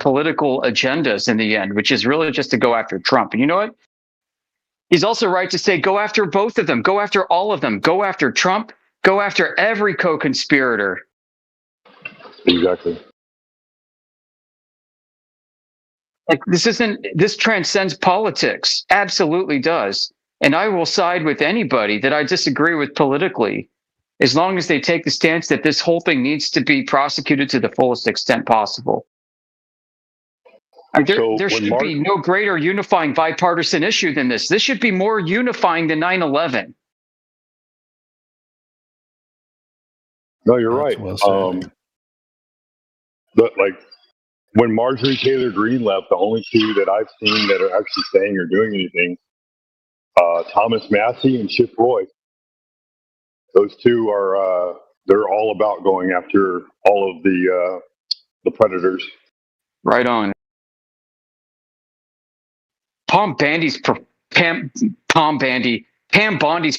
political agendas in the end, which is really just to go after Trump. And you know what? He's also right to say go after both of them, go after all of them, go after Trump, go after every co-conspirator. Exactly. Like this transcends politics. Absolutely does. And I will side with anybody that I disagree with politically, as long as they take the stance that this whole thing needs to be prosecuted to the fullest extent possible. There should be no greater unifying bipartisan issue than this. This should be more unifying than 9/11. No, you're right. Well, but like when Marjorie Taylor Greene left, the only two that I've seen that are actually saying or doing anything, Thomas Massie and Chip Roy. Those two are they're all about going after all of the predators. Right on. Pam Bondi's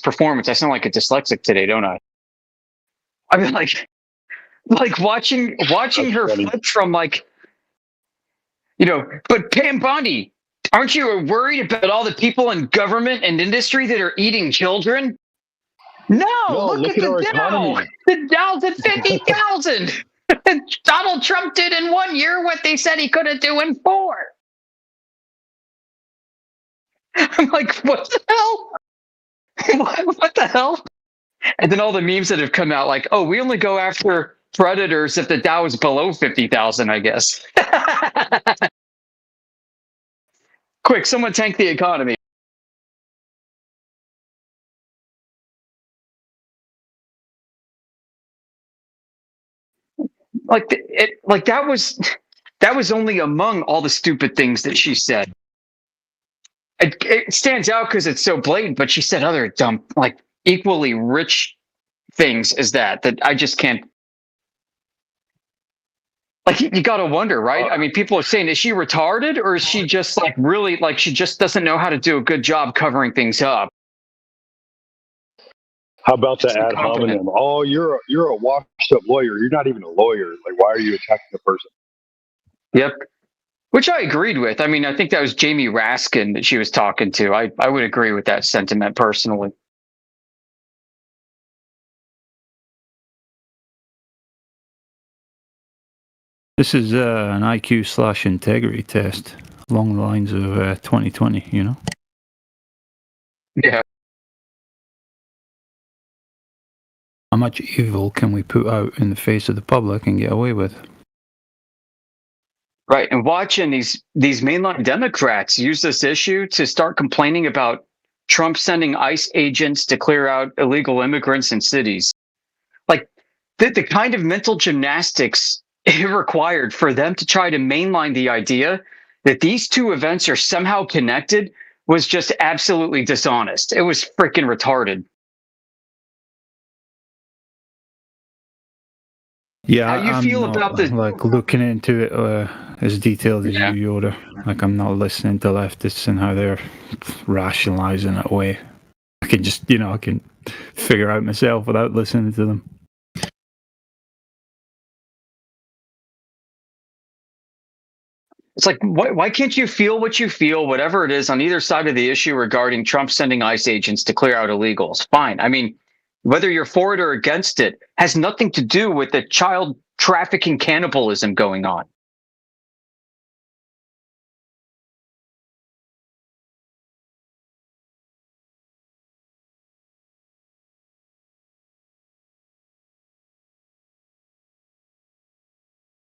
performance. I sound like a dyslexic today, don't I? I mean, like watching her flip from like, you know, but Pam Bondi, aren't you worried about all the people in government and industry that are eating children? No, look at the Dow. The Dow's at 50,000. Donald Trump did in 1 year what they said he couldn't do in 4. I'm like, what the hell? What the hell? And then all the memes that have come out like, oh, we only go after predators if the Dow is below 50,000, I guess. Quick, someone tank the economy. That was only among all the stupid things that she said. It stands out because it's so blatant, but she said other dumb, like equally rich things as that I just can't. Like, you got to wonder, right? I mean, people are saying, is she retarded, or is she just like really like she just doesn't know how to do a good job covering things up? How about the ad hominem? Oh, you're a washed up lawyer. You're not even a lawyer. Like, why are you attacking the person? Yep. Which I agreed with. I mean, I think that was Jamie Raskin that she was talking to. I would agree with that sentiment personally. This is an IQ/integrity test along the lines of 2020, you know? Yeah. How much evil can we put out in the face of the public and get away with? Right. And watching these mainline Democrats use this issue to start complaining about Trump sending ICE agents to clear out illegal immigrants in cities. Like the kind of mental gymnastics it required for them to try to mainline the idea that these two events are somehow connected was just absolutely dishonest. It was freaking retarded. Yeah, how you feel about the like looking into it as detailed as you, Yoda. Like, I'm not listening to leftists and how they're rationalizing it away. I can just, I can figure out myself without listening to them. It's like, why can't you feel what you feel, whatever it is, on either side of the issue regarding Trump sending ICE agents to clear out illegals? Fine. I mean, whether you're for it or against it has nothing to do with the child trafficking cannibalism going on.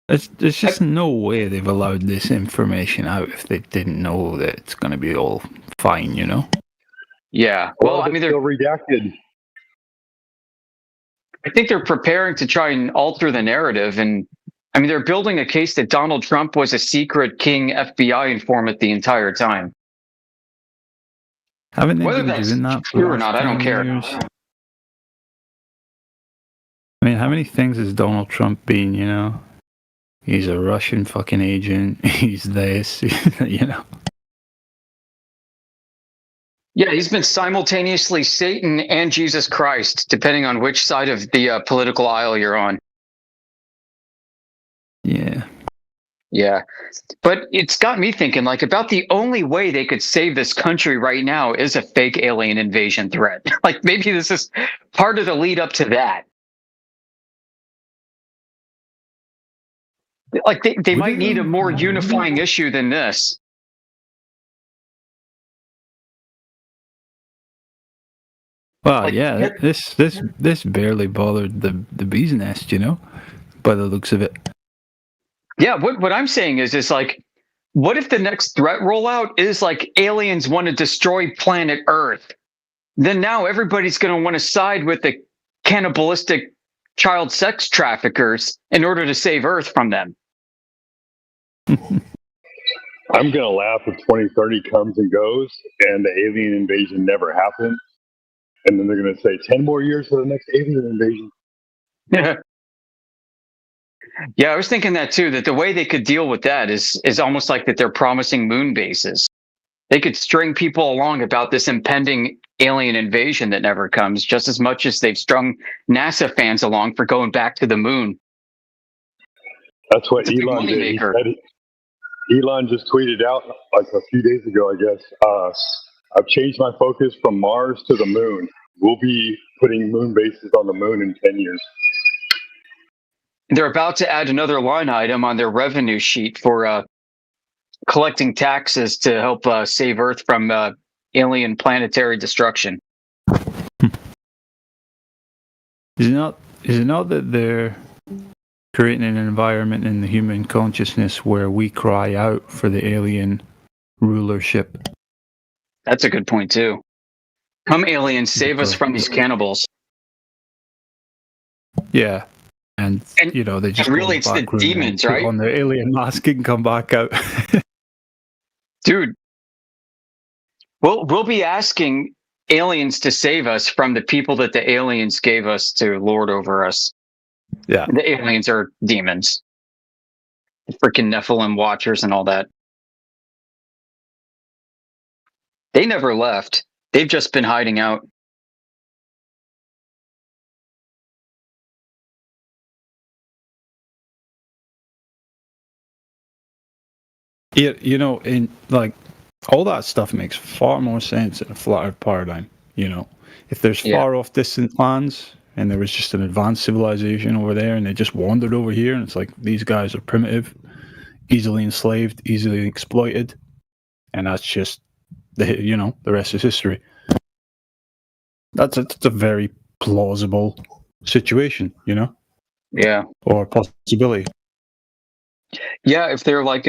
There's just no way they've allowed this information out if they didn't know that it's going to be all fine, you know? Yeah. Well, I mean, they're redacted. I think they're preparing to try and alter the narrative. And I mean, they're building a case that Donald Trump was a secret King FBI informant the entire time. Haven't they Whether been that's doing that true or not, I don't care. years? I mean, how many things has Donald Trump been, you know? He's a Russian fucking agent. He's this, you know? Yeah, he's been simultaneously Satan and Jesus Christ, depending on which side of the political aisle you're on. Yeah. Yeah. But it's got me thinking like about the only way they could save this country right now is a fake alien invasion threat. Like maybe this is part of the lead up to that. Like they Would might it need a though? more unifying issue than this. Well, Like yeah, this barely bothered the bee's nest, you know, by the looks of it. yeah, what I'm saying is like what if the next threat rollout is like aliens want to destroy planet Earth? Then now everybody's going to want to side with the cannibalistic child sex traffickers in order to save Earth from them. I'm gonna laugh if 2030 comes and goes, and the alien invasion never happened, and then they're gonna say 10 more years for the next alien invasion. Yeah. Yeah, I was thinking that too, that the way they could deal with that is almost like that they're promising moon bases. They could string people along about this impending alien invasion that never comes, just as much as they've strung NASA fans along for going back to the moon. That's what It's a big Elon did. He moneymaker. said Elon just tweeted out like a few days ago, I guess. I've changed my focus from Mars to the moon. We'll be putting moon bases on the moon in 10 years. They're about to add another line item on their revenue sheet for collecting taxes to help save Earth from alien planetary destruction. Is it not that they're creating an environment in the human consciousness where we cry out for the alien rulership? That's a good point too. Come aliens, save us from these cannibals. Yeah. And you know, they just really it's the demons, right? On their alien mask and come back out. Dude, we'll be asking aliens to save us from the people that the aliens gave us to lord over us. Yeah. The aliens are demons. The freaking Nephilim watchers and all that. They never left. They've just been hiding out. Yeah, you know, in like all that stuff makes far more sense in a flat Earth paradigm. You know, if there's far off distant lands and there was just an advanced civilization over there and they just wandered over here and it's like these guys are primitive, easily enslaved, easily exploited, and that's just the rest is history. That's a very plausible situation, you know? Yeah. Or possibility. Yeah, if they're like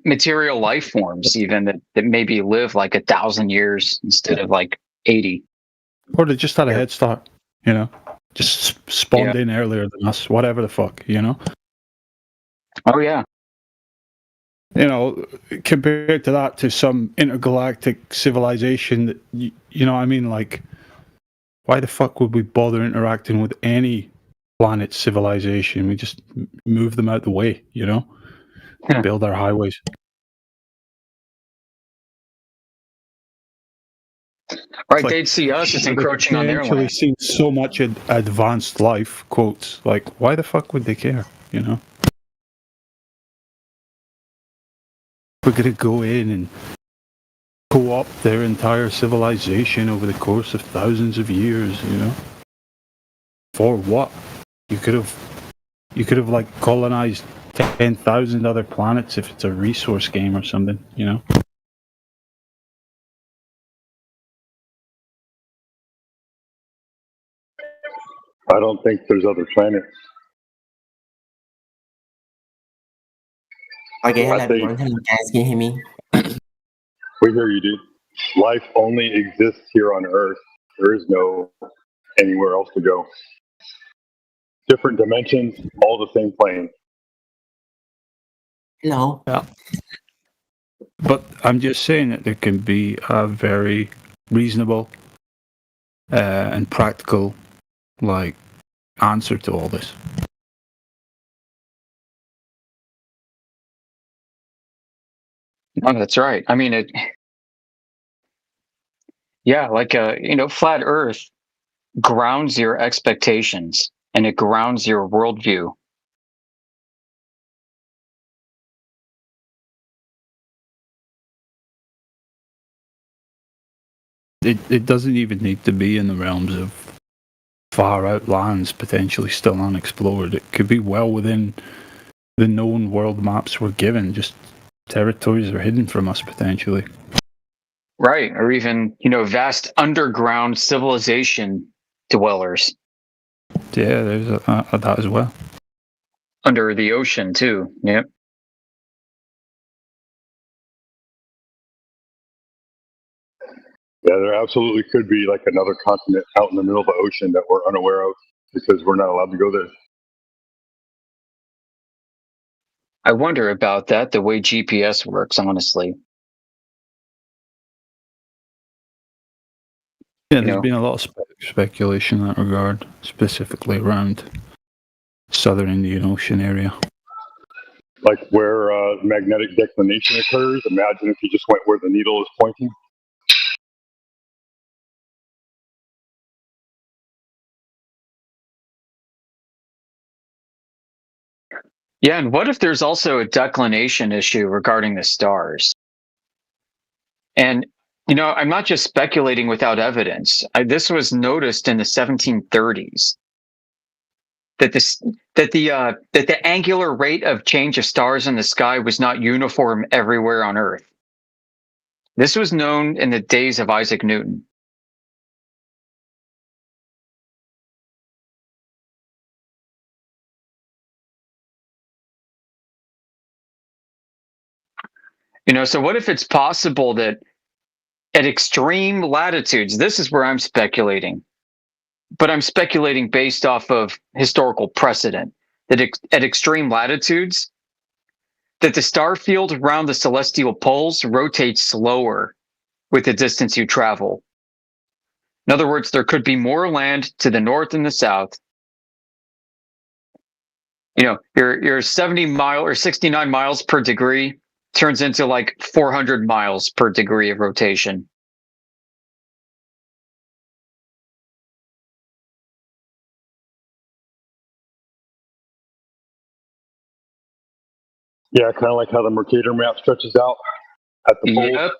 material life forms, even that maybe live like 1,000 years instead of like 80. Or they just had a head start, you know? Just spawned in earlier than us, whatever the fuck, you know? Oh, yeah. You know, compared to that, to some intergalactic civilization that, you know what I mean? Like, why the fuck would we bother interacting with any planet civilization? We just move them out the way, you know? Build our highways. Right, they'd see us as encroaching on their land. Actually seen so much advanced life, quotes, like, why the fuck would they care, you know? We're going to go in and co-opt their entire civilization over the course of thousands of years, you know? For what? You could have like colonized 10,000 other planets if it's a resource game or something, you know? I don't think there's other planets. Okay, hello everyone. Hello guys, can you hear me? We hear you, dude. Life only exists here on Earth. There is no anywhere else to go. Different dimensions, all the same plane. Hello. Yeah. But I'm just saying that there can be a very reasonable and practical, like, answer to all this. No, that's right. I mean, like, flat Earth grounds your expectations and it grounds your worldview. it doesn't even need to be in the realms of far out lands potentially still unexplored. It could be well within the known world maps we're given. Just territories are hidden from us potentially. Right. Or even, vast underground civilization dwellers Yeah, there's that as well. under the ocean, too. Yep. Yeah, there absolutely could be like another continent out in the middle of the ocean that we're unaware of because we're not allowed to go there. I wonder about that, the way GPS works, honestly. Yeah, there's been a lot of speculation in that regard, specifically around southern Indian Ocean area. Like where magnetic declination occurs. Imagine if you just went where the needle is pointing. Yeah, and what if there's also a declination issue regarding the stars? And, I'm not just speculating without evidence. This was noticed in the 1730s that the angular rate of change of stars in the sky was not uniform everywhere on Earth. This was known in the days of Isaac Newton. So what if it's possible that at extreme latitudes, this is where I'm speculating, but I'm speculating based off of historical precedent, that at extreme latitudes, that the star field around the celestial poles rotates slower with the distance you travel. In other words, there could be more land to the north and the south. Your 70 mile or 69 miles per degree turns into like 400 miles per degree of rotation. Yeah, kind of like how the Mercator map stretches out at the poles.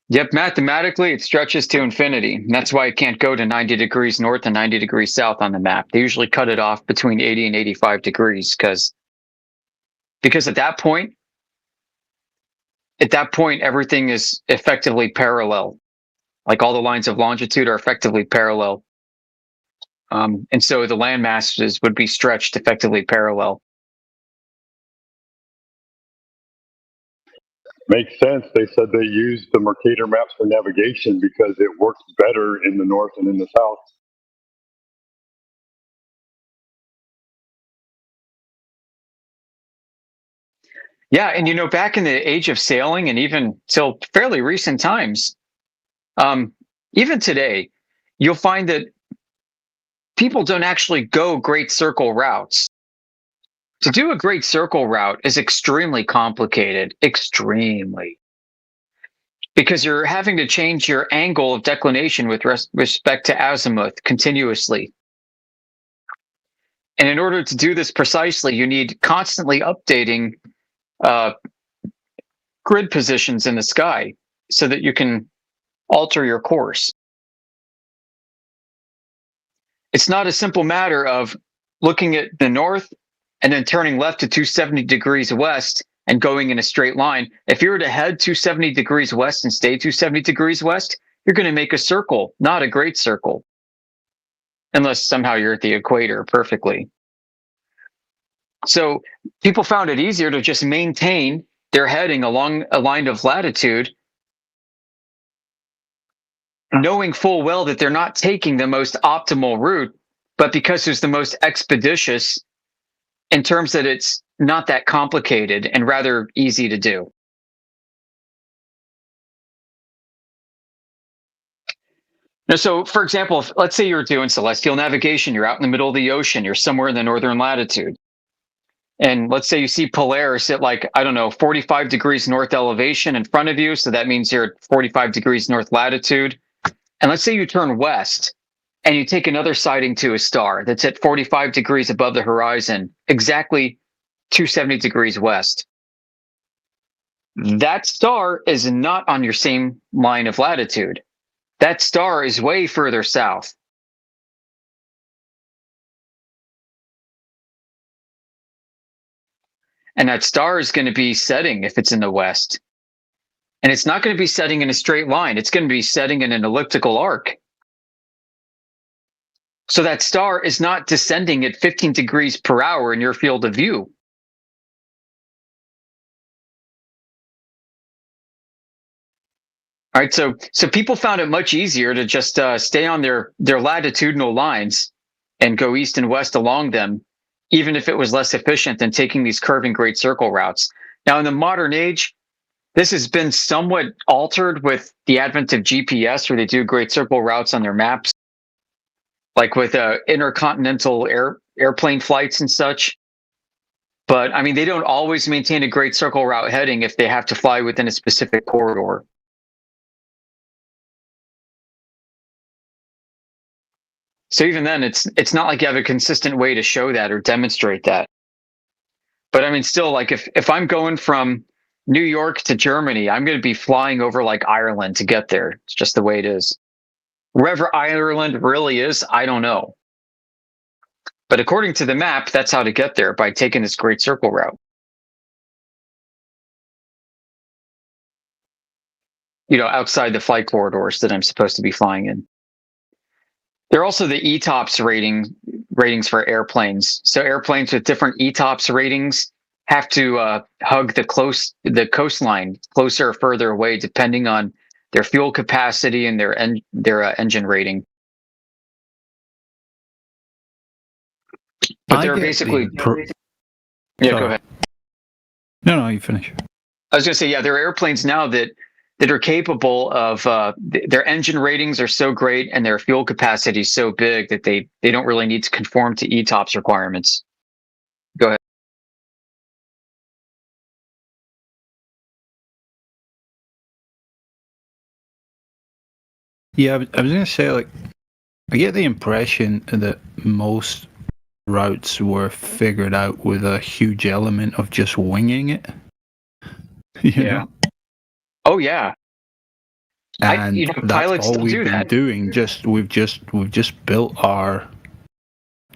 Yep, mathematically it stretches to infinity. And that's why it can't go to 90 degrees north and 90 degrees south on the map. They usually cut it off between 80 and 85 degrees because at that point everything is effectively parallel. Like all the lines of longitude are effectively parallel. And so the land masses would be stretched effectively parallel. Makes sense. They said they used the Mercator maps for navigation because it works better in the north and in the south. Yeah, and back in the age of sailing and even till fairly recent times, even today, you'll find that people don't actually go great circle routes. To do a great circle route is extremely complicated, extremely. Because you're having to change your angle of declination with respect to azimuth continuously. And in order to do this precisely, you need constantly updating grid positions in the sky so that you can alter your course. It's not a simple matter of looking at the north and then turning left to 270 degrees west and going in a straight line. If you were to head 270 degrees west and stay 270 degrees west, you're going to make a circle, not a great circle. Unless somehow you're at the equator perfectly. So people found it easier to just maintain their heading along a line of latitude, knowing full well that they're not taking the most optimal route, but because it's the most expeditious in terms that it's not that complicated and rather easy to do. Now, so, for example, let's say you're doing celestial navigation, you're out in the middle of the ocean, you're somewhere in the northern latitude. And let's say you see Polaris at 45 degrees north elevation in front of you. So that means you're at 45 degrees north latitude. And let's say you turn west and you take another sighting to a star that's at 45 degrees above the horizon, exactly 270 degrees west. That star is not on your same line of latitude. that star is way further south. And that star is going to be setting if it's in the west. And it's not going to be setting in a straight line. It's going to be setting in an elliptical arc. So that star is not descending at 15 degrees per hour in your field of view. All right, so people found it much easier to just stay on their latitudinal lines and go east and west along them, even if it was less efficient than taking these curving great circle routes. Now, in the modern age, this has been somewhat altered with the advent of GPS, where they do great circle routes on their maps, like with intercontinental airplane flights and such. But I mean, they don't always maintain a great circle route heading if they have to fly within a specific corridor. So even then, it's not like you have a consistent way to show that or demonstrate that. But I mean, still, like if I'm going from New York to Germany, I'm going to be flying over like Ireland to get there. It's just the way it is. Wherever Ireland really is, I don't know. But according to the map, that's how to get there, by taking this great circle route. You know, outside the flight corridors that I'm supposed to be flying in. There are also the ETOPS ratings for airplanes. So airplanes with different ETOPS ratings have to hug the coastline closer or further away, depending on their fuel capacity and their engine rating. But they're basically yeah. Go ahead. No, you finish. I was going to say, yeah, there are airplanes now that are capable of their engine ratings are so great and their fuel capacity is so big that they don't really need to conform to ETOPS requirements. Go ahead. Yeah, I was going to say, like, I get the impression that most routes were figured out with a huge element of just winging it. You know? Oh yeah. And that's pilots all still we've do been that. doing. We've just built our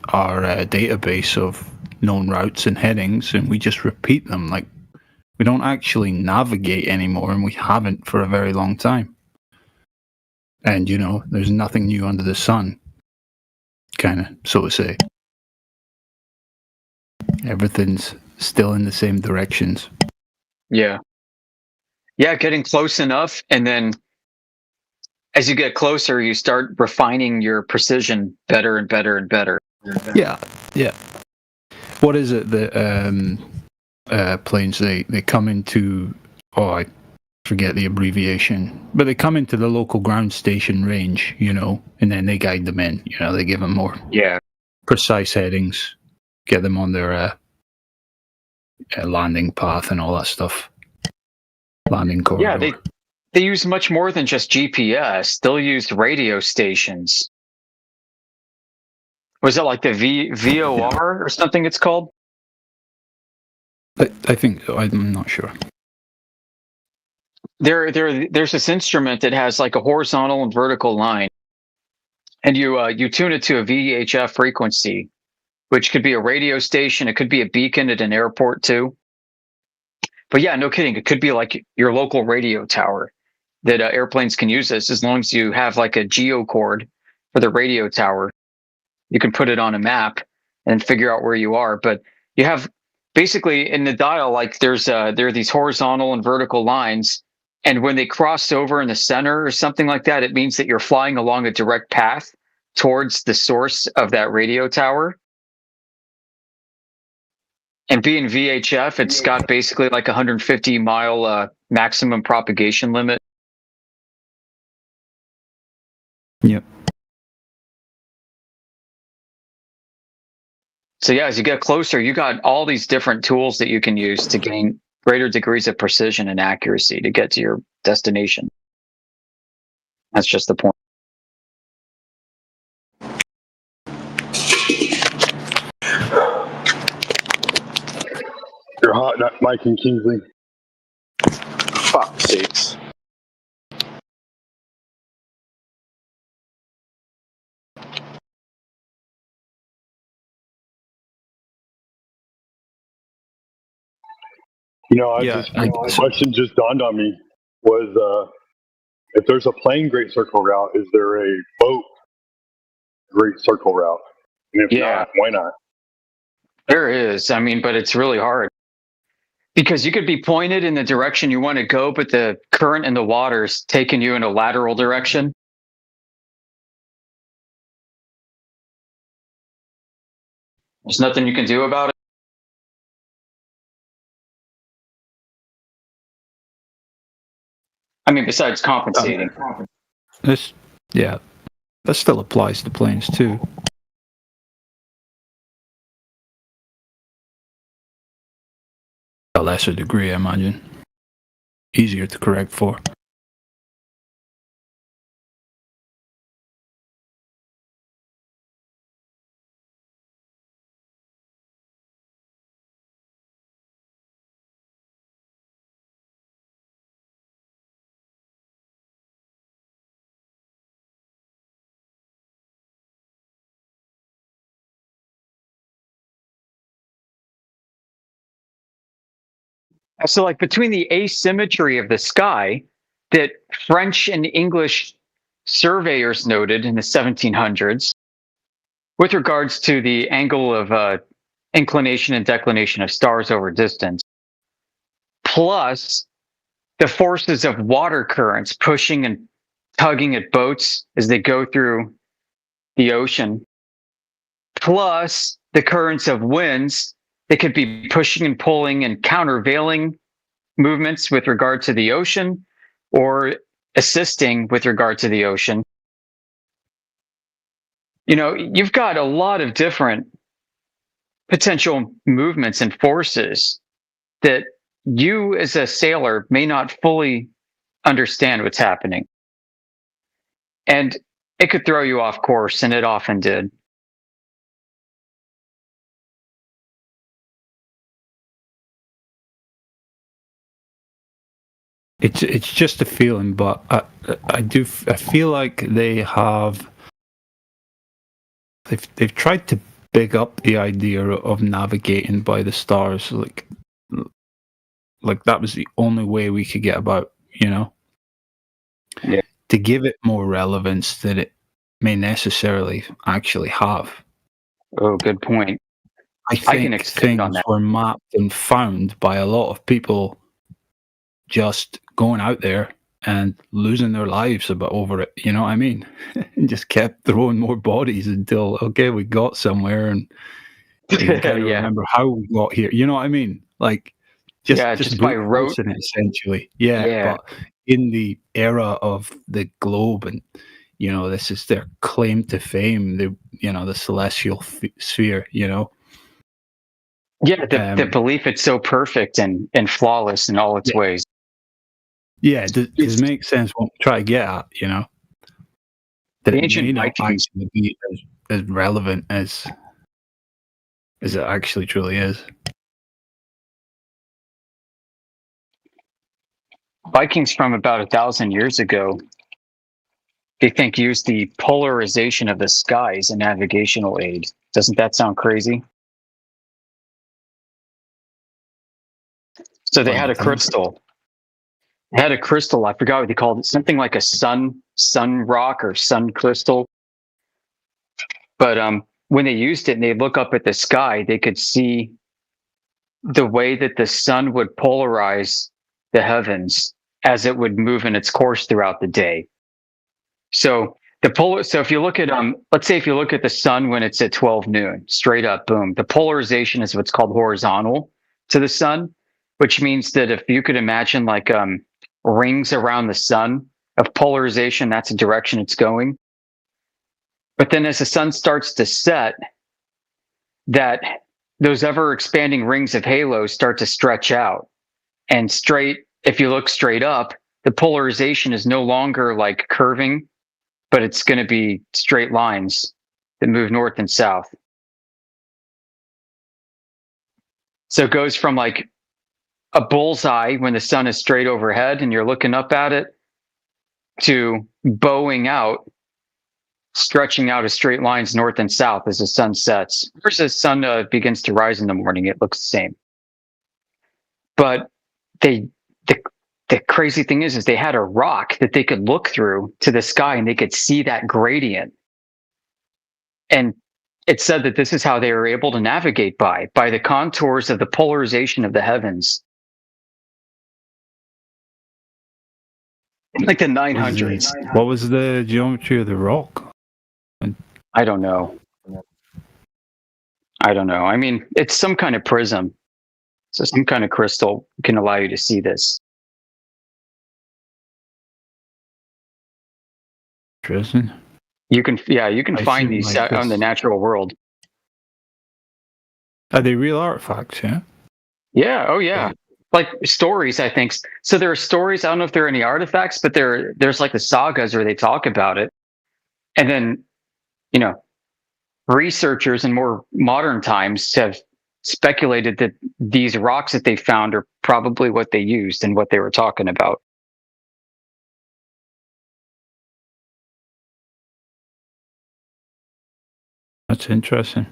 database of known routes and headings, and we just repeat them. Like, we don't actually navigate anymore, and we haven't for a very long time. And, you know, there's nothing new under the sun, kind of, so to say. Everything's still in the same directions. Yeah. Yeah, getting close enough, and then as you get closer, you start refining your precision better and better and better. Yeah. What is it that planes, they come into, I forget the abbreviation, but they come into the local ground station range, you know, and then they guide them in. You know, they give them more precise headings, get them on their landing path and all that stuff. Landing corridor. Yeah, they use much more than just GPS. They'll use radio stations. Was it like the VOR or something it's called? I think, I'm not sure. There's this instrument that has like a horizontal and vertical line, and you tune it to a VHF frequency, which could be a radio station. It could be a beacon at an airport too. But yeah, no kidding. It could be like your local radio tower that airplanes can use this, as long as you have like a geocord for the radio tower. You can put it on a map and figure out where you are. But you have basically in the dial, like there are these horizontal and vertical lines. And when they cross over in the center or something like that, it means that you're flying along a direct path towards the source of that radio tower. And being VHF, it's got basically like 150-mile maximum propagation limit. Yep. So yeah, as you get closer, you got all these different tools that you can use to gain greater degrees of precision and accuracy to get to your destination. That's just the point. You're hot, not Mike and Kingsley. Fuck sakes. A question just dawned on me was if there's a plane Great Circle route, is there a boat Great Circle route? And if not, why not? There is. I mean, but it's really hard because you could be pointed in the direction you want to go, but the current in the water's taking you in a lateral direction. There's nothing you can do about it. I mean, besides compensating. That still applies to planes too. A lesser degree, I imagine. Easier to correct for. So, like, between the asymmetry of the sky that French and English surveyors noted in the 1700s, with regards to the angle of inclination and declination of stars over distance, plus the forces of water currents pushing and tugging at boats as they go through the ocean, plus the currents of winds that could be pushing and pulling and countervailing movements with regard to the ocean or assisting with regard to the ocean. You know, you've got a lot of different potential movements and forces that you as a sailor may not fully understand what's happening. And it could throw you off course, and it often did. It's just a feeling, but I feel like they've tried to big up the idea of navigating by the stars, like that was the only way we could get about, you know? Yeah. To give it more relevance that it may necessarily actually have. Oh, good point. I think extend on things that. were mapped and found by a lot of people just going out there and losing their lives over it, you know what I mean? And just kept throwing more bodies until, okay, we got somewhere and you can kind of remember how we got here. You know what I mean? Like, just by rote. Essentially. Yeah, but in the era of the globe and, you know, this is their claim to fame, the celestial sphere, you know? Yeah, the belief it's so perfect and flawless in all its ways. Yeah, does it make sense what I'm trying to get at, you know? That it may not actually be as relevant as it actually truly is. Vikings from about 1,000 years ago, they think used the polarization of the sky as a navigational aid. Doesn't that sound crazy? So they had a crystal. They had a crystal, I forgot what they called it, something like a sun rock or sun crystal. But when they used it and they look up at the sky, they could see the way that the sun would polarize the heavens as it would move in its course throughout the day. So so if you look at let's say if you look at the sun when it's at 12 noon, straight up, boom, the polarization is what's called horizontal to the sun, which means that if you could imagine like rings around the sun of polarization, that's the direction it's going. But then as the sun starts to set, that those ever expanding rings of halos start to stretch out. And if you look straight up, the polarization is no longer like curving, but it's going to be straight lines that move north and south. So it goes from like a bullseye when the sun is straight overhead and you're looking up at it to bowing out, stretching out as straight lines north and south as the sun sets. Versus the sun begins to rise in the morning, it looks the same. But they the crazy thing is they had a rock that they could look through to the sky and they could see that gradient. And it said that this is how they were able to navigate by the contours of the polarization of the heavens, like the 900s. What was the geometry of the rock? I don't know. I mean, it's some kind of prism. So some kind of crystal can allow you to see this. Interesting. You can I find see, these like out in the this. natural world. Are they real artifacts? Yeah. Yeah. Oh, yeah. Like stories, I think. So there are stories. I don't know if there are any artifacts, but there's like the sagas where they talk about it, and then you know researchers in more modern times have speculated that these rocks that they found are probably what they used and what they were talking about. That's interesting.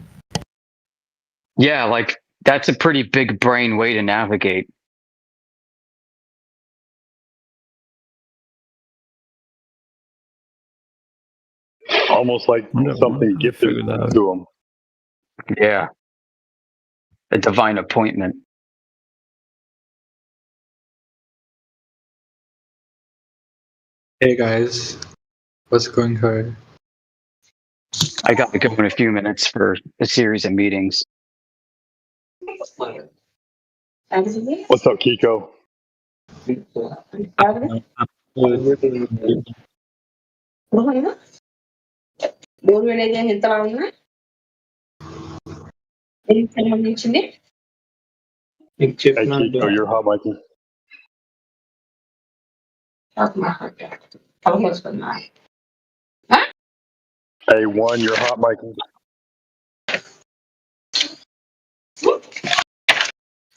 Yeah, like that's a pretty big brain way to navigate. Almost like something I gifted figured that out. to them. Yeah, a divine appointment. Hey guys, what's going on? I got to go in a few minutes for a series of meetings. What's up, Kiko? ఎంత బాగున్నా దీనికి సంబంధించింది మీకు Hey, చెప్పినట్టు Kiko, you're hot micing. అవసరమా Hey, one, you're hot micing.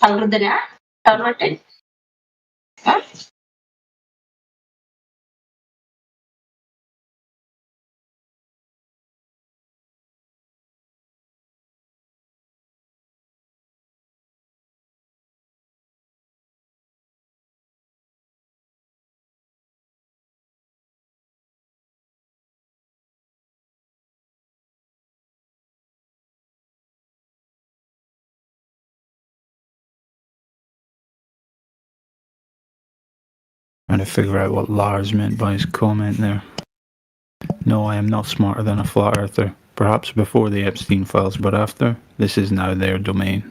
కలరుద్దనా కలవట్టే Trying to figure out what Lars meant by his comment there. No, I am not smarter than a flat earther. Perhaps before the Epstein files, but after. This is now their domain.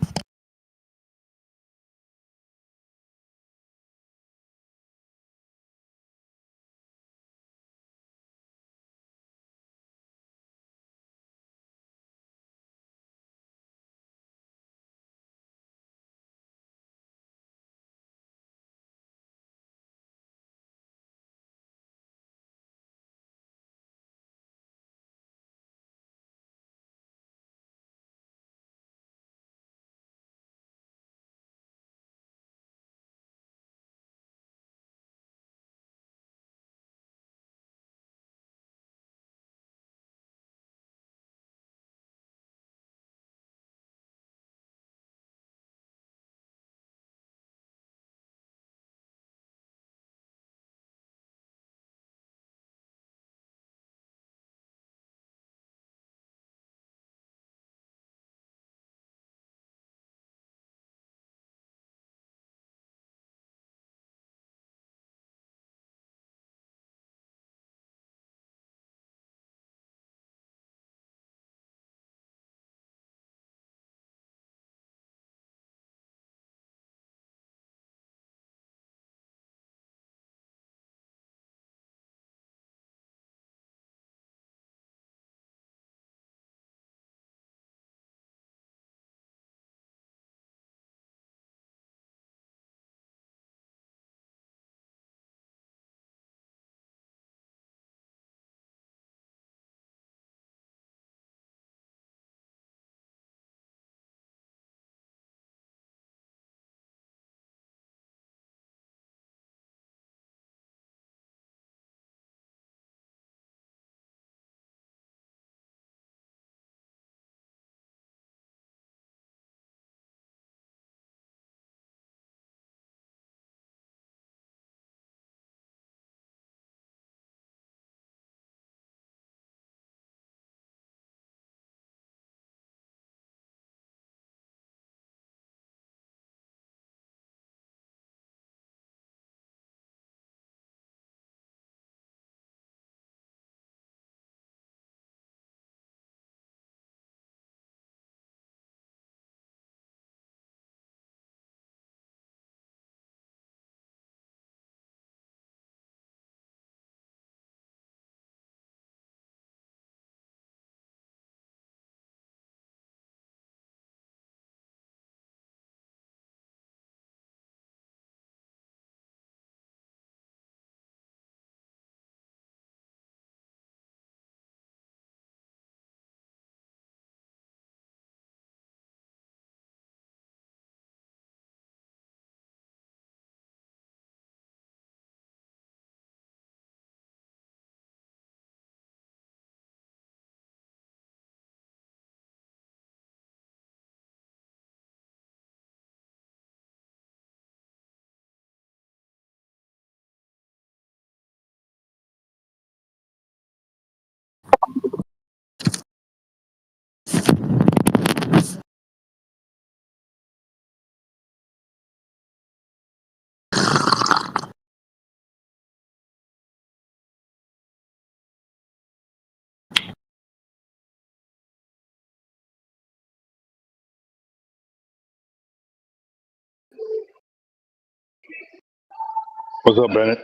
What's up, Bennett?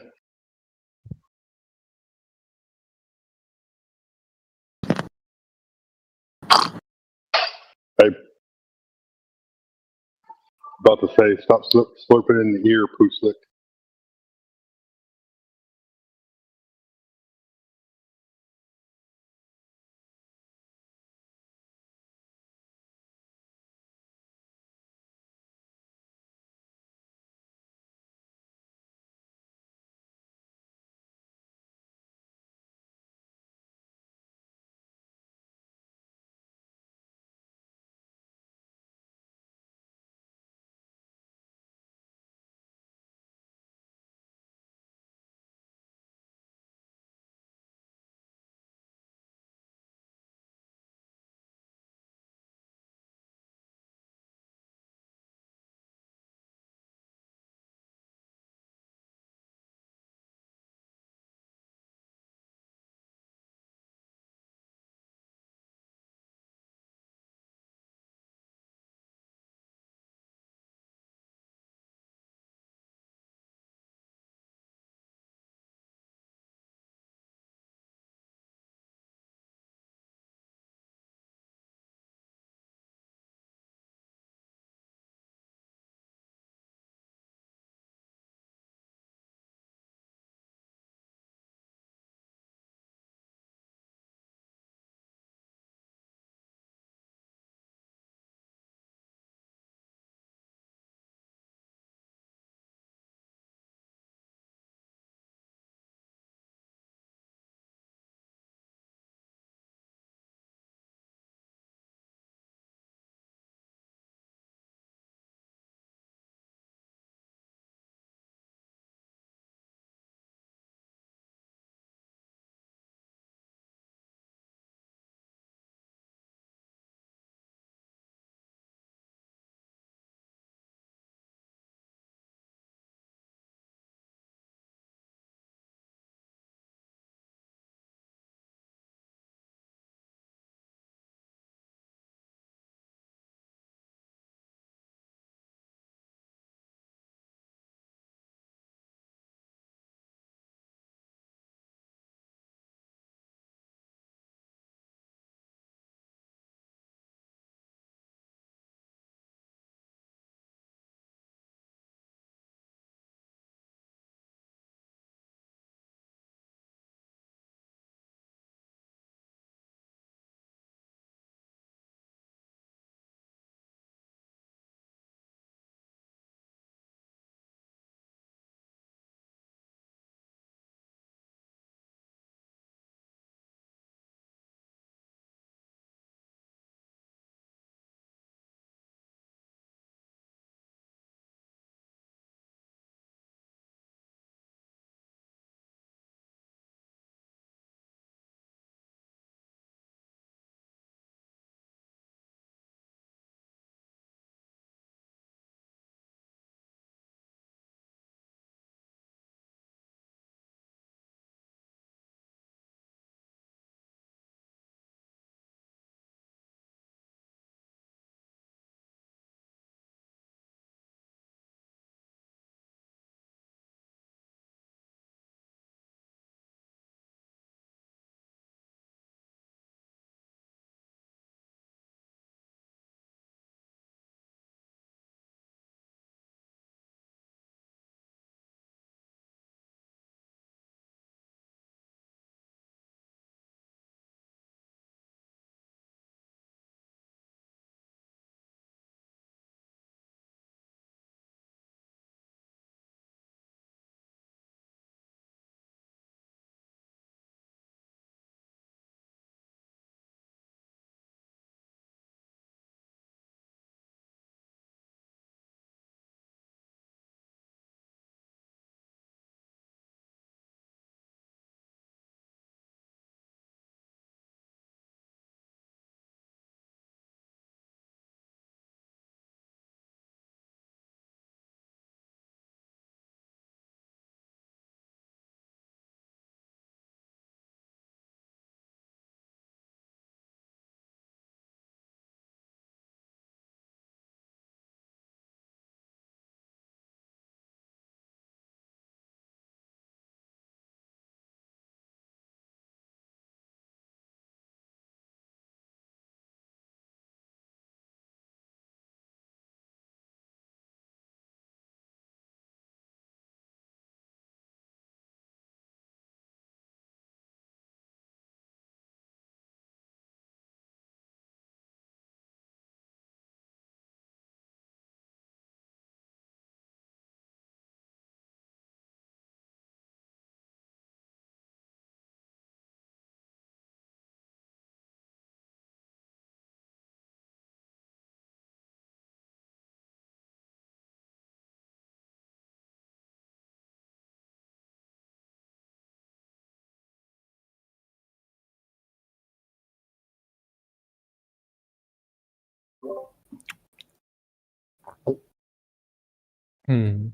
Hey, about to say, stop slurping in the ear, poo slick. Hmm.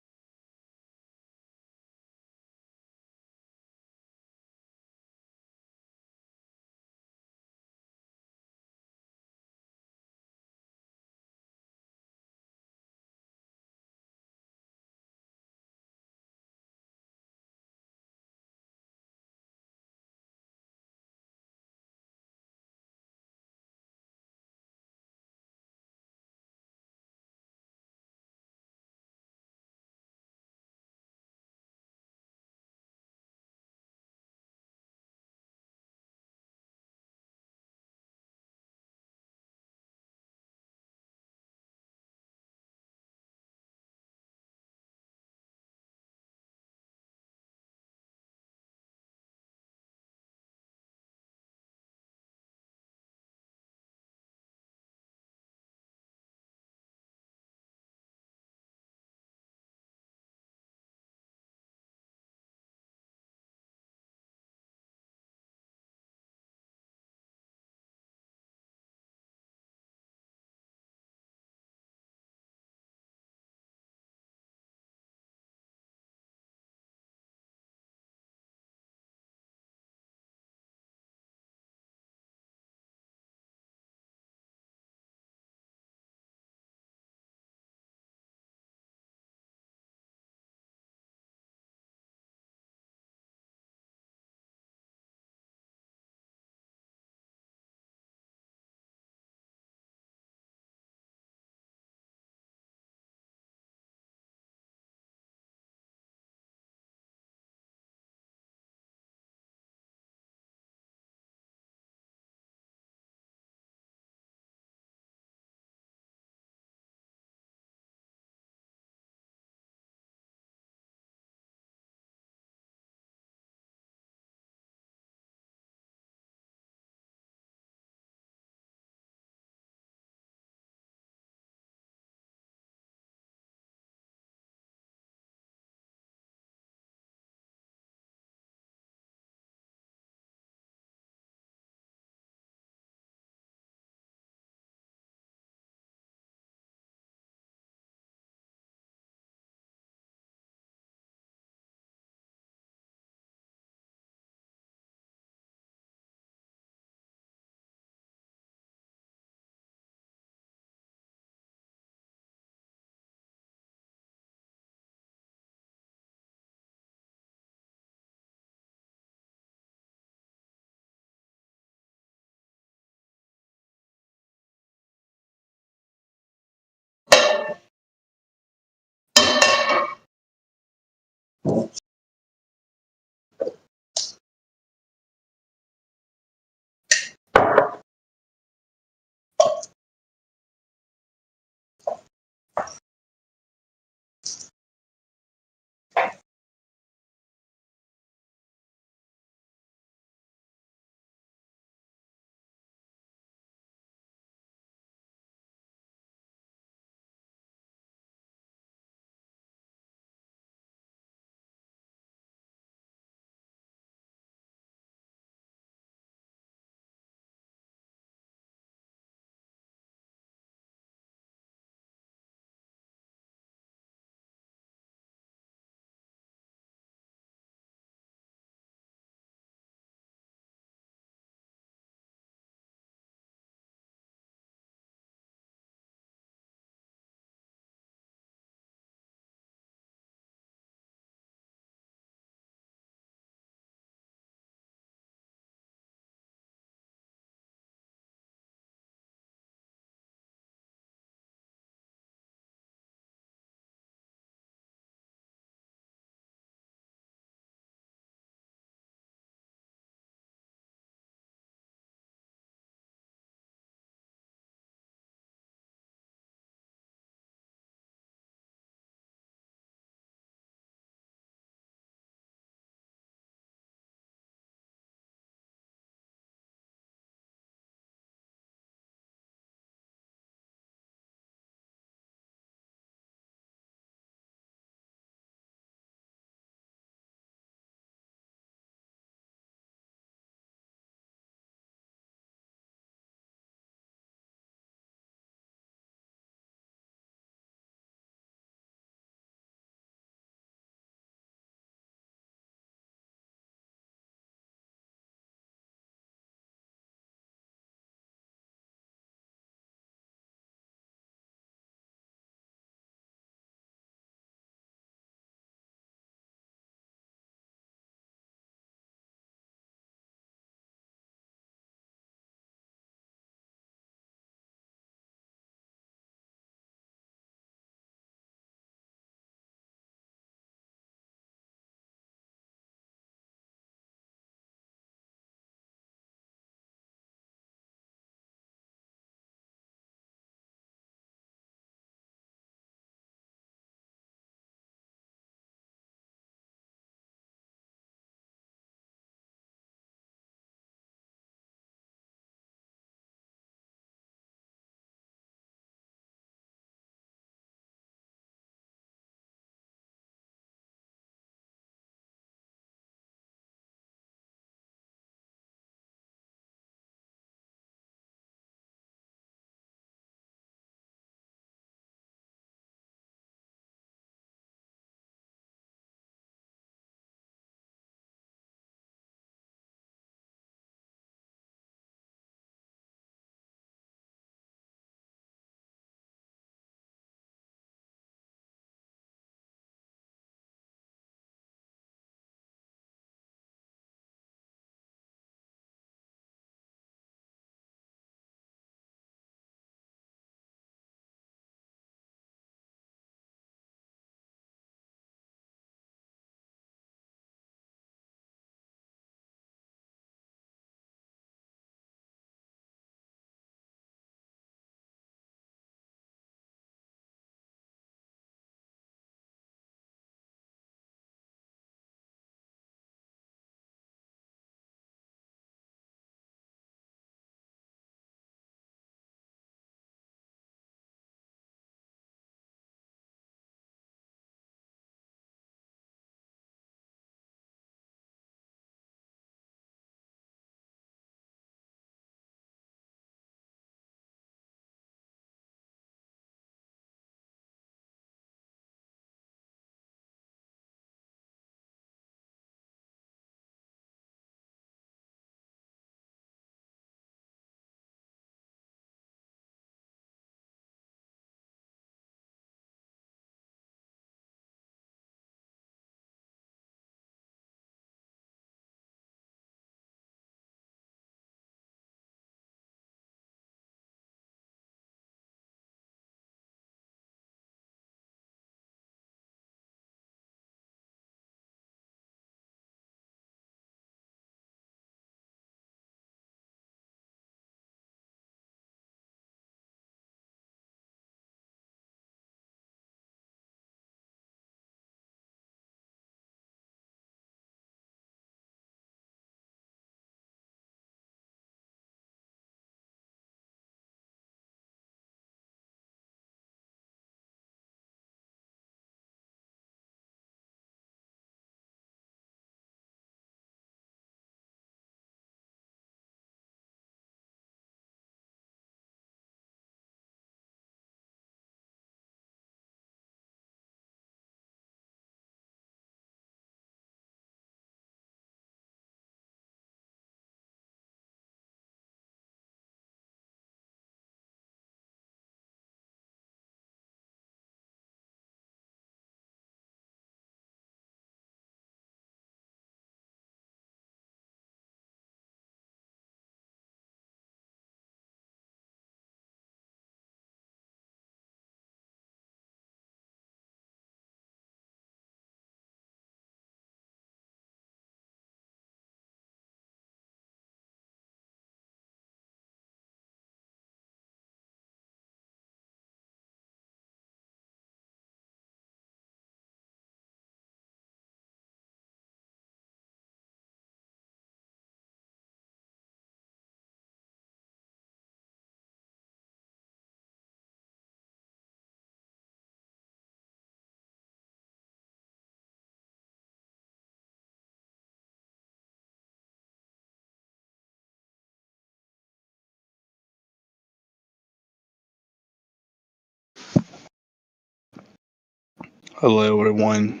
a little bit of one.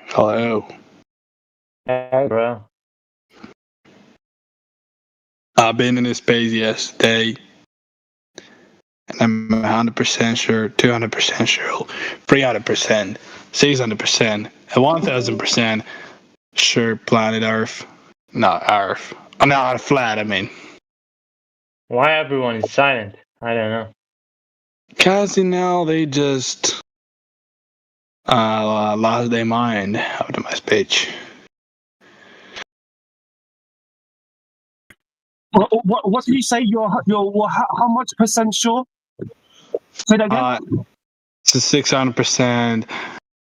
Hello. Hey, bro. I've been in this space yesterday, and I'm 100% sure, 200% sure, 300%, 600%, and 1000% sure planet Earth. Not Earth. Not flat, I mean. Why everyone is silent? I don't know. Because, they just lost their mind after my speech. What did you say? You're how much percent sure? Say that again. It's 600%,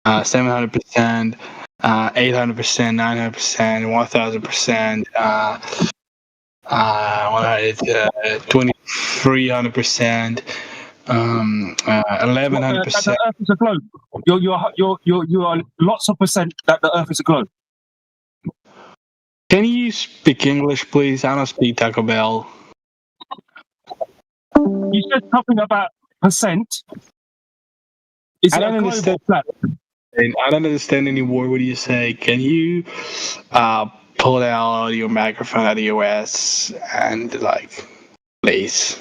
700%, 800%, 900%, 1000%, 2300%, 1100%. That the Earth is a globe. You are lots of percent that the Earth is a globe. Can you speak English, please? I don't speak Taco Bell. You said something about percent. Is I it don't a globe understand. or flat? I don't understand any word. What do you say? Can you pull out your microphone out of your ass and please?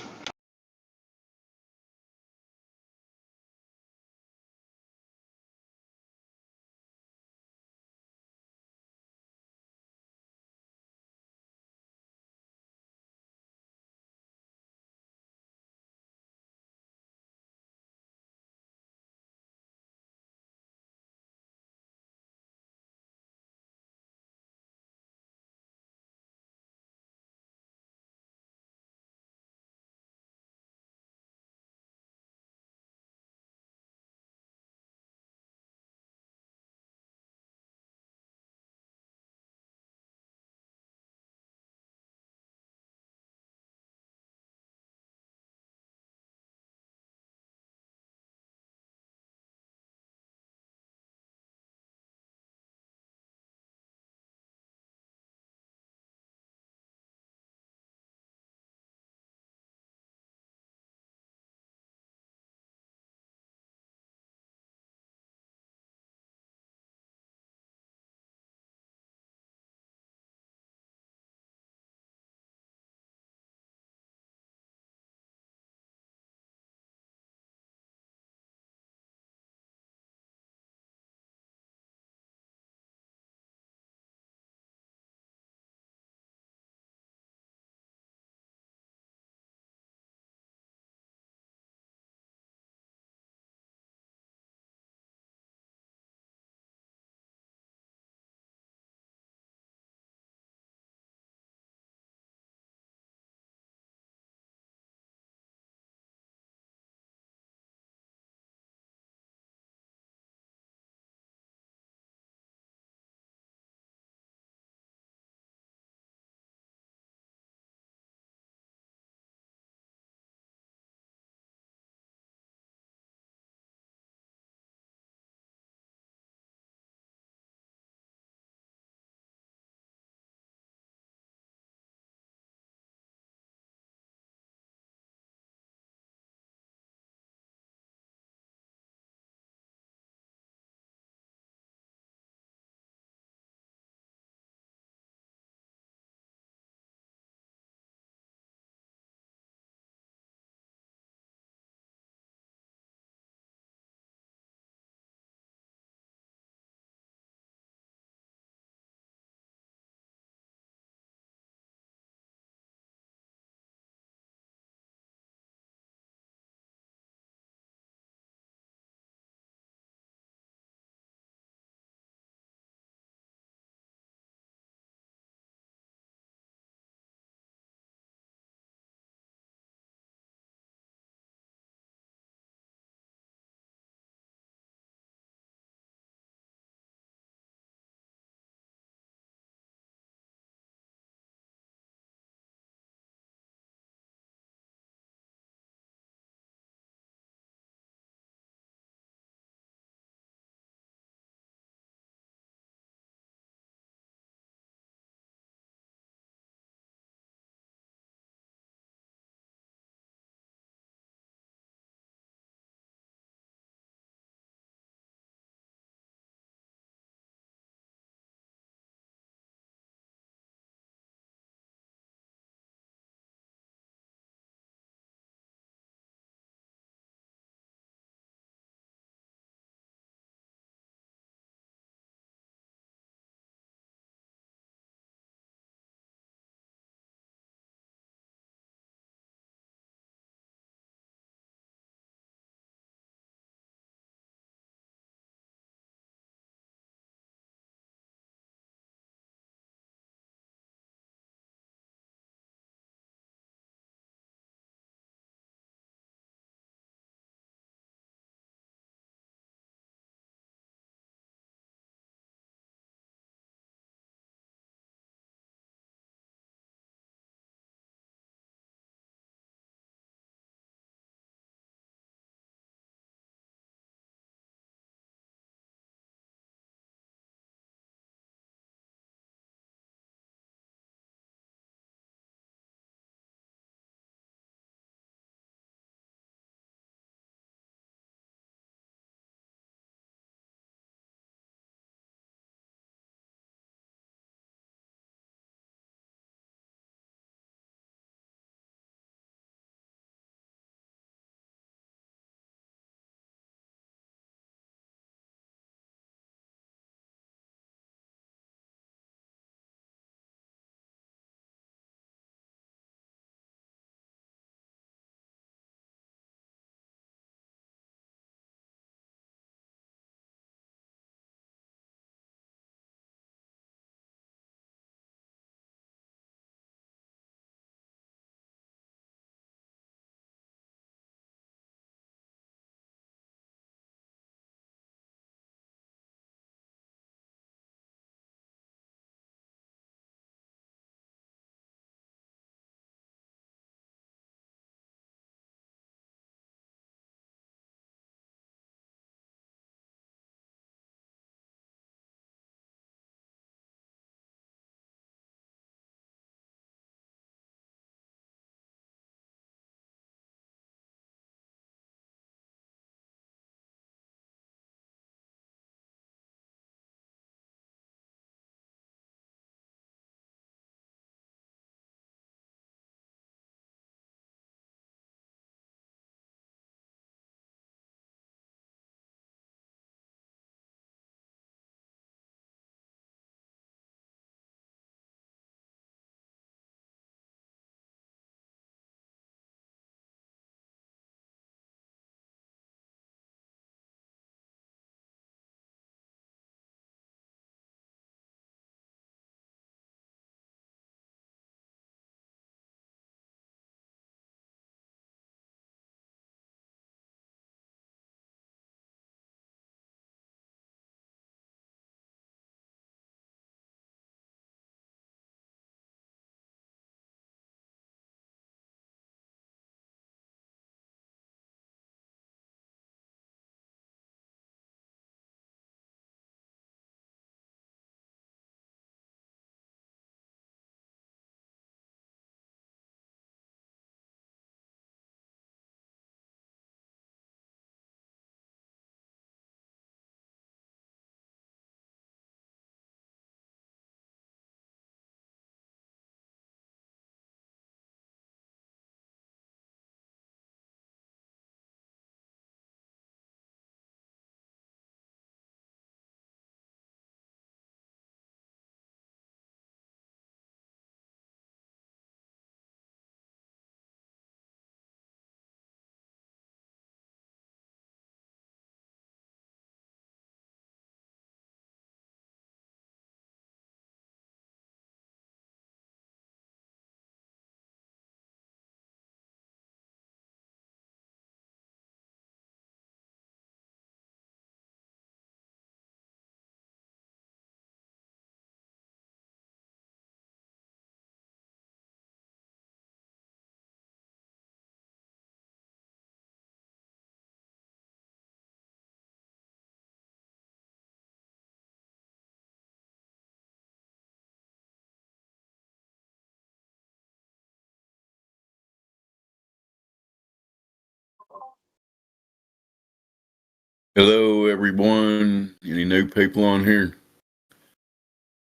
Hello, everyone. Any new people on here?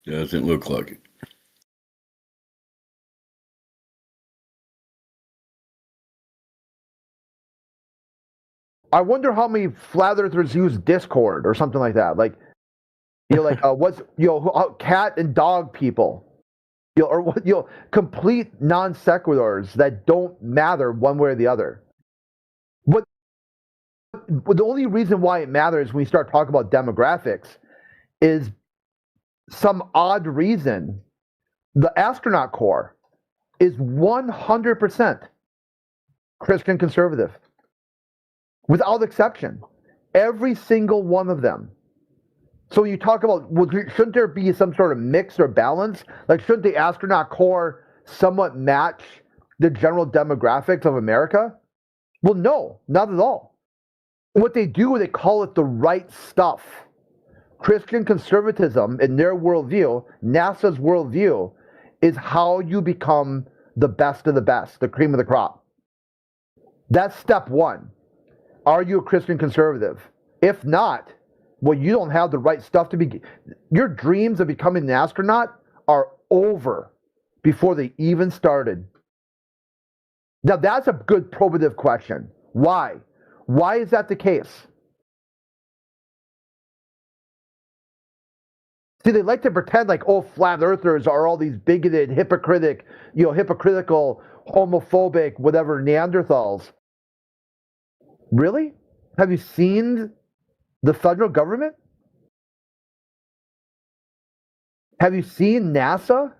Doesn't look like it. I wonder how many flat earthers use Discord or something like that. Like, you know, like what's cat and dog people, or what complete non sequiturs that don't matter one way or the other. But the only reason why it matters when you start talking about demographics is some odd reason the astronaut corps is 100% Christian conservative. Without exception, every single one of them. So you talk about, well, shouldn't there be some sort of mix or balance? Like, shouldn't the astronaut corps somewhat match the general demographics of America? Well, no, not at all. What they do, they call it the right stuff. Christian conservatism, in their worldview, NASA's worldview, is how you become the best of the best, the cream of the crop. That's step one. Are you a Christian conservative? If not, well, you don't have the right stuff to be. Your dreams of becoming an astronaut are over before they even started. Now, that's a good probative question. Why? Why is that the case? See, they like to pretend like, oh, flat earthers are all these bigoted, hypocritical, homophobic, whatever Neanderthals. Really? Have you seen the federal government? Have you seen NASA?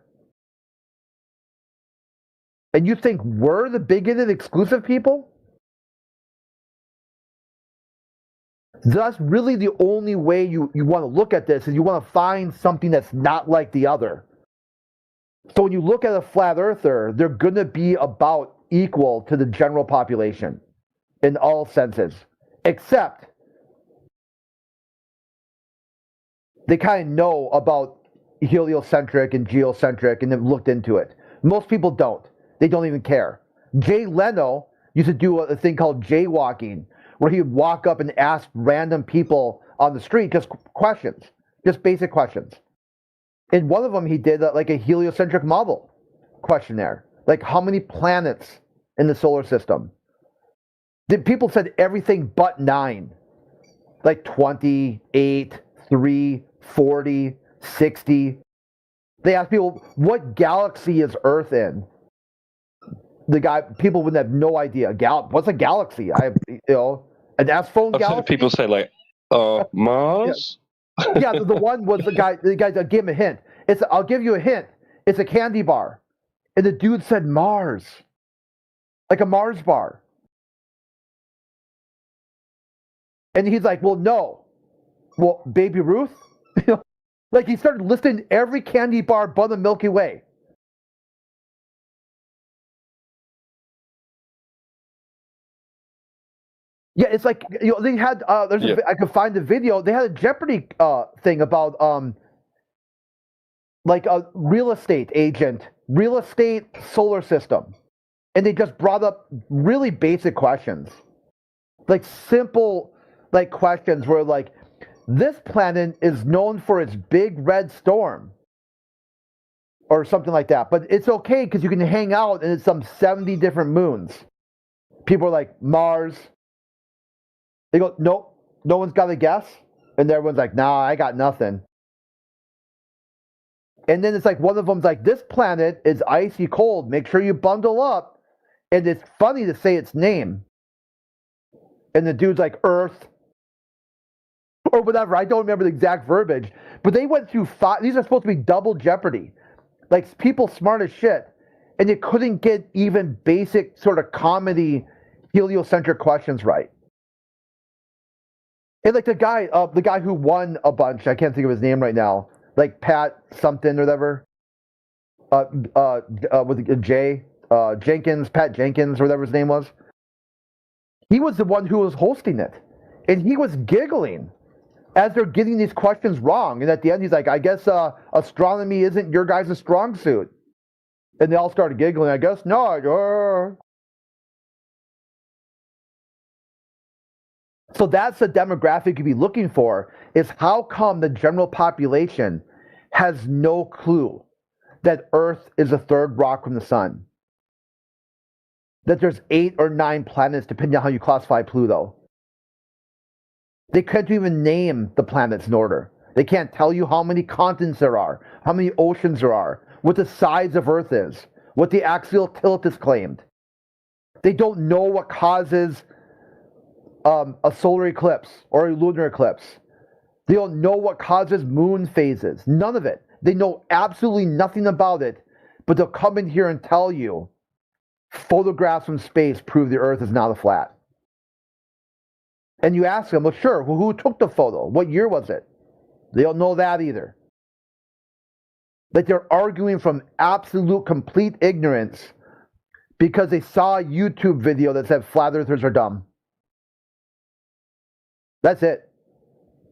And you think we're the bigoted, exclusive people? That's really the only way you want to look at this, is you want to find something that's not like the other. So when you look at a flat earther, they're going to be about equal to the general population in all senses, except they kind of know about heliocentric and geocentric and have looked into it. Most people don't. They don't even care. Jay Leno used to do a thing called jaywalking, where he would walk up and ask random people on the street just questions, just basic questions. In one of them, he did like a heliocentric model questionnaire, like how many planets in the solar system. People said everything but 9, like 28, 3, 40, 60. They asked people, what galaxy is Earth in? People would have no idea. What's a galaxy? An S-phone galaxy? People say like, Mars? Yeah, the one was the guy that gave him a hint. I'll give you a hint. It's a candy bar. And the dude said Mars. Like a Mars bar. And he's like, well, no. Well, Baby Ruth? Like, he started listing every candy bar but the Milky Way. Yeah, it's like, they had, I could find the video. They had a Jeopardy thing about, like a real estate agent, real estate solar system. And they just brought up really basic questions. Like simple, like questions where like, this planet is known for its big red storm. Or something like that. But it's okay because you can hang out and it's some 70 different moons. People are like, Mars. They go, nope, no one's got a guess. And everyone's like, nah, I got nothing. And then it's like, one of them's like, this planet is icy cold. Make sure you bundle up. And it's funny to say its name. And the dude's like, Earth. Or whatever. I don't remember the exact verbiage. But they went through 5. These are supposed to be double Jeopardy. Like, people smart as shit. And you couldn't get even basic sort of comedy heliocentric questions right. And like the guy who won a bunch, I can't think of his name right now, like Pat something or whatever, with a J, Jenkins, Pat Jenkins, or whatever his name was. He was the one who was hosting it, and he was giggling as they're getting these questions wrong. And at the end, he's like, "I guess astronomy isn't your guys' strong suit," and they all started giggling. I guess not. So that's the demographic you'd be looking for, is how come the general population has no clue that Earth is a third rock from the sun? That there's 8 or 9 planets, depending on how you classify Pluto. They can't even name the planets in order. They can't tell you how many continents there are, how many oceans there are, what the size of Earth is, what the axial tilt is claimed. They don't know what causes a solar eclipse or a lunar eclipse. They don't know what causes moon phases. None of it. They know absolutely nothing about it, but they'll come in here and tell you photographs from space prove the Earth is not a flat. And you ask them, well, sure, well, who took the photo? What year was it? They don't know that either. Like, they're arguing from absolute complete ignorance because they saw a YouTube video that said flat earthers are dumb. That's it.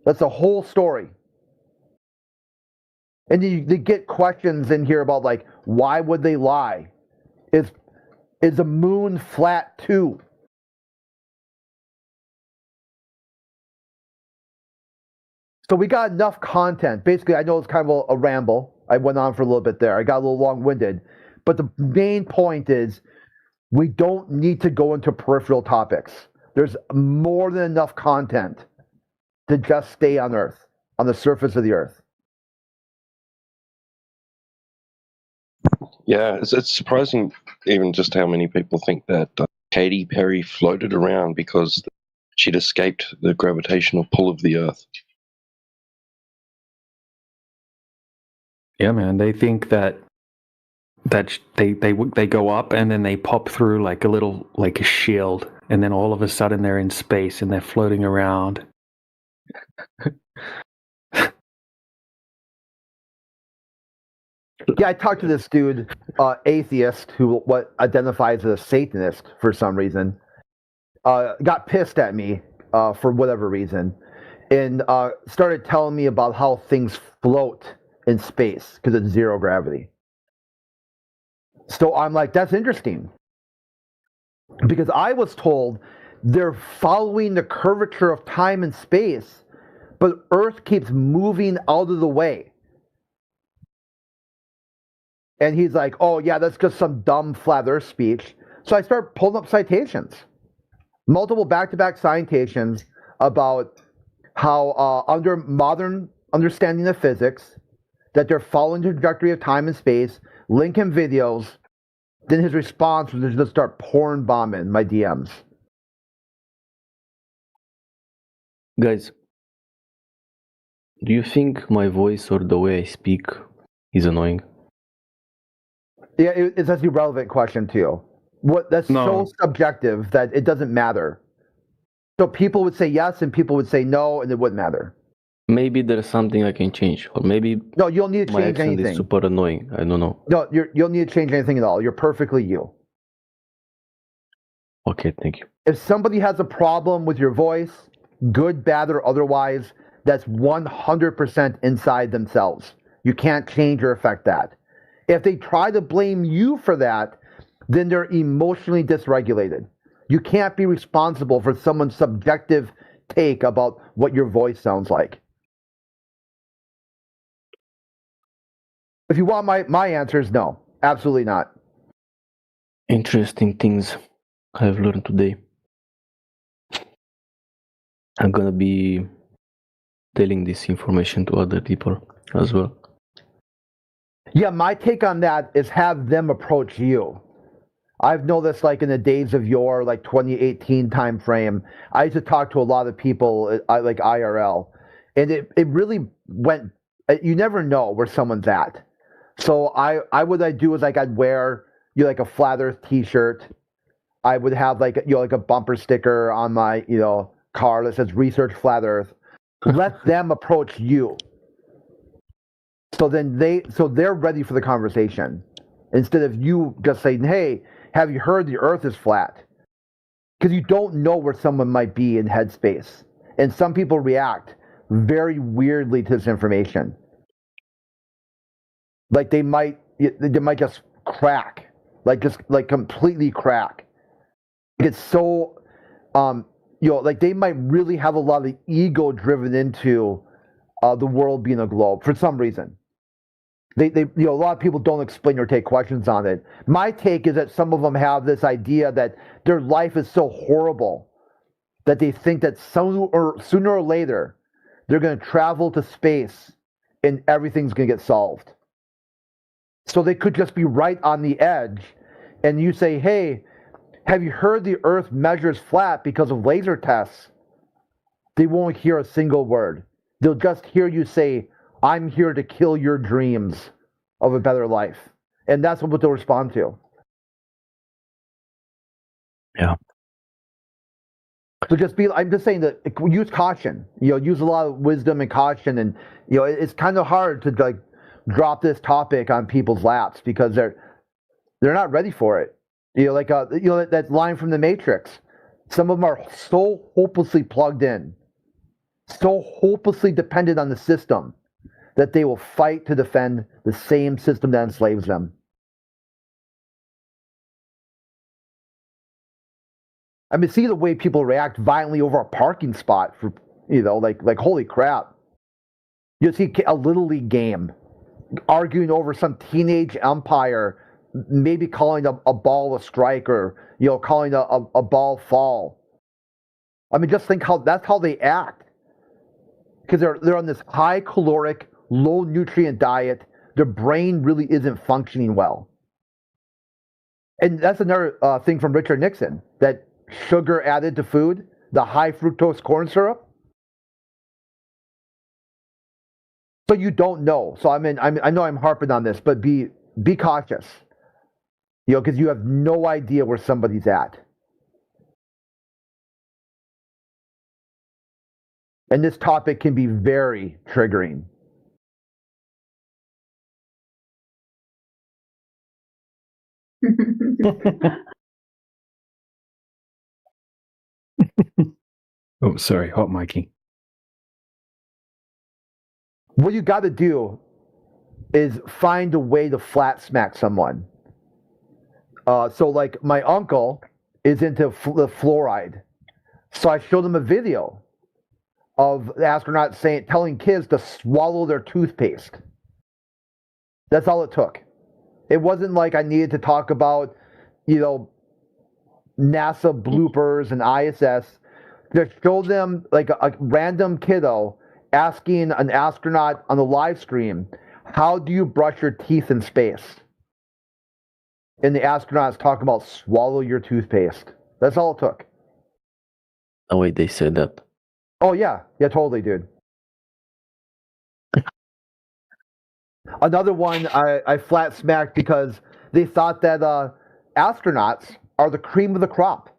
That's the whole story. And they get questions in here about, like, why would they lie? Is the moon flat too? So we got enough content. Basically, I know it's kind of a ramble. I went on for a little bit there. I got a little long-winded. But the main point is we don't need to go into peripheral topics. There's more than enough content to just stay on Earth, on the surface of the Earth. Yeah, it's surprising even just how many people think that Katy Perry floated around because she'd escaped the gravitational pull of the Earth. Yeah, man. They think that they go up and then they pop through like a shield, and then all of a sudden they're in space and they're floating around. Yeah, I talked to this dude, atheist, who identifies as a Satanist for some reason. Got pissed at me for whatever reason, and started telling me about how things float in space because it's zero gravity. So I'm like, that's interesting, because I was told they're following the curvature of time and space, but Earth keeps moving out of the way. And he's like, oh yeah, that's just some dumb flat Earth speech. So I start pulling up citations, multiple back-to-back citations about how under modern understanding of physics, that they're following the trajectory of time and space, link him videos. Then his response was to just start porn bombing my DMs. Guys, do you think my voice or the way I speak is annoying? Yeah, it's an irrelevant question to you. That's so subjective that it doesn't matter. So people would say yes and people would say no, and it wouldn't matter. Maybe there's something I can change, or maybe no, you don't need to my change accent anything. is super annoying. I don't know. No, you don't need to change anything at all. You're perfectly you. Okay, thank you. If somebody has a problem with your voice, good, bad, or otherwise, that's 100% inside themselves. You can't change or affect that. If they try to blame you for that, then they're emotionally dysregulated. You can't be responsible for someone's subjective take about what your voice sounds like. If you want my answer is no, absolutely not. Interesting things I've learned today. I'm gonna be telling this information to other people as well. Yeah, my take on that is have them approach you. I've noticed, like, in the days of yore, like 2018 time frame, I used to talk to a lot of people, like IRL, and it really went, you never know where someone's at. So what I'd do is, like, I'd wear, like a flat earth t-shirt. I would have, like, like a bumper sticker on my, car that says research flat earth. Let them approach you. So then they're ready for the conversation, instead of you just saying, hey, have you heard the earth is flat? Because you don't know where someone might be in headspace. And some people react very weirdly to this information. Like they might just crack, like completely crack. It's so like they might really have a lot of ego driven into the world being a globe for some reason. They a lot of people don't explain or take questions on it. My take is that some of them have this idea that their life is so horrible that they think that sooner or later they're going to travel to space and everything's going to get solved. So they could just be right on the edge, and you say, hey, have you heard the Earth measures flat because of laser tests? They won't hear a single word. They'll just hear you say, I'm here to kill your dreams of a better life. And that's what they'll respond to. Yeah. So I'm just saying that use caution, use a lot of wisdom and caution. And, it's kind of hard to like drop this topic on people's laps because they're not ready for it. That line from The Matrix. Some of them are so hopelessly plugged in, so hopelessly dependent on the system that they will fight to defend the same system that enslaves them. I mean, see the way people react violently over a parking spot for, like holy crap. You see a Little League game arguing over some teenage umpire, maybe calling a ball a strike or, calling a ball fall. I mean, just think that's how they act. Because they're on this high caloric, low nutrient diet. Their brain really isn't functioning well. And that's another thing from Richard Nixon, that sugar added to food, the high fructose corn syrup. So you don't know. So I know I'm harping on this, but be cautious. Because you have no idea where somebody's at. And this topic can be very triggering. Oh, sorry, hot miking. What you got to do is find a way to flat smack someone. So like my uncle is into the fluoride. So I showed him a video of the astronaut telling kids to swallow their toothpaste. That's all it took. It wasn't like I needed to talk about, NASA bloopers and ISS. Just show them like a random kiddo asking an astronaut on the live stream, how do you brush your teeth in space? And the astronaut's talking about swallow your toothpaste. That's all it took. Oh wait, they said that. Oh yeah, totally, dude. Another one I flat smacked because they thought that astronauts are the cream of the crop,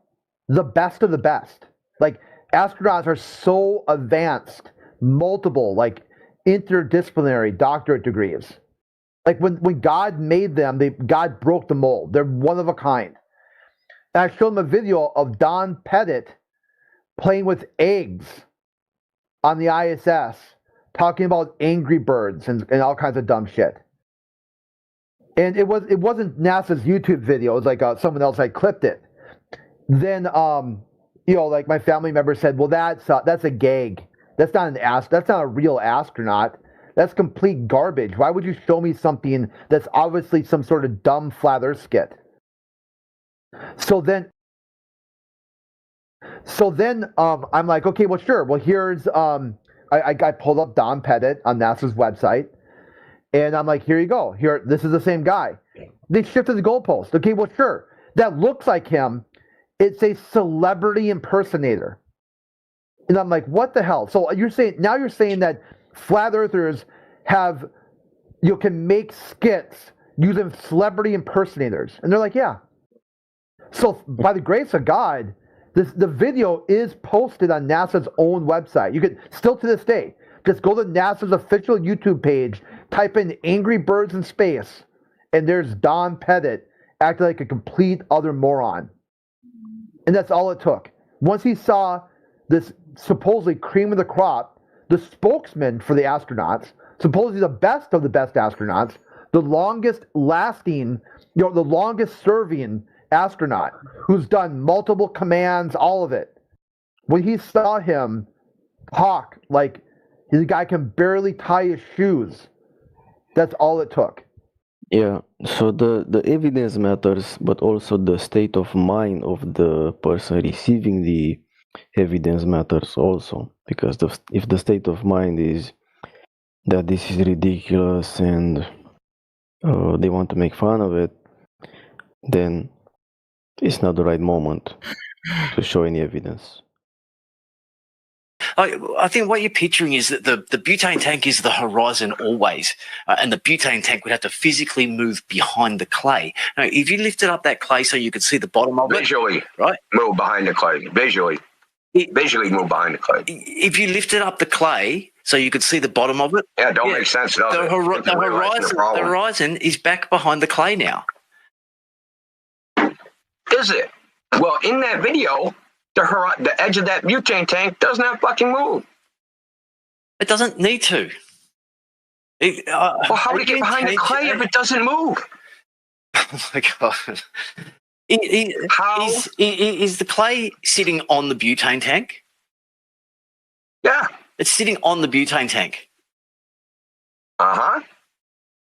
the best of the best. Like astronauts are so advanced, multiple, like interdisciplinary doctorate degrees. Like when God made them, God broke the mold. They're one of a kind. And I showed them a video of Don Pettit playing with eggs on the ISS, talking about Angry Birds and all kinds of dumb shit. And it wasn't NASA's YouTube video. It was like someone else had clipped it. Then like my family member said, well, that's a gag. That's not that's not a real astronaut. That's complete garbage. Why would you show me something that's obviously some sort of dumb flat earth skit? So then I'm like, okay, well, sure. Well, here's I pulled up Don Pettit on NASA's website, and I'm like, here you go. Here, this is the same guy. They shifted the goalpost. Okay, well, sure. That looks like him. It's a celebrity impersonator. And I'm like, what the hell? So you're saying that flat earthers can make skits using celebrity impersonators. And they're like, yeah. So by the grace of God, the video is posted on NASA's own website. You could still to this day just go to NASA's official YouTube page, type in Angry Birds in Space, and there's Don Pettit acting like a complete other moron. And that's all it took. Once he saw this supposedly cream of the crop, the spokesman for the astronauts, supposedly the best of the best astronauts, the longest lasting, the longest serving astronaut who's done multiple commands, all of it, when he saw him talk like the guy can barely tie his shoes. That's all it took. Yeah, so the evidence matters, but also the state of mind of the person receiving the evidence matters also, because if the state of mind is that this is ridiculous and they want to make fun of it, then it's not the right moment to show any evidence. I think what you're picturing is that the butane tank is the horizon always, and the butane tank would have to physically move behind the clay. Now, if you lifted up that clay so you could see the bottom of Visually, right? Move behind the clay. Visually move behind the clay. If you lifted up the clay so you could see the bottom of it, Yeah, don't make sense, does it? The horizon is back behind the clay now. Is it? Well, in that video, the edge of that butane tank does not fucking move. It doesn't need to. Well, how would it get behind the clay if it doesn't move? Oh my god! Is the clay sitting on the butane tank? Yeah, it's sitting on the butane tank.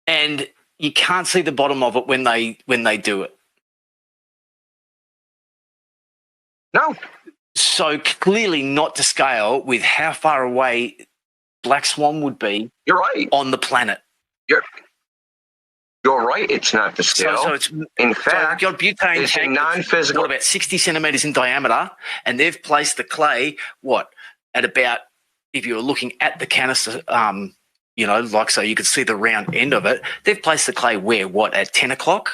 And you can't see the bottom of it when they do it. No. So clearly not to scale with how far away Black Swan would be. You're right. On the planet. You're right. It's not to scale. So it's in fact, your butane it's tank a non-physical. About 60 centimeters in diameter, and they've placed the clay at about, if you were looking at the canister, like so you could see the round end of it. They've placed the clay where? At 10 o'clock,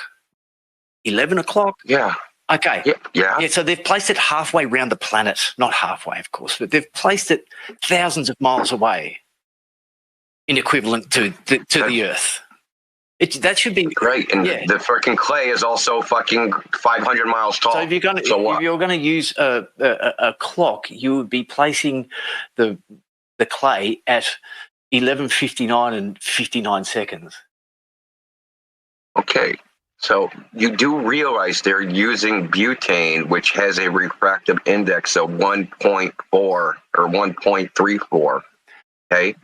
11 o'clock? Yeah. Okay. Yeah. So they've placed it halfway around the planet, not halfway, of course, but they've placed it thousands of miles away, in equivalent to the Earth. That should be great. And the freaking clay is also fucking 500 miles tall. So if you're going to use a clock, you would be placing the clay at 11:59 and 59 seconds. Okay. So you do realize they're using butane, which has a refractive index of 1.4 or 1.34. Okay.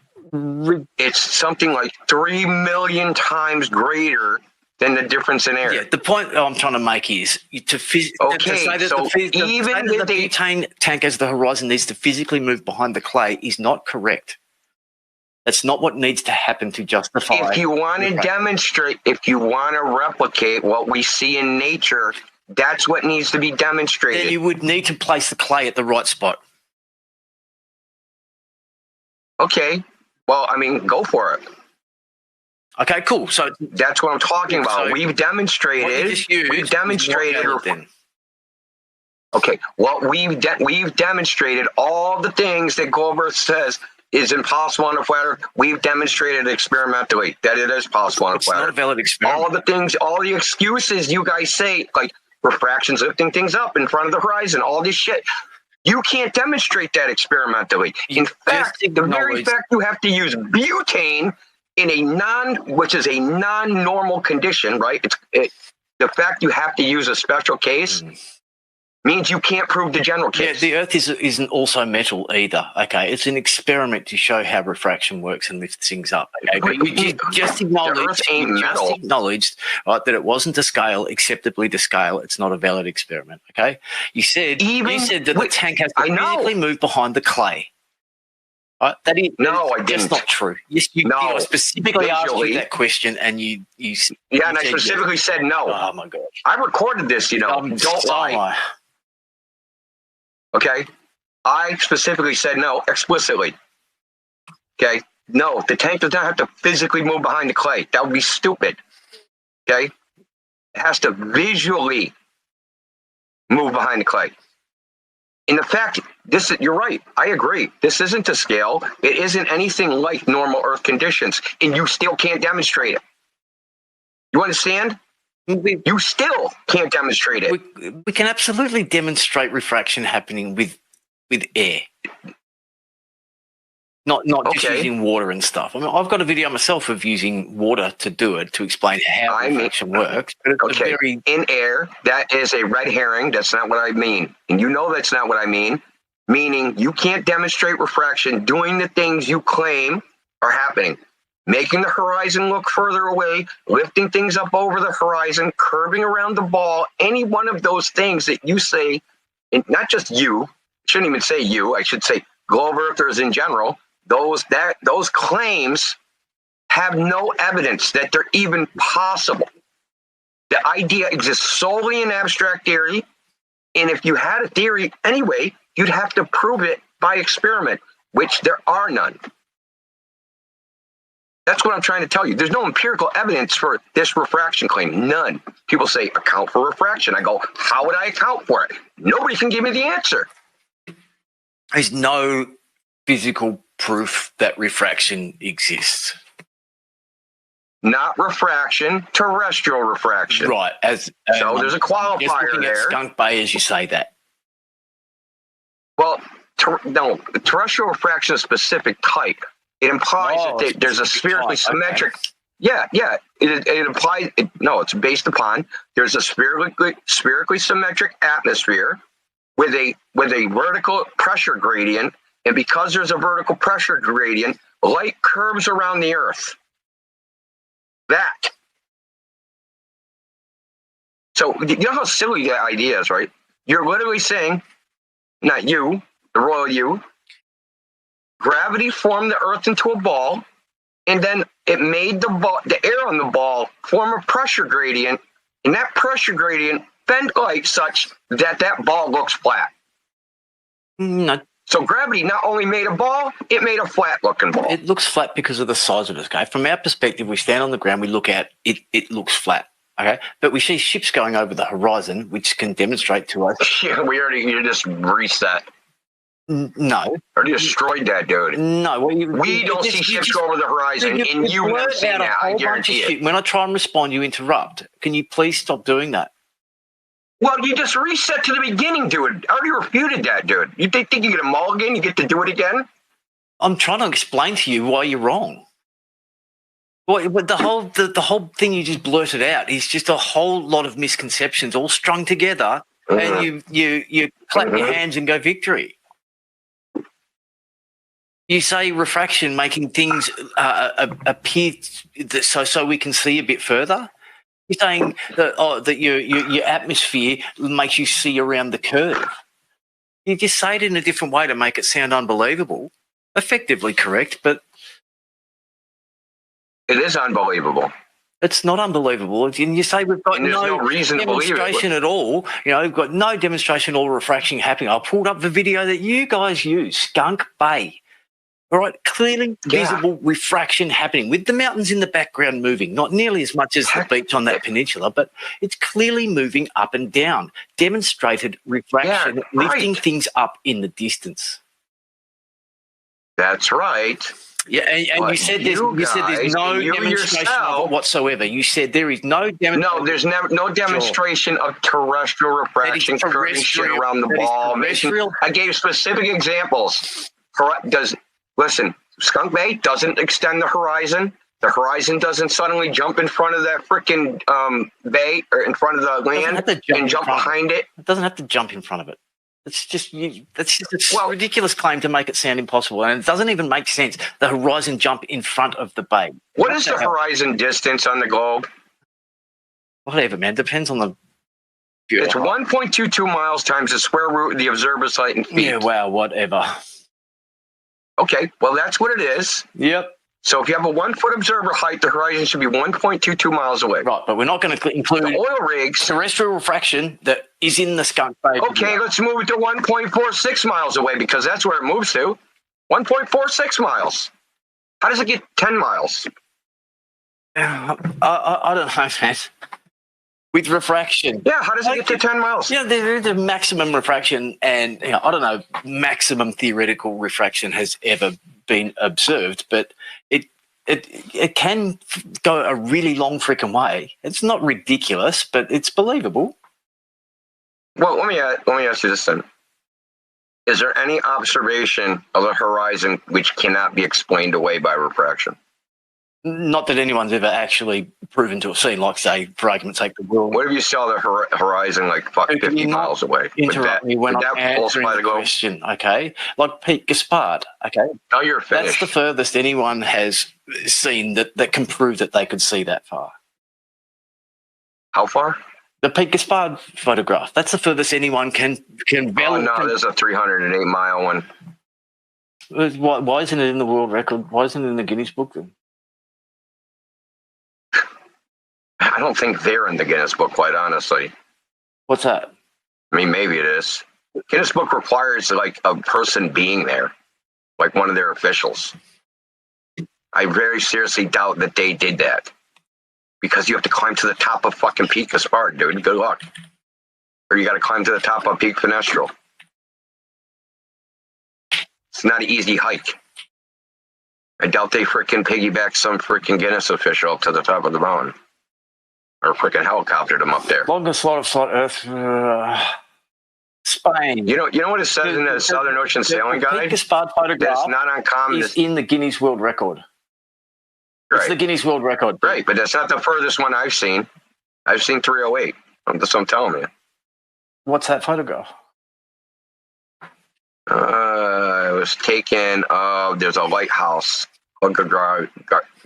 It's something like 3 million times greater than the difference in air. Yeah, the point I'm trying to make is to say that the butane tank as the horizon needs to physically move behind the clay is not correct. That's not what needs to happen to justify. If you want to demonstrate, if you want to replicate what we see in nature, that's what needs to be demonstrated. Then you would need to place the clay at the right spot. Okay. Well, I mean, go for it. Okay, cool. So that's what I'm talking about. So we've demonstrated. We've demonstrated. Okay. Well, we've demonstrated all the things that Goldberg says is impossible on a flat Earth. We've demonstrated experimentally that it is possible on a flat Earth. It's not a valid experiment. All the things, all the excuses you guys say, like refraction's lifting things up in front of the horizon, all this shit. You can't demonstrate that experimentally. In fact, the very fact you have to use butane in which is a non-normal condition, right? The fact you have to use a special case means you can't prove the general case. Yeah, the Earth isn't also metal either. Okay, it's an experiment to show how refraction works and lifts things up. Okay, but you just acknowledged that it wasn't to scale, acceptably to scale. It's not a valid experiment. Okay, you said that the tank has to physically move behind the clay. Right? I didn't. That's not true. Yes, I specifically asked you that question, and you. Yeah, and I specifically said no. Oh my gosh! I recorded this. Don't lie. Okay, I specifically said no explicitly. Okay, no, the tank does not have to physically move behind the clay. That would be stupid. Okay, it has to visually move behind the clay. In the fact, you're right. I agree. This isn't to scale. It isn't anything like normal Earth conditions, and you still can't demonstrate it. You understand? You still can't demonstrate it. We can absolutely demonstrate refraction happening with air, not just using water and stuff. I mean, I've got a video myself of using water to do it, to explain how refraction works. But it's in air, that is a red herring. That's not what I mean, and you know that's not what I mean. meaning you can't demonstrate refraction doing the things you claim are happening. Making the horizon look further away, lifting things up over the horizon, curving around the ball, any one of those things that you say, and not just you, shouldn't even say you, I should say globe earthers in general, those claims have no evidence that they're even possible. The idea exists solely in abstract theory, and if you had a theory anyway, you'd have to prove it by experiment, which there are none. That's what I'm trying to tell you. There's no empirical evidence for this refraction claim. None. People say, account for refraction. I go, how would I account for it? Nobody can give me the answer. There's no physical proof that refraction exists. Not refraction, terrestrial refraction. Right. So there's a qualifier looking there. at Skunk Bay as you say that. Well, no, terrestrial refraction is a specific type. It implies that there's a spherically symmetric. Okay. Yeah. It implies. It's based upon there's a spherically symmetric atmosphere with a vertical pressure gradient, and because there's a vertical pressure gradient, light curves around the Earth. That. So you know how silly that idea is, right? You're literally saying, not you, the royal you. Gravity formed the Earth into a ball, and then it made the air on the ball form a pressure gradient, and that pressure gradient bent light such that ball looks flat. No. So gravity not only made a ball, it made a flat-looking ball. It looks flat because of the size of it. Okay, from our perspective, we stand on the ground, we look at it. It looks flat. Okay, but we see ships going over the horizon, which can demonstrate to us. Yeah, you just reset. No. Already destroyed that, dude. No. We don't see ships go over the horizon, and you never see that, I guarantee it. When I try and respond, you interrupt. Can you please stop doing that? Well, you just reset to the beginning, dude. I already refuted that, dude. You think you get a mulligan, you get to do it again? I'm trying to explain to you why you're wrong. Well, but the whole thing you just blurted out is just a whole lot of misconceptions all strung together, and you clap your hands and go victory. You say refraction making things appear so we can see a bit further. You're saying that your atmosphere makes you see around the curve. You just say it in a different way to make it sound unbelievable. Effectively correct, but it is unbelievable. It's not unbelievable. And you say we've got no reason demonstration at all. We've got no demonstration or refraction happening. I pulled up the video that you guys use, Skunk Bay. All right, clearly visible refraction happening with the mountains in the background moving, not nearly as much as the beach on that peninsula, but it's clearly moving up and down. Demonstrated refraction, lifting things up in the distance. That's right. Yeah, and you said there's no demonstration of it whatsoever. You said there is no demonstration. No, there's no demonstration of terrestrial refraction curving shit around the ball. I gave specific examples. Listen, Skunk Bay doesn't extend the horizon. The horizon doesn't suddenly jump in front of that freaking bay or in front of the land and jump behind it. It doesn't have to jump in front of it. It's just a ridiculous claim to make it sound impossible, and it doesn't even make sense. The horizon jump in front of the bay. What is the horizon distance on the globe? Whatever, man. Depends on the. It's 1.22 miles times the square root of the observer site in feet. Yeah, wow, whatever. Okay, well, that's what it is. Yep. So if you have a 1 foot observer height, the horizon should be 1.22 miles away. Right, but we're not going to include the oil rigs. Terrestrial refraction that is in the Skunk Bay. Okay, let's move it to 1.46 miles away because that's where it moves to. 1.46 miles. How does it get 10 miles? I don't know, man. With refraction. Yeah, how does it get to 10 miles? Yeah, there's a maximum refraction, and I don't know, maximum theoretical refraction has ever been observed, but it can go a really long freaking way. It's not ridiculous, but it's believable. Well, let me ask you this then. Is there any observation of the horizon which cannot be explained away by refraction? Not that anyone's ever actually proven to have seen, like, say, for argument's sake, the world. What if you saw the horizon like fuck 50 miles away? Interrupt me when I'm answering the question, okay? Like Pete Gaspard, okay? Oh, you're finished. That's the furthest anyone has seen that can prove that they could see that far. How far? The Pete Gaspard photograph. That's the furthest anyone can Oh, no, there's a 308 mile one. Why isn't it in the world record? Why isn't it in the Guinness Book then? I don't think they're in the Guinness Book, quite honestly. What's that? I mean, maybe it is. Guinness Book requires like a person being there, like one of their officials. I very seriously doubt that they did that, because you have to climb to the top of fucking Peak Gaspard, dude. Good luck. Or you got to climb to the top of Peak Fenestrel. It's not an easy hike. I doubt they freaking piggyback some freaking Guinness official up to the top of the mountain. Or freaking helicoptered them up there. Longest flight of flat Earth, Spain. You know what it says in the Southern Ocean Sailing Guide? Pete Gaspard photograph That's not uncommon. is in the Guinness World Record. It's the Guinness World Record. Right, but that's not the furthest one I've seen. I've seen 308. That's what I'm telling you. What's that photograph? It was taken of, there's a lighthouse, Gargalia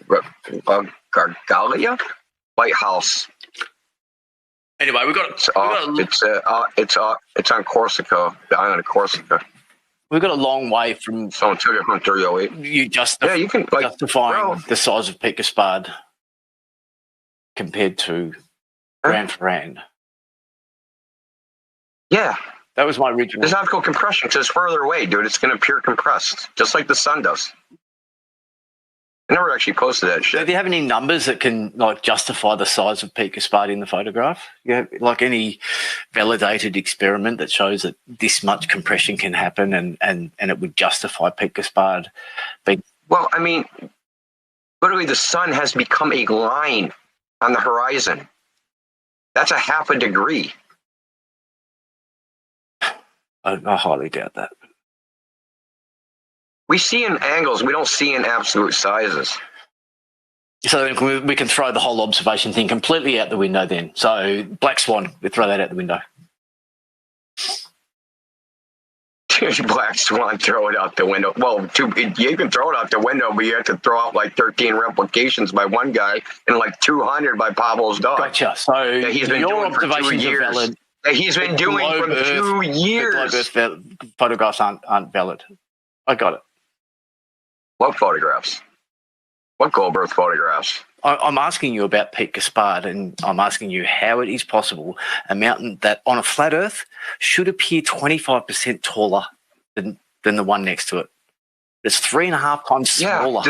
lighthouse. Anyway, it's on Corsica, the island of Corsica. We've got a long way from. Someone took it from 308. You can justifying the size of Pete Gaspard compared to Grand Ferrand. Yeah. That was my original. There's optical compression because it's further away, dude. It's going to appear compressed, just like the sun does. I never actually posted that shit. Do you have any numbers that can like justify the size of Pete Gaspard in the photograph? You have, like any validated experiment that shows that this much compression can happen and it would justify Pete Gaspard being... Well, I mean, literally the sun has become a line on the horizon. That's a half a degree. I highly doubt that. We see in angles, we don't see in absolute sizes. So we can throw the whole observation thing completely out the window then. So Black Swan, we throw that out the window. Black Swan, throw it out the window. Well, you can throw it out the window, but you have to throw out like 13 replications by one guy and like 200 by Bobbles dog. Gotcha. So that he's been your doing for 2 observations are years. valid. That he's been doing for 2 years. The globe Earth photographs aren't valid. I got it. What photographs? What globe Earth photographs? I'm asking you about Pete Gaspard, and I'm asking you how it is possible a mountain that on a flat Earth should appear 25% taller than the one next to it. It's 3.5 times smaller.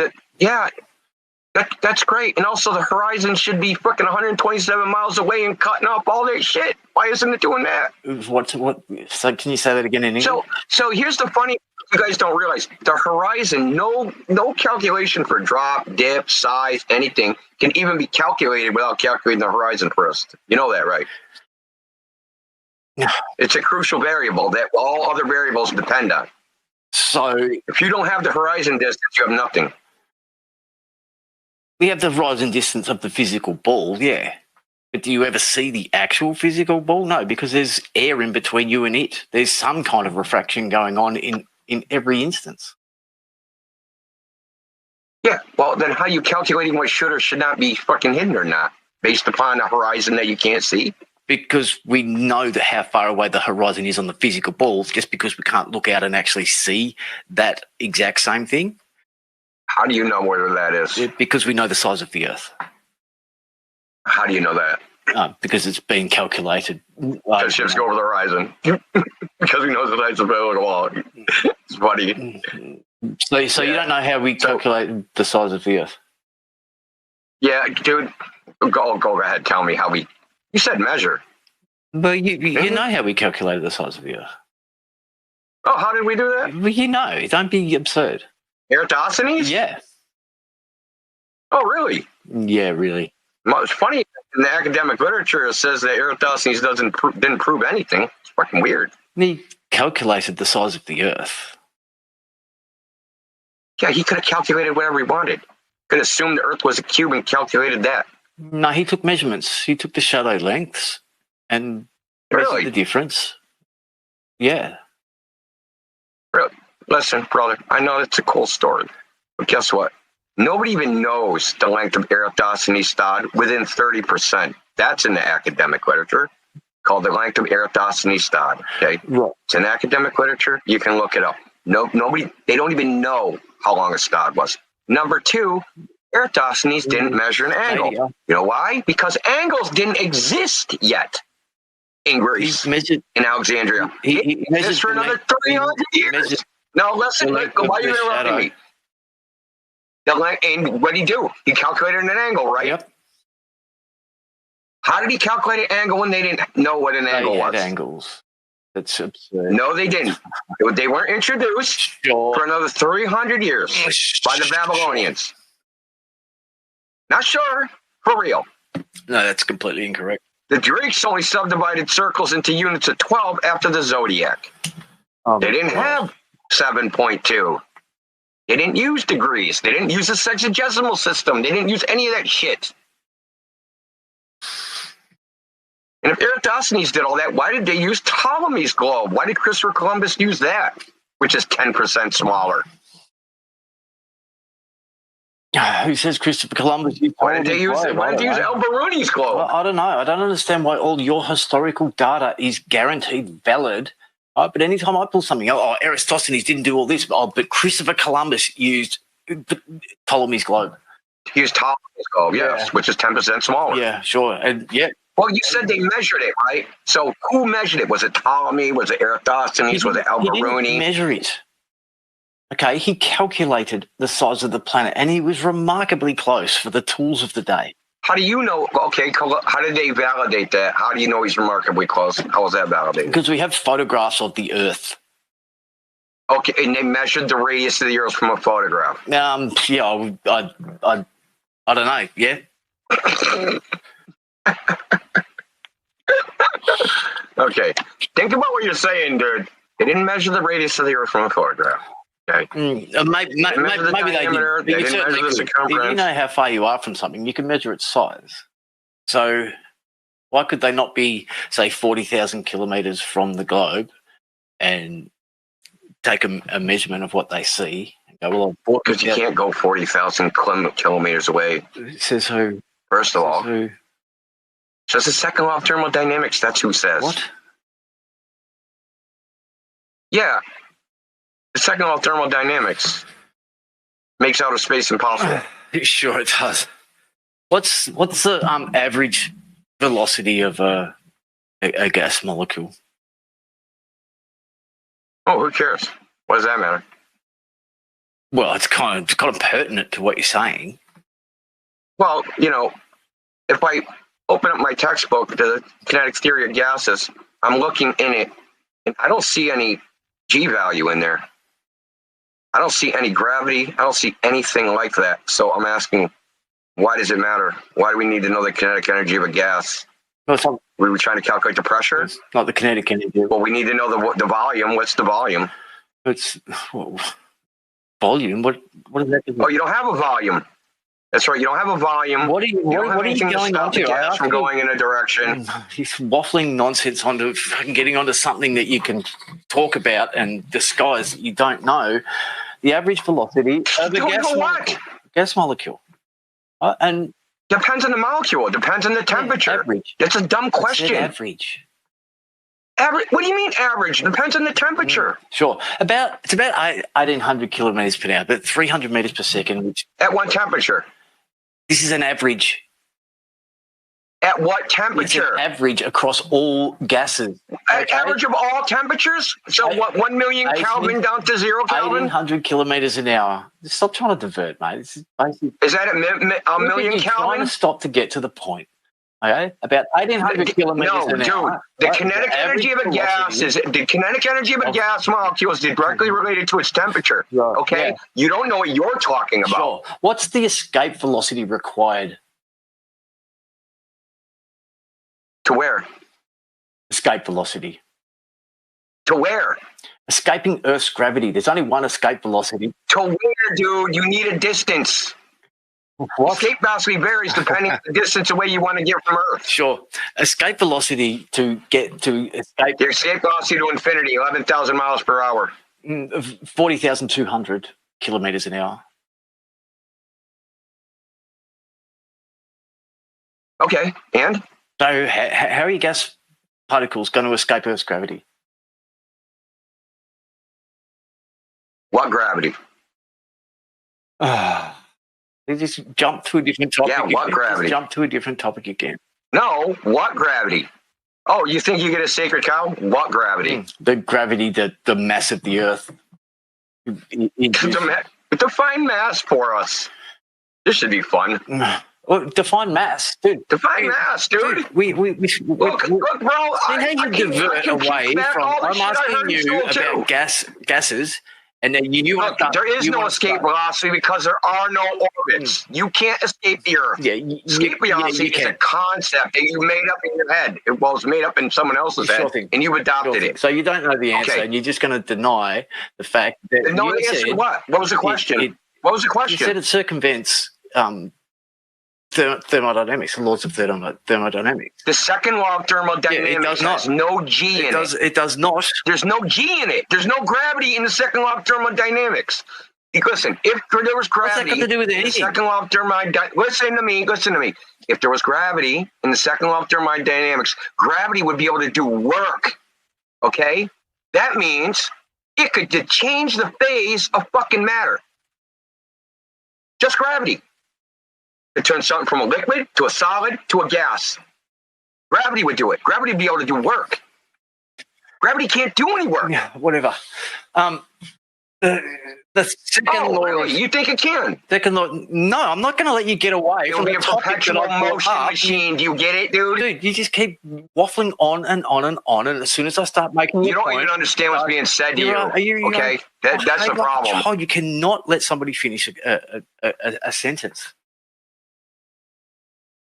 That's great. And also the horizon should be freaking 127 miles away and cutting up all that shit. Why isn't it doing that? What? So can you say that again in English? So here's the funny, you guys don't realize, the horizon, no calculation for drop, dip, size, anything can even be calculated without calculating the horizon first. You know that, right? Yeah. It's a crucial variable that all other variables depend on. So if you don't have the horizon distance, you have nothing. We have the horizon distance of the physical ball, yeah. But do you ever see the actual physical ball? No, because there's air in between you and it. There's some kind of refraction going on in every instance. Yeah, well, then how are you calculating what should or should not be fucking hidden or not? Based upon a horizon that you can't see? Because we know that how far away the horizon is on the physical ball, just because we can't look out and actually see that exact same thing. How do you know where that is? Because we know the size of the Earth. How do you know that? Because it's been calculated. Because ships go over the horizon. Because we know the size of the wall. It's funny. So you don't know how we calculate the size of the Earth? Yeah, dude. Go ahead. Tell me how we... You said measure. But you know how we calculated the size of the Earth. Oh, how did we do that? Well, you know. Don't be absurd. Eratosthenes? Yeah. Oh, really? Yeah, really. Well, it's funny. In the academic literature, it says that Eratosthenes didn't prove anything. It's fucking weird. He calculated the size of the Earth. Yeah, he could have calculated whatever he wanted. could assume the Earth was a cube and calculated that. No, he took measurements. He took the shadow lengths and Really? measured the difference. Yeah. Really? Listen, brother, I know it's a cool story, but guess what? Nobody even knows the length of Eratosthenes' stud within 30%. That's in the academic literature, called the length of Eratosthenes' stud. Okay, right. It's in academic literature. You can look it up. Nobody. They don't even know how long a stud was. Number two, Eratosthenes didn't measure an angle. Yeah. You know why? Because angles didn't exist yet in Greece, in Alexandria. He Just for another 300 years. Now listen, why are you interrupting me? And what did he do? He calculated an angle, right? Yep. How did he calculate an angle when they didn't know what an angle was? Angles. That's absurd. No, they didn't. They weren't introduced for another 300 years by the Babylonians. Not sure, for real. No, that's completely incorrect. The Greeks only subdivided circles into units of 12 after the zodiac. They didn't have 7.2. They didn't use degrees. They didn't use the sexagesimal system. They didn't use any of that shit. And if Eratosthenes did all that, why did they use Ptolemy's globe? Why did Christopher Columbus use that, which is 10% smaller? Who says Christopher Columbus used Why did they use El-Biruni's globe? Well, I don't know. I don't understand why all your historical data is guaranteed valid. But anytime I pull something out, Eratosthenes didn't do all this, but Christopher Columbus used Ptolemy's globe. He used Ptolemy's globe, yes, which is 10% smaller. Yeah, sure. And yeah. Well, you said they measured it, right? So who measured it? Was it Ptolemy? Was it Eratosthenes? Was it El-Biruni? He didn't measure it. Okay, he calculated the size of the planet, and he was remarkably close for the tools of the day. How do you know? Okay, how did they validate that? How do you know he's remarkably close? How was that validated? Because we have photographs of the Earth. Okay, and they measured the radius of the Earth from a photograph. Yeah, I don't know. Yeah. Okay, think about what you're saying, dude. They didn't measure the radius of the Earth from a photograph. Okay. Maybe they did. They didn't measure the circumference. If you know how far you are from something, you can measure its size. So why could they not be, say, 40,000 kilometers from the globe and take a measurement of what they see? And go, well, because you can't go 40,000 kilometers away. Says who? First of all. Who? Says the second law of thermodynamics. That's who says. What? Yeah. The second law of thermodynamics makes outer space impossible. Sure it does. What's the average velocity of a gas molecule? Oh, who cares? What does that matter? Well, it's kind of pertinent to what you're saying. Well, you know, if I open up my textbook, the kinetic theory of gases, I'm looking in it, and I don't see any G value in there. I don't see any gravity. I don't see anything like that. So I'm asking, why does it matter? Why do we need to know the kinetic energy of a gas? No, we were trying to calculate the pressure? It's not the kinetic energy. Well, we need to know the volume. What's the volume? It's volume. What does that mean? Oh, you don't have a volume. That's right. You don't have a volume. What are you going on to? The gas from going in a direction. He's waffling nonsense onto fucking getting onto something that you can talk about and disguise that you don't know. The average velocity of a gas molecule. And depends on the molecule. It depends on the temperature. Average. That's a dumb question. Average. Average. What do you mean average? It depends on the temperature. Sure. It's about 1,800 kilometers per hour, but 300 meters per second. Which, at what temperature? This is an average. At what temperature? It's an average across all gases. Average of all temperatures? So what, 1 million Kelvin down to 0 Kelvin? 1,800 kilometers an hour. Stop trying to divert, mate. This is basically. Is that a million Kelvin? Trying to stop to get to the point. Okay, about 1,800 kilometers an hour. No, dude. The kinetic energy of a gas molecule is directly related to its temperature. Okay, yeah. You don't know what you're talking about. Sure. What's the escape velocity required? To where? Escape velocity. To where? Escaping Earth's gravity. There's only one escape velocity. To where, dude? You need a distance. Escape velocity varies depending on the distance away you want to get from Earth. Sure. Escape velocity to get to escape. The escape velocity to infinity, 11,000 miles per hour. 40,200 kilometers an hour. Okay, and? So how are your gas particles going to escape Earth's gravity? What gravity? They just jump to a different topic. Yeah, what gravity? Just jump to a different topic again. No, what gravity? Oh, you think you get a sacred cow? What gravity? The gravity, the mass of the Earth. Define mass for us. This should be fun. Well, define mass, dude. Define mass, dude. Look, bro. I divert away from. I'm asking you about gases, and then you look. There is no escape velocity because there are no orbits. You can't escape the Earth. Yeah, escape velocity is a concept that you made up in your head. It was made up in someone else's head, and you've adopted it. So you don't know the answer, and you're just going to deny the fact that. No, the answer. What? What was the question? What was the question? You said it circumvents. Thermodynamics, the laws of thermodynamics. The second law of thermodynamics has no G in it. It does not. There's no G in it. There's no gravity in the second law of thermodynamics. Listen, if there was gravity to do with in the second law of thermodynamics, listen to me. If there was gravity in the second law of thermodynamics, gravity would be able to do work. Okay? That means it could change the phase of fucking matter. Just gravity. It turns something from a liquid to a solid to a gas. Gravity would do it. Gravity would be able to do work. Gravity can't do any work. Yeah, whatever. The second law. Really? You think it can? Second law. No, I'm not going to let you get away It'll from be the a topic perpetual that I brought motion up. machine. Do you get it, dude? Dude, you just keep waffling on and on and on, and as soon as I start making you don't even understand what's being said to you. Okay, that's the problem. Child, you cannot let somebody finish a sentence.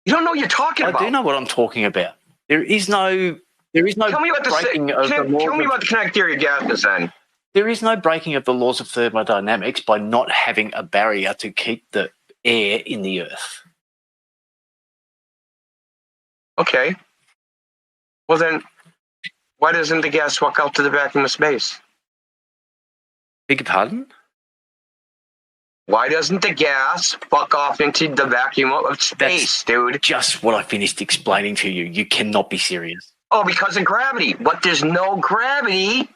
You don't know what you're talking about. I do know what I'm talking about. There is no Tell me about breaking of the laws. Tell me about the kinetic theory of gases then. There is no breaking of the laws of thermodynamics by not having a barrier to keep the air in the Earth. Okay. Well then, why doesn't the gas walk out to the vacuum of space? Beg your pardon? Why doesn't the gas fuck off into the vacuum of space, dude? Just what I finished explaining to you. You cannot be serious. Oh, because of gravity. But there's no gravity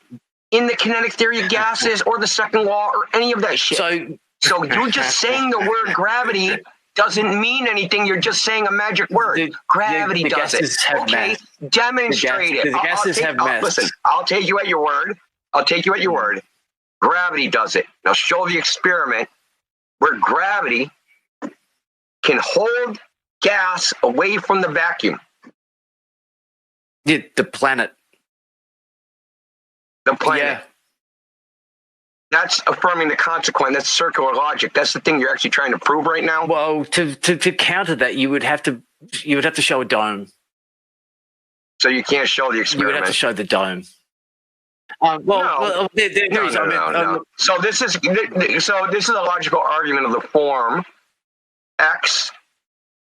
in the kinetic theory of gases or the second law or any of that shit. So you just saying the word gravity doesn't mean anything. You're just saying a magic word. Gravity does it. Okay, demonstrate it. The gases have mass. Listen, I'll take you at your word. Gravity does it. Now show the experiment where gravity can hold gas away from the vacuum. Yeah, the planet. The planet. Yeah. That's affirming the consequent. That's circular logic. That's the thing you're actually trying to prove right now. Well, to counter that, you would have to show a dome. So you can't show the experiment. You would have to show the dome. No. So this is a logical argument of the form X,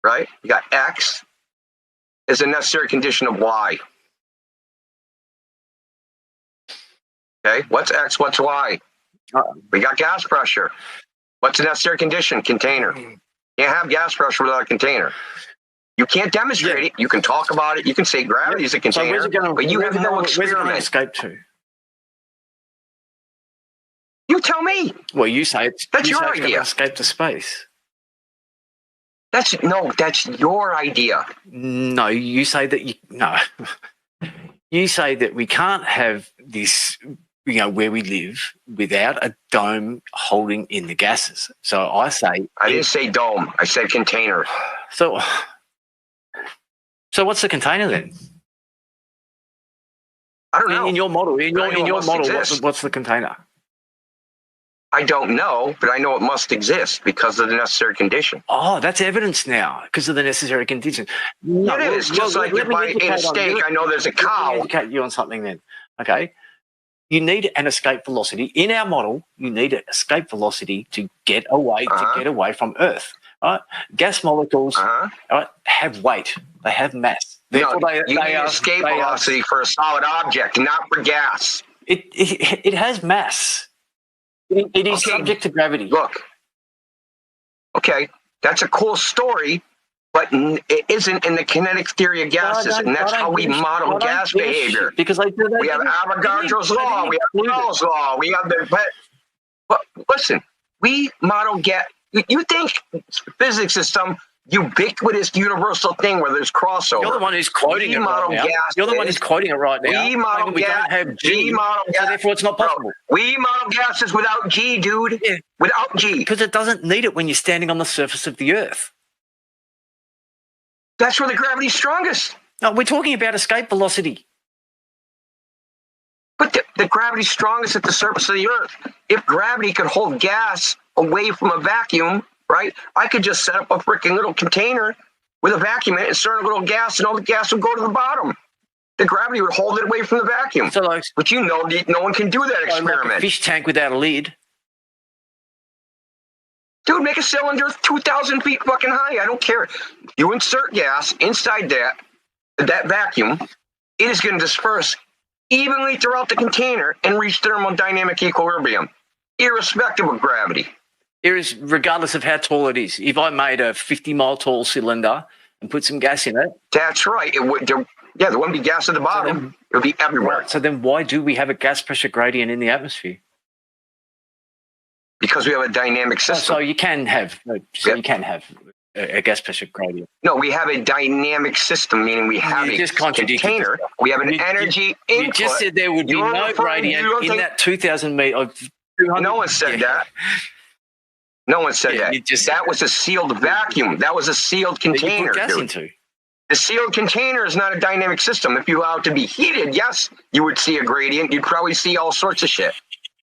right? You got X is a necessary condition of Y. Okay, what's X? What's Y? We got gas pressure. What's a necessary condition? Container. You can't have gas pressure without a container. You can't demonstrate it. You can talk about it. You can say gravity is a container, but you have no experiment. Where's it escape to? You tell me. Well, you say it's that's your idea. idea. Escape to space. That's your idea. No, you say that you say that we can't have this, where we live without a dome holding in the gases. So I say I didn't say dome. I said container. So what's the container then? I don't know. In your model, what's the container? I don't know, but I know it must exist because of the necessary condition. Oh, that's evidence now because of the necessary condition. No, it is. Just like if I ate a steak, I know there's a cow. Let me educate you on something then. Okay. You need an escape velocity. In our model, you need an escape velocity to get away from Earth. Right? Gas molecules right, have weight. They have mass. Therefore, No, they you need are, escape they are- velocity for a solid object, not for gas. It has mass. It is subject to gravity. Look, okay, that's a cool story, but it isn't in the kinetic theory of gases, and that's how we model gas behavior. Because we have Avogadro's law, we have Bell's law, we have the. But listen, we model gas. You think physics is some ubiquitous universal thing where there's crossover? You're the one who's quoting We it right model now. gases. You're the one who's quoting it right now. We model Claiming we gas. don't have G, We model so gas. therefore it's not possible. We model gases without G, dude. Yeah. Without G. Because it doesn't need it when you're standing on the surface of the Earth. That's where the gravity's strongest. No, we're talking about escape velocity. But the gravity's strongest at the surface of the Earth. If gravity could hold gas away from a vacuum, right, I could just set up a freaking little container with a vacuum in it, insert a little gas, and all the gas would go to the bottom. The gravity would hold it away from the vacuum. So like, but you know, no one can do that experiment. Like a fish tank without a lid. Dude, make a cylinder 2,000 feet fucking high. I don't care. You insert gas inside that vacuum, it is going to disperse evenly throughout the container and reach thermodynamic equilibrium, irrespective of gravity. Regardless of how tall it is. If I made a 50-mile tall cylinder and put some gas in it. That's right. There wouldn't be gas at the bottom. It would be everywhere. Right, so then why do we have a gas pressure gradient in the atmosphere? Because we have a dynamic system. So you can have a gas pressure gradient. No, we have a dynamic system, meaning we have a container. We have an energy input. You just said there would be no gradient in that 2,000 meter. No one said that. No one said that. That was a sealed vacuum. That was a sealed container. The sealed container is not a dynamic system. If you allow it to be heated, yes, you would see a gradient. You'd probably see all sorts of shit.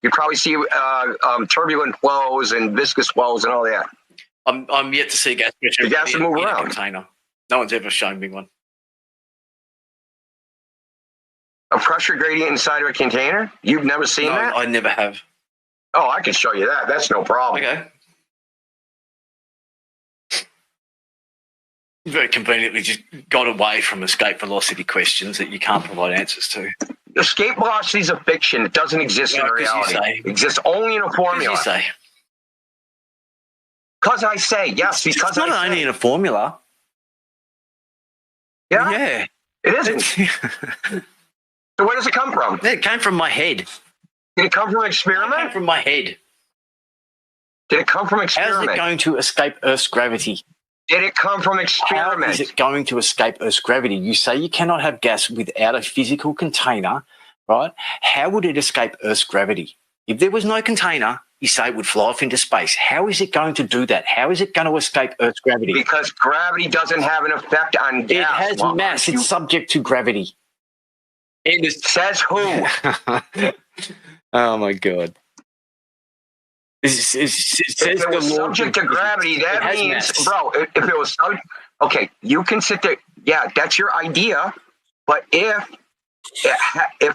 You'd probably see turbulent flows and viscous flows and all that. I'm yet to see gas pressure the gas in move a around. container. No one's ever shown me one. A pressure gradient inside of a container? You've never seen that? I never have. Oh, I can show you that. That's no problem. Okay. Very conveniently just got away from escape velocity questions that you can't provide answers to. Escape velocity is a fiction. It doesn't exist in reality. It exists only in a formula. You say. Because I say, yes, because it's not only in a formula. Yeah? Yeah. It isn't. So where does it come from? It came from my head. Did it come from an experiment? It came from my head. Did it come from experiment? How is it going to escape Earth's gravity? Did it come from experiment? How is it going to escape Earth's gravity? You say you cannot have gas without a physical container, right? How would it escape Earth's gravity? If there was no container, you say it would fly off into space. How is it going to do that? How is it going to escape Earth's gravity? Because gravity doesn't have an effect on gas. It has mass. It's subject to gravity. It says who? Oh, my God. It says if it was subject to gravity, that means, mass. Bro, if it was, okay, you can sit there. Yeah, that's your idea. But if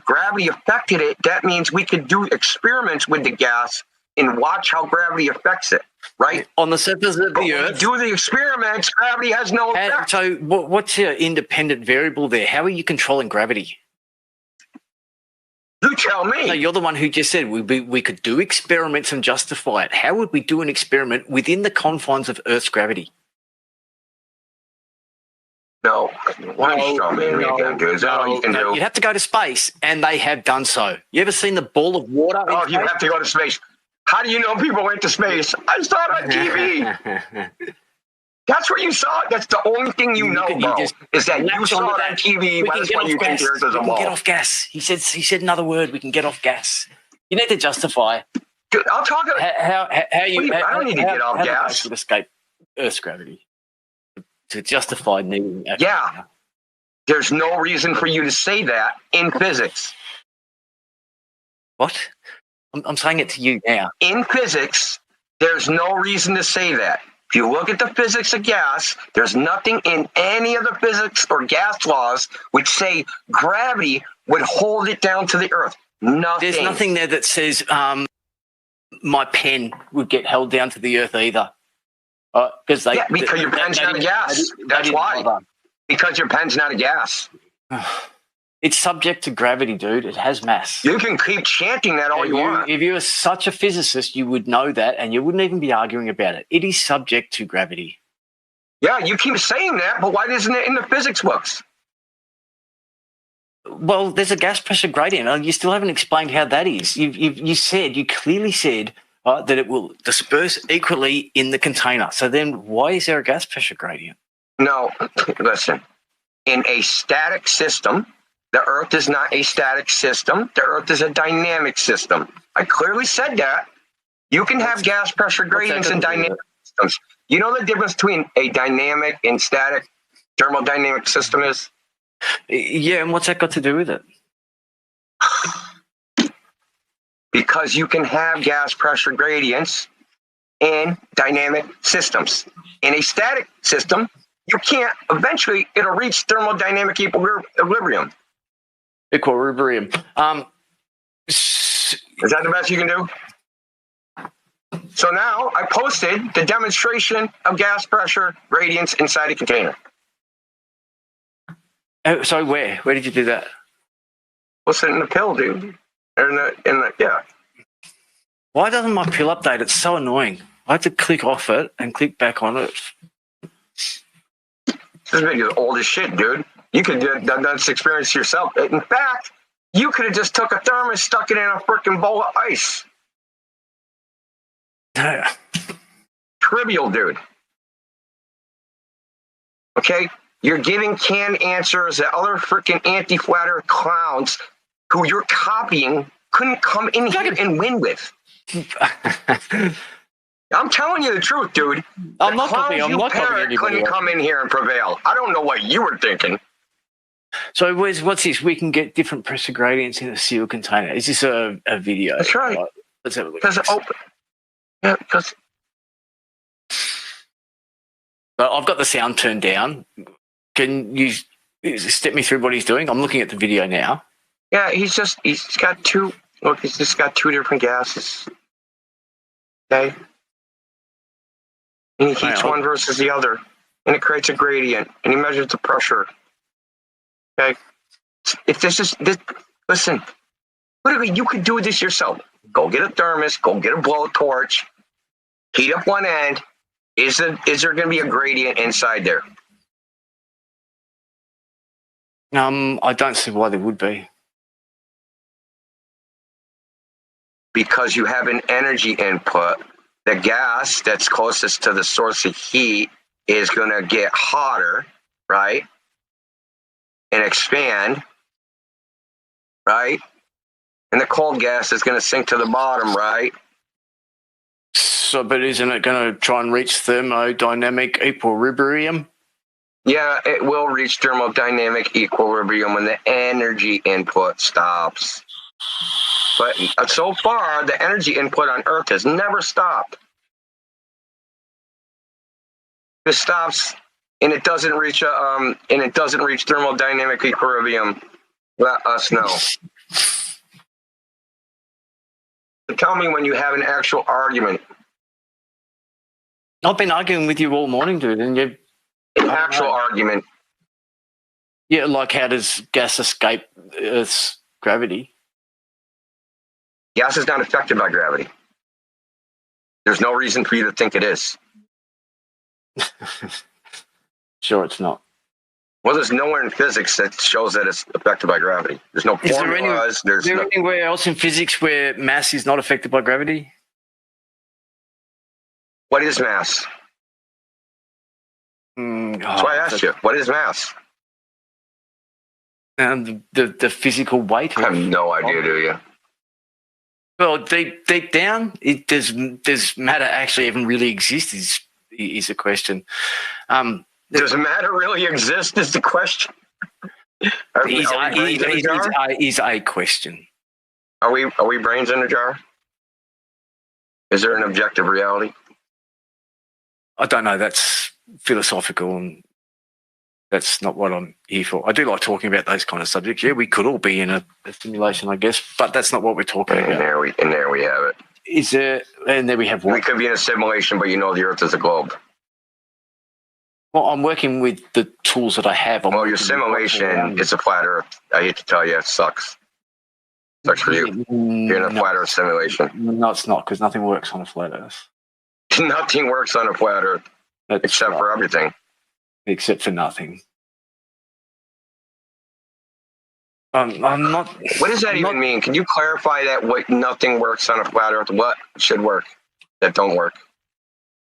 gravity affected it, that means we could do experiments with the gas and watch how gravity affects it, right? On the surface of the Earth. Do the experiments, gravity has no effect. So what's your independent variable there? How are you controlling gravity? You tell me. No, you're the one who just said we could do experiments and justify it. How would we do an experiment within the confines of Earth's gravity? No. Why don't you show me again, dude? Is that all you can do? You'd have to go to space, and they have done so. You ever seen the ball of water? Oh, you have to go to space. How do you know people went to space? I saw it on TV. That's where you saw it. That's the only thing you know, bro. Is that you saw it on TV. That's why you think there's a ball. We can get off gas. He said another word. We can get off gas. You need to justify. Dude, I'll talk about how you. I don't need to get off gas. Would escape Earth's gravity to justify needing. Yeah. There's no reason for you to say that in physics. What? I'm saying it to you now. In physics, there's no reason to say that. If you look at the physics of gas, there's nothing in any of the physics or gas laws which say gravity would hold it down to the Earth. Nothing. There's nothing there that says my pen would get held down to the Earth either. Because because your pen's not a gas. That's why. Because your pen's not a gas. It's subject to gravity, dude. It has mass. You can keep chanting that all you want. If you were such a physicist, you would know that, and you wouldn't even be arguing about it. It is subject to gravity. Yeah, you keep saying that, but why isn't it in the physics books? Well, there's a gas pressure gradient. You still haven't explained how that is. You clearly said that it will disperse equally in the container. So then why is there a gas pressure gradient? No, listen. In a static system, the Earth is not a static system. The Earth is a dynamic system. I clearly said that. You can have gas pressure gradients in dynamic systems. You know the difference between a dynamic and static thermodynamic system is? Yeah, and what's that got to do with it? Because you can have gas pressure gradients in dynamic systems. In a static system, you can't. Eventually, it'll reach thermodynamic equilibrium. Equilibrium. Is that the best you can do? So now I posted the demonstration of gas pressure gradients inside a container. Oh, so where? Where did you do that? Posted in the pill, dude. Yeah. Why doesn't my pill update? It's so annoying. I have to click off it and click back on it. This video is old as shit, dude. You could have done this experience yourself. In fact, you could have just took a thermos, stuck it in a freaking bowl of ice. Trivial, dude. Okay? You're giving canned answers that other freaking anti-flat earth clowns who you're copying couldn't come in here and win with. I'm telling you the truth, dude. I'm not copying anybody. Couldn't come in here and prevail. I don't know what you were thinking. So what's this? We can get different pressure gradients in a sealed container. Is this a video? That's right. Let's have a look. Because it open. Yeah, because I've got the sound turned down. Can you step me through what he's doing? I'm looking at the video now. Yeah, he's got two. Look, he's just got two different gases. Okay. And he heats one versus the other, and it creates a gradient, and he measures the pressure. Okay. If listen, literally, you could do this yourself. Go get a thermos, go get a blowtorch, heat up one end. Is there going to be a gradient inside there? I don't see why there would be. Because you have an energy input. The gas that's closest to the source of heat is going to get hotter, right? And expand, right? And the cold gas is going to sink to the bottom, right? So, but isn't it going to try and reach thermodynamic equilibrium? Yeah, it will reach thermodynamic equilibrium when the energy input stops. But so far, the energy input on Earth has never stopped. It stops, and it doesn't reach thermodynamic equilibrium. Let us know. So tell me when you have an actual argument. I've been arguing with you all morning, dude, and you. An actual argument. Yeah, like how does gas escape Earth's gravity? Gas is not affected by gravity. There's no reason for you to think it is. Sure, it's not. Well, there's nowhere in physics that shows that it's affected by gravity. There's no formulas. Is there anywhere else in physics where mass is not affected by gravity? What is mass? That's why I asked you. What is mass? The physical weight. I have no idea, do you? Well, deep down, does matter actually even really exist? Is a question. Does matter really exist? Is the question. Is a question. Are we brains in a jar? Is there an objective reality? I don't know. That's philosophical, and that's not what I'm here for. I do like talking about those kind of subjects. Yeah, we could all be in a simulation, I guess, but that's not what we're talking about. And there we have it. Is there? And there we have what? We could be in a simulation, but you know the Earth is a globe. Well, I'm working with the tools that I have. Well, your simulation is a flat Earth. I hate to tell you, it sucks. Sucks for you. You're in a flat Earth simulation. No, it's not, because nothing works on a flat Earth. Nothing works on a flat Earth except for everything. Except for nothing. I'm not. What does that even mean? Can you clarify that? What nothing works on a flat Earth? What should work that don't work?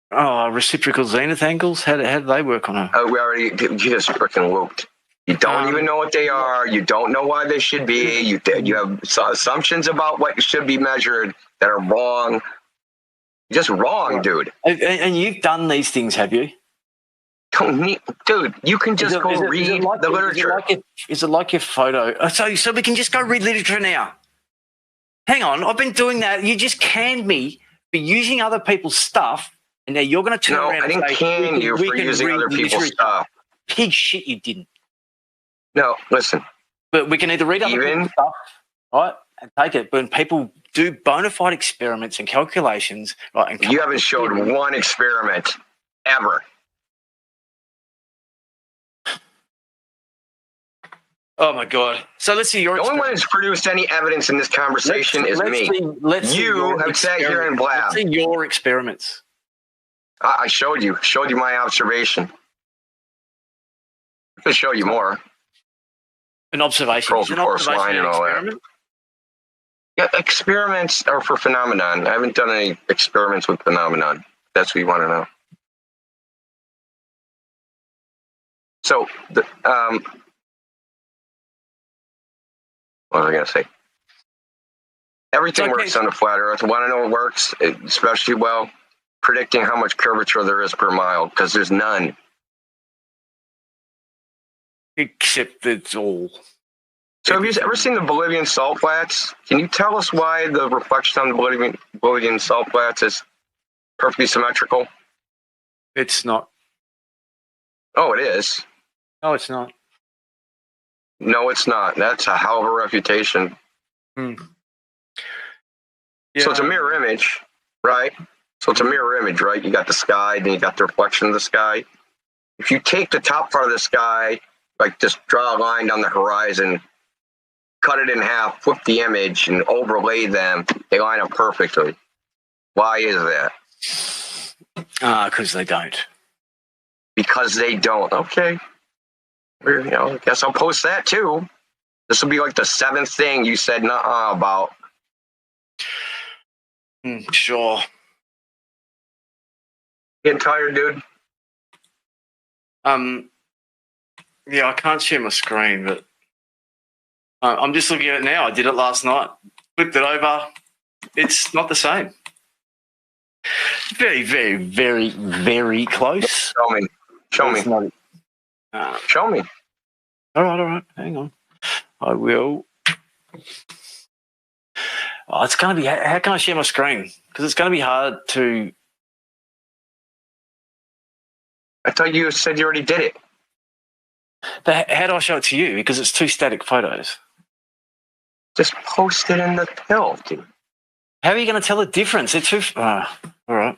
Oh, reciprocal zenith angles. How do they work on a? We already. You just freaking looped. You don't even know what they are. You don't know why they should be. You have assumptions about what should be measured that are wrong. Just wrong, dude. And you've done these things, have you? Don't need, dude. You can just go read the literature. Is it like your photo? So we can just go read literature now. Hang on, I've been doing that. You just canned me for using other people's stuff, and now you're going to turn around and say, I didn't can you for using other people's stuff. Pig shit, you didn't. No, listen. But we can either read other people's stuff, right, and take it. But when people do bona fide experiments and calculations, right, and you haven't showed one experiment ever. Oh my God! So let's see your. The only one who's produced any evidence in this conversation is me. You have sat here and blabbed. Let's see your experiments. I showed you my observation. I could show you more. An observation. Pros and force line and all that. Yeah, experiments are for phenomenon. I haven't done any experiments with phenomenon. That's what you want to know. So what was I going to say? Everything works on a flat Earth. Want to know what works especially well? Predicting how much curvature there is per mile, because there's none. Except it's all. So have you ever seen the Bolivian salt flats? Can you tell us why the reflection on the Bolivian salt flats is perfectly symmetrical? It's not. Oh, it is. No, it's not. No, it's not. That's a hell of a refutation. Yeah. So it's a mirror image, right? So it's a mirror image, right? You got the sky, then you got the reflection of the sky. If you take the top part of the sky, like just draw a line down the horizon, cut it in half, flip the image, and overlay them, they line up perfectly. Why is that? Because they don't. Because they don't. Okay. I guess I'll post that too. This will be like the 7th thing you said nuh-uh about. Sure. Getting tired, dude? Yeah, I can't share my screen, but I'm just looking at it now. I did it last night. Flipped it over. It's not the same. Very, very, very, very close. Show me. Show me. All right. Hang on. I will. Oh, it's going to be. How can I share my screen? Because it's going to be hard to. I thought you said you already did it. But how do I show it to you? Because it's 2 static photos. Just post it in the pill, dude. How are you going to tell the difference? It's 2. All right.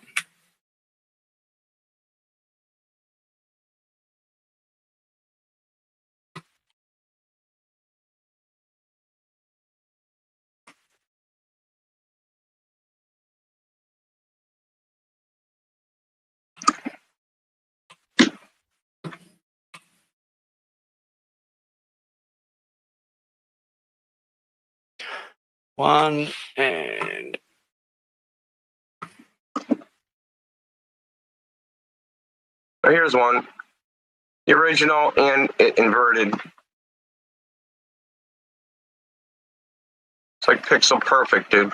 One and here's one. The original and it inverted. It's like pixel perfect, dude.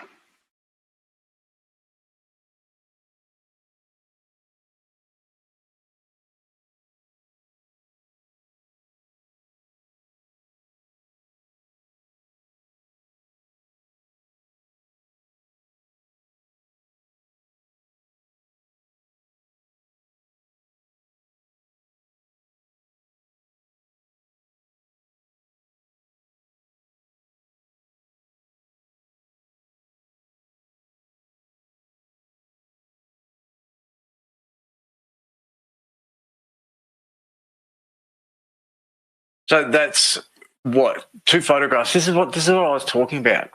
So that's what 2 photographs. This is what I was talking about.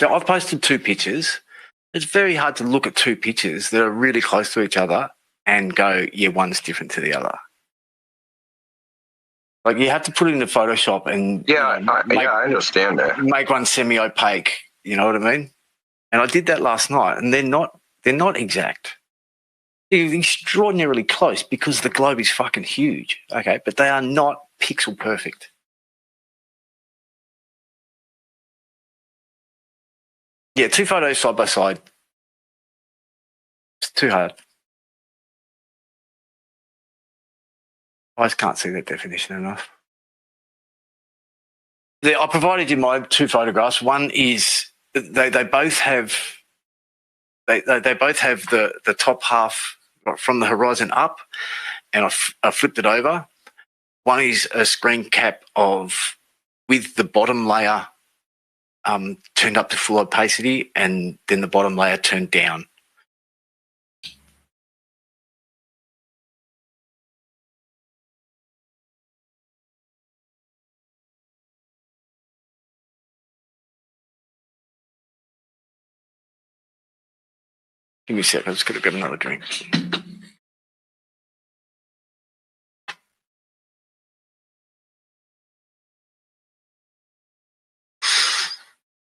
So I've posted 2 pictures. It's very hard to look at 2 pictures that are really close to each other and go, yeah, one's different to the other. Like you have to put it into Photoshop and I understand that. Make one semi-opaque. You know what I mean? And I did that last night, and they're not exact. They're extraordinarily close because the globe is fucking huge. Okay, but they are not pixel perfect. Yeah, 2 photos side by side. It's too hard. I just can't see that definition enough. I provided you my 2 photographs. One is they both have they both have the top half from the horizon up, and I flipped it over. One is a screen cap of with the bottom layer turned up to full opacity, and then the bottom layer turned down. Give me a sec, I'm just going to grab another drink.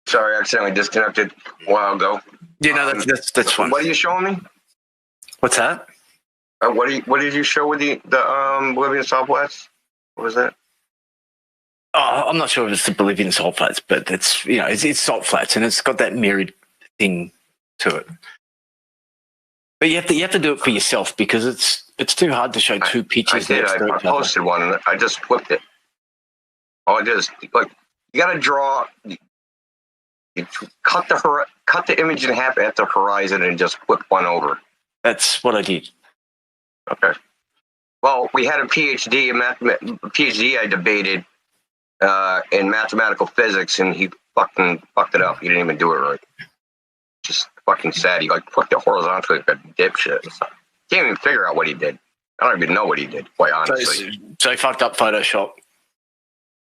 Sorry, I accidentally disconnected a while ago. Yeah, no, that's fine. What are you showing me? What's that? What did you show with the Bolivian salt flats? What was that? Oh, I'm not sure if it's the Bolivian salt flats, but it's it's salt flats and it's got that mirrored thing to it. But you have to do it for yourself because it's too hard to show 2 pictures. I did. I posted one and I just flipped it. All I did is like you got to draw. You cut the image in half at the horizon and just flip one over. That's what I did. Okay. Well, we had a PhD I debated in mathematical physics, and he fucking fucked it up. He didn't even do it right. Just fucking sad. He like flipped it horizontally like a dipshit. Can't even figure out what he did. I don't even know what he did, quite honestly. So he fucked up Photoshop.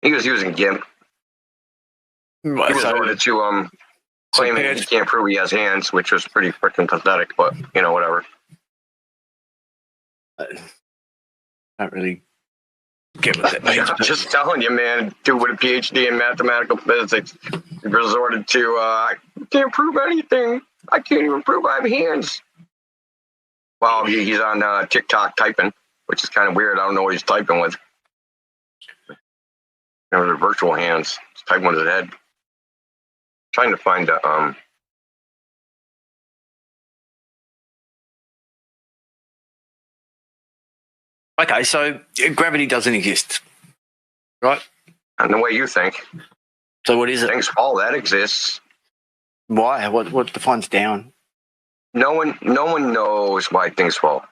He was using GIMP. Right, he was ordered to claim that he can't prove he has hands, which was pretty freaking pathetic, but whatever. Not really get what that means. I'm just telling you, man, dude with a PhD in mathematical physics resorted to I can't prove anything. I can't even prove I have hands. Well, he's on TikTok typing, which is kind of weird. I don't know what he's typing with. They're virtual hands. He's typing with his head. Trying to find a Okay, so gravity doesn't exist, right? And the way you think. So what is it? Things fall. That exists. Why? What defines down? No one knows why things fall.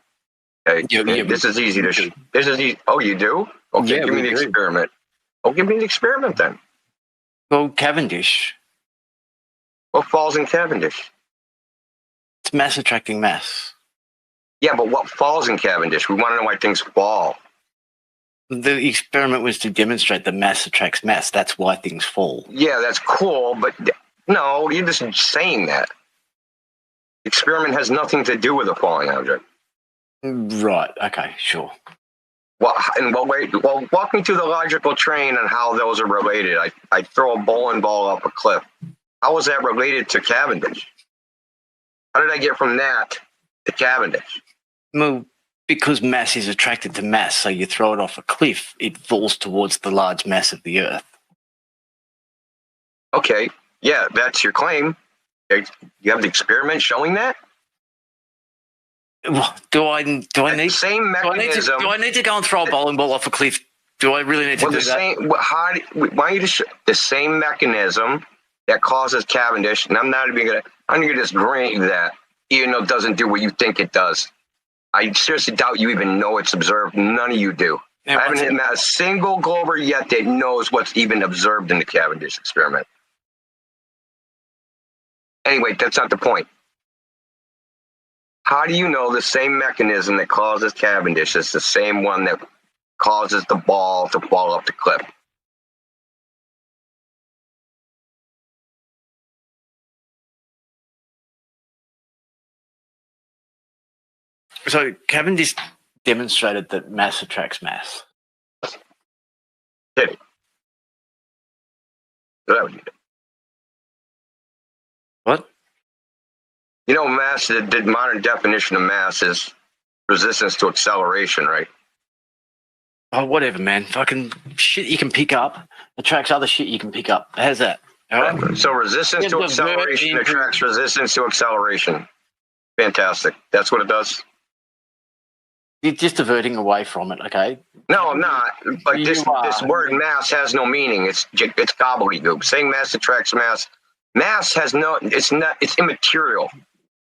Okay, this is easy to. This is easy. Oh, you do? Okay, Yeah, give me the experiment. Oh, give me the experiment then. Well, Cavendish. What falls in Cavendish? It's mass attracting mass. Yeah, but what falls in Cavendish? We want to know why things fall. The experiment was to demonstrate that mass attracts mass. That's why things fall. Yeah, that's cool, but no, you're just saying that. Experiment has nothing to do with a falling object. Right. Okay. Sure. Well, and walk me through the logical train on how those are related. I throw a bowling ball up a cliff. How is that related to Cavendish? How did I get from that to Cavendish? Well, because mass is attracted to mass, so you throw it off a cliff, it falls towards the large mass of the Earth. Okay, yeah, that's your claim. You have the experiment showing that? Do I need same mechanism? Do I need to go and throw a bowling ball off a cliff? Do I really need to do that? Why you just the same mechanism that causes Cavendish? And I'm gonna just grant you that, even though it doesn't do what you think it does. I seriously doubt you even know it's observed. None of you do. I haven't met a single glober yet that knows what's even observed in the Cavendish experiment. Anyway, that's not the point. How do you know the same mechanism that causes Cavendish is the same one that causes the ball to fall off the cliff? So Cavendish demonstrated that mass attracts mass. Did he? Is that what you did? What? You know, mass, the modern definition of mass is resistance to acceleration, right? Oh, whatever, man. Fucking shit you can pick up attracts other shit you can pick up. How's that? All right? So resistance to acceleration attracts resistance to acceleration. Fantastic. That's what it does? You're just diverting away from it, okay? No, I'm not. Like this word mass has no meaning. It's gobbledygook. Saying mass attracts mass. Mass has no, it's immaterial.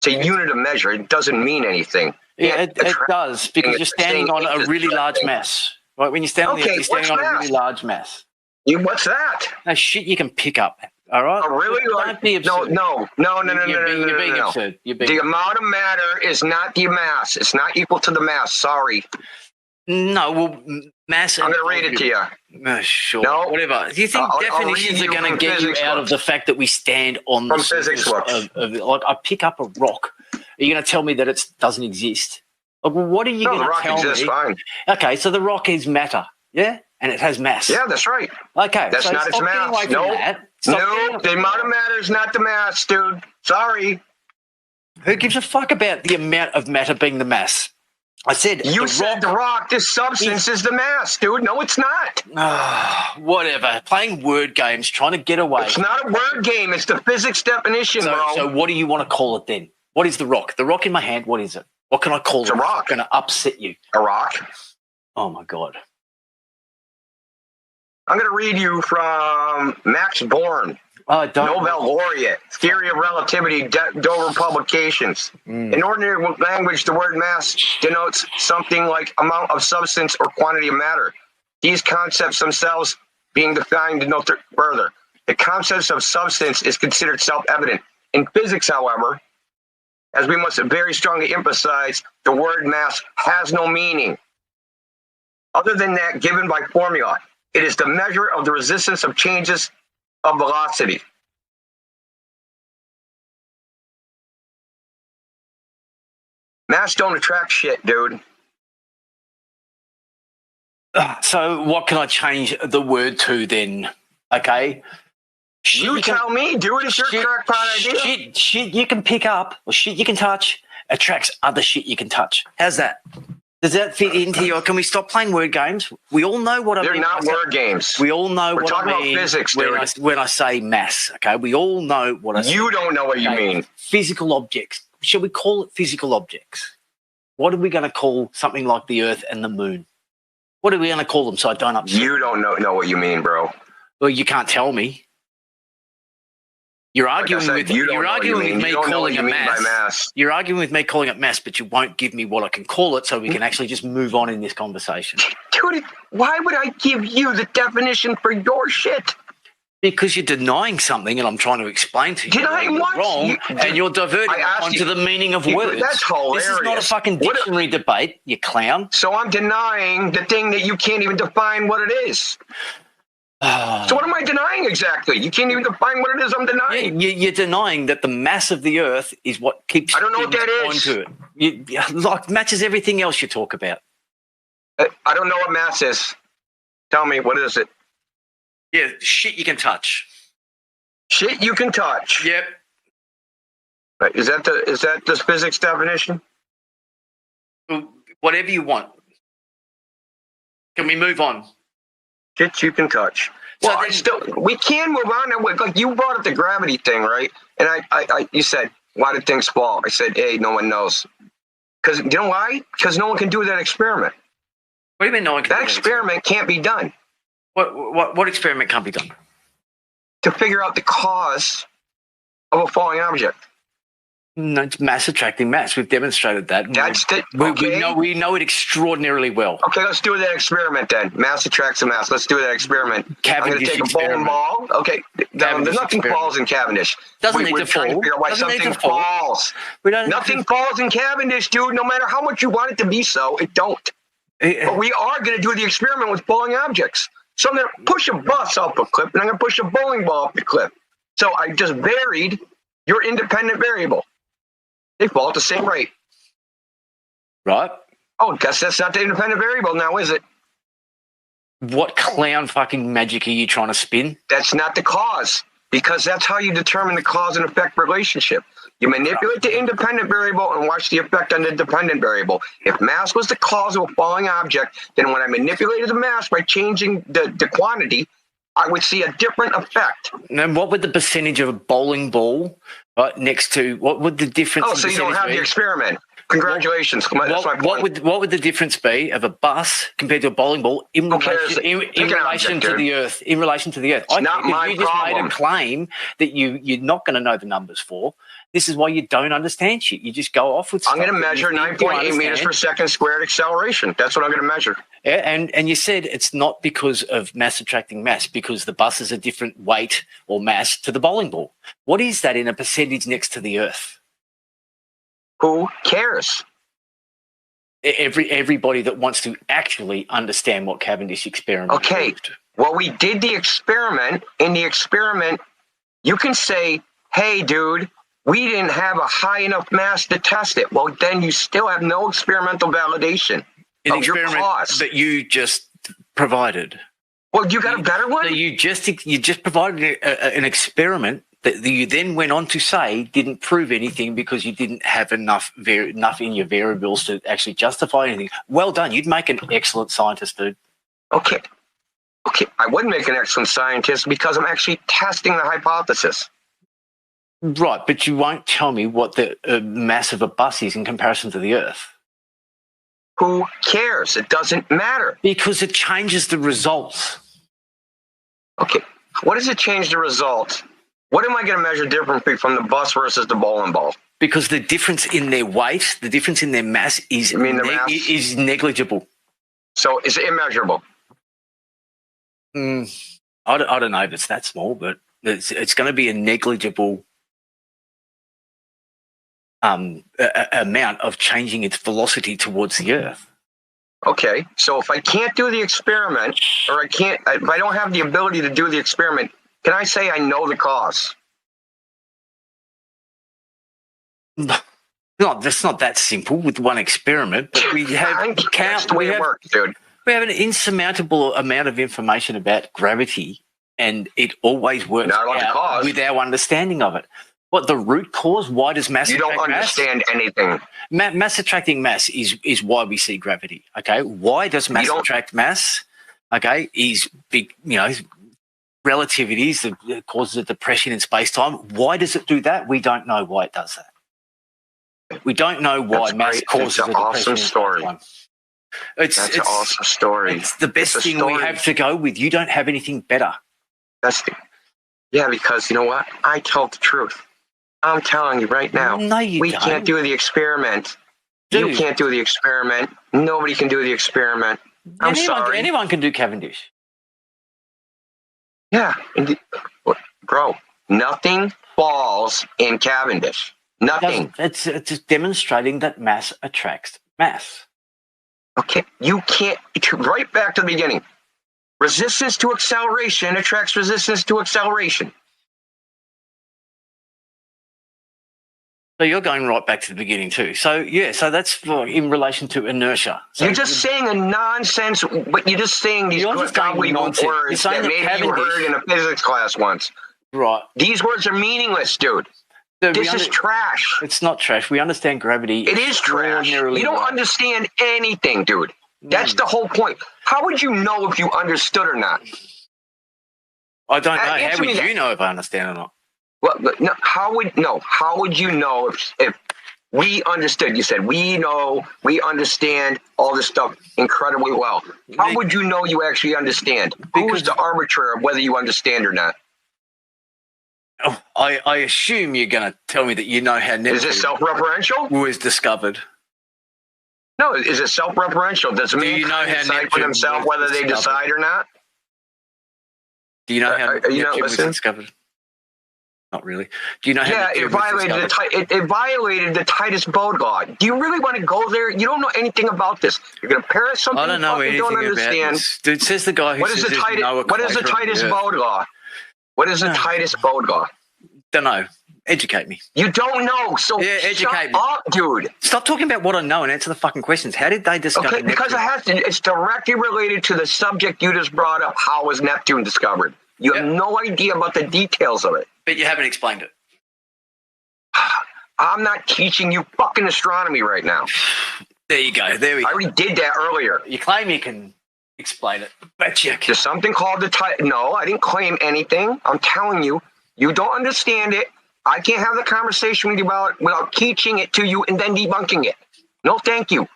It's a unit of measure. It doesn't mean anything. Yeah, it does, because you're standing on a really large mass. Right? When you stand on the earth, you're standing on a really large mass. What's that? No, shit you can pick up. All right? Oh, really? Don't be absurd. No. You're being absurd. The amount of matter is not the mass. It's not equal to the mass. Sorry. No, well, mass. I'm going to read it to you. Sure. No. Whatever. Do you think definitions are going to get you out of the fact that we stand on the surface of like, I pick up a rock. Are you going to tell me that it doesn't exist? Like, well, what are you going to tell me? The rock exists fine. Okay, so the rock is matter, yeah? And it has mass. Yeah, that's right. Okay. That's so not its mass. No, the amount of matter is not the mass, dude. Sorry. Who gives a fuck about the amount of matter being the mass? I said you said the rock. This substance is the mass, dude. No, it's not. Whatever. Playing word games, trying to get away. It's not a word game. It's the physics definition, bro. So what do you want to call it then? What is the rock? The rock in my hand. What is it? What can I call it? It's a rock. It's going to upset you. A rock. Oh my god. I'm going to read you from Max Born, Nobel laureate, Theory of Relativity, Dover Publications. In ordinary language, the word mass denotes something like amount of substance or quantity of matter. These concepts themselves being defined no further. The concept of substance is considered self-evident. In physics, however, as we must very strongly emphasize, the word mass has no meaning other than that given by formula. It is the measure of the resistance of changes of velocity. Mass don't attract shit, dude. So what can I change the word to then? Okay. You tell me, dude. It's your crackpot idea. Shit you can pick up or shit you can touch attracts other shit you can touch. How's that? Does that fit into your? Can we stop playing word games? We all know what I mean. They're not word games. We all know what I mean. We're talking about physics, dude. When I say mass, okay, we all know what I. You don't know what you mean. Physical objects. Shall we call it physical objects? What are we going to call something like the Earth and the Moon? What are we going to call them so I don't upset? You don't know what you mean, bro. Well, you can't tell me. You're arguing with me calling it mass. You're arguing with me calling it mass, but you won't give me what I can call it so we can actually just move on in this conversation. Dude, why would I give you the definition for your shit? Because you're denying something and I'm trying to explain to you. Denying what? Wrong, and you're diverting onto the meaning of words. That's hilarious. This is not a fucking dictionary debate, you clown. So I'm denying the thing that you can't even define what it is. So what am I denying exactly? You can't even define what it is I'm denying. Yeah, you're denying that the mass of the Earth is what keeps. I don't know what that is. Onto it. Like matches everything else you talk about. I don't know what mass is. Tell me, what is it? Yeah, shit you can touch. Shit you can touch. Yep. Right. Is that the physics definition? Whatever you want. Can we move on? Shit you can touch. Well, we can move on. Like you brought up the gravity thing, right? And you said, why did things fall? I said, hey, no one knows. Because you know why? Because no one can do that experiment. What do you mean no one can? That experiment can't be done. What experiment can't be done? To figure out the cause of a falling object. No, it's mass attracting mass. We've demonstrated that. That's the, we know it extraordinarily well. Okay, let's do that experiment then. Mass attracts a mass. Let's do that experiment. I'm going to take a bowling ball. Okay, there's nothing falls in Cavendish. Doesn't need we're to trying fall. to figure out why Doesn't need something to fall. falls. Nothing falls in Cavendish, dude. No matter how much you want it to be so, it don't. But we are going to do the experiment with falling objects. So I'm going to push a bus off a cliff, and I'm going to push a bowling ball off the cliff. So I just varied your independent variable. They fall at the same rate. Right. Oh, guess that's not the independent variable now, is it? What clown fucking magic are you trying to spin? That's not the cause, because that's how you determine the cause and effect relationship. You manipulate the independent variable and watch the effect on the dependent variable. If mass was the cause of a falling object, then when I manipulated the mass by changing the quantity, I would see a different effect. And what would the percentage of a bowling ball next to, what would the difference? Oh, so you don't have the experiment. Congratulations. That's my point. What would the difference be of a bus compared to a bowling ball in relation to the Earth? In relation to the Earth, It's not my you just made problem. a claim that you're not going to know the numbers for. This is why you don't understand shit. You just go off with. I'm going to stuff that measure you think you 9.8 meters per understand. second squared acceleration. That's what I'm going to measure. Yeah, and you said it's not because of mass attracting mass, because the bus is a different weight or mass to the bowling ball. What is that in a percentage next to the Earth? Who cares? Everybody that wants to actually understand what Cavendish experiment. Okay. Well, we did the experiment. In the experiment, you can say, hey, dude, we didn't have a high enough mass to test it. Well, then you still have no experimental validation An of your experiment cause. that you just provided. Well, you got a better one? So you just provided an experiment that you then went on to say didn't prove anything because you didn't have enough in your variables to actually justify anything. Well done. You'd make an excellent scientist, dude. Okay, I would make an excellent scientist because I'm actually testing the hypothesis. Right, but you won't tell me what the mass of a bus is in comparison to the Earth. Who cares? It doesn't matter. Because it changes the results. Okay, what does it change the results? What am I going to measure differently from the bus versus the bowling ball? Because the difference in their weight, the difference in their mass is is negligible. So it's immeasurable. I don't know if it's that small, but it's going to be a negligible amount of changing its velocity towards the Earth. Okay, so if I can't do the experiment, or if I don't have the ability to do the experiment, can I say I know the cause? No, that's not that simple with one experiment. But we have That's the way it works, dude. We have an insurmountable amount of information about gravity, and it always works Not about the out cause. with our understanding of it. What the root cause? Why does mass You don't attract mass? understand anything. Mass attracting mass is why we see gravity. Okay, why does mass attract mass? Okay, is big. Relativity is that causes a depression in space time. Why does it do that? We don't know why it does that. We don't know why That's mass great. causes That's a an depression awesome in story. space time. That's an awesome story. It's the best It's a thing we story. have to go with. You don't have anything better. Yeah, because you know what? I tell the truth. I'm telling you right now. No, you we don't. can't do the experiment. Dude. You can't do the experiment. Nobody can do the experiment. I'm sorry. Anyone can do Cavendish. Yeah, bro. Nothing falls in Cavendish. Nothing. It's just demonstrating that mass attracts mass. Okay, you can't. Right back to the beginning. Resistance to acceleration attracts resistance to acceleration. So you're going right back to the beginning too. So that's in relation to inertia. So You're just saying a nonsense, but you're just saying these gobbledygook words that maybe you heard in a physics class once. Right. These words are meaningless, dude. This is trash. It's not trash. We understand gravity. It is trash. You don't understand anything, dude. That's the whole point. How would you know if you understood or not? I don't know. How Answer me would that. you know if I understand or not? Well, no, how would you know if we understood? You said we know, we understand all this stuff incredibly well. How would you know you actually understand? Who's the arbiter of whether you understand or not? Oh, I assume you're going to tell me that you know how Neptune Is it self-referential? was discovered. No, is it self-referential? Does Do you know mankind how decide for Neptune themselves was whether they discovered? decide or not? Do you know how Are you not Neptune was listening? discovered? Not really. Do you know how Yeah, Neptune it was violated discovered? it violated the Titus Bode law. Do you really want to go there? You don't know anything about this. You're going to parrot something I don't you know fucking anything don't about understand. this. Dude, says the guy who What is says the there's Titus? no What is the equator on Titus Earth. Bode law? What is the Titus Bode law? Don't know. Educate me. You don't know, so Yeah, educate shut me. up, dude. Stop talking about what I know and answer the fucking questions. How did they discover Okay, because Neptune? it's directly related to the subject you just brought up. How was Neptune discovered? You have no idea about the details of it. But you haven't explained it. I'm not teaching you fucking astronomy right now. There you go. There we go. I already did that earlier. You claim you can explain it, but you There's something called the No, I didn't claim anything. I'm telling you, you don't understand it. I can't have the conversation with you about it without teaching it to you and then debunking it. No, thank you. I've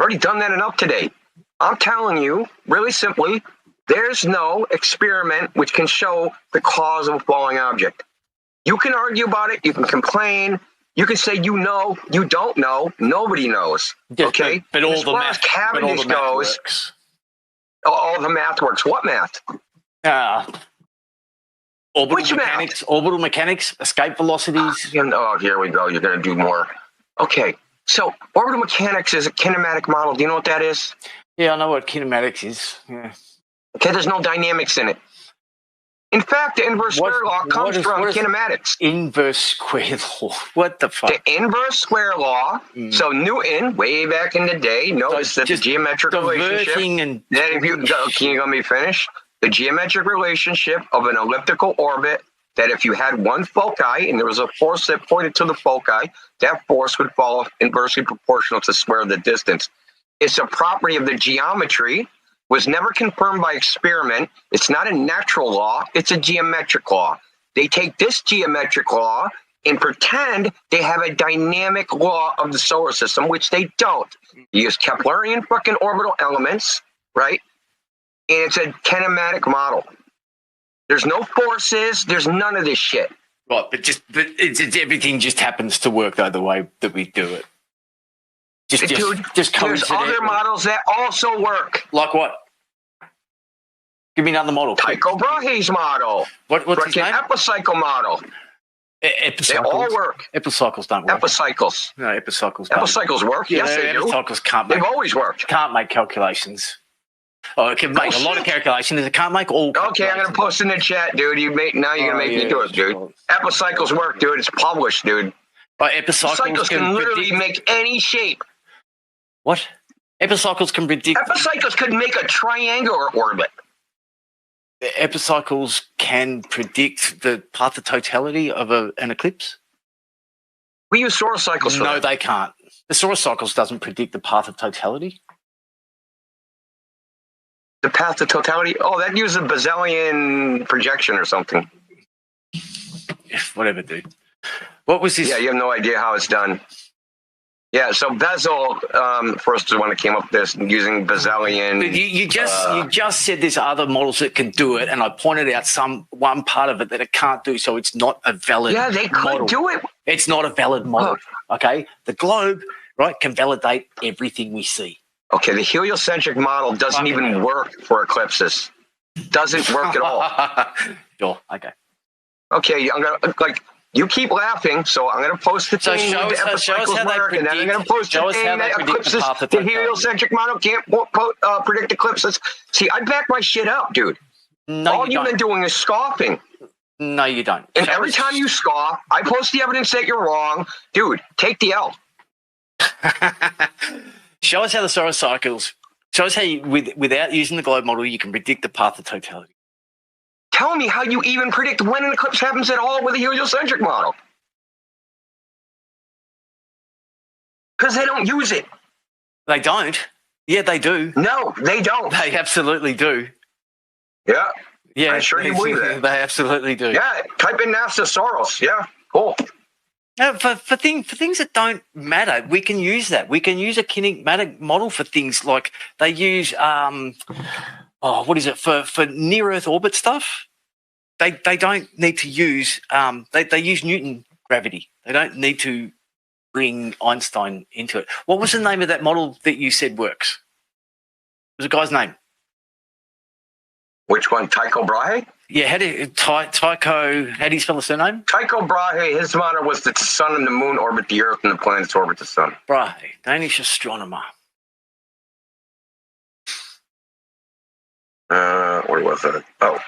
already done that enough today. I'm telling you, really simply, there's no experiment which can show the cause of a falling object. You can argue about it. You can complain. You can say you know, you don't know. Nobody knows. Okay? But all as the far math, as Cavendish but all the math goes, works. all the math works. What math? Orbital mechanics, escape velocities. Oh, here we go. You're going to do more. Okay. So orbital mechanics is a kinematic model. Do you know what that is? Yeah, I know what kinematics is. Yeah. Okay, there's no dynamics in it. In fact, the inverse square law comes from kinematics. Inverse square law. What the fuck? The inverse square law. So Newton, way back in the day, noticed that the geometric relationship. Can you let me finish? The geometric relationship of an elliptical orbit. That if you had one foci and there was a force that pointed to the foci, that force would follow inversely proportional to the square of the distance. It's a property of the geometry. Was never confirmed by experiment. It's not a natural law. It's a geometric law. They take this geometric law and pretend they have a dynamic law of the solar system, which they don't. They use Keplerian fucking orbital elements, right? And it's a kinematic model. There's no forces. There's none of this shit. Right, but everything just happens to work though the way that we do it. Just there's coincidentally. other models that also work. Like what? Give me another model. Tycho Brahe's model. What's his name? Epicycle model. Epicycles. They all work. Epicycles don't work. Epicycles. No, epicycles don't. Epicycles work. Yeah, Yes, they do. Epicycles can't make. They've always worked. Can't make calculations. Oh, it can make a lot of calculations. It can't make all. Okay, I'm gonna post in the chat, dude. Now you're gonna make me do it, dude. Epicycles work, dude. It's published, dude. Epicycles can literally make any shape. What? Epicycles can predict. Epicycles could make a triangular orbit. Epicycles can predict the path of totality of an eclipse? We use solar cycles for No, that. they can't. The solar cycles doesn't predict the path of totality. The path to totality? Oh, that uses a Bazelian projection or something. Whatever, dude. What was this? Yeah, you have no idea how it's done. Yeah, so Bezel, first the one that came up with this using Bazelian. You just said there's other models that can do it, and I pointed out one part of it that it can't do, so it's not a valid Yeah, they could model. do it. It's not a valid model, okay? The globe, right, can validate everything we see. Okay, the heliocentric model doesn't even work for eclipses. Doesn't work at all. Sure, okay. Okay, I'm gonna you keep laughing, so I'm gonna post the thing show with the us how epicycles they work, and then I'm gonna post the show us thing how they that predict the eclipses. path of The totality. heliocentric model can't predict eclipses. See, I back my shit up, dude. All you've been doing is scoffing. No, you don't. And every time you scoff, I post the evidence that you're wrong. Dude, take the L. Show us how the solar cycles. Show us how without using the globe model, you can predict the path of totality. Tell me how you even predict when an eclipse happens at all with a heliocentric model. Because they don't use it. They don't. Yeah, they do. No, they don't. They absolutely do. Yeah. Yeah, I'm sure you believe that. They absolutely do. Yeah, type in NASA Soros. Yeah, cool. No, for things that don't matter, we can use that. We can use a kinematic model for things like they use. what is it for near Earth orbit stuff? They don't need to use they use Newton gravity. They don't need to bring Einstein into it. What was the name of that model that you said works? What was the guy's name? Which one? Tycho Brahe? Yeah, Tycho. How do you spell the surname? Tycho Brahe. His motto was that the sun and the moon orbit the Earth and the planets orbit the sun. Brahe, Danish astronomer. Where was it? Oh.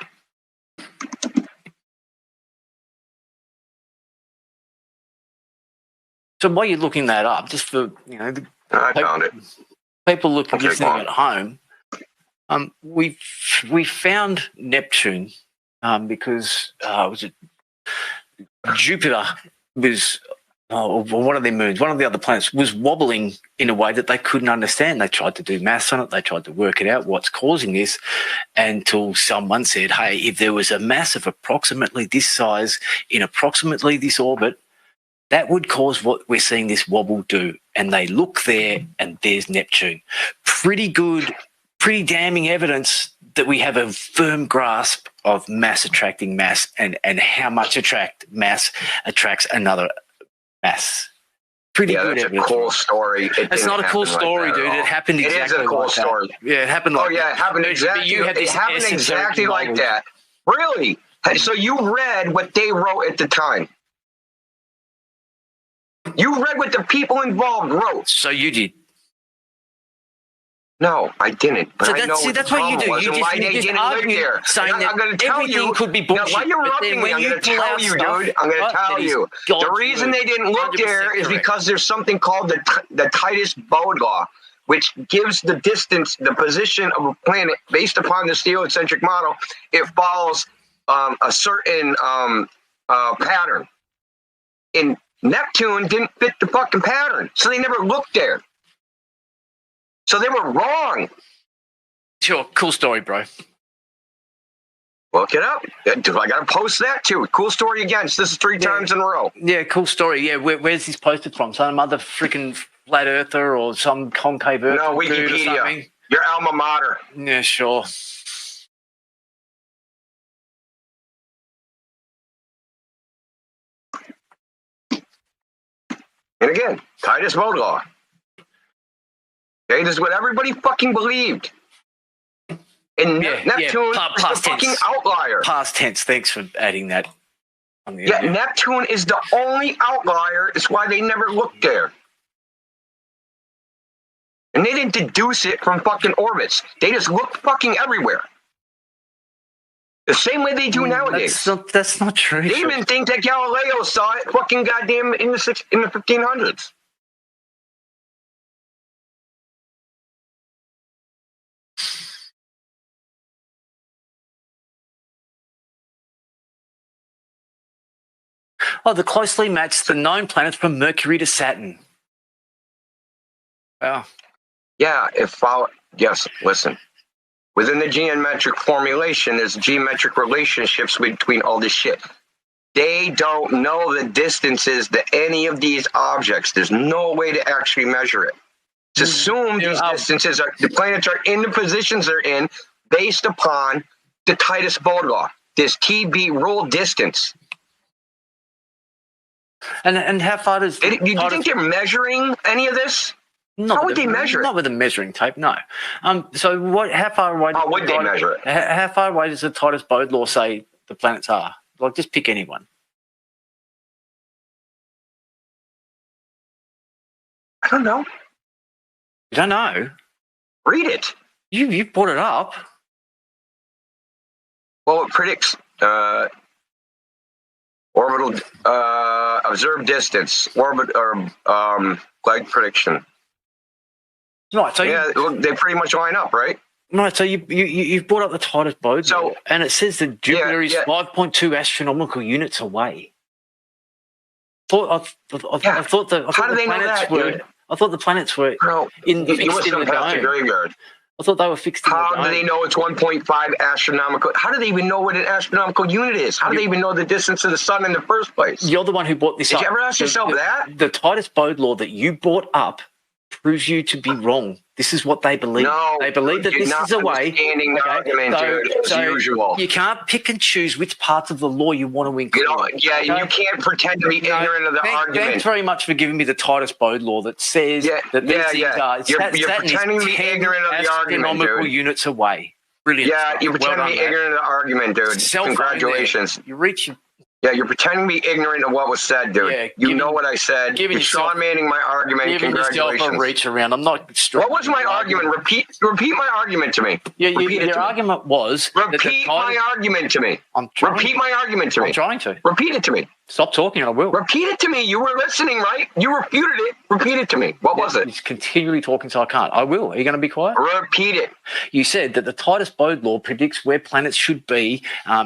So while you're looking that up, just for I found it. People listening at home, we found Neptune because was it Jupiter was one of their moons, one of the other planets was wobbling in a way that they couldn't understand. They tried to do maths on it. They tried to work it out, what's causing this, until someone said, hey, if there was a mass of approximately this size in approximately this orbit, that would cause what we're seeing this wobble do. And they look there and there's Neptune. Pretty good, pretty damning evidence that we have a firm grasp of mass attracting mass and how much mass attracts another mass. Pretty good that's evidence. A cool story. It's not a cool story, dude. It happened exactly like that. It is a cool story. Yeah, it happened like that. Oh, yeah, it happened exactly like that. Really? So you read what they wrote at the time? You read what the people involved wrote. So you did. No, I didn't. But So I know that's what you do. You just argue saying that I'm going to tell everything you. could be bullshit. Now, why you're interrupting me? I'm going to tell you, dude. I'm going to tell you. The reason they didn't look there is because there's something called the Titus-Bode law, which gives the distance, the position of a planet based upon the heliocentric model. It follows a certain pattern. And Neptune didn't fit the fucking pattern, so they never looked there. So they were wrong. Sure, cool story, bro. Look it up. I got to post that too. Cool story again. This is 3 times in a row. Yeah, cool story. Yeah, where's this posted from? Some other freaking flat earther or some concave earth? No, Wikipedia. Your alma mater. Yeah, sure. And again, Titus-Bode law. Okay, this is what everybody fucking believed. And Neptune is the fucking outlier. Past tense. Thanks for adding that. Neptune is the only outlier. It's why they never looked there. And they didn't deduce it from fucking orbits. They just looked fucking everywhere. The same way they do nowadays. That's not true. They even think that Galileo saw it fucking goddamn in the 1500s. Oh, the closely matched the known planets from Mercury to Saturn. Wow. Yeah, yes, listen. Within the geometric formulation, there's geometric relationships between all this shit. They don't know the distances to any of these objects. There's no way to actually measure it. It's assumed these distances the planets are in the positions they're in based upon the Titus-Bode law, this TB rule distance. And how far does... Do you think they're measuring any of this? How would they measure it? Not with a measuring tape, no. So how far away... How would they measure it? How far away does the Titus-Bode law say the planets are? Like, just pick anyone. I don't know. You don't know? Read it. You brought it up. Well, it predicts orbital observed distance, orbit or leg prediction. Right. So they pretty much line up, right? Right. So you've brought up the Titus-Bode law, and it says that Jupiter is 5.2 astronomical units away. I thought the planets were. I thought the planets were in the graveyard. I thought they were fixed in the How do they know it's 1.5 astronomical? How do they even know what an astronomical unit is? How do they even know the distance of the sun in the first place? You're the one who brought this up. Did you ever ask yourself that? The Titus-Bode law that you brought up proves you to be wrong. This is what they believe. No, they believe that you're this not is a way. understanding the argument, dude, as usual. You can't pick and choose which parts of the law you want to include. You can't pretend to be ignorant of the argument. Thanks very much for giving me the Titus Bode law that says that these things are. You're pretending to be ignorant of the argument, astronomical dude. units away. Brilliant. Yeah, you're pretending to be ignorant of the argument, dude. Congratulations. You're reaching. Yeah, you're pretending to be ignorant of what was said, dude. Yeah, you know what I said. You're Sean Manning my argument. Giving yourself a reach around. I'm not. What was my argument? Repeat my argument to me. Your argument was. Repeat my argument to me. Repeat my argument to me. I'm trying to. Repeat it to me. Stop talking, I will. Repeat it to me. You were listening, right? You refuted it. Repeat it to me. What was it? He's continually talking, so I can't. I will. Are you going to be quiet? Repeat it. You said that the Titus Bode law predicts where planets should be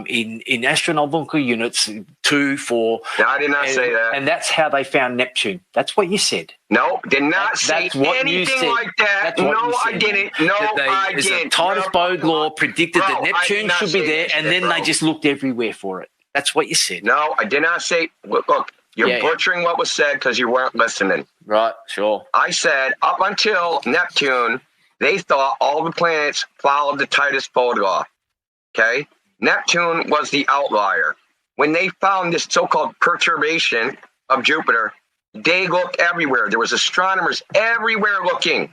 in astronomical units 2, 4. No, I did not say that. And that's how they found Neptune. That's what you said. No, did not say anything like that. No, I didn't. No, I didn't. The Titus Bode law predicted that Neptune should be there, and then they just looked everywhere for it. That's what you said. No, I did not say. Look, you're butchering what was said because you weren't listening. Right, sure. I said up until Neptune, they thought all the planets followed the Titus Bode law. Okay? Neptune was the outlier. When they found this so-called perturbation of Jupiter, they looked everywhere. There was astronomers everywhere looking.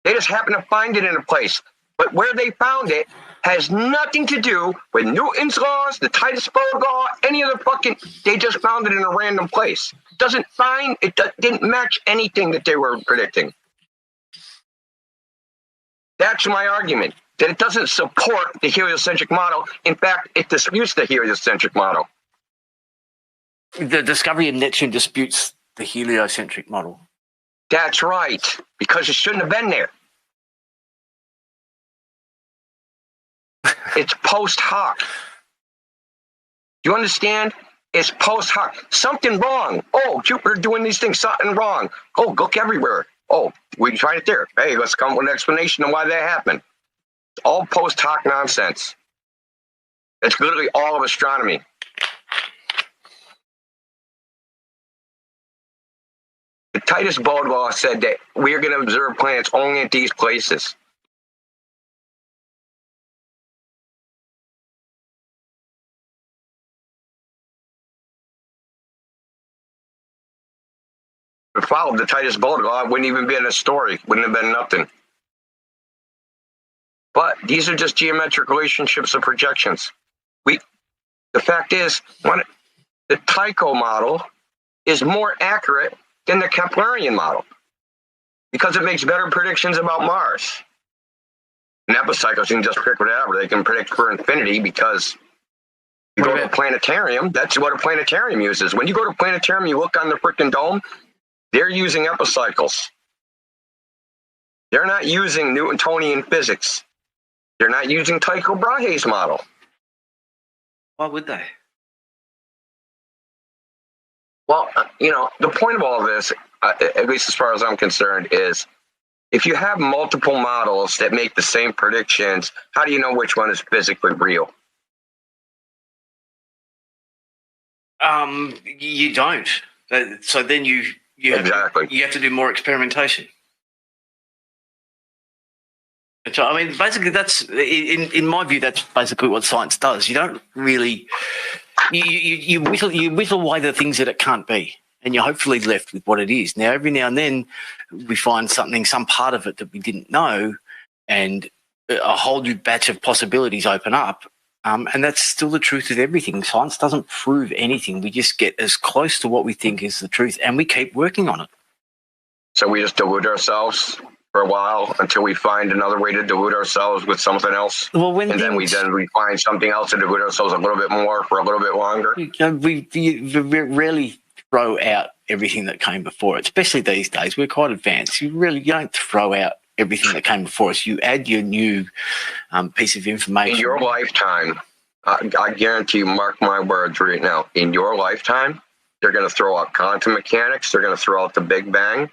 They just happened to find it in a place. But where they found it has nothing to do with Newton's laws, the Titus Bode law, any of the fucking. They just found it in a random place. Didn't match anything that they were predicting. That's my argument. That it doesn't support the heliocentric model. In fact, it disputes the heliocentric model. The discovery of Neptune disputes the heliocentric model. That's right, because it shouldn't have been there. It's post hoc. Do you understand? It's post hoc. Something wrong. Oh, Jupiter doing these things. Something wrong. Oh, look everywhere. Oh, we tried it there. Hey, let's come up with an explanation of why that happened. It's all post hoc nonsense. It's literally all of astronomy. The Titus Bode law said that we're going to observe planets only at these places. If it followed the Titus Bode law, it wouldn't even be in a story. Wouldn't have been nothing. But these are just geometric relationships of projections. The fact is, the Tycho model is more accurate than the Keplerian model because it makes better predictions about Mars. And epicycles can just predict whatever. They can predict for infinity because you go to a planetarium, that's what a planetarium uses. When you go to a planetarium, you look on the freaking dome, they're using epicycles. They're not using Newtonian physics. They're not using Tycho Brahe's model. Why would they? Well, the point of all of this, at least as far as I'm concerned, is if you have multiple models that make the same predictions, how do you know which one is physically real? You don't. So then you have to do more experimentation. So, I mean, basically, that's in my view. That's basically what science does. You don't really you whittle away the things that it can't be, and you're hopefully left with what it is. Now, every now and then, we find some part of it that we didn't know, and a whole new batch of possibilities open up. And that's still the truth of everything. Science doesn't prove anything. We just get as close to what we think is the truth, and we keep working on it. So we just delude ourselves for a while until we find another way to delude ourselves with something else. Well, then we find something else to delude ourselves a little bit more for a little bit longer. We rarely throw out everything that came before it, especially these days. We're quite advanced. You don't throw out everything that came before us. You add your new piece of information. In your lifetime, I guarantee you, mark my words right now, in your lifetime, they're going to throw out quantum mechanics. They're going to throw out the Big Bang.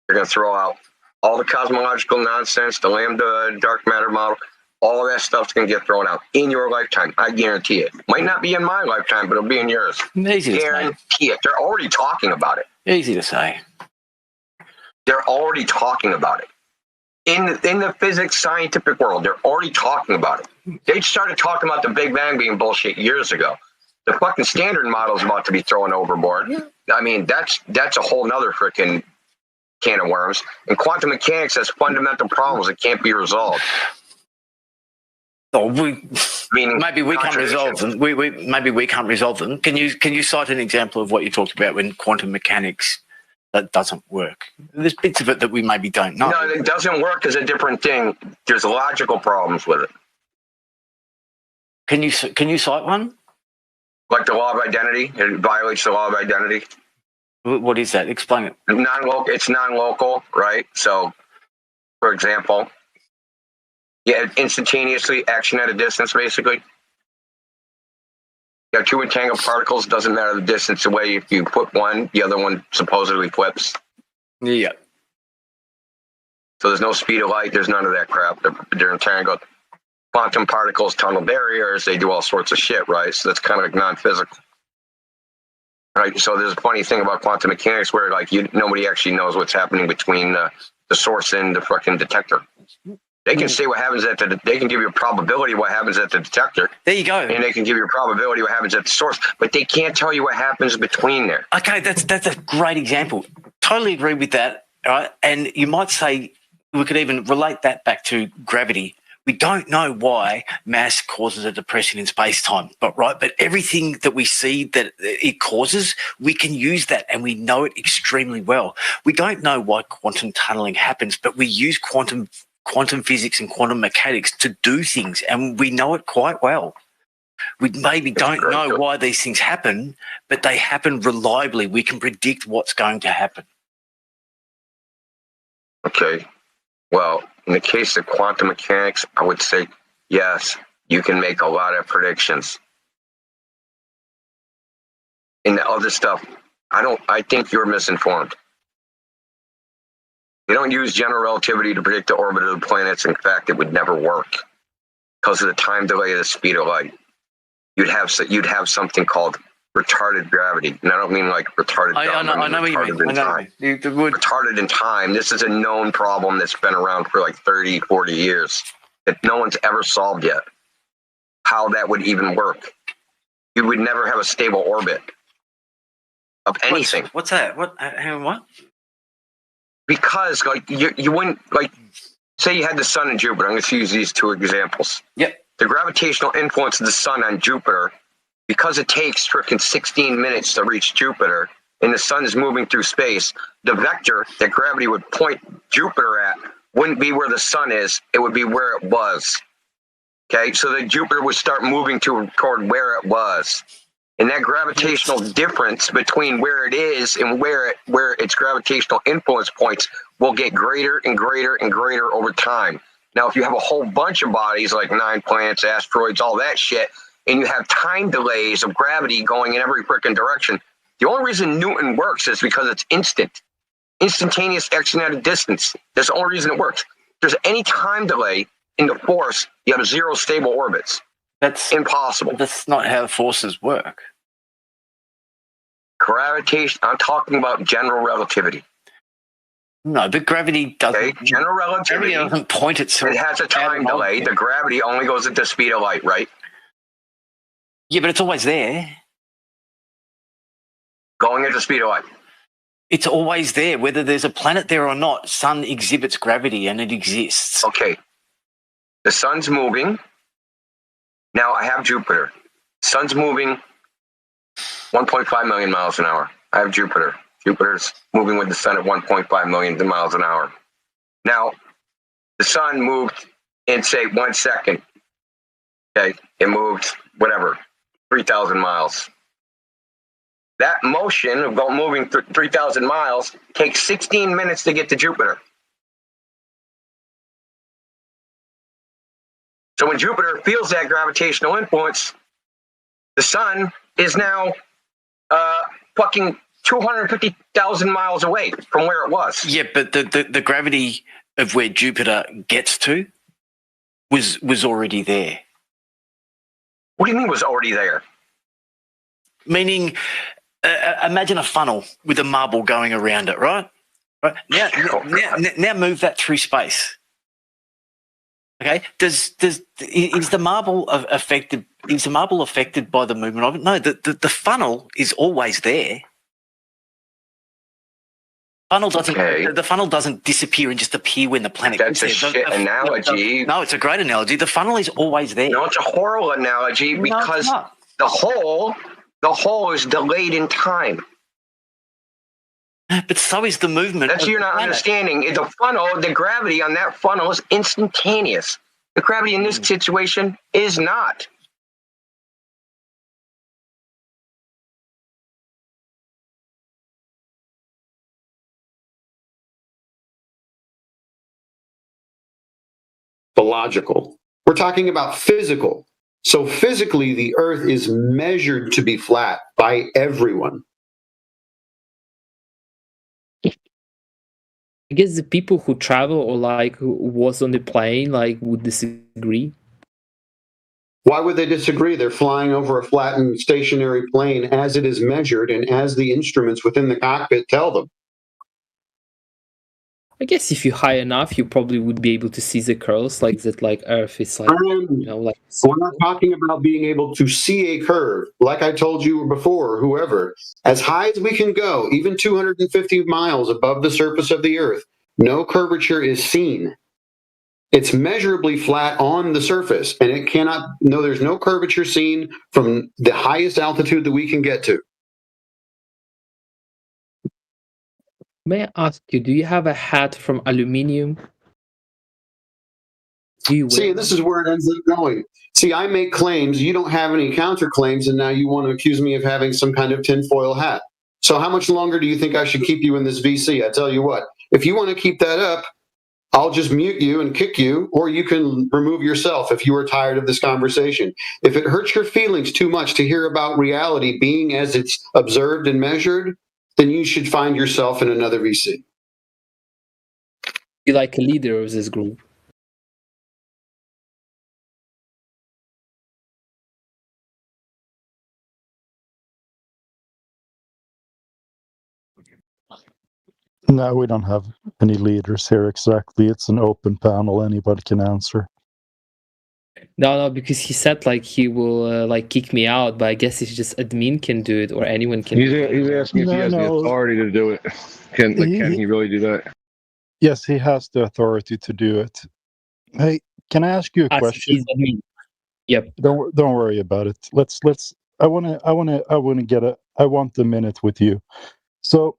They're going to throw out all the cosmological nonsense, the lambda dark matter model. All of that stuff's going to get thrown out in your lifetime. I guarantee it. Might not be in my lifetime, but it'll be in yours. Easy to guarantee it. They're already talking about it. Easy to say. They're already talking about it. In the physics scientific world, they're already talking about it. They started talking about the Big Bang being bullshit years ago. The fucking Standard Model is about to be thrown overboard. I mean, that's a whole nother freaking can of worms. And quantum mechanics has fundamental problems that can't be resolved. Oh, maybe we can't resolve them. Maybe we can't resolve them. Can you cite an example of what you talked about when quantum mechanics that doesn't work? There's bits of it that we maybe don't know. No, it doesn't work is a different thing. There's logical problems with it. Can you cite one? Like the law of identity. It violates the law of identity. What is that? Explain it. It's non-local, right? So, for example, instantaneously action at a distance, basically. You have two entangled particles. Doesn't matter the distance away. If you put one, the other one supposedly flips. Yeah. So there's no speed of light. There's none of that crap. They're entangled. Quantum particles tunnel barriers. They do all sorts of shit, right? So that's kind of like non-physical. Right. So there's a funny thing about quantum mechanics where like nobody actually knows what's happening between the source and the fucking detector. They can say what happens they can give you a probability of what happens at the detector. There you go. And they can give you a probability of what happens at the source, but they can't tell you what happens between there. Okay, that's a great example. Totally agree with that. All right. And you might say we could even relate that back to gravity. We don't know why mass causes a depression in space-time, but everything that we see that it causes, we can use that and we know it extremely well. We don't know why quantum tunneling happens, but we use quantum physics and quantum mechanics to do things, and we know it quite well. We maybe don't know why these things happen, but they happen reliably. We can predict what's going to happen. Okay. Well, in the case of quantum mechanics, I would say, yes, you can make a lot of predictions. In the other stuff, I think you're misinformed. You don't use general relativity to predict the orbit of the planets. In fact, it would never work because of the time delay of the speed of light. You'd have something called retarded gravity, and I don't mean like retarded. I know what you mean. Retarded in time. This is a known problem that's been around for like 30, 40 years that no one's ever solved yet. How that would even work? You would never have a stable orbit of anything. What's that? What? Because like you wouldn't like say you had the sun and Jupiter. I'm going to use these two examples. Yep. The gravitational influence of the sun on Jupiter, because it takes freaking 16 minutes to reach Jupiter, and the sun is moving through space, the vector that gravity would point Jupiter at wouldn't be where the sun is. It would be where it was. Okay, so that Jupiter would start moving toward where it was. And that gravitational difference between where it is and where its gravitational influence points will get greater and greater and greater over time. Now, if you have a whole bunch of bodies like 9 planets, asteroids, all that shit, and you have time delays of gravity going in every freaking direction, the only reason Newton works is because it's instantaneous action at a distance. That's the only reason it works. If there's any time delay in the force, you have 0 stable orbits. That's impossible. That's not how forces work. Gravitation. I'm talking about general relativity. No, but gravity doesn't. Okay, general relativity doesn't point itself. It has a time delay. The gravity only goes at the speed of light, right? Yeah, but it's always there. Going at the speed of light. It's always there, whether there's a planet there or not. Sun exhibits gravity, and it exists. Okay, the sun's moving. Now I have Jupiter. Sun's moving 1.5 million miles an hour. I have Jupiter. Jupiter's moving with the sun at 1.5 million miles an hour. Now, the sun moved in, say, 1 second. Okay, it moved, 3,000 miles. That motion of moving 3,000 miles takes 16 minutes to get to Jupiter. So when Jupiter feels that gravitational influence, the sun is now fucking 250,000 miles away from where it was. Yeah, but the gravity of where Jupiter gets to was already there. What do you mean was already there? Meaning, imagine a funnel with a marble going around it, right? Right now move that through space. Okay, is the marble affected? Is the marble affected by the movement of it? No, the funnel is always there. Funnel doesn't. The funnel doesn't disappear and just appear when the planet. That's a shit analogy. No, it's a great analogy. The funnel is always there. No, it's a horrible analogy because the hole is delayed in time. But so is the movement. That's what you're not understanding. The funnel, the gravity on that funnel is instantaneous. The gravity in this situation is not. Logical. We're talking about physical. So physically, the Earth is measured to be flat by everyone. I guess the people who travel or like who was on the plane like would disagree. Why would they disagree? They're flying over a flattened stationary plane as it is measured and as the instruments within the cockpit tell them. I guess if you're high enough, you probably would be able to see the curls like that. Like Earth is like, like. We're not talking about being able to see a curve. Like I told you before, whoever, as high as we can go, even 250 miles above the surface of the Earth, no curvature is seen. It's measurably flat on the surface, and it cannot. No, there's no curvature seen from the highest altitude that we can get to. May I ask you, do you have a hat from aluminium? See, this is where it ends up going. See, I make claims, you don't have any counterclaims, and now you want to accuse me of having some kind of tinfoil hat. So how much longer do you think I should keep you in this VC? I tell you what, if you want to keep that up, I'll just mute you and kick you, or you can remove yourself if you are tired of this conversation. If it hurts your feelings too much to hear about reality being as it's observed and measured, then you should find yourself in another VC. You're like a leader of this group. No, we don't have any leaders here exactly. It's an open panel. Anybody can answer. No, because he said like he will like kick me out, but I guess it's just admin can do it or anyone can. He's asking if he has the authority to do it. Can he really do that? Yes, he has the authority to do it. Hey, can I ask you a question? Yep. Don't worry about it. Let's. I want the minute with you. So.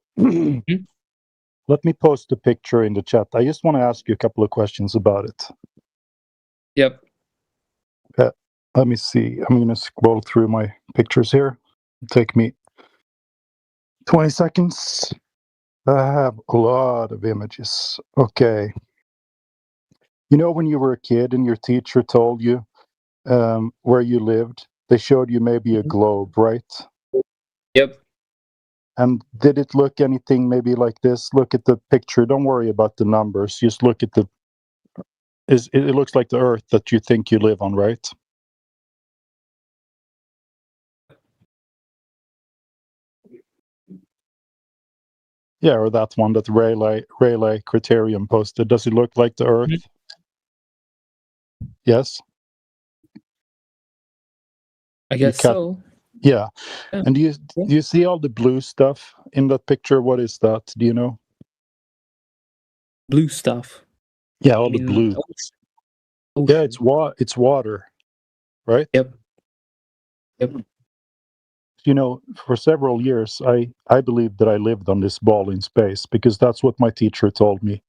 Let me post a picture in the chat. I just want to ask you a couple of questions about it. Yep. Let me see. I'm going to scroll through my pictures here. It'll take me 20 seconds. I have a lot of images. Okay. You know when you were a kid and your teacher told you where you lived, they showed you maybe a globe, right? Yep. And did it look anything maybe like this? Look at the picture. Don't worry about the numbers. Just look at it looks like the Earth that you think you live on, right? Yeah, or that one that Rayleigh Criterion posted. Does it look like the Earth? Yes? I guess so. Yeah. And do you see all the blue stuff in that picture? What is that? Do you know? Blue stuff. Yeah, all the blue. Yeah, it's water, right? Yep. You know, for several years, I believed that I lived on this ball in space because that's what my teacher told me.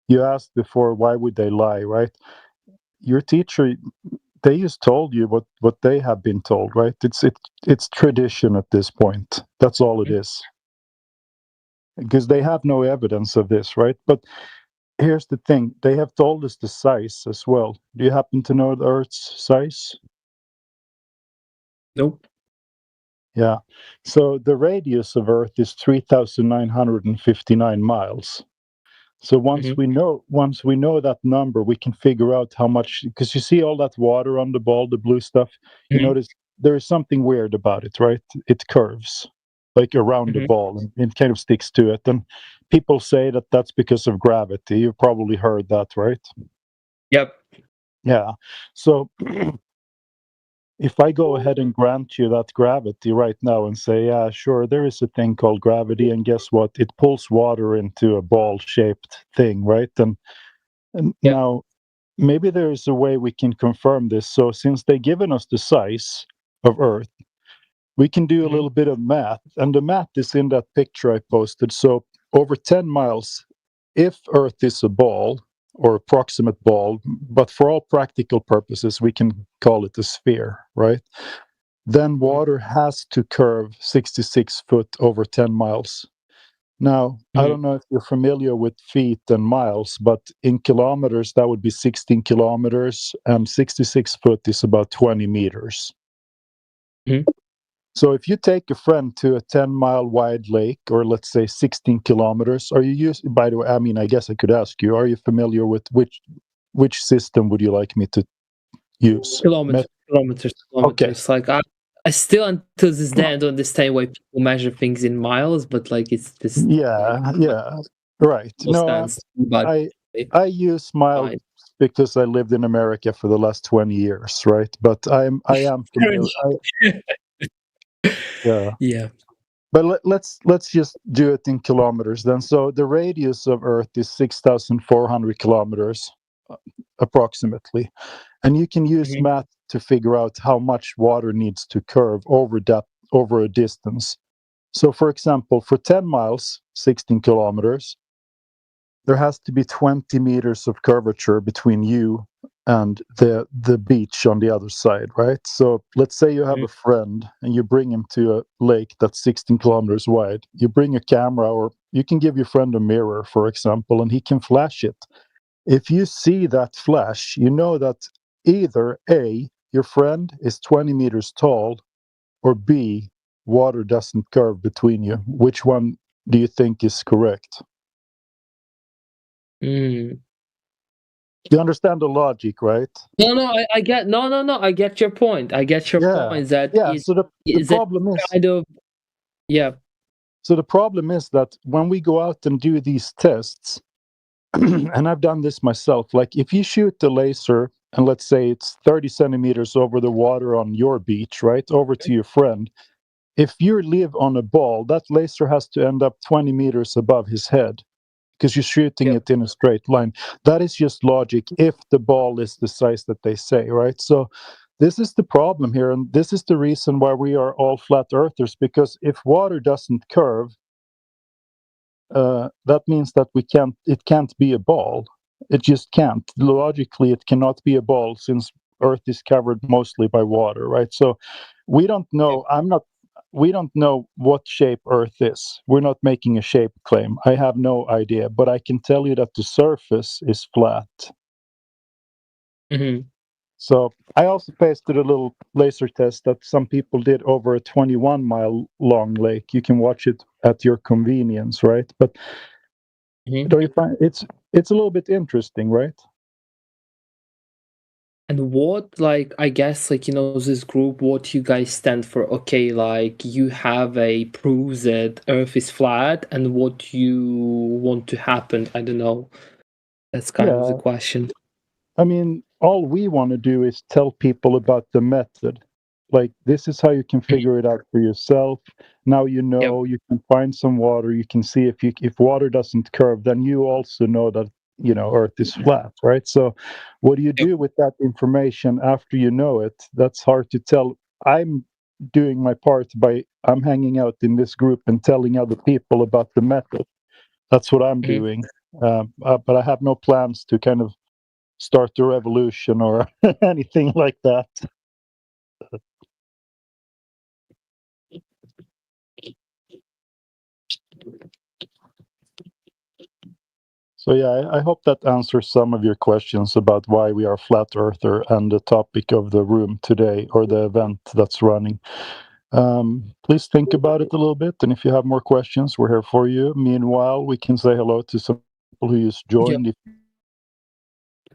You asked before, why would they lie, right? Your teacher, they just told you what they have been told, right? It's tradition at this point. That's all it is. Because they have no evidence of this, right? But here's the thing. They have told us the size as well. Do you happen to know the Earth's size? Nope. Yeah. So the radius of Earth is 3,959 miles. So once we know that number, we can figure out how much, because you see all that water on the ball, the blue stuff, you notice there is something weird about it, right? It curves. like around the ball, and it kind of sticks to it. And people say that that's because of gravity. You've probably heard that, right? Yep. Yeah. So if I go ahead and grant you that gravity right now and say, yeah, sure, there is a thing called gravity, and guess what? It pulls water into a ball-shaped thing, right? And now maybe there is a way we can confirm this. So since they've given us the size of Earth, we can do a little bit of math, and the math is in that picture I posted. So over 10 miles, if Earth is a ball, or approximate ball, but for all practical purposes, we can call it a sphere, right? Then water has to curve 66 foot over 10 miles. Now, I don't know if you're familiar with feet and miles, but in kilometers, that would be 16 kilometers, and 66 foot is about 20 meters. So if you take a friend to a 10-mile wide lake, or let's say 16 kilometers, are you used, by the way, I mean, I guess I could ask you, are you familiar with which system would you like me to use? Kilometers. Okay. Like I still until this day I don't understand why people measure things in miles, but like it's just right. No, sense, but I use miles because I lived in America for the last 20 years, right? But I am familiar. Yeah. But let's just do it in kilometers then. So the radius of Earth is 6,400 kilometers approximately, and you can use math to figure out how much water needs to curve over a distance. So for example, for 10 miles, 16 kilometers, there has to be 20 meters of curvature between you and the beach on the other side, right? So let's say you have a friend and you bring him to a lake that's 16 kilometers wide. You bring a camera, or you can give your friend a mirror, for example, and he can flash it. If you see that flash, you know that either A, your friend is 20 meters tall, or B, water doesn't curve between you. Which one do you think is correct? You understand the logic, right? No, I get I get your point. I get your point that so the problem is kind of So the problem is that when we go out and do these tests, and I've done this myself, like if you shoot the laser and let's say it's 30 centimeters over the water on your beach, right, over to your friend, if you live on a ball, that laser has to end up 20 meters above his head, because you're shooting it in a straight line. That is just logic if the ball is the size that they say, right? So this is the problem here, and this is the reason why we are all flat earthers, because if water doesn't curve, that means that it can't be a ball. It just can't. Logically, it cannot be a ball since Earth is covered mostly by water, right? So we don't know. We don't know what shape Earth is. We're not making a shape claim. I have no idea, but I can tell you that the surface is flat. So I also pasted a little laser test that some people did over a 21-mile long lake. You can watch it at your convenience, right? But don't you find it's a little bit interesting, right? And what, like, I guess, like, this group, what you guys stand for? Okay, like, you have a proof that Earth is flat, and what you want to happen? I don't know. That's kind of the question. I mean, all we want to do is tell people about the method. Like, this is how you can figure it out for yourself. Now you know you can find some water. You can see if water doesn't curve, then you also know that Earth is flat, right? So what do you do with that information after you know it? That's hard to tell. I'm doing my part I'm hanging out in this group and telling other people about the method. That's what I'm doing. But I have no plans to kind of start a revolution or anything like that. So yeah, I hope that answers some of your questions about why we are flat earther and the topic of the room today, or the event that's running. Please think about it a little bit, and if you have more questions, we're here for you. Meanwhile, we can say hello to some people who just joined.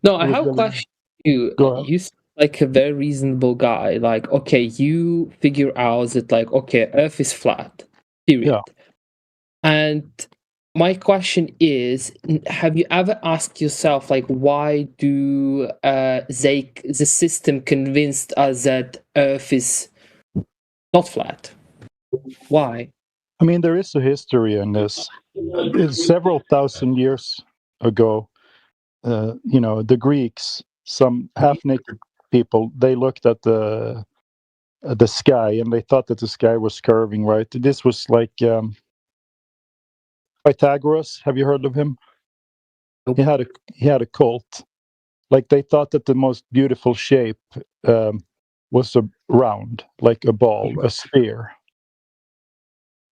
No, I have a question for you. You seem like a very reasonable guy. Like, okay, you figure out that, like, okay, Earth is flat. period. Yeah. And my question is, have you ever asked yourself, like, why do the system convinced us that Earth is not flat? Why? I mean, there is a history in this. Several thousand years ago, the Greeks, some half-naked people, they looked at the sky and they thought that the sky was curving, right? This was like Pythagoras. Have you heard of him? He had a cult. Like they thought that the most beautiful shape was a round, like a ball, a sphere.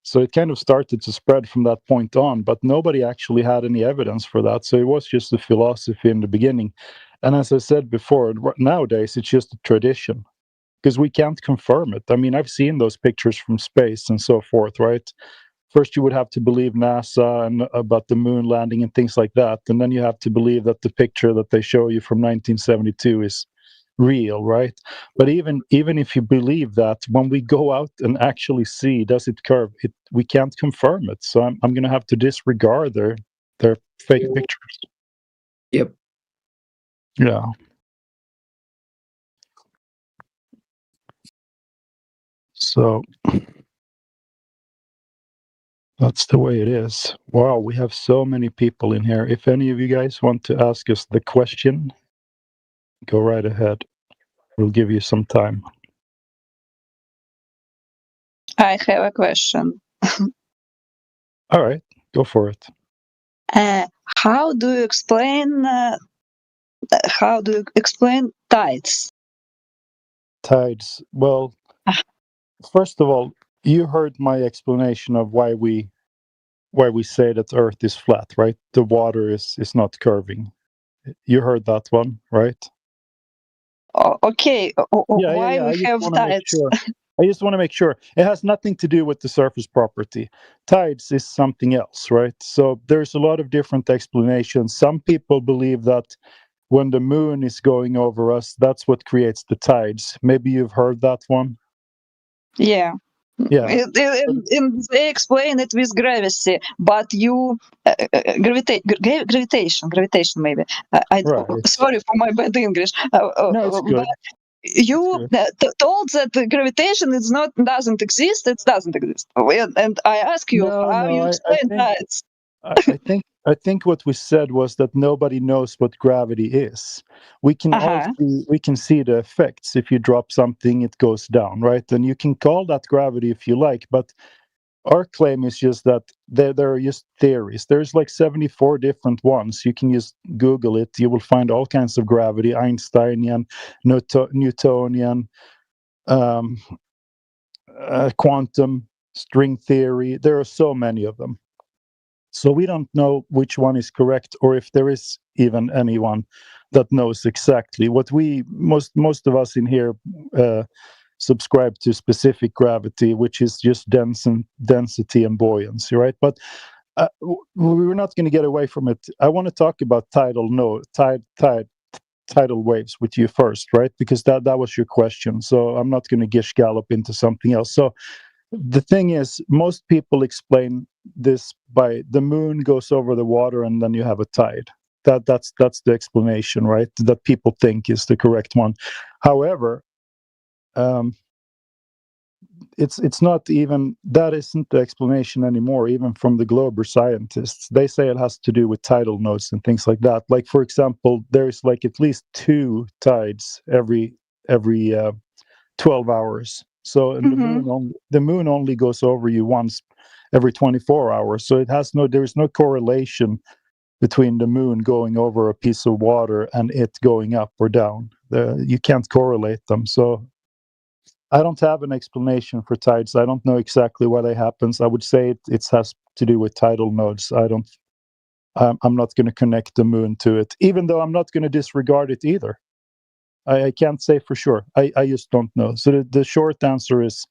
So it kind of started to spread from that point on, but nobody actually had any evidence for that. So it was just a philosophy in the beginning. And as I said before, nowadays it's just a tradition because we can't confirm it. I mean, I've seen those pictures from space and so forth, right? First, you would have to believe NASA and about the moon landing and things like that. And then you have to believe that the picture that they show you from 1972 is real, right? But even if you believe that, when we go out and actually see, does it curve? We can't confirm it. So I'm going to have to disregard their fake pictures. Yep. Yeah. So that's the way it is. Wow, we have so many people in here. If any of you guys want to ask us the question, go right ahead. We'll give you some time. I have a question. All right, go for it. How do you explain tides? Tides. Well, first of all, you heard my explanation of why we say that Earth is flat, right? The water is not curving. You heard that one, right? Okay. Why we have tides? I just want to make sure. It has nothing to do with the surface property. Tides is something else, right? So there's a lot of different explanations. Some people believe that when the moon is going over us, that's what creates the tides. Maybe you've heard that one. Yeah. Yeah. They explain it with gravity, but gravitation maybe. Sorry for my bad English. No, it's good. But you told that gravitation doesn't exist. It doesn't exist. And I ask you, how you explain that? I think what we said was that nobody knows what gravity is. We can we can see the effects. If you drop something, it goes down, right? And you can call that gravity if you like, but our claim is just that there are just theories. There's like 74 different ones. You can just Google it. You will find all kinds of gravity: Einsteinian, Newtonian, quantum, string theory. There are so many of them. So we don't know which one is correct, or if there is even anyone that knows exactly. What most of us in here subscribe to specific gravity, which is just density and buoyancy, right? But we're not going to get away from it. I want to talk about tidal waves with you first, right? Because that was your question. So I'm not going to gish gallop into something else. So the thing is, most people explain this by the moon goes over the water and then you have a tide. That's the explanation, right? That people think is the correct one. However, it's not even that isn't the explanation anymore. Even from the Glober scientists, they say it has to do with tidal nodes and things like that. Like, for example, there's like at least 2 tides every 12 hours. So the moon only goes over you once every 24 hours. So there is no correlation between the moon going over a piece of water and it going up or down. You can't correlate them. So I don't have an explanation for tides. I don't know exactly why that happens. I would say it has to do with tidal nodes. I'm not going to connect the moon to it, even though I'm not going to disregard it either. I can't say for sure. I just don't know. So the short answer is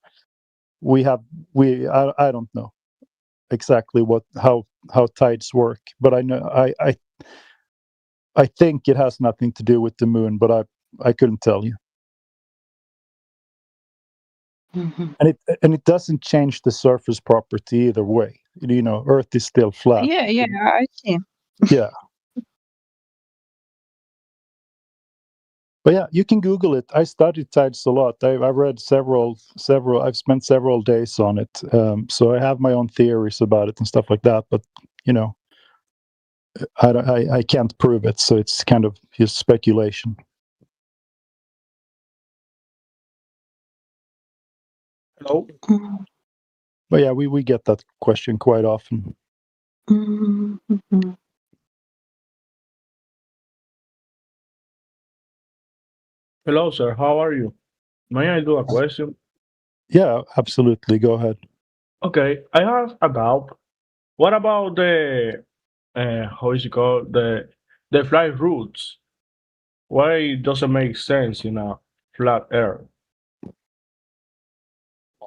I don't know exactly how tides work, but I know I think it has nothing to do with the moon, but I couldn't tell you. and it doesn't change the surface property either way. You know, Earth is still flat. Yeah, I see. Yeah. But yeah, you can Google it. I studied tides a lot. I've read several. I've spent several days on it. So I have my own theories about it and stuff like that. But you know, I can't prove it. So it's kind of just speculation. Hello. But yeah, we get that question quite often. Hello, sir. How are you? May I do a question? Yeah, absolutely. Go ahead. Okay, I have about what about the how is it called the flight routes? Why does it make sense in a flat Earth?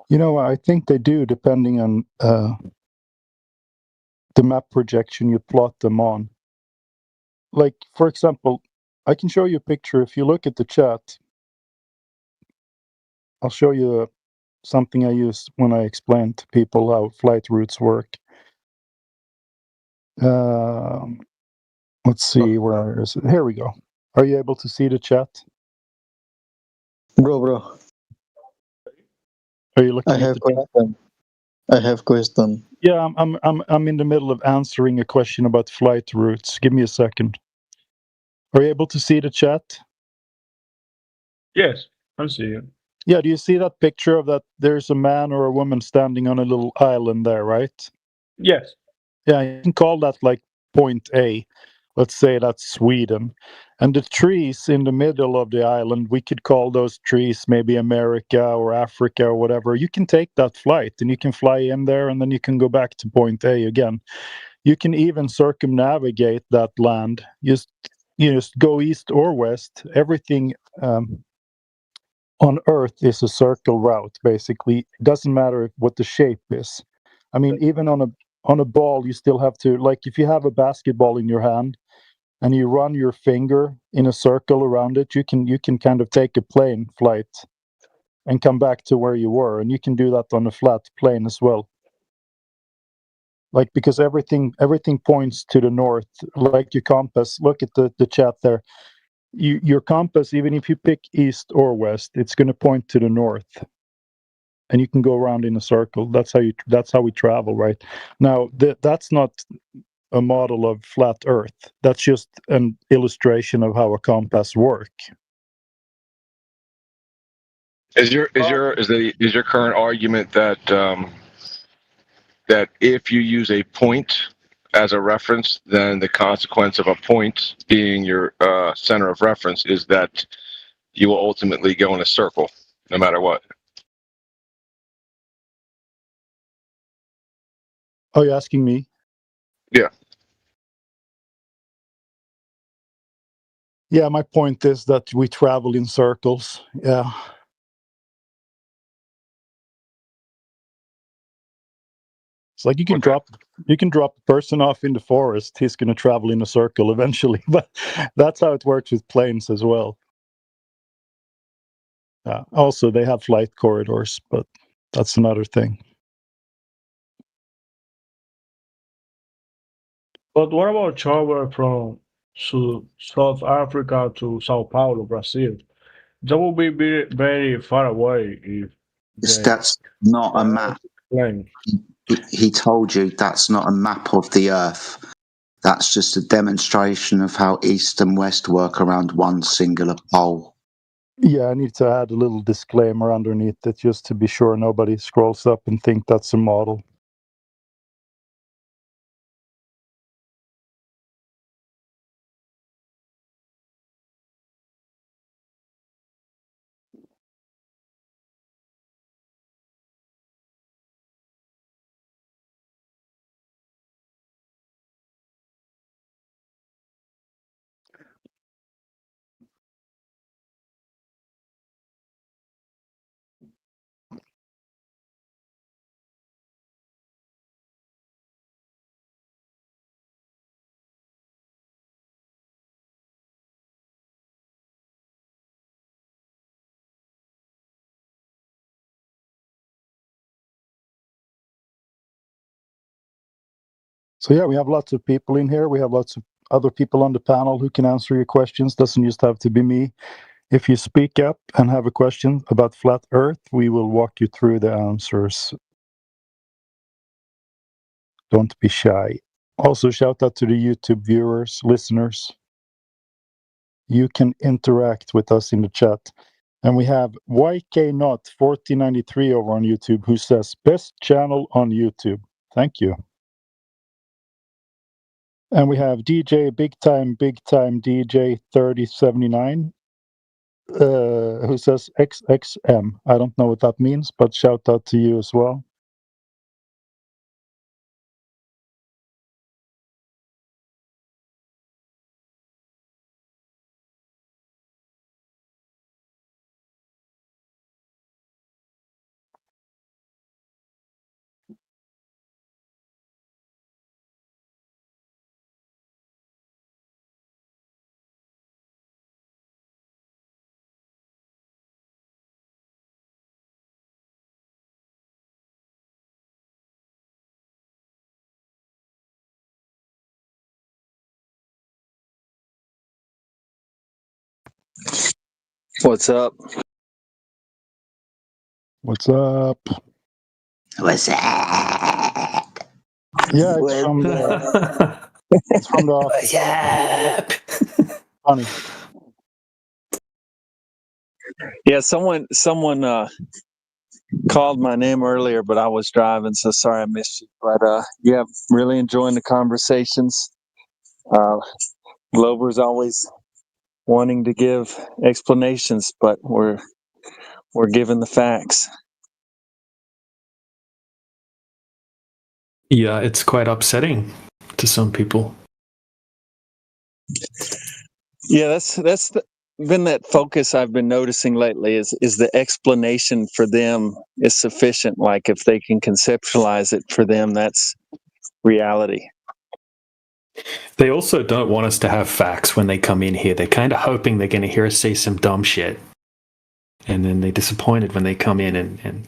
You know, I think they do, depending on the map projection you plot them on. Like, for example, I can show you a picture. If you look at the chat, I'll show you something I use when I explain to people how flight routes work. Let's see, where is it? Here we go. Are you able to see the chat? Bro. Are you looking? I have question. I have question. Yeah, I'm in the middle of answering a question about flight routes. Give me a second. Are you able to see the chat? Yes, I'm seeing. Yeah, do you see that picture of that? There's a man or a woman standing on a little island there, right? Yes. Yeah, you can call that like point A. Let's say that's Sweden. And the trees in the middle of the island, we could call those trees maybe America or Africa or whatever. You can take that flight and you can fly in there and then you can go back to point A again. You can even circumnavigate that land. You just go east or west. Everything on Earth is a circle route, basically. It doesn't matter what the shape is. I mean, even on a ball, you still have to, like, if you have a basketball in your hand and you run your finger in a circle around it, you can kind of take a plane flight and come back to where you were, and you can do that on a flat plane as well. Like, because everything points to the north, like your compass. Look at the chat there. Your compass, even if you pick east or west, it's going to point to the north, and you can go around in a circle. That's how we travel, right? Now that's not a model of flat Earth. That's just an illustration of how a compass work. Is your current argument that that if you use a point as a reference, then the consequence of a point being your center of reference is that you will ultimately go in a circle, no matter what? Oh, you're asking me? Yeah. Yeah, my point is that we travel in circles. Yeah. It's like you can drop a person off in the forest. He's going to travel in a circle eventually, but that's how it works with planes as well. Also, they have flight corridors, but that's another thing. But what about travel from South Africa to Sao Paulo, Brazil? That would be very, very far away if That's not a map. He told you that's not a map of the Earth. That's just a demonstration of how east and west work around one singular pole. Yeah, I need to add a little disclaimer underneath it just to be sure nobody scrolls up and think that's a model. So yeah, we have lots of people in here. We have lots of other people on the panel who can answer your questions. Doesn't just have to be me. If you speak up and have a question about flat Earth, we will walk you through the answers. Don't be shy. Also, shout out to the YouTube viewers, listeners. You can interact with us in the chat. And we have YK-Not1493 over on YouTube who says, best channel on YouTube. Thank you. And we have DJ Big Time DJ 3079 who says XXM. I don't know what that means, but shout out to you as well. What's up? What's up? What's up? Yeah, it's from the it's from the office. Funny. Yeah, someone called my name earlier, but I was driving, so sorry I missed you. But yeah, really enjoying the conversations. Glover's always wanting to give explanations, but we're given the facts. Yeah, it's quite upsetting to some people. Yeah, been that focus I've been noticing lately is the explanation for them is sufficient. Like if they can conceptualize it for them, that's reality. They also don't want us to have facts when they come in here. They're kind of hoping they're going to hear us say some dumb shit. And then they're disappointed when they come in and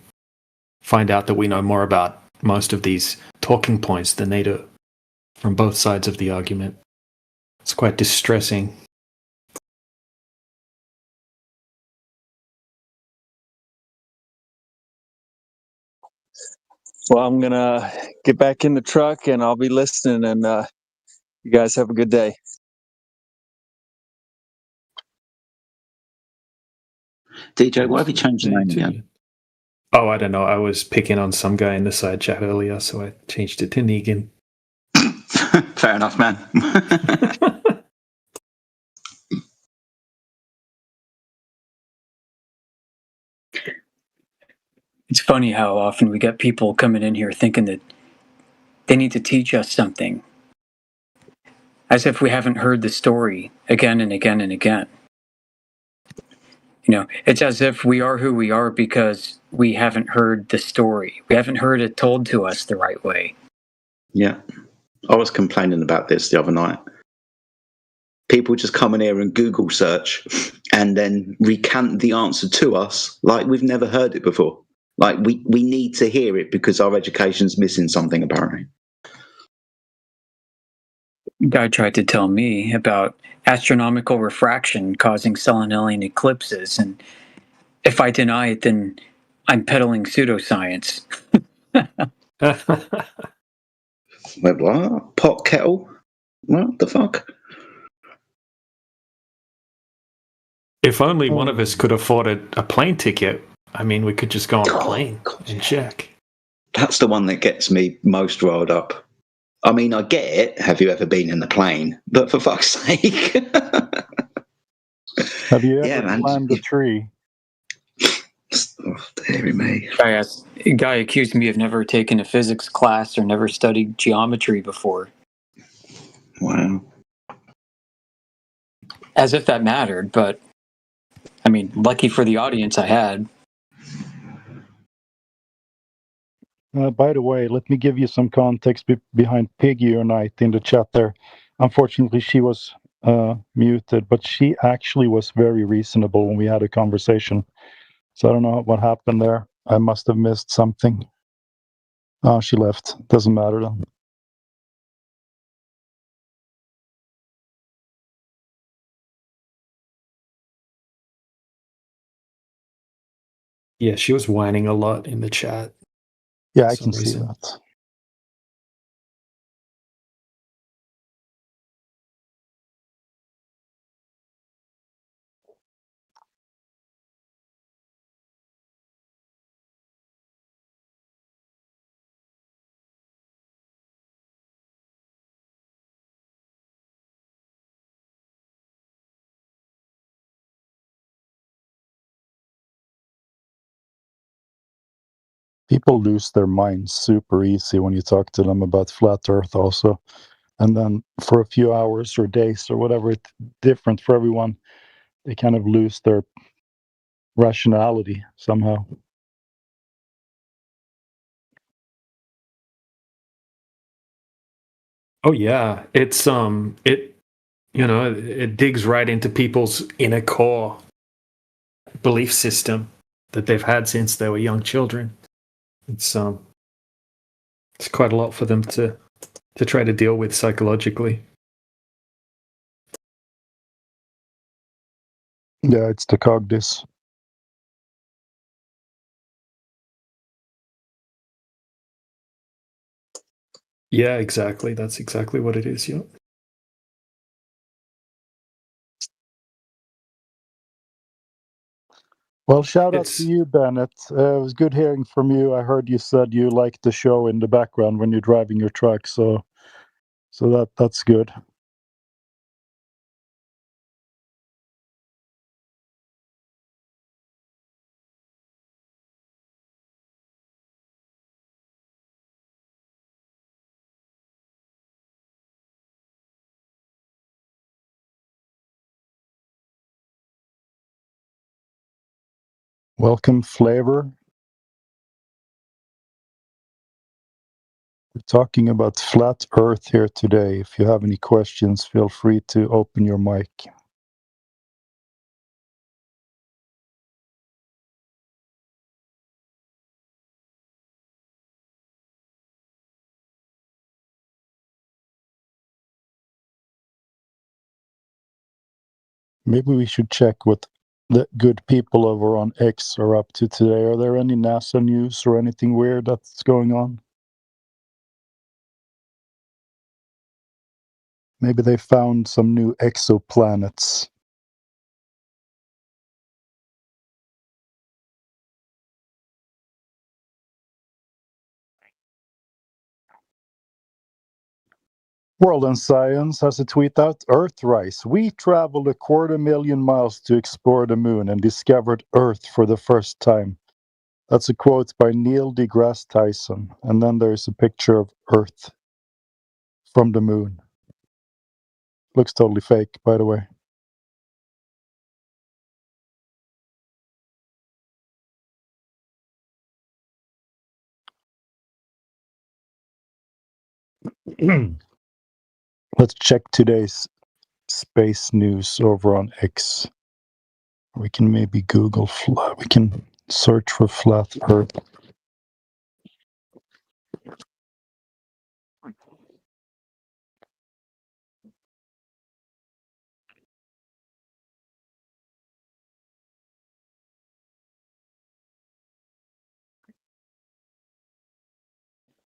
find out that we know more about most of these talking points than they do from both sides of the argument. It's quite distressing. Well, I'm going to get back in the truck and I'll be listening, and you guys have a good day. DJ, why have you changed your name again? Oh, I don't know. I was picking on some guy in the side chat earlier, so I changed it to Negan. Fair enough, man. It's funny how often we get people coming in here thinking that they need to teach us something, as if we haven't heard the story again and again and again. You know, it's as if we are who we are because we haven't heard the story. We haven't heard it told to us the right way. Yeah. I was complaining about this the other night. People just come in here and Google search and then recant the answer to us like we've never heard it before. Like we need to hear it because our education's missing something, apparently. Guy tried to tell me about astronomical refraction causing selenian eclipses, and if I deny it, then I'm peddling pseudoscience. Wait, what? Pot kettle? What the fuck? If only one of us could afford a plane ticket. I mean, we could just go on a plane and check. That's the one that gets me most riled up. I mean, I get it. Have you ever been in the plane? But for fuck's sake. Have you ever climbed a tree? Oh, dear me. Guy accused me of never taking a physics class or never studied geometry before. Wow. As if that mattered, but I mean, lucky for the audience I had. By the way, let me give you some context behind Piggy Unite in the chat there. Unfortunately, she was muted, but she actually was very reasonable when we had a conversation. So I don't know what happened there. I must have missed something. Oh, she left. Doesn't matter then. Yeah, she was whining a lot in the chat. Yeah, for I some can see reason. that. People lose their minds super easy when you talk to them about flat Earth, also. And then for a few hours or days or whatever, it's different for everyone. They kind of lose their rationality somehow. Oh yeah, it's it digs right into people's inner core belief system that they've had since they were young children. It's quite a lot for them to try to deal with psychologically. Yeah, it's the cogniz. Yeah, exactly. That's exactly what it is. Yeah. Well, shout out to you, Bennett. It was good hearing from you. I heard you said you liked the show in the background when you're driving your truck, so that's good. Welcome, Flavor. We're talking about flat Earth here today. If you have any questions, feel free to open your mic. Maybe we should check what the good people over on X are up to today. Are there any NASA news or anything weird that's going on? Maybe they found some new exoplanets. World and Science has a tweet out, Earthrise. We traveled 250,000 miles to explore the moon and discovered Earth for the first time. That's a quote by Neil deGrasse Tyson. And then there's a picture of Earth from the moon. Looks totally fake, by the way. Let's check today's space news over on X. We can maybe Google flat. We can search for flat Earth.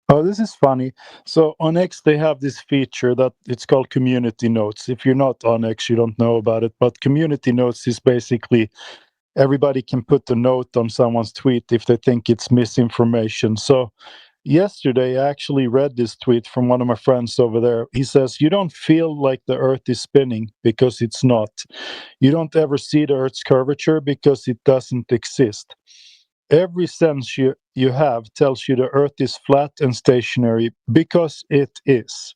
Oh, this is funny. So on X, they have this feature that it's called community notes. If you're not on X, you don't know about it. But community notes is basically everybody can put a note on someone's tweet if they think it's misinformation. So yesterday, I actually read this tweet from one of my friends over there. He says, you don't feel like the Earth is spinning because it's not. You don't ever see the Earth's curvature because it doesn't exist. Every sense you have tells you the Earth is flat and stationary because it is.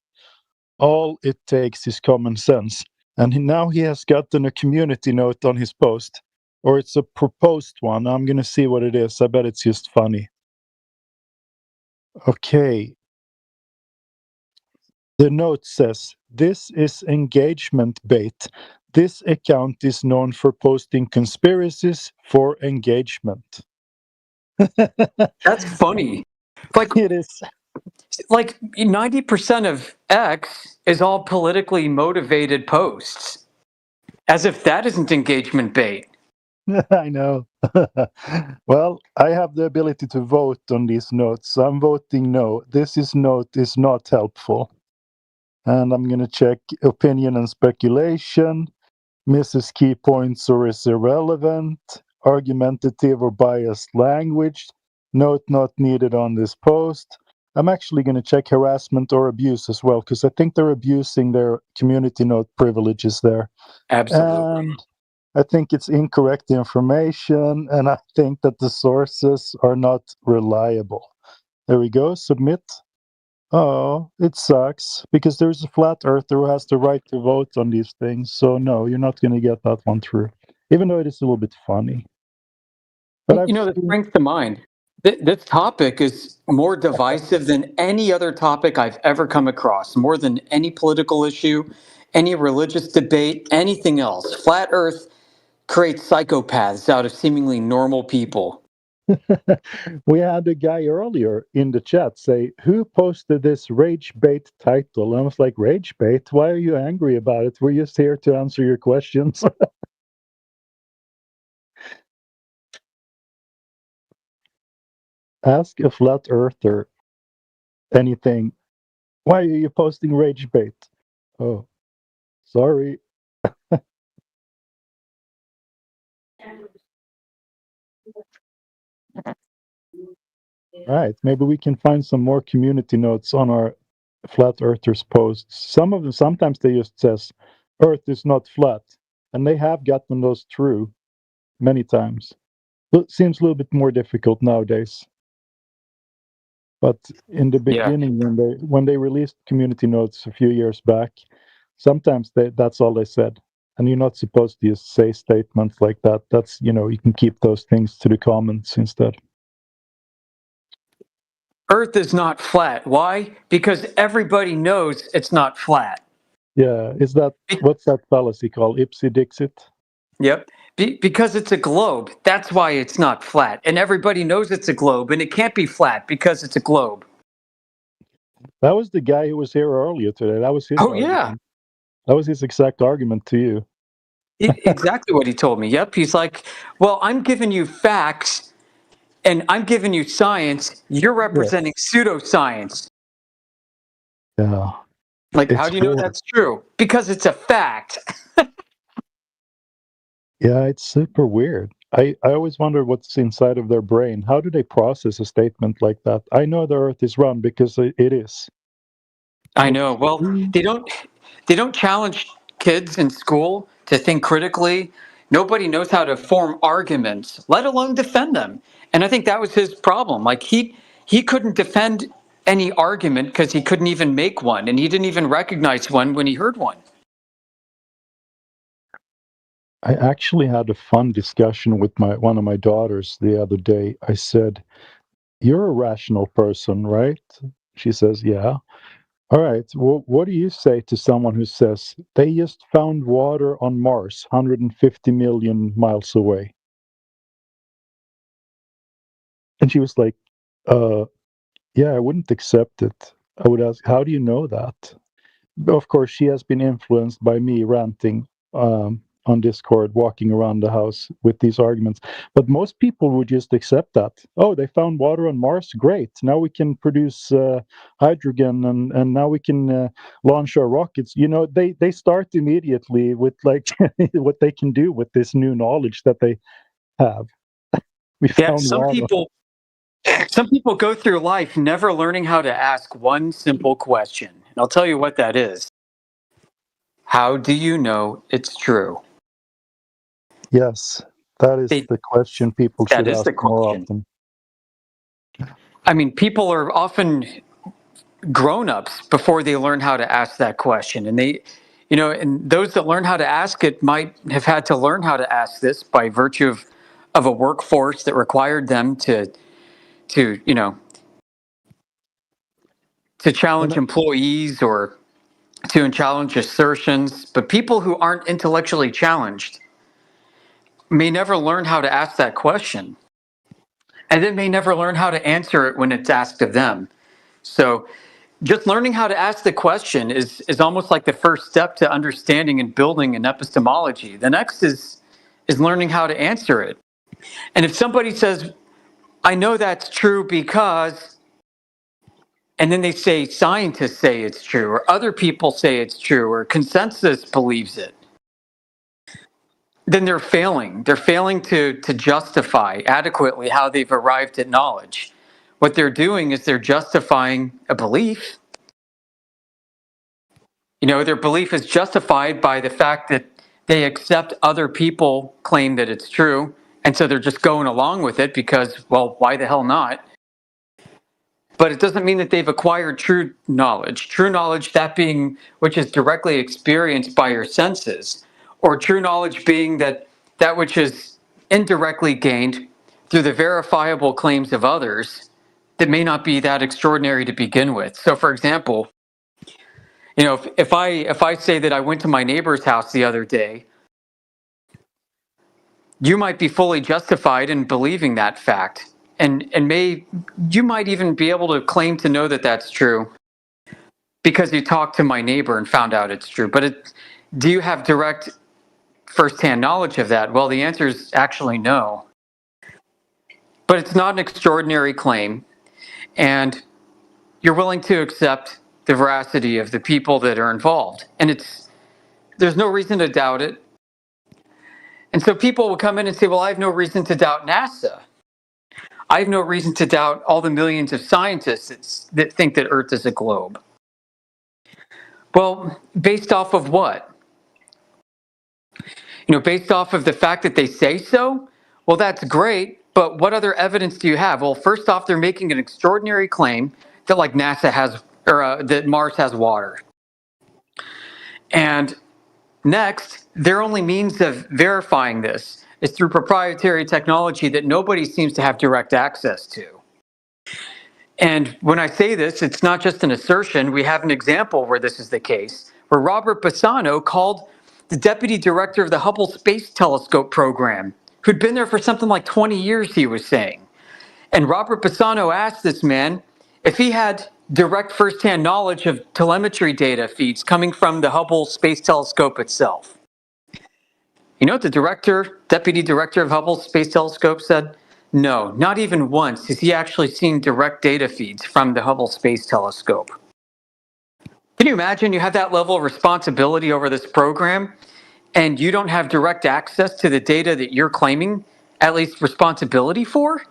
All it takes is common sense. And now he has gotten a community note on his post, or it's a proposed one. I'm going to see what it is. I bet it's just funny. Okay. The note says, this is engagement bait. This account is known for posting conspiracies for engagement. That's funny. Like it is. Like 90% of X is all politically motivated posts. As if that isn't engagement bait. I know. Well, I have the ability to vote on these notes, so I'm voting no. This note is not helpful. And I'm going to check opinion and speculation, misses key points or is irrelevant, argumentative or biased language, note not needed on this post. I'm actually going to check harassment or abuse as well, because I think they're abusing their community note privileges there. Absolutely. And I think it's incorrect information, and I think that the sources are not reliable. There we go, submit. Oh, it sucks, because there's a flat earther who has the right to vote on these things. So no, you're not going to get that one through, even though it is a little bit funny. But You know, that brings to mind, this topic is more divisive than any other topic I've ever come across, more than any political issue, any religious debate, anything else. Flat Earth creates psychopaths out of seemingly normal people. we had a guy earlier in the chat say, who posted this rage bait title? And I was like, rage bait? Why are you angry about it? We're just here to answer your questions. Ask a flat earther anything. Why are you posting rage bait? Oh, sorry. Right. Maybe we can find some more community notes on our flat earthers posts. Some of them, sometimes they just says, Earth is not flat. And they have gotten those true many times. It seems a little bit more difficult nowadays. But in the beginning, when they released community notes a few years back, sometimes that's all they said. And you're not supposed to just say statements like that. That's, you can keep those things to the comments instead. Earth is not flat. Why? Because everybody knows it's not flat. Yeah, what's that fallacy called? Ipsy Dixit? Yep. Because it's a globe. That's why it's not flat. And everybody knows it's a globe, and it can't be flat because it's a globe. That was the guy who was here earlier today. That was his argument. Yeah. That was his exact argument to you. Exactly what he told me. Yep. He's like, well, I'm giving you facts, and I'm giving you science. You're representing pseudoscience. Yeah. Like, how do you know that's true? Because it's a fact. Yeah, it's super weird. I always wonder what's inside of their brain. How do they process a statement like that? I know the Earth is round because it is. I know. Well, they don't challenge kids in school to think critically. Nobody knows how to form arguments, let alone defend them. And I think that was his problem. Like he couldn't defend any argument because he couldn't even make one, and he didn't even recognize one when he heard one. I actually had a fun discussion with one of my daughters the other day. I said, "You're a rational person, right?" She says, "Yeah." All right. Well, what do you say to someone who says they just found water on Mars, 150 million miles away? And she was like, yeah, I wouldn't accept it. I would ask, how do you know that? Of course, she has been influenced by me ranting on Discord, walking around the house with these arguments. But most people would just accept that. Oh, they found water on Mars? Great. Now we can produce hydrogen, and now we can launch our rockets. They start immediately with like what they can do with this new knowledge that they have. We found water. Some people go through life never learning how to ask one simple question. And I'll tell you what that is. How do you know it's true? Yes, that is the question people should ask more often. I mean, people are often grown-ups before they learn how to ask that question. And and those that learn how to ask it might have had to learn how to ask this by virtue of a workforce that required them to challenge employees or to challenge assertions. But people who aren't intellectually challenged may never learn how to ask that question, and then may never learn how to answer it when it's asked of them. So just learning how to ask the question is almost like the first step to understanding and building an epistemology. The next is is learning how to answer it. And if somebody says, I know that's true because, and then they say scientists say it's true, or other people say it's true, or consensus believes it, then they're failing. They're failing to justify adequately how they've arrived at knowledge. What they're doing is they're justifying a belief. You know, their belief is justified by the fact that they accept other people claim that it's true, and so they're just going along with it because, well, why the hell not? But it doesn't mean that they've acquired true knowledge. True knowledge, that being which is directly experienced by your senses, or true knowledge being that which is indirectly gained through the verifiable claims of others that may not be that extraordinary to begin with. So, for example, you know, if I say that I went to my neighbor's house the other day, you might be fully justified in believing that fact, and you might even be able to claim to know that that's true because you talked to my neighbor and found out it's true. But do you have direct firsthand knowledge of that? Well, the answer is actually no. But it's not an extraordinary claim, and you're willing to accept the veracity of the people that are involved, and there's no reason to doubt it. And so people will come in and say, well, I have no reason to doubt NASA. I have no reason to doubt all the millions of scientists that think that Earth is a globe. Well, based off of what? You know, based off of the fact that they say so? Well, that's great, but what other evidence do you have? Well, first off, they're making an extraordinary claim that like NASA has, or that Mars has water. And next, their only means of verifying this is through proprietary technology that nobody seems to have direct access to. And when I say this, it's not just an assertion. We have an example where this is the case, where Robert Bassano called the deputy director of the Hubble Space Telescope program, who'd been there for something like 20 years, he was saying. And Robert Bassano asked this man if he had direct firsthand knowledge of telemetry data feeds coming from the Hubble Space Telescope itself. You know what the deputy director of Hubble Space Telescope said? No, not even once has he actually seen direct data feeds from the Hubble Space Telescope. Can you imagine you have that level of responsibility over this program and you don't have direct access to the data that you're claiming at least responsibility for?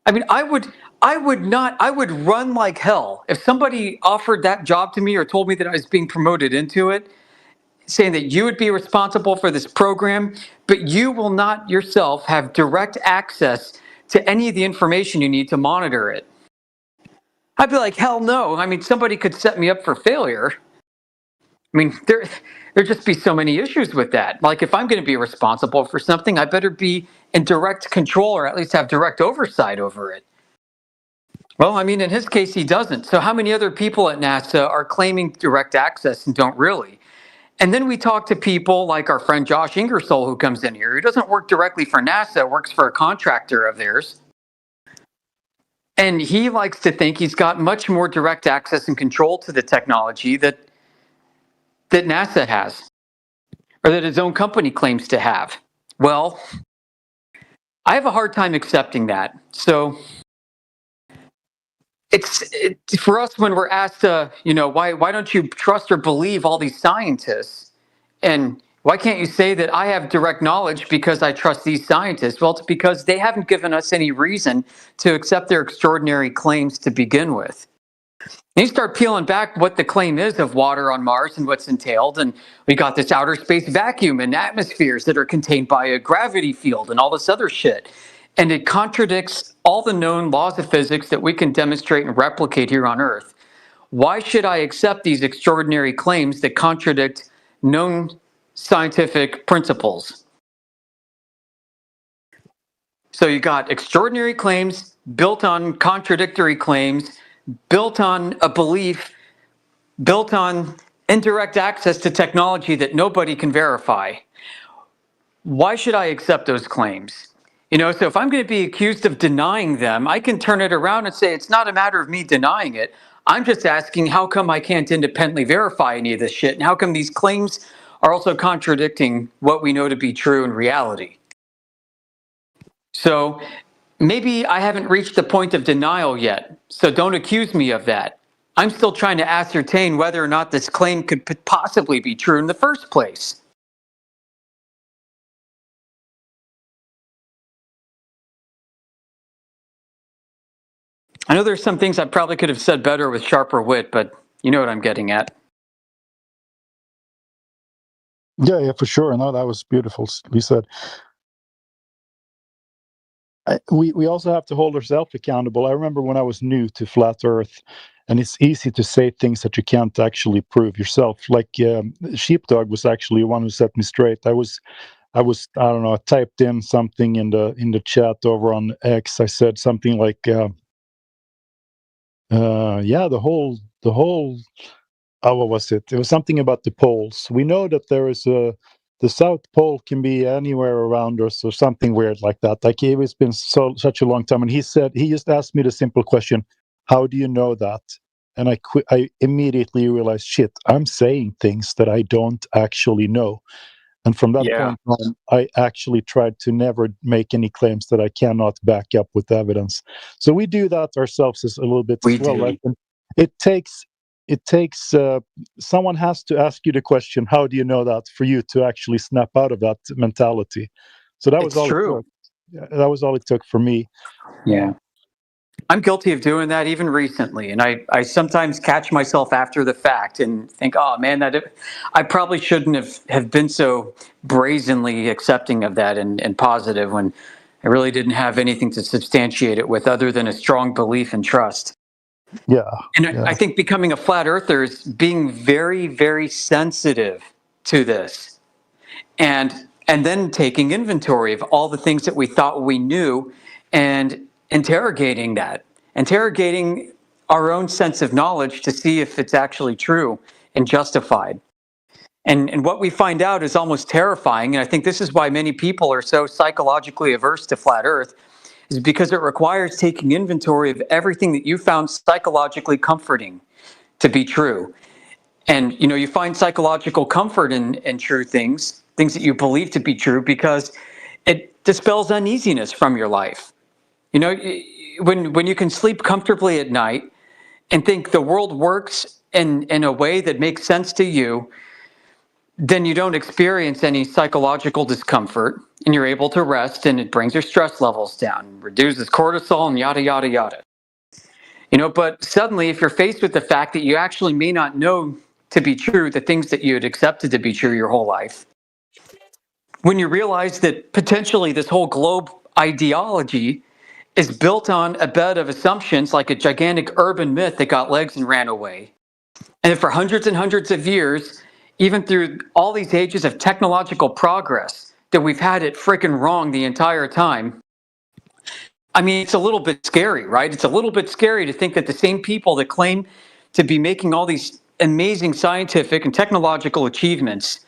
I mean, I would run like hell if somebody offered that job to me or told me that I was being promoted into it, saying that you would be responsible for this program, but you will not yourself have direct access to any of the information you need to monitor it. I'd be like, hell no. I mean, somebody could set me up for failure. I mean, there'd just be so many issues with that. Like, if I'm going to be responsible for something, I better be in direct control or at least have direct oversight over it. Well, I mean, in his case, he doesn't. So how many other people at NASA are claiming direct access and don't really? And then we talk to people like our friend Josh Ingersoll, who comes in here, who doesn't work directly for NASA, works for a contractor of theirs. And he likes to think he's got much more direct access and control to the technology that NASA has, or that his own company claims to have. Well, I have a hard time accepting that. So it's for us when we're asked, why don't you trust or believe all these scientists? And why can't you say that I have direct knowledge because I trust these scientists? Well, it's because they haven't given us any reason to accept their extraordinary claims to begin with. And you start peeling back what the claim is of water on Mars and what's entailed, and we got this outer space vacuum and atmospheres that are contained by a gravity field and all this other shit. And it contradicts all the known laws of physics that we can demonstrate and replicate here on Earth. Why should I accept these extraordinary claims that contradict known scientific principles? So you got extraordinary claims built on contradictory claims, built on a belief, built on indirect access to technology that nobody can verify. Why should I accept those claims? So if I'm going to be accused of denying them, I can turn it around and say it's not a matter of me denying it. I'm just asking how come I can't independently verify any of this shit, and how come these claims are also contradicting what we know to be true in reality. So maybe I haven't reached the point of denial yet, so don't accuse me of that. I'm still trying to ascertain whether or not this claim could possibly be true in the first place. I know there's some things I probably could have said better with sharper wit, but you know what I'm getting at. Yeah, for sure. No, that was beautifully said. We also have to hold ourselves accountable. I remember when I was new to flat Earth, and it's easy to say things that you can't actually prove yourself. Like Sheepdog was actually one who set me straight. I don't know, I typed in something in the chat over on X. I said something like, yeah, the whole what was it? It was something about the poles. We know that there is the South Pole can be anywhere around us, or something weird like that. Like, it's been such a long time, and he just asked me the simple question, "How do you know that?" And I immediately realized, shit, I'm saying things that I don't actually know. And from that point on, I actually tried to never make any claims that I cannot back up with evidence. So we do that ourselves a little bit as well. Right? And it takes someone has to ask you the question, how do you know that, for you to actually snap out of that mentality. So that was all true. it took. That was all it took for me. Yeah. I'm guilty of doing that even recently, and I sometimes catch myself after the fact and think, oh man, I probably shouldn't have been so brazenly accepting of that and positive, when I really didn't have anything to substantiate it with other than a strong belief and trust. Yeah. And I think becoming a flat earther is being very, very sensitive to this, and then taking inventory of all the things that we thought we knew, and interrogating our own sense of knowledge to see if it's actually true and justified. And what we find out is almost terrifying, and I think this is why many people are so psychologically averse to flat Earth, is because it requires taking inventory of everything that you found psychologically comforting to be true. And you find psychological comfort in true things that you believe to be true, because it dispels uneasiness from your life. When you can sleep comfortably at night and think the world works in a way that makes sense to you, then you don't experience any psychological discomfort, and you're able to rest, and it brings your stress levels down, reduces cortisol, and yada, yada, yada. But suddenly, if you're faced with the fact that you actually may not know to be true the things that you had accepted to be true your whole life, when you realize that potentially this whole globe ideology is built on a bed of assumptions, like a gigantic urban myth that got legs and ran away, and for hundreds and hundreds of years, even through all these ages of technological progress, that we've had it freaking wrong the entire time. I mean, it's a little bit scary, right? It's a little bit scary to think that the same people that claim to be making all these amazing scientific and technological achievements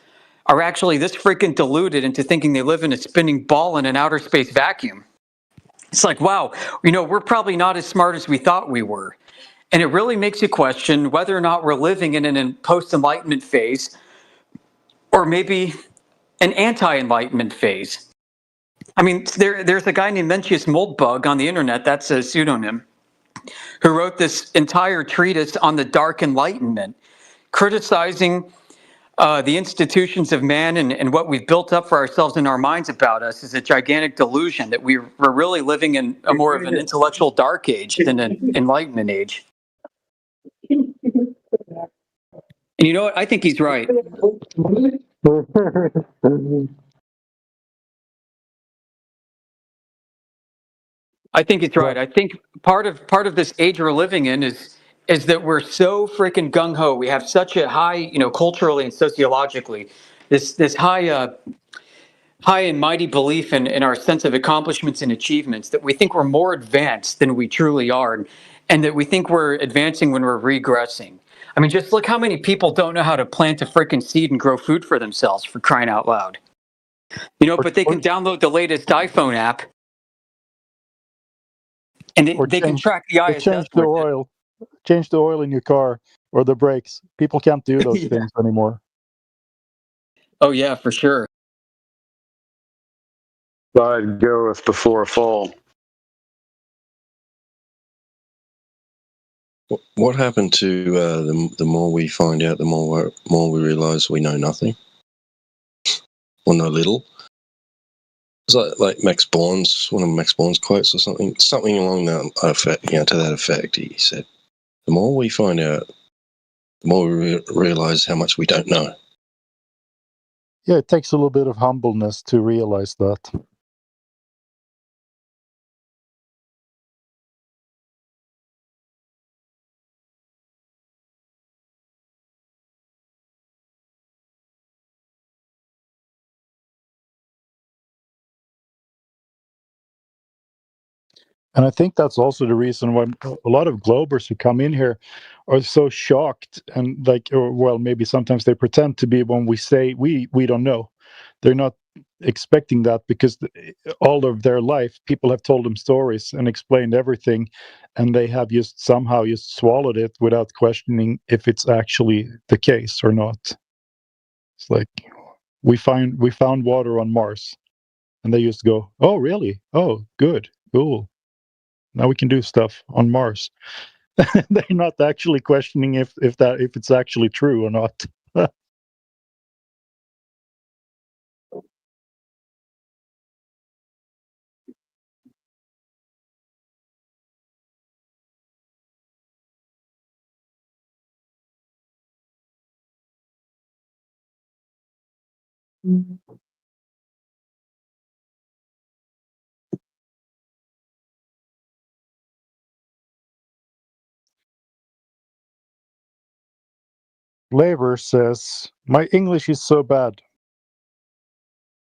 are actually this freaking deluded into thinking they live in a spinning ball in an outer space vacuum. It's like, wow, we're probably not as smart as we thought we were. And it really makes you question whether or not we're living in a post-enlightenment phase, or maybe an anti-enlightenment phase. I mean, there's a guy named Mencius Moldbug on the internet, that's a pseudonym, who wrote this entire treatise on the Dark Enlightenment, criticizing the institutions of man and what we've built up for ourselves in our minds about us is a gigantic delusion, that we're really living in a more of an intellectual dark age than an enlightenment age. And you know what? I think he's right. I think it's right. I think part of this age we're living in is that we're so freaking gung ho. We have such a high, culturally and sociologically, this high and mighty belief in our sense of accomplishments and achievements, that we think we're more advanced than we truly are, and that we think we're advancing when we're regressing. I mean, just look how many people don't know how to plant a freaking seed and grow food for themselves, for crying out loud. But they can download the latest iPhone app, and they can track the ISS. Change the oil in your car or the brakes. People can't do those things anymore. Oh yeah, for sure. Pride goeth before a fall. What happened to the more we find out, the more we realise we know nothing or know little? It's like Max Born's, one of Max Born's quotes or something along that effect. To that effect, he said, "The more we find out, the more we realise how much we don't know." Yeah, it takes a little bit of humbleness to realize that. And I think that's also the reason why a lot of Globers who come in here are so shocked, and maybe sometimes they pretend to be when we say we don't know. They're not expecting that because all of their life people have told them stories and explained everything, and they have somehow swallowed it without questioning if it's actually the case or not. It's like we found water on Mars, and they used to go, "Oh, really? Oh, good, cool. Now we can do stuff on Mars." They're not actually questioning if it's actually true or not. Labor says, "My English is so bad.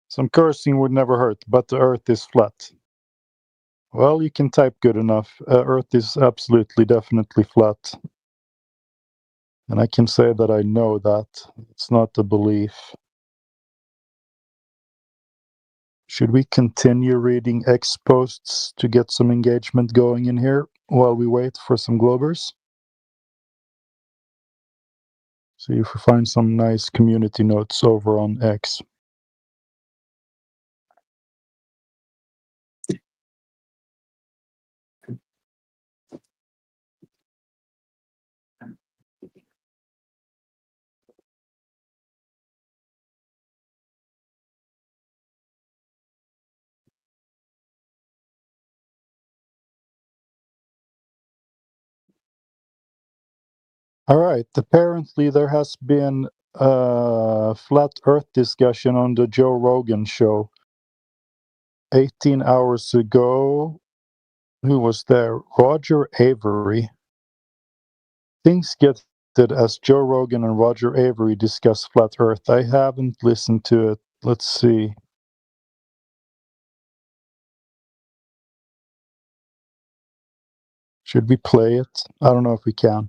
Some cursing would never hurt, but the earth is flat." Well, you can type good enough. Earth is absolutely, definitely flat. And I can say that I know that. It's not a belief. Should we continue reading X posts to get some engagement going in here while we wait for some Globers? See if we find some nice community notes over on X. All right. Apparently, there has been a flat Earth discussion on the Joe Rogan show 18 hours ago. Who was there? Roger Avery. Things get it as Joe Rogan and Roger Avery discuss flat Earth. I haven't listened to it. Let's see. Should we play it? I don't know if we can.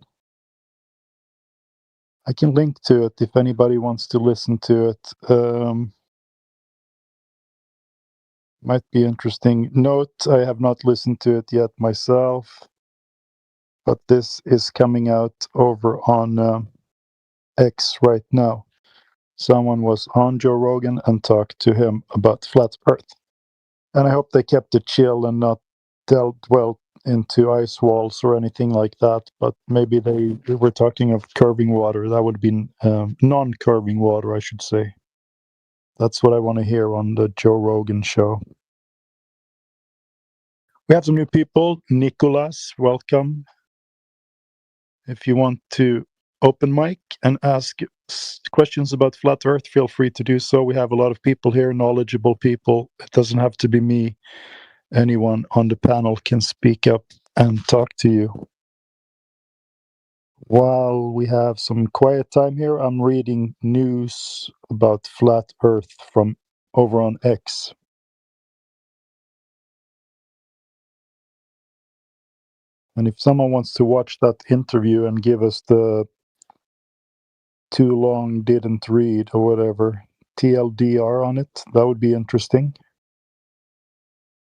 I can link to it if anybody wants to listen to it. Might be interesting. Note, I have not listened to it yet myself, but this is coming out over on X right now. Someone was on Joe Rogan and talked to him about flat Earth. And I hope they kept it chill and not dwelt into ice walls or anything like that. But maybe they were talking of curving water. That would be non-curving water, I should say. That's what I want to hear on the Joe Rogan show. We have some new people. Nicholas, welcome. If you want to open mic and ask questions about flat Earth, feel free to do so. We have a lot of people here, knowledgeable people. It doesn't have to be me. Anyone on the panel can speak up and talk to you. While we have some quiet time here, I'm reading news about flat Earth from over on X. And if someone wants to watch that interview and give us the too long didn't read or whatever TLDR on it, that would be interesting.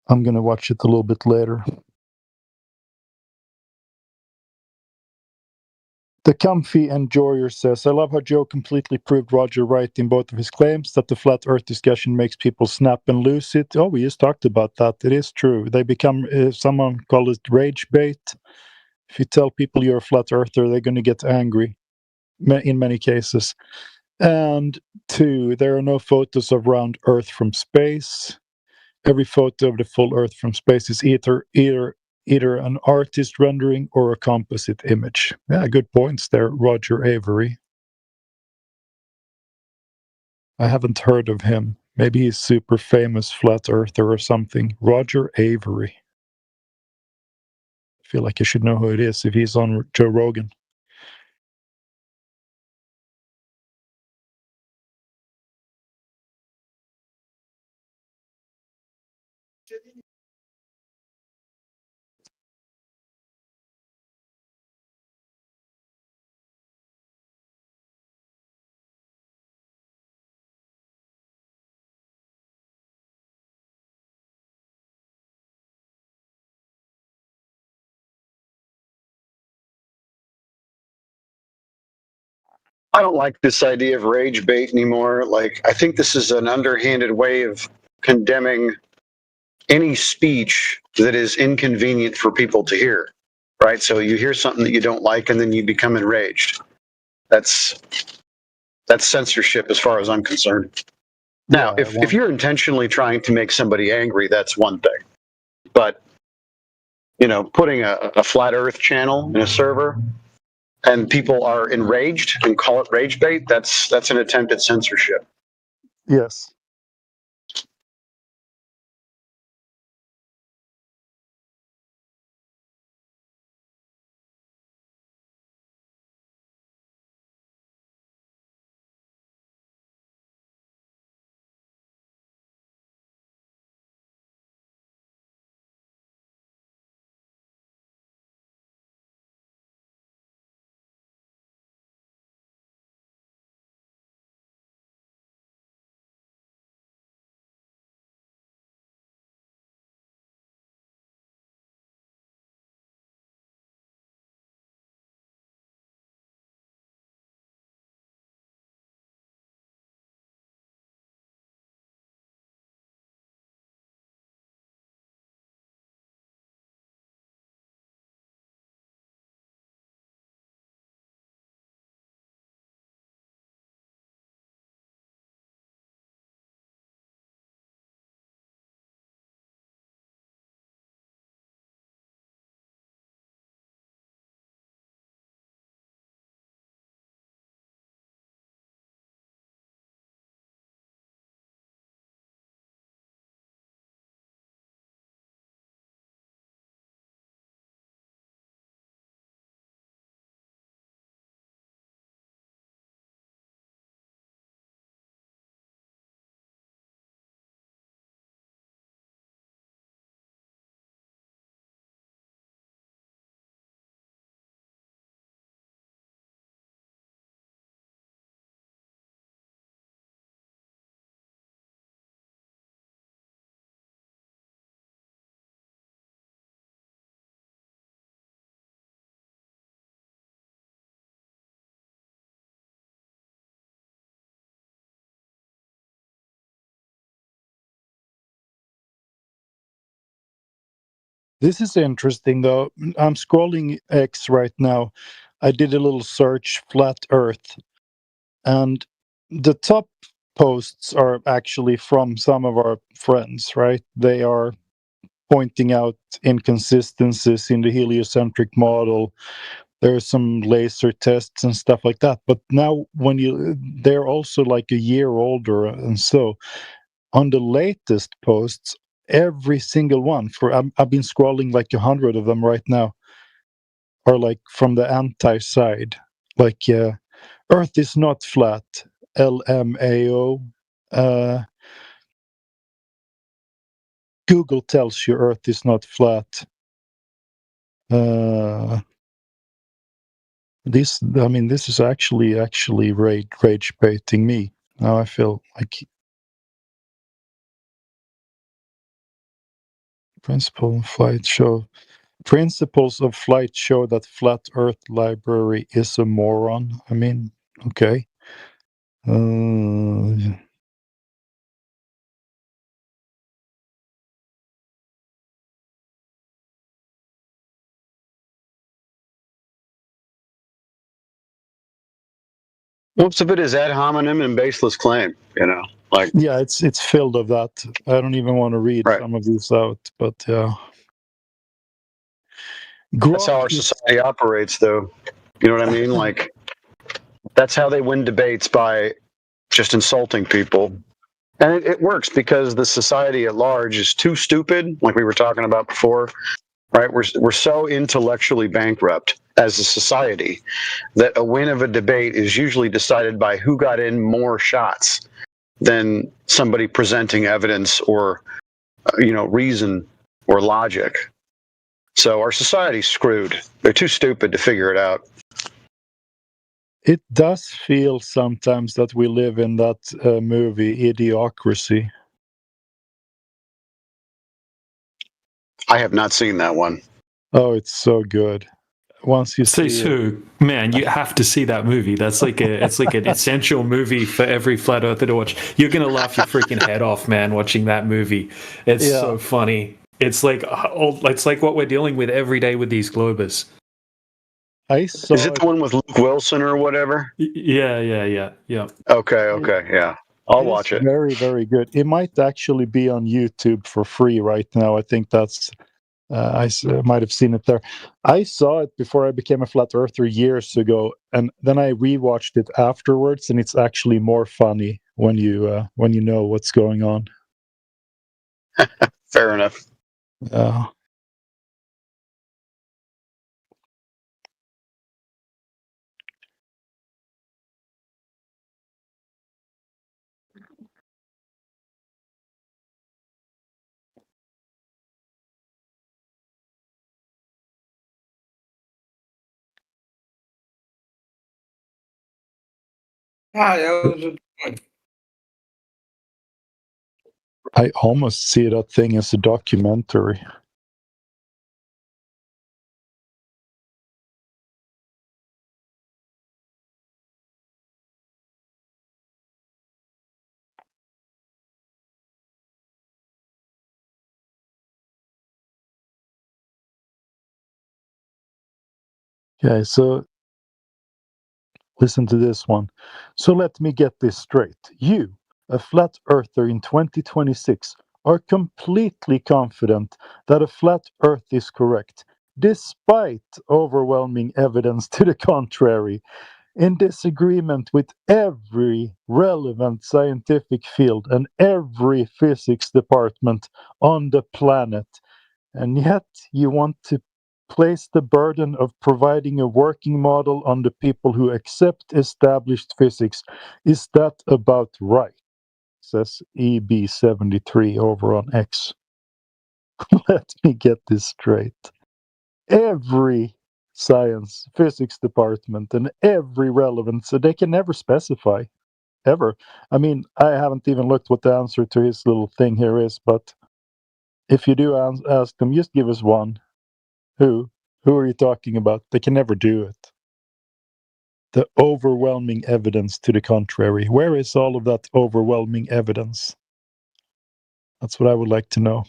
I'm going to watch it a little bit later. The Comfy Enjoyer says, I love how Joe completely proved Roger right in both of his claims that the flat earth discussion makes people snap and lose it. Oh, we just talked about that. It is true. They become, someone called it rage bait. If you tell people you're a flat earther, they're going to get angry in many cases. And 2, there are no photos of round earth from space. Every photo of the full earth from space is either an artist rendering or a composite image. Yeah, good points there, Roger Avery. I haven't heard of him. Maybe he's super famous flat earther or something. Roger Avery. I feel like you should know who it is if he's on Joe Rogan. I don't like this idea of rage bait anymore. Like, I think this is an underhanded way of condemning any speech that is inconvenient for people to hear, right? So you hear something that you don't like and then you become enraged. That's censorship as far as I'm concerned. Now, if you're intentionally trying to make somebody angry, that's one thing. But, putting a flat earth channel in a server and people are enraged and call it rage bait, that's an attempt at censorship. Yes. This is interesting, though. I'm scrolling X right now. I did a little search, flat Earth, and the top posts are actually from some of our friends, right? They are pointing out inconsistencies in the heliocentric model. There are some laser tests and stuff like that. But now, they're also like a year older, and so on the latest posts, every single one I've been scrolling like 100 of them right now are like from the anti side, like Earth is not flat, LMAO. Google tells you Earth is not flat. This is actually rage baiting me. Now I feel like principal flight show. Principles of flight show that Flat Earth Library is a moron. I mean, okay. Most of it is ad hominem and baseless claim, like Yeah, it's filled of that. I don't even want to read right. some of these out, but yeah. That's how our society operates, though. You know what I mean? Like, that's how they win debates, by just insulting people. And it works because the society at large is too stupid, like we were talking about before, right? We're so intellectually bankrupt as a society that a win of a debate is usually decided by who got in more shots than somebody presenting evidence or, reason or logic. So our society's screwed. They're too stupid to figure it out. It does feel sometimes that we live in that movie, Idiocracy. I have not seen that one. Oh, it's so good. Once you see Sisu, man, you have to see that movie. It's like an essential movie for every flat earther to watch. You're gonna laugh your freaking head off, man, watching that movie. It's so funny. It's like what we're dealing with every day with these Globers. Is it the one with Luke Wilson or whatever? Yeah. Okay, yeah. I'll watch it. Very, very good. It might actually be on YouTube for free right now. I think that's. I might have seen it there. I saw it before I became a flat earther years ago, and then I rewatched it afterwards, and it's actually more funny when you know what's going on. Fair enough. Hi, how's it going? I almost see that thing as a documentary. Okay, so listen to this one. So let me get this straight. You, a flat earther in 2026, are completely confident that a flat earth is correct, despite overwhelming evidence to the contrary, in disagreement with every relevant scientific field and every physics department on the planet. And yet you want to place the burden of providing a working model on the people who accept established physics. Is that about right? Says EB73 over on X. Let me get this straight. Every science, physics department, and every relevant, so they can never specify, ever. I mean, I haven't even looked what the answer to his little thing here is, but if you do ask them, just give us one. Who are you talking about? They can never do it. The overwhelming evidence to the contrary. Where is all of that overwhelming evidence? That's what I would like to know.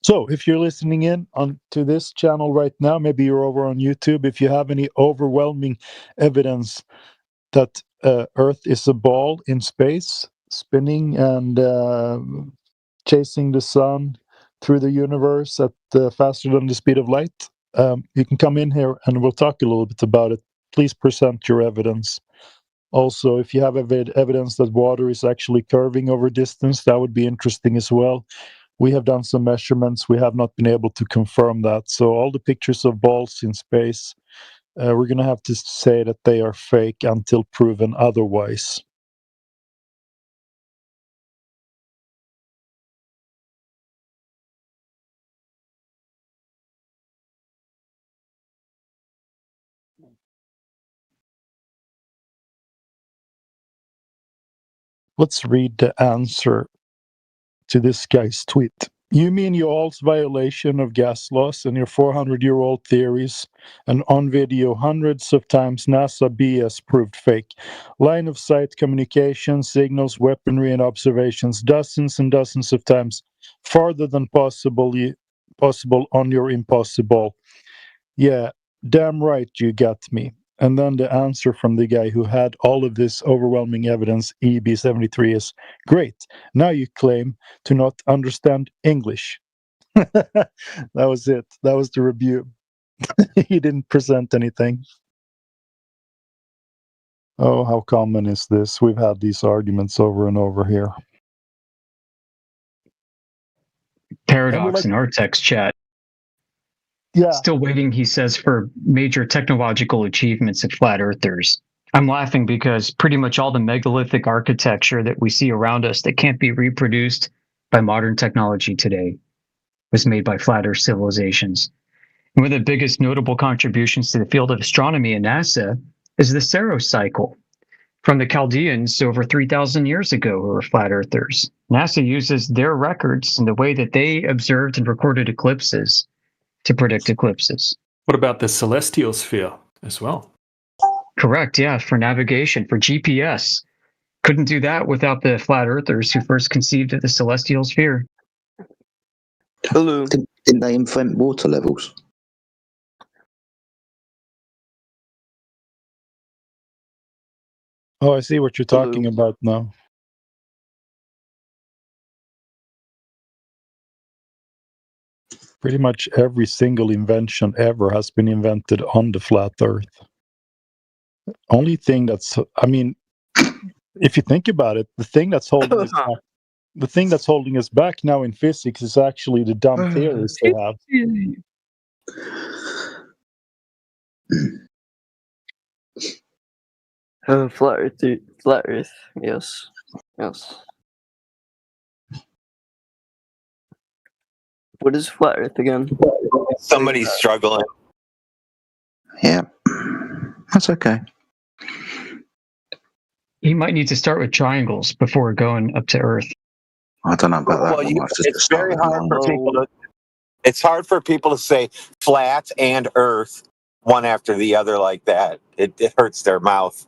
So if you're listening in on to this channel right now, maybe you're over on YouTube, if you have any overwhelming evidence that Earth is a ball in space, spinning and chasing the sun through the universe at faster than the speed of light, you can come in here and we'll talk a little bit about it. Please present your evidence. Also, if you have evidence that water is actually curving over distance, that would be interesting as well. We have done some measurements. We have not been able to confirm that. So all the pictures of balls in space, we're going to have to say that they are fake until proven otherwise. Let's read the answer to this guy's tweet. You mean your all's violation of gas laws and your 400-year-old theories, and on video hundreds of times NASA BS proved fake. Line of sight communication, signals, weaponry, and observations dozens and dozens of times farther than possible on your impossible. Yeah, damn right you got me. And then the answer from the guy who had all of this overwhelming evidence, EB73, is great. Now you claim to not understand English. That was it. That was the review. He didn't present anything. Oh, how common is this? We've had these arguments over and over here. Paradox in our text chat. Yeah. Still waiting, he says, for major technological achievements of flat earthers. I'm laughing because pretty much all the megalithic architecture that we see around us that can't be reproduced by modern technology today was made by flat earth civilizations. And one of the biggest notable contributions to the field of astronomy in NASA is the Saros cycle from the Chaldeans over 3,000 years ago, who were flat earthers. NASA uses their records and the way that they observed and recorded eclipses to predict eclipses. What about the celestial sphere as well? Correct, yeah, for navigation, for GPS. Couldn't do that without the flat earthers who first conceived of the celestial sphere. Hello. Didn't they invent water levels? Oh, I see what you're talking about now. Pretty much every single invention ever has been invented on the flat earth. Only thing that's, I mean, if you think about it, the thing that's holding us back now in physics is actually the dumb theories they have. Flat Earth, yes. What is flat Earth again? Somebody's struggling. Yeah, that's okay. He might need to start with triangles before going up to Earth. I don't know about that. Well, it's very hard for people to. It's hard for people to say flat and Earth one after the other like that. It hurts their mouth.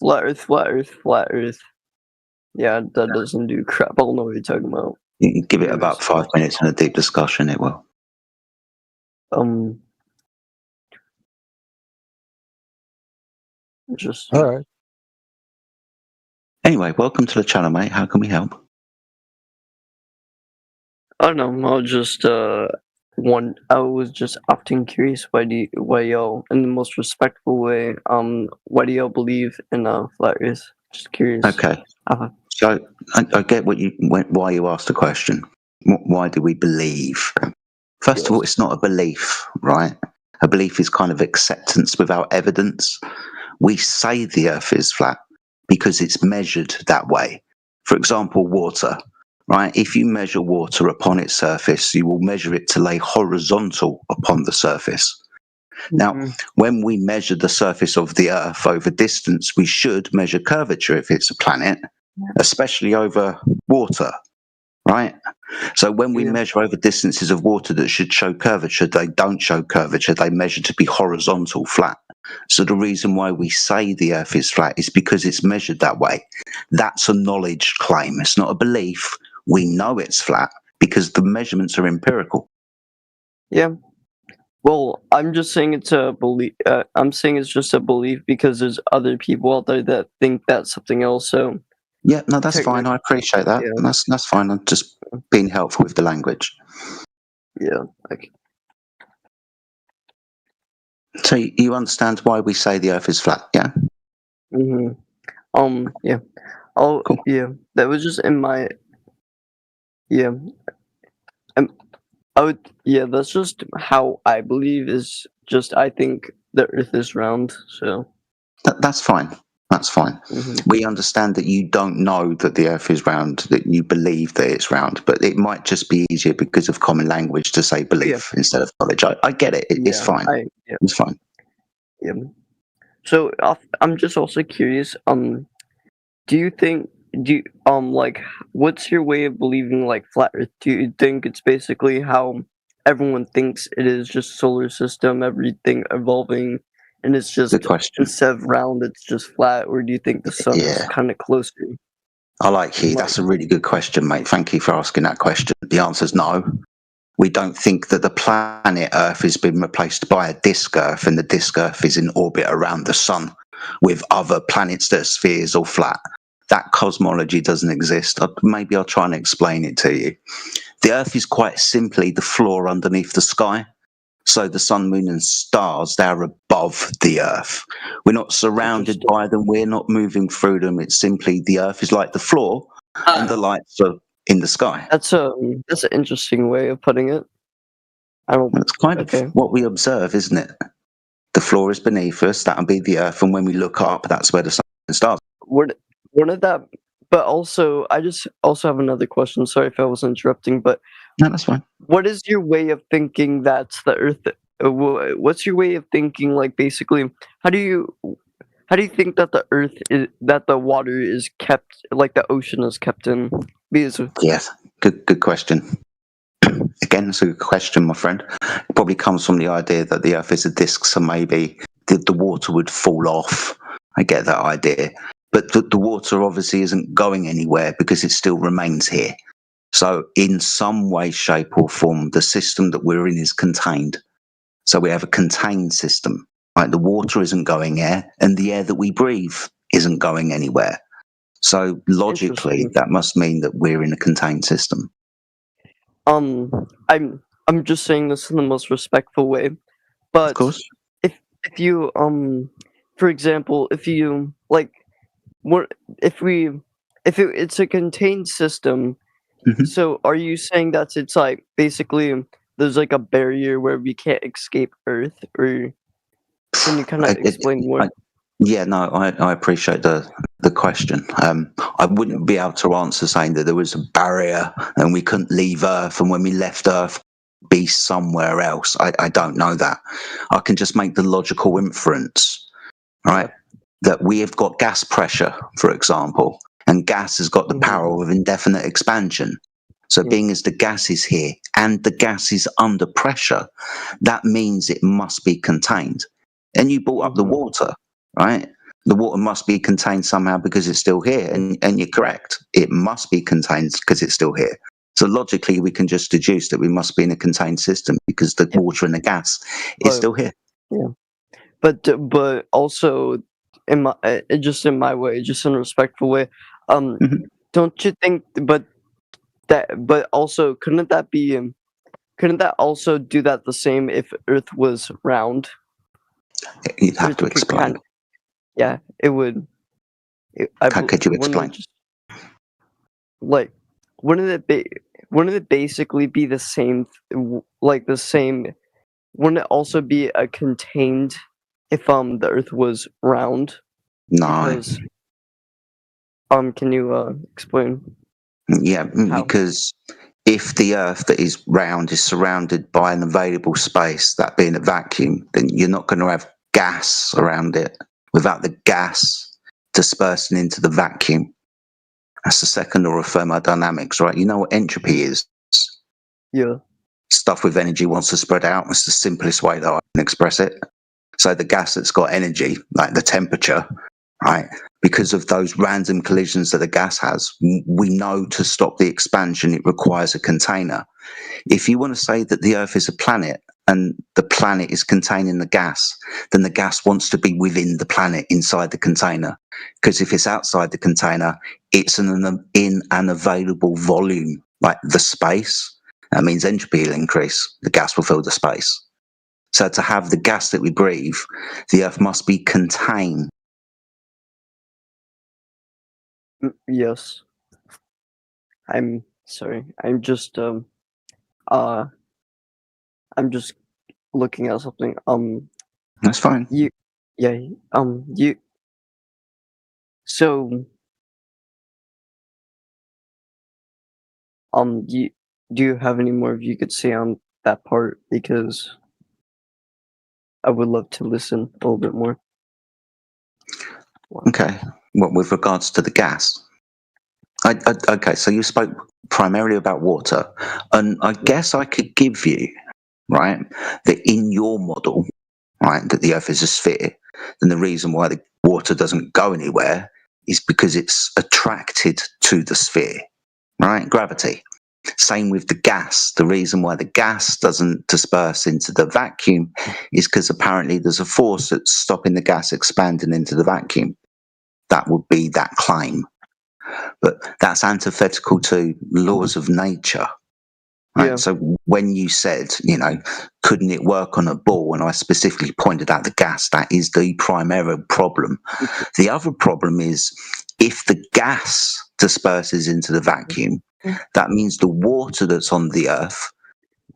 Flat Earth. Yeah, that doesn't do crap. I don't know what you're talking about. You give it about 5 minutes in a deep discussion, it will. Just all right. Anyway, welcome to the channel, mate. How can we help? I don't know. I was just often curious why y'all, in the most respectful way, why do y'all believe in flat Earth? Just curious. Okay. So I get why you asked the question. Why do we believe? First of all, it's not a belief, right? A belief is kind of acceptance without evidence. We say the Earth is flat because it's measured that way. For example, water, right? If you measure water upon its surface, you will measure it to lay horizontal upon the surface. Now, when we measure the surface of the Earth over distance, we should measure curvature if it's a planet, especially over water, right? So when we measure over distances of water that should show curvature, they don't show curvature. They measure to be horizontal, flat. So the reason why we say the Earth is flat is because it's measured that way. That's a knowledge claim. It's not a belief. We know it's flat because the measurements are empirical. Yeah. Well, I'm just saying it's a belief. I'm saying it's just a belief because there's other people out there that think that's something else. So yeah, no, that's fine. I appreciate that. Yeah. That's fine. I'm just being helpful with the language. Yeah. Okay. So you understand why we say the Earth is flat, yeah? Yeah. Oh, cool. Yeah. That was just in my. Yeah. Yeah, that's just how I believe. Is just I think the Earth is round. So that's fine. That's fine. We understand that you don't know that the Earth is round, that you believe that it's round, but it might just be easier because of common language to say belief instead of knowledge. I get it. It's fine. It's fine. Yeah. So I'm just also curious. Do you think like, what's your way of believing like flat Earth? Do you think it's basically how everyone thinks it is, just solar system, everything evolving, and it's just Good question. instead of round, it's just flat, or do you think the sun is Yeah. kind of closer? I like you. That's a really good question, mate. Thank you for asking that question. The answer is no. We don't think that the planet Earth has been replaced by a disk Earth, and the disk Earth is in orbit around the sun with other planets that are spheres or flat. That cosmology doesn't exist. Maybe I'll try and explain it to you. The Earth is quite simply the floor underneath the sky. So the sun, moon, and stars, they're above the Earth. We're not surrounded by them. We're not moving through them. It's simply the Earth is like the floor, and the lights are in the sky. That's an interesting way of putting it. That's kind of what we observe, isn't it? The floor is beneath us. That would be the Earth, and when we look up, that's where the sun and stars. One of that, but also I just also have another question. Sorry if I was interrupting, but no, that's fine. What is your way of thinking that's the Earth? What's your way of thinking? Like basically, how do you think that the Earth is, that the water is kept, like the ocean is kept in? Because Yes, good question. Again, it's a good question, my friend. It probably comes from the idea that the Earth is a disk, so maybe the water would fall off. I get that idea. But the water obviously isn't going anywhere because it still remains here. So in some way, shape or form, the system that we're in is contained. So we have a contained system. Right? The water isn't going there, and the air that we breathe isn't going anywhere. So logically, that must mean that we're in a contained system. I'm just saying this in the most respectful way, but of course, if you for example, if you like, it's a contained system. So are you saying that it's like basically there's like a barrier where we can't escape Earth, or can you kind of explain more? Yeah, no, I appreciate the question. I wouldn't be able to answer saying that there was a barrier and we couldn't leave Earth, and when we left Earth, be somewhere else. I don't know that. I can just make the logical inference, right? That we have got gas pressure, for example, and gas has got the power of indefinite expansion. So being as the gas is here and the gas is under pressure, that means it must be contained. And you brought up the water, right? The water must be contained somehow because it's still here. And you're correct. It must be contained because it's still here. So logically, we can just deduce that we must be in a contained system because the water and the gas is still here. Yeah, but also in my way, just in a respectful way, don't you think? But also, couldn't that also do that the same if Earth was round? You'd have to explain. Yeah, it would. Could you explain? Like, wouldn't it basically be the same? Like the same? Wouldn't it also be a contained if the Earth was round? No. Because, can you explain? Yeah, because if the Earth that is round is surrounded by an available space, that being a vacuum, then you're not going to have gas around it without the gas dispersing into the vacuum. That's the second law of thermodynamics, right? You know what entropy is? Yeah. Stuff with energy wants to spread out. It's the simplest way that I can express it. So the gas that's got energy, like the temperature, right? Because of those random collisions that the gas has, we know to stop the expansion, it requires a container. If you want to say that the Earth is a planet and the planet is containing the gas, then the gas wants to be within the planet, inside the container. Because if it's outside the container, it's in an available volume, like the space. That means entropy will increase. The gas will fill the space. So to have the gas that we breathe, the Earth must be contained. Yes. I'm sorry. I'm just looking at something. That's fine. So do you have any more you could say on that part? Because I would love to listen a little bit more. Okay. What with regards to the gas? Okay, so you spoke primarily about water, and I guess I could give you, right, that in your model, right, that the Earth is a sphere, then the reason why the water doesn't go anywhere is because it's attracted to the sphere, right? Gravity. Same with the gas. The reason why the gas doesn't disperse into the vacuum is because apparently there's a force that's stopping the gas expanding into the vacuum. That would be that claim. But that's antithetical to laws of nature. Right? Yeah. So when you said, couldn't it work on a ball? And I specifically pointed out the gas, that is the primary problem. The other problem is if the gas disperses into the vacuum, that means the water that's on the Earth,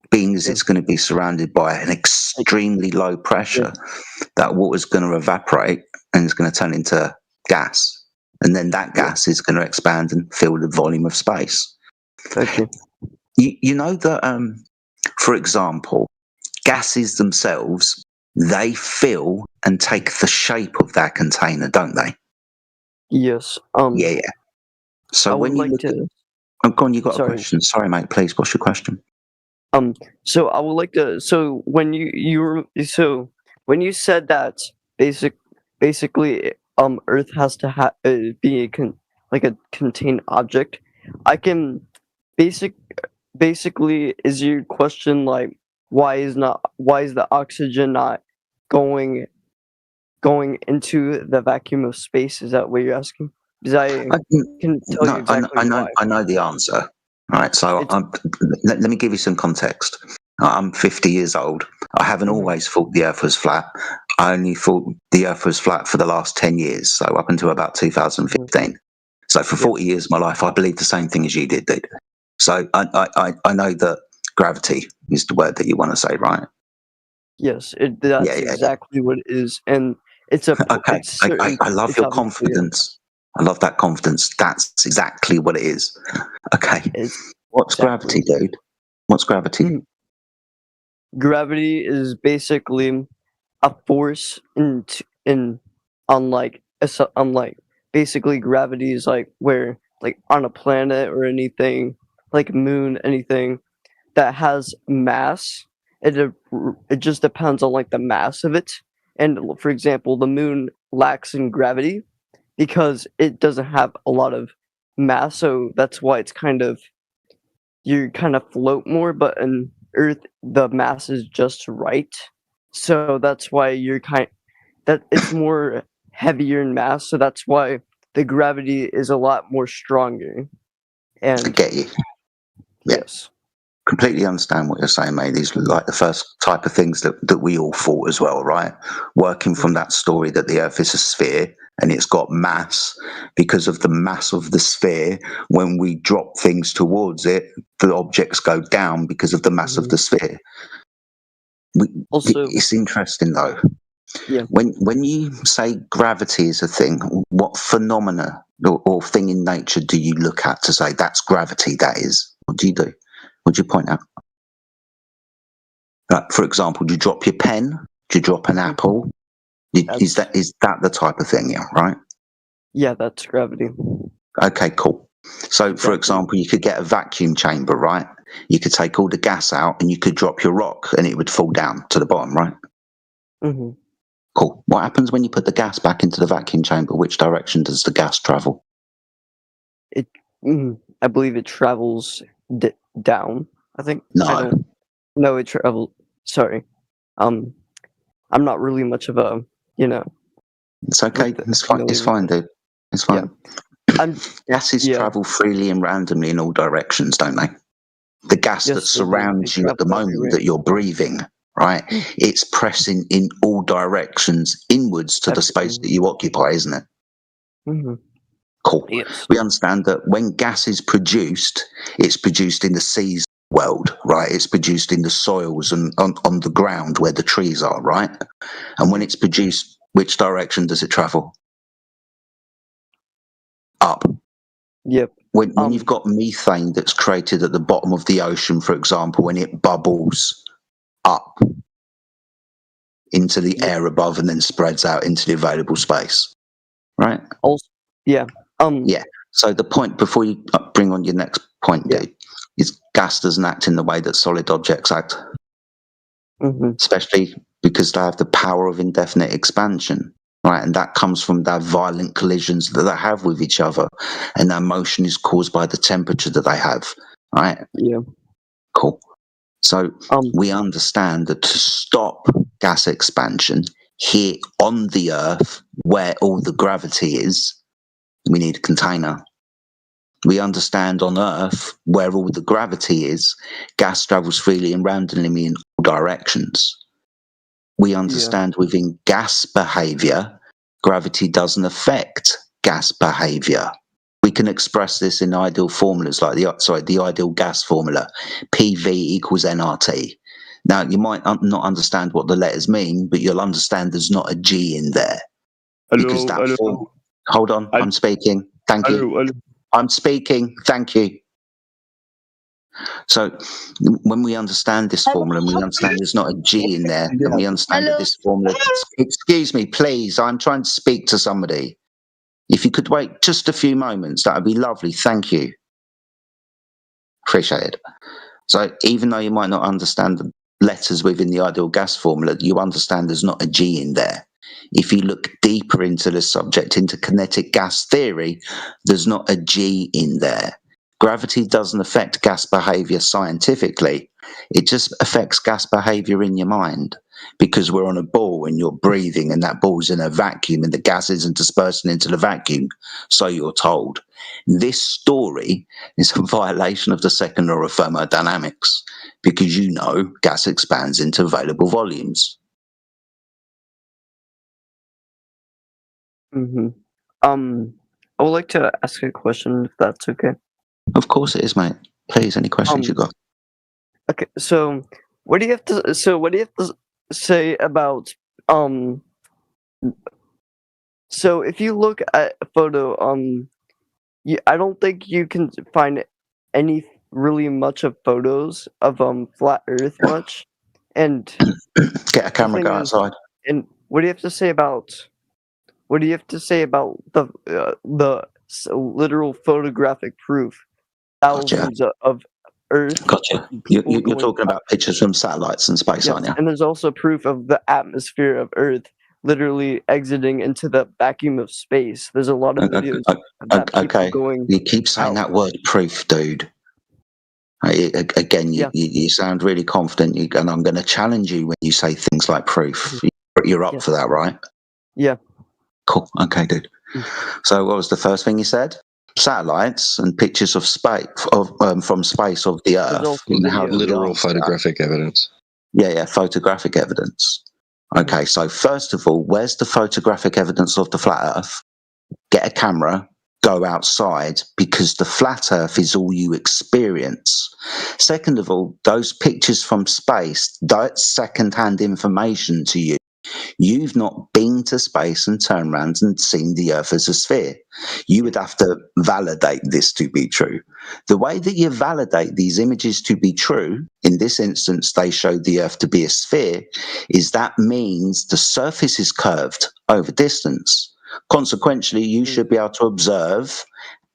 being as it's going to be surrounded by an extremely low pressure, that water's going to evaporate and it's going to turn into gas. And then that gas is going to expand and fill the volume of space. Okay. You know that, for example, gases themselves, they fill and take the shape of that container, don't they? Yes. Yeah. So when you look at... Oh, go on, you got a question. Sorry, mate, please, what's your question? So I would like to. So when when you said that basically, Earth has to be a contained object, I can basically is your question like why is the oxygen not going into the vacuum of space? Is that what you're asking? Because I can tell you exactly why. I know the answer. All right, so let me give you some context. I'm 50 years old. I haven't always thought the Earth was flat. I only thought the Earth was flat for the last 10 years, so up until about 2015. So for 40 years of my life, I believed the same thing as you did, dude. So I know that gravity is the word that you want to say, right? Yes, that's exactly what it is, and it's a okay. I love your confidence. I love that confidence. That's exactly what it is. Okay. What's gravity, dude? What's gravity? Gravity is basically a force unlike basically gravity is like where like on a planet or anything like moon, anything that has mass. It just depends on like the mass of it. And for example, the moon lacks in gravity because it doesn't have a lot of mass, so that's why it's you kind of float more. But in Earth, the mass is just right, so that's why that it's more heavier in mass. So that's why the gravity is a lot more stronger. And I get you. Yes. Completely understand what you're saying, mate. These are like the first type of things that we all thought as well, right? Working from that story that the Earth is a sphere and it's got mass. Because of the mass of the sphere, when we drop things towards it, the objects go down because of the mass of the sphere. It's interesting though. Yeah. When you say gravity is a thing, what phenomena or thing in nature do you look at to say that's gravity? That is, what do you do? Would you point out? For example, do you drop your pen? Do you drop an apple? Is that the type of thing? Yeah, right. Yeah, that's gravity. Okay, cool. So, for example, you could get a vacuum chamber, right? You could take all the gas out, and you could drop your rock, and it would fall down to the bottom, right? Mm-hmm. Cool. What happens when you put the gas back into the vacuum chamber? Which direction does the gas travel? I believe it travels down. I think. No. No, it travels. Sorry. I'm not really much of a. It's okay. It's fine. It's fine, dude. It's fine. Gases travel freely and randomly in all directions, don't they? The gas that surrounds you at the moment that you're breathing, right? It's pressing in all directions inwards to the space that you occupy, isn't it? Mm-hmm. Cool. Yes. We understand that when gas is produced, it's produced in the seas world, right? It's produced in the soils and on the ground where the trees are, right? And when it's produced, which direction does it travel? Up. Yep. When you've got methane that's created at the bottom of the ocean, for example, when it bubbles up into the air above and then spreads out into the available space, right? Also, yeah. Yeah. So the point, before you bring on your next point, dude, is gas doesn't act in the way that solid objects act. Especially because they have the power of indefinite expansion, right? And that comes from their violent collisions that they have with each other, and that motion is caused by the temperature that they have, right? Yeah. Cool. So we understand that to stop gas expansion here on the Earth, where all the gravity is, we need a container. We understand on Earth, where all the gravity is, gas travels freely and randomly in all directions. We understand within gas behavior, gravity doesn't affect gas behavior. We can express this in ideal formulas like the ideal gas formula, PV equals nRT. Now, you might not understand what the letters mean, but you'll understand there's not a G in there. Because that form... Hold on, I'm speaking. Thank you. I'm speaking. Thank you. So when we understand this formula, and we understand there's not a G in there, and we understand that this formula... Excuse me, please. I'm trying to speak to somebody. If you could wait just a few moments, that would be lovely. Thank you. Appreciate it. So even though you might not understand the letters within the ideal gas formula, you understand there's not a G in there. If you look deeper into the subject, into kinetic gas theory, there's not a G in there. Gravity doesn't affect gas behavior scientifically. It just affects gas behavior in your mind, because we're on a ball and you're breathing and that ball's in a vacuum and the gas isn't dispersing into the vacuum, so you're told. This story is a violation of the second law of thermodynamics, because you know gas expands into available volumes. I would like to ask a question, if that's okay. Of course it is, mate. Please, any questions you got? Okay, so what do you have to say about so if you look at a photo, I don't think you can find any really much of photos of flat Earth much. And get a camera, go outside. And what do you have to say about the literal photographic proof? Thousands of Earth. Gotcha. You're talking about pictures from satellites in space, aren't you? And there's also proof of the atmosphere of Earth literally exiting into the vacuum of space. There's a lot of videos of that people going. You keep saying that word proof, dude. Again, you sound really confident, and I'm going to challenge you when you say things like proof. You're up for that, right? Yeah. Cool. Okay, dude. So what was the first thing you said? Satellites and pictures of space from space of the Earth. Literal photographic evidence. Yeah, photographic evidence. Okay, so first of all, where's the photographic evidence of the flat Earth? Get a camera, go outside, because the flat Earth is all you experience. Second of all, those pictures from space, that's second-hand information to you. You've not been to space and turned around and seen the Earth as a sphere. You would have to validate this to be true. The way that you validate these images to be true, in this instance they show the Earth to be a sphere, is that means the surface is curved over distance. Consequently, you should be able to observe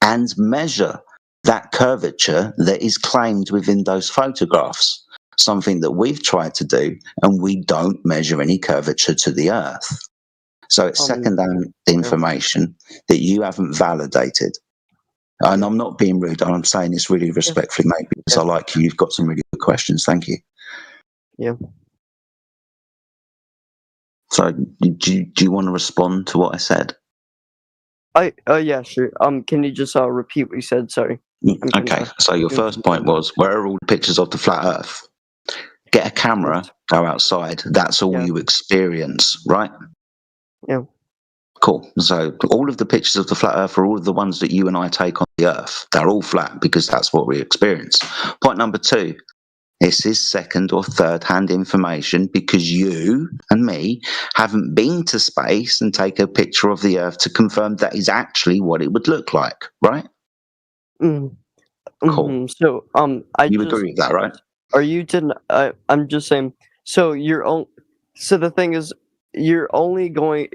and measure that curvature that is claimed within those photographs. Something that we've tried to do, and we don't measure any curvature to the Earth. So it's second-hand information that you haven't validated. And I'm not being rude, I'm saying this really respectfully, mate, because I like you. You've got some really good questions. Thank you. Yeah. So do you want to respond to what I said? Yeah, sure. Can you just repeat what you said? Sorry. Okay, so your first point was, where are all the pictures of the flat Earth? Get a camera, go outside. That's all you experience, right? Yeah. Cool. So all of the pictures of the flat Earth are all of the ones that you and I take on the Earth. They're all flat because that's what we experience. Point number 2. This is second or third hand information because you and me haven't been to space and take a picture of the Earth to confirm that is actually what it would look like, right? Cool. So you agree with that, right? Are you I'm just saying. So So the thing is, you're only going.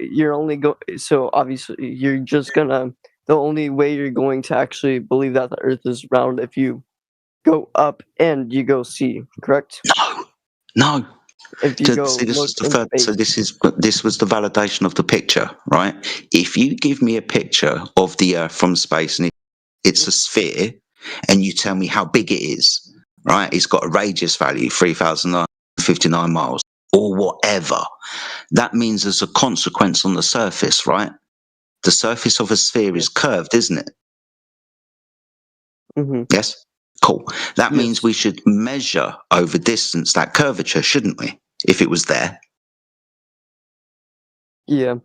So obviously, you're just gonna. the only way you're going to actually believe that the Earth is round if you go up and you go see, correct? No. If you go See, this look was the in third. So space. this was the validation of the picture, right? If you give me a picture of the Earth from space and it's a sphere, and you tell me how big it is, right? It's got a radius value 3,959 miles or whatever. That means there's a consequence on the surface, right? The surface of a sphere is curved, isn't it? Yes. Cool. That means we should measure over distance that curvature, shouldn't we? If it was there. Yeah.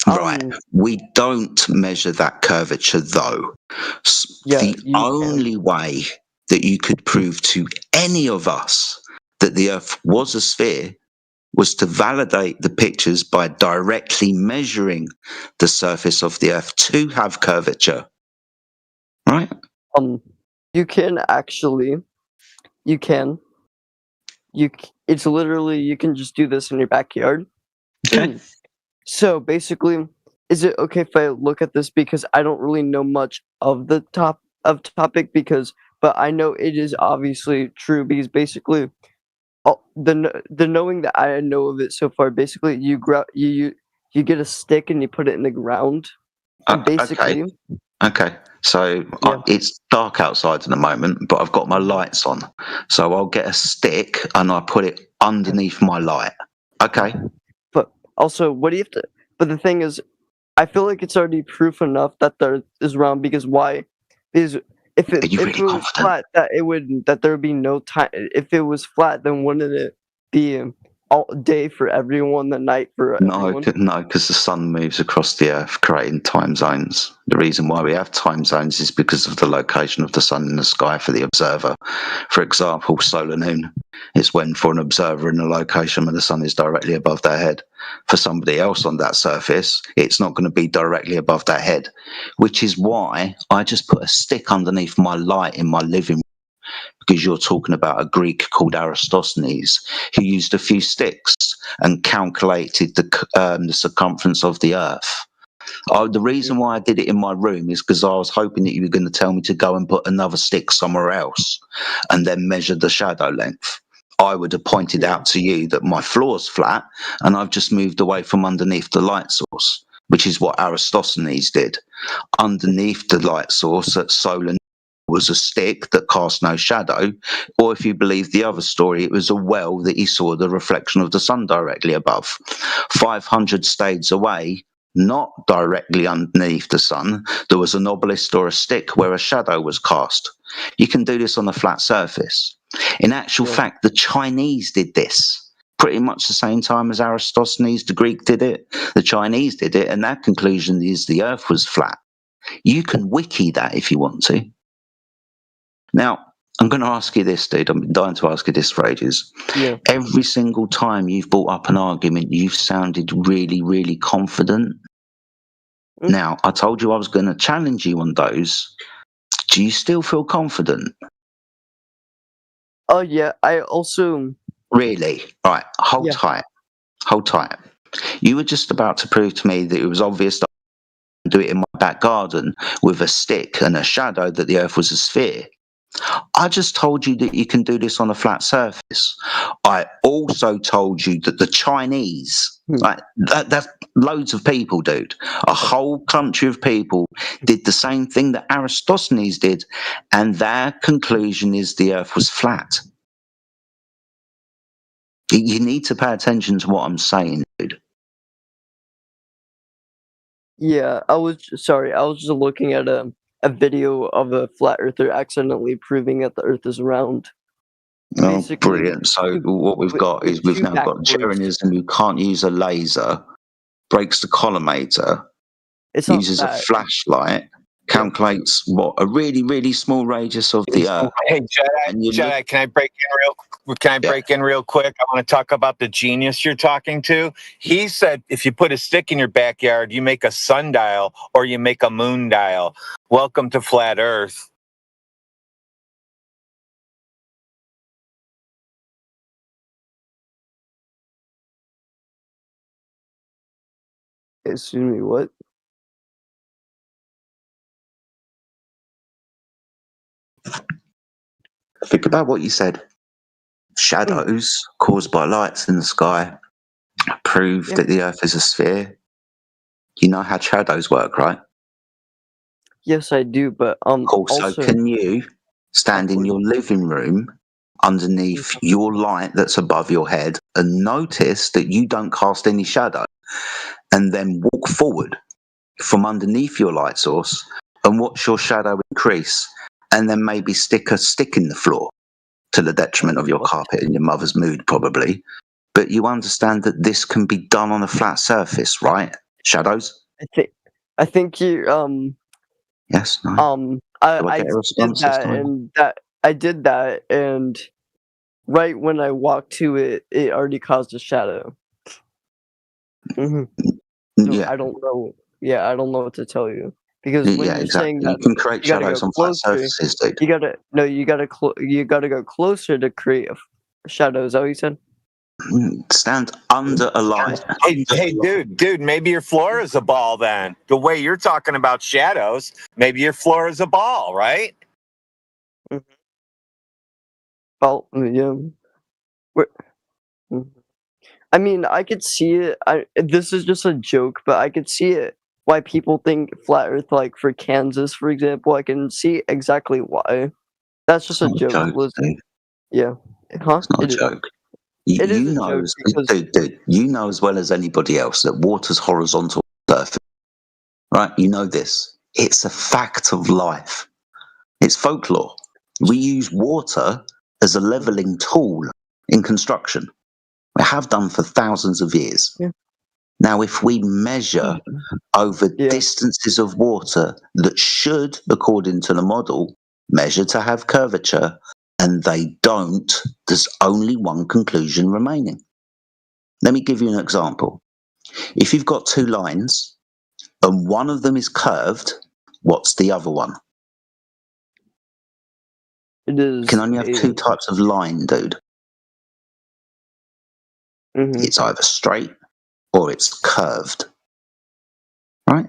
Right. We don't measure that curvature though. The only way that you could prove to any of us that the Earth was a sphere was to validate the pictures by directly measuring the surface of the Earth to have curvature. Right? You can actually, it's literally, you can just do this in your backyard. Okay. So basically, is it okay if I look at this, because I don't really know much of the topic, but I know it is obviously true, because basically the knowing that I know of it so far, basically you get a stick and you put it in the ground, and basically Okay. So it's dark outside at the moment, but I've got my lights on. So I'll get a stick and I put it underneath my light. Okay. But also, what do you have to? But the thing is, I feel like it's already proof enough that the Earth is round, because why? Because if it was flat, that there would be no time. If it was flat, then wouldn't it be all day for everyone, the night for everyone? No, because the sun moves across the Earth, creating time zones. The reason why we have time zones is because of the location of the sun in the sky for the observer. For example, solar noon is when, for an observer in a location where the sun is directly above their head. For somebody else on that surface, it's not going to be directly above their head, which is why I just put a stick underneath my light in my living room. Because you're talking about a Greek called Aristosthenes who used a few sticks and calculated the circumference of the Earth. The reason why I did it in my room is because I was hoping that you were going to tell me to go and put another stick somewhere else and then measure the shadow length. I would have pointed out to you that my floor's flat and I've just moved away from underneath the light source, which is what Aristosthenes did. Underneath the light source at solar was a stick that cast no shadow, or if you believe the other story, it was a well that he saw the reflection of the sun directly above. 500 stades away, not directly underneath the sun, there was an obelisk or a stick where a shadow was cast. You can do this on a flat surface. In actual fact, the Chinese did this pretty much the same time as Aristosthenes, the Greek, did it. The Chinese did it, and their conclusion is the Earth was flat. You can wiki that if you want to. Now, I'm going to ask you this, dude. I'm dying to ask you this for ages. Yeah. Every single time you've brought up an argument, you've sounded really, really confident. Now, I told you I was going to challenge you on those. Do you still feel confident? Oh, yeah. I also... Really? Right. Hold tight. Hold tight. You were just about to prove to me that it was obvious that I could do it in my back garden with a stick and a shadow that the Earth was a sphere. I just told you that you can do this on a flat surface. I also told you that the Chinese, like that's loads of people, dude. A whole country of people did the same thing that Aristosthenes did, and their conclusion is the Earth was flat. You need to pay attention to what I'm saying, dude. Yeah, I was just looking at a video of a flat earther accidentally proving that the Earth is round. Oh, brilliant. So what we've got is we've now got Jeranism who can't use a laser, breaks the collimator, uses a flashlight, calculates a really, really small radius of the Earth. Hey, Jedi, can I break in real quick? I want to talk about the genius you're talking to. He said if you put a stick in your backyard, you make a sundial or you make a moon dial. Welcome to Flat Earth. Excuse me, what? think about what you said. Shadows caused by lights in the sky prove that the Earth is a sphere. You know how shadows work, right? Yes, I do, but Also, also can you stand in your living room underneath your light that's above your head and notice that you don't cast any shadow, and then walk forward from underneath your light source and watch your shadow increase, and then maybe stick a stick in the floor to the detriment of your carpet and your mother's mood, probably. But you understand that this can be done on a flat surface, right? Shadows? I think you Yes, no. I get a did response this that, time? and I did that, and right when I walked to it, it already caused a shadow. So Yeah. I don't know. Yeah, I don't know what to tell you, because when Yeah, you're exactly. saying You that can create you gotta shadows go on flat closer, surfaces, dude. you gotta no, you gotta go closer to create a shadow. Is that what you said? Stand under a light. Hey, dude, maybe your floor is a ball then. The way you're talking about shadows, maybe your floor is a ball, right? Well, yeah. I mean, I could see it. This is just a joke, but I could see it. Why people think flat Earth, like for Kansas, for example, I can see exactly why. That's just It's a not a joke. joke, Listen, dude. yeah, huh? It's not a joke. You, It is you a know, joke because dude, you know as well as anybody else that water's horizontal surface, right? You know this. It's a fact of life. It's folklore. We use water as a leveling tool in construction. We have done for thousands of years. Now, if we measure over distances of water that should, according to the model, measure to have curvature, and they don't, there's only one conclusion remaining. Let me give you an example. If you've got two lines and one of them is curved, what's the other one? it is. You can only have two types of line, dude. It's either straight or it's curved. Right?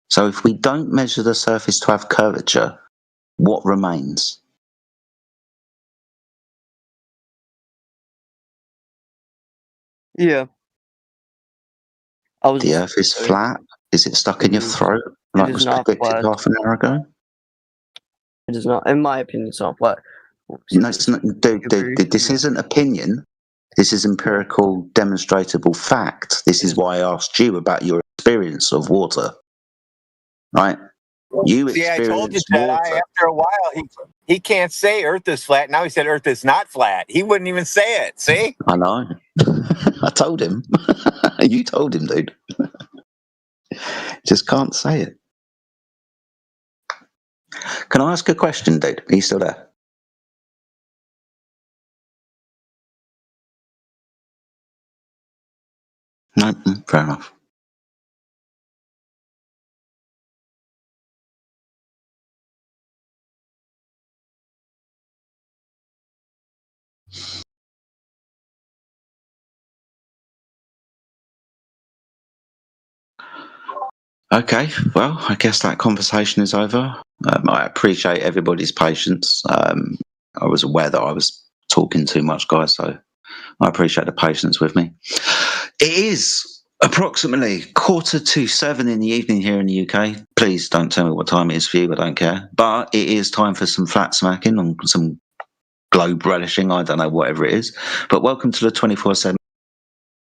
So if we don't measure the surface to have curvature, what remains? Yeah. The Earth is flat. Is it stuck in your throat like was predicted half an hour ago? It is not, in my opinion, it's not flat. No, it's not. Dude, this isn't opinion. This is empirical, demonstrable fact. This is why I asked you about your experience of water. Right? You See, I told you, experienced Jedi. water. After a while, he can't say Earth is flat. Now he said Earth is not flat. He wouldn't even say it. See? I know. I told him. You told him, dude. Just can't say it. Can I ask a question, dude? Are you still there? No, fair enough. Okay, well, I guess that conversation is over. I appreciate everybody's patience. I was aware that I was talking too much, guys, so I appreciate the patience with me. It is approximately 6:45 in the evening here in the UK. Please don't tell me what time it is for you, I don't care. But it is time for some flat smacking and some globe relishing, I don't know, whatever it is. But welcome to the 24/7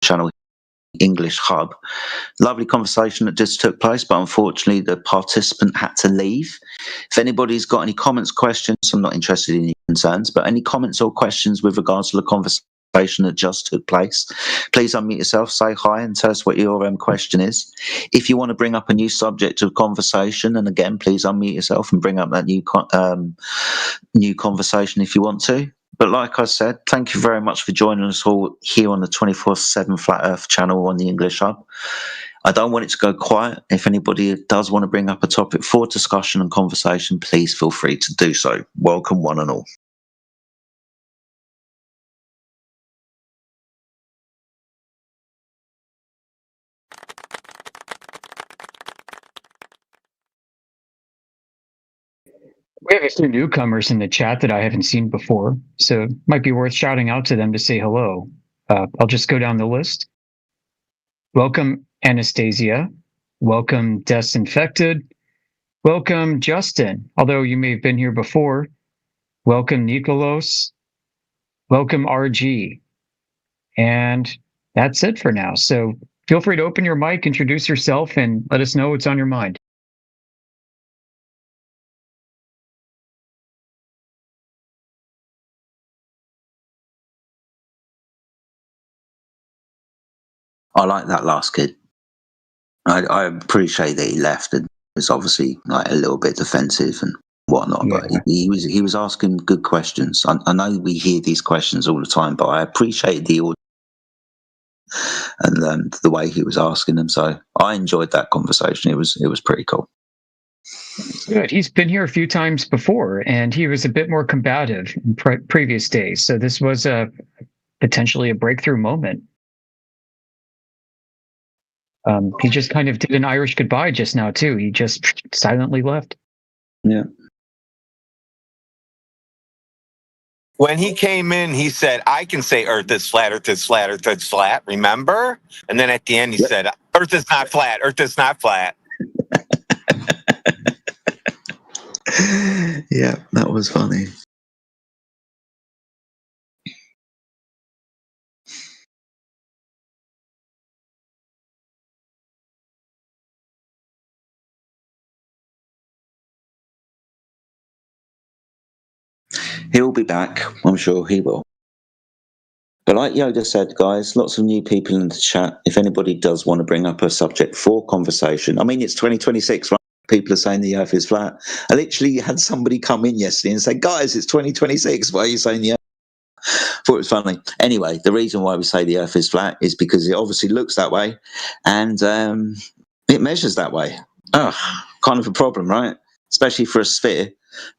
channel English Hub. Lovely conversation that just took place, but unfortunately the participant had to leave. If anybody's got any comments, questions, I'm not interested in any concerns, but any comments or questions with regards to the conversation that just took place, please unmute yourself, say hi and tell us what your question is. If you want to bring up a new subject of conversation, and again, please unmute yourself and bring up that new conversation if you want to. But like I said, thank you very much for joining us all here on the 24/7 Flat Earth channel on the English Hub. I don't want it to go quiet. If anybody does want to bring up a topic for discussion and conversation, please feel free to do so. Welcome, one and all. We have a few newcomers in the chat that I haven't seen before, so it might be worth shouting out to them to say hello. I'll just go down the list. Welcome, Anastasia. Welcome, Desinfected. Welcome, Justin, although you may have been here before. Welcome, Nikolos. Welcome, RG. And that's it for now. So feel free to open your mic, introduce yourself, and let us know what's on your mind. I like that last kid. I appreciate that he left and was obviously like a little bit defensive and whatnot, but he was asking good questions. I know we hear these questions all the time, but I appreciated the audience and the way he was asking them. So I enjoyed that conversation. It was pretty cool. Good. He's been here a few times before, and he was a bit more combative in previous days. So this was potentially a breakthrough moment. He just kind of did an Irish goodbye just now, too. He just silently left. Yeah. When he came in, he said, I can say Earth is flat, Earth is flat, Earth is flat, remember? And then at the end, he said, Earth is not flat, Earth is not flat. Yeah, that was funny. He'll be back. I'm sure he will. But like Yoda said, guys, lots of new people in the chat. If anybody does want to bring up a subject for conversation, I mean, it's 2026, right? People are saying the Earth is flat. I literally had somebody come in yesterday and say, guys, it's 2026. Why are you saying the Earth? Thought it was funny. Anyway, the reason why we say the Earth is flat is because it obviously looks that way and it measures that way. Kind of a problem, right? Especially for a sphere.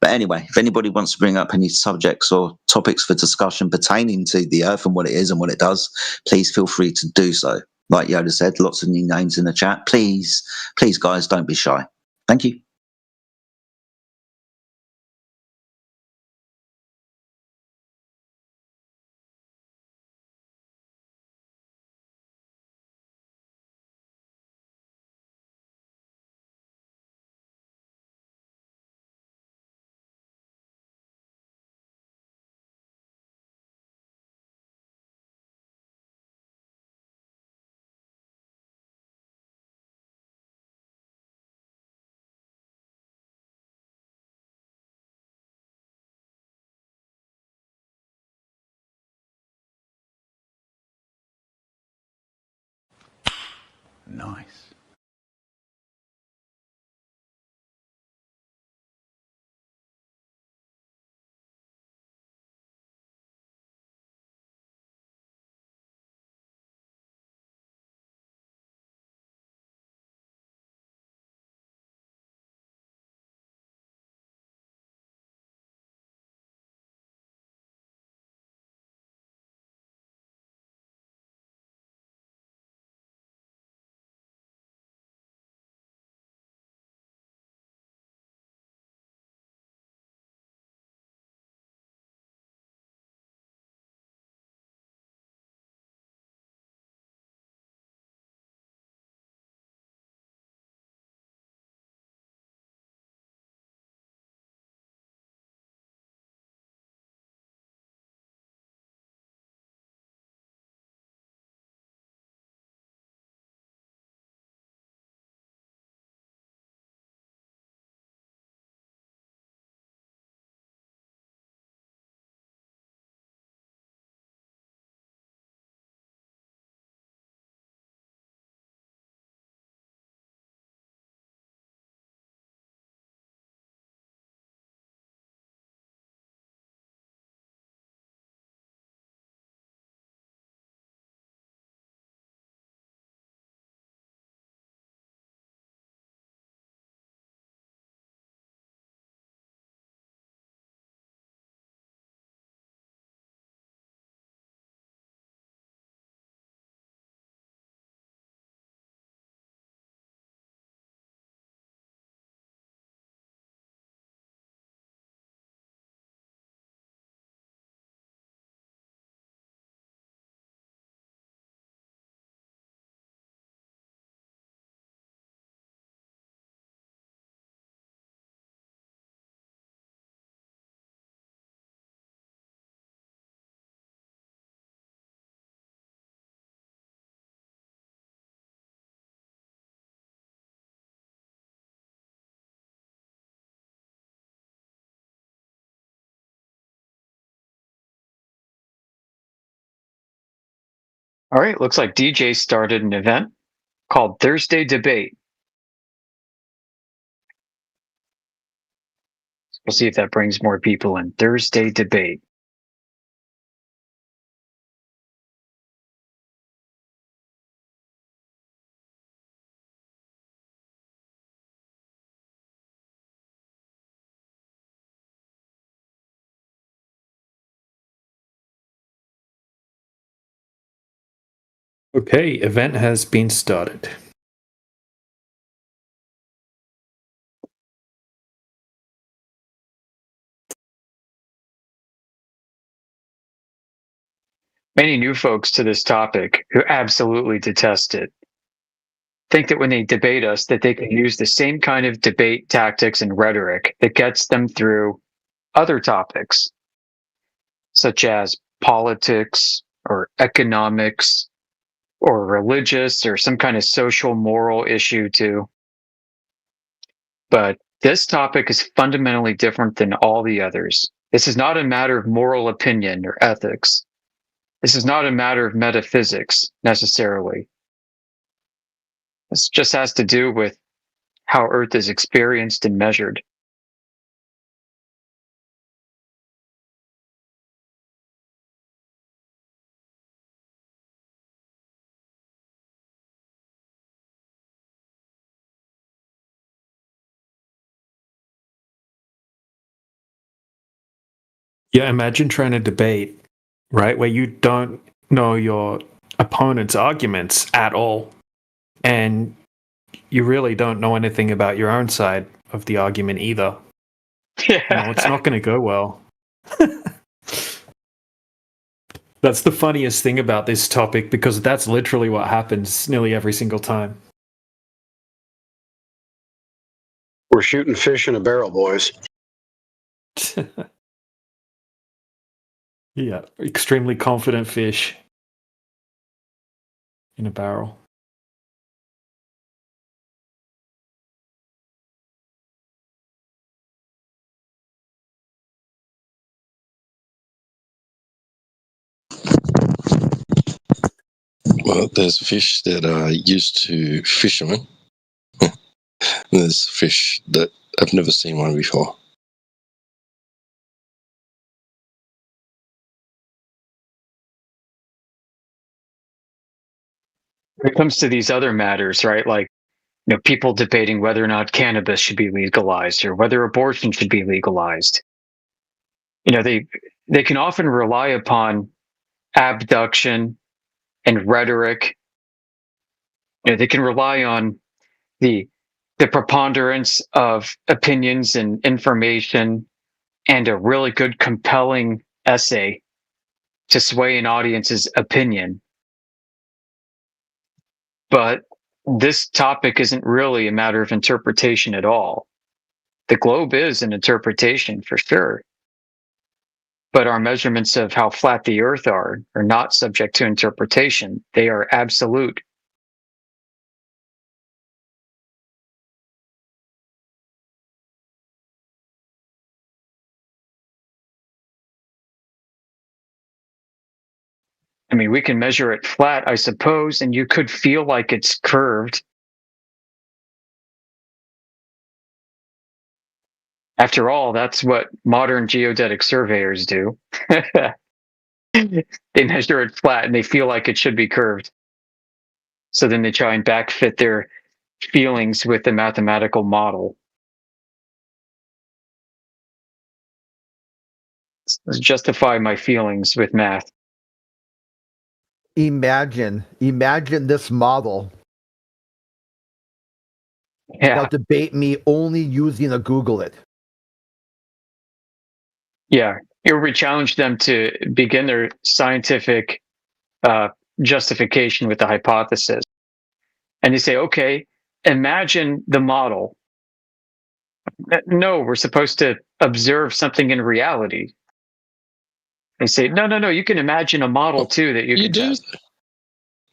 But anyway, if anybody wants to bring up any subjects or topics for discussion pertaining to the Earth and what it is and what it does, please feel free to do so. Like Yoda said, lots of new names in the chat. Please, guys, don't be shy. Thank you. Nice. All right, looks like DJ started an event called Thursday Debate. We'll see if that brings more people in. Thursday Debate. Okay, event has been started. Many new folks to this topic who absolutely detest it think that when they debate us that they can use the same kind of debate tactics and rhetoric that gets them through other topics, such as politics or economics or religious or some kind of social moral issue too. But this topic is fundamentally different than all the others. This is not a matter of moral opinion or ethics. This is not a matter of metaphysics necessarily. This just has to do with how Earth is experienced and measured. Yeah, imagine trying to debate, right, where you don't know your opponent's arguments at all, and you really don't know anything about your own side of the argument either. Yeah. It's not going to go well. That's the funniest thing about this topic, because that's literally what happens nearly every single time. We're shooting fish in a barrel, boys. Yeah, extremely confident fish in a barrel. Well, there's fish that are used to fishermen. And there's fish that I've never seen one before. When it comes to these other matters, right? Like, people debating whether or not cannabis should be legalized or whether abortion should be legalized. They can often rely upon abduction and rhetoric. They can rely on the preponderance of opinions and information and a really good, compelling essay to sway an audience's opinion. But this topic isn't really a matter of interpretation at all. The globe is an interpretation for sure. But our measurements of how flat the earth are not subject to interpretation. They are absolute. I mean, we can measure it flat, I suppose, and you could feel like it's curved. After all, that's what modern geodetic surveyors do. They measure it flat and they feel like it should be curved. So then they try and backfit their feelings with the mathematical model. Let's justify my feelings with math. Imagine this model. Yeah. Now debate me only using a Google it. Yeah. Here we challenge them to begin their scientific justification with the hypothesis. And you say, okay, imagine the model. No, we're supposed to observe something in reality. They say, no, you can imagine a model too that you can do. test.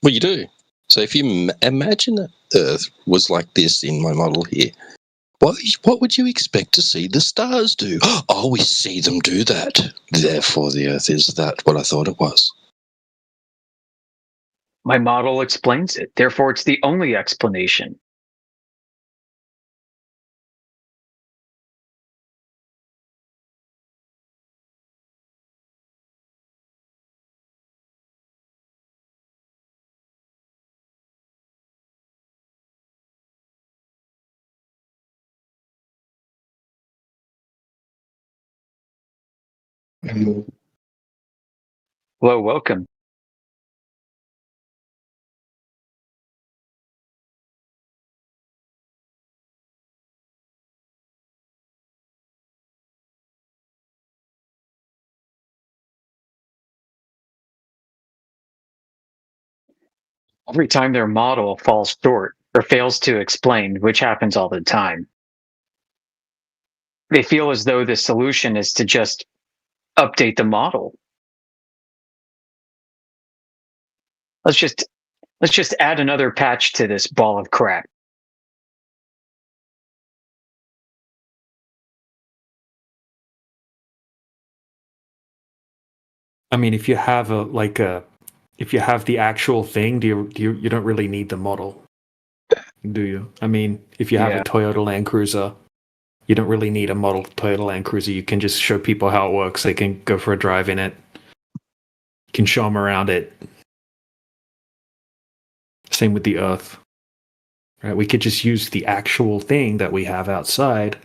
Well, you do. So if you imagine that Earth was like this in my model here, what would you expect to see the stars do? Oh, we see them do that. Therefore, the Earth is that what I thought it was. My model explains it. Therefore, it's the only explanation. Hello, welcome. Every time their model falls short or fails to explain, which happens all the time, they feel as though the solution is to just update the model. Let's just add another patch to this ball of crap. I mean, if you have if you have the actual thing, you don't really need the model, do you? I mean, if you have a Toyota Land Cruiser, you don't really need a model Toyota Land Cruiser. You can just show people how it works. They can go for a drive in it. You can show them around it. Same with the Earth, right? We could just use the actual thing that we have outside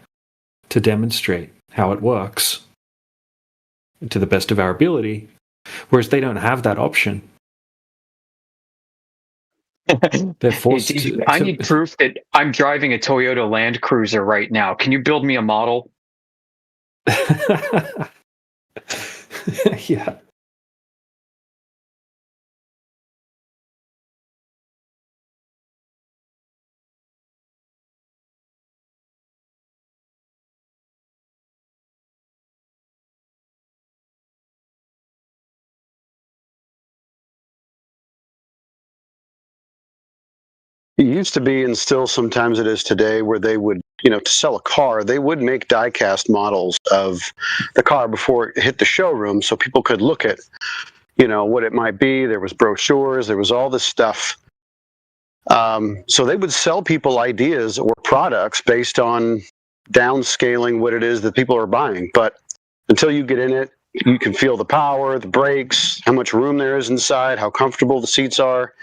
to demonstrate how it works to the best of our ability, whereas they don't have that option. They're forced I need proof that I'm driving a Toyota Land Cruiser right now. Can you build me a model? Yeah. It used to be, and still sometimes it is today, where they would, to sell a car, they would make die-cast models of the car before it hit the showroom so people could look at, what it might be. There was brochures, there was all this stuff. So they would sell people ideas or products based on downscaling what it is that people are buying. But until you get in it, you can feel the power, the brakes, how much room there is inside, how comfortable the seats are.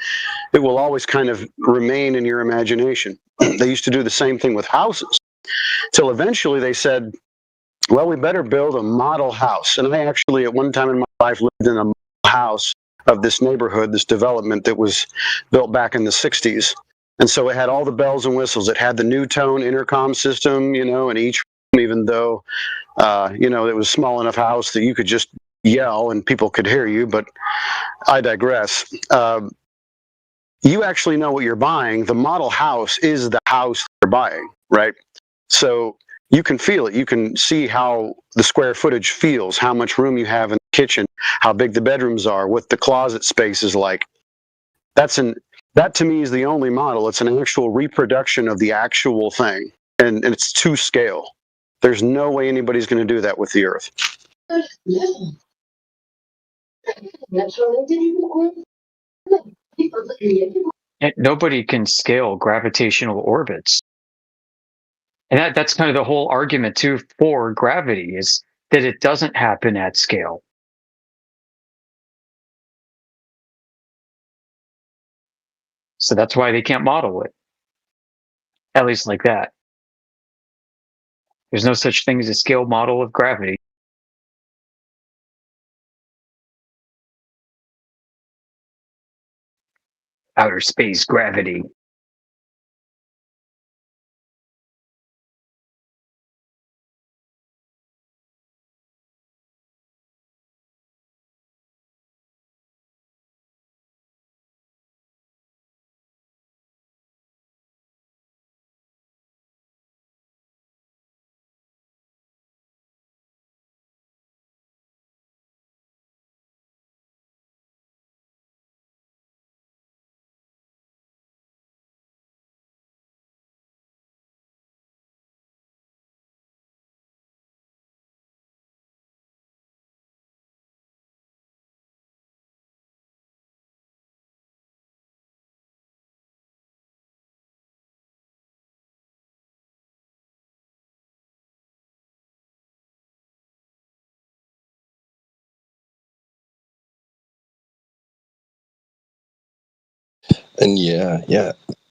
It will always kind of remain in your imagination. They used to do the same thing with houses, till eventually they said, well, we better build a model house. And I actually, at one time in my life, lived in a model house of this neighborhood, this development that was built back in the 60s. And so it had all the bells and whistles. It had the new tone intercom system, in each room, even though, it was a small enough house that you could just yell and people could hear you. But I digress. You actually know what you're buying. The model house is the house you're buying, right? So you can feel it. You can see how the square footage feels, how much room you have in the kitchen, how big the bedrooms are, what the closet space is like. That to me is the only model. It's an actual reproduction of the actual thing, and it's to scale. There's no way anybody's going to do that with the Earth. And nobody can scale gravitational orbits. And that's kind of the whole argument, too, for gravity, is that it doesn't happen at scale. So that's why they can't model it. At least like that. There's no such thing as a scale model of gravity. Outer space gravity. And yeah.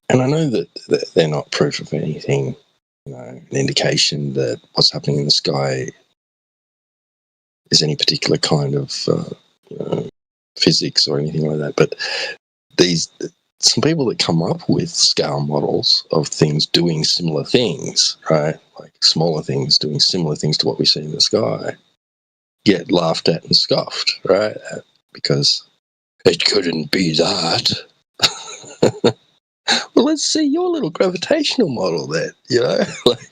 And I know that they're not proof of anything, an indication that what's happening in the sky is any particular kind of physics or anything like that. But some people that come up with scale models of things doing similar things, right? Like smaller things doing similar things to what we see in the sky, get laughed at and scoffed, right? Because it couldn't be that. Well, let's see your little gravitational model then, like.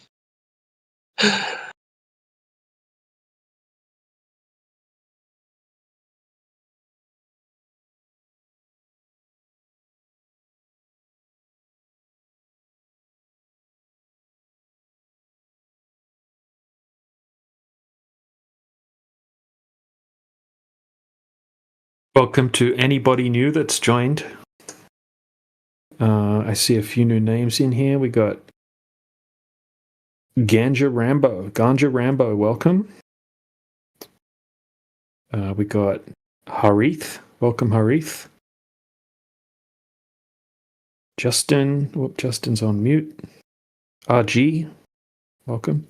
Welcome to anybody new that's joined. I see a few new names in here. We got Ganja Rambo, welcome. We got Harith, welcome Harith. Justin, Justin's on mute. RG, welcome.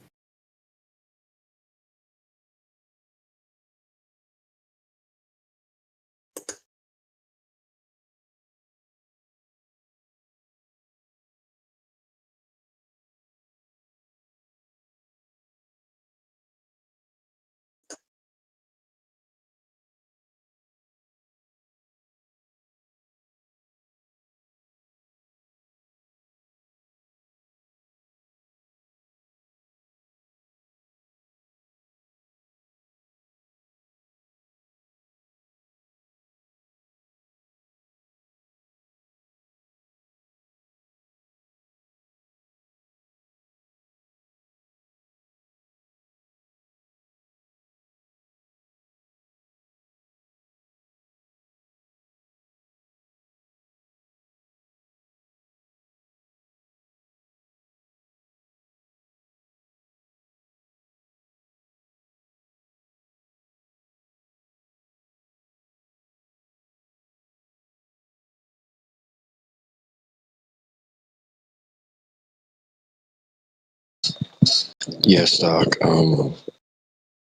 Yes, Dark. I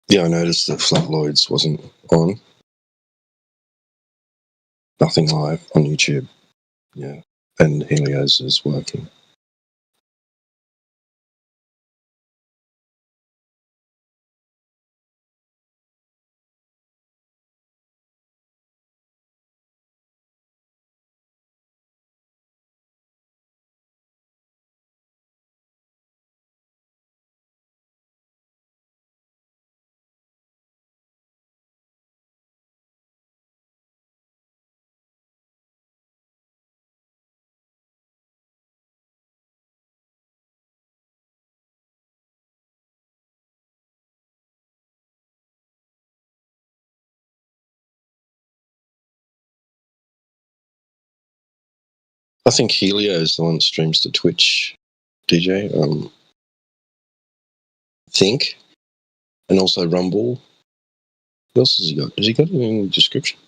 noticed that Flatloids wasn't on. Nothing live on YouTube. Yeah. And Helios is working. I think Helio is the one that streams to Twitch, DJ. Think. And also Rumble. What else has he got? Has he got it in the description?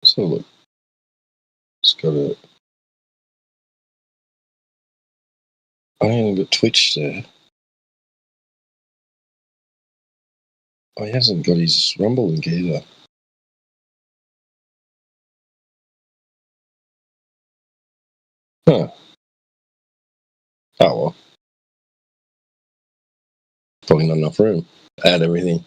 Let's have a look. It's got a... I haven't got Twitch there. Oh, he hasn't got his Rumble link either. Huh. Oh, well. Probably not enough room. Add everything.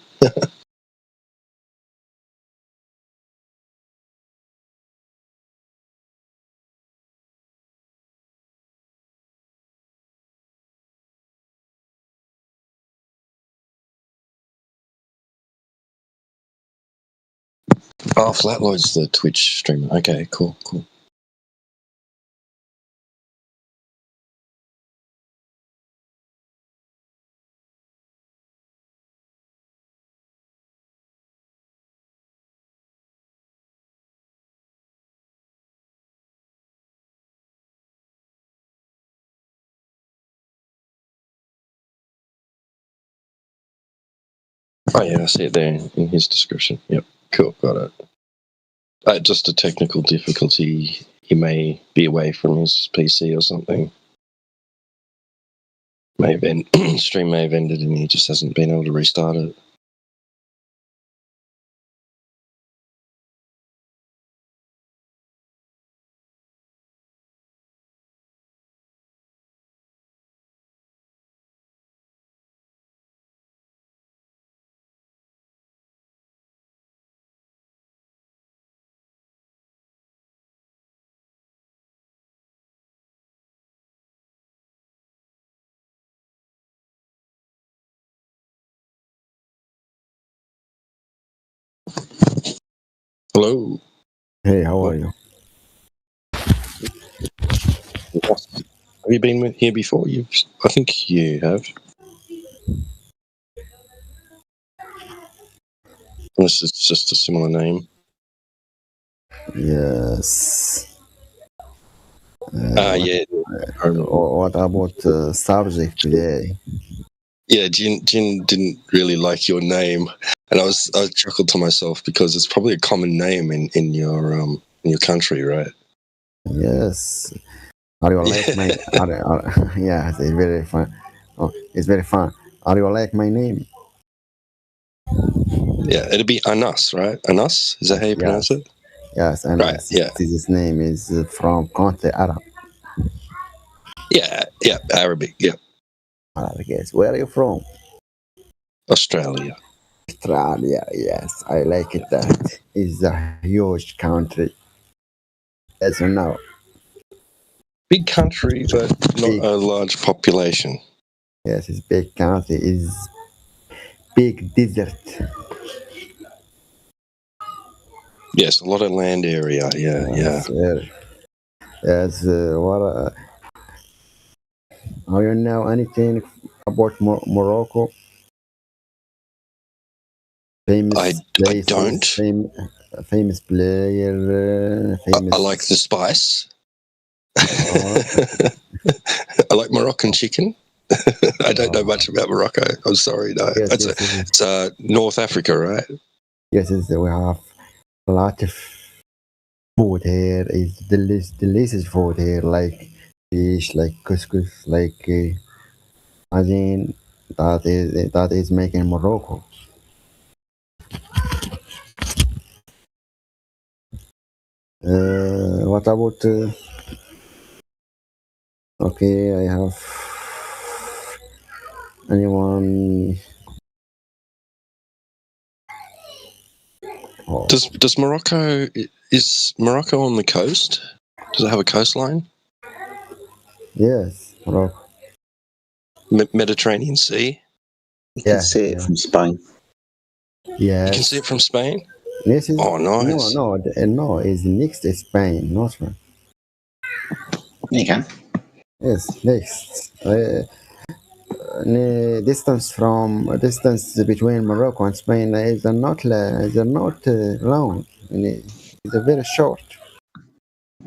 Oh, Flatloid's the Twitch streamer. Okay, cool. Oh, yeah, I see it there in his description. Yep, cool, got it. Just a technical difficulty. He may be away from his PC or something. Stream may have ended and he just hasn't been able to restart it. Hello. Hey, how are you? Have you been here before? I think you have. Unless it's just a similar name. Yes. Yeah. What about subject today? Yeah, Jin didn't really like your name, and I chuckled to myself because it's probably a common name in your country, right? Yes. Are you like my? Yeah, it's very fun. Oh, it's very fun. Are you like my name? Yeah, it'd be Anas, right? Anas, is that how you pronounce it? Yes, and Right. Yeah. His name is from country Arab. Yeah. Arabic. Yeah. Arabic. Yes. Where are you from? Australia. Australia. Yes, I like it. That is a huge country. As you know. Big country, but not a large population. Yes, it's big country. Is big desert. Yes, a lot of land area. Yeah. Yes. What? Do you know anything about Morocco? Famous places, I don't. Famous player. Famous. I like the spice. I like Moroccan chicken. I don't know much about Morocco. I'm sorry, no. Yes, It's North Africa, right? Yes, we have a lot of food here. Is delicious food here, like fish, like couscous, like tagine. That is made in Morocco. What about? Okay, I have anyone. Oh. Does Morocco is Morocco on the coast? Does it have a coastline? Yes, Morocco. Mediterranean Sea. You can see it from Spain. Yes. You can see it from Spain. This is, oh, nice. No, it's next to Spain, not Spain. You can. Yes, next. Distance between Morocco and Spain is not long. It's a very short.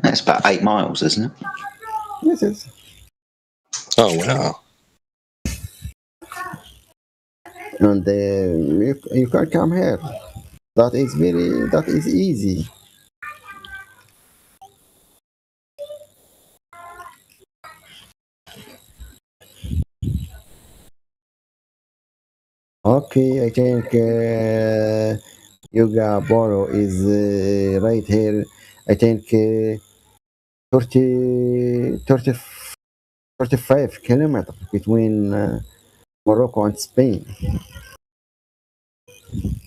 That's about 8 miles, isn't it? Yes. Oh wow. And you can come here. That is easy. Okay, I think Yuga Boro is right here. I think 35 kilometers between Morocco and Spain.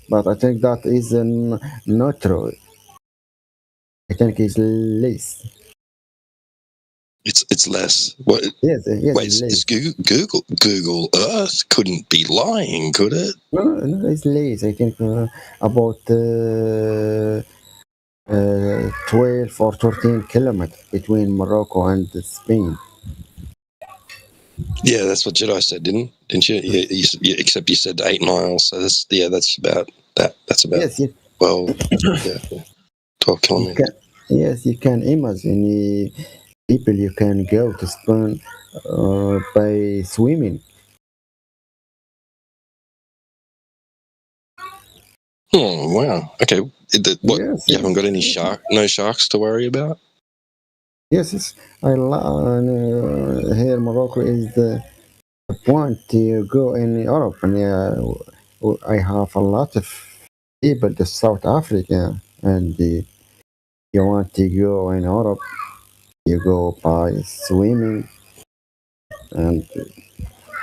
But I think that is not true. I think it's less. It's less. What? Yes. Wait, is Google Earth couldn't be lying, could it? No, it's less. I think about 12 or 13 kilometers between Morocco and Spain. Yeah, that's what Jedi said, didn't you? Yeah, except you said 8 miles. So that's about that. That's about yes. 12 kilometers. You can imagine people you can go to Spain by swimming. Oh wow. Okay. What? Yes, You haven't got any yes, no sharks to worry about. yes. Here Morocco is the point to go in Europe, and I have a lot of people to South Africa, and you want to go in Europe, you go by swimming, and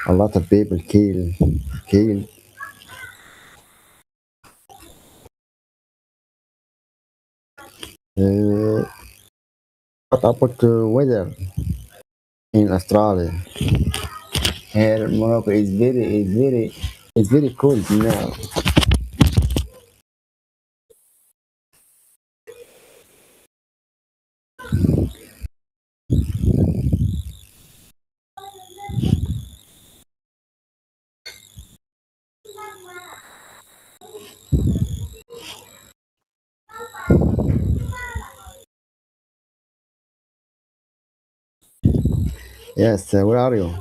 a lot of people kill. Uh, what about the weather in Australia? Here Morocco is very cold now. Yes, where are you?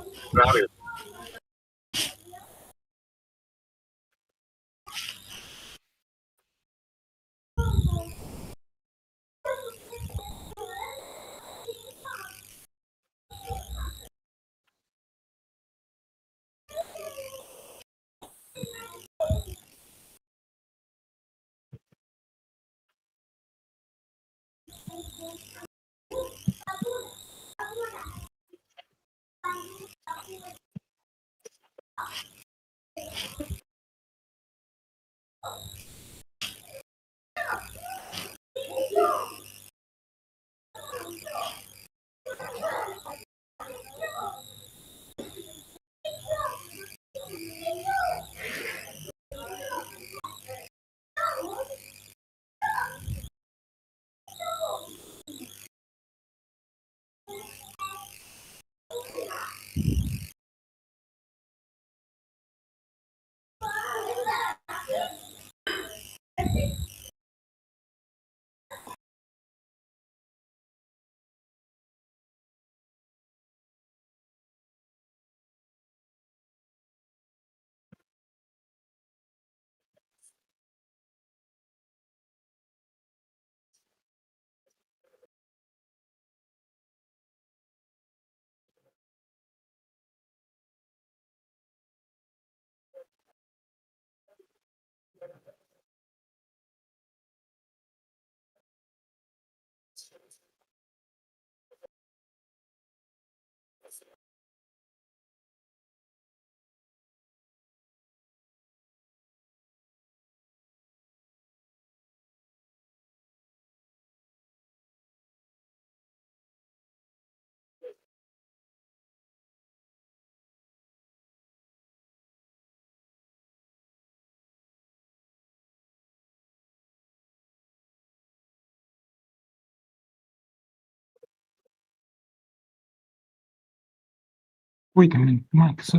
Wait a minute, Max.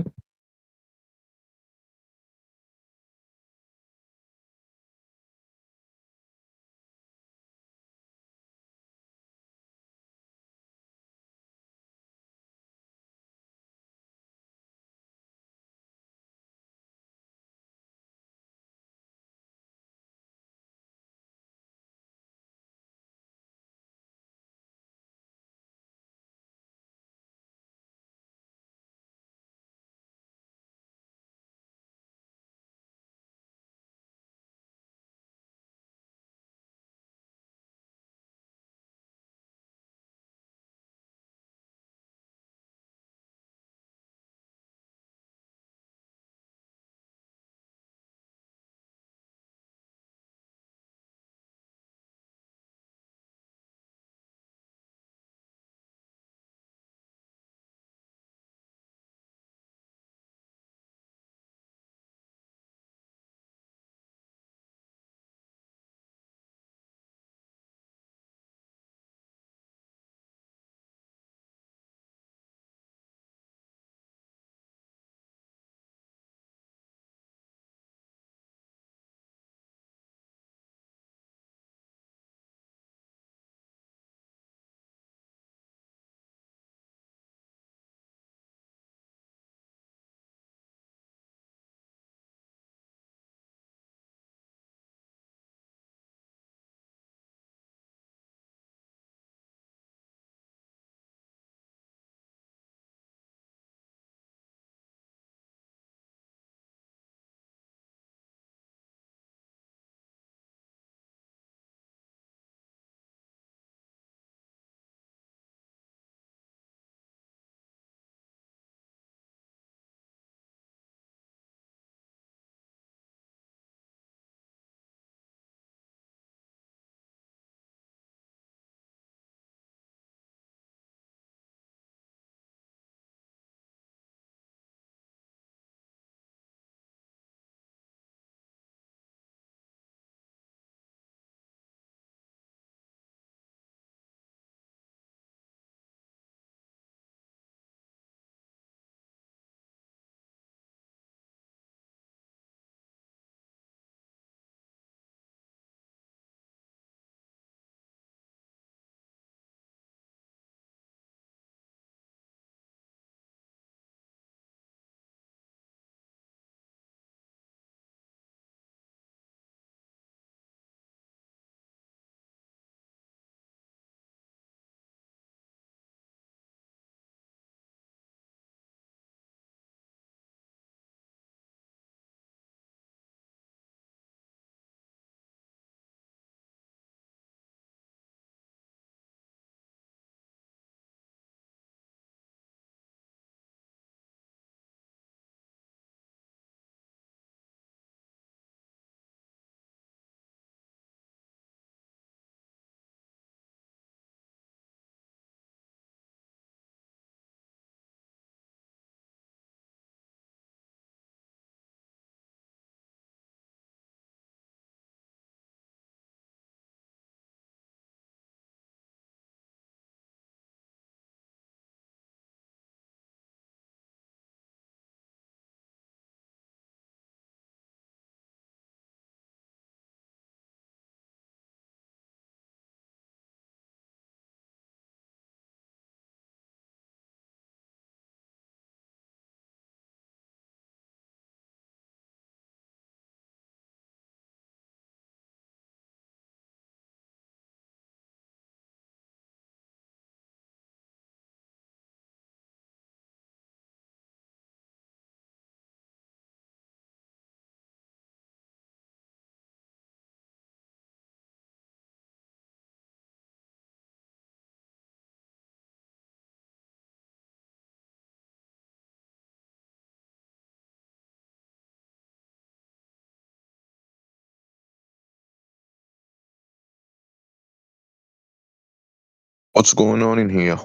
What's going on in here?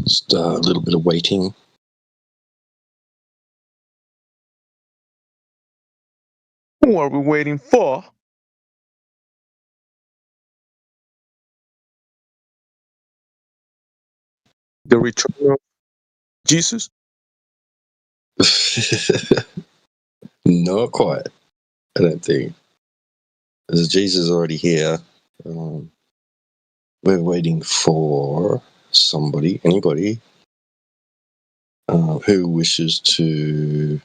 Just a little bit of waiting. Who are we waiting for? The return of Jesus? Not quite, I don't think. As Jesus is already here, we're waiting for anybody, who wishes to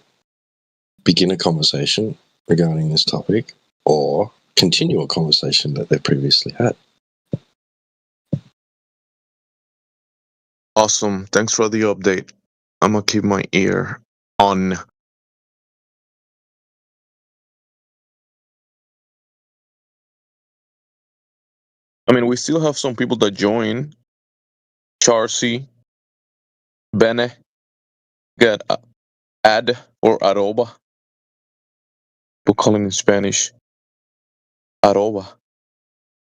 begin a conversation regarding this topic or continue a conversation that they previously had. Awesome. Thanks for the update. I'm gonna keep my ear on. I mean, we still have some people that join. Charcy, Bene, get ad or arroba. We'll call him in Spanish. Arroba.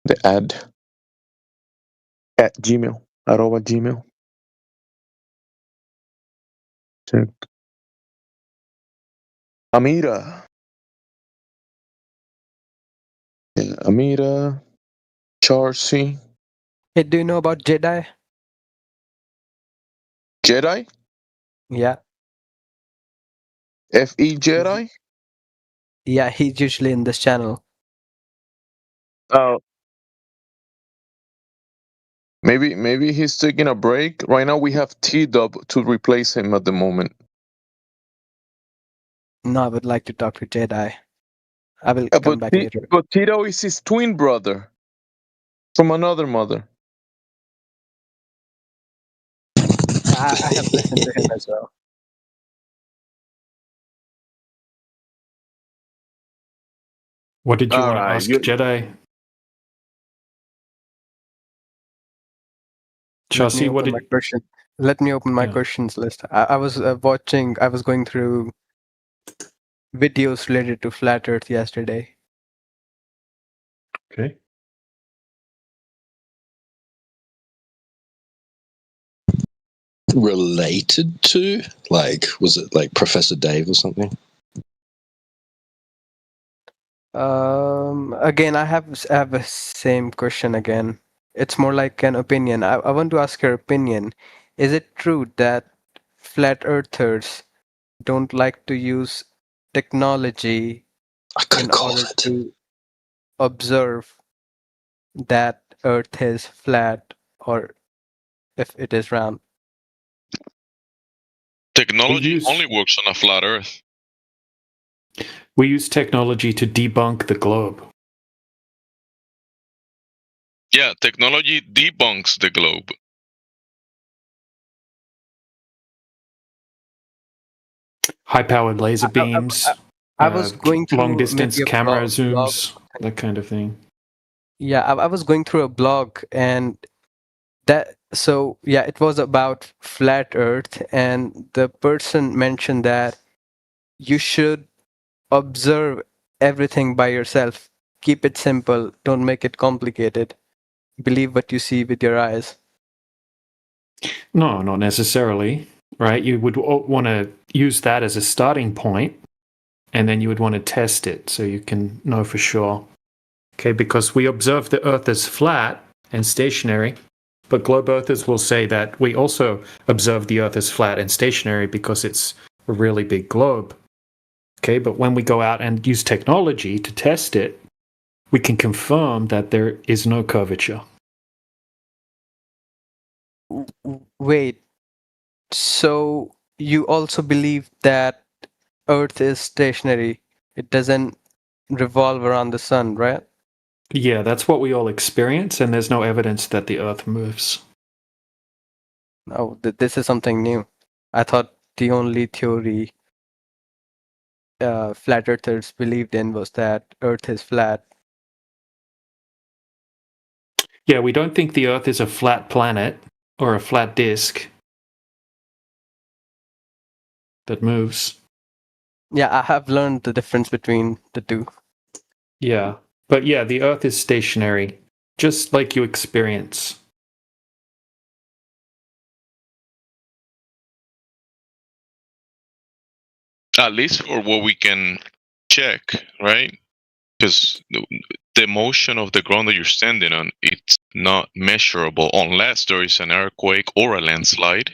The ad. At Gmail. Arroba Gmail. Check. Amira. Yeah, Amira. Charcy. Hey, do you know about Jedi? Jedi? Yeah. F.E. Jedi? Yeah, he's usually in this channel. Oh. Maybe he's taking a break. Right now we have T-Dub to replace him at the moment. No, I would like to talk to Jedi. I will come back later. But Tito is his twin brother from another mother. I have listened to him as well. What did you All want to right, ask Jedi? Chelsea, what did... Let me open my questions list. I was I was going through videos related to Flat Earth yesterday. Okay. Related to? Like, was it like Professor Dave or something? Again, I have the same question again. It's more like an opinion. I want to ask your opinion. Is it true that flat earthers don't like to use technology in order to observe that Earth is flat or if it is round? Technology only works on a flat Earth. We use technology to debunk the globe. Yeah, technology debunks the globe. High-powered laser beams. I was going through long-distance maybe a camera blog zooms, that kind of thing. Yeah, I was going through a blog and it was about flat Earth, and the person mentioned that you should observe everything by yourself. Keep it simple. Don't make it complicated. Believe what you see with your eyes. No, not necessarily, right? You would want to use that as a starting point, and then you would want to test it so you can know for sure. Okay, because we observe the Earth as flat and stationary, but globe earthers will say that we also observe the Earth as flat and stationary because it's a really big globe. Okay, but when we go out and use technology to test it, we can confirm that there is no curvature. Wait, so you also believe that Earth is stationary? It doesn't revolve around the sun, right? Yeah, that's what we all experience, and there's no evidence that the Earth moves. Oh, this is something new. I thought the only theory flat earthers believed in was that Earth is flat. Yeah, we don't think the Earth is a flat planet or a flat disk that moves. Yeah, I have learned the difference between the two. Yeah. But yeah, the Earth is stationary, just like you experience. At least for what we can check, right? Because the motion of the ground that you're standing on, it's not measurable unless there is an earthquake or a landslide,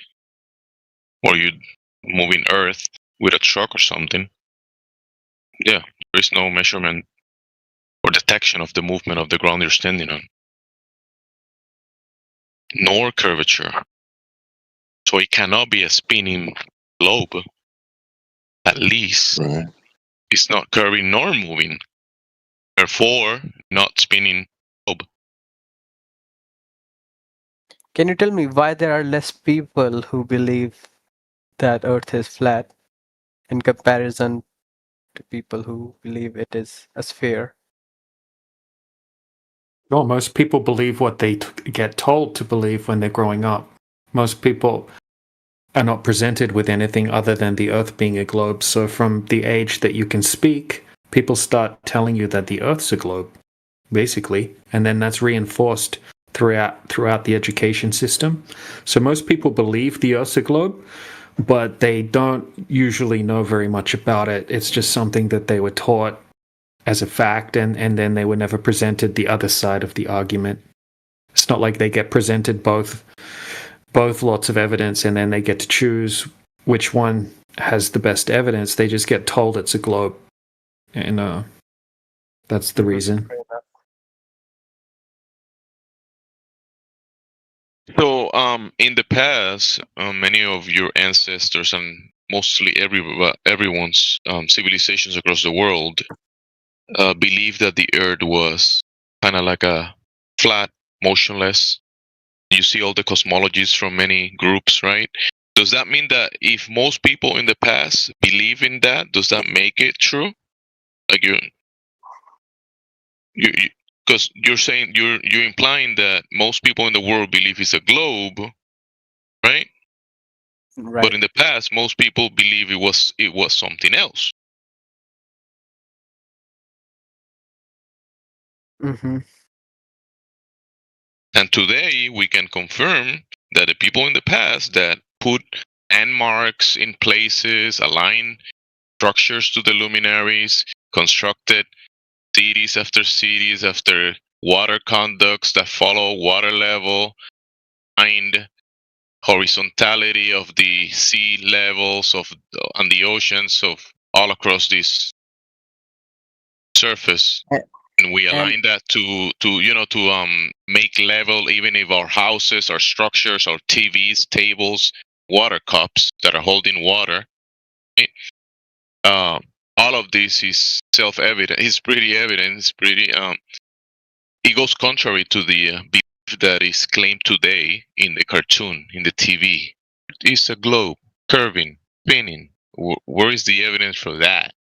or you moving Earth with a truck or something. Yeah, there is no measurement or detection of the movement of the ground you're standing on, nor curvature. So it cannot be a spinning globe. At least it's not curving nor moving. Therefore, not spinning globe. Can you tell me why there are less people who believe that Earth is flat in comparison to people who believe it is a sphere? Well, most people believe what they get told to believe when they're growing up. Most people are not presented with anything other than the Earth being a globe. So from the age that you can speak, people start telling you that the Earth's a globe, basically, and then that's reinforced throughout the education system. So most people believe the Earth's a globe, but they don't usually know very much about it. It's just something that they were taught as a fact, and then they were never presented the other side of the argument. It's not like they get presented both lots of evidence and then they get to choose which one has the best evidence. They just get told it's a globe, and that's the reason. So, in the past, many of your ancestors and mostly everyone's civilizations across the world believed that the Earth was kind of like a flat, motionless. You see all the cosmologies from many groups, right? Does that mean that if most people in the past believe in that, does that make it true? Like you because you're saying you're implying that most people in the world believe it's a globe, right? Right. But in the past, most people believe it was something else. Mm-hmm. And today we can confirm that the people in the past that put landmarks in places, aligned structures to the luminaries, constructed cities after water conducts that follow water level, find horizontality of the sea levels and the oceans of all across this surface. And we align that to make level even if our houses, our structures, our TVs, tables, water cups that are holding water. All of this is self-evident. It's pretty evident. It's pretty. It goes contrary to the belief that is claimed today in the cartoon, in the TV. It's a globe curving, spinning. Where is the evidence for that?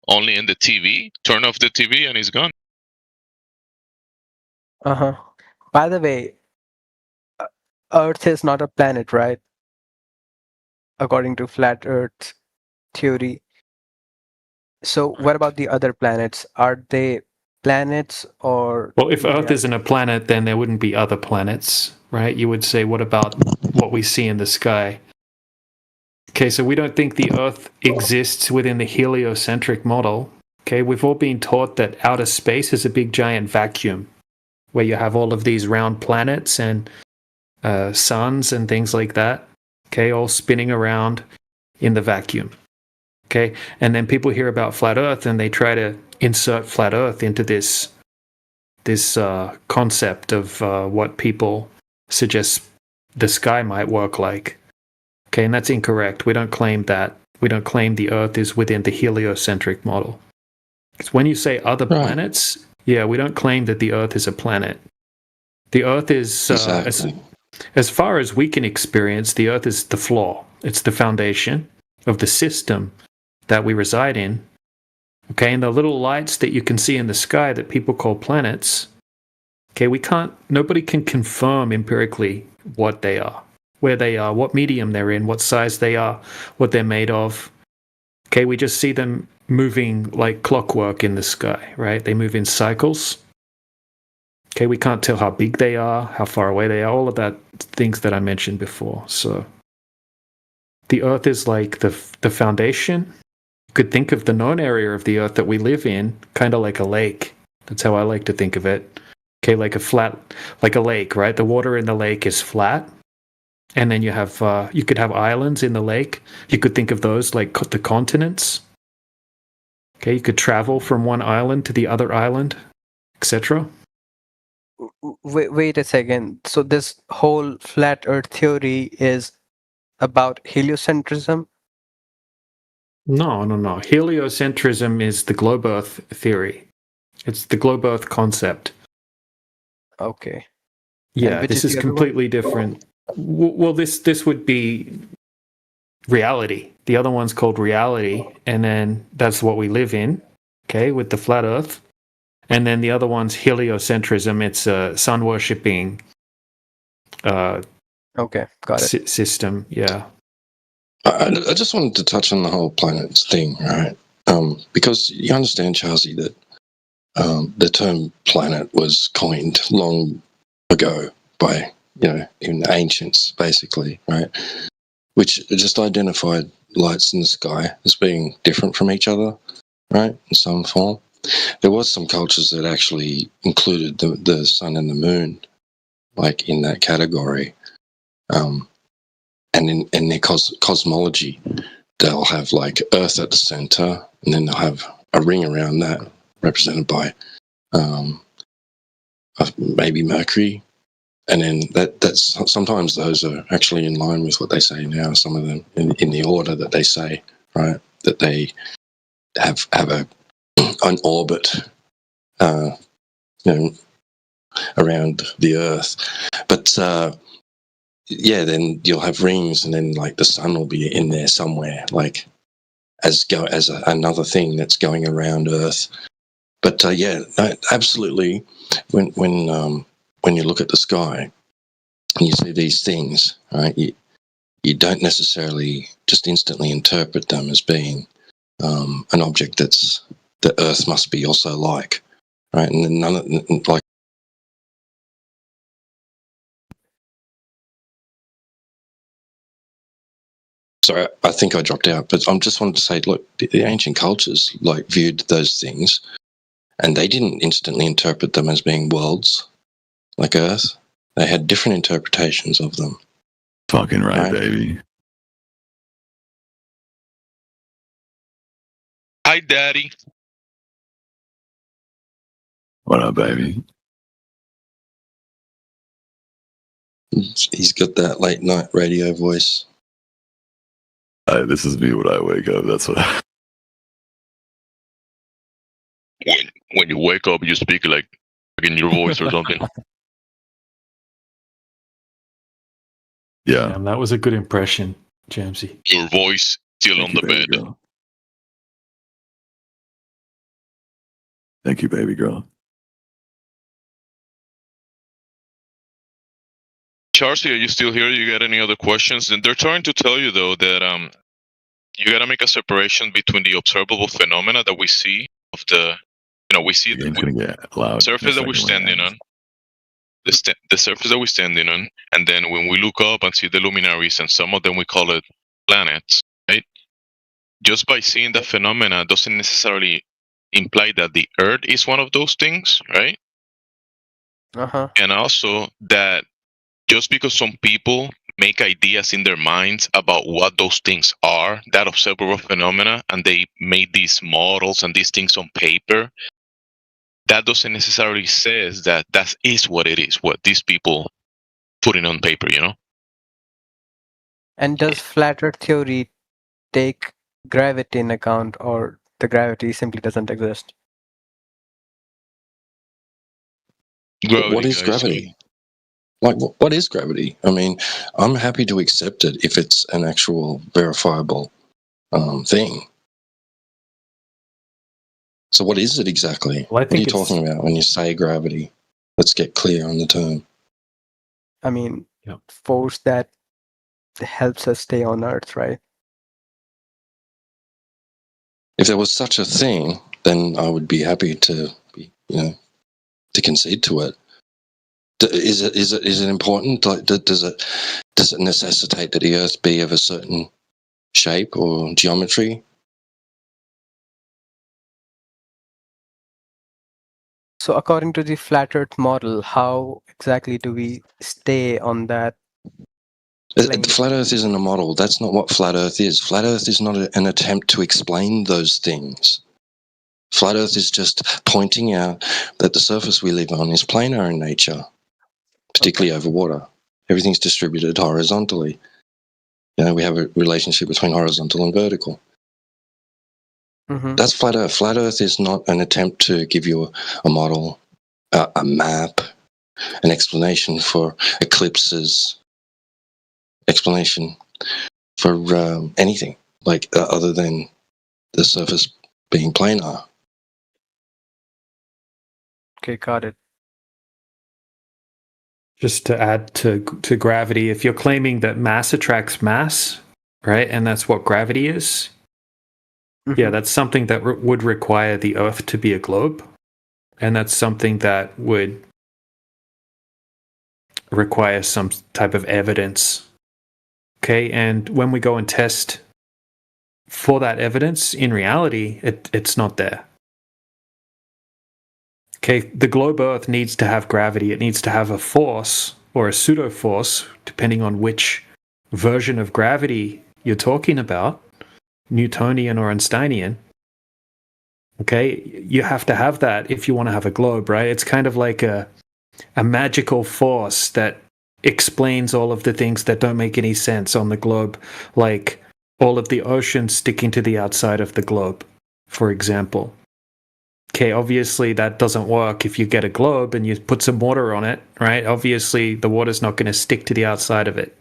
Only in the TV. Turn off the TV and it's gone. Uh-huh. By the way, Earth is not a planet, right? According to flat Earth theory. So what about the other planets? Are they planets or... Well, if Earth isn't a planet, then there wouldn't be other planets, right? You would say, what about what we see in the sky? Okay, so we don't think the Earth exists within the heliocentric model. Okay, we've all been taught that outer space is a big giant vacuum where you have all of these round planets and suns and things like that, okay, all spinning around in the vacuum. Okay, and then people hear about flat Earth and they try to insert flat Earth into this concept of what people suggest the sky might work like. Okay, and that's incorrect. We don't claim that. We don't claim the Earth is within the heliocentric model. Because when you say other planets, yeah, we don't claim that the Earth is a planet. The Earth is, as far as we can experience, the Earth is the floor. It's the foundation of the system that we reside in. Okay, and the little lights that you can see in the sky that people call planets, okay, nobody can confirm empirically what they are, where they are, what medium they're in, what size they are, what they're made of. Okay, we just see them moving like clockwork in the sky, right? They move in cycles. Okay, we can't tell how big they are, how far away they are, all of that things that I mentioned before. So the Earth is like the foundation. You could think of the known area of the Earth that we live in kind of like a lake. That's how I like to think of it. Okay, like a lake, right? The water in the lake is flat. And then you could have islands in the lake. You could think of those like the continents. Okay, you could travel from one island to the other island, etc. Wait a second. So this whole flat Earth theory is about heliocentrism? No. Heliocentrism is the globe Earth theory. It's the globe Earth concept. Okay. Yeah, this is completely different. Well, this would be reality. The other one's called reality, and then that's what we live in, okay, with the flat Earth. And then the other one's heliocentrism. It's a sun worshipping okay, got it. System, yeah. I just wanted to touch on the whole planets thing, right? Because you understand, Charlie, that the term planet was coined long ago by, even the ancients, basically, right? Which just identified lights in the sky as being different from each other, right, in some form. There was some cultures that actually included the sun and the moon, like in that category. And in their cosmology, they'll have like Earth at the center, and then they'll have a ring around that represented by maybe Mercury. And then that's sometimes those are actually in line with what they say now. Some of them in the order that they say, right, that they have an orbit, around the Earth. But then you'll have rings, and then like the sun will be in there somewhere, like as another thing that's going around Earth. But no, absolutely. When you look at the sky and you see these things, right, you don't necessarily just instantly interpret them as being an object that's the Earth must be also like, right? And then none of like. Sorry, I think I dropped out, but I just wanted to say, look, the ancient cultures like viewed those things, and they didn't instantly interpret them as being worlds like Earth. They had different interpretations of them. Fucking right, baby. Hi, Daddy. What up, baby? He's got that late night radio voice. This is me when I wake up. That's what. When you wake up, you speak like in your voice or something. Yeah. Damn, that was a good impression, Jamesy. Your voice still on the bed. Girl. Thank you, baby girl. Charles, are you still here? You got any other questions? And they're trying to tell you though that you got to make a separation between the observable phenomena that we see of the, we see the surface that we're standing on, the surface that we're standing on, and then when we look up and see the luminaries, and some of them we call it planets, right? Just by seeing the phenomena doesn't necessarily imply that the Earth is one of those things, right? And also that just because some people make ideas in their minds about what those things are, that observable phenomena, and they made these models and these things on paper, that doesn't necessarily say that that is what it is, what these people put in on paper, And does flat Earth theory take gravity in account, or the gravity simply doesn't exist? What is gravity? Like, what is gravity? I mean, I'm happy to accept it if it's an actual verifiable thing. So what is it exactly? Well, what are you talking about when you say gravity? Let's get clear on the term. I mean, force that helps us stay on Earth, right? If there was such a thing, then I would be happy to be, to concede to it. Is it important? Like, does it necessitate that the Earth be of a certain shape or geometry? So according to the flat Earth model, how exactly do we stay on that plane? Flat Earth isn't a model. That's not what flat Earth is. Flat Earth is not an attempt to explain those things. Flat Earth is just pointing out that the surface we live on is planar in nature, particularly over water. Everything's distributed horizontally. We have a relationship between horizontal and vertical. That's flat Earth. Flat Earth is not an attempt to give you a model, a map, an explanation for eclipses, explanation for anything other than the surface being planar. Okay, got it. Just to add to gravity, if you're claiming that mass attracts mass, right, and that's what gravity is, yeah, that's something that would require the Earth to be a globe, and that's something that would require some type of evidence. Okay, and when we go and test for that evidence, in reality, it's not there. Okay, the globe Earth needs to have gravity. It needs to have a force or a pseudo force, depending on which version of gravity you're talking about, Newtonian or Einsteinian. Okay, you have to have that if you want to have a globe, right? It's kind of like a magical force that explains all of the things that don't make any sense on the globe, like all of the oceans sticking to the outside of the globe, for example. Okay, obviously that doesn't work if you get a globe and you put some water on it, right? Obviously the water's not going to stick to the outside of it.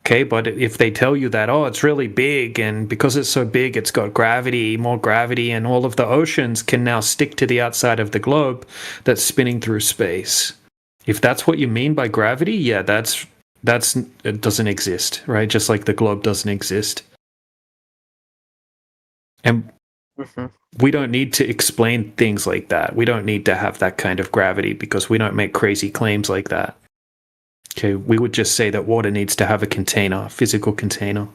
Okay, but if they tell you that, oh, it's really big, and because it's so big, it's got gravity, more gravity, and all of the oceans can now stick to the outside of the globe that's spinning through space. If that's what you mean by gravity, yeah, it doesn't exist, right? Just like the globe doesn't exist. And we don't need to explain things like that. We don't need to have that kind of gravity because we don't make crazy claims like that. Okay, we would just say that water needs to have a container, physical container.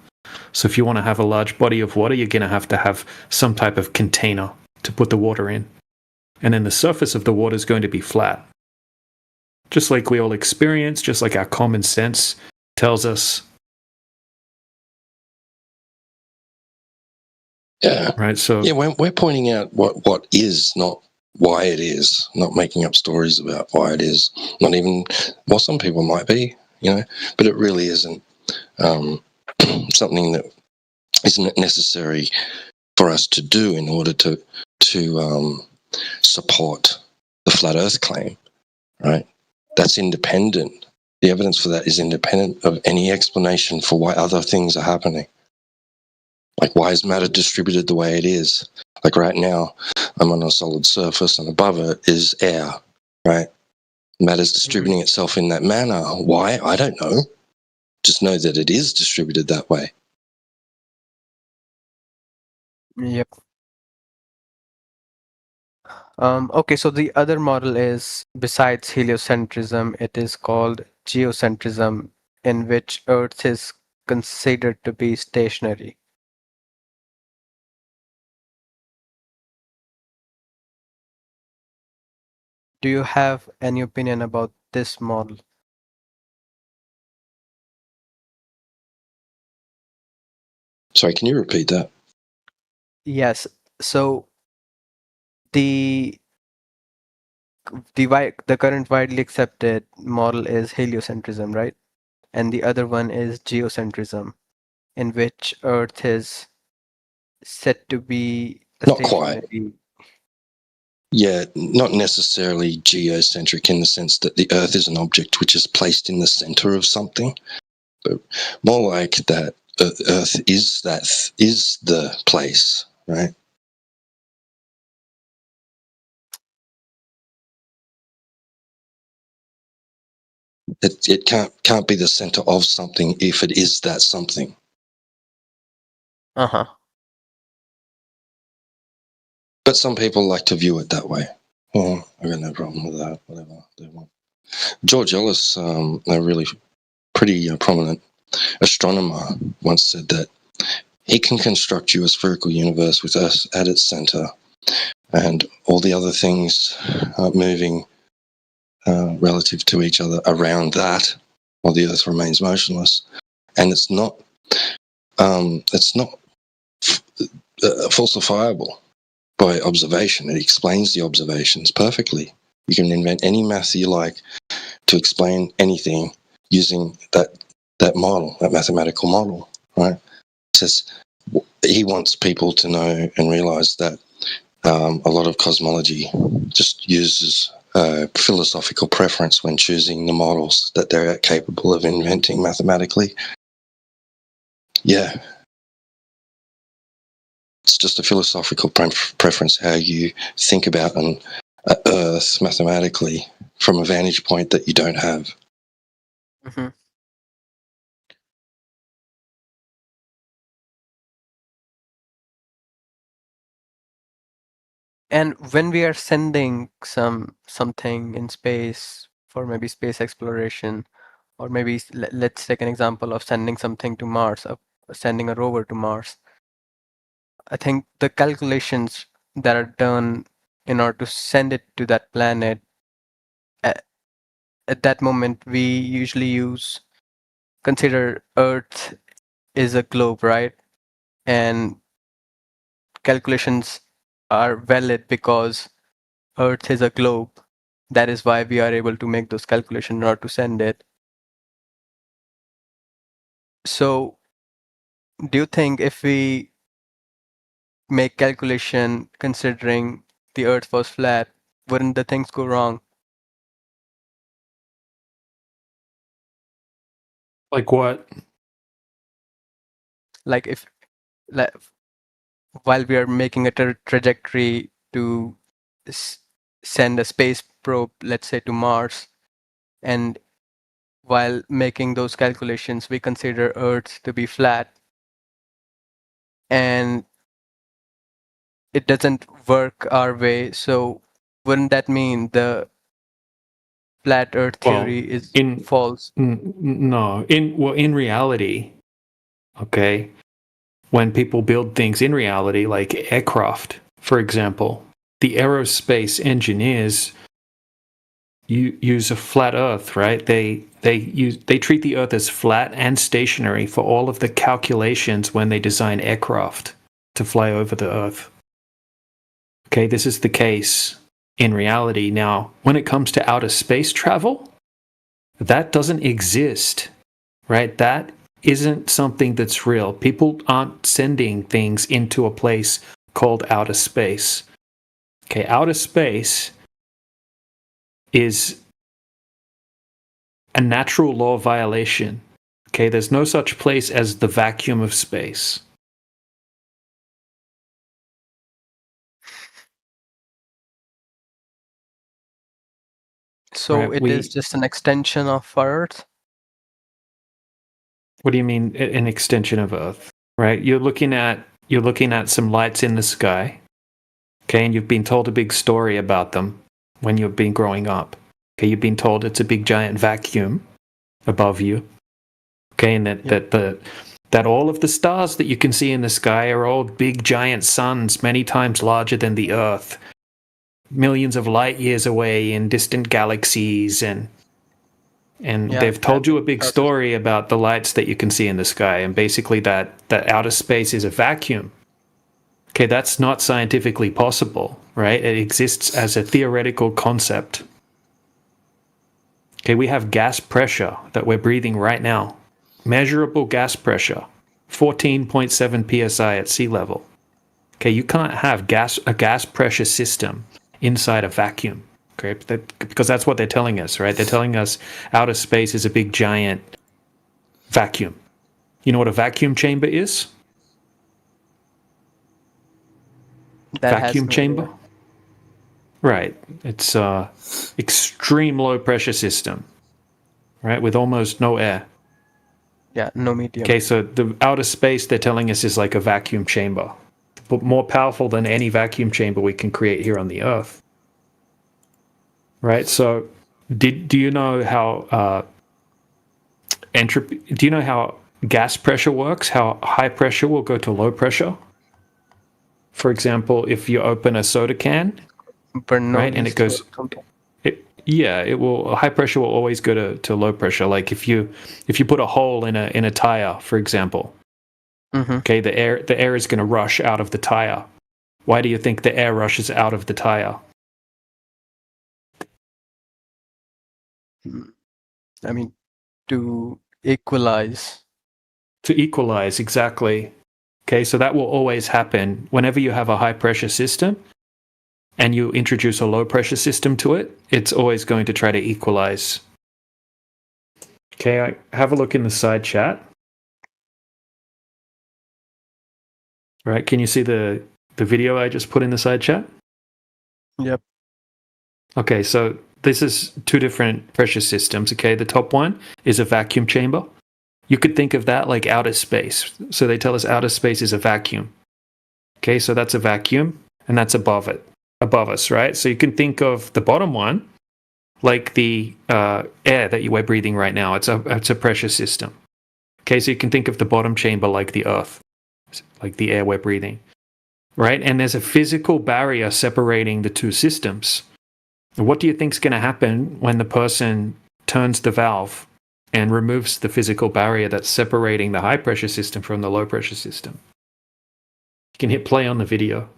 So if you want to have a large body of water, you're going to have some type of container to put the water in. And then the surface of the water is going to be flat. Just like we all experience, just like our common sense tells us. Yeah. Right. So yeah, we're pointing out what is, not why it is, not making up stories about why it is. Not even, well, some people might be, but it really isn't something that isn't necessary for us to do in order to support the flat Earth claim, right? That's independent. The evidence for that is independent of any explanation for why other things are happening. Like, why is matter distributed the way it is? Like right now, I'm on a solid surface and above it is air, right? Matter's distributing itself in that manner. Why? I don't know. Just know that it is distributed that way. Yep. Okay, so the other model is, besides heliocentrism, it is called geocentrism, in which Earth is considered to be stationary. Do you have any opinion about this model? Sorry, can you repeat that? Yes. So the current widely accepted model is heliocentrism, right? And the other one is geocentrism, in which Earth is said to be Not quite. stationary. Yeah, not necessarily geocentric in the sense that the Earth is an object which is placed in the center of something, but more like that Earth is the place, right? It can't be the center of something if it is that something. Uh-huh. But some people like to view it that way. Well, I got no problem with that. Whatever they want. George Ellis, a really pretty prominent astronomer, once said that he can construct you a spherical universe with us at its center, and all the other things moving relative to each other around that, while the Earth remains motionless. And it's not falsifiable by observation. It explains the observations perfectly. You can invent any math you like to explain anything using that model, that mathematical model, right? It's just, he wants people to know and realize that a lot of cosmology just uses philosophical preference when choosing the models that they're capable of inventing mathematically. Yeah. It's just a philosophical preference, how you think about an Earth mathematically from a vantage point that you don't have. Mm-hmm. And when we are sending something in space for maybe space exploration, or maybe let's take an example of sending something to Mars, sending a rover to Mars. I think the calculations that are done in order to send it to that planet, at that moment we usually consider Earth is a globe, right? And calculations are valid because Earth is a globe. That is why we are able to make those calculations in order to send it. So do you think if we make calculation considering the Earth was flat, wouldn't the things go wrong? Like what? Like if, like, while we are making a trajectory to send a space probe, let's say to Mars, and while making those calculations, we consider Earth to be flat, and it doesn't work our way. So wouldn't that mean the flat Earth theory is false? No. In reality, okay, when people build things in reality, like aircraft, for example, the aerospace engineers use a flat Earth, right? They treat the Earth as flat and stationary for all of the calculations when they design aircraft to fly over the Earth. Okay, this is the case in reality. Now, when it comes to outer space travel, that doesn't exist, right? That isn't something that's real. People aren't sending things into a place called outer space. Okay, outer space is a natural law violation. Okay, there's no such place as the vacuum of space. So right, it is just an extension of Earth? What do you mean an extension of Earth? Right? You're looking at some lights in the sky. Okay, and you've been told a big story about them when you've been growing up. Okay, you've been told it's a big giant vacuum above you. Okay, and that all of the stars that you can see in the sky are all big giant suns many times larger than the Earth, millions of light years away in distant galaxies, and they've told you a big story about the lights that you can see in the sky, and basically that outer space is a vacuum. Okay, that's not scientifically possible, right? It exists as a theoretical concept. Okay, we have gas pressure that we're breathing right now. Measurable gas pressure, 14.7 psi at sea level. Okay, you can't have a gas pressure system inside a vacuum. Okay, because that's what they're telling us, right? They're telling us outer space is a big giant vacuum. You know what a vacuum chamber is? Vacuum chamber? Right. It's extreme low pressure system, right? With almost no air. Yeah, no medium. Okay, so the outer space they're telling us is like a vacuum chamber. but more powerful than any vacuum chamber we can create here on the Earth. Right? So, do you know how entropy? Do you know how gas pressure works? How high pressure will go to low pressure? For example, if you open a soda can, right, and it goes, it will. High pressure will always go to low pressure. Like if you put a hole in a tire, for example, okay, the air is going to rush out of the tire. Why do you think the air rushes out of the tire? I mean, to equalize. To equalize, exactly. Okay, so that will always happen whenever you have a high pressure system and you introduce a low pressure system to it. It's always going to try to equalize. Okay, I have a look in the side chat. Right, can you see the video I just put in the side chat? Yep. Okay, so this is two different pressure systems. Okay, the top one is a vacuum chamber. You could think of that like outer space. So they tell us outer space is a vacuum. Okay, so that's a vacuum, and that's above us, right? So you can think of the bottom one like the air that we're breathing right now. It's a pressure system. Okay, so you can think of the bottom chamber like the Earth, like the air we're breathing, right? And there's a physical barrier separating the two systems. What do you think is going to happen when the person turns the valve and removes the physical barrier that's separating the high pressure system from the low pressure system? You can hit play on the video.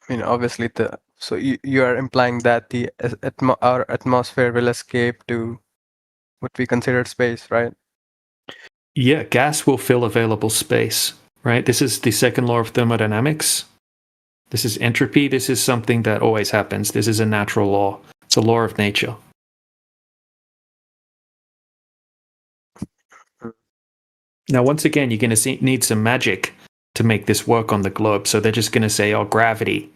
I mean, obviously, so you are implying that our atmosphere will escape to what we consider space, right? Yeah, gas will fill available space, right? This is the second law of thermodynamics. This is entropy. This is something that always happens. This is a natural law. It's a law of nature. Now, once again, you're going to need some magic to make this work on the globe. So they're just going to say, oh, gravity.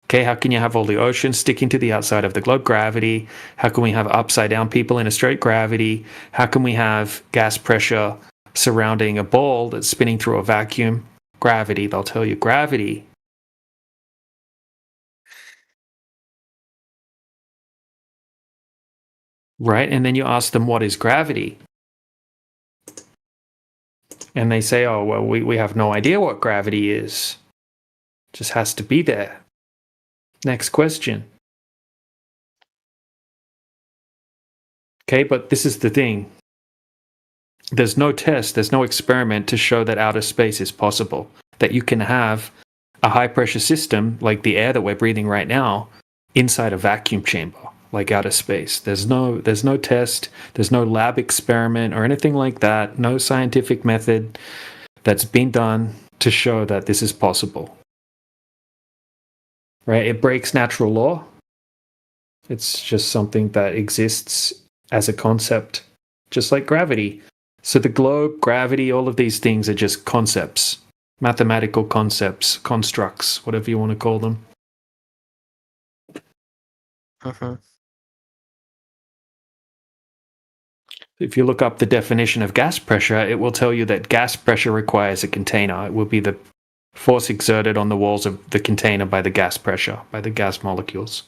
Okay, how can you have all the oceans sticking to the outside of the globe? Gravity. How can we have upside down people in a straight? Gravity. How can we have gas pressure surrounding a ball that's spinning through a vacuum? Gravity. They'll tell you gravity. Right? And then you ask them, what is gravity? And they say, oh, well, we have no idea what gravity is. Just has to be there. Next question. Okay, but this is the thing. There's no test, there's no experiment to show that outer space is possible. That you can have a high pressure system, like the air that we're breathing right now, inside a vacuum chamber, like outer space. There's no test, there's no lab experiment or anything like that, no scientific method that's been done to show that this is possible. Right? It breaks natural law. It's just something that exists as a concept, just like gravity. So the globe, gravity, all of these things are just concepts, mathematical concepts, constructs, whatever you want to call them. If you look up the definition of gas pressure, it will tell you that gas pressure requires a container. It will be the force exerted on the walls of the container by the gas pressure, by the gas molecules.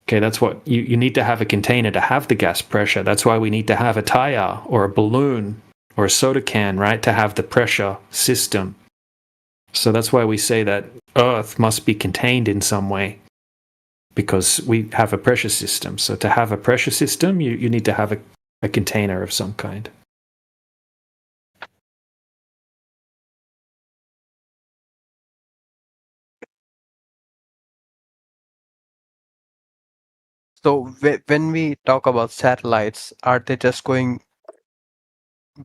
Okay, that's what you need to have a container to have the gas pressure. That's why we need to have a tire or a balloon or a soda can, right, to have the pressure system. So that's why we say that Earth must be contained in some way, because we have a pressure system. So to have a pressure system, you need to have a container of some kind. So when we talk about satellites, are they just going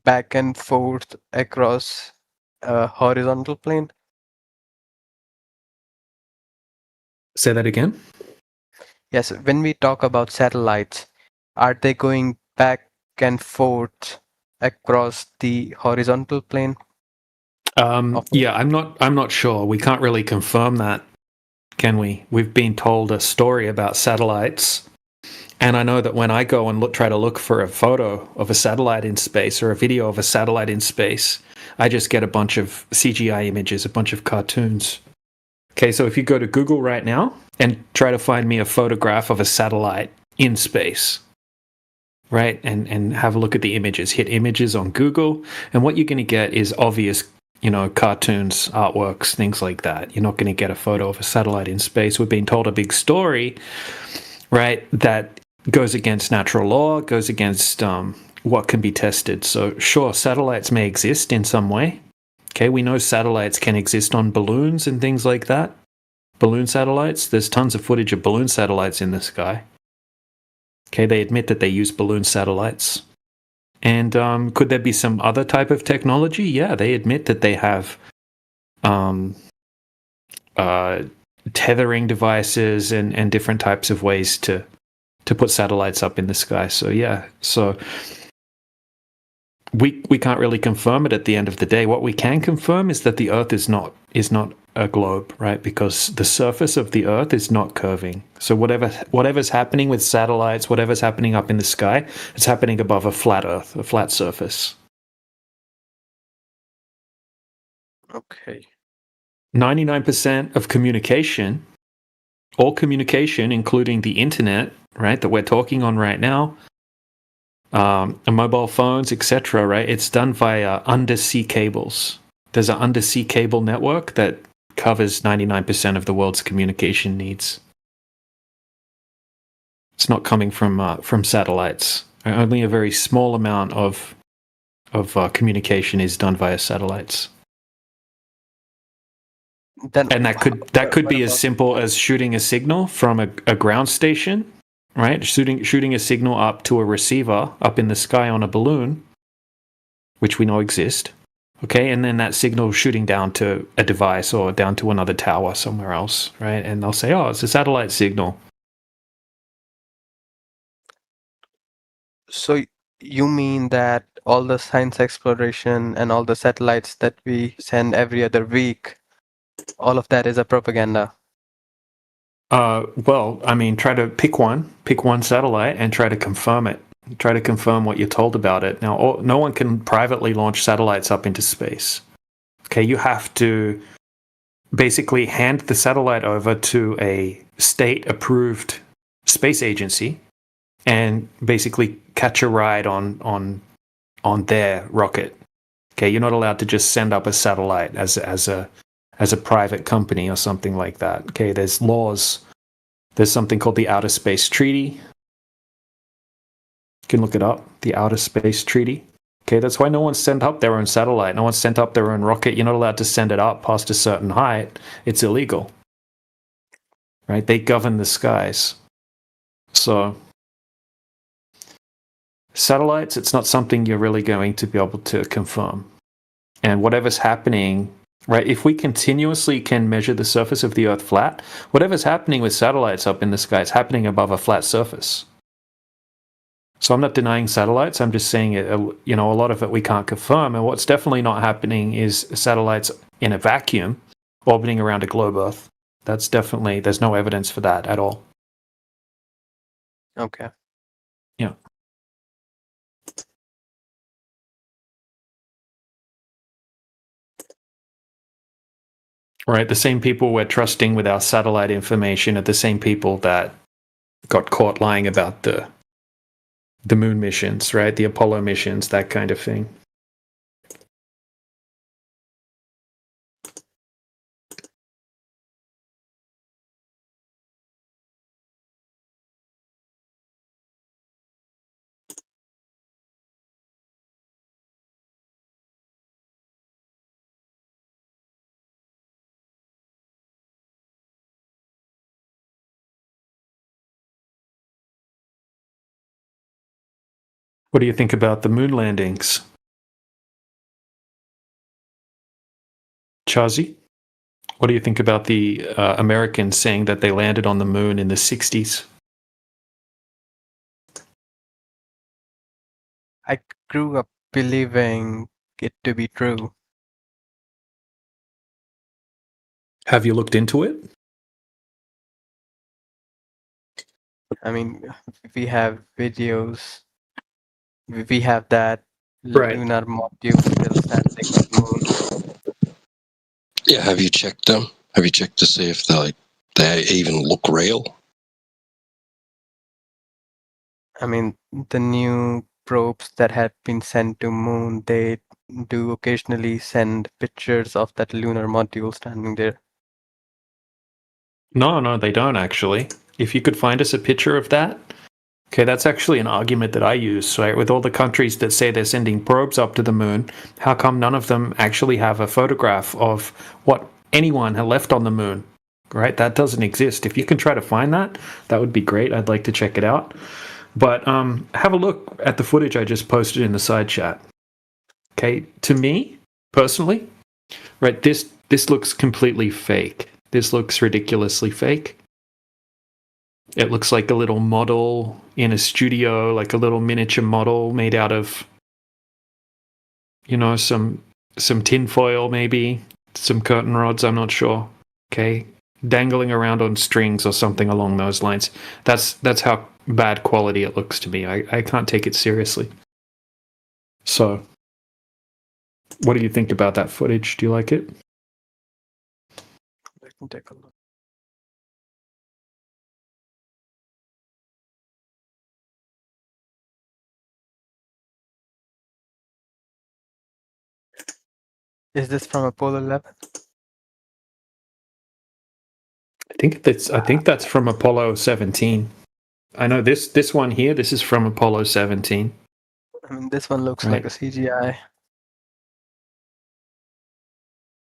back and forth across a horizontal plane? Say that again? Yes, when we talk about satellites, are they going back and forth across the horizontal plane? Yeah, I'm not sure. We can't really confirm that, can we? We've been told a story about satellites, and I know that when I go and try to look for a photo of a satellite in space or a video of a satellite in space, I just get a bunch of CGI images, a bunch of cartoons. Okay, so if you go to Google right now and try to find me a photograph of a satellite in space, right, and have a look at the images, hit images on Google, and what you're going to get is obvious, cartoons, artworks, things like that. You're not going to get a photo of a satellite in space. We're being told a big story, right, that goes against natural law, goes against what can be tested. So sure, satellites may exist in some way. Okay, we know satellites can exist on balloons and things like that. Balloon satellites, there's tons of footage of balloon satellites in the sky. Okay, they admit that they use balloon satellites. And could there be some other type of technology? Yeah, they admit that they have tethering devices and different types of ways to put satellites up in the sky. So yeah, so we can't really confirm it at the end of the day. What we can confirm is that the Earth is not a globe, right? Because the surface of the Earth is not curving. So whatever's happening with satellites, whatever's happening up in the sky, it's happening above a flat Earth, a flat surface. Okay. 99% of communication, all communication, including the internet, right, that we're talking on right now, mobile phones, etc., right? It's done via undersea cables. There's an undersea cable network that covers 99% of the world's communication needs. It's not coming from satellites. Only a very small amount of communication is done via satellites. And that could be as simple as shooting a signal from a ground station, right? Shooting a signal up to a receiver up in the sky on a balloon, which we know exist. Okay, and then that signal shooting down to a device or down to another tower somewhere else, right? And they'll say, oh, it's a satellite signal. So you mean that all the science exploration and all the satellites that we send every other week, all of that is a propaganda? Well, I mean, try to pick one satellite and try to confirm it. Try to confirm what you're told about it. Now, no one can privately launch satellites up into space. Okay, you have to basically hand the satellite over to a state-approved space agency and basically catch a ride on their rocket. Okay, you're not allowed to just send up a satellite as a private company or something like that. Okay, there's laws. There's something called the Outer Space Treaty. You can look it up, the Outer Space Treaty. Okay, that's why no one sent up their own satellite. No one sent up their own rocket. You're not allowed to send it up past a certain height. It's illegal. Right? They govern the skies. So, satellites, it's not something you're really going to be able to confirm. And whatever's happening, right, if we continuously can measure the surface of the Earth flat, whatever's happening with satellites up in the sky is happening above a flat surface. So I'm not denying satellites. I'm just saying, a lot of it we can't confirm. And what's definitely not happening is satellites in a vacuum orbiting around a globe Earth. That's definitely, there's no evidence for that at all. Okay. Yeah. Right, the same people we're trusting with our satellite information are the same people that got caught lying about the moon missions, right? The Apollo missions, that kind of thing. What do you think about the moon landings? Chazi? What do you think about the Americans saying that they landed on the moon in the 60s? I grew up believing it to be true. Have you looked into it? I mean, we have videos. We have that Right. lunar module still standing on the moon. Yeah, have you checked them? Have you checked to see if they even look real? I mean, the new probes that have been sent to moon, they do occasionally send pictures of that lunar module standing there. No, they don't actually. If you could find us a picture of that, okay, that's actually an argument that I use, right? With all the countries that say they're sending probes up to the moon, how come none of them actually have a photograph of what anyone had left on the moon, right? That doesn't exist. If you can try to find that, that would be great. I'd like to check it out. But have a look at the footage I just posted in the side chat. Okay, to me, personally, right, this looks completely fake. This looks ridiculously fake. It looks like a little model in a studio, like a little miniature model made out of, you know, some tinfoil maybe, some curtain rods, I'm not sure. Okay, dangling around on strings or something along those lines. That's how bad quality it looks to me. I can't take it seriously. So, what do you think about that footage? Do you like it? Let me take a look. Is this from Apollo 11? I think that's from Apollo 17. I know this one here, this is from Apollo 17. I mean, this one looks like a CGI.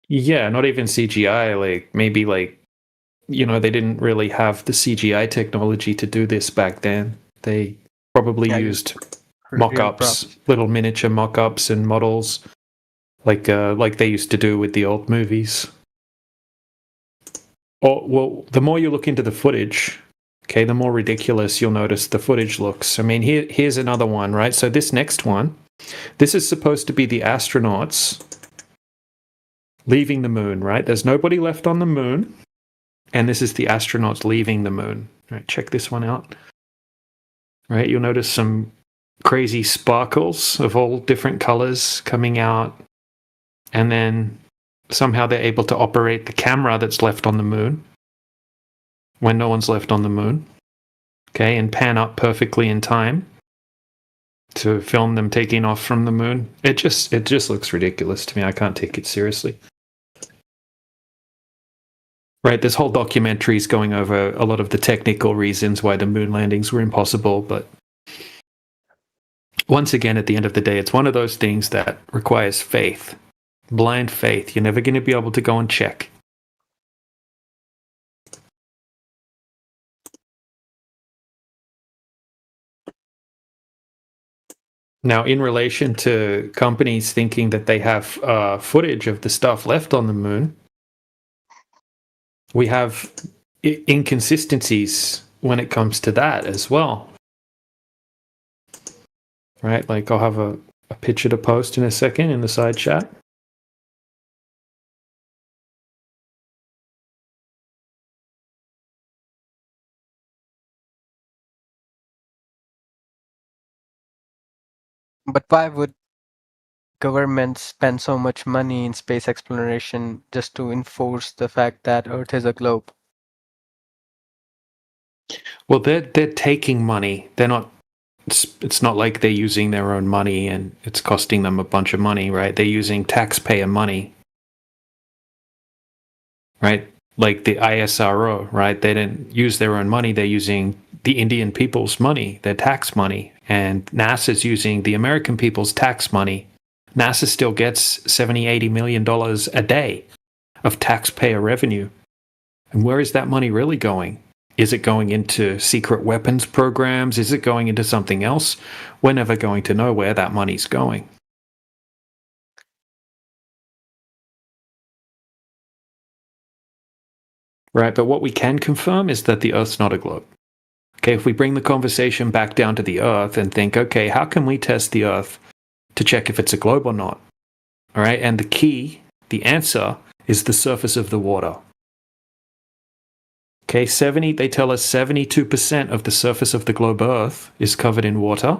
Yeah, not even CGI, like maybe like, you know, they didn't really have the CGI technology to do this back then. They probably used mock-ups, little miniature mock-ups and models like they used to do with the old movies. Or, well, the more you look into the footage, okay, the more ridiculous you'll notice the footage looks. I mean, here's another one, right? So this next one, this is supposed to be the astronauts leaving the moon, right? There's nobody left on the moon, and this is the astronauts leaving the moon. Right, check this one out. Right, you'll notice some crazy sparkles of all different colors coming out, and then somehow they're able to operate the camera that's left on the moon when no one's left on the moon, okay, and pan up perfectly in time to film them taking off from the moon. It just looks ridiculous to me. I can't take it seriously. Right, this whole documentary is going over a lot of the technical reasons why the moon landings were impossible, but once again, at the end of the day, it's one of those things that requires faith. Blind faith. You're never going to be able to go and check. Now, in relation to companies thinking that they have footage of the stuff left on the moon, we have inconsistencies when it comes to that as well. Right? Like, I'll have a picture to post in a second in the side chat. But why would governments spend so much money in space exploration just to enforce the fact that Earth is a globe? Well, they're taking money. They're not. It's not like they're using their own money and it's costing them a bunch of money, right? They're using taxpayer money, right? Like the ISRO, right? They didn't use their own money. They're using the Indian people's money, their tax money, and NASA's using the American people's tax money. NASA still gets $70-80 million a day of taxpayer revenue. And where is that money really going? Is it going into secret weapons programs? Is it going into something else? We're never going to know where that money's going. Right, but what we can confirm is that the Earth's not a globe. Okay, if we bring the conversation back down to the Earth and think, okay, how can we test the Earth to check if it's a globe or not? All right, and the key, the answer, is the surface of the water. Okay, they tell us 72% of the surface of the globe Earth is covered in water.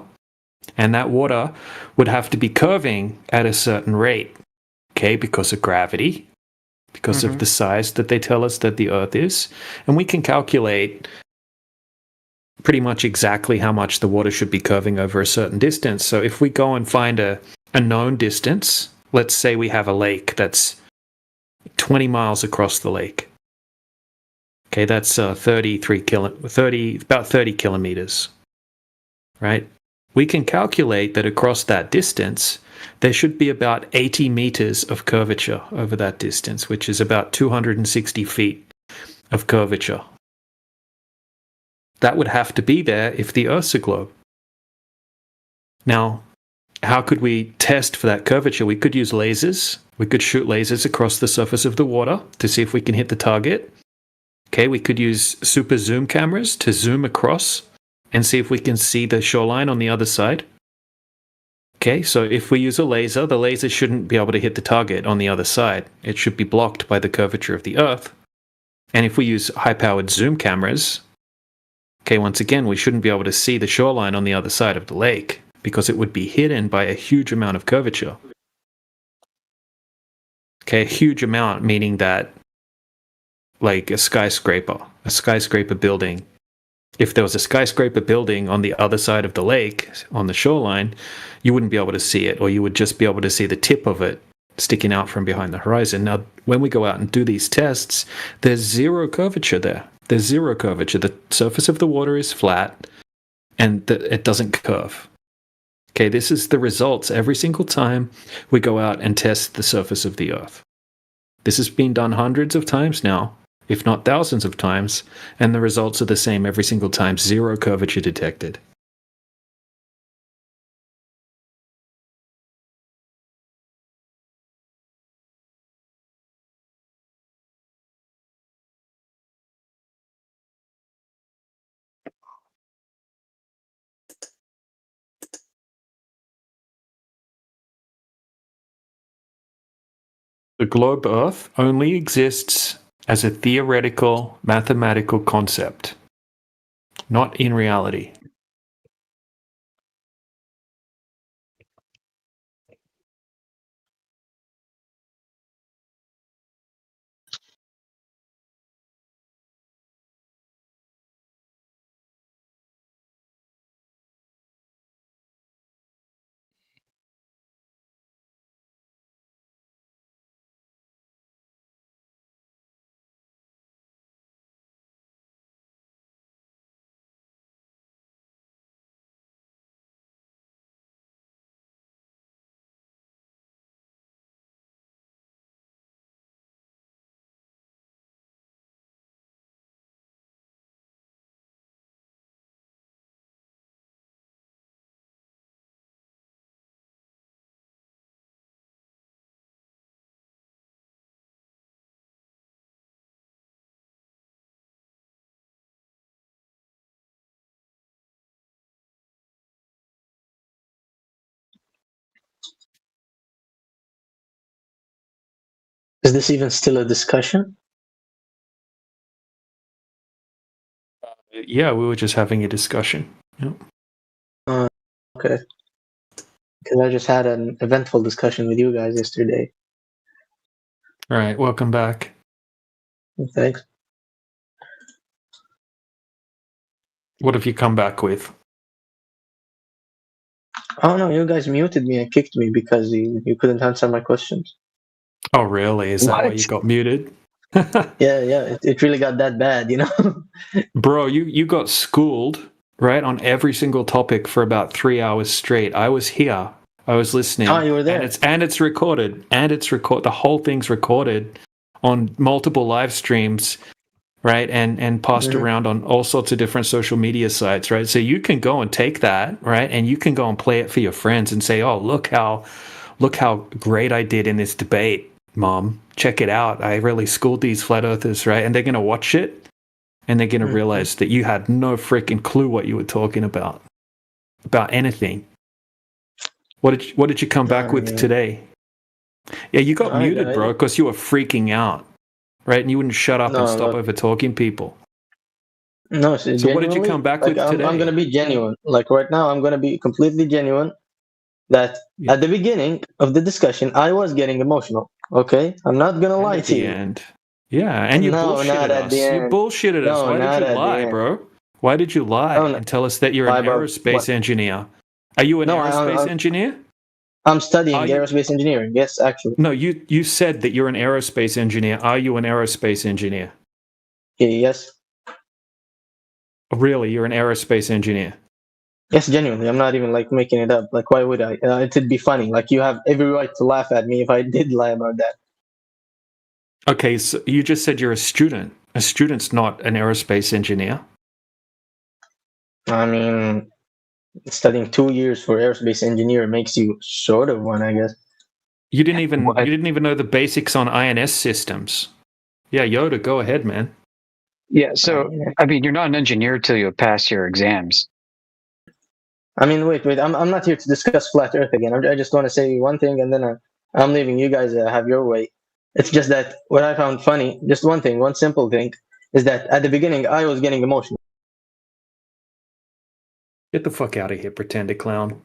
And that water would have to be curving at a certain rate, okay, because of gravity, because of the size that they tell us that the Earth is. And we can calculate pretty much exactly how much the water should be curving over a certain distance. So if we go and find a known distance, let's say we have a lake that's 20 miles across the lake. Okay, that's about 30 kilometers, right? We can calculate that across that distance, there should be about 80 meters of curvature over that distance, which is about 260 feet of curvature. That would have to be there if the Earth's a globe. Now, how could we test for that curvature? We could use lasers. We could shoot lasers across the surface of the water to see if we can hit the target. Okay, we could use super zoom cameras to zoom across and see if we can see the shoreline on the other side. Okay, so if we use a laser, the laser shouldn't be able to hit the target on the other side. It should be blocked by the curvature of the Earth. And if we use high-powered zoom cameras, okay, once again, we shouldn't be able to see the shoreline on the other side of the lake because it would be hidden by a huge amount of curvature. Okay, a huge amount, meaning that, like a skyscraper building. If there was a skyscraper building on the other side of the lake, on the shoreline, you wouldn't be able to see it, or you would just be able to see the tip of it sticking out from behind the horizon. Now, when we go out and do these tests, there's zero curvature there. There's zero curvature. The surface of the water is flat, and it doesn't curve. Okay, this is the results every single time we go out and test the surface of the Earth. This has been done hundreds of times now, if not thousands of times, and the results are the same every single time. Zero curvature detected. The globe Earth only exists as a theoretical mathematical concept, not in reality. Is this even still a discussion? Yeah, we were just having a discussion. Yep. Okay. Because I just had an eventful discussion with you guys yesterday. All right, welcome back. Thanks. What have you come back with? Oh no, you guys muted me and kicked me because you couldn't answer my questions. Oh, really? Is that why you got muted? Yeah, it really got that bad, you know? Bro, you got schooled, right, on every single topic for about 3 hours straight. I was here. I was listening. Oh, you were there. And it's recorded. The whole thing's recorded on multiple live streams, right? And passed around on all sorts of different social media sites, right? So you can go and take that, right? And you can go and play it for your friends and say, "Oh, look how great I did in this debate, Mom. Check it out. I really schooled these flat earthers," right? And they're going to watch it and they're going to realize that you had no freaking clue what you were talking about anything. What did you come back with today? Yeah, you got muted, bro, because you were freaking out, right? And you wouldn't shut up and stop over talking people. No, So what did you come back like with today? I'm gonna be genuine. Like right now, I'm gonna be completely genuine. That at the beginning of the discussion, I was getting emotional. Okay, I'm not gonna lie At to the you. end. Yeah, and you No, not bullshitted at the us. You end. bullshitted us. No, Why did not you at the lie, end. bro? Why did you lie Oh, no. and tell us that you're an Lie about aerospace what? engineer? Are you an No, aerospace engineer? I'm studying Are you? aerospace engineering. Yes, actually. No, you said that you're an aerospace engineer. Are you an aerospace engineer? Yes. Really, you're an aerospace engineer. Yes, genuinely. I'm not even like making it up. Like, why would I? It'd be funny. Like, you have every right to laugh at me if I did lie about that. Okay, so you just said you're a student. A student's not an aerospace engineer. I mean, studying 2 years for aerospace engineer makes you sort of one, I guess. You didn't even know the basics on INS systems. Yeah, Yoda, go ahead, man. Yeah, so I mean, you're not an engineer till you pass your exams. I mean, wait. I'm not here to discuss flat Earth again. I just want to say one thing, and then I'm leaving you guys have your way. It's just that what I found funny, just one thing, one simple thing, is that at the beginning I was getting emotional. Get the fuck out of here, pretender clown.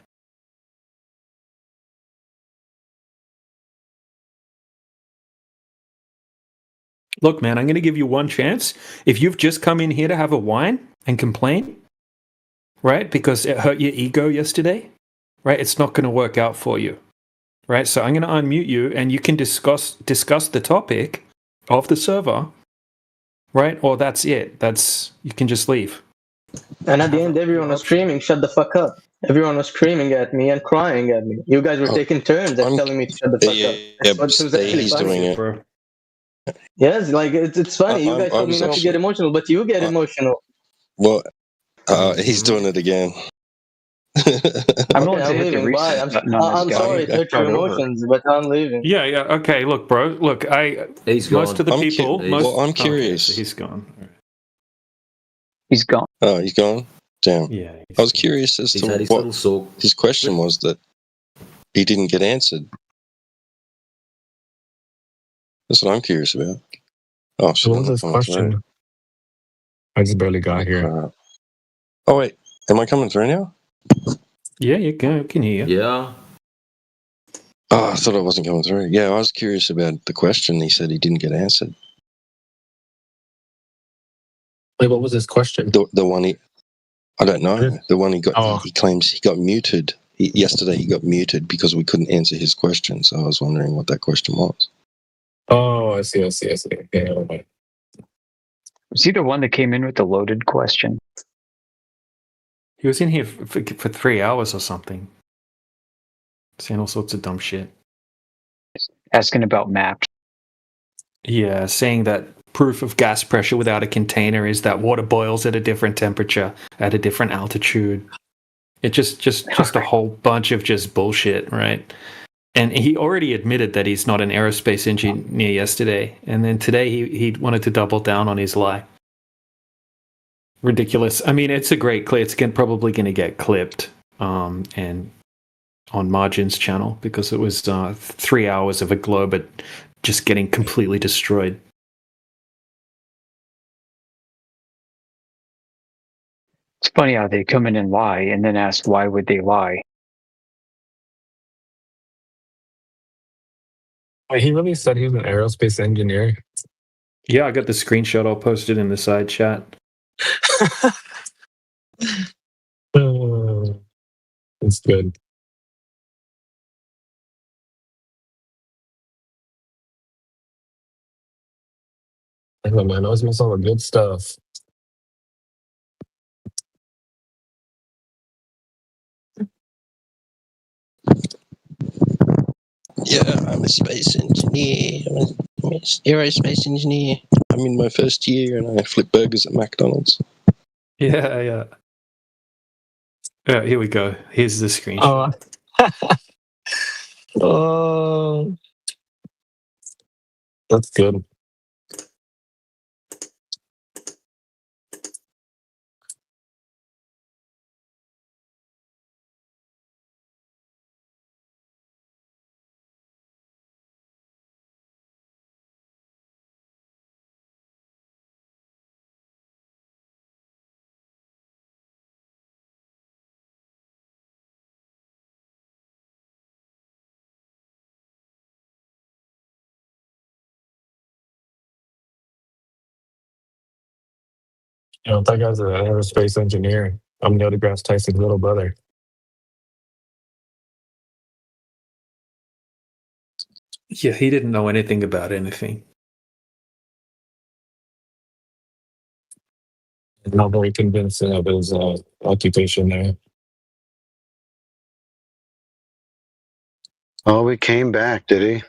Look, man, I'm going to give you one chance. If you've just come in here to have a wine and complain, right, because it hurt your ego yesterday, right, it's not going to work out for you, right? So I'm going to unmute you, and you can discuss the topic of the server, right? Or that's it. You can just leave. And at the end, everyone was screaming, "Shut the fuck up!" Everyone was screaming at me and crying at me. You guys were taking turns and telling me to shut the fuck up. That's what was actually he's funny. doing it. Bro. Yes, like it's funny. You guys told me not to get emotional, but you get emotional. Well, he's doing it again. I'm Okay, I'm leaving. Bye. I'm sorry to hurt your emotions, but I'm leaving. Yeah. Okay. Look, bro. Look, most of the people. I'm curious. Okay, so he's gone. He's gone. Oh, he's gone. Damn. Yeah. I was curious as to what his question was that he didn't get answered. That's what I'm curious about. Oh, shit. What was his question? I just barely got here. Oh, wait. Am I coming through now? Yeah, you can hear you. Yeah. Oh, I thought I wasn't coming through. Yeah, I was curious about the question he said he didn't get answered. Wait, what was his question? The one I don't know. The one he got, he claims he got muted. Yesterday he got muted because we couldn't answer his question. So I was wondering what that question was. Oh, I see. Okay, never mind. Was he the one that came in with the loaded question? He was in here for 3 hours or something, saying all sorts of dumb shit. Asking about maps. Yeah, saying that proof of gas pressure without a container is that water boils at a different temperature, at a different altitude. It just a whole bunch of just bullshit, right? And he already admitted that he's not an aerospace engineer yesterday, and then today he wanted to double down on his lie. Ridiculous. I mean, it's a great clip. It's probably going to get clipped, and on Margin's channel, because it was 3 hours of a globe just getting completely destroyed. It's funny how they come in and lie and then ask why would they lie. Wait, he really said he was an aerospace engineer? Yeah, I got the screenshot. I'll post it in the side chat. That's good. Hey, man, I always miss all the good stuff. Yeah, I'm a space engineer. I'm an aerospace engineer. I'm in my first year and I flip burgers at McDonald's. Yeah. Here we go. Here's the screenshot. Oh, that's good. You know, that guy's an aerospace engineer. I'm Neil deGrasse Tyson's little brother. Yeah, he didn't know anything about anything. Not very convincing of his occupation there. Oh, he came back, did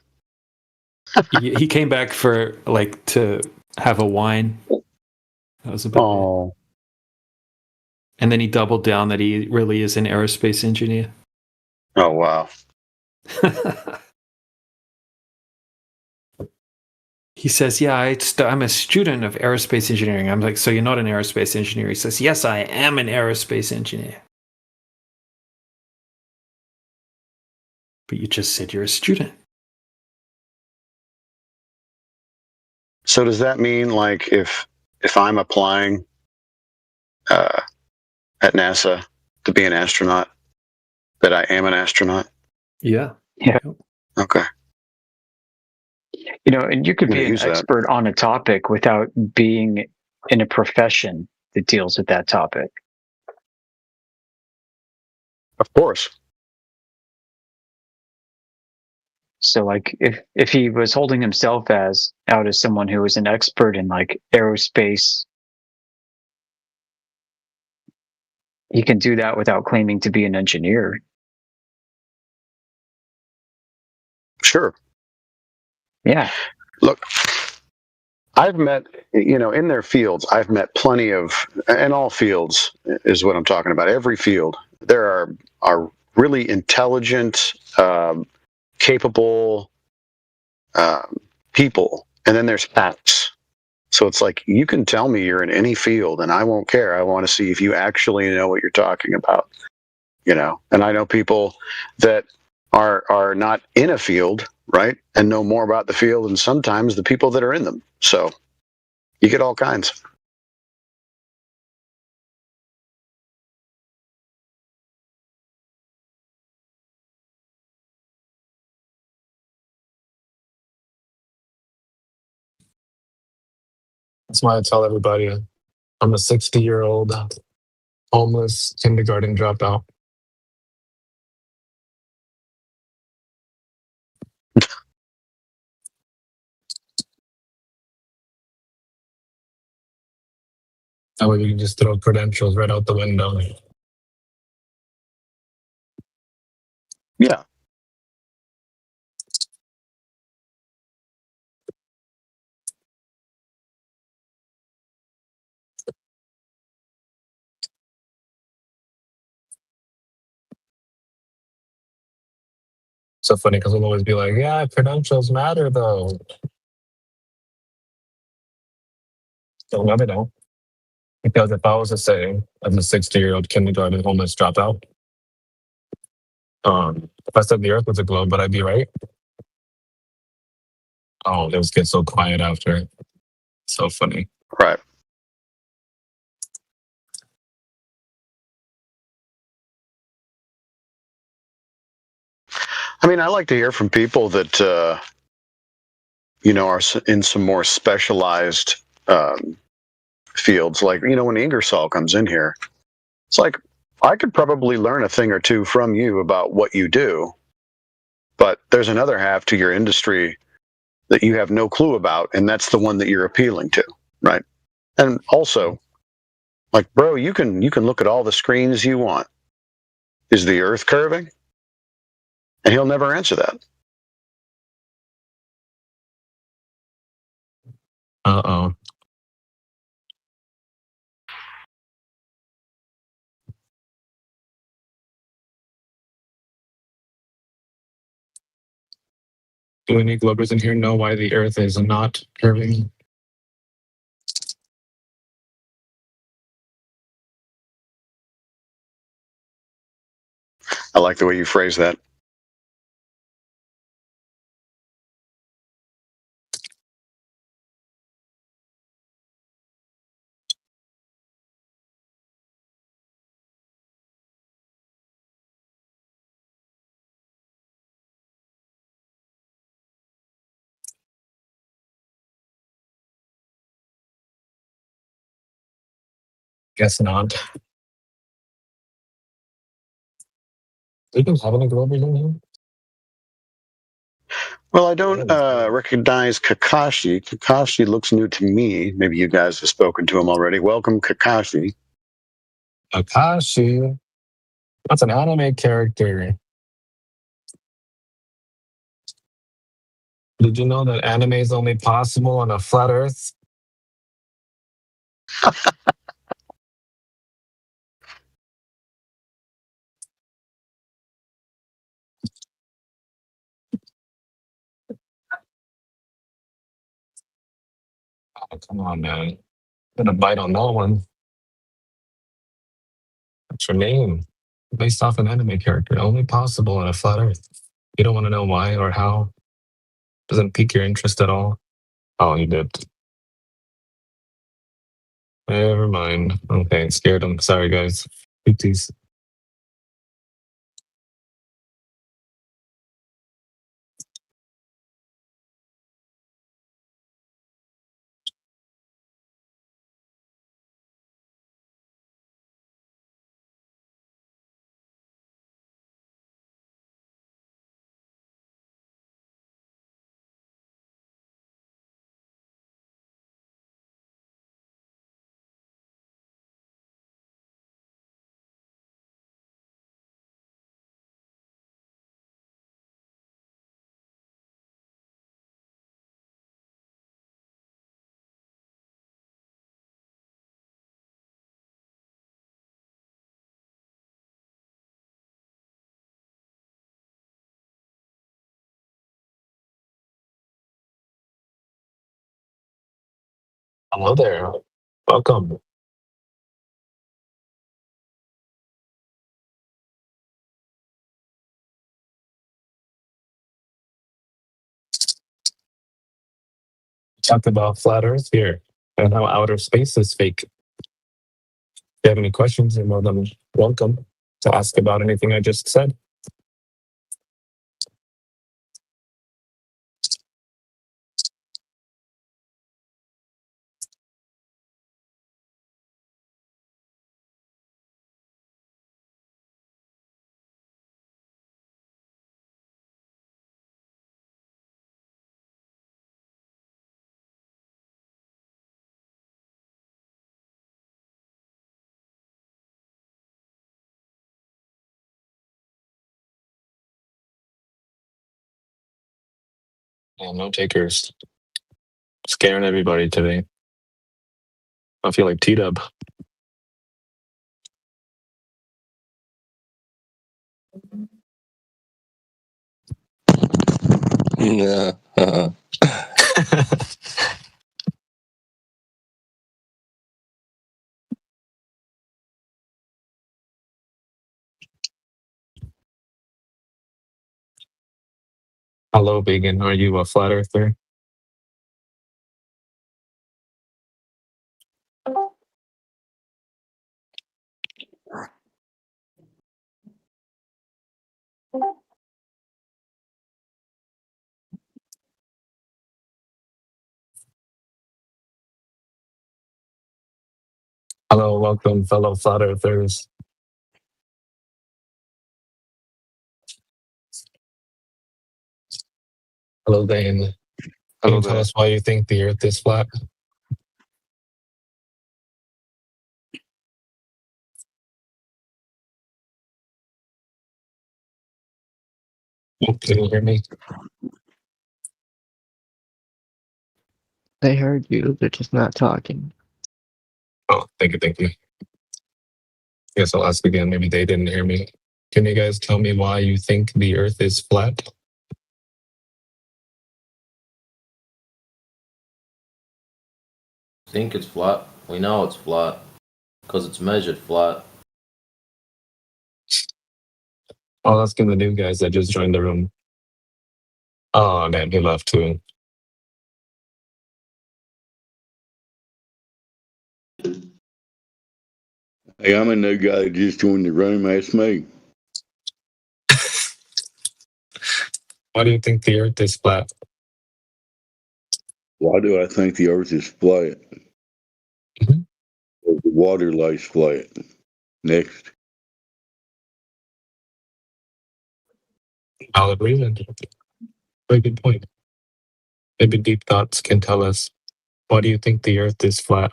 he? He came back for like to have a wine. That was about it. And then he doubled down that he really is an aerospace engineer. Oh, wow. He says, yeah, I'm a student of aerospace engineering. I'm like, so you're not an aerospace engineer? He says, yes, I am an aerospace engineer. But you just said you're a student. So does that mean, like, if I'm applying at NASA to be an astronaut, that I am an astronaut? Yeah. Yeah. Okay. You know, and you could I'm be gonna an use that. expert on a topic without being in a profession that deals with that topic. Of course. So, like, if he was holding himself out as someone who was an expert in like aerospace, he can do that without claiming to be an engineer. Sure. Yeah. Look, I've met, you know, in their fields, I've met plenty of, in all fields is what I'm talking about. Every field, there are really intelligent, capable people, and then there's hacks. So it's like, you can tell me you're in any field and I won't care. I want to see if you actually know what you're talking about, you know. And I know people that are not in a field, right, and know more about the field than sometimes the people that are in them. So you get all kinds. That's why I tell everybody I'm a 60-year-old homeless kindergarten dropout. That way you can just throw credentials right out the window. Yeah. So funny because we'll always be like, yeah, credentials matter though. No, they don't. Because if I was to say, as a 60-year-old kindergarten homeless dropout, if I said the earth was a globe, would I be right? Oh, they just get so quiet after. So funny. Right. I mean, I like to hear from people that, you know, are in some more specialized fields. Like, you know, when Ingersoll comes in here, it's like, I could probably learn a thing or two from you about what you do, but there's another half to your industry that you have no clue about, and that's the one that you're appealing to, right? And also, like, bro, you can look at all the screens you want. Is the earth curving? And he'll never answer that. Uh-oh. Do any Globers in here know why the earth is not curving? I like the way you phrase that. Guess not. Do you even have any Glovers in here? Well, I don't recognize Kakashi. Kakashi looks new to me. Maybe you guys have spoken to him already. Welcome, Kakashi. Akashi. That's an anime character. Did you know that anime is only possible on a flat Earth? Oh, come on, man. I'm gonna bite on that one. What's your name? Based off an anime character. Only possible on a flat Earth. You don't want to know why or how? Doesn't pique your interest at all? Oh, you did. Never mind. Okay, scared him. Sorry, guys. Oopsies. Hello there. Welcome. Talk about flat Earth here and how outer space is fake. If you have any questions, you're more than welcome to ask about anything I just said. Yeah, no takers. Scaring everybody today. I feel like T-Dub. Yeah. Hello, Vegan. Are you a flat earther? Hello, welcome, fellow flat earthers. Hello, Dane. Can Hello you tell there. us why you think the Earth is flat? Oh, can you hear me? They heard you, they're just not talking. Oh, thank you, thank you. Guess I'll ask again. Maybe they didn't hear me. Can you guys tell me why you think the Earth is flat? Think it's flat. We know it's flat because it's measured flat. I'll ask the new guys that just joined the room. Oh, damn, he left too. Hey, I'm a new guy that just joined the room. Ask me. Why do you think the Earth is flat? Why do I think the Earth is flat? Mm-hmm. water lies flat. Next. Valid reason. Very good point. Maybe Deep Thoughts can tell us, why do you think the Earth is flat?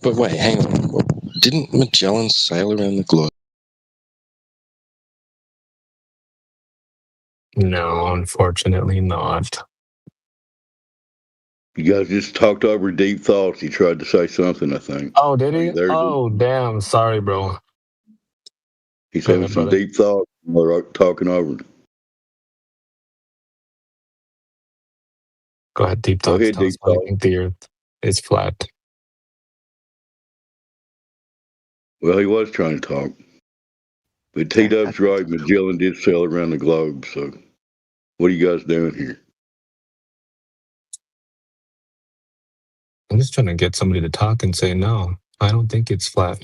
But wait, hang on. Didn't Magellan sail around the globe? No, unfortunately not. You guys just talked over Deep Thoughts. He tried to say something, I think. Oh, did he? There's Oh, damn. Sorry, bro. He's having ahead, some brother. deep thoughts. We're talking over him. Go ahead, Deep Go Thoughts. ahead, Tell us Deep why you Thoughts. think the Earth is flat. Well, he was trying to talk. But T-Dub's right. Magellan did sail around the globe, so what are you guys doing here? I'm just trying to get somebody to talk and say, no, I don't think it's flat.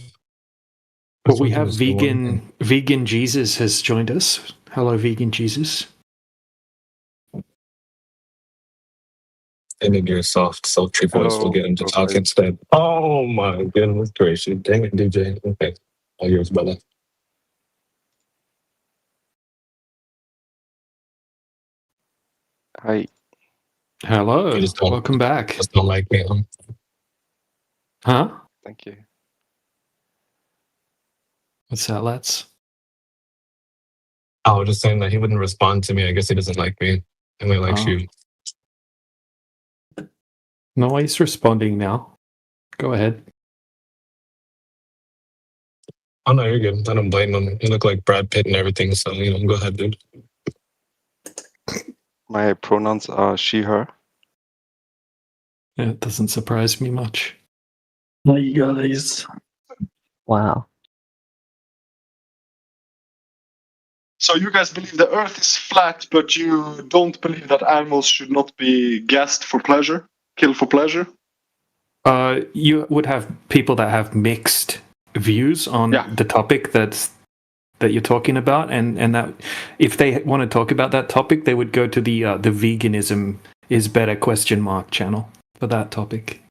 Well, we have vegan Jesus has joined us. Hello, vegan Jesus. I think your soft, sultry voice will get him to talk instead. Oh my goodness gracious. Dang it, DJ. Okay. All yours, brother. Hi. Hello. You just don't, Welcome back. Just don't like me, Huh? Thank you. What's that, Let's? I was just saying that he wouldn't respond to me. I guess he doesn't like me. He only likes Oh. you. No, he's responding now. Go ahead. Oh, no, you're good. I don't blame him. You look like Brad Pitt and everything, so, go ahead, dude. My pronouns are she, her. Yeah, it doesn't surprise me much. Hi, guys. Wow. So you guys believe the Earth is flat, but you don't believe that animals should not be gassed for pleasure, killed for pleasure? You would have people that have mixed views on the topic that you're talking about, and that if they want to talk about that topic, they would go to the veganism is better ? Channel for that topic.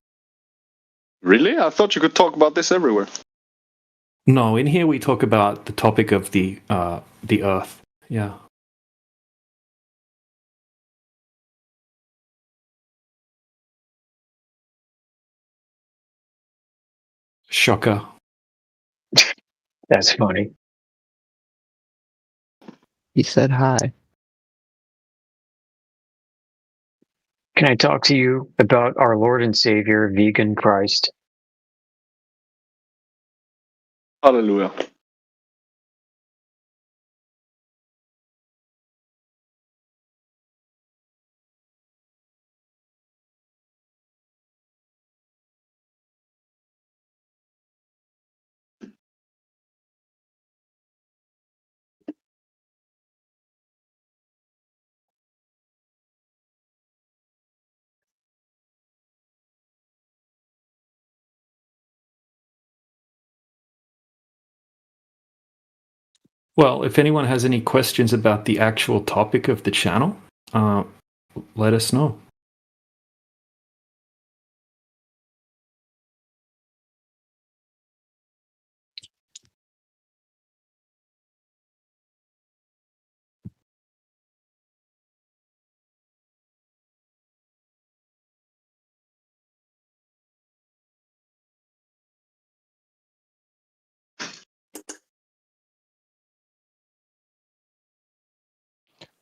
Really? I thought you could talk about this everywhere. No, in here we talk about the topic of the Earth. Yeah. Shocker. That's funny. He said hi. Can I talk to you about our Lord and Savior, Vegan Christ? Hallelujah. Well, if anyone has any questions about the actual topic of the channel, let us know.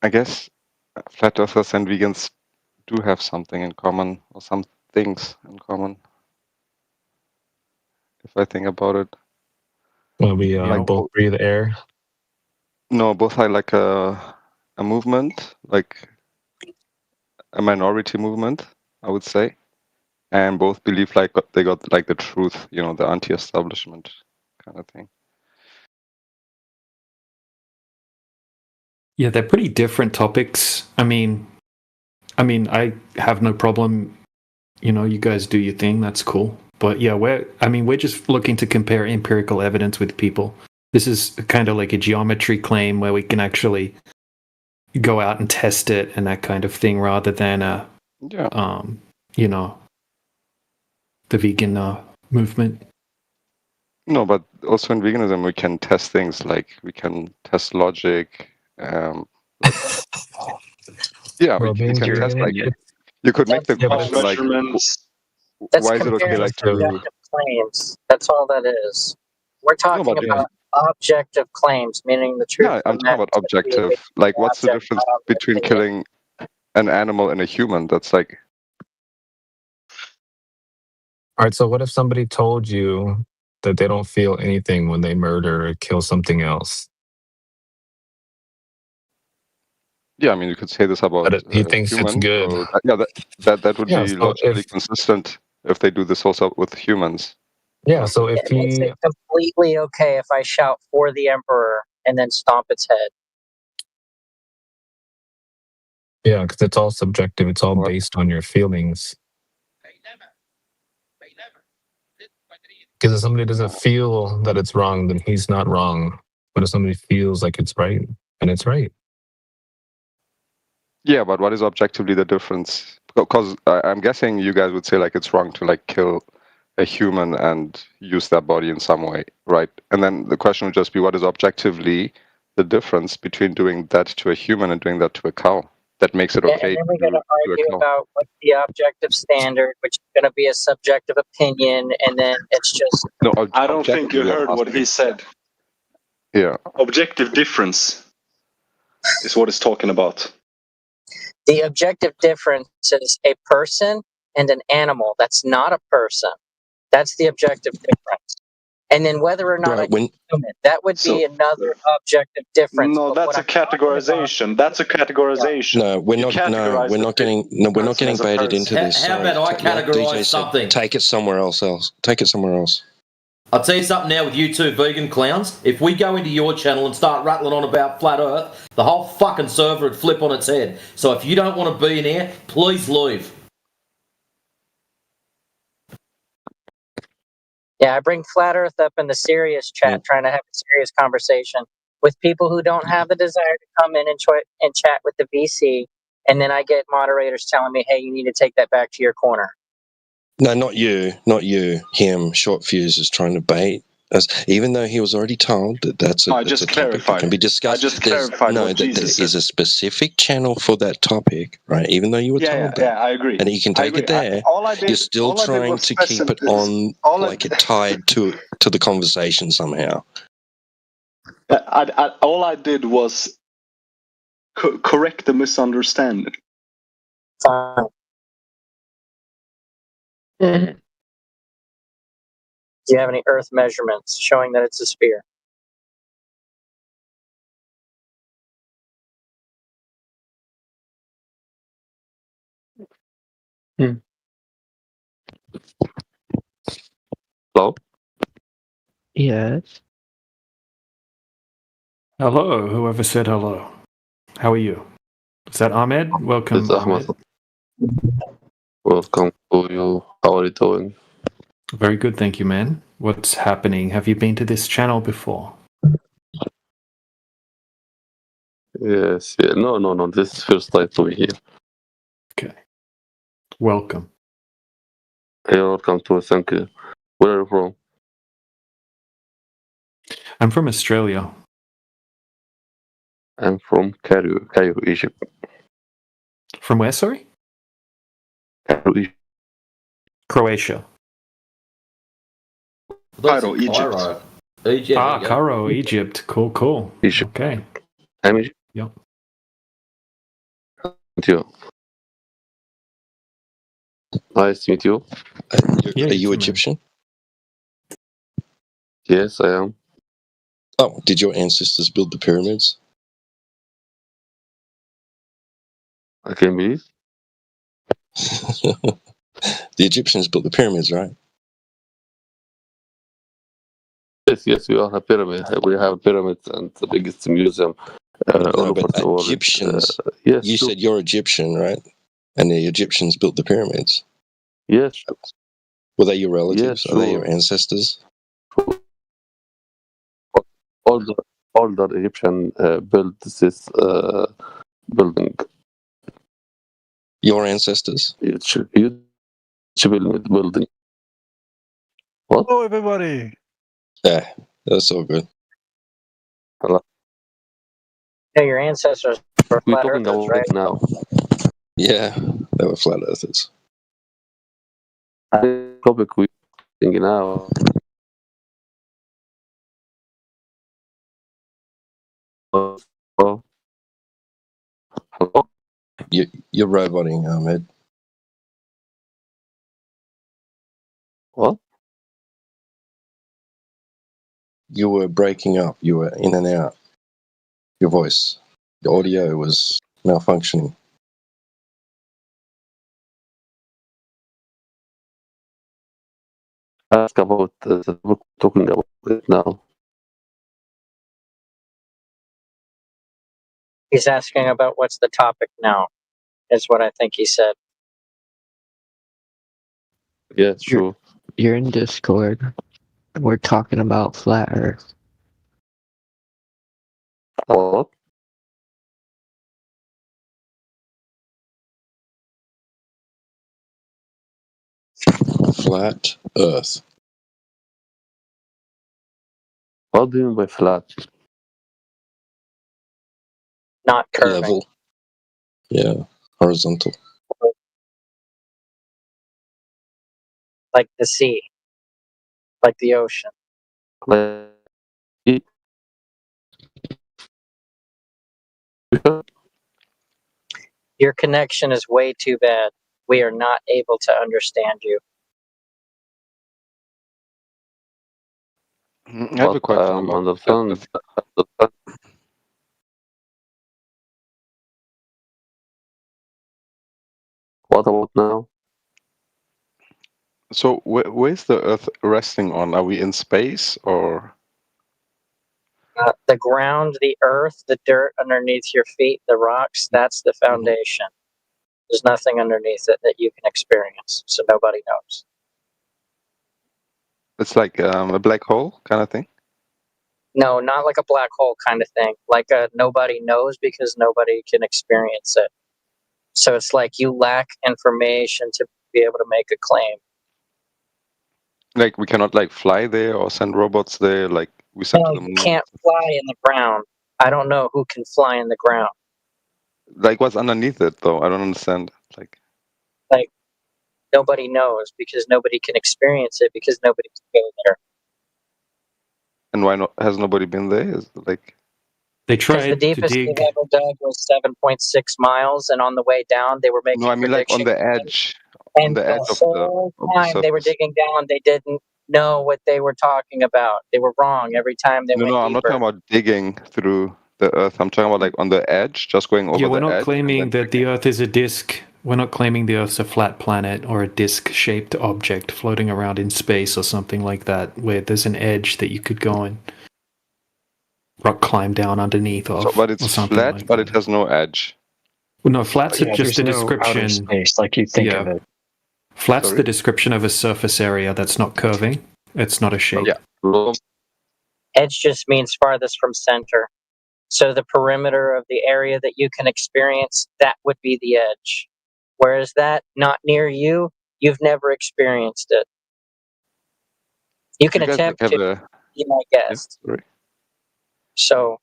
I guess flat earthers and vegans do have something in common, or some things in common. If I think about it. Well, we both breathe air. No, both are like a movement, like a minority movement, I would say, and both believe like they got like the truth, the anti-establishment kind of thing. Yeah, they're pretty different topics. I mean, I have no problem. You guys do your thing. That's cool. But yeah, we're just looking to compare empirical evidence with people. This is kind of like a geometry claim where we can actually go out and test it and that kind of thing, rather than you know, the vegan movement. No, but also in veganism, we can test things like we can test logic. Yeah, Bro, you being can test vegan, like you could make the question like, That's why is it okay comparing like to? subjective claims. That's all that is. We're talking but about objective claims, meaning the truth. Yeah, I'm talking about objective. Like, what's the difference between killing an animal and a human? That's like, All right, so what if somebody told you that they don't feel anything when they murder or kill something else? yeah, I mean, you could say this about But he thinks it's humans. good. So that would Yeah, be so logically consistent if they do this also with humans. Yeah, so if It makes he, it completely okay if I shout for the emperor and then stomp its head. yeah, because it's all subjective. It's all based on your feelings. Because if somebody doesn't feel that it's wrong, then he's not wrong. But if somebody feels like it's right, then it's right. Yeah, but what is objectively the difference? Because I'm guessing you guys would say like it's wrong to like kill a human and use their body in some way, right? And then the question would just be, what is objectively the difference between doing that to a human and doing that to a cow? That makes it okay And then we're going to to argue a cow. about what's the objective standard, which is going to be a subjective opinion, and then it's just. No, I don't think you heard what he said. Yeah. Objective difference is what he's talking about. The objective difference is a person and an animal. That's not a person. That's the objective difference. And then whether or not I human, that would be another objective difference. No, that's a categorization. That's a categorization. No, we're not. No, we're not getting. No, we're not getting baited into this. How about I categorise DJ something? Take it somewhere else. Take it somewhere else. I'll tell you something now with you two vegan clowns. If we go into your channel and start rattling on about flat Earth, the whole fucking server would flip on its head. So if you don't want to be in here, please leave. Yeah, I bring Flat Earth up in the serious chat, trying to have a serious conversation with people who don't have the desire to come in and chat with the VC, and then I get moderators telling me, hey, you need to take that back to your corner. No, not you. Him. Short Fuse is trying to bait us, even though he was already told that that's a, I just that's a topic that clarified. can be discussed. I just clarified what Jesus there is a specific channel for that topic, right? Even though you were told that. Yeah, I agree. And you can take it there. You're still trying to keep it on, like it tied to the conversation somehow. All I did was correct the misunderstanding. Fine. Do you have any Earth measurements showing that it's a sphere? Hello? Yes. Hello, whoever said hello. How are you? Is that Ahmed? Welcome, It's Ahmed. Welcome to you. How are you doing? Very good, thank you, man. What's happening? Have you been to this channel before? Yes, yeah. No. This is first time to be here. Okay. Welcome. You're welcome to. Thank you. Where are you from? I'm from Australia. I'm from Cairo, Egypt. From where, sorry? Cairo, Egypt. Croatia. Cairo, Egypt. Cairo, Egypt. Cool. Egypt. Okay. I'm Egypt. Yep. Thank you. Nice to meet you. Are you Egyptian? Yes, I am. Oh, did your ancestors build the pyramids? I can believe. The Egyptians built the pyramids, right? Yes, we all have pyramids. We have pyramids and the biggest museum all over the world. Egyptians. Yes, you said you're Egyptian, right? And the Egyptians built the pyramids. Yes. Were they your relatives? Yes, Are they your ancestors? All the Egyptian built this building. Your ancestors? Huge building. What? Hello, everybody. Yeah, that's all good. Hello. Yeah, your ancestors were We're flat talking earthers, about right? it now. Yeah, they were flat earthers. The topic we're thinking now. Oh, hello. You're roboting, Ahmed. What? You were breaking up. You were in and out. Your voice, the audio was malfunctioning. Ask about the topic we're talking about it now. He's asking about what's the topic now, is what I think he said. Yeah, sure. You're in Discord. We're talking about flat Earth. What? Flat Earth. What do you mean by flat? Not curving. Level. Yeah, horizontal. Like the sea. Like the ocean. Your connection is way too bad. We are not able to understand you. I have a question about understand. What about now? So where's the Earth resting on? Are we in space or? The ground, the earth, the dirt underneath your feet, the rocks, that's the foundation. There's nothing underneath it that you can experience, so nobody knows. It's like a black hole kind of thing? No, not like a black hole kind of thing. Like a nobody knows because nobody can experience it. So it's like you lack information to be able to make a claim. Like we cannot like fly there or send robots there like we sent to the You moon? can't fly in the ground. I don't know who can fly in the ground. Like what's underneath it though? I don't understand. Like nobody knows because nobody can experience it because nobody's go there. And why not? Has nobody been there? Is like they Because tried the deepest to they've dig. ever dug was 7.6 miles, and on the way down, they were making no, I mean like on predictions. the edge, And the of whole time they were surface. digging down, they didn't know what they were talking about. They were wrong every time they went No, I'm not deeper. talking about digging through the Earth. I'm talking about like on the edge, just going over Yeah, we're the not edge. claiming that the Earth is a disk. We're not claiming the Earth's a flat planet or a disk-shaped object floating around in space or something like that, where there's an edge that you could go and rock climb down underneath of. So, but or it's something flat, like but that. it has no edge. Well, no, flat's Yeah, just a there's no outer description. space like you think of it. Flat's Sorry? the description of a surface area that's not curving. It's not a shape. Yeah. Edge just means farthest from center. So the perimeter of the area that you can experience, that would be the edge. Whereas that not near you, you've never experienced it. You can You guys attempt have to be my guest. Sorry. So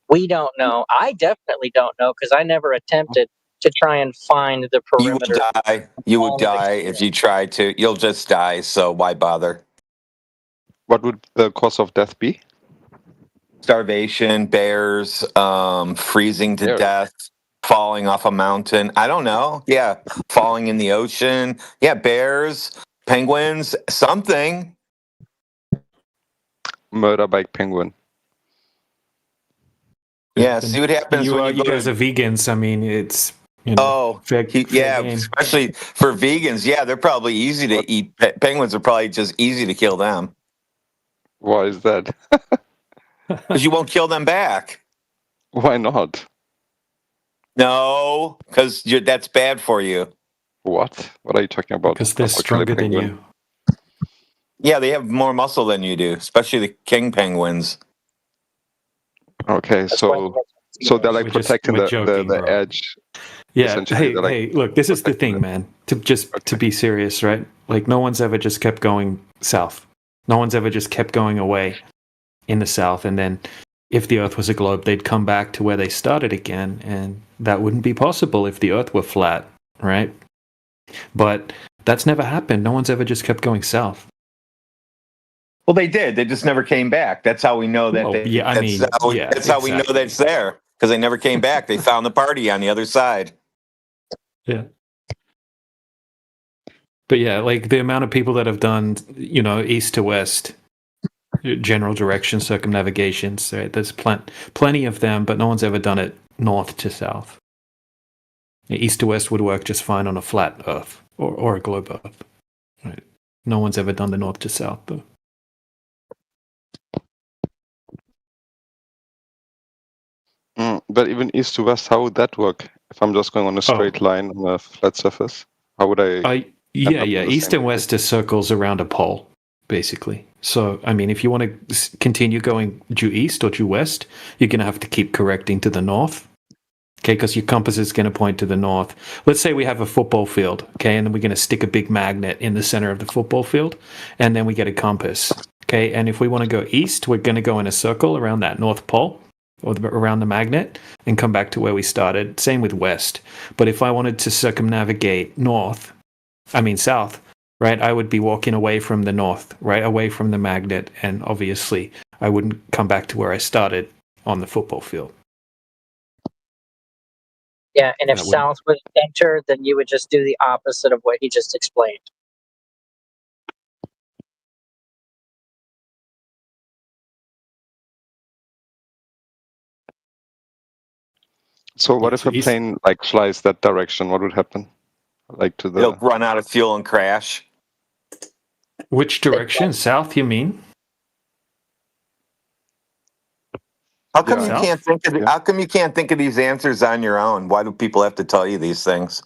we don't know. I definitely don't know because I never attempted to try and find the You would perimeter. die. You would die if you tried to. You'll just die, so why bother? What would the cause of death be? Starvation, bears, freezing to Bears. death, falling off a mountain. I don't know. Yeah, falling in the ocean. Yeah, bears, penguins, something. Murder by penguin. Yeah, see what happens You, when you go guys to... are vegans. I mean, it's you know. Fair yeah, game. especially for vegans. Yeah, they're probably easy to eat. Penguins are probably just easy to kill them. Why is that? Because you won't kill them back. Why not? No, because that's bad for you. What? What are you talking about? Because they're stronger than you. Yeah, they have more muscle than you do, especially the king penguins. Okay, so So they're like We're protecting joking, the bro. edge. Yeah. Essentially, Hey, they're like hey, look, this is the thing, man. To be serious, right? Like, no one's ever just kept going south. No one's ever just kept going away in the south, and then if the Earth was a globe, they'd come back to where they started again, and that wouldn't be possible if the Earth were flat, right? But that's never happened. No one's ever just kept going south. Well, they did. They just never came back. That's how we know that. Well, They, yeah, I mean, yeah, that's how we know exactly. that it's there, because they never came back. They found the party on the other side. Yeah. But yeah, like the amount of people that have done, east to west, general direction circumnavigations, right? There's plenty of them, but no one's ever done it north to south. East to west would work just fine on a flat Earth or a globe Earth. Right? No one's ever done the north to south, though. But even east to west, how would that work? If I'm just going on a straight line on a flat surface, how would I? Yeah. East and west are circles around a pole, basically. So, I mean, if you want to continue going due east or due west, you're going to have to keep correcting to the north. Okay, because your compass is going to point to the north. Let's say we have a football field, okay, and then we're going to stick a big magnet in the center of the football field, and then we get a compass. Okay, and if we want to go east, we're going to go in a circle around that north pole or around the magnet and come back to where we started. Same with west. But if I wanted to circumnavigate south, right, I would be walking away from the north, right, away from the magnet, and obviously I wouldn't come back to where I started on the football field. Yeah, and if south was center, then you would just do the opposite of what he just explained. So what if a plane like flies that direction? What would happen? Like to the? It'll run out of fuel and crash. Which direction? South, you mean? How come you can't think of? How come you can't think of these answers on your own? Why do people have to tell you these things?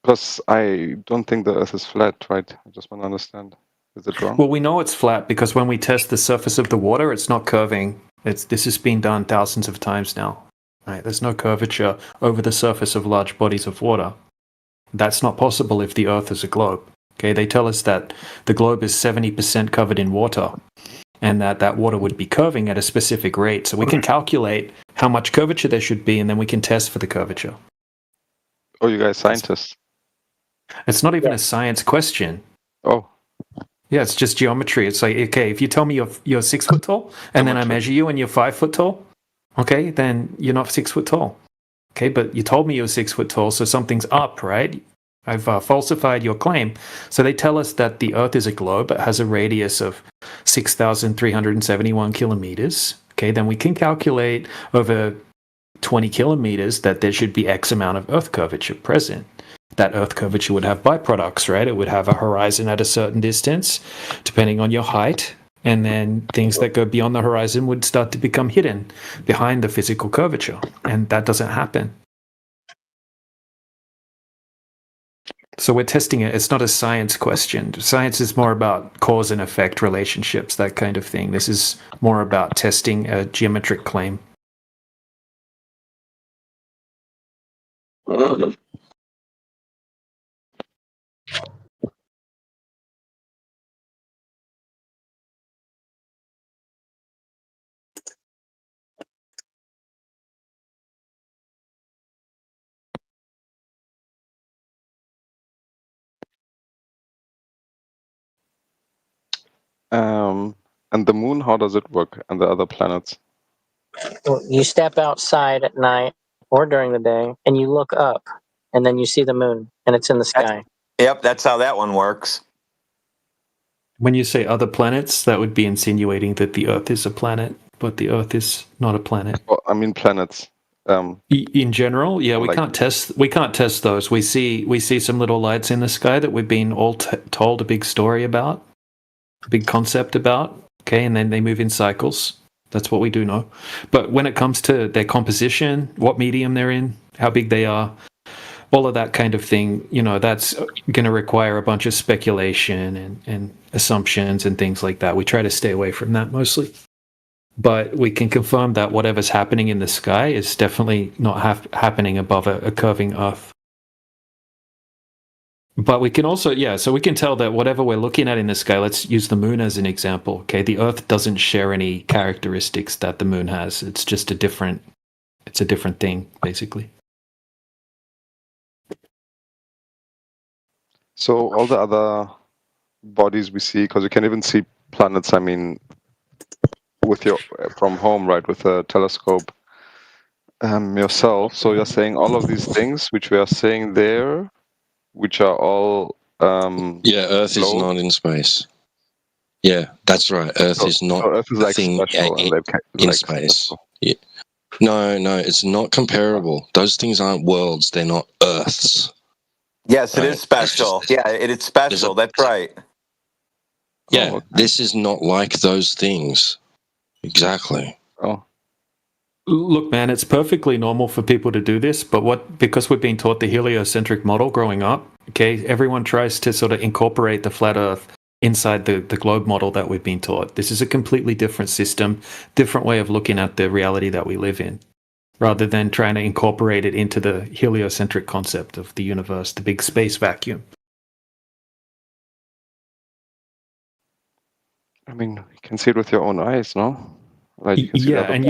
Because I don't think the Earth is flat, right? I just want to understand. Is it wrong? Well, we know it's flat because when we test the surface of the water, it's not curving. This has been done thousands of times now. Right? There's no curvature over the surface of large bodies of water. That's not possible if the Earth is a globe. Okay, they tell us that the globe is 70% covered in water, and that water would be curving at a specific rate. So we can calculate how much curvature there should be, and then we can test for the curvature. Oh, you guys scientists? It's not even a science question. Oh. Yeah, it's just geometry. It's like, okay, if you tell me you're 6 foot tall, and then I measure you and you're 5 foot tall, okay, then you're not 6 foot tall. Okay, but you told me you were 6 foot tall, so something's up, right? I've falsified your claim. So they tell us that the Earth is a globe. It has a radius of 6,371 kilometers. Okay, then we can calculate over 20 kilometers that there should be X amount of Earth curvature present. That Earth curvature would have byproducts, right? It would have a horizon at a certain distance, depending on your height. And then things that go beyond the horizon would start to become hidden behind the physical curvature. And that doesn't happen. So we're testing it. It's not a science question. Science is more about cause and effect relationships, that kind of thing. This is more about testing a geometric claim. And the moon, how does it work? And the other planets? Well, you step outside at night or during the day, and you look up, and then you see the moon, and it's in the sky. Yep, that's how that one works. When you say other planets, that would be insinuating that the Earth is a planet, but the Earth is not a planet. Well, I mean planets. In general, yeah, we can't test those. We see some little lights in the sky that we've been all told a big story about, a big concept about. Okay, and then they move in cycles. That's what we do know. But when it comes to their composition, what medium they're in, how big they are, all of that kind of thing, that's going to require a bunch of speculation and assumptions and things like that. We try to stay away from that mostly. but we can confirm that whatever's happening in the sky is definitely not happening above a curving Earth. But we can also, so we can tell that whatever we're looking at in the sky, let's use the moon as an example. Okay, the Earth doesn't share any characteristics that the moon has. It's just a different thing, basically. So all the other bodies we see, because you can even see planets, I mean, with your from home, right, with a telescope yourself. So you're saying all of these things which we are seeing there, which are all Earth is not in space. Yeah, that's right. Earth is not Earth is like a thing special, in space. Yeah. No, it's not comparable. Those things aren't worlds. They're not Earths. Yes, it is special. Yeah, it is special. That's right. Yeah, this is not like those things. Exactly. Oh. Look, man, it's perfectly normal for people to do this, but because we've been taught the heliocentric model growing up, okay, everyone tries to sort of incorporate the flat Earth inside the globe model that we've been taught. This is a completely different system, different way of looking at the reality that we live in, rather than trying to incorporate it into the heliocentric concept of the universe, the big space vacuum. I mean, you can see it with your own eyes, no? Like you can see and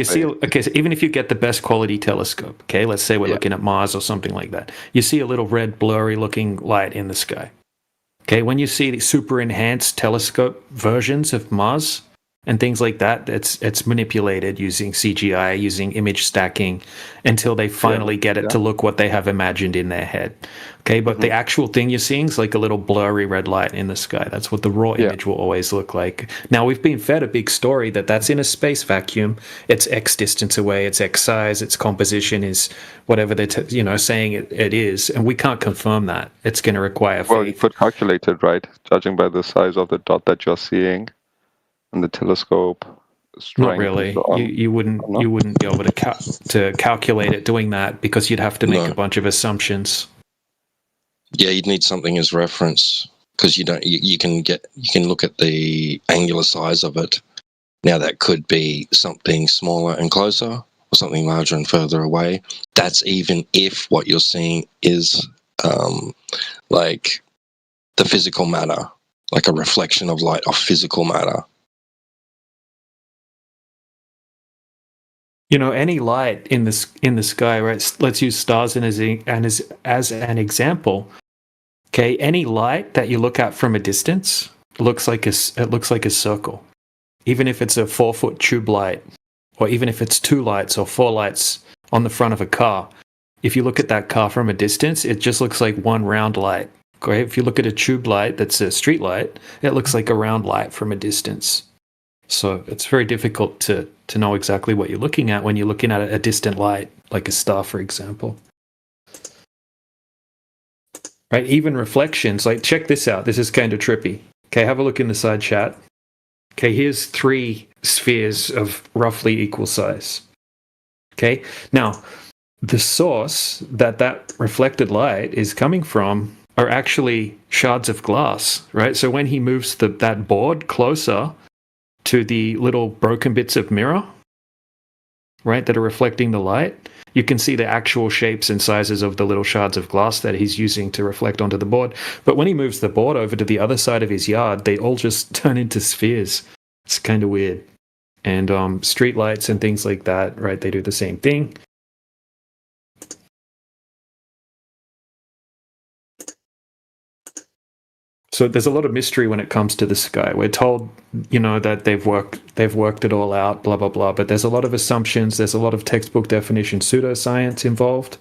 so even if you get the best quality telescope, okay, let's say we're looking at Mars or something like that, you see a little red blurry looking light in the sky. Okay, when you see the super enhanced telescope versions of Mars and things like that, it's manipulated using CGI, using image stacking, until they finally get it to look what they have imagined in their head. Okay, but the actual thing you're seeing is like a little blurry red light in the sky. That's what the raw image will always look like. Now, we've been fed a big story that's in a space vacuum. It's X distance away, it's X size, its composition is whatever they're saying it is, and we can't confirm that. It's going to require faith. Well, you could calculate it, right? Judging by the size of the dot that you're seeing and the telescope strength. Not really. You wouldn't be able to calculate it doing that, because you'd have to make a bunch of assumptions. Yeah, you'd need something as reference, because you can look at the angular size of it. Now that could be something smaller and closer, or something larger and further away. That's even if what you're seeing is like the physical matter, like a reflection of light of physical matter. Any light in the sky, right? Let's use stars as an example. Okay, any light that you look at from a distance looks like a circle, even if it's a 4-foot tube light, or even if it's 2 lights or 4 lights on the front of a car. If you look at that car from a distance, it just looks like one round light. Okay, if you look at a tube light that's a street light, it looks like a round light from a distance. So it's very difficult to know exactly what you're looking at when you're looking at a distant light, like a star, for example. Right? Even reflections, like check this out. This is kind of trippy. Okay, have a look in the side chat. Okay, here's 3 spheres of roughly equal size. Okay, now the source that reflected light is coming from are actually shards of glass, right? So when he moves that board closer to the little broken bits of mirror, right, that are reflecting the light, you can see the actual shapes and sizes of the little shards of glass that he's using to reflect onto the board. But when he moves the board over to the other side of his yard, they all just turn into spheres. It's kind of weird. And street lights and things like that, right, they do the same thing. So there's a lot of mystery when it comes to the sky. We're told, that they've worked it all out, blah, blah, blah. But there's a lot of assumptions. There's a lot of textbook definition pseudoscience involved.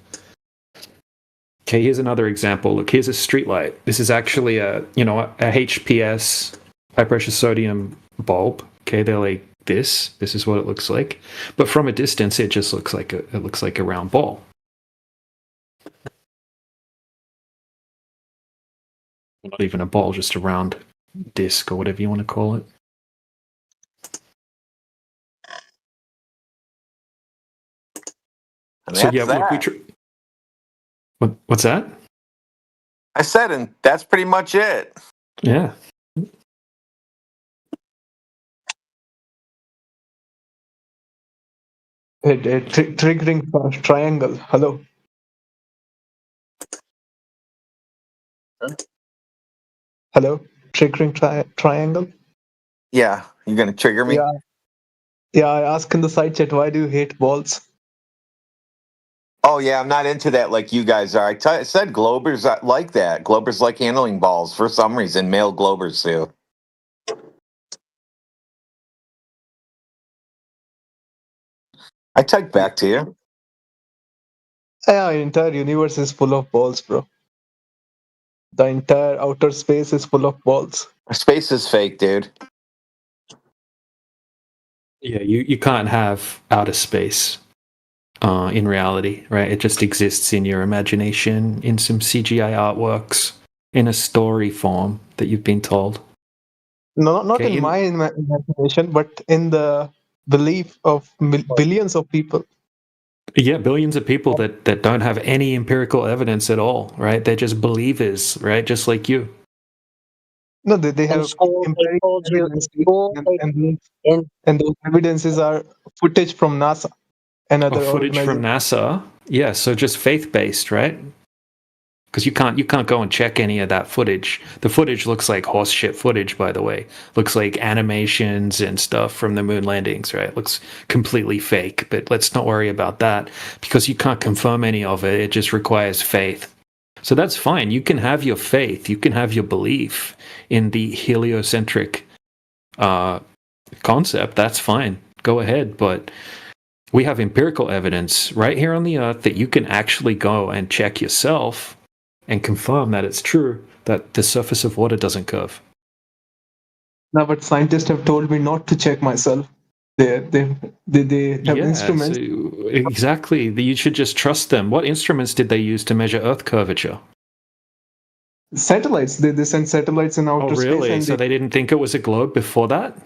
Okay, here's another example. Look, here's a streetlight. This is actually a HPS, high pressure sodium bulb. Okay, they're like this. This is what it looks like. But from a distance, it just looks like a round ball. Not even a ball, just a round disc or whatever you want to call it. And So that's that. What's that? I said, and that's pretty much it. Yeah. Triggering triangle. Hello. Hello. Triggering triangle. Yeah, you're gonna trigger me? Yeah. I asked in the side chat, why do you hate balls? Oh yeah, I'm not into that like you guys are. I said Globers like that. Globers like handling balls for some reason. Male Globers do. I typed back to you. Yeah, entire universe is full of balls, bro. The entire outer space is full of balls. Space is fake, dude. Yeah, you can't have outer space in reality, right? It just exists in your imagination, in some CGI artworks, in a story form that you've been told. No, not in my imagination, but in the belief of billions of people. Yeah, billions of people that don't have any empirical evidence at all, right? They're just believers, right? Just like you. No, they have empirical evidence, and those evidences are footage from NASA and other Footage from organizations. NASA. Yeah, so just faith-based, right? Because you can't go and check any of that footage. The footage looks like horse shit footage, by the way. Looks like animations and stuff from the moon landings, right? Looks completely fake, but let's not worry about that because you can't confirm any of it. It just requires faith. So that's fine. You can have your faith. You can have your belief in the heliocentric concept. That's fine. Go ahead, but we have empirical evidence right here on the Earth that you can actually go and check yourself and confirm that it's true that the surface of water doesn't curve. No, but scientists have told me not to check myself. They have instruments. So exactly. You should just trust them. What instruments did they use to measure Earth curvature? Satellites. They sent satellites in outer space. Oh, really? So they didn't think it was a globe before that?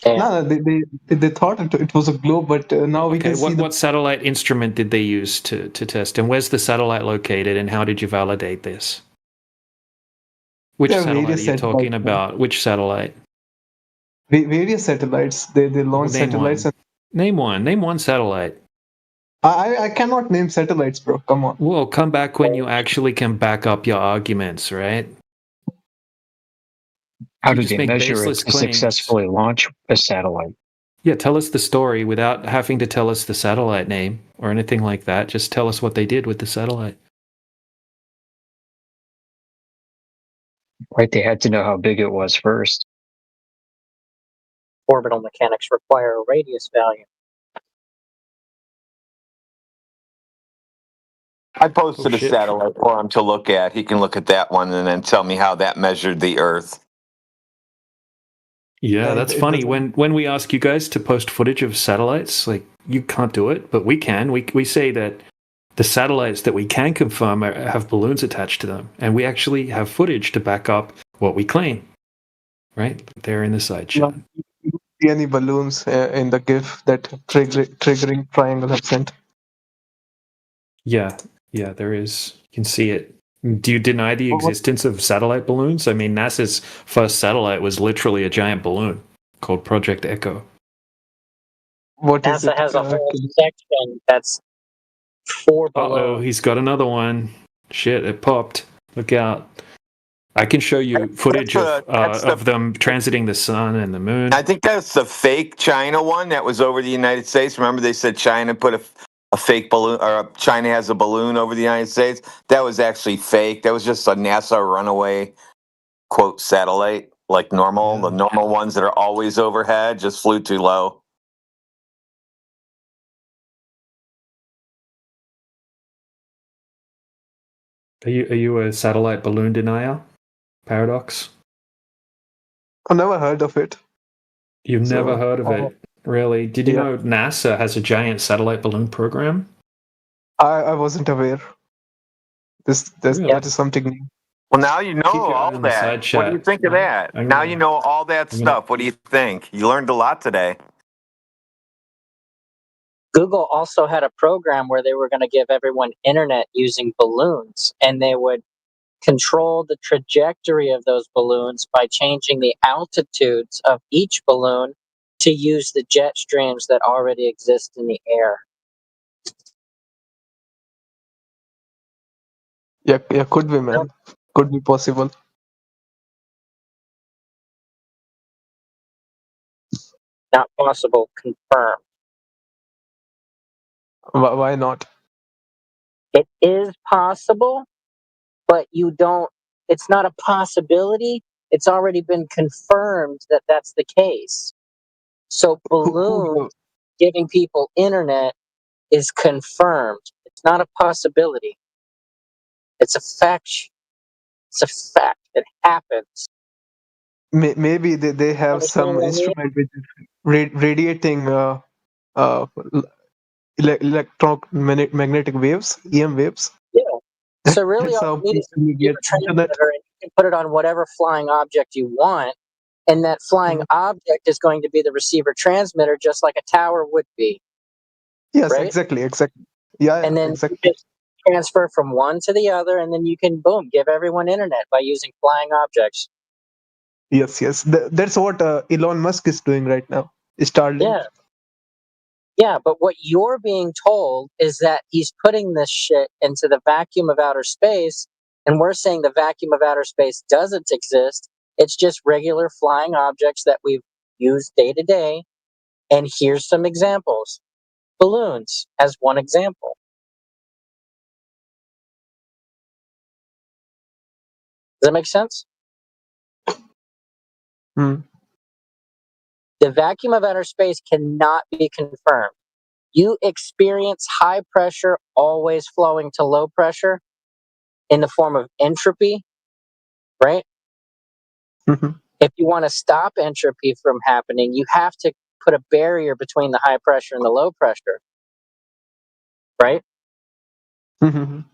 No, they thought it was a globe, but now we can see what satellite instrument did they use to test? And where's the satellite located? And how did you validate this? Which satellite are you talking about? Which satellite? Various satellites. They launch satellites. Name one. Name one satellite. I cannot name satellites, bro. Come on. Well, come back when you actually can back up your arguments, right? How did they measure it to successfully launch a satellite? Yeah, tell us the story without having to tell us the satellite name or anything like that. Just tell us what they did with the satellite. Right, they had to know how big it was first. Orbital mechanics require a radius value. I posted a satellite for him to look at. He can look at that one and then tell me how that measured the Earth. Yeah, that's funny. When we ask you guys to post footage of satellites, like you can't do it, but we can. We say that the satellites that we can confirm have balloons attached to them, and we actually have footage to back up what we claim. Right there in the side shot. See any balloons in the GIF that triggering triangle have sent? Yeah, there is. You can see it. Do you deny the existence of satellite balloons? I mean, NASA's first satellite was literally a giant balloon called Project Echo. NASA has a whole section that's for balloons. Oh, he's got another one. Shit, it popped. Look out. I can show you footage of them transiting the sun and the moon. I think that's the fake China one that was over the United States. Remember they said China put a fake balloon, or China has a balloon over the United States? That was actually fake. That was just a NASA runaway, quote, satellite, like normal. The normal ones that are always overhead just flew too low. Are you a satellite balloon denier? Paradox? I've never heard of it. You've never heard of it? Really? Did you know NASA has a giant satellite balloon program? I wasn't aware. That is something new. Well, now you know all that. What do you think of that? Now you know all that stuff. What do you think? You learned a lot today. Google also had a program where they were going to give everyone internet using balloons, and they would control the trajectory of those balloons by changing the altitudes of each balloon to use the jet streams that already exist in the air. Yeah, could be, man. Could be possible. Not possible, confirmed. Why not? It is possible, but you don't, it's not a possibility. It's already been confirmed that that's the case. So balloons giving people internet is confirmed. It's not a possibility. It's a fact. It's a fact. It happens. Maybe they have some instrument which is radiating electromagnetic waves, EM waves. Yeah. So really, That's all how you need is a people receiver get transmitter, and you can put it on whatever flying object you want, and that flying object is going to be the receiver transmitter, just like a tower would be. Yes, right? exactly. Yeah, And then exactly. you just transfer from one to the other, and then you can boom give everyone internet by using flying objects. Yes. That's what Elon Musk is doing right now. Starlink. Yeah, but what you're being told is that he's putting this shit into the vacuum of outer space, and we're saying the vacuum of outer space doesn't exist. It's just regular flying objects that we've used day to day. And here's some examples. Balloons as one example. Does that make sense? Hmm. The vacuum of outer space cannot be confirmed. You experience high pressure always flowing to low pressure in the form of entropy, right? If you want to stop entropy from happening, you have to put a barrier between the high pressure and the low pressure, right? And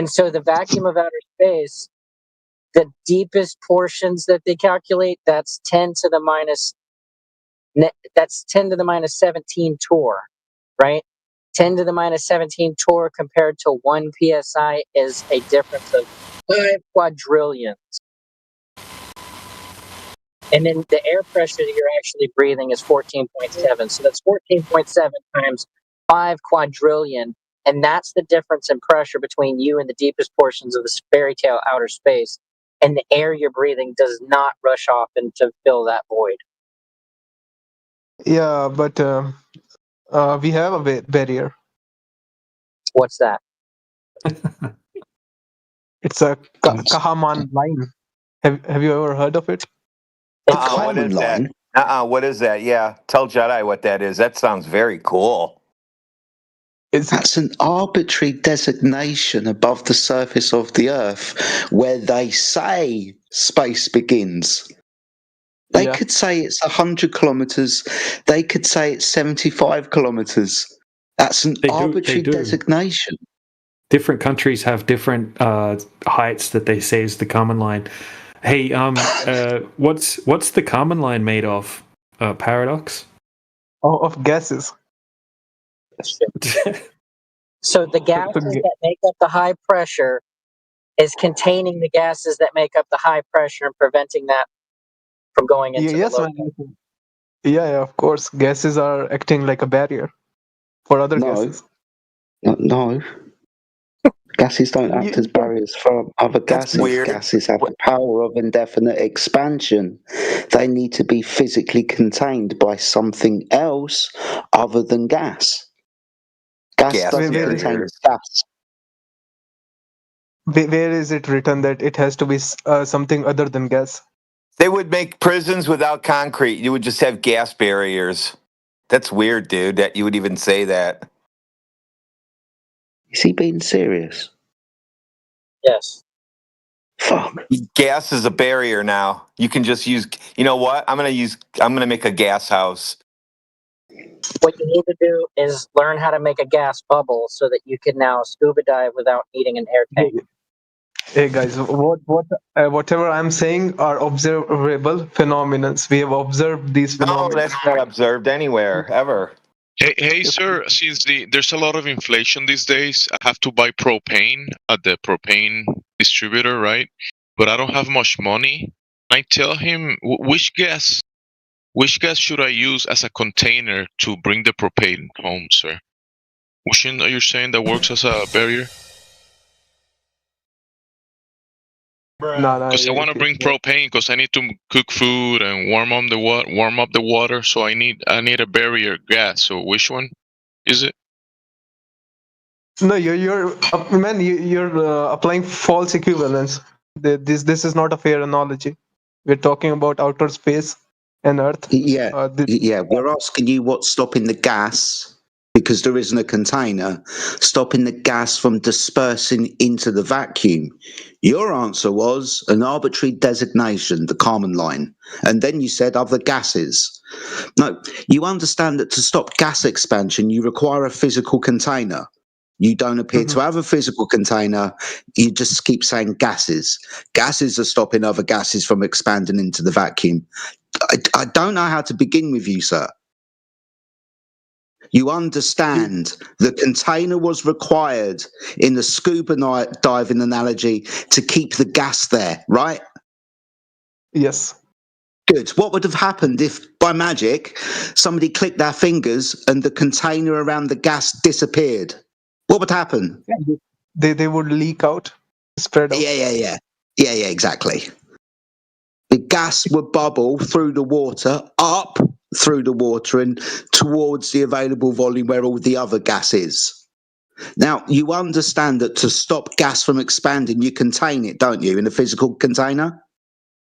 so the vacuum of outer space, the deepest portions that they calculate, that's 10 to the minus 17 torr, right? 10 to the minus 17 torr compared to 1 psi is a difference of 5 quadrillions. And then the air pressure that you're actually breathing is 14.7. So that's 14.7 times 5 quadrillion. And that's the difference in pressure between you and the deepest portions of this fairy tale outer space. And the air you're breathing does not rush off and to fill that void. Yeah, but we have a barrier. What's that? It's a Kármán line. Have you ever heard of it? What is that? What is that? Yeah, tell Jedi what that is. That sounds very cool. That's an arbitrary designation above the surface of the Earth where they say space begins. They could say it's 100 kilometers. They could say it's 75 kilometers. That's an arbitrary designation. Different countries have different heights that they say is the common line. Hey, what's the common line made of? Paradox? Oh, of gases. So the gases that make up the high pressure is containing the gases that make up the high pressure and preventing that from going into the low pressure. Yeah, of course. Gases are acting like a barrier for other gases. No. Gases don't act as barriers for other gases. Gases have the power of indefinite expansion. They need to be physically contained by something else other than gas. Gas doesn't contain gas. Where is it written that it has to be something other than gas? They would make prisons without concrete. You would just have gas barriers. That's weird, dude, that you would even say that. Is he being serious? Yes. Fuck. Gas is a barrier now. You can just use, you know what? I'm going to make a gas house. What you need to do is learn how to make a gas bubble so that you can now scuba dive without needing an air tank. Hey guys, whatever I'm saying are observable phenomena. We have observed these phenomena. No, that's not observed anywhere, ever. Hey, sir, since there's a lot of inflation these days, I have to buy propane at the propane distributor, right? But I don't have much money. I tell him, which gas Which gas should I use as a container to bring the propane home, sir? Which one are you saying that works as a barrier? No, Because I want to bring propane because I need to cook food and warm up the water. So I need a barrier gas. So which one is it? No, you're man. You're applying false equivalence. This is not a fair analogy. We're talking about outer space and Earth. Yeah, yeah. We're asking you what's stopping the gas, because there isn't a container, stopping the gas from dispersing into the vacuum. Your answer was an arbitrary designation, the Kármán line. And then you said other gases. No, you understand that to stop gas expansion, you require a physical container. You don't appear to have a physical container. You just keep saying gases. Gases are stopping other gases from expanding into the vacuum. I don't know how to begin with you, sir. You understand the container was required in the scuba diving analogy to keep the gas there, right? Yes. Good. What would have happened if, by magic, somebody clicked their fingers and the container around the gas disappeared? What would happen? They would leak out, spread out. Yeah, exactly. The gas would bubble through the water, up through the water and towards the available volume where all the other gas is. Now, you understand that to stop gas from expanding, you contain it, don't you, in a physical container?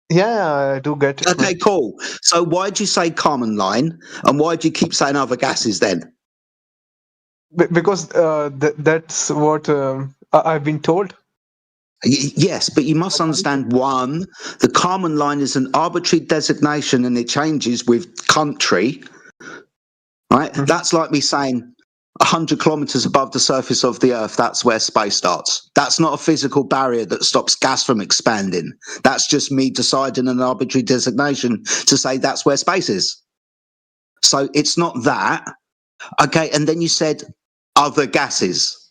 Yeah, I do get it. Okay, cool. So why do you say Kármán line, and why do you keep saying other gases then? Because that's what I've been told. Yes, but you must understand, one, the Kármán line is an arbitrary designation and it changes with country, right? That's like me saying 100 kilometers above the surface of the Earth, that's where space starts. That's not a physical barrier that stops gas from expanding. That's just me deciding an arbitrary designation to say that's where space is. So it's not that. Okay, and then you said other gases.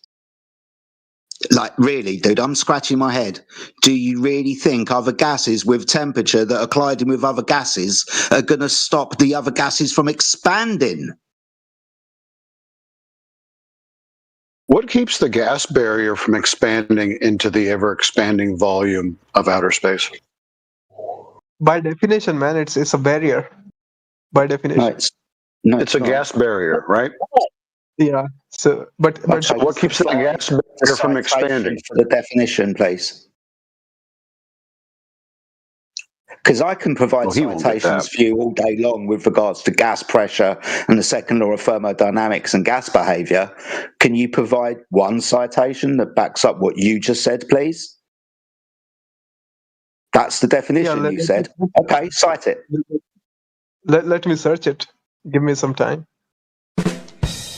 Like, really, dude, I'm scratching my head. Do you really think other gases with temperature that are colliding with other gases are going to stop the other gases from expanding? What keeps the gas barrier from expanding into the ever-expanding volume of outer space? By definition, man, it's a barrier. By definition. It's a gas barrier, right? Yeah. So, but So what keeps the gas barrier from expanding? For the definition, please. Because I can provide citations for you all day long with regards to gas pressure and the second law of thermodynamics and gas behavior. Can you provide one citation that backs up what you just said, please? That's the definition you said. Okay, cite it. Let me search it. Give me some time.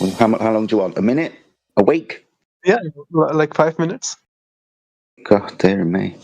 Well, how long do you want? A minute? A week? Yeah, like 5 minutes. God dear me.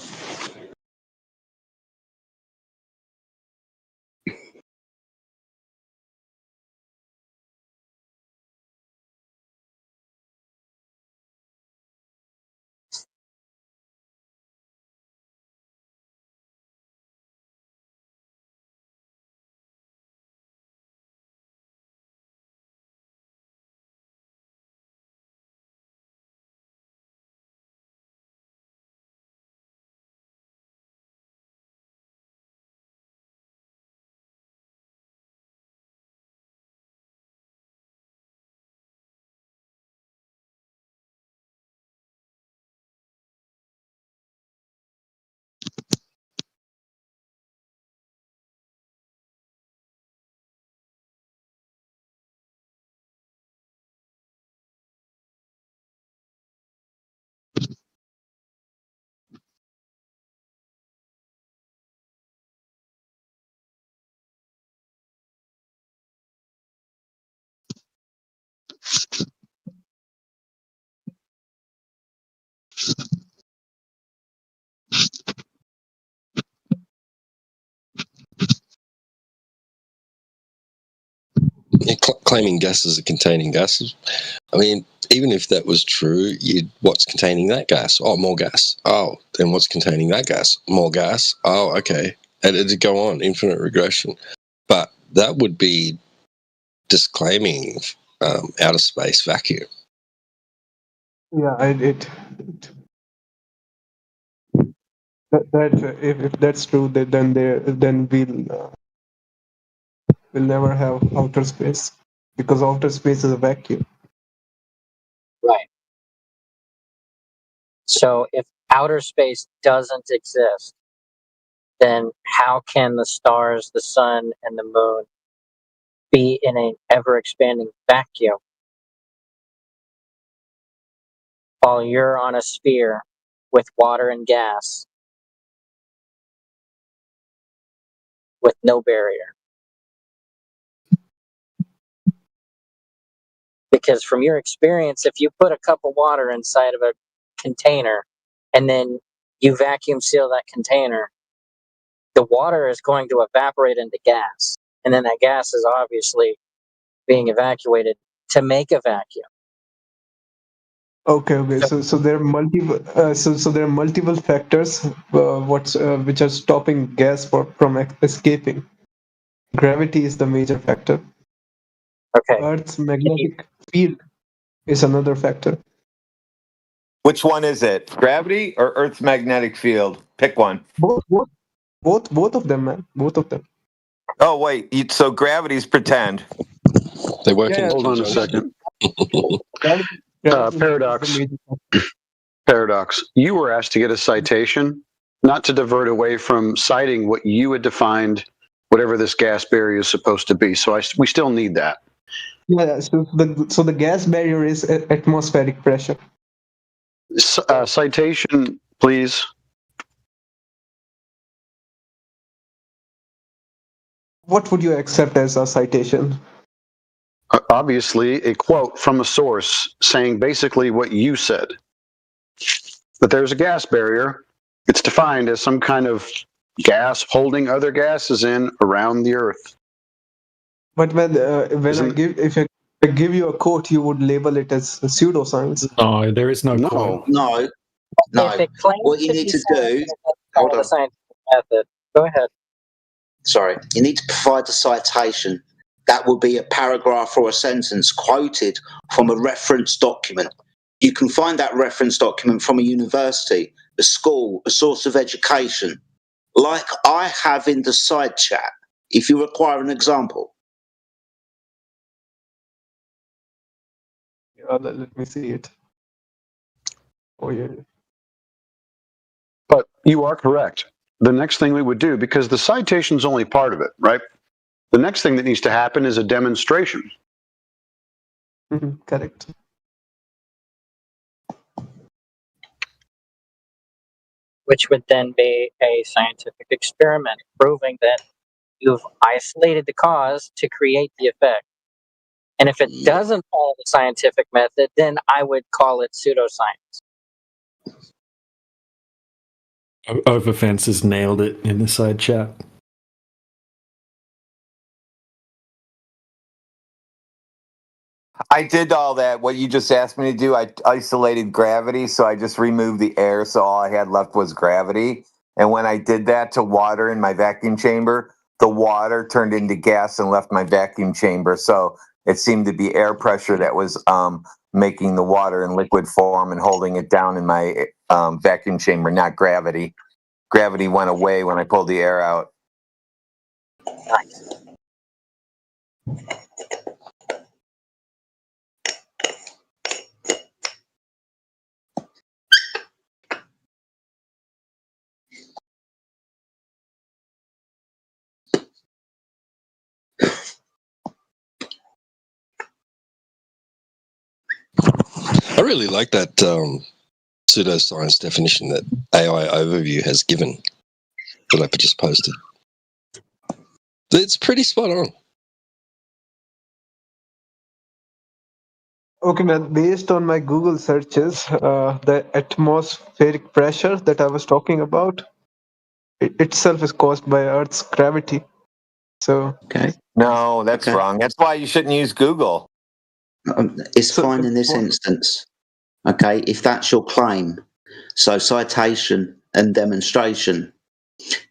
Claiming gases are containing gases. I mean, even if that was true, what's containing that gas? Oh, more gas. Oh, then what's containing that gas? More gas. Oh, okay. And it'd go on, infinite regression. But that would be disclaiming outer space vacuum. Yeah, if that's true, then we'll never have outer space, because outer space is a vacuum. Right. So if outer space doesn't exist, then how can the stars, the sun, and the moon be in an ever-expanding vacuum while you're on a sphere with water and gas with no barrier? Because from your experience, if you put a cup of water inside of a container and then you vacuum seal that container, the water is going to evaporate into gas. And then that gas is obviously being evacuated to make a vacuum. Okay. So there are multiple. So there are multiple factors. Which are stopping gas from escaping. Gravity is the major factor. Okay. Earth's magnetic field is another factor. Which one is it? Gravity or Earth's magnetic field? Pick one. Both of them, man. Both of them. Oh wait, so gravity's pretend. They work in Hold on a second. Gravity Paradox. Paradox. You were asked to get a citation, not to divert away from citing what you had defined, whatever this gas barrier is supposed to be. So we still need that. Yeah. So the gas barrier is atmospheric pressure. Citation, please. What would you accept as a citation? Obviously, a quote from a source saying basically what you said. That there's a gas barrier. It's defined as some kind of gas holding other gases in around the Earth. But if I give you a quote, you would label it as pseudoscience. No, there is no quote. No. If it claims What you to need be to do. hold on. The scientific method. Go ahead. Sorry, you need to provide a citation. That will be a paragraph or a sentence quoted from a reference document. You can find that reference document from a university, a school, a source of education, like I have in the side chat, if you require an example. Let me see it. Oh, yeah. But you are correct. The next thing we would do, because the citation is only part of it, right? The next thing that needs to happen is a demonstration. Correct. Which would then be a scientific experiment proving that you've isolated the cause to create the effect. And if it doesn't follow the scientific method, then I would call it pseudoscience. Overfence has nailed it in the side chat. I did all that. What you just asked me to do, I isolated gravity, so I just removed the air, so all I had left was gravity. And when I did that to water in my vacuum chamber, the water turned into gas and left my vacuum chamber. So it seemed to be air pressure that was making the water in liquid form and holding it down in my vacuum chamber, not gravity. Gravity went away when I pulled the air out. Nice. I really like that pseudoscience definition that AI Overview has given that I just posted. It's pretty spot on. Okay, man. Based on my Google searches, the atmospheric pressure that I was talking about itself is caused by Earth's gravity. So No, that's wrong. That's why you shouldn't use Google. It's fine in this instance. Okay, if that's your claim. So citation and demonstration.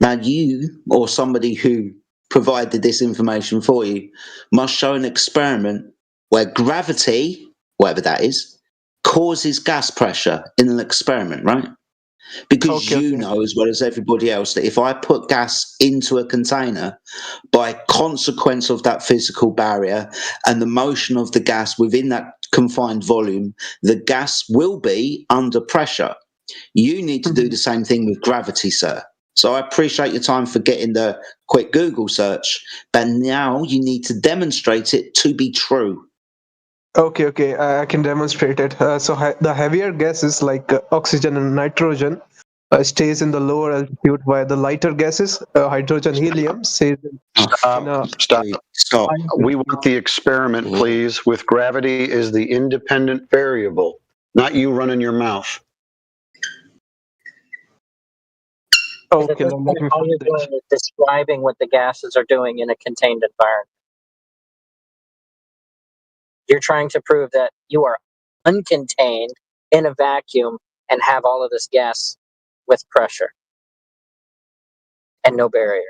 Now you or somebody who provided this information for you, must show an experiment where gravity, whatever that is, causes gas pressure in an experiment, right? Because you know as well as everybody else that if I put gas into a container, by consequence of that physical barrier and the motion of the gas within that confined volume, the gas will be under pressure. You need to do the same thing with gravity, sir. So I appreciate your time for getting the quick Google search, but now you need to demonstrate it to be true. Okay, I can demonstrate it. The heavier gases like oxygen and nitrogen stays in the lower altitude, while the lighter gases, hydrogen, helium, stays in Stop. We want the experiment, please, with gravity is the independent variable, not you running your mouth. All you're doing is describing what the gases are doing in a contained environment. You're trying to prove that you are uncontained in a vacuum and have all of this gas with pressure and no barrier.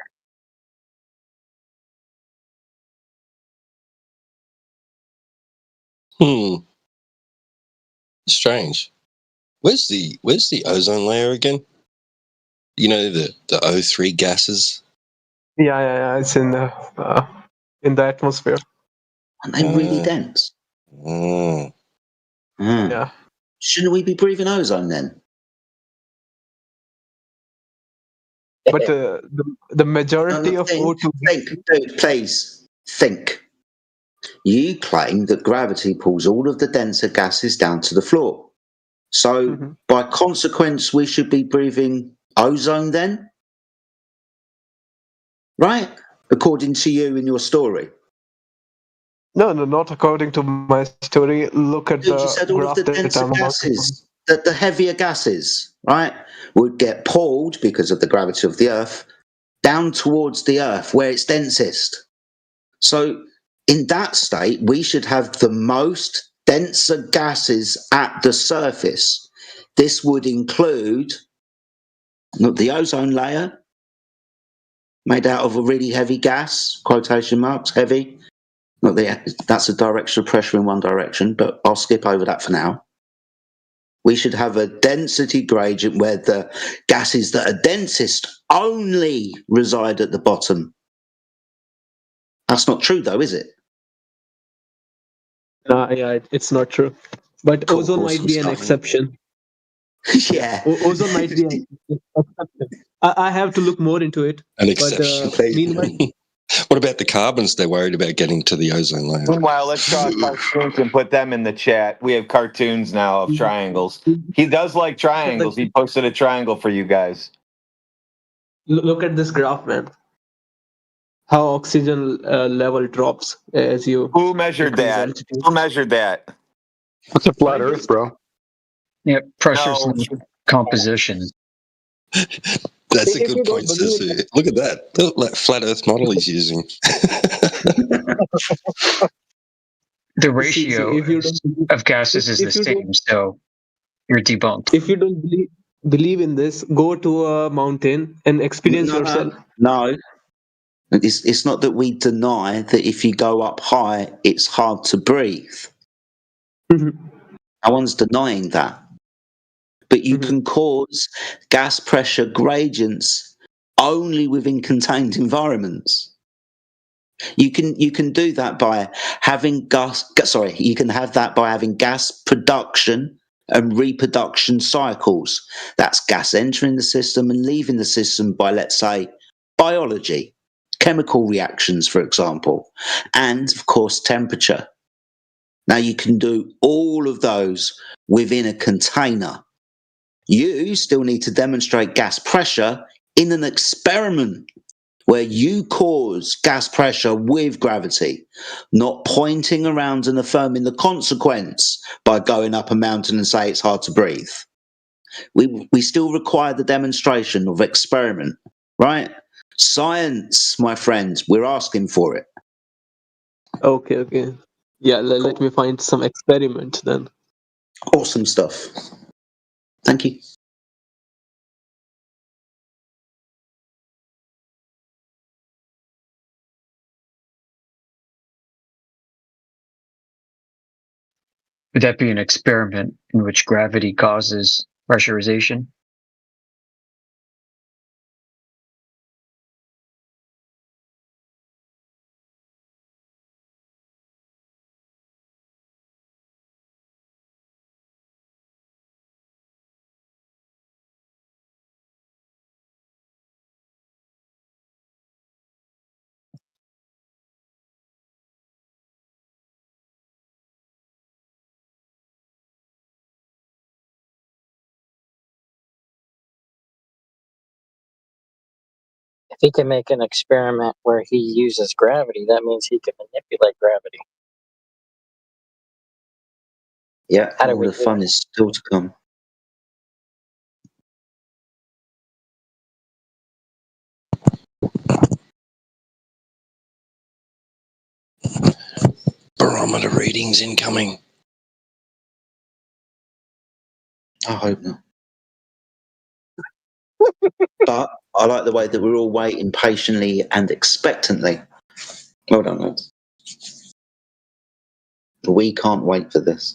Strange. Where's the ozone layer again? You know, the O3 gases. Yeah. It's in the atmosphere. Aren't they really dense? Yeah. Shouldn't we be breathing ozone then? But the majority of O2. Think, dude, please think. You claim that gravity pulls all of the denser gases down to the floor. So, by consequence, we should be breathing ozone then? Right? According to you in your story. No, not according to my story. Look at Dude, you said all of the denser gases, the heavier gases, right, would get pulled because of the gravity of the Earth down towards the Earth where it's densest. So, in that state, we should have the most denser gases at the surface. This would include the ozone layer, made out of a really heavy gas, quotation marks, heavy. That's a direction of pressure in one direction, but I'll skip over that for now. We should have a density gradient where the gases that are densest only reside at the bottom. That's not true, though, is it? Yeah, it's not true. But ozone might be an exception. Yeah. Ozone might be an exception. I have to look more into it. An exception. Meanwhile, what about the carbons they're worried about getting to the ozone layer? Meanwhile, let's draw cartoons and put them in the chat. We have cartoons now of triangles. He does like triangles. He posted a triangle for you guys. Look at this graph, man. How oxygen level drops as you... Who measured that? Who measured that? That's a flat Earth, bro. Yeah, pressures and composition. That's a good point, Sissy. Look at that. Look, like flat Earth model he's using. The ratio of gases is the same, so you're debunked. If you don't believe in this, go to a mountain and experience yourself. No. It's not that we deny that if you go up high, it's hard to breathe. No one's denying that. But you can cause gas pressure gradients only within contained environments. You can do that by having you can have that by having gas production and reproduction cycles. That's gas entering the system and leaving the system by, let's say, biology, chemical reactions, for example, and of course temperature. Now you can do all of those within a container. You still need to demonstrate gas pressure in an experiment where you cause gas pressure with gravity, not pointing around and affirming the consequence by going up a mountain and say it's hard to breathe. We still require the demonstration of experiment, right? Science, my friends, we're asking for it. Okay. Yeah, let me find some experiment then. Awesome stuff. Thank you. Would that be an experiment in which gravity causes pressurization? If he can make an experiment where he uses gravity, that means he can manipulate gravity. Yeah, How do all we the do fun it? is still to come. Barometer readings incoming. I hope not. But I like the way that we're all waiting patiently and expectantly. Well done, lads. We can't wait for this.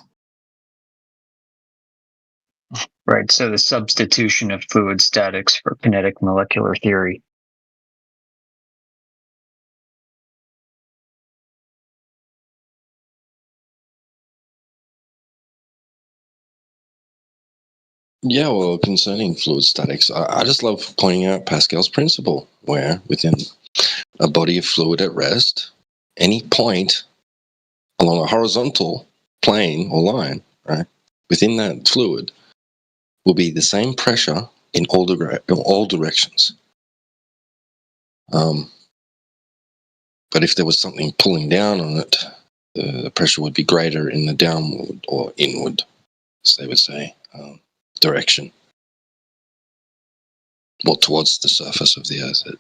Right, so the substitution of fluid statics for kinetic molecular theory. Yeah, well, concerning fluid statics, I just love pointing out Pascal's principle, where within a body of fluid at rest, any point along a horizontal plane or line, right, within that fluid will be the same pressure in all directions. But if there was something pulling down on it, the pressure would be greater in the downward or inward, as they would say, direction. Well, towards the surface of the Earth, it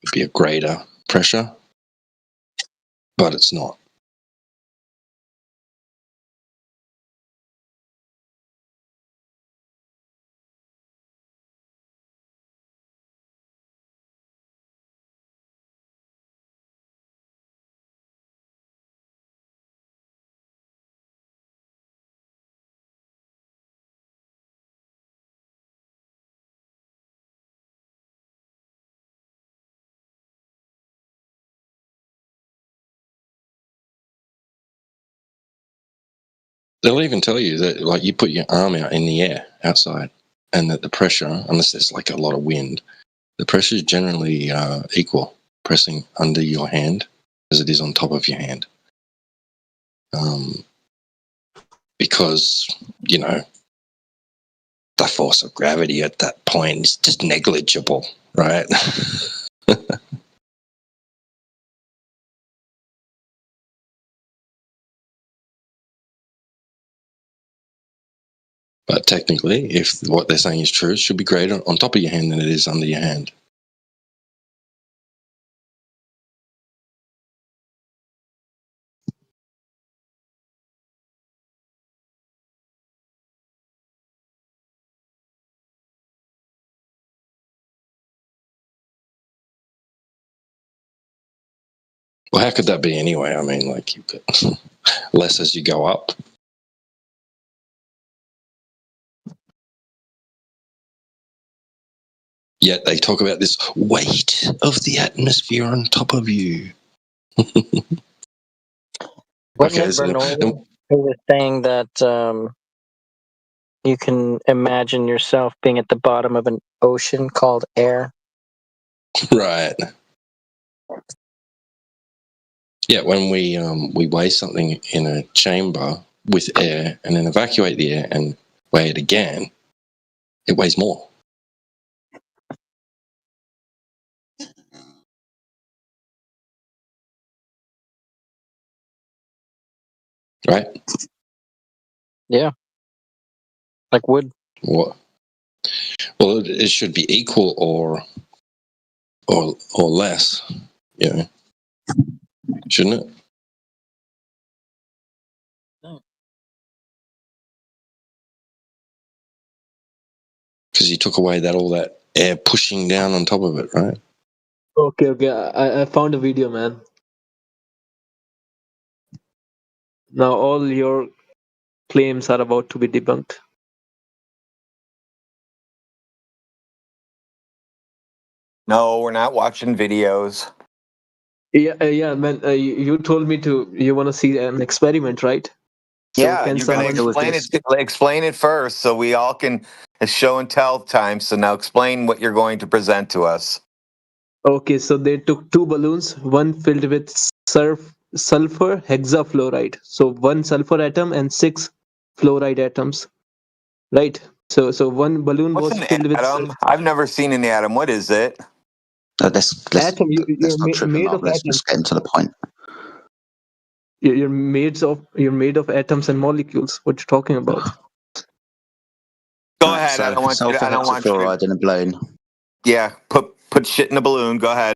would be a greater pressure, but it's not. They'll even tell you that, like, you put your arm out in the air outside, and that the pressure, unless there's like a lot of wind, the pressure is generally equal, pressing under your hand as it is on top of your hand. Because, you know, the force of gravity at that point is just negligible, right? But technically, if what they're saying is true, it should be greater on top of your hand than it is under your hand. Well, how could that be anyway? I mean, like, you get less as you go up. Yet they talk about this weight of the atmosphere on top of you. Wasn't Okay, it so Bernoulli who was saying that you can imagine yourself being at the bottom of an ocean called air? right. Yeah, when we weigh something in a chamber with air and then evacuate the air and weigh it again, it weighs more. Right? Yeah. Like wood. What? Well, it should be equal or less, you know, shouldn't it? Because you took away all that air pushing down on top of it, right? Okay. I found a video, man. Now all your claims are about to be debunked. No, we're not watching videos. Yeah, man. You told me you want to see an experiment, right? So Yeah, can you're gonna explain it first, so we all can. It's show and tell time. So now explain what you're going to present to us. Okay, so they took two balloons, one filled with sulfur hexafluoride. So one sulfur atom and 6 fluoride atoms. Right. So one balloon What's was an filled with atom? I've never seen an atom. What is it? Let's atom. You're not trip him made up. of Let's atoms. just get into the point. You're made of atoms and molecules. What you talking about? Go ahead. So, I don't want you. I don't want you. hexafluoride in a balloon. Yeah, put shit in a balloon. Go ahead.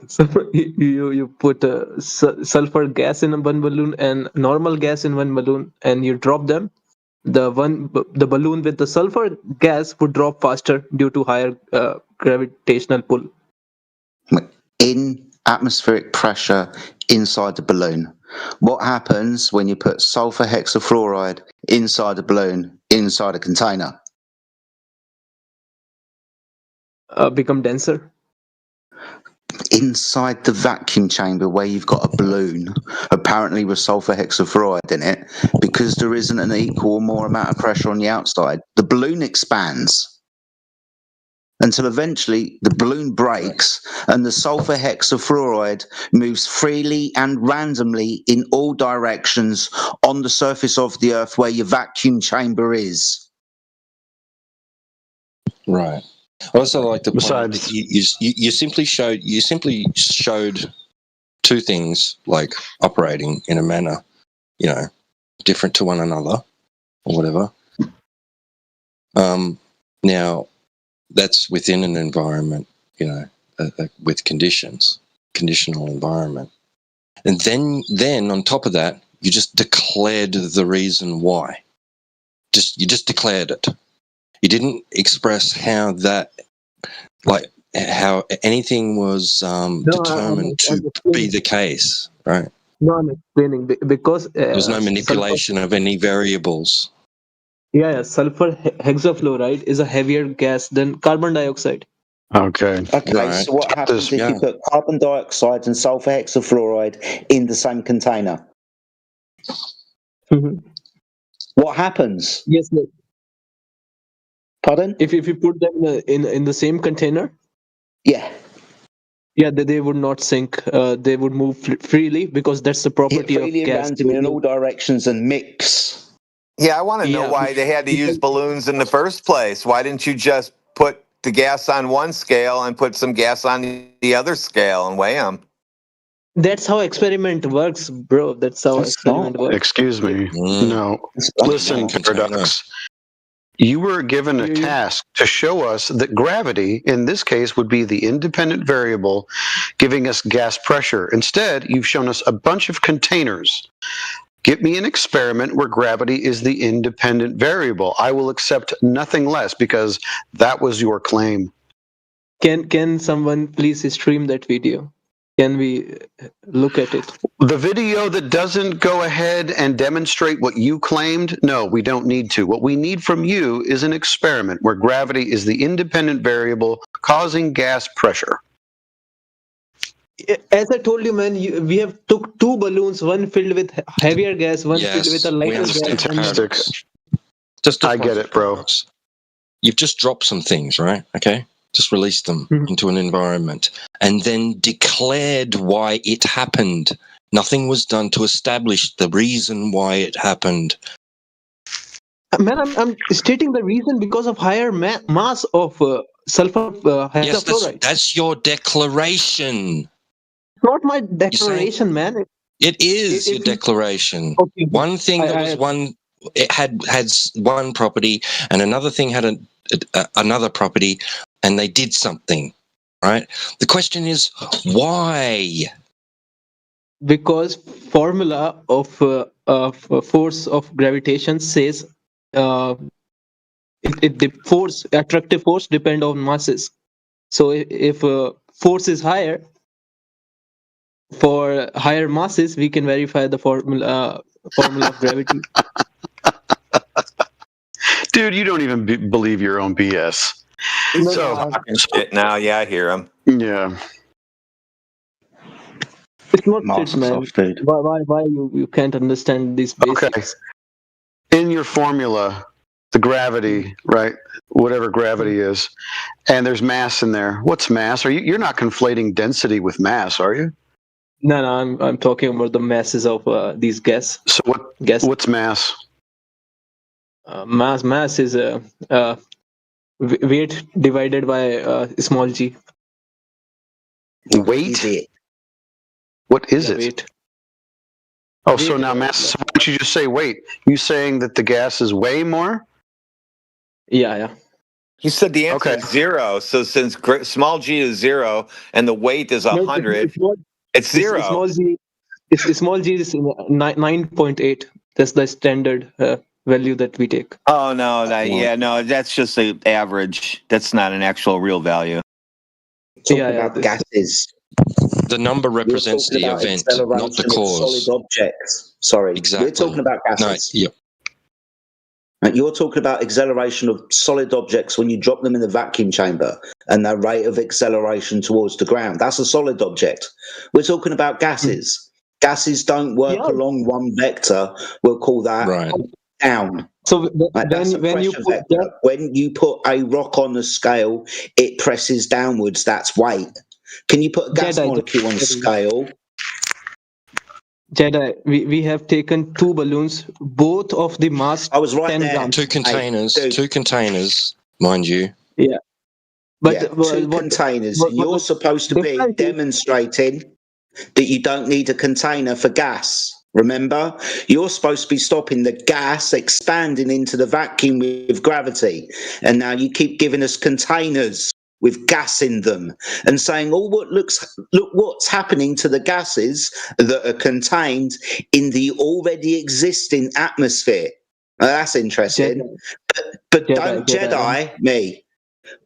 So you put sulfur gas in one balloon and normal gas in one balloon, and you drop them. The balloon with the sulfur gas would drop faster due to higher gravitational pull. In atmospheric pressure inside the balloon. What happens when you put sulfur hexafluoride inside a balloon, inside a container? Become denser. Inside the vacuum chamber where you've got a balloon, apparently with sulfur hexafluoride in it, because there isn't an equal or more amount of pressure on the outside, the balloon expands until eventually the balloon breaks and the sulfur hexafluoride moves freely and randomly in all directions on the surface of the Earth where your vacuum chamber is. Right. I also like to point out that you simply showed two things like operating in a manner, different to one another or whatever. Now that's within an environment, with conditional environment. And then on top of that, you just declared the reason why. You just declared it. You didn't express how anything was determined to be the case, right? No, I'm explaining because there was no manipulation of any variables. Yeah, sulfur hexafluoride is a heavier gas than carbon dioxide. Okay. Okay, so what happens if you put carbon dioxide and sulfur hexafluoride in the same container? Mm-hmm. What happens? Yes. Pardon? If you put them in the same container? Yeah. Yeah, they would not sink. They would move freely because that's the property of gas. Random in all directions and mix. Yeah, I want to know why they had to use balloons in the first place. Why didn't you just put the gas on one scale and put some gas on the other scale and weigh them? That's how experiment works, bro. That's how experiment works. Excuse me. No. Listen, Paradox. You were given a task to show us that gravity, in this case, would be the independent variable giving us gas pressure. Instead, you've shown us a bunch of containers. Give me an experiment where gravity is the independent variable. I will accept nothing less because that was your claim. Can someone please stream that video? Can we look at it? The video that doesn't go ahead and demonstrate what you claimed, no, we don't need to. What we need from you is an experiment where gravity is the independent variable causing gas pressure. As I told you, man, we have took two balloons, one filled with heavier gas, one filled with a lighter gas. I get it, bro. You've just dropped some things, right? Okay? Just released them into an environment and then declared why it happened. Nothing was done to establish the reason why it happened. Man, I'm stating the reason because of higher mass of sulfur hexafluoride. Yes, that's your declaration. Not my declaration, man. It is your declaration. Okay. One thing it had one property, and another thing had another property, and they did something, right? The question is why? Because formula of force of gravitation says the attractive force depend on masses. So if force is higher, for higher masses, we can verify the formula formula of gravity. Dude, you don't even believe your own BS. He's talking shit now. Yeah, I hear him. Yeah. It's not shit, man. Why you can't understand these basics? Okay. In your formula, the gravity, right? Whatever gravity is, and there's mass in there. What's mass? You're not conflating density with mass, are you? No, I'm talking about the masses of these gas. So what's mass? Mass is weight divided by small g. Weight? What is it? Weight. Oh, so now mass. So why don't you just say weight? You saying that the gas is way more? Yeah. He said the answer is 0. So since small g is 0 and the weight is 100, it's 0. Small g is 9.8. That's the standard value that we take. Oh no, that's just the average. That's not an actual real value. About gases. The number represents the event, not the cause. Solid objects. Sorry, exactly. We're talking about gases. No, yep. You're talking about acceleration of solid objects when you drop them in the vacuum chamber and the rate of acceleration towards the ground. That's a solid object. We're talking about gases. Gases don't work along one vector. We'll call that down. So when you put a rock on the scale, it presses downwards. That's weight. Can you put a gas molecule on a scale? Jedi, we have taken 2 balloons, both of the mass. I was right 10 there. grams. 2 containers, mind you. Yeah. But 2 containers. You're supposed to be demonstrating that you don't need a container for gas. Remember? You're supposed to be stopping the gas expanding into the vacuum with gravity. And now you keep giving us containers with gas in them and saying, look what's happening to the gases that are contained in the already existing atmosphere. Now, that's interesting. But don't Jedi me.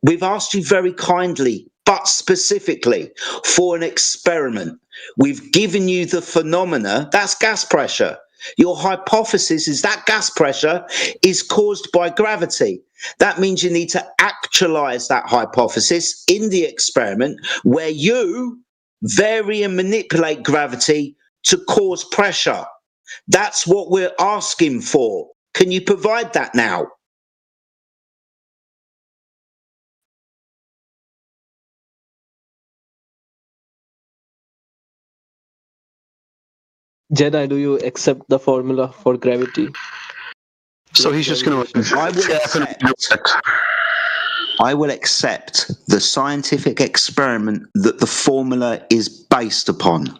We've asked you very kindly, but specifically for an experiment. We've given you the phenomena, that's gas pressure. Your hypothesis is that gas pressure is caused by gravity. That means you need to actualize that hypothesis in the experiment where you vary and manipulate gravity to cause pressure. That's what we're asking for. Can you provide that now? Jedi, do you accept the formula for gravity? So he's just going to. I will accept the scientific experiment that the formula is based upon.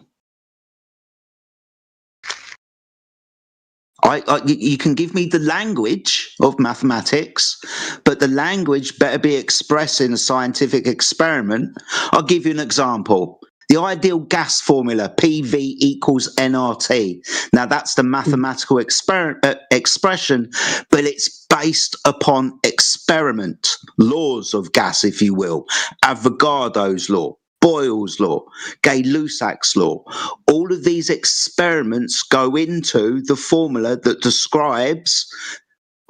You can give me the language of mathematics, but the language better be expressed in a scientific experiment. I'll give you an example. The ideal gas formula, PV equals nRT. Now, that's the mathematical expression, but it's based upon experiment, laws of gas, if you will. Avogadro's law, Boyle's law, Gay-Lussac's law. All of these experiments go into the formula that describes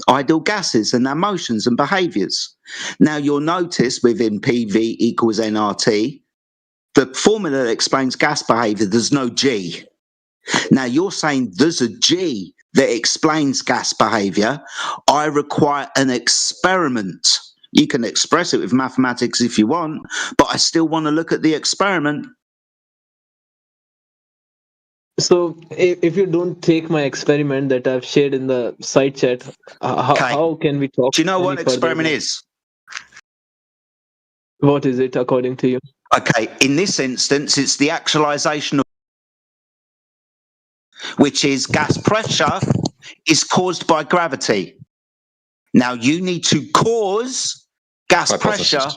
ideal gases and their motions and behaviours. Now, you'll notice within PV equals nRT, the formula that explains gas behaviour, there's no G. Now, you're saying there's a G that explains gas behaviour. I require an experiment. You can express it with mathematics if you want, but I still want to look at the experiment. So, if you don't take my experiment that I've shared in the side chat, how can we talk? Do you know what experiment is? What is it according to you? Okay, in this instance, it's the actualization of, which is gas pressure is caused by gravity. Now, you need to cause gas pressure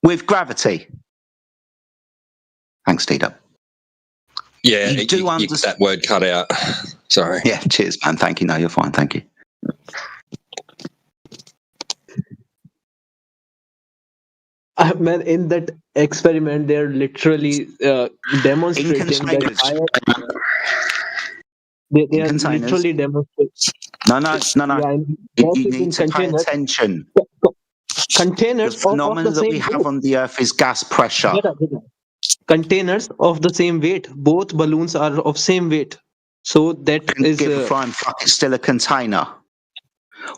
with gravity. Thanks, Tito. Yeah, you that word cut out. Sorry. Yeah, cheers, man. Thank you. No, you're fine. Thank you. Man, in that experiment, they're literally demonstrating that They In are containers. literally demonstrating. No. Yeah, You need to pay attention. Containers The phenomenon of the that we same have weight. on the Earth is gas pressure. Containers of the same weight. Both balloons are of same weight. So that Don't is. give a flying fuck. It's still a container.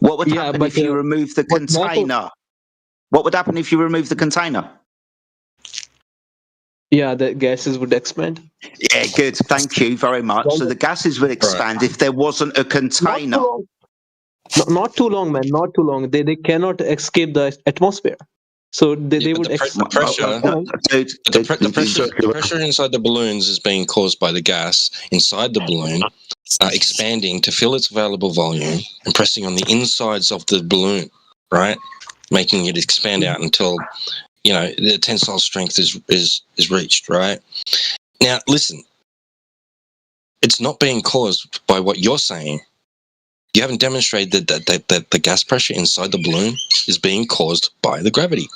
What would happen if you remove the container? What would happen if you remove the container? Yeah, the gases would expand. Yeah, good. Thank you very much. So the gases would expand if there wasn't a container. Not too long, man. Not too long. They cannot escape the atmosphere. So they would expand. The pressure inside the balloons is being caused by the gas inside the balloon expanding to fill its available volume and pressing on the insides of the balloon, right? Making it expand out until the tensile strength is reached, right? Now, listen, it's not being caused by what you're saying. You haven't demonstrated that the gas pressure inside the balloon is being caused by the gravity.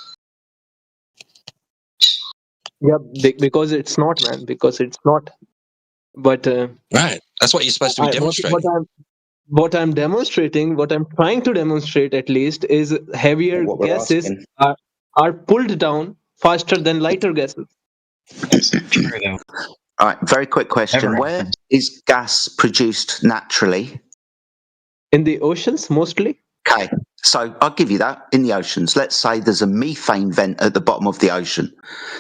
Yeah, because it's not, man. Because it's not. But right, that's what you're supposed to be demonstrating. What I'm demonstrating, what I'm trying to demonstrate at least, is heavier gases are pulled down faster than lighter gases. All right, very quick question. Where is gas produced naturally? In the oceans, mostly. Okay, so I'll give you that. In the oceans, let's say there's a methane vent at the bottom of the ocean.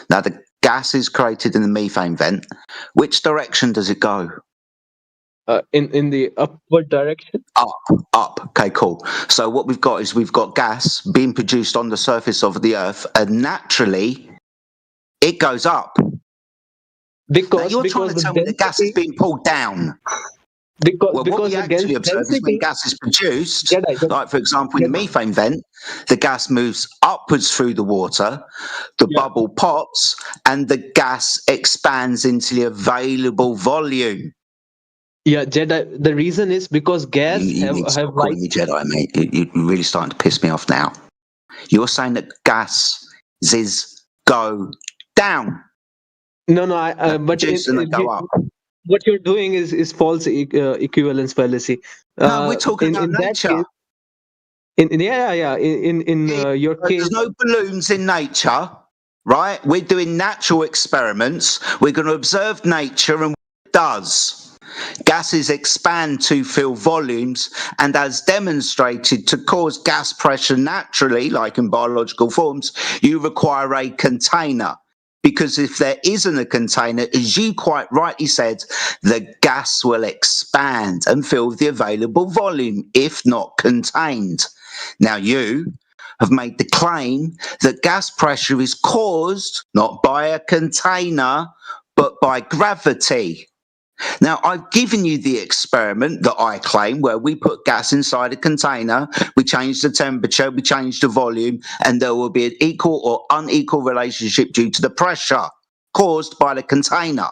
Now, the gas is created in the methane vent. Which direction does it go? In the upward direction. Up. Okay, cool. So what we've got is we've got gas being produced on the surface of the Earth, and naturally, it goes up. Because you're trying to tell me the gas is being pulled down. Because what we actually observe is when gas is produced, like for example in the methane vent, the gas moves upwards through the water, the bubble pops, and the gas expands into the available volume. Yeah, Jedi. The reason is because gas have calling me Jedi, mate. You're really starting to piss me off now. You're saying that gases go down. No, but they go up. What you're doing is false equivalence fallacy. No, we're talking about nature. In your case, there's no balloons in nature, right? We're doing natural experiments. We're going to observe nature and what it does. Gases expand to fill volumes, and as demonstrated, to cause gas pressure naturally, like in biological forms, you require a container. Because if there isn't a container, as you quite rightly said, the gas will expand and fill the available volume, if not contained. Now, you have made the claim that gas pressure is caused not by a container, but by gravity. Now, I've given you the experiment that I claim where we put gas inside a container, we change the temperature, we change the volume, and there will be an equal or unequal relationship due to the pressure caused by the container.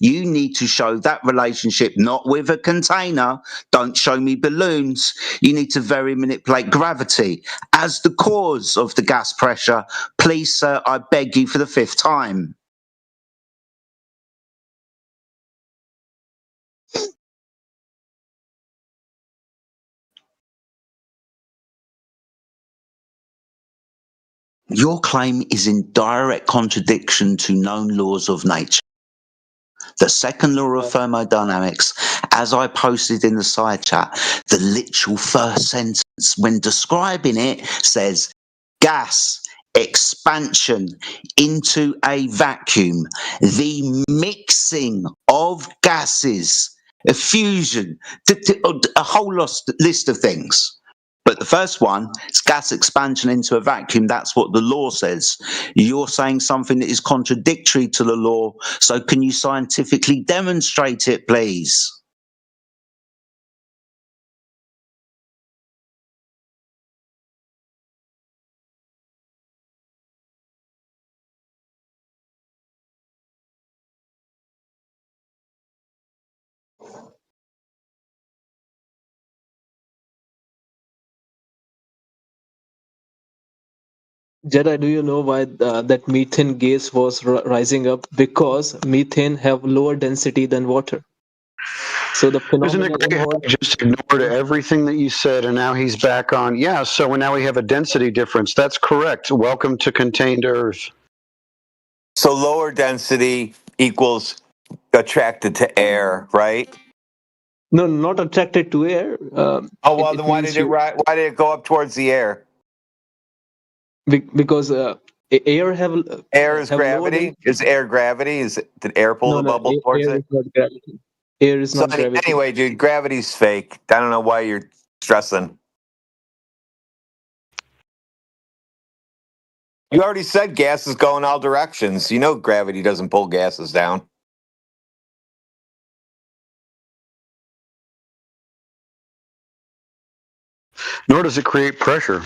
You need to show that relationship, not with a container. Don't show me balloons. You need to very manipulate gravity as the cause of the gas pressure. Please, sir, I beg you for the 5th time. Your claim is in direct contradiction to known laws of nature. The second law of thermodynamics, as I posted in the side chat, the literal first sentence when describing it says gas expansion into a vacuum, the mixing of gases, a fusion, a whole list of things. But the first one is gas expansion into a vacuum. That's what the law says. You're saying something that is contradictory to the law. So can you scientifically demonstrate it, please? Jedi, do you know why that methane gas was rising up? Because methane have lower density than water. So the Isn't phenomenon it great how he just ignored everything that you said, and now he's back on? Yeah, so now we have a density difference. That's correct. Welcome to contained Earth. So lower density equals attracted to air, right? No, not attracted to air. Oh well, then why did it go up towards the air? Because air air is have gravity. Is air gravity? Did air pull the bubble towards air it? is not gravity. Air is not gravity. Anyway, dude, gravity's fake. I don't know why you're stressing. You already said gases go in all directions. You know gravity doesn't pull gases down. Nor does it create pressure.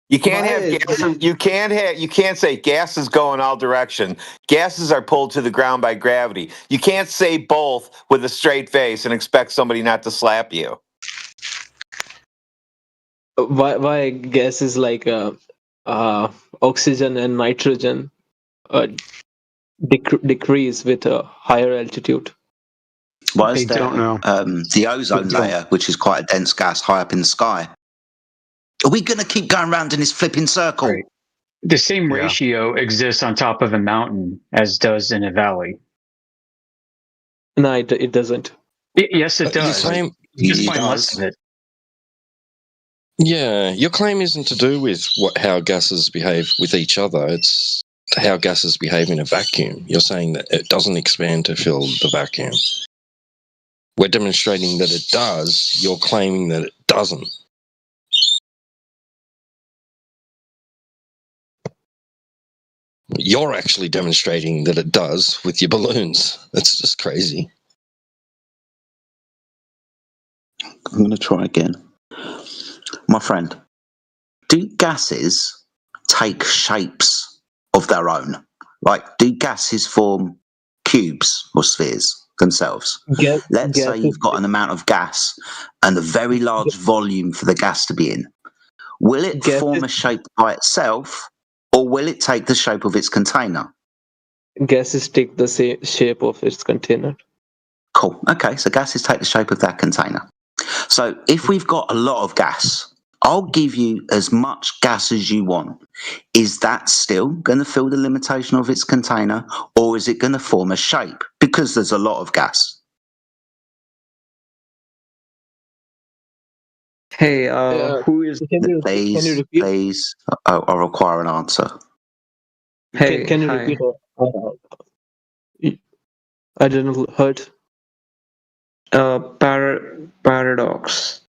You can't have gases. You can't say gases go in all direction. Gases are pulled to the ground by gravity. You can't say both with a straight face and expect somebody not to slap you. Why gases like oxygen and nitrogen decrease with a higher altitude? Why is there the ozone layer, which is quite a dense gas, high up in the sky? Are we going to keep going around in this flipping circle? Right. The same ratio exists on top of a mountain as does in a valley. No, it doesn't. Yes, it does. You just find less of it. Yeah, your claim isn't to do with how gases behave with each other. It's how gases behave in a vacuum. You're saying that it doesn't expand to fill the vacuum. We're demonstrating that it does. You're claiming that it doesn't. You're actually demonstrating that it does with your balloons. That's just crazy. I'm going to try again. My friend, do gases take shapes of their own? Like, do gases form cubes or spheres themselves? Let's say you've got an amount of gas and a very large volume for the gas to be in. Will it form a shape by itself, or will it take the shape of its container? Gases take the shape of its container. Cool. Okay, so gases take the shape of that container. So if we've got a lot of gas, I'll give you as much gas as you want. Is that still going to fill the limitation of its container, or is it going to form a shape because there's a lot of gas? Hey, who is... Please, I'll require an answer. Hey, can you hi. repeat? I didn't heard. Paradox.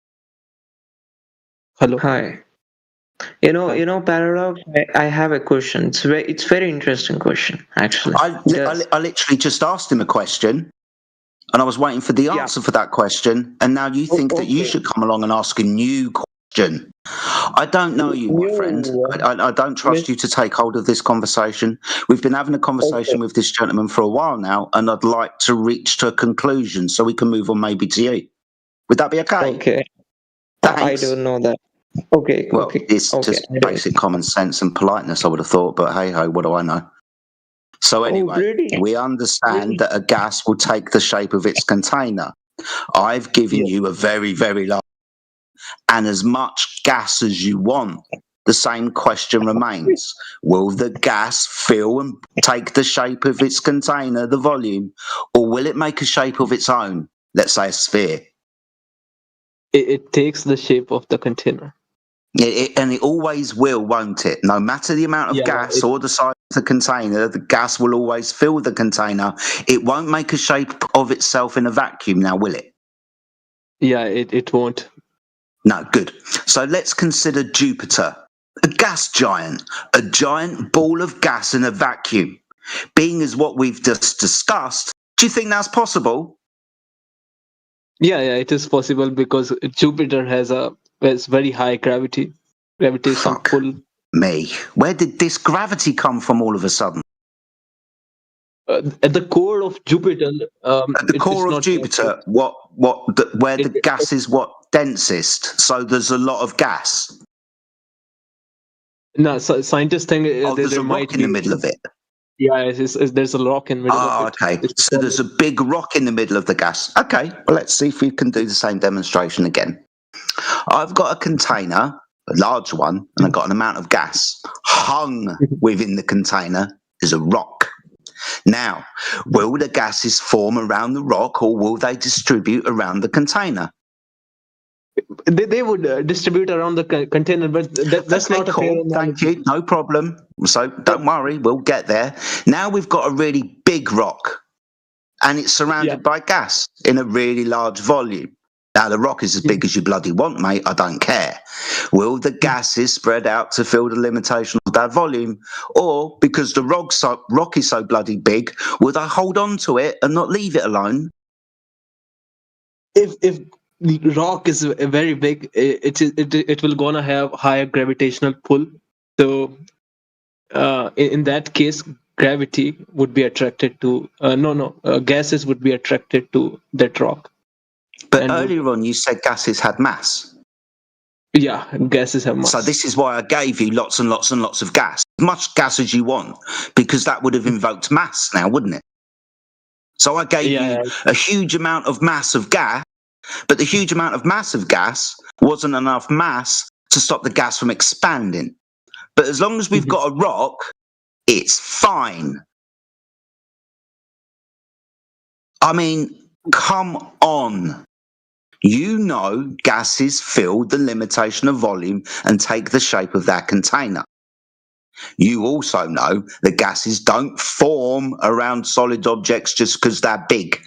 Hello. Hi. You know, Paradox. I have a question. It's very interesting question, actually. I literally just asked him a question, and I was waiting for the answer for that question, and now you think that you should come along and ask a new question. I don't know you, my friend. I don't trust you to take hold of this conversation. We've been having a conversation with this gentleman for a while now, and I'd like to reach to a conclusion so we can move on maybe to you. Would that be okay? Okay. Thanks. I don't know that. Okay. Well, okay. it's just basic common sense and politeness, I would have thought, but hey ho, what do I know? So anyway, we understand that a gas will take the shape of its container. I've given you a very, very large and as much gas as you want. The same question remains. Will the gas fill and take the shape of its container, the volume, or will it make a shape of its own? Let's say a sphere. It takes the shape of the container. And it always will, won't it? No matter the amount of gas or the size of the container, the gas will always fill the container. It won't make a shape of itself in a vacuum now, will it? Yeah, it won't. No, good. So let's consider Jupiter, a gas giant, a giant ball of gas in a vacuum. Being as what we've just discussed, do you think that's possible? Yeah, it is possible because Jupiter has very high gravity. Gravitation pull. Me. Where did this gravity come from all of a sudden? At the core of Jupiter. At the core of Jupiter, where the gas is densest. So there's a lot of gas. No, so scientists think there's a rock in the middle of it. Yeah, there's a rock in the middle of it. Okay. So there's a big rock in the middle of the gas. Okay. Well, let's see if we can do the same demonstration again. I've got a container, a large one, and I've got an amount of gas. Hung within the container is a rock. Now, will the gases form around the rock, or will they distribute around the container? They would distribute around the container, but that's okay, not a cool. fair analogy. Thank you. No problem. So don't worry, we'll get there. Now we've got a really big rock, and it's surrounded by gas in a really large volume. Now the rock is as big as you bloody want, mate. I don't care. Will the gases spread out to fill the limitation of that volume, or because the rock is so bloody big, will they hold on to it and not leave it alone? If the rock is very big, it will gonna have higher gravitational pull. So in that case, gravity would be attracted to gases would be attracted to that rock. But earlier on, you said gases had mass. Yeah, gases have mass. So this is why I gave you lots and lots and lots of gas, as much gas as you want, because that would have invoked mass now, wouldn't it? So I gave you a huge amount of mass of gas, but the huge amount of mass of gas wasn't enough mass to stop the gas from expanding. But as long as we've got a rock, it's fine. I mean, come on. You know gases fill the limitation of volume and take the shape of that container. You also know that gases don't form around solid objects just because they're big.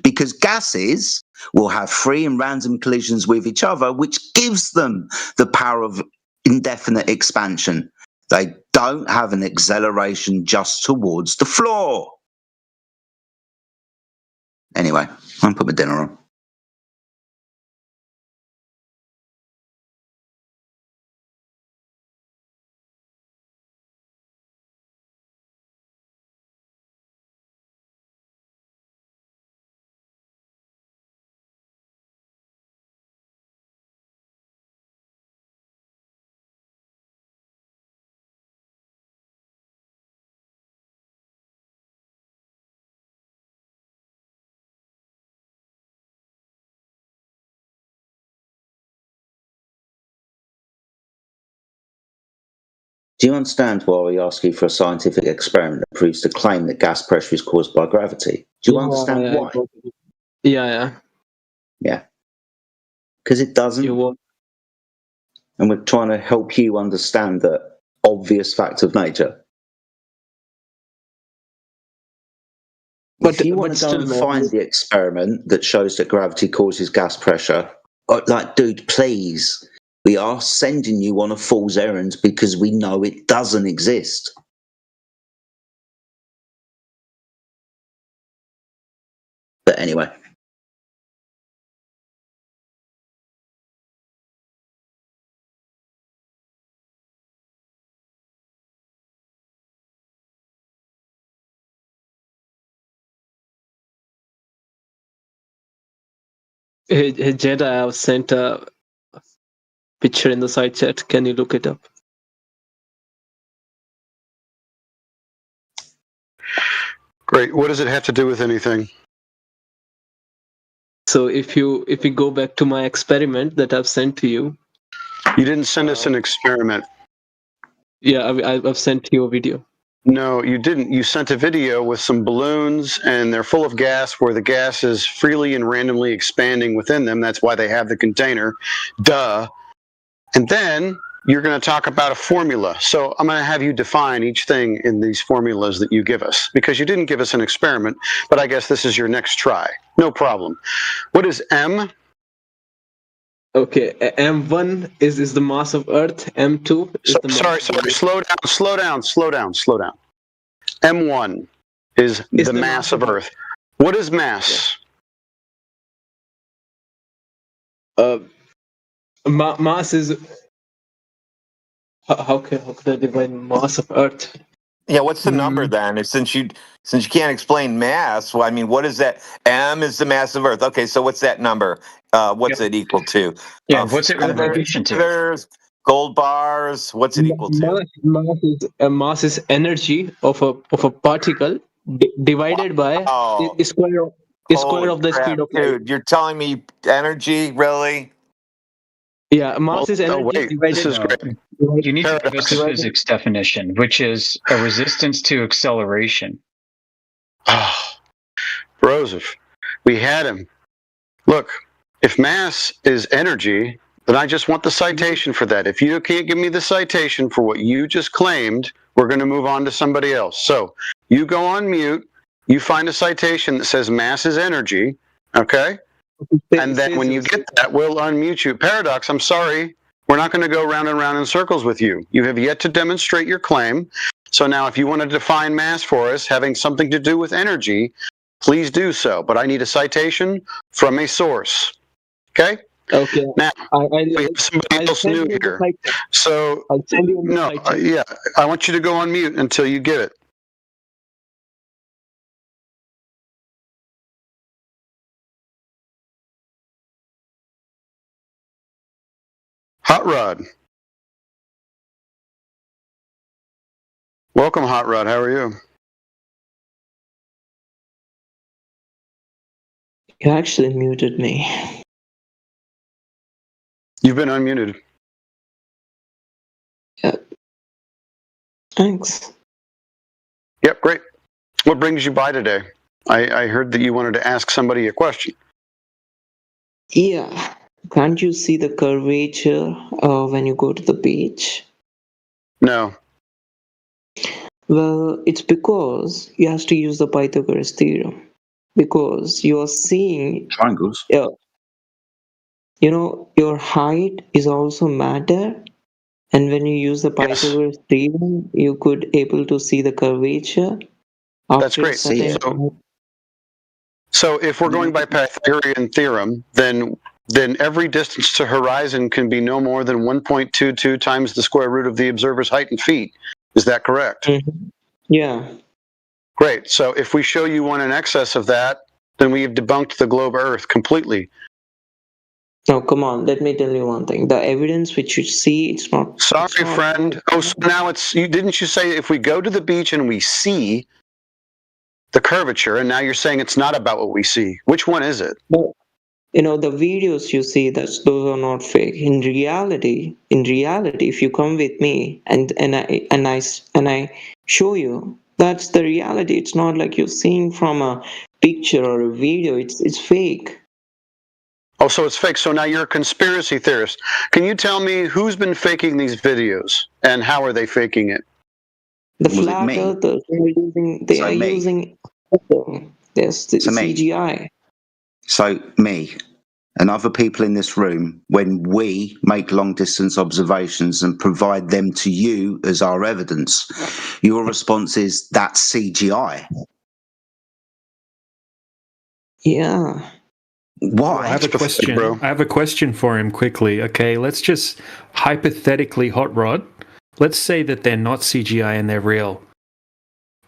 Because gases will have free and random collisions with each other, which gives them the power of indefinite expansion. They don't have an acceleration just towards the floor. Anyway, I'm putting my dinner on. Do you understand why we ask you for a scientific experiment that proves the claim that gas pressure is caused by gravity? Do you understand why? Yeah. Because it doesn't. And we're trying to help you understand the obvious fact of nature. But if you want to go and find the experiment that shows that gravity causes gas pressure, like, dude, please. We are sending you on a fool's errand because we know it doesn't exist. But anyway. Hey, Jed, I have sent a picture in the side chat. Can you look it up? Great. What does it have to do with anything? So if you go back to my experiment that I've sent to you. You didn't send us an experiment. Yeah, I've sent you a video. No, you didn't. You sent a video with some balloons, and they're full of gas where the gas is freely and randomly expanding within them. That's why they have the container. Duh. And then you're going to talk about a formula. So I'm going to have you define each thing in these formulas that you give us, because you didn't give us an experiment, but I guess this is your next try. No problem. What is M? Okay, M1 is the mass of Earth. M2 is the mass of Earth. Slow down. M1 is the mass of Earth. What is mass? Mass is how can I define mass of Earth? Yeah, what's the number then? Since you can't explain mass, well, I mean, what is that? M is the mass of Earth. Okay, so what's that number? What's it equal to? Yeah, what's it in relation to? Gold bars. What's it equal to? Mass is energy of a particle divided by the square of the speed of light. Dude, you're telling me energy, really? Yeah, mass is energy divided. This is great. You need to give us a physics definition, which is a resistance to acceleration. Joseph, we had him. Look, if mass is energy, then I just want the citation for that. If you can't give me the citation for what you just claimed, we're going to move on to somebody else. So you go on mute, you find a citation that says mass is energy, okay? And then when you get that, we'll unmute you. Paradox, I'm sorry, we're not going to go round and round in circles with you. You have yet to demonstrate your claim. So now if you want to define mass for us, having something to do with energy, please do so. But I need a citation from a source, okay? Okay. Now, we have somebody else new here. So, no, yeah, I want you to go on mute until you get it. Hot Rod. Welcome, Hot Rod. How are you? You actually muted me. You've been unmuted. Yep. Thanks. Yep, great. What brings you by today? I heard that you wanted to ask somebody a question. Yeah. Can't you see the curvature when you go to the beach? No. Well, it's because you have to use the Pythagoras theorem. Because you are seeing triangles. You know, your height is also matter, and when you use the Pythagoras theorem, you could able to see the curvature. That's great. So if we're going by Pythagorean theorem, then every distance to horizon can be no more than 1.22 times the square root of the observer's height in feet. Is that correct? Mm-hmm. Yeah. Great. So if we show you one in excess of that, then we have debunked the globe Earth completely. No, come on. Let me tell you one thing. The evidence which you see, it's not. Sorry, friend. Oh, so now it's you. Didn't you say if we go to the beach and we see the curvature, and now you're saying it's not about what we see? Which one is it? No. You know, the videos you see, those are not fake. In reality, if you come with me and I show you, that's the reality. It's not like you're seeing from a picture or a video. It's fake. Oh, so it's fake. So now you're a conspiracy theorist. Can you tell me who's been faking these videos and how are they faking it? The flat earthers, they are using this CGI. So me and other people in this room, when we make long distance observations and provide them to you as our evidence, your response is that's CGI. Yeah. Why? I have a question. I have a question for him quickly. Okay, let's just hypothetically, Hot Rod, let's say that they're not CGI and they're real.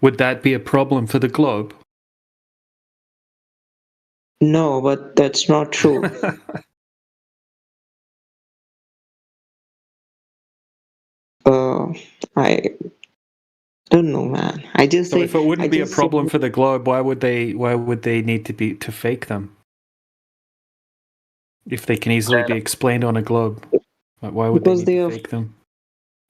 Would that be a problem for the globe? No, but that's not true. I don't know, man. I just so if it wouldn't be a problem for the globe, why would they need to fake them? If they can easily be explained on a globe, why would they need to fake them?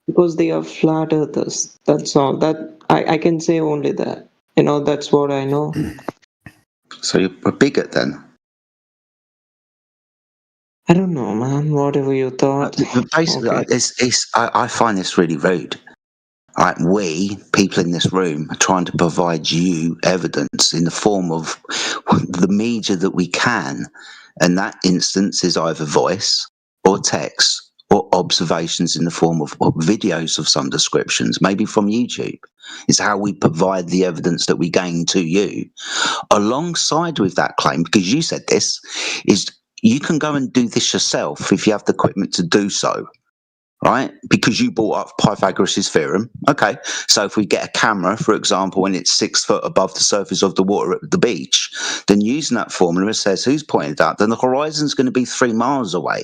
Because they are flat earthers. That's all. That I can say only that. You know, that's what I know. So you're a bigot then? I don't know, man. Whatever you thought. Basically, Okay. I find this really rude. Like we, people in this room, are trying to provide you evidence in the form of the media that we can. And that instance is either voice or text or observations in the form of videos of some descriptions, maybe from YouTube. It's how we provide the evidence that we gain to you. Alongside with that claim, because you said this, is you can go and do this yourself if you have the equipment to do so. right? Because you brought up Pythagoras' theorem. Okay, so if we get a camera, for example, when it's 6 foot above the surface of the water at the beach, then using that formula says who's pointed out, then the horizon's going to be 3 miles away.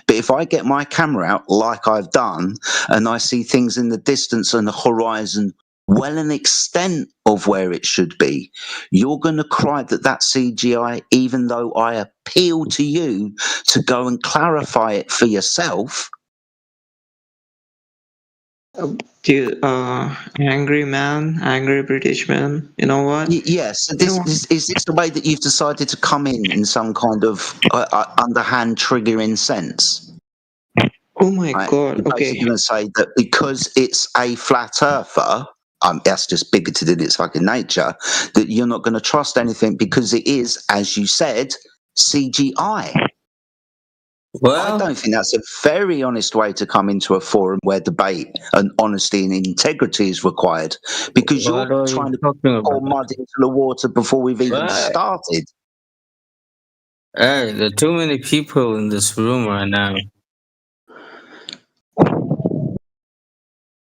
But if I get my camera out like I've done and I see things in the distance and the horizon well an extent of where it should be, you're going to cry that that's CGI, even though I appeal to you to go and clarify it for yourself. Angry man, angry British man. You know what? Yes. Is this the way that you've decided to come in some kind of underhand triggering sense? Oh my God! You're basically Okay. going to say that because it's a flat earther, that's just bigoted in its fucking nature, that you're not going to trust anything because it is, as you said, CGI. Well, I don't think that's a very honest way to come into a forum where debate and honesty and integrity is required, because you're trying to pour mud into the water before we've even started. Hey, there are too many people in this room right now.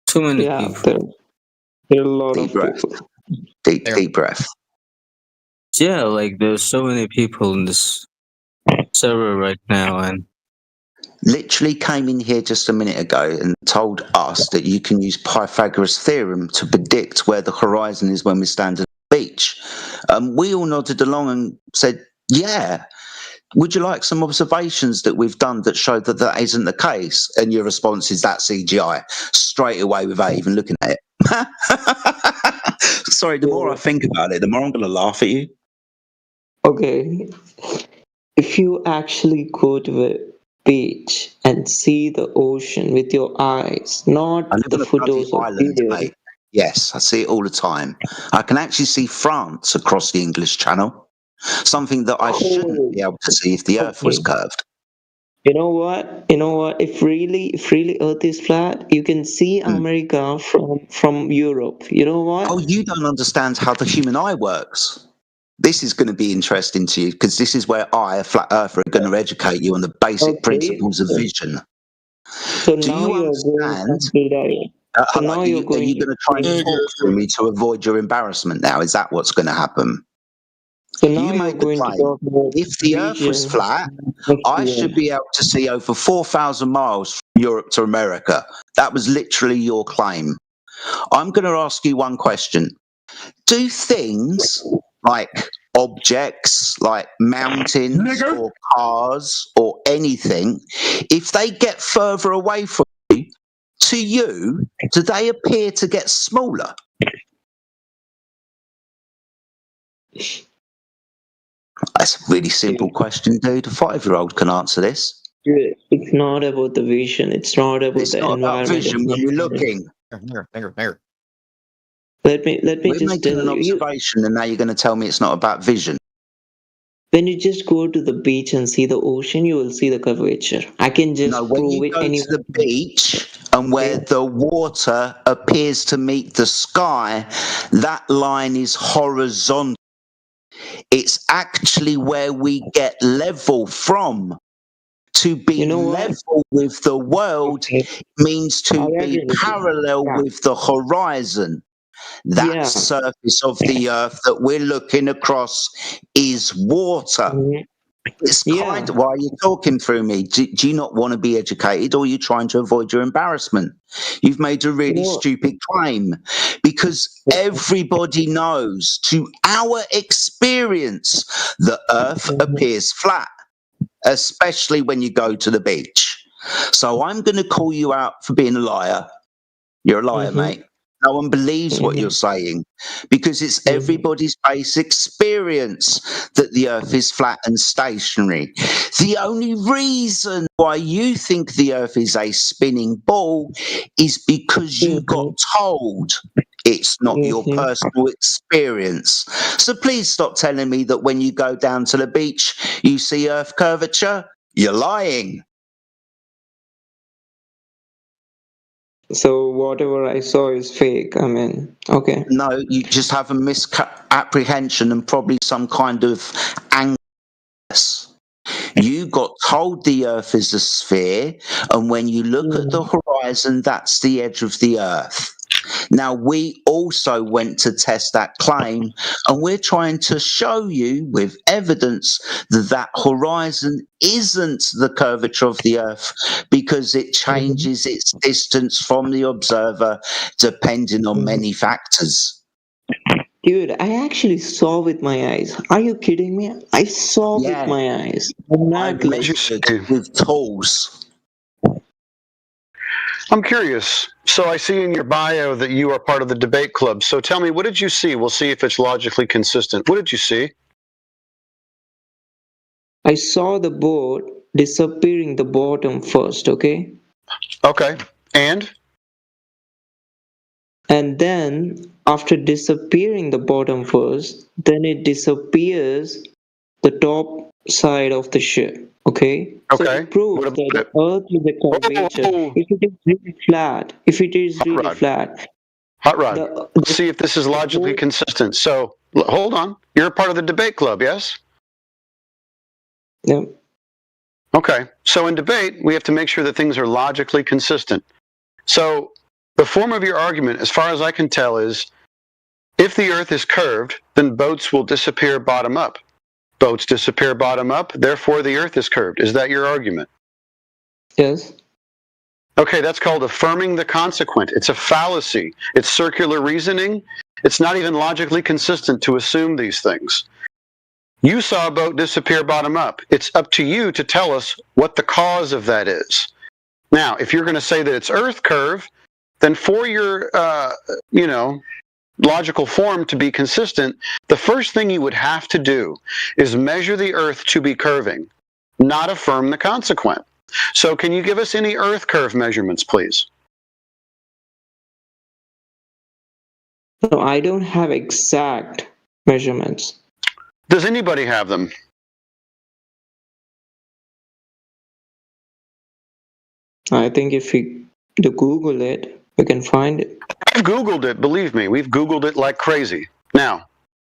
Too many people. There are a lot Deep of breath. people. Deep breath. Yeah, like there's so many people in this server right now, and literally came in here just a minute ago and told us that you can use Pythagoras' theorem to predict where the horizon is when we stand at the beach. We all nodded along and said, yeah. Would you like some observations that we've done that show that that isn't the case? And your response is that CGI, straight away without even looking at it. Sorry, the more I think about it, the more I'm going to laugh at you. Okay. If you actually go to the beach and see the ocean with your eyes, not the photos or videos. Mate. Yes, I see it all the time. I can actually see France across the English Channel. Something that I shouldn't be able to see if the Earth was curved. You know what? If really Earth is flat, you can see America from Europe. You know what? Oh, you don't understand how the human eye works. This is going to be interesting to you because this is where I, a flat earther, are going to educate you on the basic principles of vision. So do now you understand? So now are you going to try and talk to me to avoid your embarrassment now? Is that what's going to happen? So now you made the claim, if the Earth was flat, I should be able to see over 4,000 miles from Europe to America. That was literally your claim. I'm going to ask you one question. Do things like objects, like mountains or cars or anything, if they get further away from you, to you, do they appear to get smaller? That's a really simple question, dude. A 5-year-old can answer this. It's not about the vision. It's not about the environment. About vision when you're looking. Let me We're just making tell an you. observation, and now you're going to tell me it's not about vision. When you just go to the beach and see the ocean, you will see the curvature. I can just when prove you it. go to the beach and where the water appears to meet the sky, that line is horizontal. It's actually where we get level from. To be level with the world means to be parallel with the horizon. That surface of the earth that we're looking across is water. It's kind of, why are you talking through me? Do you not want to be educated, or are you trying to avoid your embarrassment? You've made a really stupid claim, because everybody knows, to our experience, the earth appears flat, especially when you go to the beach. So I'm going to call you out for being a liar. You're a liar, mate. No one believes what you're saying, because it's everybody's base experience that the earth is flat and stationary. The only reason why you think the earth is a spinning ball is because you got told. It's not your personal experience. So please stop telling me that when you go down to the beach, you see earth curvature. You're lying. So whatever I saw is fake. I mean, okay. No, you just have a misapprehension and probably some kind of angus. You got told the Earth is a sphere, and when you look at the horizon, that's the edge of the Earth. Now, we also went to test that claim, and we're trying to show you with evidence that that horizon isn't the curvature of the Earth because it changes its distance from the observer depending on many factors. Dude, I actually saw with my eyes. Are you kidding me? I saw with my eyes. I'm not with tools. I'm curious. So I see in your bio that you are part of the debate club. So tell me, what did you see? We'll see if it's logically consistent. What did you see? I saw the board disappearing the bottom first, okay? Okay. And then after disappearing the bottom first, then it disappears the top side of the ship, okay? So it proves that the Earth is a curvature. If it is really flat, Hot Rod, let's see if this is logically consistent. So hold on. You're a part of the debate club, yes? Yeah. Okay. So in debate, we have to make sure that things are logically consistent. So the form of your argument, as far as I can tell, is if the Earth is curved, then boats will disappear bottom up. Boats disappear bottom up, therefore the Earth is curved. Is that your argument? Yes. Okay, that's called affirming the consequent. It's a fallacy. It's circular reasoning. It's not even logically consistent to assume these things. You saw a boat disappear bottom up. It's up to you to tell us what the cause of that is. Now, if you're going to say that it's Earth curve, then for your, logical form to be consistent, the first thing you would have to do is measure the Earth to be curving, not affirm the consequent. So can you give us any Earth curve measurements, please? No, I don't have exact measurements. Does anybody have them? I think if we Google it, we can find it. I've Googled it, believe me. We've Googled it like crazy. Now,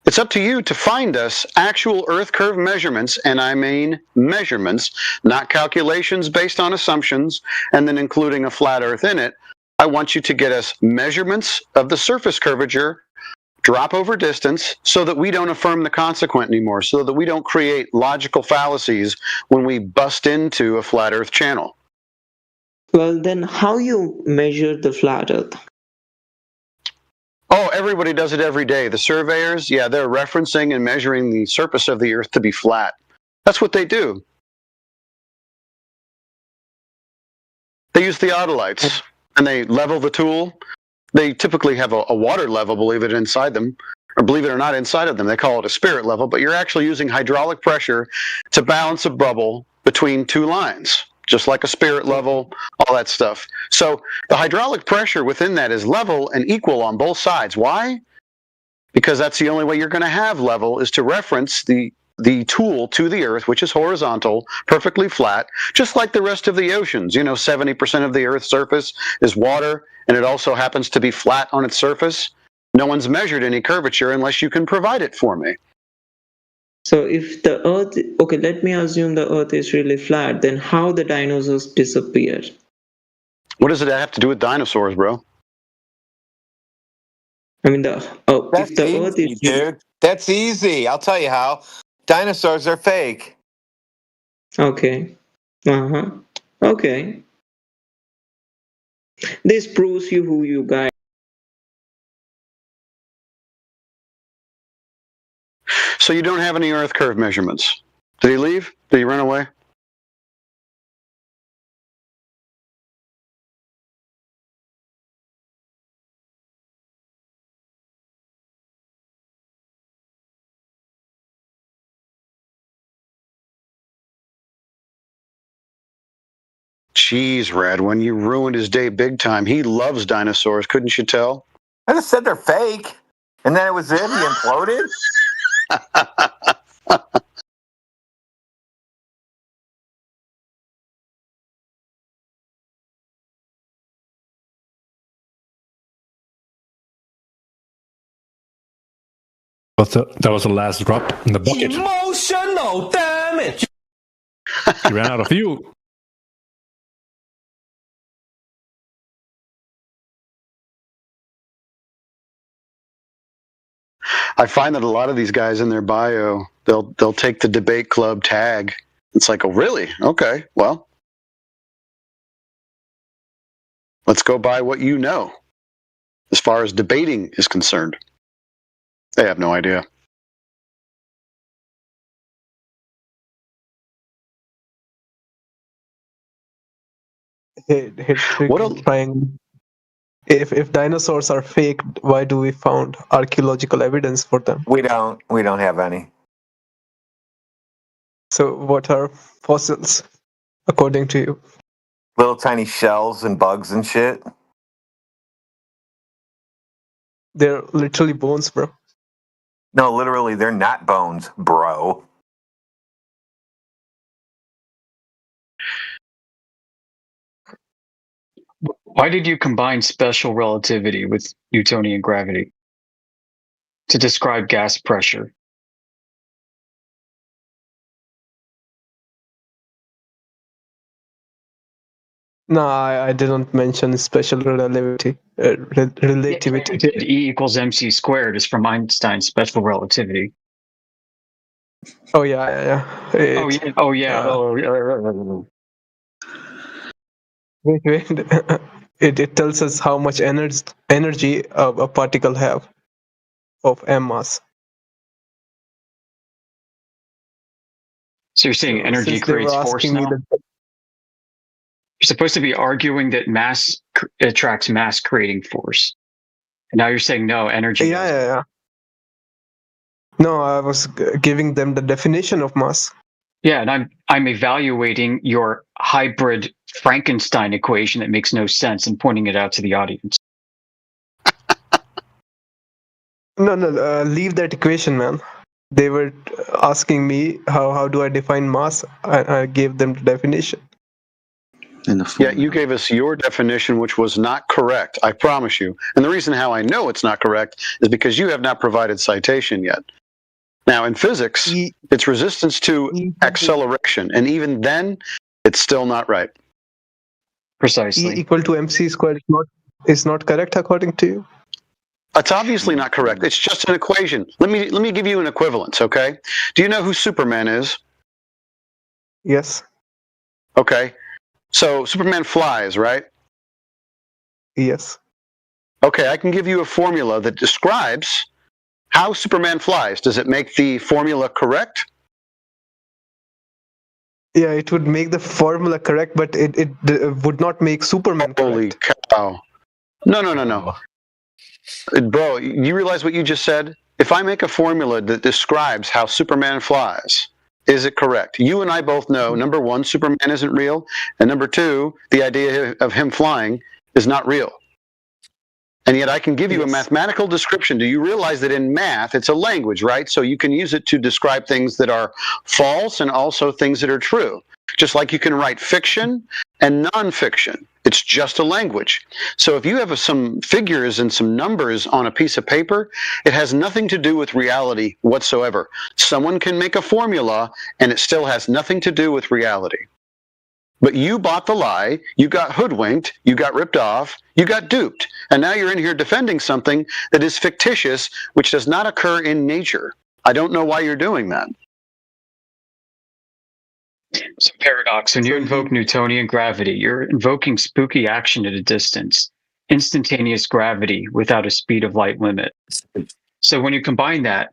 it's up to you to find us actual Earth curve measurements, and I mean measurements, not calculations based on assumptions, and then including a flat Earth in it. I want you to get us measurements of the surface curvature, drop over distance, so that we don't affirm the consequent anymore, so that we don't create logical fallacies when we bust into a flat Earth channel. Well, then how you measure the flat Earth? Oh, everybody does it every day. The surveyors, yeah, they're referencing and measuring the surface of the Earth to be flat. That's what they do. They use theodolites, and they level the tool. They typically have a water level, believe it inside them, or believe it or not, inside of them. They call it a spirit level, but you're actually using hydraulic pressure to balance a bubble between two lines, just like a spirit level, all that stuff. So the hydraulic pressure within that is level and equal on both sides. Why? Because that's the only way you're going to have level, is to reference the tool to the Earth, which is horizontal, perfectly flat, just like the rest of the oceans. 70% of the Earth's surface is water, and it also happens to be flat on its surface. No one's measured any curvature unless you can provide it for me. So if the Earth, okay, let me assume the Earth is really flat, then how the dinosaurs disappeared? What does it have to do with dinosaurs, bro? I mean, if the Earth is... Dude, that's easy. I'll tell you how. Dinosaurs are fake. Okay. Okay. This proves you who you guys. So you don't have any Earth curve measurements. Did he leave? Did he run away? Jeez, Radwin, you ruined his day big time. He loves dinosaurs, couldn't you tell? I just said they're fake. And then it was it. He imploded. That was the last drop in the bucket. Emotional damage. You ran out of fuel. I find that a lot of these guys in their bio, they'll take the debate club tag. It's like, oh, really? Okay, well, let's go by what you know as far as debating is concerned. They have no idea. If dinosaurs are fake, why do we found archaeological evidence for them? We don't have any. So what are fossils, according to you? Little tiny shells and bugs and shit. They're literally bones, bro. No, literally, they're not bones, bro. Why did you combine special relativity with Newtonian gravity to describe gas pressure? No, I didn't mention special relativity. Relativity. E equals mc squared is from Einstein's special relativity. Oh yeah. Wait. It tells us how much energy a particle have of m mass. So you're saying energy creates force now? You're supposed to be arguing that mass attracts mass, creating force. And now you're saying no, energy. Yeah. No, I was giving them the definition of mass. Yeah, and I'm evaluating your hybrid Frankenstein equation that makes no sense and pointing it out to the audience. No, leave that equation, man. They were asking me how do I define mass. I gave them the definition. Yeah, you gave us your definition, which was not correct, I promise you. And the reason how I know it's not correct is because you have not provided citation yet. Now, in physics, it's resistance to acceleration, and even then, it's still not right. Precisely. E equal to mc squared is not correct according to you? It's obviously not correct. It's just an equation. Let me give you an equivalence, okay? Do you know who Superman is? Yes. Okay. So Superman flies, right? Yes. Okay, I can give you a formula that describes how Superman flies. Does it make the formula correct? Yeah, it would make the formula correct, but it would not make Superman correct. Holy cow. No. Bro, you realize what you just said? If I make a formula that describes how Superman flies, is it correct? You and I both know, number one, Superman isn't real, and number two, the idea of him flying is not real. And yet I can give you a mathematical description. Do you realize that in math, it's a language, right? So you can use it to describe things that are false and also things that are true. Just like you can write fiction and nonfiction. It's just a language. So if you have some figures and some numbers on a piece of paper, it has nothing to do with reality whatsoever. Someone can make a formula and it still has nothing to do with reality. But you bought the lie, you got hoodwinked, you got ripped off, you got duped, and now you're in here defending something that is fictitious, which does not occur in nature. I don't know why you're doing that. It's a paradox. When you invoke Newtonian gravity, you're invoking spooky action at a distance, instantaneous gravity without a speed of light limit. So when you combine that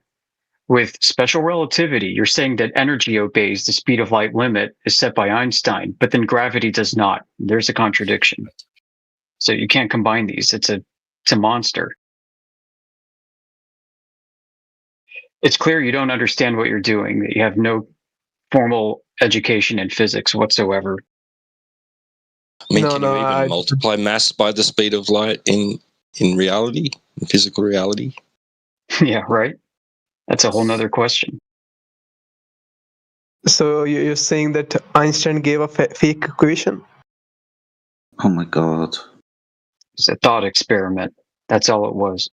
with special relativity, you're saying that energy obeys the speed of light limit is set by Einstein, but then gravity does not. There's a contradiction. So you can't combine these. It's a monster. It's clear you don't understand what you're doing, that you have no formal education in physics whatsoever. I mean, can you even multiply mass by the speed of light in reality, in physical reality? Yeah, right. That's a whole nother question. So you're saying that Einstein gave a fake equation? Oh my God. It's a thought experiment. That's all it was.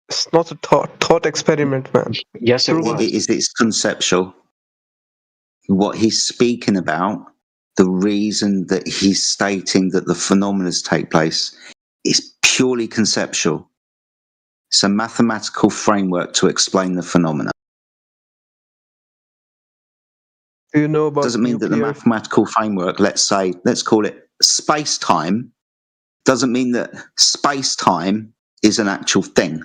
It's not a thought experiment, man. Yes, it was. It's conceptual. what he's speaking about, the reason that he's stating that the phenomena take place is purely conceptual. It's a mathematical framework to explain the phenomena. Do you know about Doesn't mean that the nuclear? mathematical framework, let's call it space-time, doesn't mean that space-time is an actual thing.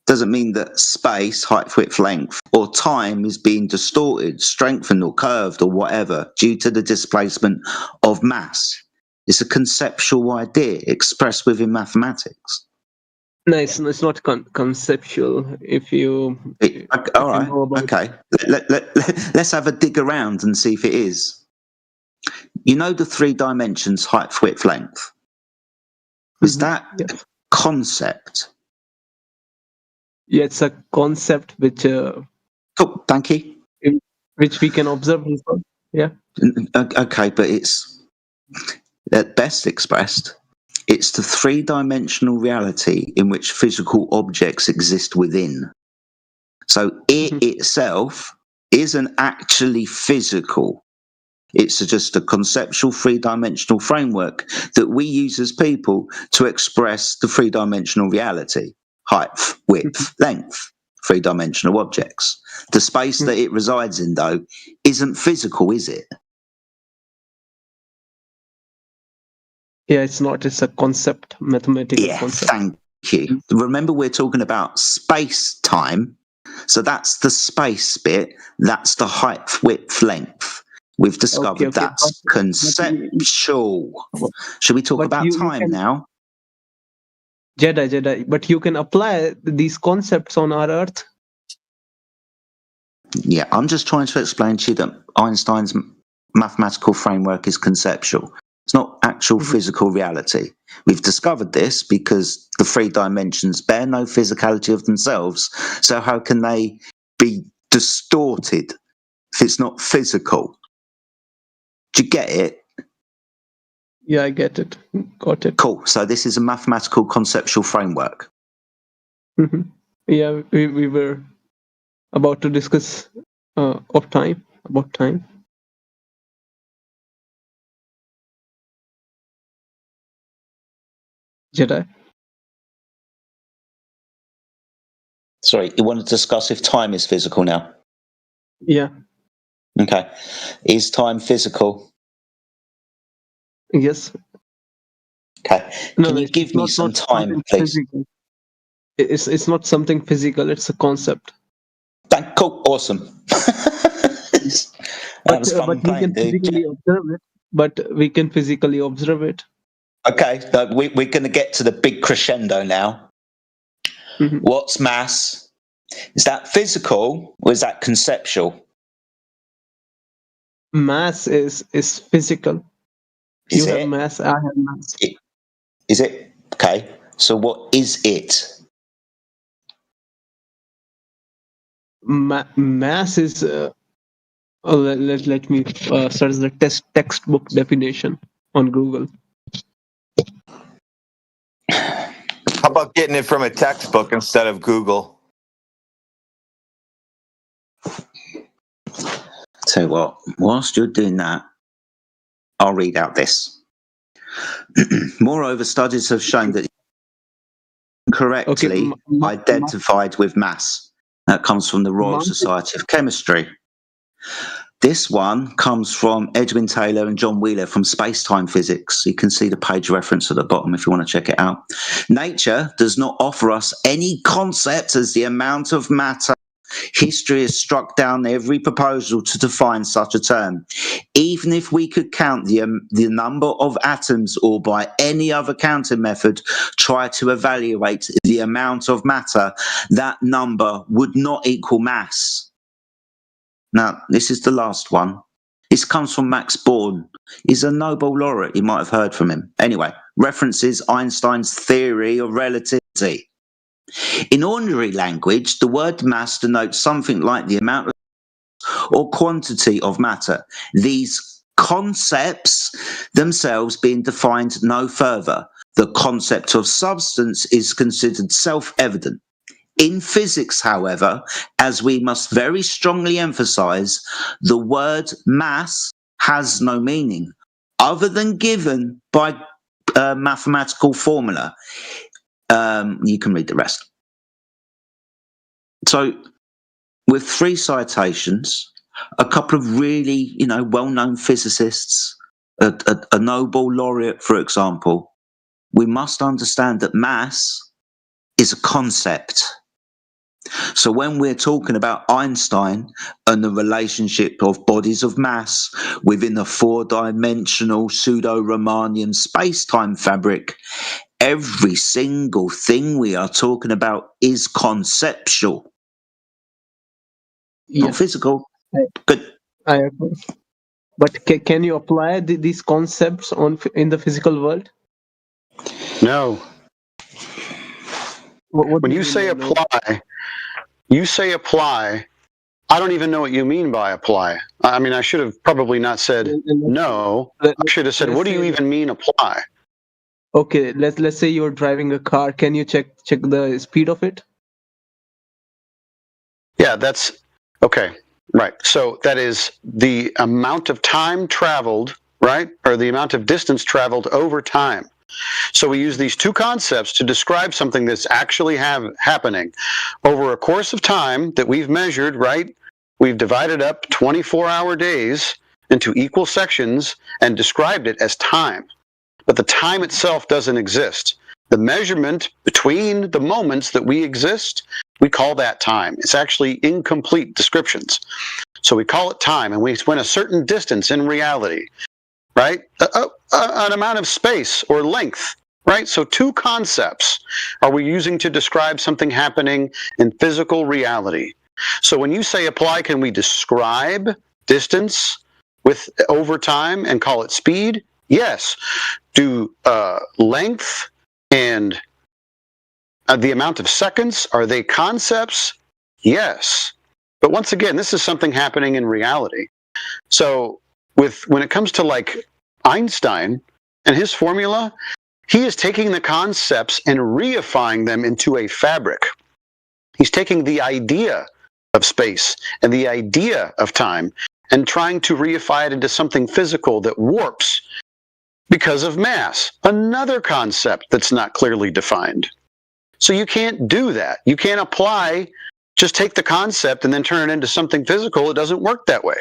Doesn't mean that space, height, width, length, or time is being distorted, strengthened, or curved, or whatever due to the displacement of mass. It's a conceptual idea expressed within mathematics. No, it's not conceptual. If you, all right, okay. Let's have a dig around and see if it is. You know the 3 dimensions, height, width, length. Is that concept? Yeah, it's a concept which. Cool, thank you. Which we can observe. Yeah. Okay, but it's at best expressed. It's the 3-dimensional reality in which physical objects exist within. So it itself isn't actually physical. It's just a conceptual 3-dimensional framework that we use as people to express the 3-dimensional reality. Height, width, length, 3-dimensional objects. The space that it resides in, though, isn't physical, is it? Yeah, it's not. It's a concept, mathematical concept. Thank you. Remember, we're talking about space-time. So that's the space bit. That's the height, width, length. We've discovered that's conceptual. Should we talk about time now? Jedi. But you can apply these concepts on our Earth. Yeah, I'm just trying to explain to you that Einstein's mathematical framework is conceptual. It's not actual physical reality. We've discovered this because the 3 dimensions bear no physicality of themselves. So how can they be distorted if it's not physical? Do you get it? Yeah, I get it. Got it. Cool. So this is a mathematical conceptual framework. Yeah, we were about to discuss about time. Jedi. Sorry, you want to discuss if time is physical now? Yeah. Okay. Is time physical? Yes. Okay. Can you give me some time, please? Physical. It's not something physical. It's a concept. Cool. Awesome. But we can physically observe it. But we can physically observe it. Okay, so we're going to get to the big crescendo now. What's mass? Is that physical or is that conceptual? Mass is physical. Is you it? have mass, I have mass. Is it? Okay, so what is it? Mass is... let me search the textbook definition on Google. How about getting it from a textbook instead of Google? So what? Whilst you're doing that, I'll read out this. Moreover, studies have shown that incorrectly identified with mass. That comes from the Royal Society of Chemistry. This one comes from Edwin Taylor and John Wheeler from Space-Time Physics. You can see the page reference at the bottom if you want to check it out. Nature does not offer us any concept as the amount of matter. History has struck down every proposal to define such a term. Even if we could count the number of atoms or by any other counting method try to evaluate the amount of matter, that number would not equal mass. Now, this is the last one. This comes from Max Born. He's a Nobel laureate. You might have heard from him. Anyway, references Einstein's theory of relativity. In ordinary language, the word mass denotes something like the amount or quantity of matter. These concepts themselves being defined no further. The concept of substance is considered self-evident. In physics, however, as we must very strongly emphasize, the word mass has no meaning other than given by mathematical formula. You can read the rest. So, with 3 citations, a couple of really, well-known physicists, a Nobel laureate, for example, we must understand that mass is a concept. So when we're talking about Einstein and the relationship of bodies of mass within a 4-dimensional pseudo-Riemannian space-time fabric, every single thing we are talking about is conceptual, not physical. Good. I agree. But can you apply these concepts in the physical world? No. What when you say apply, you say apply. I don't even know what you mean by apply. I mean, I should have probably not said no. I should have said, what do you even mean apply? Okay, let's say you're driving a car. Can you check the speed of it? Yeah, that's okay. Right. So that is the amount of time traveled, right? Or the amount of distance traveled over time. So we use these 2 concepts to describe something that's actually happening over a course of time that we've measured, right? We've divided up 24-hour days into equal sections and described it as time. But the time itself doesn't exist. The measurement between the moments that we exist, we call that time. It's actually incomplete descriptions. So we call it time, and we went a certain distance in reality, right? An amount of space or length, right? So 2 concepts are we using to describe something happening in physical reality. So when you say apply, can we describe distance with over time and call it speed? Yes. Do length and the amount of seconds, are they concepts? Yes. But once again, this is something happening in reality. So when it comes to like Einstein and his formula, he is taking the concepts and reifying them into a fabric. He's taking the idea of space and the idea of time and trying to reify it into something physical that warps because of mass, another concept that's not clearly defined. So you can't do that. You can't apply, just take the concept and then turn it into something physical. It doesn't work that way.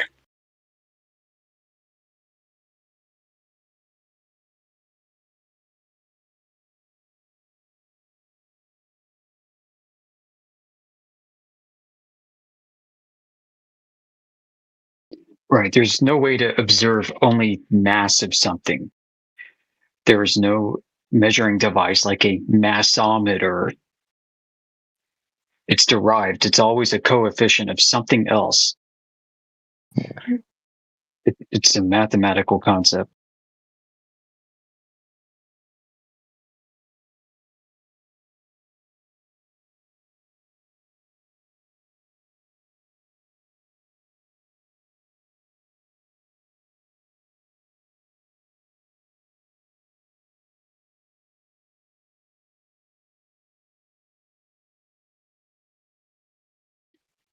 Right. There's no way to observe only mass of something. There is no measuring device like a massometer. It's derived. It's always a coefficient of something else. It's a mathematical concept.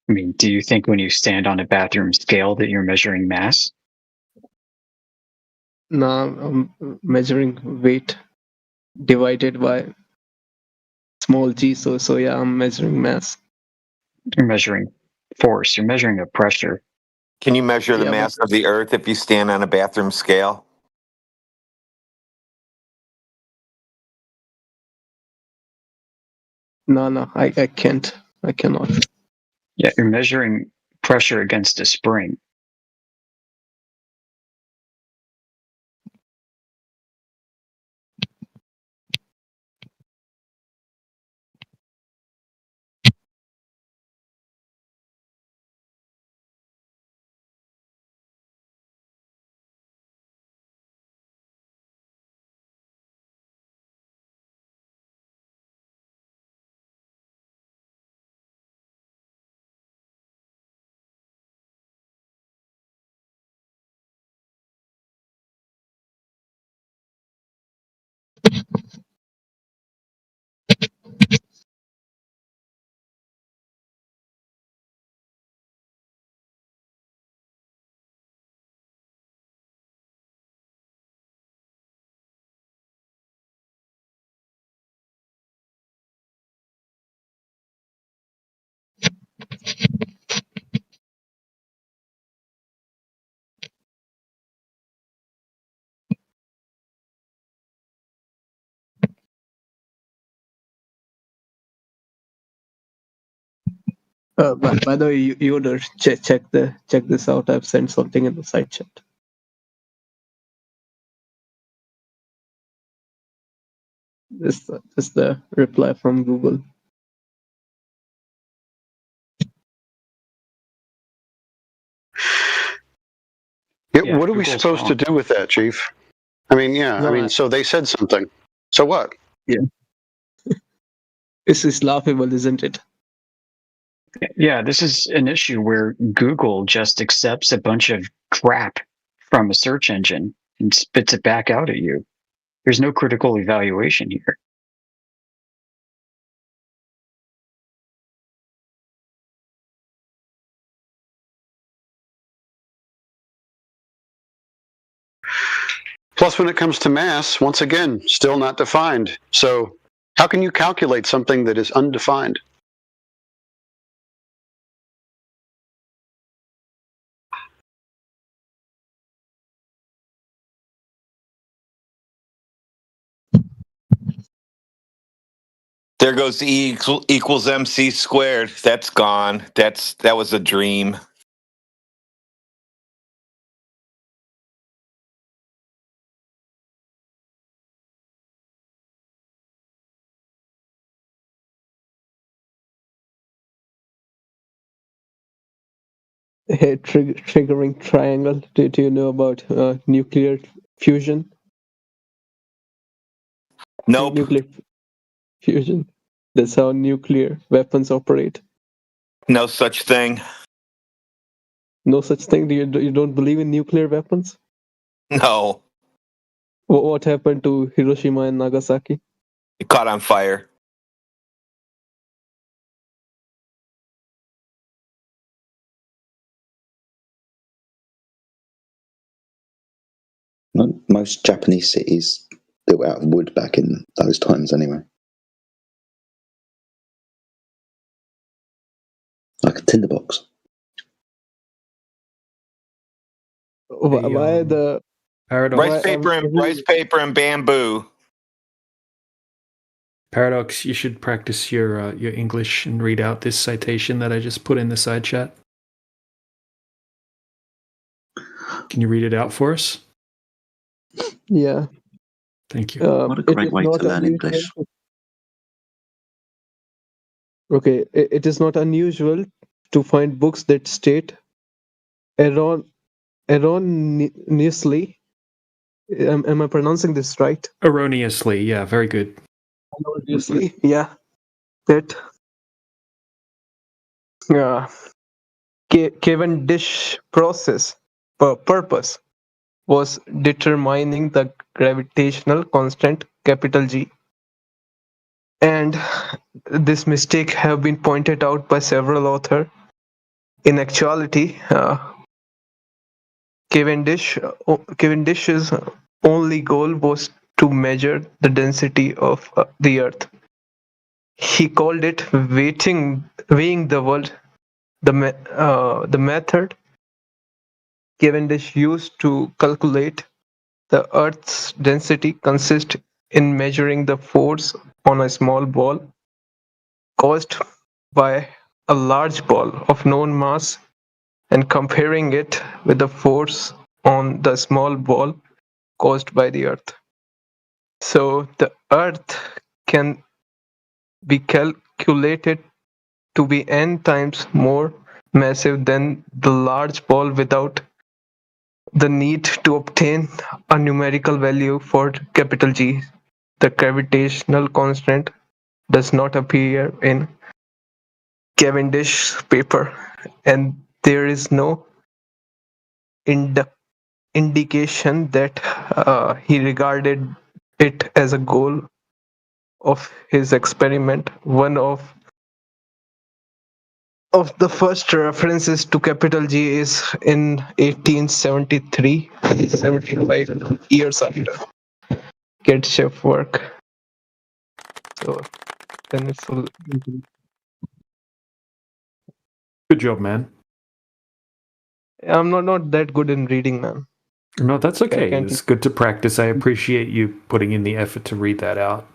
I mean, do you think when you stand on a bathroom scale that you're measuring mass? No, I'm measuring weight divided by small g. So yeah, I'm measuring mass. You're measuring force. You're measuring a pressure. Can you measure the Yeah, mass of the Earth if you stand on a bathroom scale? No, I can't. I cannot. Yeah, you're measuring pressure against a spring. By the way, Yoder, check this out. I've sent something in the side chat. This is the reply from Google. Yeah, what are we supposed to do with that, Chief? I mean, so they said something. So what? Yeah. This is laughable, isn't it? Yeah, this is an issue where Google just accepts a bunch of crap from a search engine and spits it back out at you. There's no critical evaluation here. Plus, when it comes to mass, once again, still not defined. So how can you calculate something that is undefined? There goes E equals MC squared. That's gone. That was a dream. Hey, triggering triangle. Do you know about nuclear fusion? Nope. Nuclear fusion. That's how nuclear weapons operate. No such thing. No such thing. You don't believe in nuclear weapons? No. What happened to Hiroshima and Nagasaki? It caught on fire. Most Japanese cities built out of wood back in those times, anyway. Like a tinderbox. Why the Paradox? Rice paper and bamboo. Paradox, you should practice your English and read out this citation that I just put in the side chat. Can you read it out for us? Yeah. Thank you. What a great way to learn English. Okay, it is not unusual to find books that state erroneously. Am I pronouncing this right? Erroneously, yeah, very good. Erroneously, yeah. That Cavendish process purpose was determining the gravitational constant capital G. And this mistake have been pointed out by several authors. In actuality, Cavendish's only goal was to measure the density of the Earth. He called it weighing the world. The method Cavendish used to calculate the Earth's density consists in measuring the force on a small ball caused by a large ball of known mass and comparing it with the force on the small ball caused by the Earth. So the Earth can be calculated to be n times more massive than the large ball without the need to obtain a numerical value for capital G. The gravitational constant does not appear in Cavendish's paper, and there is no indication that he regarded it as a goal of his experiment. One of the first references to capital G is in 1873, 75 years after Kirchhoff's work. So then it's good job, man. I'm not that good in reading, man. No, that's okay. It's good to practice. I appreciate you putting in the effort to read that out.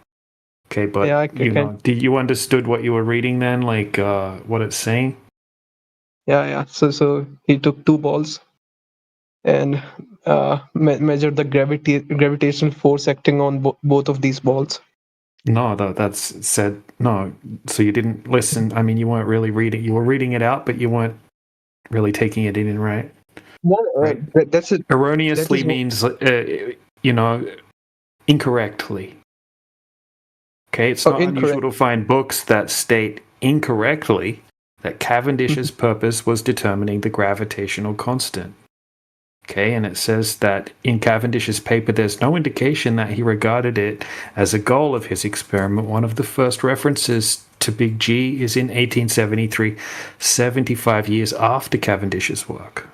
Okay, but Yeah, did you understood what you were reading then, like what it's saying? Yeah. So he took two balls and measured the gravitational force acting on both of these balls. No, that's said no. So you didn't listen. I mean, you weren't really reading. You were reading it out, but you weren't really taking it in, right? No, right. That's it. Erroneously that means, incorrectly. Okay, it's not unusual to find books that state incorrectly that Cavendish's purpose was determining the gravitational constant. Okay, and it says that in Cavendish's paper, there's no indication that he regarded it as a goal of his experiment. One of the first references to Big G is in 1873, 75 years after Cavendish's work.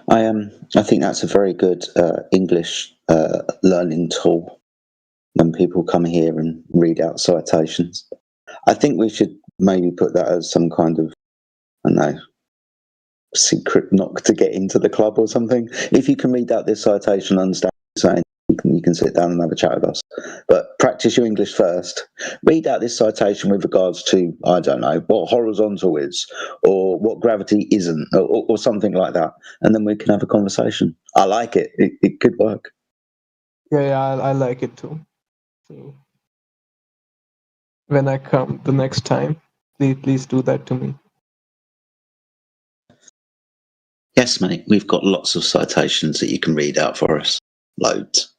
I think that's a very good English learning tool when people come here and read out citations. I think we should maybe put that as some kind of, I don't know, secret knock to get into the club or something. If you can read out this citation, understand what you're saying, you can sit down and have a chat with us. But practice your English first. Read out this citation with regards to, I don't know, what horizontal is, or what gravity isn't, or something like that. And then we can have a conversation. I like it. It could work. Yeah, I like it too. So when I come the next time, please do that to me. Yes, mate. We've got lots of citations that you can read out for us. Loads.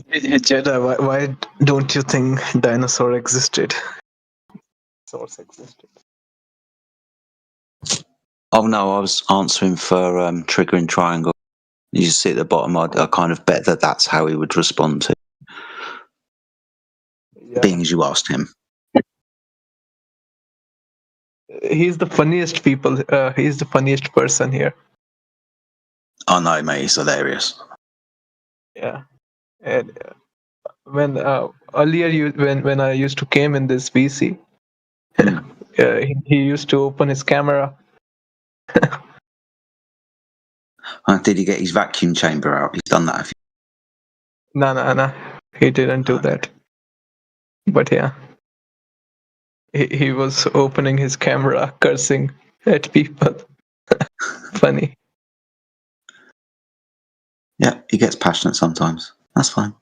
Hey, Jedi, why don't you think dinosaur existed? Dinosaurs existed. Oh no, I was answering for triggering triangle. You see at the bottom, I kind of bet that that's how he would respond to, being as you asked him. He's the funniest people. He's the funniest person here. Oh no, mate, he's hilarious. Yeah, and when earlier when I used to came in this VC, he used to open his camera. Did he get his vacuum chamber out? He's done that. No, he didn't do that. But yeah, he was opening his camera, cursing at people. Funny. Yeah, he gets passionate sometimes. That's fine.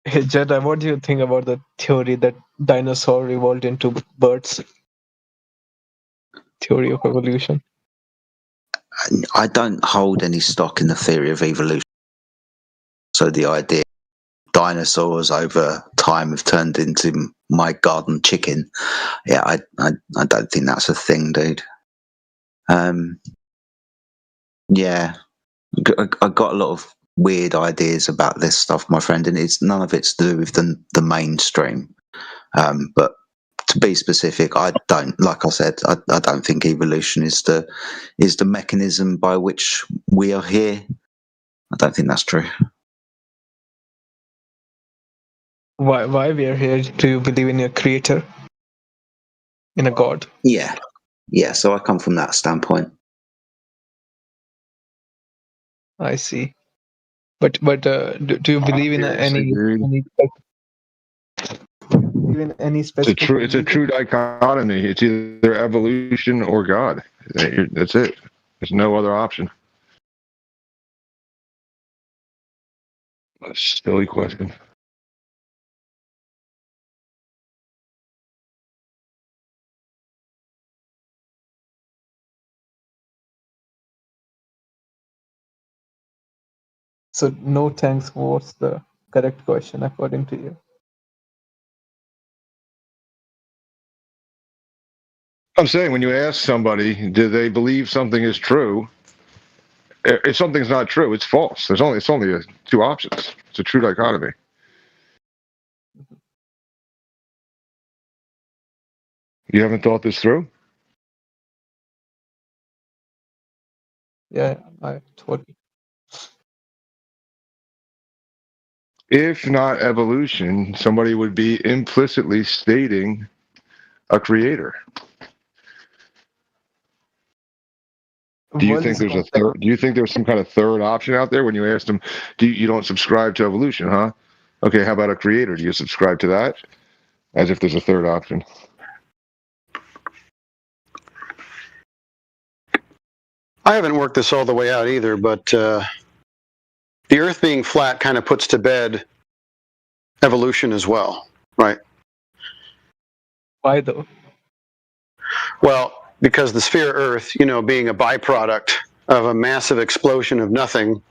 Hey Jedi, what do you think about the theory that dinosaurs evolved into birds? Theory of evolution. I don't hold any stock in the theory of evolution. So the idea dinosaurs over time have turned into my garden chicken. Yeah, I don't think that's a thing, dude. Yeah, I got a lot of weird ideas about this stuff, my friend, and none of it's to do with the mainstream. But to be specific, I don't. Like I said, I don't think evolution is the mechanism by which we are here. I don't think that's true. Why we are here? Do you believe in a creator? In a god? Yeah. So I come from that standpoint. I see. But do you believe in any specific? It's a true dichotomy. It's either evolution or God. That's it. There's no other option. A silly question. So no thanks. What's the correct question according to you? I'm saying when you ask somebody, do they believe something is true? If something's not true, it's false. It's only two options. It's a true dichotomy. You haven't thought this through? Yeah, I totally. If not evolution, somebody would be implicitly stating a creator. Do you think there's do you think there's some kind of third option out there when you ask them, you don't subscribe to evolution, huh? Okay, how about a creator? Do you subscribe to that? As if there's a third option. I haven't worked this all the way out either, but the Earth being flat kind of puts to bed evolution as well, right? Why though? Well, because the sphere Earth, being a byproduct of a massive explosion of nothing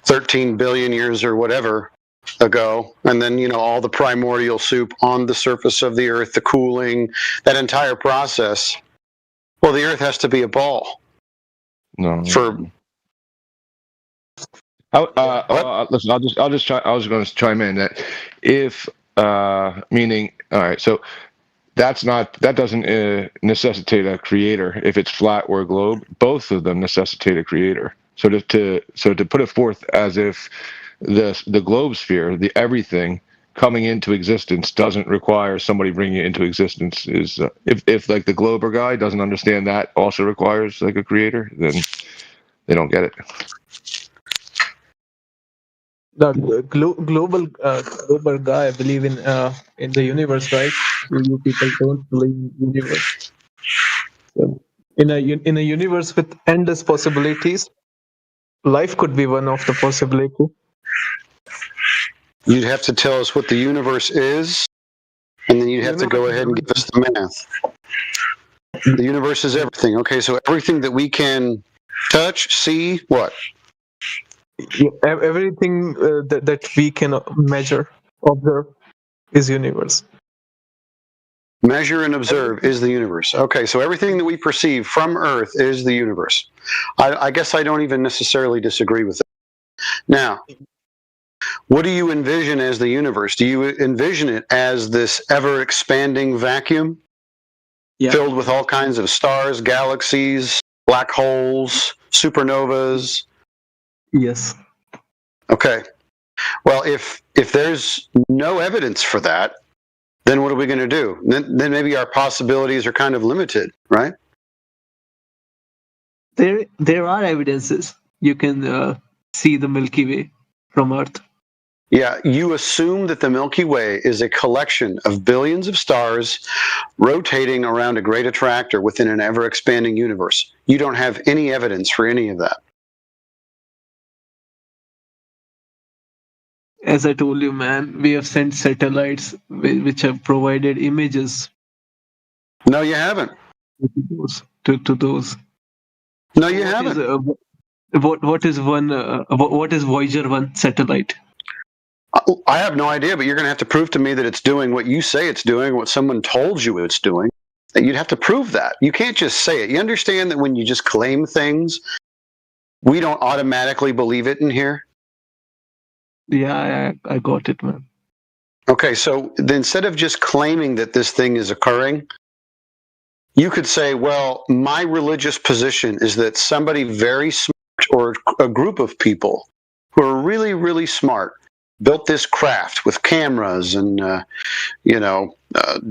13 billion years or whatever ago, and then, all the primordial soup on the surface of the Earth, the cooling, that entire process, well, the Earth has to be a ball. No. Listen, I was going to chime in that if meaning, all right, so that doesn't necessitate a creator if it's flat or a globe. Both of them necessitate a creator. So to put it forth as if the globe sphere, the everything coming into existence doesn't require somebody bringing it into existence is if like the Glober guy doesn't understand that also requires like a creator, then they don't get it. the global guy believe in the universe, right? You people don't believe in universe. So in a universe with endless possibilities, life could be one of the possibility. You'd have to tell us what the universe is, and then you'd have to go ahead and give us the math. The universe is everything. Okay, so everything that we can touch, see, what? Everything that we can measure, observe, is universe. Measure and observe is the universe. Okay, so everything that we perceive from Earth is the universe. I guess I don't even necessarily disagree with it. Now, what do you envision as the universe? Do you envision it as this ever-expanding vacuum filled with all kinds of stars, galaxies, black holes, supernovas? Yes. Okay. Well, if there's no evidence for that, then what are we going to do? Then maybe our possibilities are kind of limited, right? There are evidences. You can see the Milky Way from Earth. Yeah, you assume that the Milky Way is a collection of billions of stars rotating around a great attractor within an ever-expanding universe. You don't have any evidence for any of that. As I told you, man, we have sent satellites which have provided images. No, you haven't. To those. No, you haven't. What is Voyager 1 satellite? I have no idea, but you're going to have to prove to me that it's doing what you say it's doing, what someone told you it's doing. You'd have to prove that. You can't just say it. You understand that when you just claim things, we don't automatically believe it in here? Yeah, I got it, man. Okay, so instead of just claiming that this thing is occurring, you could say, well, my religious position is that somebody very smart or a group of people who are really, really smart built this craft with cameras and,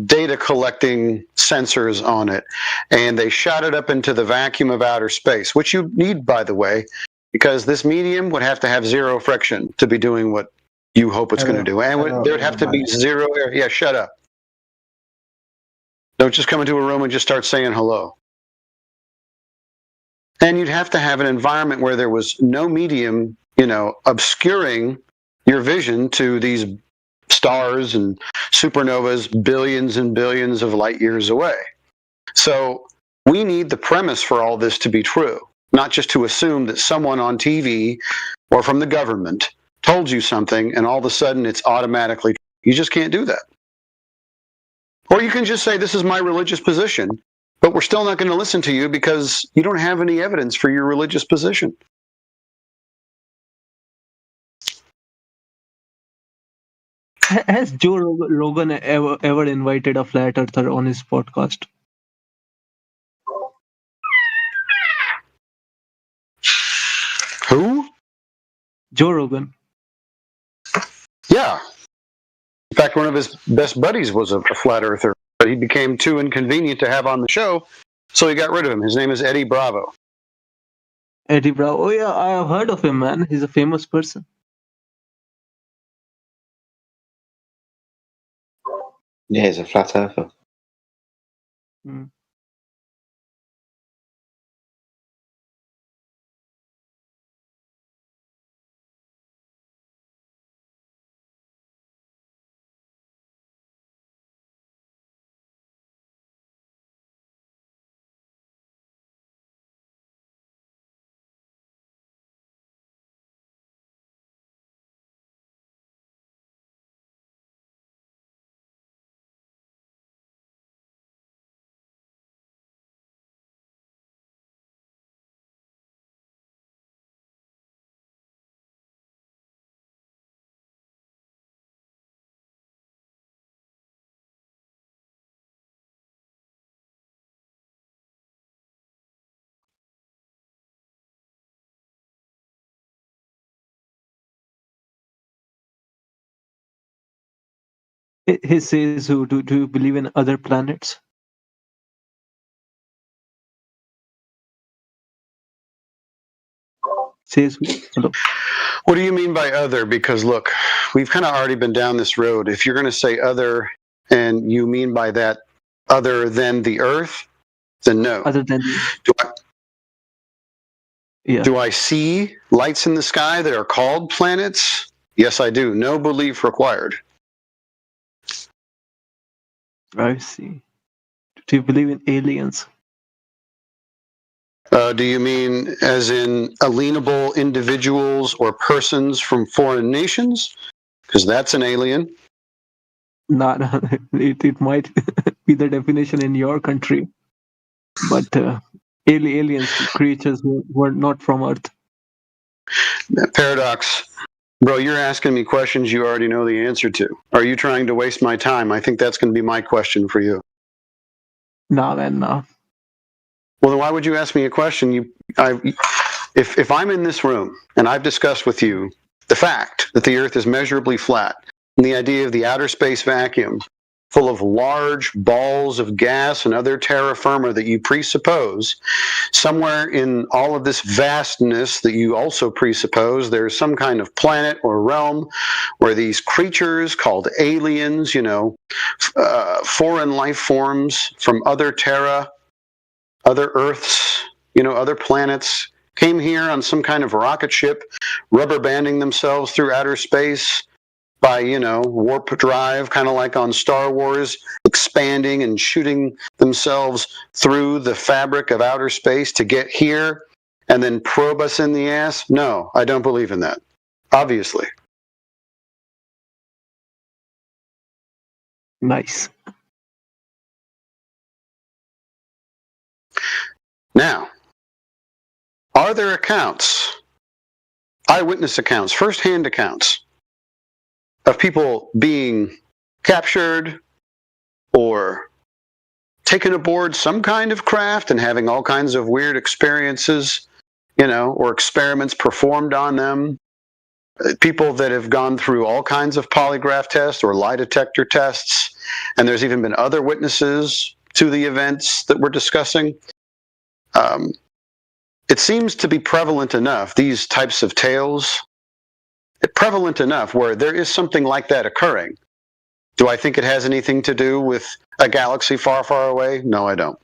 data collecting sensors on it. And they shot it up into the vacuum of outer space, which you need, by the way, because this medium would have to have zero friction to be doing what you hope it's going to do. And there would have to be zero air. Yeah, shut up. Don't just come into a room and just start saying hello. And you'd have to have an environment where there was no medium, obscuring your vision to these stars and supernovas billions and billions of light years away. So we need the premise for all this to be true, not just to assume that someone on TV or from the government told you something and all of a sudden it's automatically. You just can't do that. Or you can just say, this is my religious position, but we're still not going to listen to you because you don't have any evidence for your religious position. Has Joe Rogan ever invited a flat earther on his podcast? Who? Joe Rogan. Yeah. In fact, one of his best buddies was a flat earther, but he became too inconvenient to have on the show, so he got rid of him. His name is Eddie Bravo. Eddie Bravo. Oh yeah, I have heard of him, man. He's a famous person. Yeah, he's a flat earther. Mm. He says, do you believe in other planets? Says who? Hello. What do you mean by other? Because look, we've kind of already been down this road. If you're going to say other, and you mean by that other than the Earth, then no. Other than Do I see lights in the sky that are called planets? Yes, I do. No belief required. I see. Do you believe in aliens? Do you mean as in alienable individuals or persons from foreign nations? Because that's an alien. Not it might be the definition in your country, but aliens, creatures who were not from Earth. Paradox. Bro, you're asking me questions you already know the answer to. Are you trying to waste my time? I think that's going to be my question for you. No, man, no. Well, then why would you ask me a question? If I'm in this room and I've discussed with you the fact that the Earth is measurably flat and the idea of the outer space vacuum full of large balls of gas and other terra firma that you presuppose, somewhere in all of this vastness that you also presuppose, there's some kind of planet or realm where these creatures called aliens, foreign life forms from other terra, other Earths, other planets, came here on some kind of rocket ship, rubber banding themselves through outer space by, warp drive, kind of like on Star Wars, expanding and shooting themselves through the fabric of outer space to get here and then probe us in the ass? No, I don't believe in that, obviously. Nice. Now, are there accounts, eyewitness accounts, first-hand accounts, of people being captured or taken aboard some kind of craft and having all kinds of weird experiences, or experiments performed on them? People that have gone through all kinds of polygraph tests or lie detector tests, and there's even been other witnesses to the events that we're discussing. It seems to be prevalent enough, these types of tales, prevalent enough where there is something like that occurring. Do I think it has anything to do with a galaxy far, far away? No, I don't.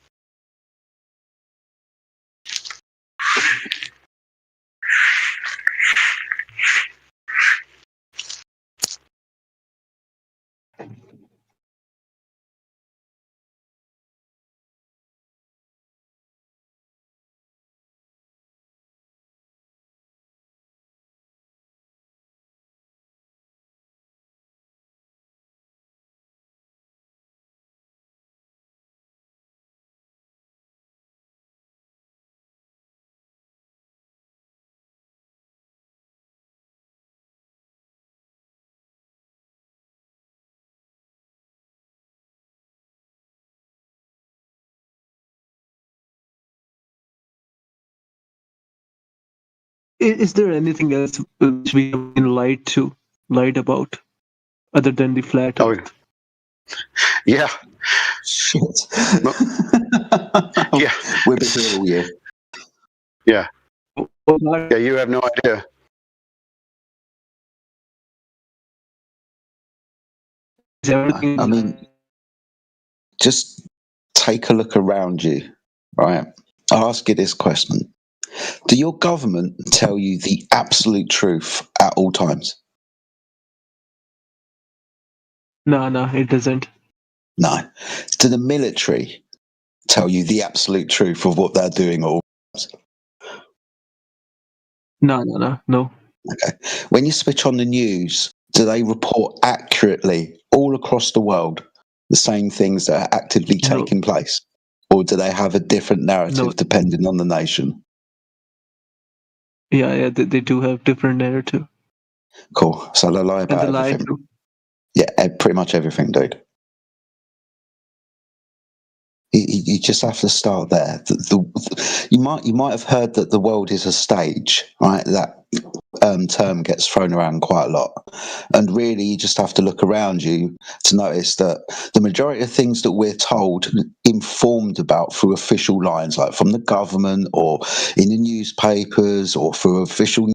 Is there anything else which we have been lied about, other than the flat Earth? Yeah. Shit. Yeah. We're busy all year. Yeah. Yeah, you have no idea. I mean, just take a look around you, right? I'll ask you this question. Do your government tell you the absolute truth at all times? No, it doesn't. No. Do the military tell you the absolute truth of what they're doing at all times? No. Okay. When you switch on the news, do they report accurately all across the world the same things that are actively taking place? Or do they have a different narrative depending on the nation? Yeah, they do have different narrative. Cool. So they lie about everything. Yeah, pretty much everything, dude. You just have to start there. You might have heard that the world is a stage, right? That term gets thrown around quite a lot, and really, you just have to look around you to notice that the majority of things that we're told, informed about through official lines, like from the government or in the newspapers or through official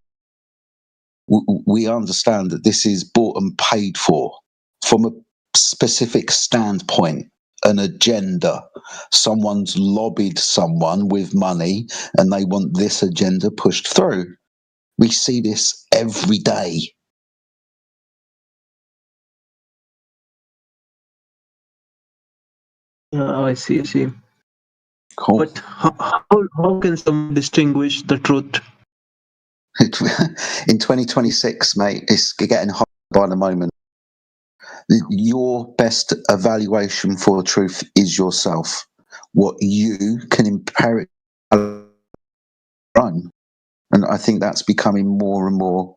we understand that this is bought and paid for from a specific standpoint, an agenda. Someone's lobbied someone with money and they want this agenda pushed through. We see this every day. I see. Cool. But how can someone distinguish the truth? In 2026, mate, it's getting hard by the moment. Your best evaluation for truth is yourself. What you can impart own. And I think that's becoming more and more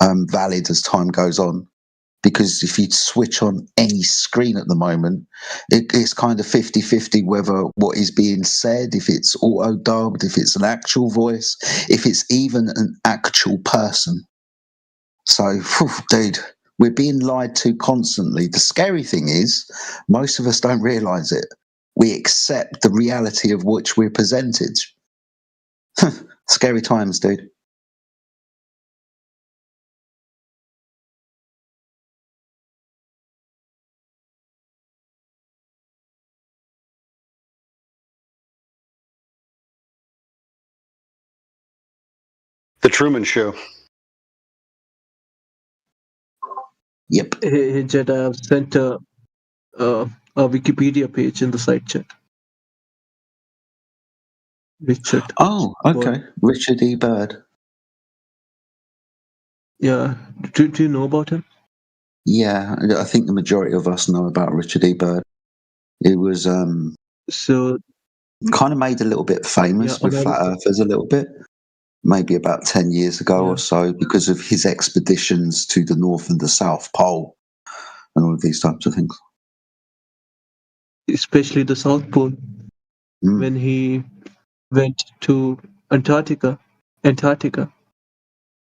valid as time goes on. Because if you switch on any screen at the moment, it's kind of 50-50 whether what is being said, if it's auto-dubbed, if it's an actual voice, if it's even an actual person. So, dude, we're being lied to constantly. The scary thing is, most of us don't realise it. We accept the reality of which we're presented. Scary times, dude. The Truman Show. Yep. Hey, Jed, I have sent a Wikipedia page in the side chat. Richard. Oh, okay. Richard E. Byrd. Yeah. Do you know about him? Yeah, I think the majority of us know about Richard E. Byrd. It was so kind of made a little bit famous with flat earthers a little bit, maybe about 10 years ago or so, because of his expeditions to the North and the South Pole and all of these types of things. Especially the South Pole, when he went to Antarctica,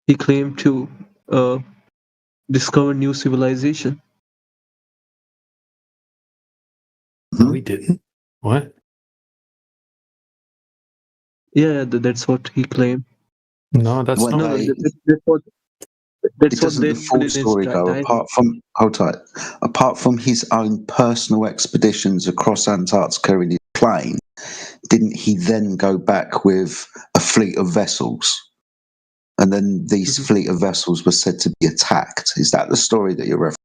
he claimed to discover new civilization. No, he didn't. What? Yeah, that's what he claimed. No, that's not. No, that's what. That's it doesn't what the full story go. Apart from his own personal expeditions across Antarctica in his plane, didn't he then go back with a fleet of vessels? And then these fleet of vessels were said to be attacked. Is that the story that you're referring?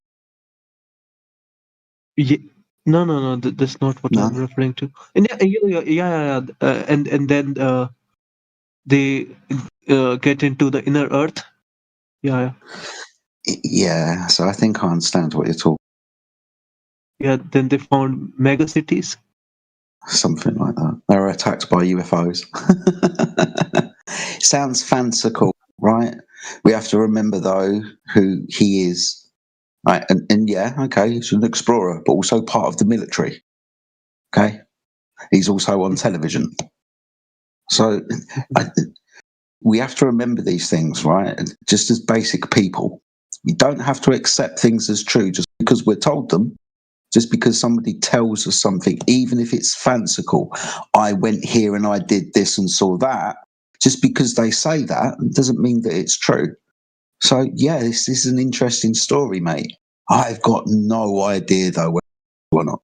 Yeah. No. That's not what I'm referring to. And yeah. And then they get into the inner Earth. Yeah. Yeah. So I think I understand what you're talking. Yeah. Then they found mega cities. Something like that. They were attacked by UFOs. Sounds fanciful, right? We have to remember though who he is. Right, and yeah, okay, he's an explorer, but also part of the military. Okay, he's also on television. So we have to remember these things, right? Just as basic people, you don't have to accept things as true just because we're told them. Just because somebody tells us something, even if it's fanciful, I went here and I did this and saw that. Just because they say that doesn't mean that it's true. So yeah, this is an interesting story, mate. I've got no idea though whether or not.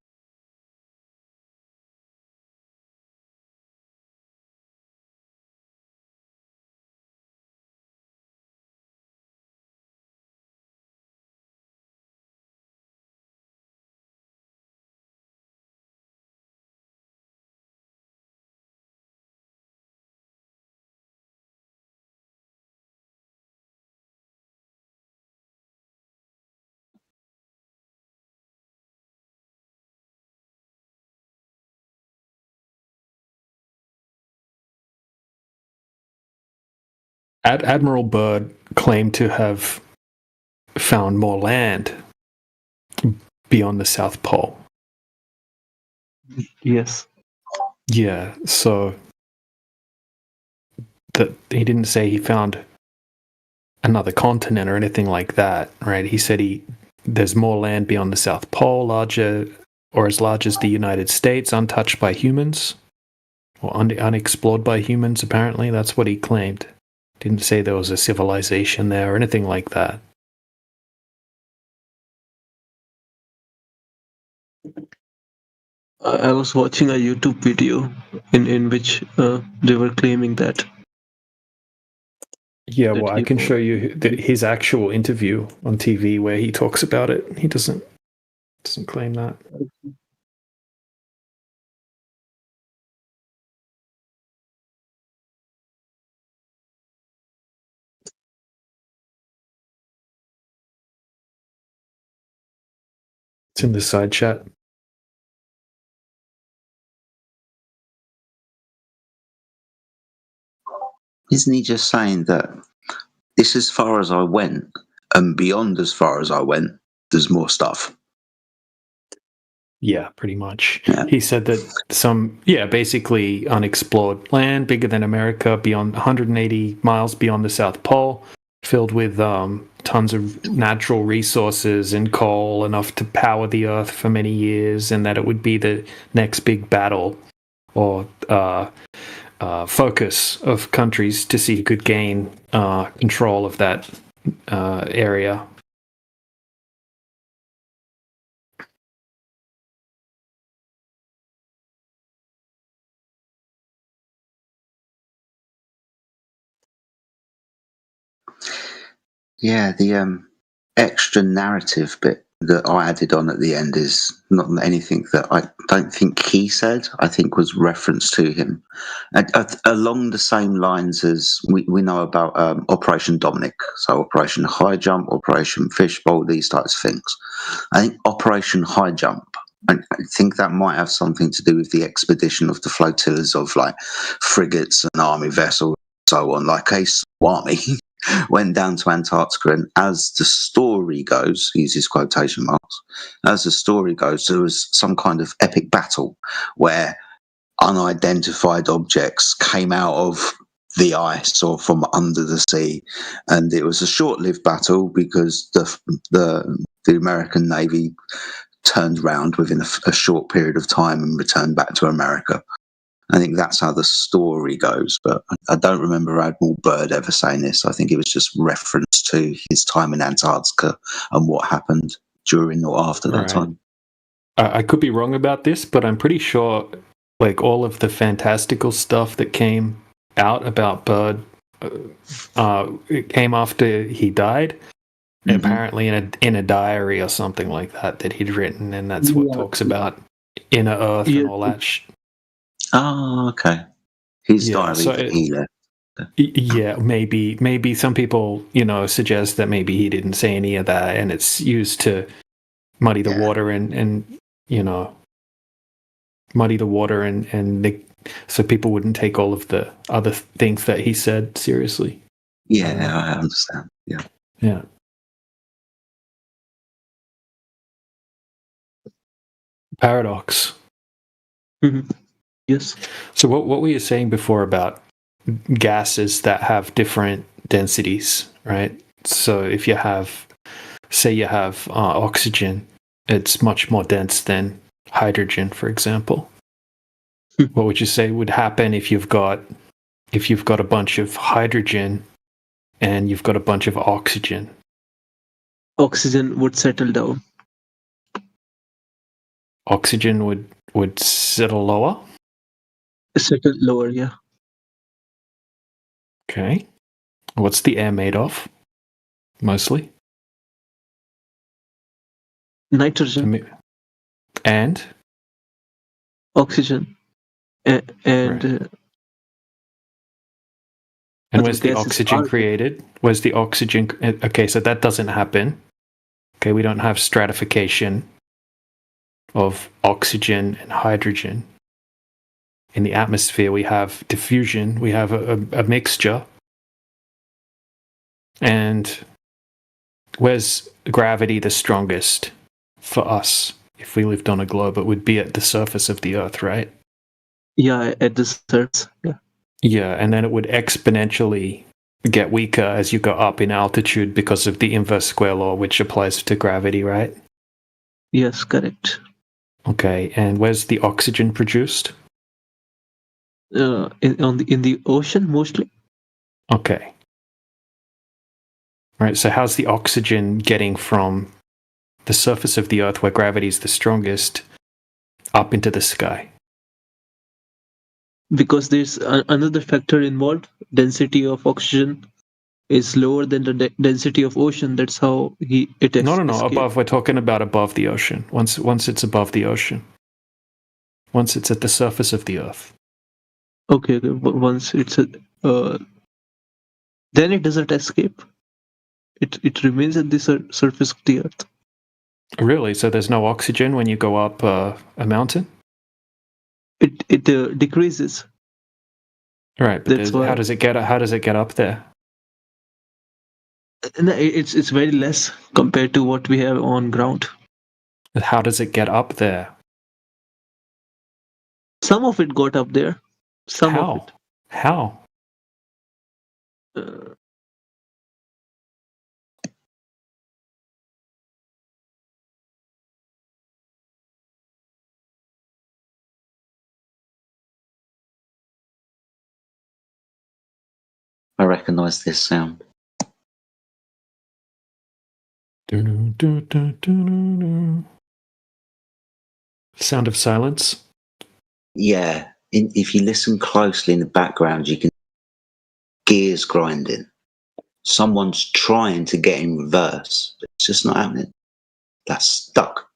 Admiral Byrd claimed to have found more land beyond the South Pole. Yes. Yeah, so that he didn't say he found another continent or anything like that, right? He said there's more land beyond the South Pole, larger or as large as the United States, untouched by humans or unexplored by humans. Apparently, that's what he claimed. Didn't say there was a civilization there or anything like that. I was watching a YouTube video in which they were claiming that. Yeah, well, I can show you his actual interview on TV where he talks about it. He doesn't claim that. It's in the side chat. Isn't he just saying that this as far as I went, and beyond as far as I went, there's more stuff? Yeah, pretty much. Yeah. He said that basically unexplored land bigger than America, beyond 180 miles beyond the South Pole, filled with tons of natural resources and coal, enough to power the Earth for many years, and that it would be the next big battle or focus of countries to see who could gain control of that area. Yeah, the extra narrative bit that I added on at the end is not anything that I don't think he said. I think was reference to him, along the same lines as we know about Operation Dominic, so Operation High Jump, Operation Fishbowl, these types of things. I think Operation High Jump, I think that might have something to do with the expedition of the flotillas of like frigates and army vessels and so on, like a army. Went down to Antarctica, and as the story goes, he uses quotation marks, as the story goes, there was some kind of epic battle where unidentified objects came out of the ice or from under the sea, and it was a short-lived battle because the American Navy turned around within a short period of time and returned back to America. I think that's how the story goes, but I don't remember Admiral Byrd ever saying this. I think it was just reference to his time in Antarctica and what happened during or after that time. I could be wrong about this, but I'm pretty sure like all of the fantastical stuff that came out about Byrd it came after he died. Apparently in a diary or something like that he'd written, and that's what talks about inner Earth and all that shit. Oh, okay. His diary that he left. Yeah, maybe some people, suggest that maybe he didn't say any of that, and it's used to muddy the water and so people wouldn't take all of the other things that he said seriously. Yeah, I understand. Yeah. Paradox. Mm-hmm. Yes. So what were you saying before about gases that have different densities, right? So if you have, say you have oxygen, it's much more dense than hydrogen, for example. What would you say would happen if you've got a bunch of hydrogen and you've got a bunch of oxygen? Oxygen would settle down. Oxygen would settle lower? Settle lower, yeah. Okay. What's the air made of? Mostly? Nitrogen. And? Oxygen. And where's the oxygen created? Where's the oxygen? Okay, so that doesn't happen. Okay, we don't have stratification of oxygen and hydrogen. In the atmosphere, we have diffusion, we have a mixture. And where's gravity the strongest for us? If we lived on a globe, it would be at the surface of the Earth, right? Yeah, at the surface, yeah. Yeah, and then it would exponentially get weaker as you go up in altitude because of the inverse square law, which applies to gravity, right? Yes, correct. Okay, and where's the oxygen produced? In the ocean, mostly. Okay, Right. So how's the oxygen getting from the surface of the Earth, where gravity is the strongest, up into the sky? Because there's another factor involved. Density of oxygen is lower than the density of ocean. That's how it No. escaped. Above. We're talking about above the ocean. Once it's above the ocean. Once it's at the surface of the Earth. Okay. But once it's then it doesn't escape. It remains at the surface of the Earth. Really? So there's no oxygen when you go up a mountain? It decreases. Right. But how does it get up there? No, it's very less compared to what we have on ground. How does it get up there? Some of it got up there. Some How? of it. How? I recognise this sound. Sound of silence? Yeah. If you listen closely in the background, you can gears grinding. Someone's trying to get in reverse, but it's just not happening. That's stuck.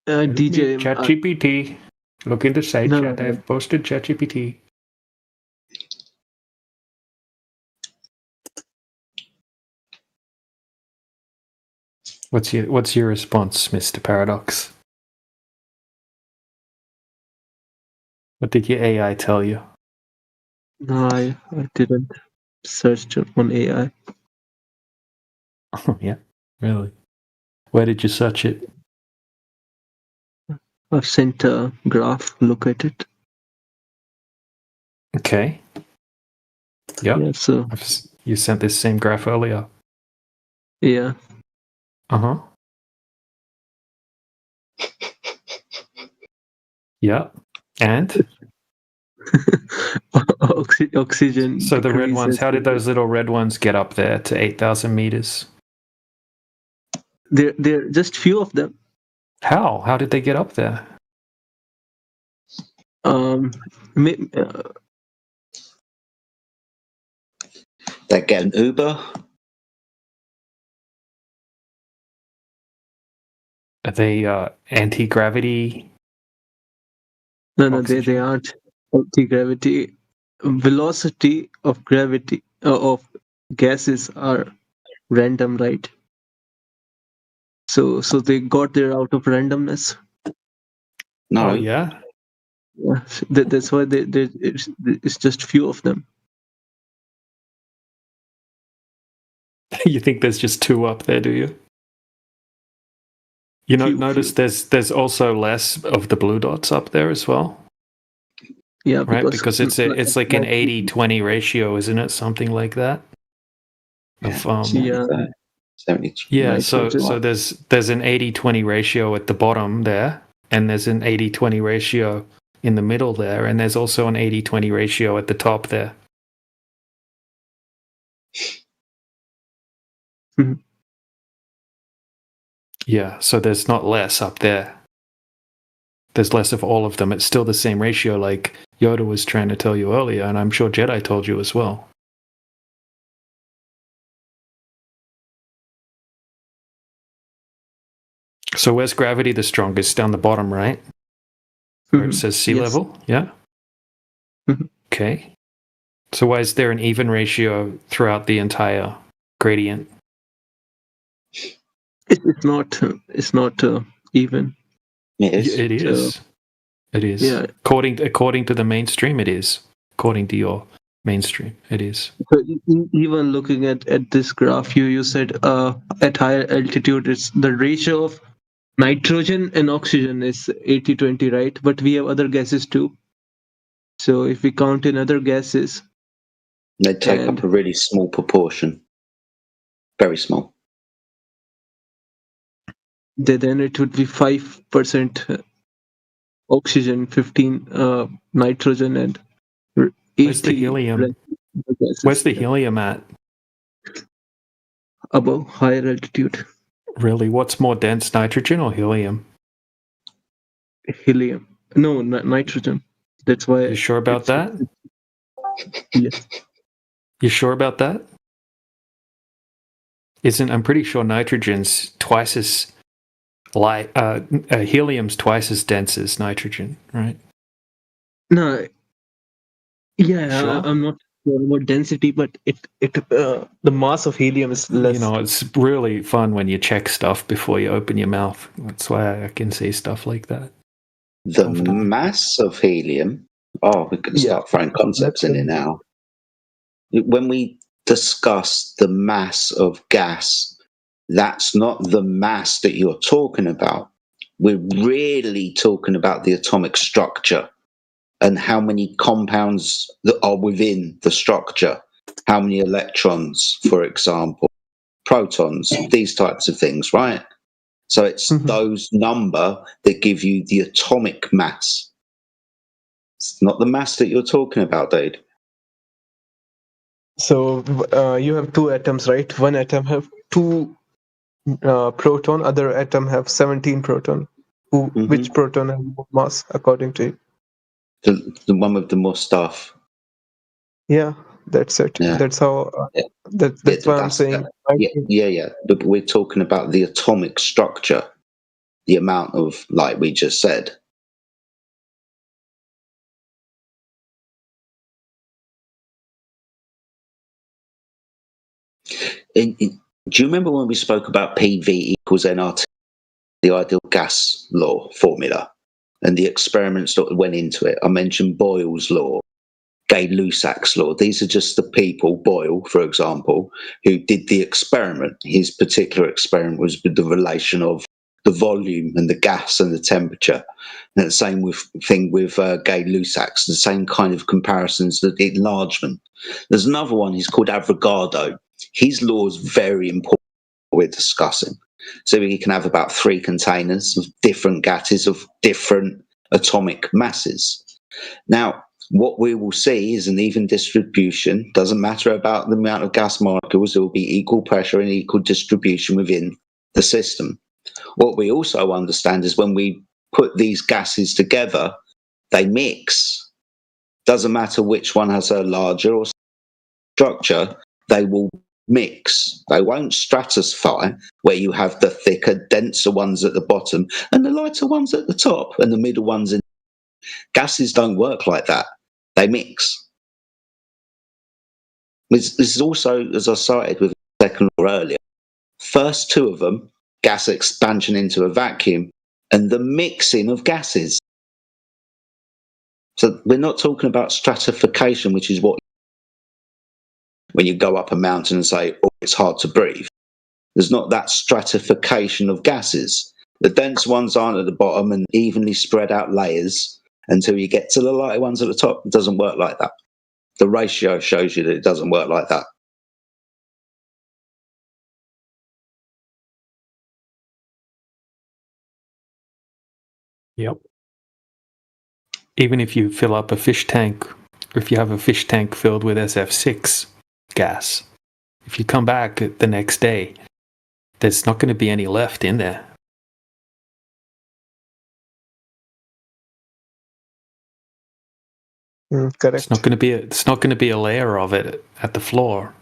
DJ ChatGPT. Look in the side No, chat. no. I've posted ChatGPT. What's your response, Mr. Paradox? What did your AI tell you? No, I didn't search on AI. Oh, yeah, really? Where did you search it? I've sent a graph. Look at it. Okay. Yep. Yeah, so you sent this same graph earlier. Yeah. Uh-huh. Yeah. And? Oxygen. So the red ones, decreases. how did those little red ones get up there to 8,000 meters? There just few of them. How? How did they get up there? They get an Uber. Are they anti-gravity? No, they aren't anti-gravity. Velocity of gravity of gases are random, right? So they got there out of randomness. No. Oh, yeah? Yeah, that's why it's just few of them. You think there's just two up there, do you? You know, notice there's also less of the blue dots up there as well. Yeah, right, because it's like an 80-20 ratio, isn't it? Something like that. Yeah. Yeah, so there's an 80-20 ratio at the bottom there, and there's an 80-20 ratio in the middle there, and there's also an 80-20 ratio at the top there. Mm-hmm. Yeah, so there's not less up there. There's less of all of them. It's still the same ratio like Yoda was trying to tell you earlier, and I'm sure Jedi told you as well. So where's gravity the strongest? Down the bottom, right? Where it says sea level? Yeah? Okay. So why is there an even ratio throughout the entire gradient? It's not even. It is. It is. Yeah. According to the mainstream, it is. According to your mainstream, it is. So even looking at this graph, you said at higher altitude, it's the ratio of nitrogen and oxygen is 80-20, right? But we have other gases too. So if we count in other gases, they take up a really small proportion. Very small. Then it would be 5% oxygen, 15 nitrogen, and Where's the 80 helium? gases. Where's the helium at? Above, higher altitude. Really? What's more dense, nitrogen or helium? Helium. No, nitrogen. That's why. You sure about that? Yes. You sure about that? I'm pretty sure nitrogen's twice as light. Helium's twice as dense as nitrogen, right? No. Yeah, Sure? I'm not sure about density, but the mass of helium is less. You know, it's really fun when you check stuff before you open your mouth. That's why I can say stuff like that. The mass of helium. Oh, we can start throwing concepts in it now. When we discuss the mass of gas, that's not the mass that you're talking about. We're really talking about the atomic structure and how many compounds that are within the structure, how many electrons, for example, protons, these types of things, right? So it's those number that give you the atomic mass. It's not the mass that you're talking about, dude. So you have two atoms, right? One atom have 2 proton, other atom have 17 proton. Which proton have more mass according to you? The one with the more stuff. Yeah, that's it. Yeah. That's how. That's why I'm saying. Yeah. But we're talking about the atomic structure, the amount of, like we just said. Do you remember when we spoke about PV equals nRT, the ideal gas law formula, and the experiments that went into it? I mentioned Boyle's law, Gay-Lussac's law. These are just the people, Boyle, for example, who did the experiment. His particular experiment was with the relation of the volume and the gas and the temperature. And the same thing with Gay-Lussac's, the same kind of comparisons, the enlargement. There's another one, he's called Avogadro. His law is very important we're discussing. So we can have about 3 containers of different gases of different atomic masses. Now, what we will see is an even distribution. Doesn't matter about the amount of gas molecules, there will be equal pressure and equal distribution within the system. What we also understand is when we put these gases together, they mix. Doesn't matter which one has a larger or structure, they will mix. They won't stratify, where you have the thicker, denser ones at the bottom and the lighter ones at the top and the middle ones in. Gases don't work like that. They mix. This is also, as I cited with the second law earlier, first 2 of them, gas expansion into a vacuum and the mixing of gases. So we're not talking about stratification, which is what when you go up a mountain and say, oh, it's hard to breathe. There's not that stratification of gases. The dense ones aren't at the bottom and evenly spread out layers until you get to the lighter ones at the top. It doesn't work like that. The ratio shows you that it doesn't work like that. Yep. Even if you fill up a fish tank, or if you have a fish tank filled with SF6 gas, if you come back the next day, there's not going to be any left in there. Correct. It's not going to be a layer of it at the floor.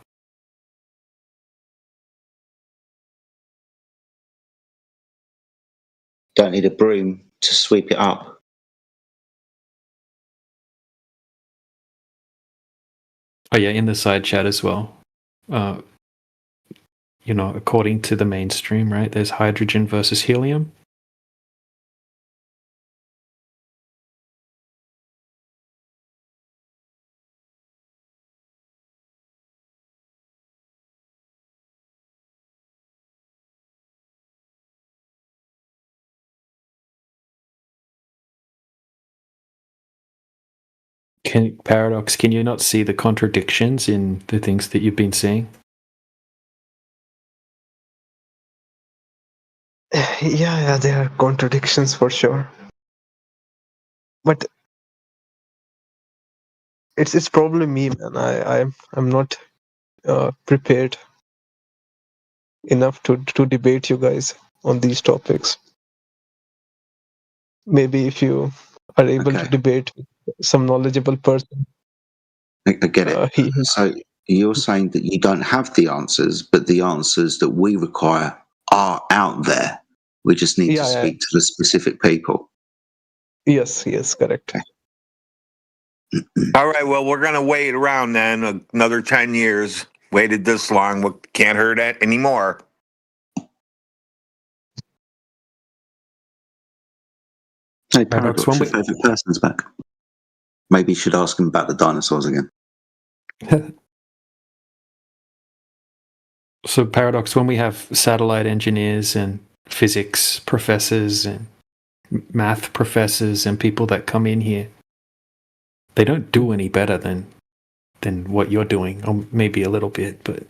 Don't need a broom to sweep it up. Oh yeah, in the side chat as well. According to the mainstream, right? There's hydrogen versus helium. Paradox, can you not see the contradictions in the things that you've been seeing? Yeah, there are contradictions for sure. but it's probably me, man. I'm not prepared enough to debate you guys on these topics. Maybe if you are able to debate some knowledgeable person. I get it. So you're saying that you don't have the answers, but the answers that we require are out there. We just need to speak to the specific people. Yes, correct. All right, well, we're going to wait around then another 10 years. Waited this long. We can't hurt it anymore. Hey, Paradox, your favourite person's back. Maybe you should ask him about the dinosaurs again. So, Paradox, when we have satellite engineers and physics professors and math professors and people that come in here, they don't do any better than what you're doing, or maybe a little bit, but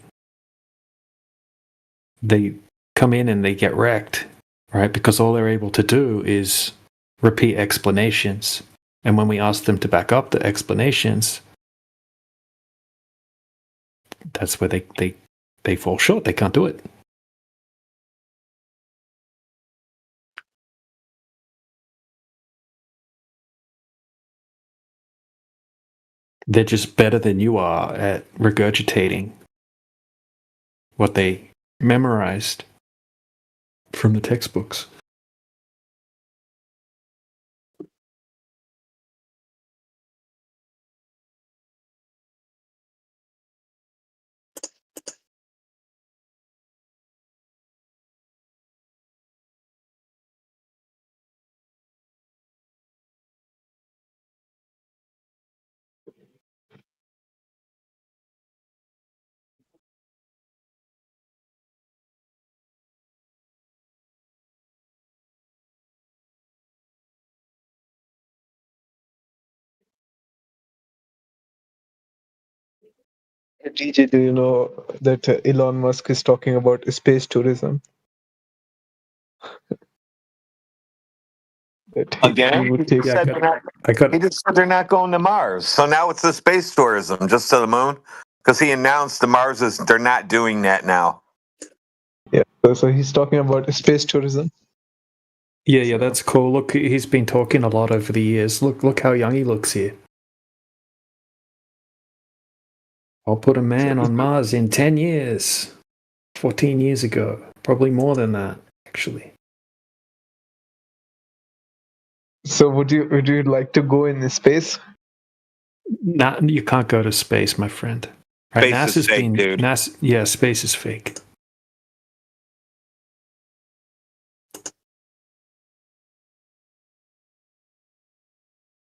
they come in and they get wrecked, right? Because all they're able to do is repeat explanations. And when we ask them to back up the explanations, that's where they fall short. They can't do it. They're just better than you are at regurgitating what they memorized from the textbooks. DJ, do you know that Elon Musk is talking about space tourism? Again? He just said they're not going to Mars. So now it's the space tourism, just to the moon? Because he announced the Mars is, they're not doing that now. Yeah, so he's talking about space tourism. Yeah, that's cool. Look, he's been talking a lot over the years. Look how young he looks here. I'll put a man on Mars in 10 years. 14 years ago. Probably more than that, actually. So would you like to go in space? Nah, you can't go to space, my friend. Right, Space is fake, dude. Yeah, space is fake.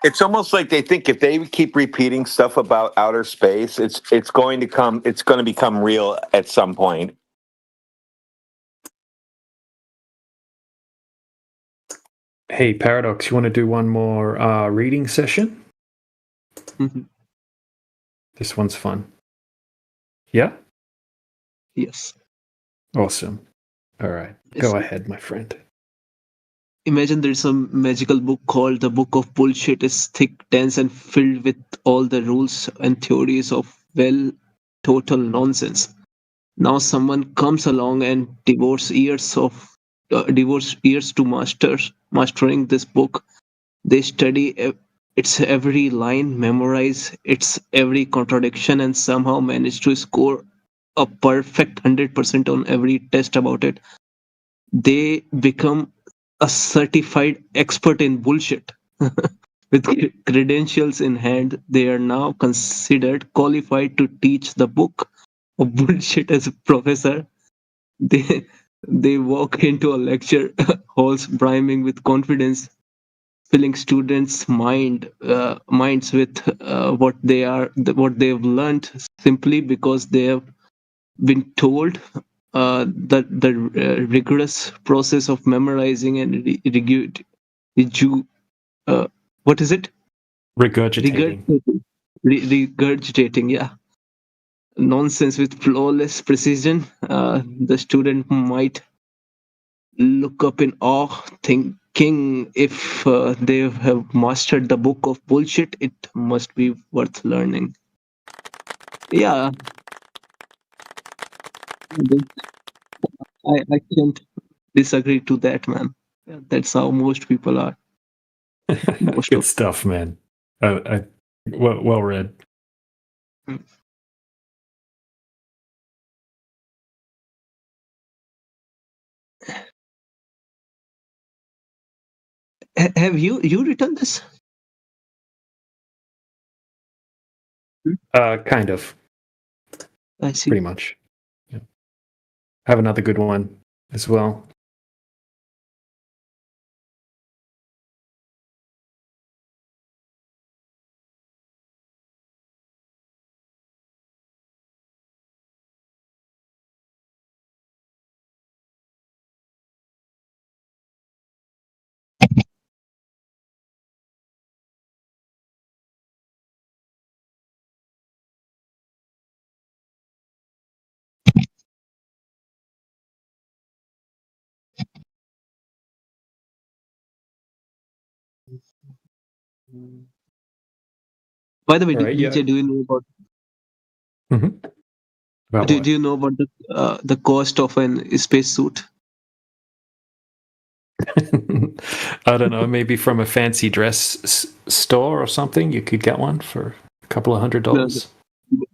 It's almost like they think if they keep repeating stuff about outer space, it's going to become real at some point. Hey, Paradox, you want to do one more reading session? Mm-hmm. This one's fun. Yeah? Yes. Awesome. All right. Go ahead, my friend. Imagine there's a magical book called The Book of Bullshit. It's thick, dense, and filled with all the rules and theories of, well, total nonsense. Now someone comes along and devotes years to mastering this book. They study its every line, memorize its every contradiction, and somehow manage to score a perfect 100% on every test about it. They become a certified expert in bullshit. With credentials in hand, they are now considered qualified to teach the book of bullshit as a professor. They walk into a lecture halls brimming with confidence, filling students' minds with what they've learned simply because they have been told that the rigorous process of memorizing and what is it? Regurgitating. Regurgitating, yeah. Nonsense with flawless precision. The student might look up in awe, king, if they have mastered the book of bullshit, it must be worth learning. Yeah. I can't disagree to that, man. That's how most people are. Good stuff, man. Well read. Have you written this? Kind of. I see. Pretty much. Yeah. Have another good one as well. By the way, Right, DJ, do you know about? About do, what? do you know about the cost of an spacesuit? I don't know. Maybe from a fancy dress store or something, you could get one for a couple of $100.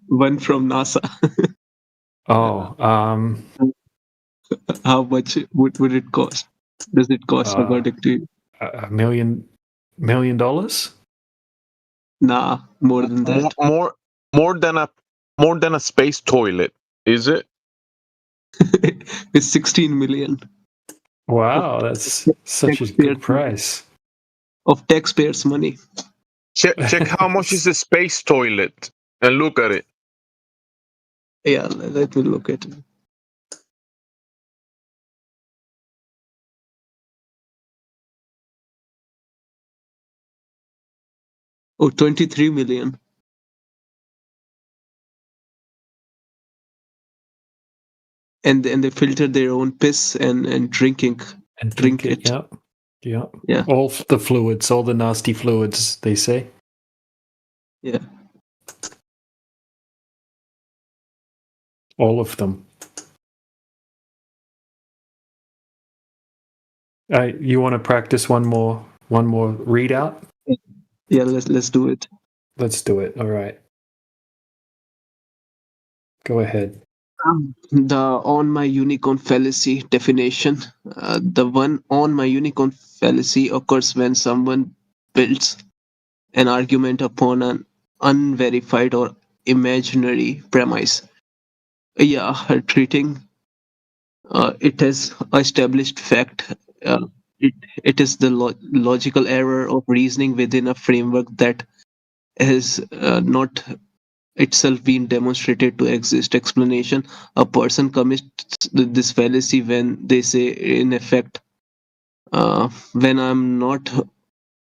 One from NASA. Oh, how much would it cost? Does it cost according to you? $1 million? Nah, more than that. More than a space toilet, is it? It's 16 million. Wow, that's such a good price. Of taxpayers' money. Check how much is a space toilet and look at it. Yeah, let me look at it. Oh, 23 million. And they filter their own piss and drink it. Yeah. All the fluids, all the nasty fluids, they say. Yeah. All of them. You want to practice one more readout? Yeah, let's do it. Let's do it. All right. Go ahead. The on my unicorn fallacy definition. The one on my unicorn fallacy occurs when someone builds an argument upon an unverified or imaginary premise. Yeah, treating it as established fact. It is the logical error of reasoning within a framework that has not itself been demonstrated to exist. Explanation: a person commits this fallacy when they say, in effect, when I'm not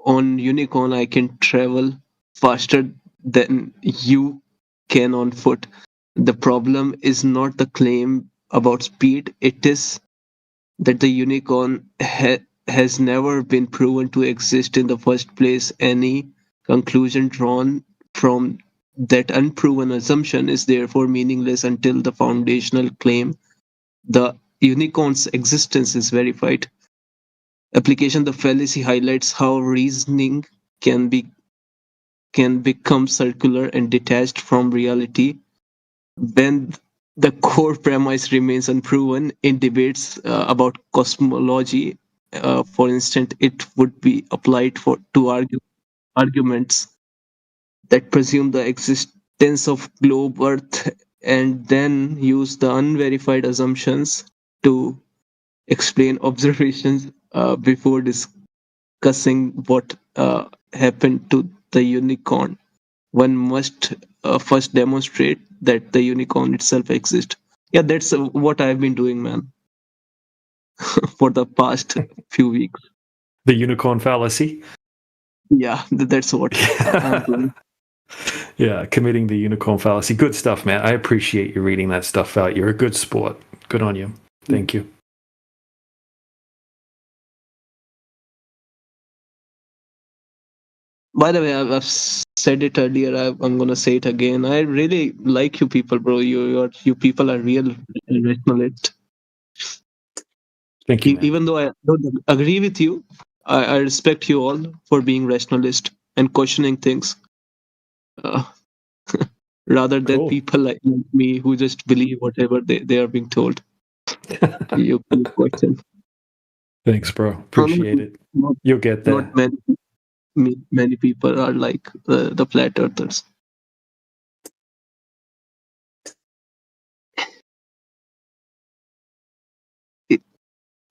on unicorn, I can travel faster than you can on foot. The problem is not the claim about speed, it is that the unicorn has never been proven to exist in the first place. Any conclusion drawn from that unproven assumption is therefore meaningless until the foundational claim, the unicorn's existence, is verified. Application: the fallacy highlights how reasoning can become circular and detached from reality when the core premise remains unproven. In debates about cosmology, for instance, it would be applied to arguments that presume the existence of globe Earth and then use the unverified assumptions to explain observations before discussing what happened to the unicorn. One must first demonstrate that the unicorn itself exists. Yeah, that's what I've been doing, man, for the past few weeks. The unicorn fallacy? Yeah, that's what I'm doing. Yeah, committing the unicorn fallacy. Good stuff, man. I appreciate you reading that stuff out. You're a good sport. Good on you. Thank you. By the way, I've said it earlier. I'm gonna say it again. I really like you people, bro. You people are real rationalists. Thank you, man. Even though I don't agree with you, I respect you all for being rationalist and questioning things, uh, rather than Cool. people like me who just believe whatever they are being told. You question. Thanks, bro. Appreciate it. You'll get there. Not many people are like the flat earthers.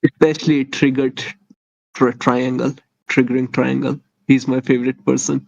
Especially triggered triggering triangle. He's my favorite person.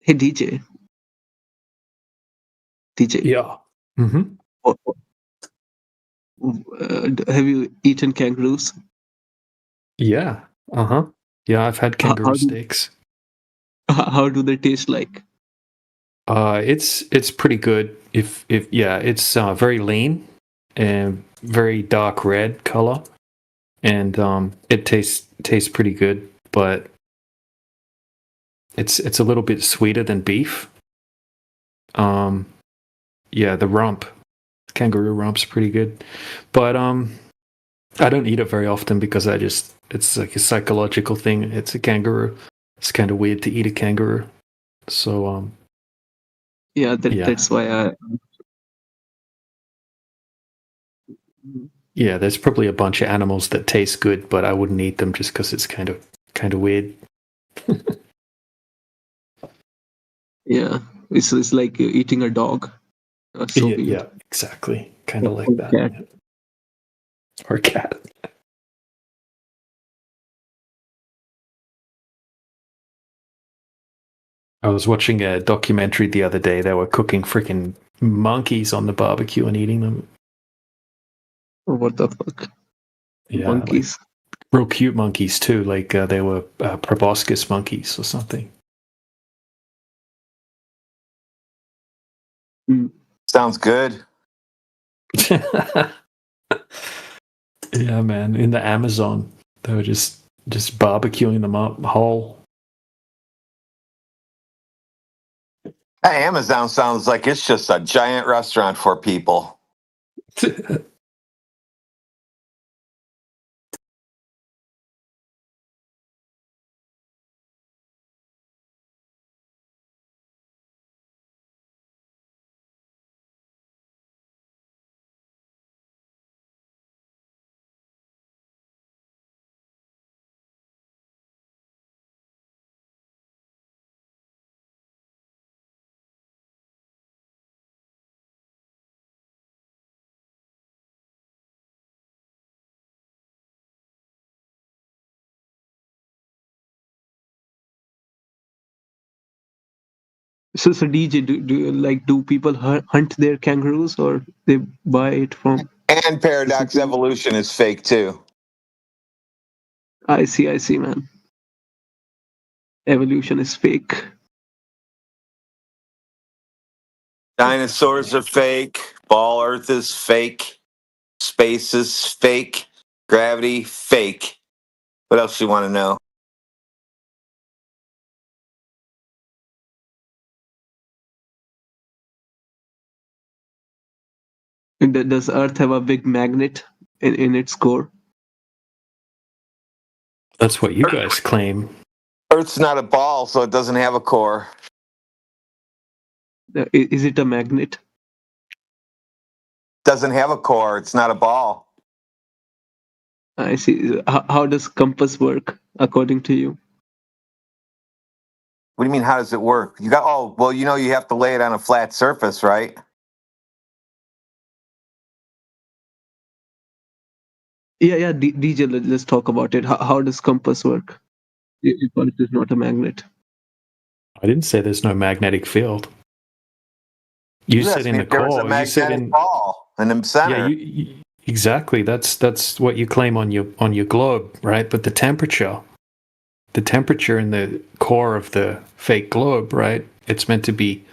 Hey DJ. Yeah. Mm-hmm. Have you eaten kangaroos? Yeah. Uh-huh. Yeah, I've had kangaroo steaks. How do they taste like? It's pretty good. If it's very lean and very dark red color, and it tastes pretty good, but it's a little bit sweeter than beef. Yeah, the rump, kangaroo rump's pretty good, but I don't eat it very often because it's like a psychological thing. It's a kangaroo. It's kind of weird to eat a kangaroo. So that's why I. Yeah, there's probably a bunch of animals that taste good, but I wouldn't eat them just because it's kind of weird. Yeah, it's like eating a dog. Yeah, exactly. Kind of like that. Cat. Yeah. Or a cat. I was watching a documentary the other day. They were cooking freaking monkeys on the barbecue and eating them. What the fuck? Yeah, monkeys. Like, real cute monkeys too. Like they were proboscis monkeys or something. Sounds good. Yeah, man. In the Amazon, they were just barbecuing them up whole. Amazon sounds like it's just a giant restaurant for people. So DJ, do people hunt their kangaroos or they buy it from? And Paradox Evolution is fake too. I see, man. Evolution is fake. Dinosaurs are fake. Ball Earth is fake. Space is fake. Gravity, fake. What else you want to know? Does Earth have a big magnet in its core? That's what you guys claim. Earth's not a ball, so it doesn't have a core. Is it a magnet? Doesn't have a core. It's not a ball. I see. How does compass work according to you? What do you mean? How does it work? You have to lay it on a flat surface, right? Yeah. DJ, let's talk about it. How does compass work? If it is not a magnet. I didn't say there's no magnetic field. You said in the core. You said in ball in the center. Yeah, exactly. That's what you claim on your globe, right? But the temperature in the core of the fake globe, right? It's meant to be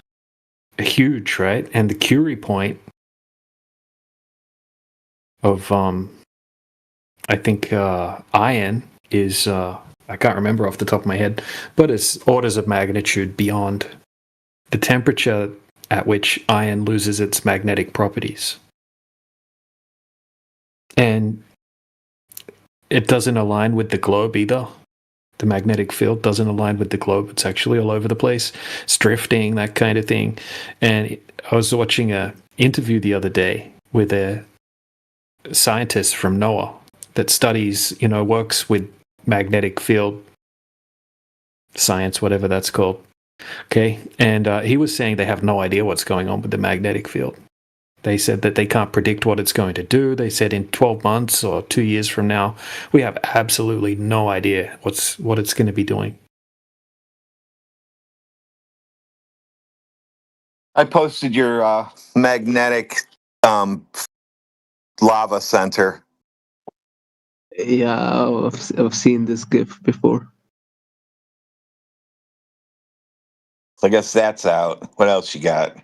huge, right? And the Curie point of I think iron is I can't remember off the top of my head, but it's orders of magnitude beyond the temperature at which iron loses its magnetic properties. And it doesn't align with the globe either. The magnetic field doesn't align with the globe. It's actually all over the place. It's drifting, that kind of thing. And I was watching an interview the other day with a scientist from NOAA that studies, works with magnetic field science, whatever that's called. Okay. And he was saying they have no idea what's going on with the magnetic field. They said that they can't predict what it's going to do. They said in 12 months or 2 years from now, we have absolutely no idea what it's going to be doing. I posted your magnetic lava center. Yeah, I've seen this GIF before. I guess that's out. What else you got?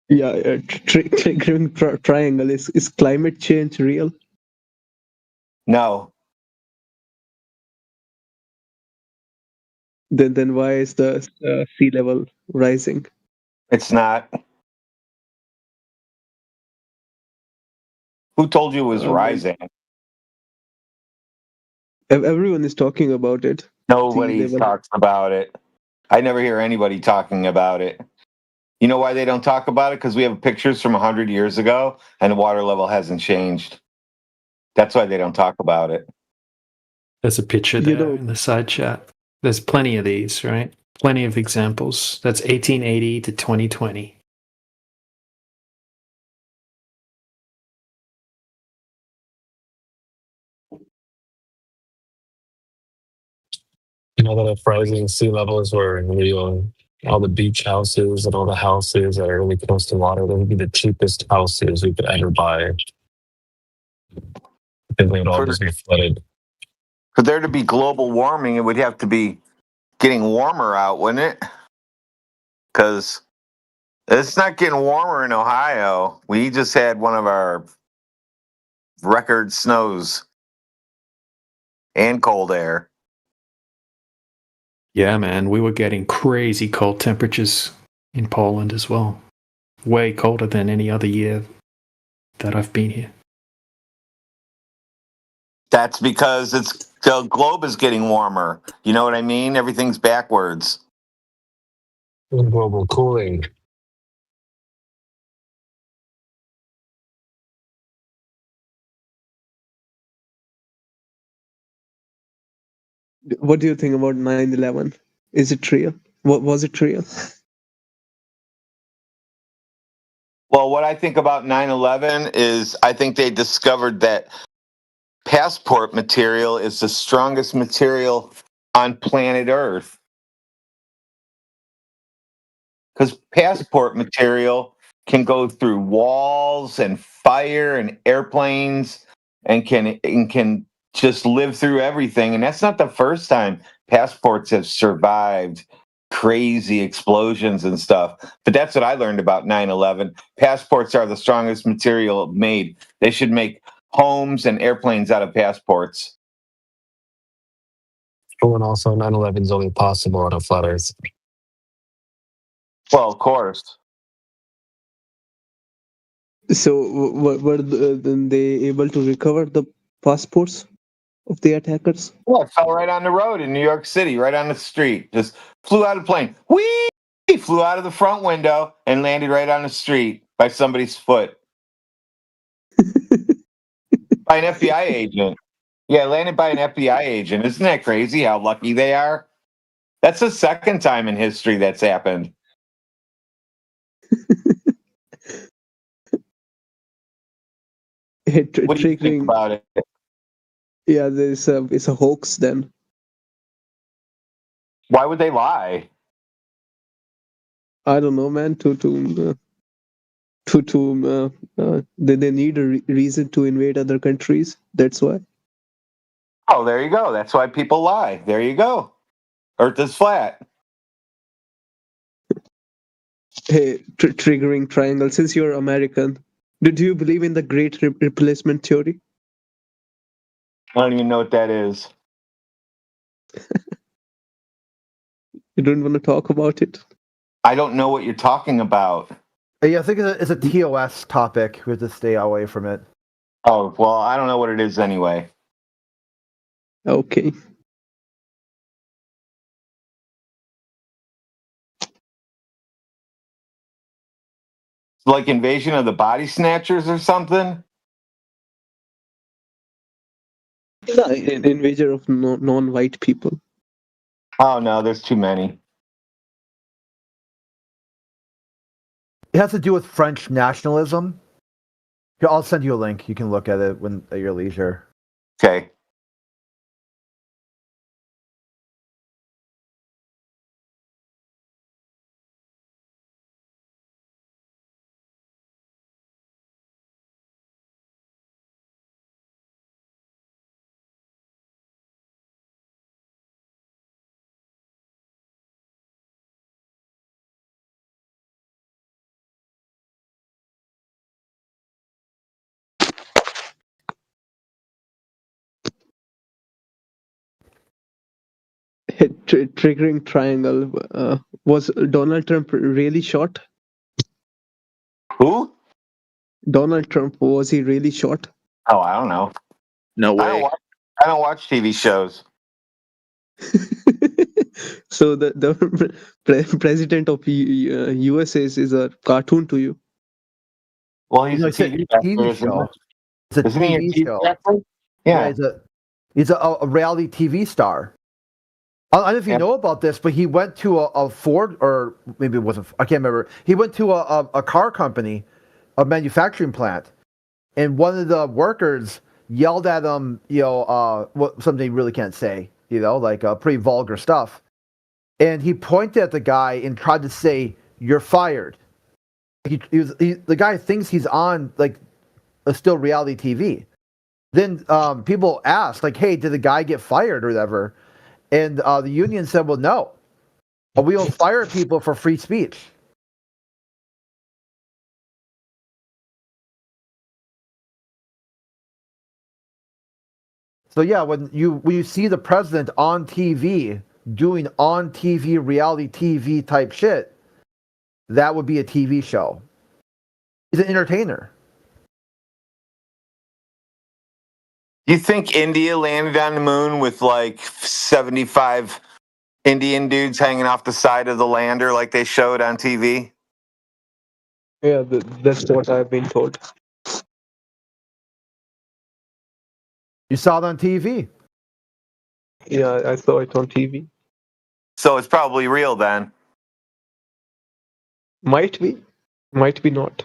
Yeah, triggering triangle. Is climate change real? No. Then why is the sea level rising? It's not. Who told you it was rising? Everyone is talking about it. Nobody talks about it. I never hear anybody talking about it. You know why they don't talk about it? Because we have pictures from 100 years ago and the water level hasn't changed. That's why they don't talk about it. There's a picture there in the side chat. There's plenty of these, right? Plenty of examples. That's 1880 to 2020. You know that if rising sea levels were real, all the beach houses and all the houses that are really close to water, they would be the cheapest houses we could ever buy. Because they would all just be flooded. For there to be global warming, it would have to be getting warmer out, wouldn't it? Because it's not getting warmer in Ohio. We just had one of our record snows and cold air. Yeah, man, we were getting crazy cold temperatures in Poland as well. Way colder than any other year that I've been here. That's because the globe is getting warmer. You know what I mean? Everything's backwards. Global cooling. What do you think about 9/11? Is it real? What was it real? Well, what I think about 9/11 is I think they discovered that passport material is the strongest material on planet Earth. Because passport material can go through walls and fire and airplanes and can just live through everything. And that's not the first time passports have survived crazy explosions and stuff. But that's what I learned about 9/11. Passports are the strongest material made. They should make homes and airplanes out of passports. Oh, and also 9/11 is only possible on a flat Earth. Well, of course. So, were then they able to recover the passports of the attackers? Well, it fell right on the road in New York City, right on the street. Just flew out of the plane. Whee! Flew out of the front window and landed right on the street by somebody's foot. By an FBI agent. Yeah, landed by an FBI agent. Isn't that crazy how lucky they are? That's the second time in history that's happened. What do you think about it? Yeah, it's a hoax then. Why would they lie? I don't know, man. They need a reason to invade other countries. That's why. Oh, there you go. That's why people lie. There you go. Earth is flat. Hey, triggering triangle. Since you're American, do you believe in the Great Replacement theory? I don't even know what that is. You don't want to talk about it? I don't know what you're talking about. Yeah, I think it's a TOS topic. We have to stay away from it. Oh, well, I don't know what it is anyway. Okay. Like Invasion of the Body Snatchers or something? Yeah, an invasion of non-white people. Oh, no, there's too many. It has to do with French nationalism. Here, I'll send you a link. You can look at it at your leisure. Okay. Triggering triangle. Was Donald Trump really short? Who? Donald Trump. Was he really short? Oh, I don't know. No way. I don't watch TV shows. So the president of USA is a cartoon to you? Well, he's No, a it's a TV TV actor, show. isn't It's a Isn't he a TV TV show. actor? Yeah. He's a reality TV star. I don't know if you know about this, but he went to a Ford, or maybe it wasn't, I can't remember. He went to a car company, a manufacturing plant, and one of the workers yelled at him, something you really can't say, like pretty vulgar stuff. And he pointed at the guy and tried to say, "You're fired." The guy thinks he's on like a still reality TV. Then people asked, like, "Hey, did the guy get fired or whatever?" And the union said, "Well, no, we don't fire people for free speech." So yeah, when you see the president on TV doing on TV reality TV type shit, that would be a TV show. He's an entertainer. You think India landed on the moon with like 75 Indian dudes hanging off the side of the lander like they showed on TV? Yeah, that's what I've been told. You saw it on TV. Yeah, I saw it on TV. So it's probably real then. Might be not.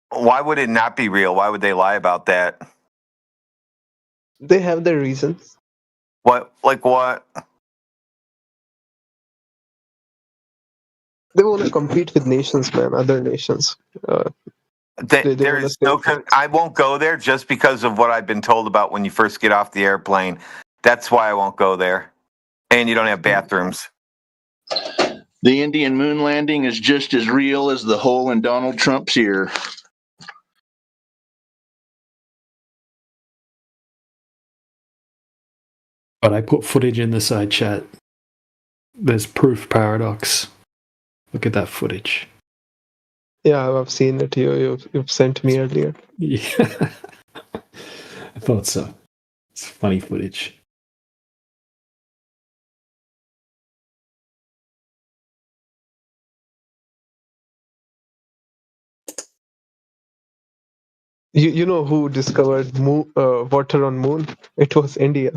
Why would it not be real? Why would they lie about that? They have their reasons. What? Like what? They want to compete with nations, man. Other nations. There is no. I won't go there just because of what I've been told about when you first get off the airplane. That's why I won't go there. And you don't have bathrooms. The Indian moon landing is just as real as the hole in Donald Trump's ear. But I put footage in the side chat. There's proof paradox. Look at that footage. Yeah, I've seen it. You've sent me earlier. Yeah. I thought so. It's funny footage. You know who discovered water on moon? It was India.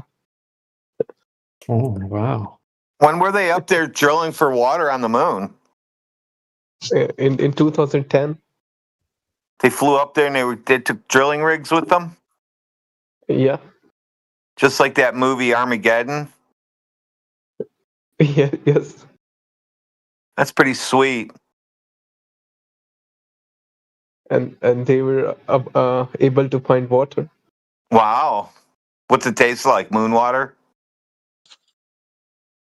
Oh, wow. When were they up there drilling for water on the moon? In 2010. They flew up there and they took drilling rigs with them? Yeah. Just like that movie Armageddon? Yeah, yes. That's pretty sweet. And they were able to find water. Wow. What's it taste like? Moon water?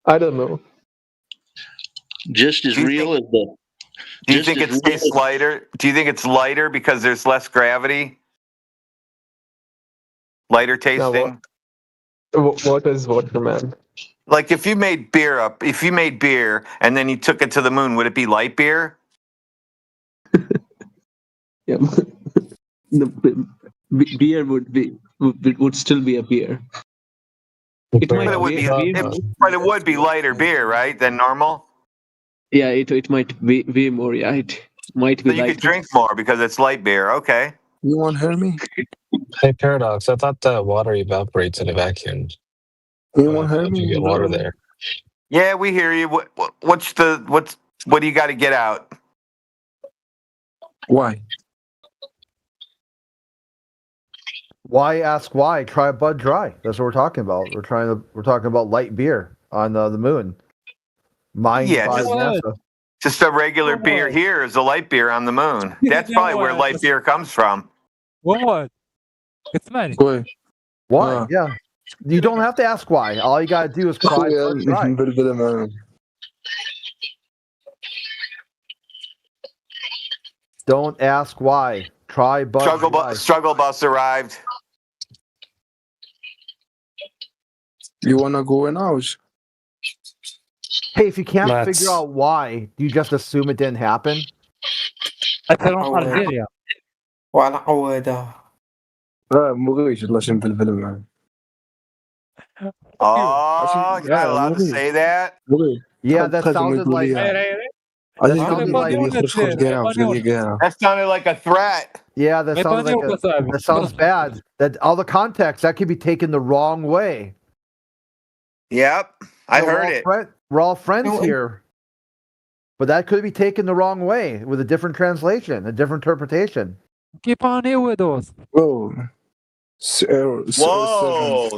I don't know. Just as real as the. Do you think it tastes lighter? Do you think it's lighter because there's less gravity? Lighter tasting? What is water, man? Like if you made beer and then you took it to the moon, would it be light beer? Yeah. The beer would still be a beer. It would be lighter beer, right, than normal? Yeah, it might be way more. Yeah, it might be. So you could drink more because it's light beer. Okay. You want to hear me? Hey, Paradox. I thought that water evaporates in a vacuum. You want to hear me? You get water there. Yeah, we hear you. What do you got to get out? Why? Why ask why? Try Bud Dry. That's what we're talking about. We're talking about light beer on the moon. Just a regular beer here is a light beer on the moon. That's probably where light beer comes from. What? It's money. Why? Yeah. You don't have to ask why. All you gotta do is try Bud Dry. Don't ask why. Try Bud Dry. Struggle bus arrived. You wanna go in house? Hey, if you can't figure out why, do you just assume it didn't happen? وعلى عوادة. مو غيش تلاشم في الفيلم. Oh, you're not allowed to say that? Yeah, that sounded like. That sounded like a threat. Yeah, that sounds bad. That all the context that could be taken the wrong way. Yep, I heard it. We're all friends here, but that could be taken the wrong way with a different translation, a different interpretation. Keep on here with us. Whoa,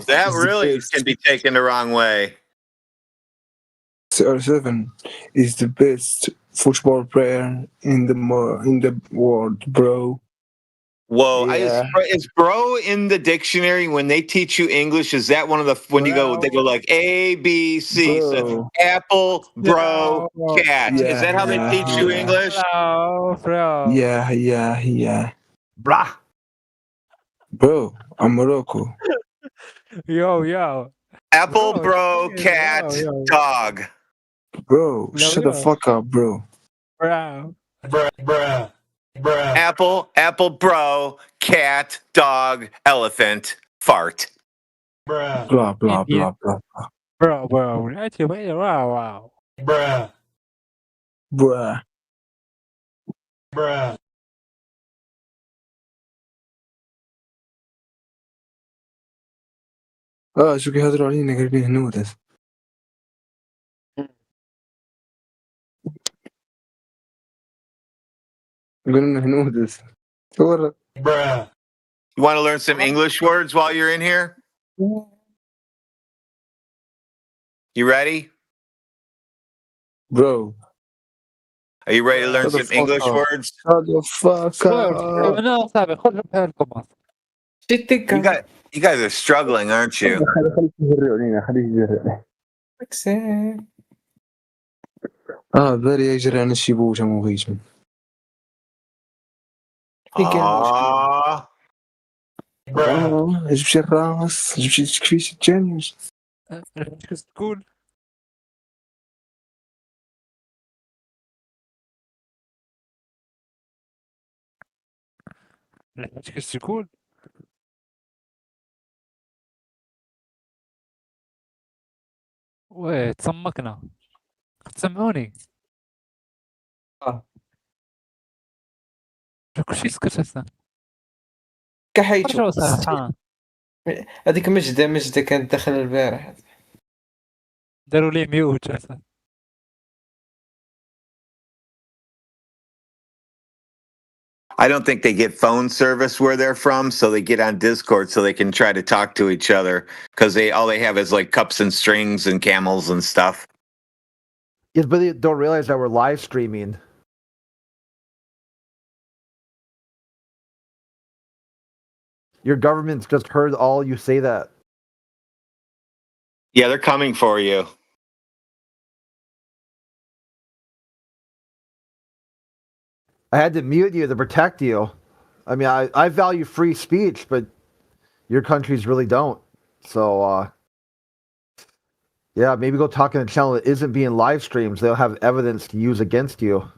that really can be taken the wrong way. CR7 is the best football player in the world, bro. Whoa, Yeah. is bro in the dictionary when they teach you English? Is that one of the they go like A, B, C, so apple, bro, cat? Yeah, Is that how they teach you English? Bro. Yeah. Brah. Bro, I'm Morocco. Yo. Apple, bro, cat, dog. Bro, shut the fuck up, bro. Bro. Apple, bro, cat, dog, elephant, fart. Blah, blah, blah, blah, blah. Bro. Wow. Bruh. شو كيهضروا علينا قلبين هنودس. قلنا هنودس. You want to learn some English words while you're in here? You ready? Bro. Are you ready to learn some English words? Shut the fuck up. You guys are struggling, aren't you? بري يجري عن الشيبوشة مو غيشم. جبت الراس جبت كفيش الجنس. تقول ايش تقول؟ ويه تصمكنا تسمعوني كل شيء سكت هسه كحيتو رجعوا سرحان هذيك مجدة كانت داخل البارح. داروا لي ميوت هسه I don't think they get phone service where they're from, so they get on Discord so they can try to talk to each other because all they have is like cups and strings and camels and stuff. Yes, but they don't realize that we're live streaming. Your government's just heard all you say that. Yeah, they're coming for you. I had to mute you to protect you. I mean, I value free speech, but your countries really don't. So, yeah, maybe go talk on a channel that isn't being live streamed. So they'll have evidence to use against you.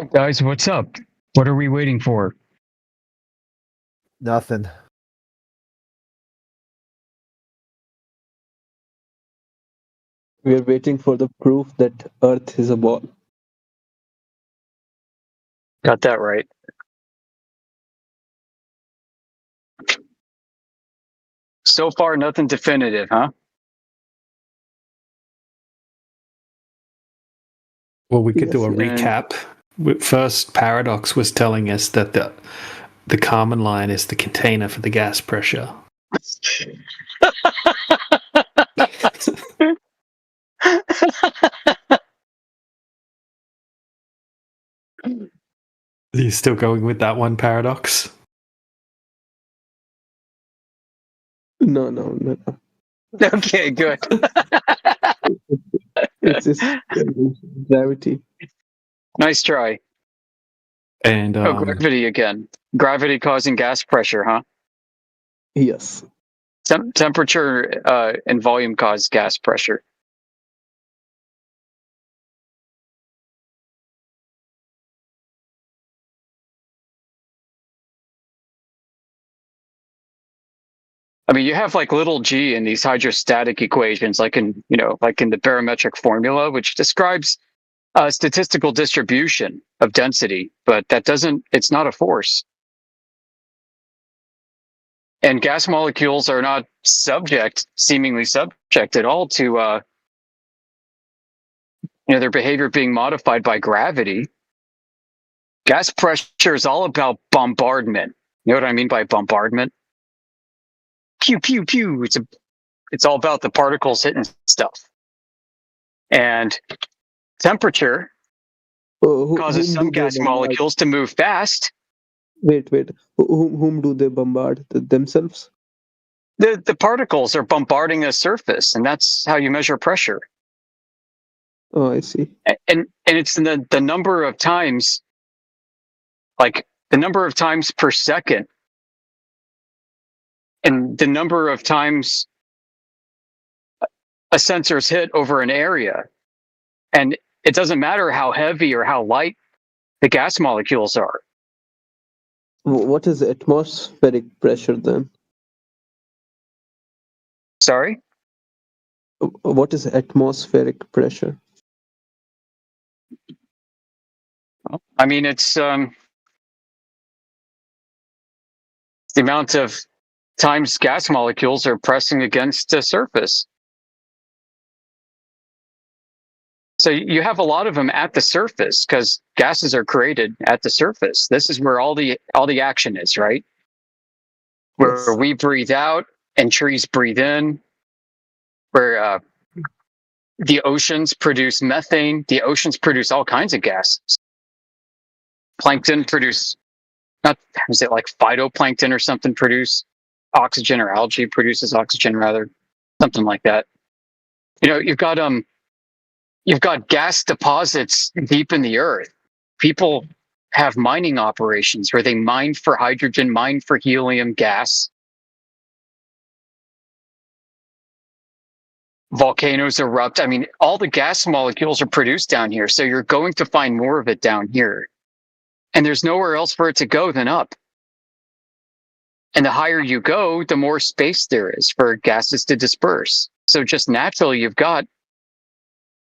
Guys, what's up? What are we waiting for? Nothing. We are waiting for the proof that Earth is a ball. Got that right. So far, nothing definitive, huh? Well, we could do a Yes, and- recap. First, Paradox was telling us that the Kármán line is the container for the gas pressure. Are you still going with that one, Paradox? No. Okay, good. It's just gravity. Nice try. And gravity again. Gravity causing gas pressure, huh? Yes. Temperature and volume cause gas pressure. I mean, you have like little g in these hydrostatic equations, like in the barometric formula, which describes a statistical distribution of density, but it's not a force. And gas molecules are not seemingly subject at all to, their behavior being modified by gravity. Gas pressure is all about bombardment. You know what I mean by bombardment? Pew, pew, pew. It's all about the particles hitting stuff. And temperature causes some gas molecules to move fast. Wait. Whom do they bombard? Themselves? The particles are bombarding a surface, and that's how you measure pressure. Oh, I see. And it's the number of times, like the number of times per second, and the number of times a sensor's hit over an area. And it doesn't matter how heavy or how light the gas molecules are. What is atmospheric pressure then? Sorry? What is atmospheric pressure? I mean, it's the amount of times gas molecules are pressing against a surface. So you have a lot of them at the surface because gases are created at the surface. This is where all the action is, right? Where we breathe out and trees breathe in. Where the oceans produce methane. The oceans produce all kinds of gases. Plankton produce, is it like phytoplankton or something produce oxygen, or algae produces oxygen rather, something like that. You've got gas deposits deep in the earth. People have mining operations where they mine for hydrogen, mine for helium gas. Volcanoes erupt. I mean, all the gas molecules are produced down here, so you're going to find more of it down here. And there's nowhere else for it to go than up. And the higher you go, the more space there is for gases to disperse. So just naturally, you've got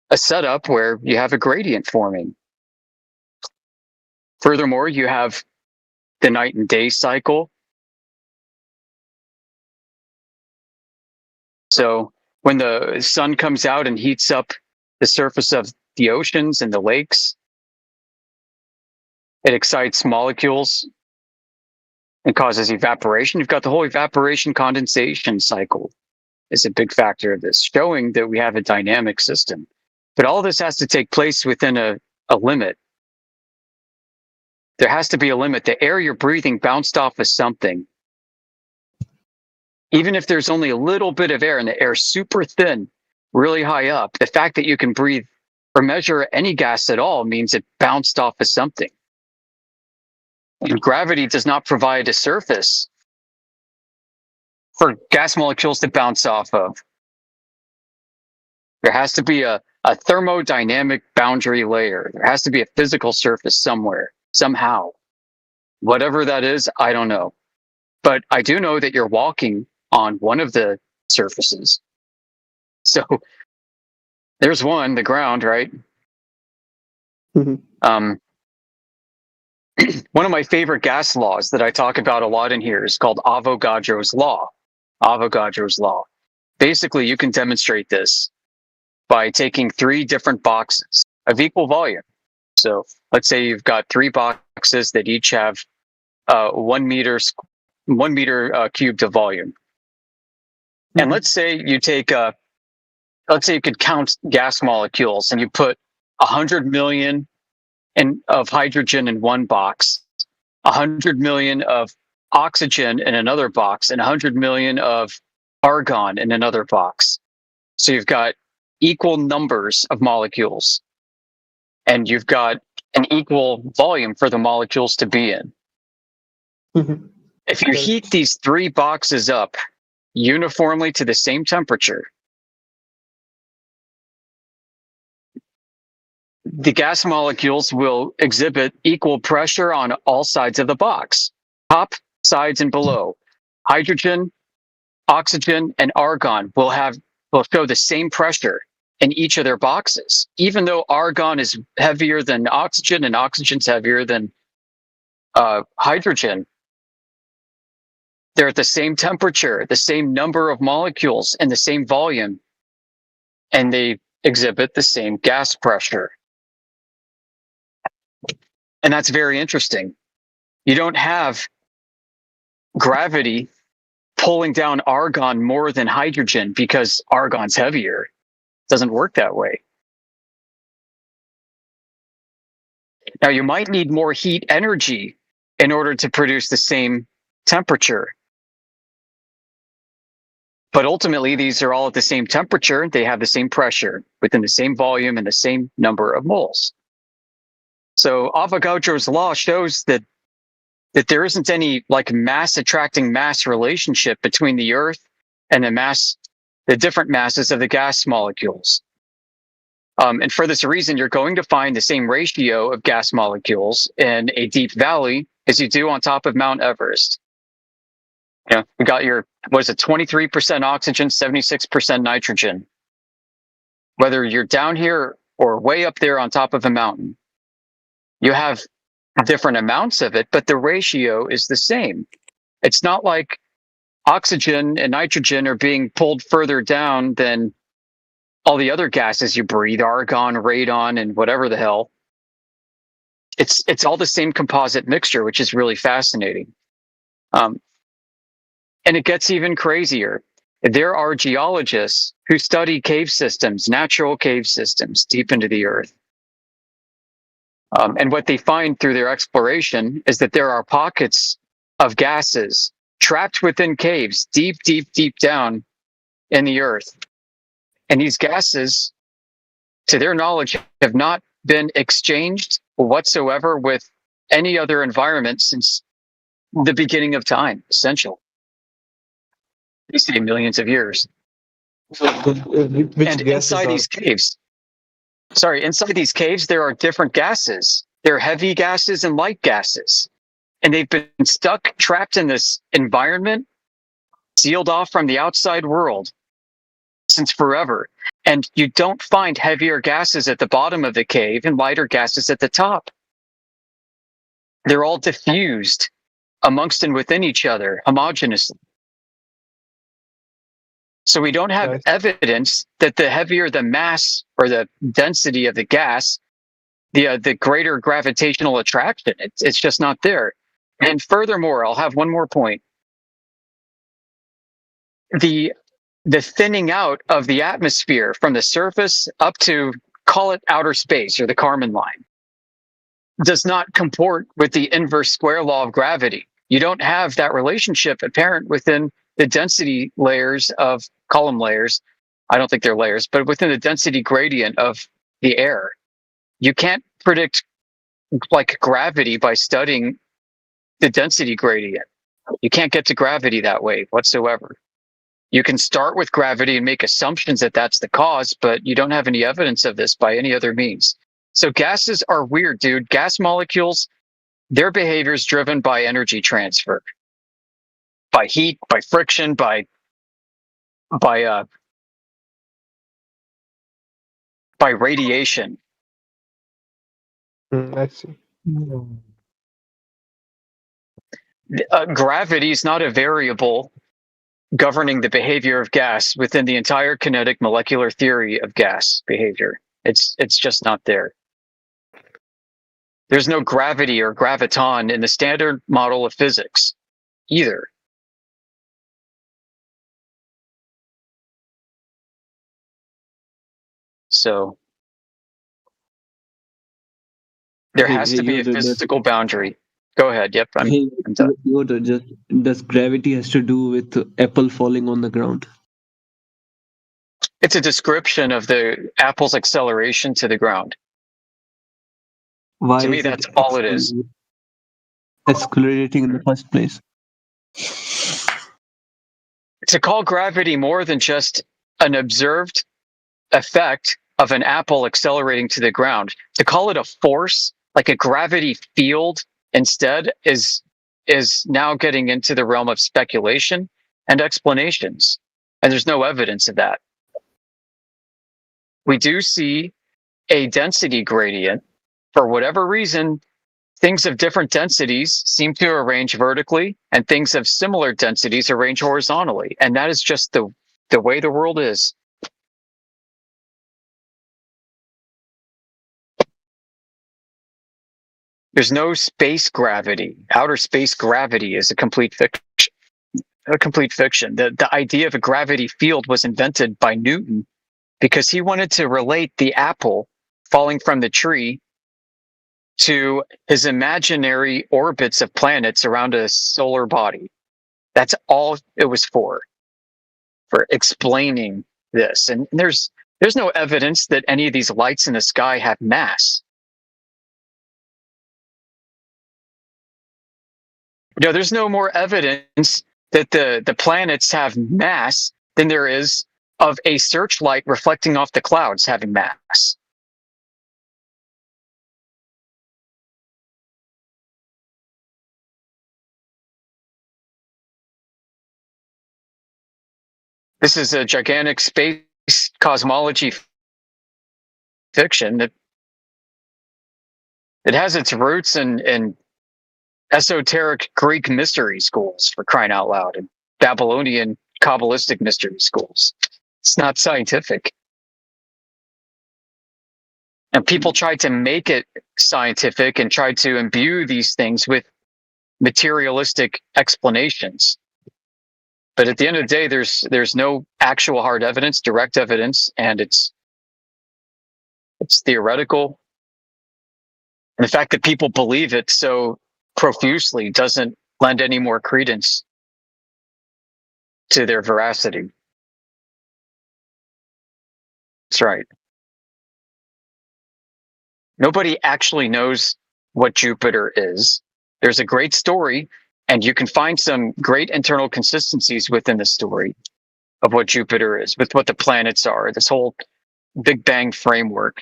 a setup where you have a gradient forming. Furthermore, you have the night and day cycle. So when the sun comes out and heats up the surface of the oceans and the lakes, it excites molecules and causes evaporation. You've got the whole evaporation condensation cycle is a big factor of this, showing that we have a dynamic system. But all this has to take place within a limit. There has to be a limit. The air you're breathing bounced off of something. Even if there's only a little bit of air and the air's super thin, really high up, the fact that you can breathe or measure any gas at all means it bounced off of something. And gravity does not provide a surface for gas molecules to bounce off of. There has to be a a thermodynamic boundary layer. There has to be a physical surface somewhere, somehow. Whatever that is, I don't know. But I do know that you're walking on one of the surfaces. So there's one, the ground, right? One of my favorite gas laws that I talk about a lot in here is called Avogadro's Law. Avogadro's Law. Basically, you can demonstrate this by taking 3 different boxes of equal volume. So let's say you've got 3 boxes that each have 1 meter cubed of volume. And let's say you take let's say you could count gas molecules and you put 100 million of hydrogen in one box, 100 million of oxygen in another box, and 100 million of argon in another box. So you've got equal numbers of molecules, and you've got an equal volume for the molecules to be in. If you heat these 3 boxes up uniformly to the same temperature, the gas molecules will exhibit equal pressure on all sides of the box, top, sides, and below. Hydrogen, oxygen, and argon will show the same pressure in each of their boxes, even though argon is heavier than oxygen and oxygen's heavier than hydrogen. They're at the same temperature, the same number of molecules, and the same volume, and they exhibit the same gas pressure. And that's very interesting. You don't have gravity pulling down argon more than hydrogen because argon's heavier. It doesn't work that way. Now, you might need more heat energy in order to produce the same temperature. But ultimately, these are all at the same temperature. They have the same pressure within the same volume and the same number of moles. So Avogadro's law shows that there isn't any like mass attracting mass relationship between the Earth and the different masses of the gas molecules. And for this reason, you're going to find the same ratio of gas molecules in a deep valley as you do on top of Mount Everest. You know, we got your, 23% oxygen, 76% nitrogen. Whether you're down here or way up there on top of a mountain, you have different amounts of it, but the ratio is the same. It's not like oxygen and nitrogen are being pulled further down than all the other gases you breathe, argon, radon, and whatever the hell. It's all the same composite mixture, which is really fascinating. And it gets even crazier. There are geologists who study cave systems, natural cave systems, deep into the earth. And what they find through their exploration is that there are pockets of gases trapped within caves, deep, deep, deep down in the earth. And these gases, to their knowledge, have not been exchanged whatsoever with any other environment since the beginning of time, essentially. They say millions of years. And inside these caves, inside these caves, there are different gases. There are heavy gases and light gases. And they've been stuck, trapped in this environment, sealed off from the outside world since forever. And you don't find heavier gases at the bottom of the cave and lighter gases at the top. They're all diffused amongst and within each other, homogeneously. So we don't have evidence that the heavier the mass or the density of the gas, the greater gravitational attraction. It's just not there. And furthermore, I'll have one more point. The thinning out of the atmosphere from the surface up to, call it outer space or the Kármán line, does not comport with the inverse square law of gravity. You don't have that relationship apparent within the density layers of column layers. I don't think they're layers, but within the density gradient of the air. You can't predict like gravity by studying the density gradient. You can't get to gravity that way whatsoever. You can start with gravity and make assumptions that that's the cause, but you don't have any evidence of this by any other means. So gases are weird, dude. Gas molecules, their behavior is driven by energy transfer, by heat, by friction, by radiation. I see. Gravity is not a variable governing the behavior of gas within the entire kinetic molecular theory of gas behavior. It's just not there. There's no gravity or graviton in the standard model of physics either. So there has to be a physical boundary. Go ahead. Yep, I'm done. Does gravity has to do with apple falling on the ground? It's a description of the apple's acceleration to the ground. Why To me, is that's all it is. Accelerating in the first place? To call gravity more than just an observed effect of an apple accelerating to the ground, to call it a force, like a gravity field instead, is now getting into the realm of speculation and explanations. And there's no evidence of that. We do see a density gradient. For whatever reason, things of different densities seem to arrange vertically, and things of similar densities arrange horizontally. And that is just the way the world is. There's no space gravity. Outer space gravity is a complete fiction. The idea of a gravity field was invented by Newton because he wanted to relate the apple falling from the tree to his imaginary orbits of planets around a solar body. That's all it was for explaining this. And there's no evidence that any of these lights in the sky have mass. You know, there's no more evidence that the planets have mass than there is of a searchlight reflecting off the clouds having mass. This is a gigantic space cosmology fiction that it has its roots in esoteric Greek mystery schools, for crying out loud, and Babylonian Kabbalistic mystery schools. It's not scientific. And people tried to make it scientific and tried to imbue these things with materialistic explanations. But at the end of the day, there's no actual hard evidence, direct evidence, and it's theoretical. And the fact that people believe it so profusely doesn't lend any more credence to their veracity. That's right. Nobody actually knows what Jupiter is. There's a great story, and you can find some great internal consistencies within the story of what Jupiter is, with what the planets are, this whole Big Bang framework.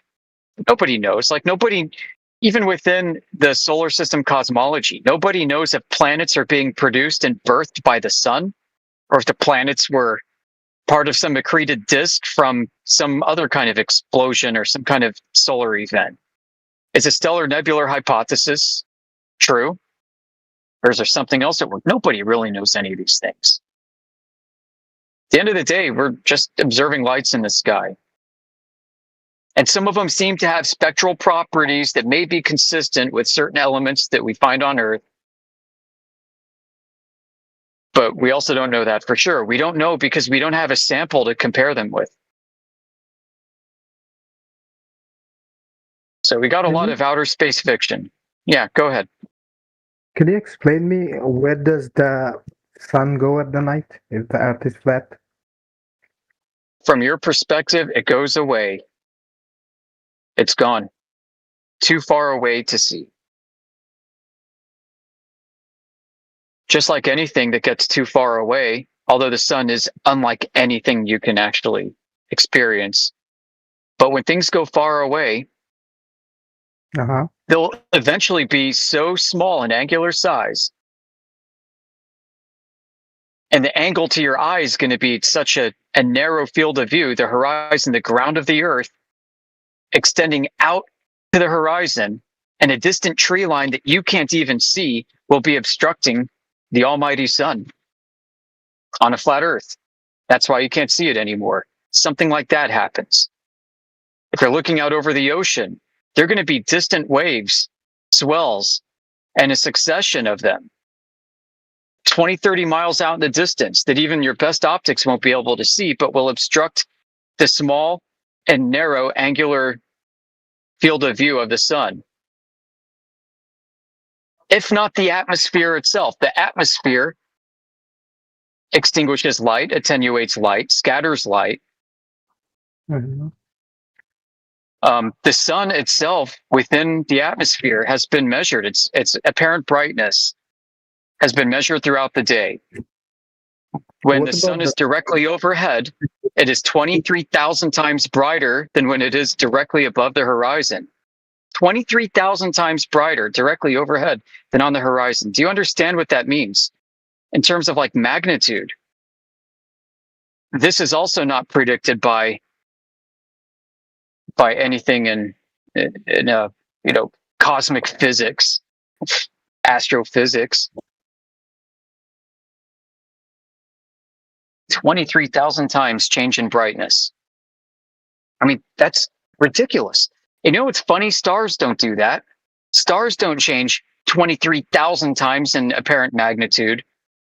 Nobody knows. Like, nobody, even within the solar system cosmology, nobody knows if planets are being produced and birthed by the sun, or if the planets were part of some accreted disk from some other kind of explosion or some kind of solar event. Is a stellar nebular hypothesis true? Or is there something else at work? Nobody really knows any of these things. At the end of the day, we're just observing lights in the sky. And some of them seem to have spectral properties that may be consistent with certain elements that we find on Earth. But we also don't know that for sure. We don't know because we don't have a sample to compare them with. So we got a lot of outer space fiction. Yeah, go ahead. Can you explain me where does the sun go at the night if the Earth is flat? From your perspective, it goes away. It's gone. Too far away to see. Just like anything that gets too far away although the sun is unlike anything you can actually experience. But when things go far away, they'll eventually be so small in angular size, and the angle to your eye is going to be such a narrow field of view, the horizon, the ground of the earth, extending out to the horizon, and a distant tree line that you can't even see will be obstructing the almighty sun on a flat earth. That's why you can't see it anymore. Something like that happens. If you're looking out over the ocean, there are going to be distant waves, swells, and a succession of them, 20, 30 miles out in the distance, that even your best optics won't be able to see, but will obstruct the small and narrow angular field of view of the sun. If not the atmosphere itself. The atmosphere extinguishes light, attenuates light, scatters light. The sun itself within the atmosphere has been measured. Its apparent brightness has been measured throughout the day. When the sun is directly overhead, it is 23,000 times brighter than when it is directly above the horizon. 23,000 times brighter directly overhead than on the horizon. Do you understand what that means in terms of like magnitude? This is also not predicted by anything in cosmic physics, astrophysics. 23,000 times change in brightness. I mean, that's ridiculous. You know, it's funny, stars don't do that. Stars don't change 23,000 times in apparent magnitude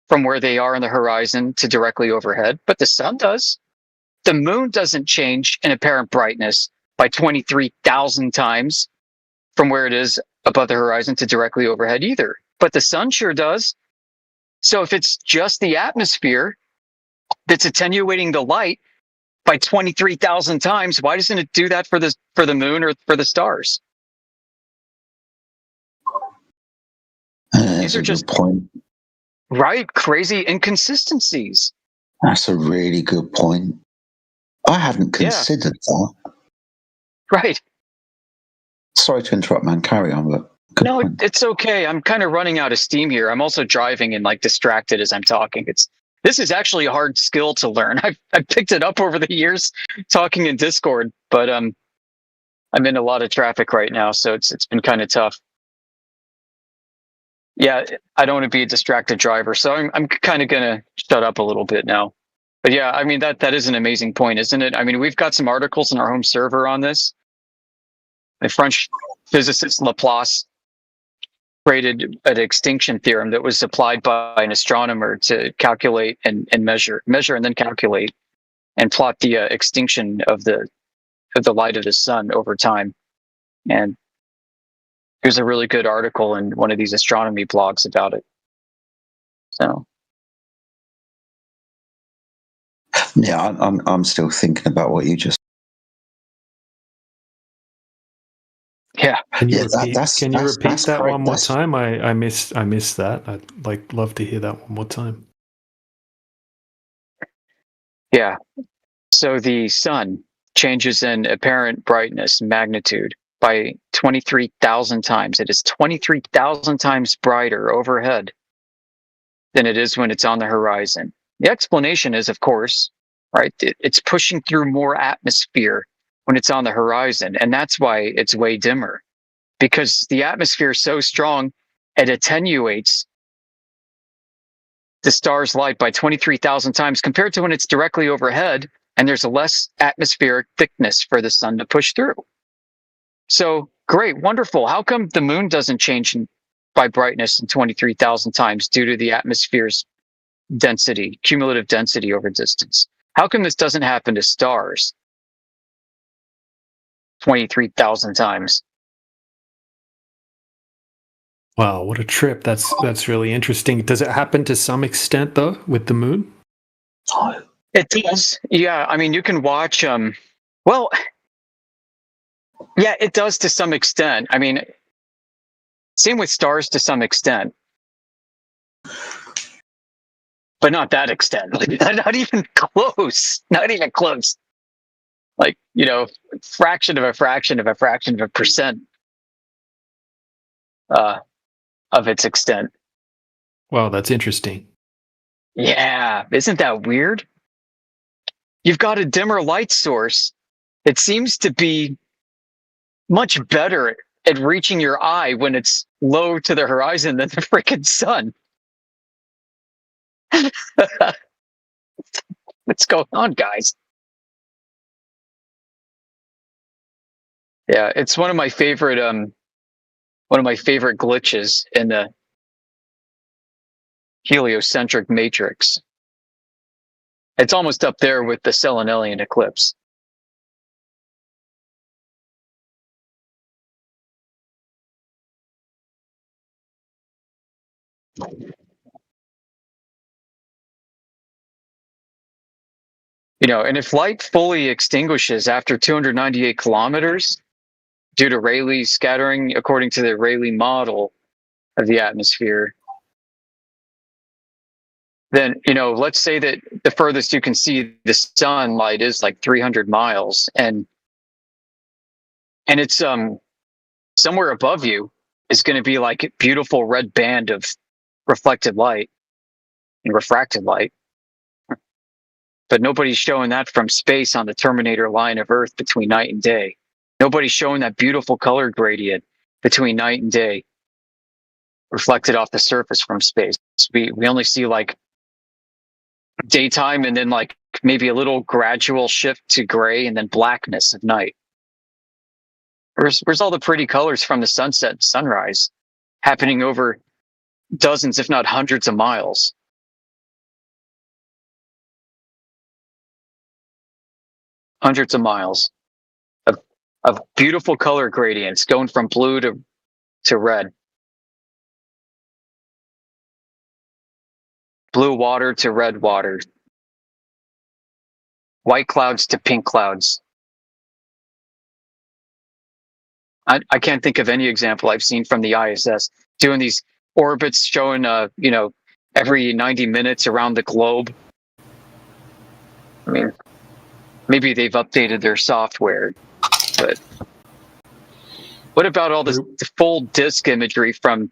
from where they are on the horizon to directly overhead, but the sun does. The moon doesn't change in apparent brightness by 23,000 times from where it is above the horizon to directly overhead either, but the sun sure does. So if it's just the atmosphere that's attenuating the light by 23,000 times, why doesn't it do that for the moon or for the stars? These are just right, crazy inconsistencies. That's a really good point. I hadn't considered that. Right. Sorry to interrupt, man. Carry on. But no, it's okay. I'm kind of running out of steam here. I'm also driving and like distracted as I'm talking. This is actually a hard skill to learn. I've picked it up over the years talking in Discord, but I'm in a lot of traffic right now, so it's been kind of tough. Yeah, I don't want to be a distracted driver, so I'm kind of gonna shut up a little bit now. But yeah, I mean that is an amazing point, isn't it? I mean, we've got some articles in our home server on this. The French physicist Laplace created an extinction theorem that was applied by an astronomer to calculate and measure and then calculate and plot the extinction of the light of the sun over time. And there's a really good article in one of these astronomy blogs about it. So yeah, I'm still thinking about what you just. Yeah. Can you repeat that one more time? I missed that. I'd love to hear that one more time. Yeah. So the sun changes in apparent brightness magnitude by 23,000 times. It is 23,000 times brighter overhead than it is when it's on the horizon. The explanation is, of course, right, it's pushing through more atmosphere when it's on the horizon, and that's why it's way dimmer, because the atmosphere is so strong, it attenuates the star's light by 23,000 times compared to when it's directly overhead and there's a less atmospheric thickness for the sun to push through. So great, wonderful. How come the moon doesn't change by brightness in 23,000 times due to the atmosphere's density, cumulative density over distance? How come this doesn't happen to stars 23,000 times? Wow, what a trip. That's really interesting. Does it happen to some extent though with the moon? It does. Yeah, I mean you can watch well, yeah, it does to some extent. I mean, same with stars to some extent. but not that extent. Like, not even close. Not even close. Like, fraction of a fraction of a fraction of a percent of its extent. Wow, that's interesting. Yeah, isn't that weird? You've got a dimmer light source. It seems to be much better at reaching your eye when it's low to the horizon than the freaking sun. What's going on, guys? Yeah, it's one of my favorite glitches in the heliocentric matrix. It's almost up there with the Selenelian eclipse. And if light fully extinguishes after 298 kilometers due to Rayleigh scattering, according to the Rayleigh model of the atmosphere, then, let's say that the furthest you can see the sunlight is like 300 miles, and it's somewhere above you is going to be like a beautiful red band of reflected light and refracted light. But nobody's showing that from space on the terminator line of Earth between night and day. Nobody's showing that beautiful color gradient between night and day reflected off the surface from space. We only see like daytime and then like maybe a little gradual shift to gray and then blackness of night. Where's all the pretty colors from the sunset and sunrise happening over dozens, if not hundreds of miles? Hundreds of miles of beautiful color gradients going from blue to red. Blue water to red water. White clouds to pink clouds. I can't think of any example I've seen from the ISS doing these orbits showing, every 90 minutes around the globe. I mean, maybe they've updated their software, but what about all this full disk imagery from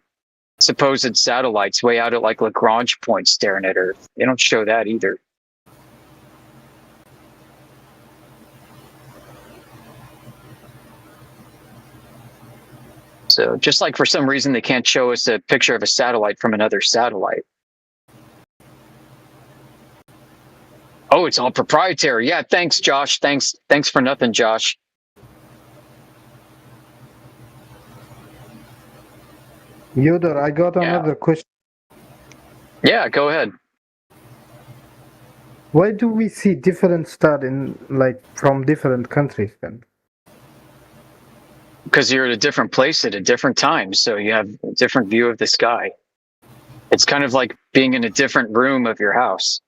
supposed satellites way out at like Lagrange points staring at Earth? They don't show that either. So just like for some reason they can't show us a picture of a satellite from another satellite. Oh, it's all proprietary. Yeah, thanks, Josh. Thanks for nothing, Josh. Yoder, I got another question. Yeah, go ahead. Why do we see different stars from different countries then? Because you're at a different place at a different time, so you have a different view of the sky. It's kind of like being in a different room of your house.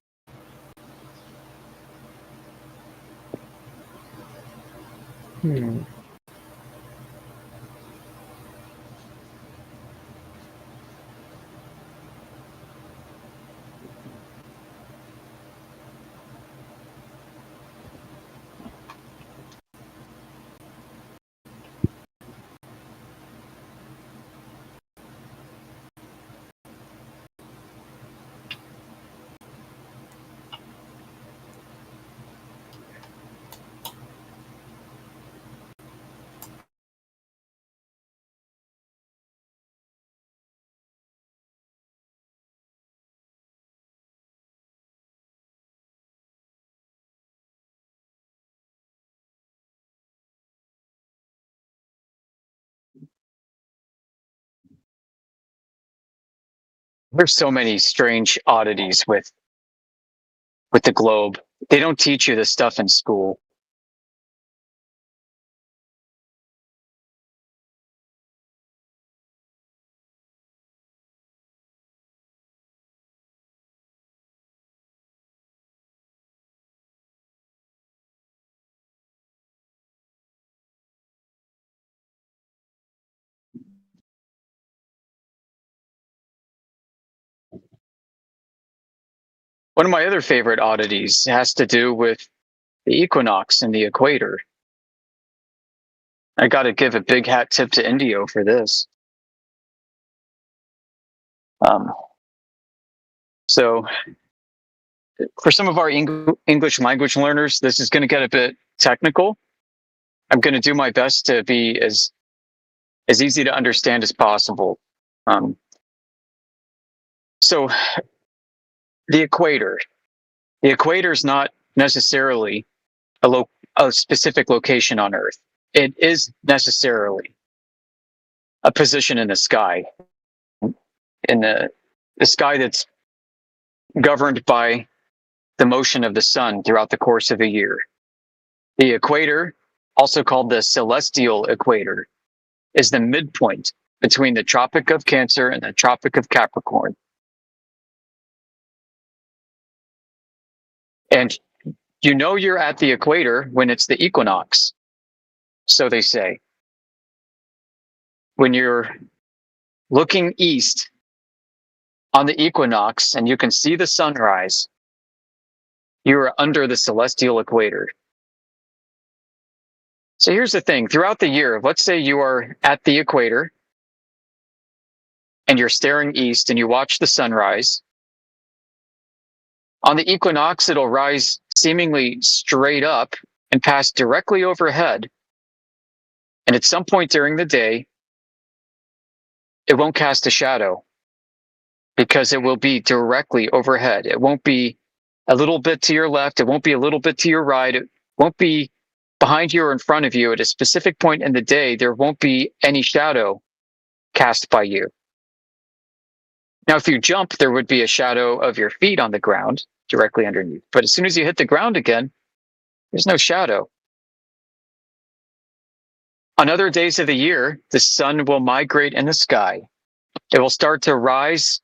There's so many strange oddities with the globe. They don't teach you this stuff in school. One of my other favorite oddities has to do with the equinox and the equator. I got to give a big hat tip to Indio for this. So for some of our English language learners, this is going to get a bit technical. I'm going to do my best to be as easy to understand as possible. So the equator is not necessarily a specific location on Earth. It is necessarily a position in the sky, in the sky that's governed by the motion of the sun throughout the course of a year. The equator, also called the celestial equator, is the midpoint between the Tropic of Cancer and the Tropic of Capricorn. And you know you're at the equator when it's the equinox, so they say. When you're looking east on the equinox and you can see the sunrise, you are under the celestial equator. So here's the thing. Throughout the year, let's say you are at the equator and you're staring east and you watch the sunrise. On the equinox, it'll rise seemingly straight up and pass directly overhead. And at some point during the day, it won't cast a shadow because it will be directly overhead. It won't be a little bit to your left. It won't be a little bit to your right. It won't be behind you or in front of you. At a specific point in the day, there won't be any shadow cast by you. Now, if you jump, there would be a shadow of your feet on the ground directly underneath. But as soon as you hit the ground again, there's no shadow. On other days of the year, the sun will migrate in the sky. It will start to rise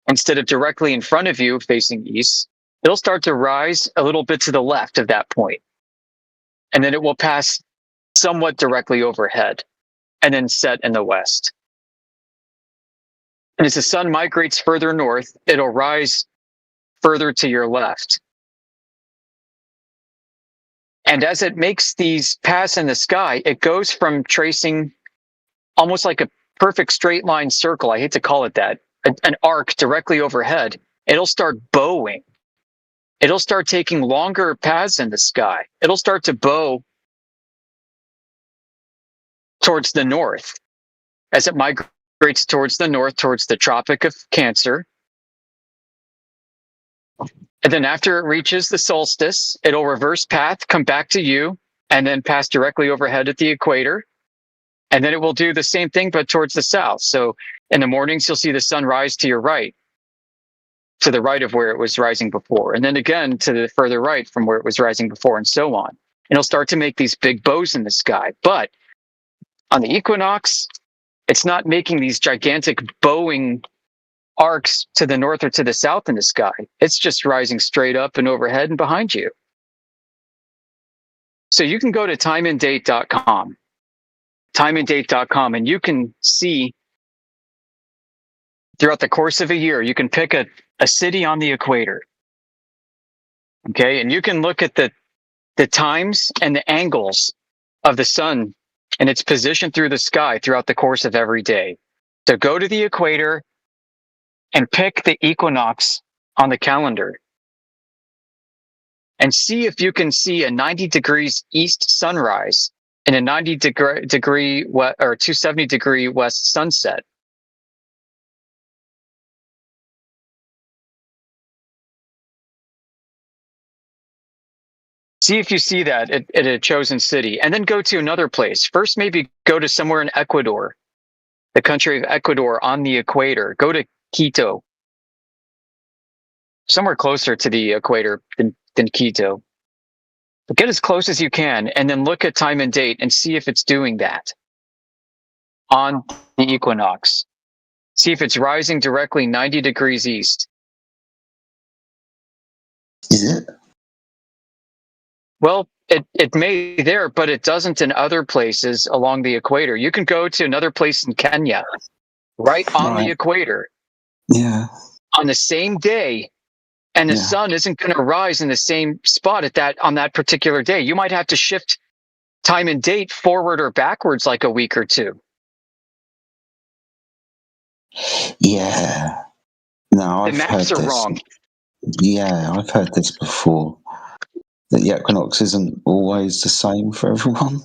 instead of directly in front of you facing east. It'll start to rise a little bit to the left of that point. And then it will pass somewhat directly overhead and then set in the west. And as the sun migrates further north, it'll rise further to your left. And as it makes these pass in the sky, it goes from tracing almost like a perfect straight line circle. I hate to call it that, an arc directly overhead. It'll start bowing. It'll start taking longer paths in the sky. It'll start to bow towards the north as it migrates towards the north, towards the Tropic of Cancer. And then after it reaches the solstice, it'll reverse path, come back to you, and then pass directly overhead at the equator. And then it will do the same thing, but towards the south. So in the mornings, you'll see the sun rise to your right, to the right of where it was rising before. And then again, to the further right from where it was rising before, and so on. And it'll start to make these big bows in the sky. But on the equinox, it's not making these gigantic bowing arcs to the north or to the south in the sky. It's just rising straight up and overhead and behind you. So you can go to timeanddate.com, and you can see throughout the course of a year, you can pick a city on the equator. Okay, and you can look at the times and the angles of the sun and its position through the sky throughout the course of every day. So go to the equator and pick the equinox on the calendar and see if you can see a 90 degrees east sunrise and a 90 degree or 270 degree west sunset. See if you see that at a chosen city, and then go to another place. First, maybe go to somewhere in Ecuador, the country of Ecuador on the equator. Go to Quito, somewhere closer to the equator than Quito. But get as close as you can, and then look at time and date and see if it's doing that on the equinox. See if it's rising directly 90 degrees east. Is it? Well, it may there, but it doesn't in other places along the equator. You can go to another place in Kenya, right on the equator. Yeah. On the same day, And the sun isn't going to rise in the same spot on that particular day. You might have to shift time and date forward or backwards like a week or two. Yeah. No, The I've maps heard are this. wrong. Yeah, I've heard this before. That the equinox isn't always the same for everyone.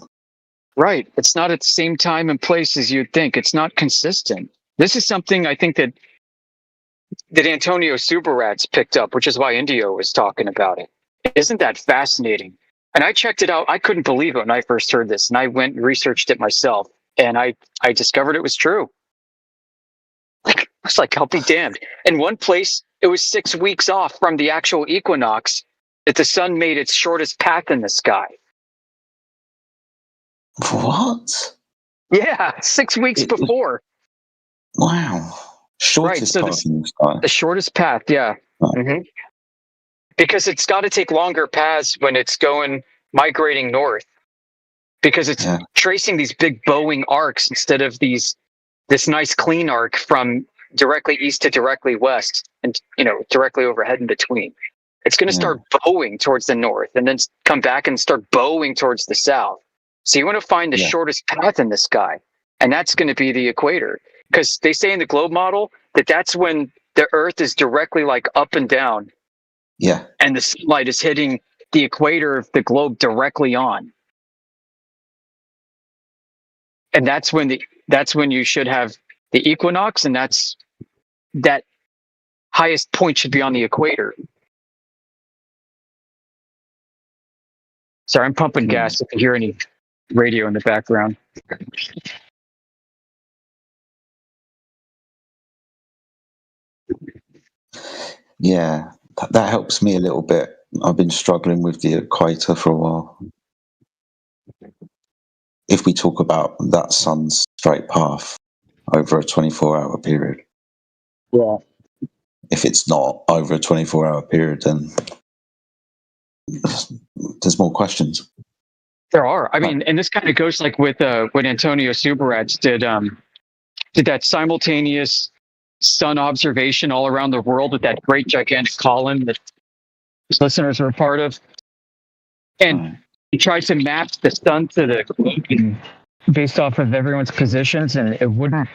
Right. It's not at the same time and place as you'd think. It's not consistent. This is something I think that Antonio Subarats picked up, which is why Indio was talking about it. Isn't that fascinating? And I checked it out. I couldn't believe it when I first heard this, and I went and researched it myself, and I discovered it was true. I was like, I'll be damned. In one place, it was 6 weeks off from the actual equinox that the sun made its shortest path in the sky. What? Yeah, 6 weeks before. Wow. Shortest Right, so path in the sky. the shortest path, yeah. Mhm. Because it's got to take longer paths when it's migrating north. Because it's tracing these big bowing arcs instead of this nice clean arc from directly east to directly west and directly overhead in between. It's going to start bowing towards the north and then come back and start bowing towards the south. So you want to find the shortest path in the sky, and that's going to be the equator. Because they say in the globe model that's when the Earth is directly like up and down. Yeah. And the sunlight is hitting the equator of the globe directly on. And that's when you should have the equinox, and that highest point should be on the equator. Sorry, I'm pumping gas if you hear any radio in the background. Yeah, that helps me a little bit. I've been struggling with the equator for a while. If we talk about that sun's straight path over a 24-hour period. Yeah. If it's not over a 24-hour period, then there's more questions. There are. I mean, and this kind of goes like with when Antonio Subarats did that simultaneous sun observation all around the world with that great gigantic column that his listeners were a part of. And he tried to map the sun to the globe based off of everyone's positions, and it wouldn't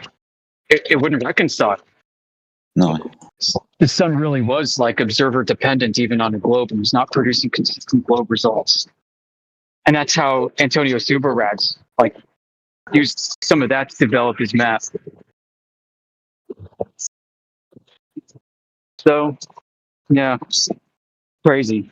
reconcile. No. The sun really was like observer dependent even on a globe and was not producing consistent globe results. And that's how Antonio Subarats used some of that to develop his map. So, yeah, crazy.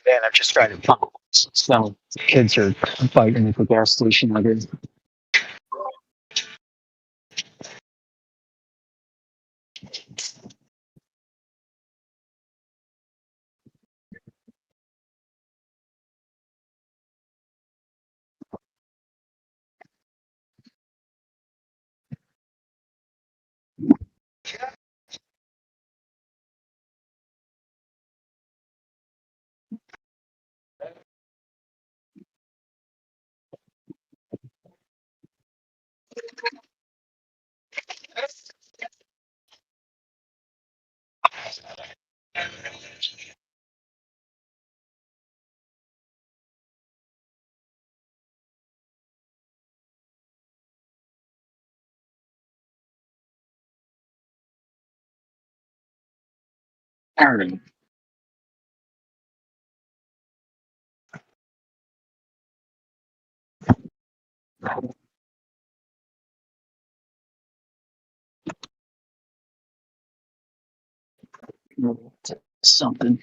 Man, I'm just trying to pump. Some kids are fighting at the gas station. I guess. Aaron. Something.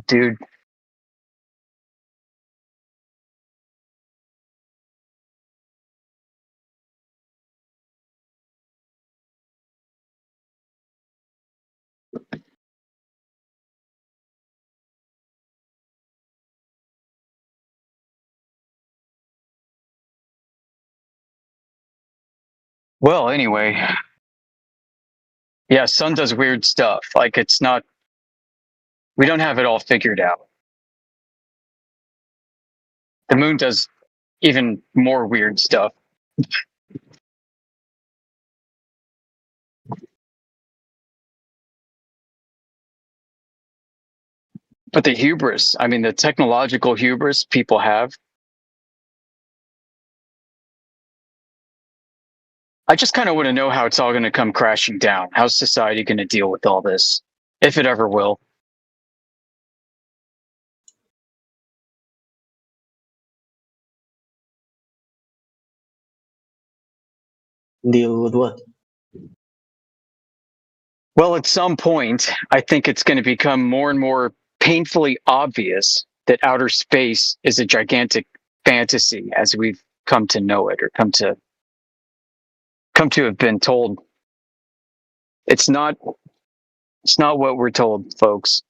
Dude. Well, anyway. Yeah, sun does weird stuff. Like, it's not, we don't have it all figured out. The moon does even more weird stuff. But the hubris, I mean, the technological hubris people have. I just kind of want to know how it's all going to come crashing down. How's society going to deal with all this, if it ever will? Deal with what? Well, at some point, I think it's going to become more and more painfully obvious that outer space is a gigantic fantasy as we've come to know it, or come to have been told. It's not what we're told, folks.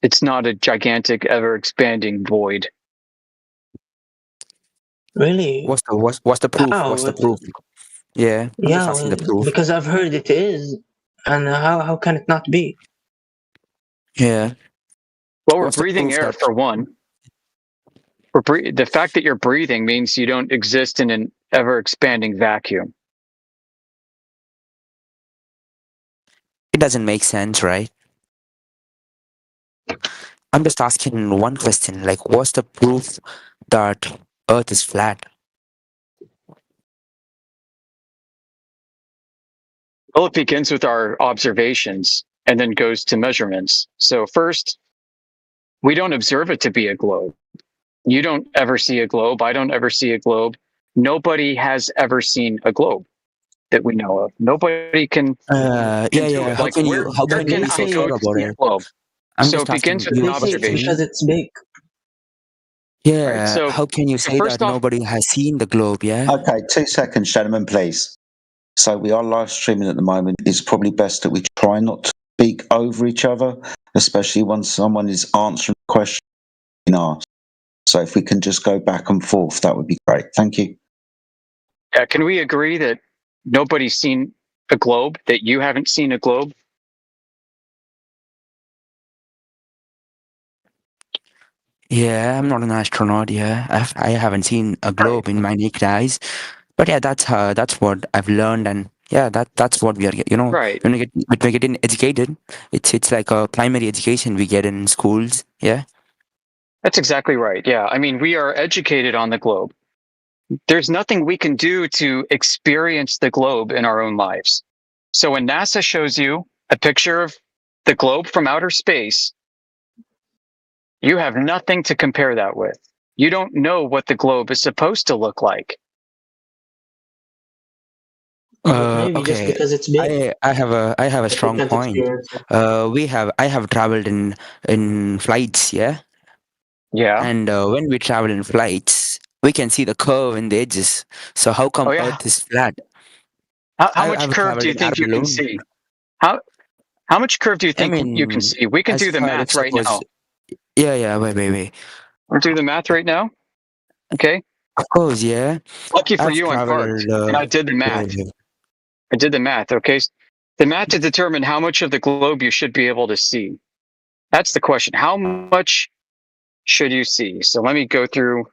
It's not a gigantic, ever expanding void. Really? What's the proof? How? What's the proof? Yeah, I'm just asking the proof. Because I've heard it is, and how can it not be? Yeah. Well, we're What's the breathing proof air that- for one. The fact that you're breathing means you don't exist in an ever expanding vacuum. It doesn't make sense, right? I'm just asking one question, like, what's the proof that Earth is flat? Well, it begins with our observations and then goes to measurements. So first, we don't observe it to be a globe. You don't ever see a globe. I don't ever see a globe. Nobody has ever seen a globe that we know of. Nobody can. Yeah. do How it. Like, can where you can be I so go sure to about see a it? globe? I'm So just it begins asking with an you a question. observation. Because it's big. Yeah. Right, so- how can you so say first that off- nobody has seen the globe? Yeah. Okay, 2 seconds, gentlemen, please. So we are live streaming at the moment. It's probably best that we try not to speak over each other, especially when someone is answering a question being asked. So if we can just go back and forth, that would be great. Thank you. Yeah, can we agree that nobody's seen a globe? That you haven't seen a globe? Yeah, I'm not an astronaut. Yeah, I haven't seen a globe in my naked eyes, but yeah, that's what I've learned, and yeah, that's what we are. Right. When we get educated, it's like a primary education we get in schools. Yeah. That's exactly right. Yeah. I mean, we are educated on the globe. There's nothing we can do to experience the globe in our own lives. So when NASA shows you a picture of the globe from outer space, you have nothing to compare that with. You don't know what the globe is supposed to look like. Maybe just Okay. because it's big. I have a strong can't point. experience it. I have traveled in flights. Yeah. Yeah. And when we travel in flights, we can see the curve in the edges. So how come Oh, yeah. Earth is flat? How much curve do you think you can see? How much curve do you think you can see? We can do the math right now. Yeah. Wait. We'll do the math right now. Okay. Of course, yeah. Lucky for I've you, I'm parked, traveled, and I did the math. I did the math. Okay. The math to determine how much of the globe you should be able to see. That's the question. How much should you see? So let me go through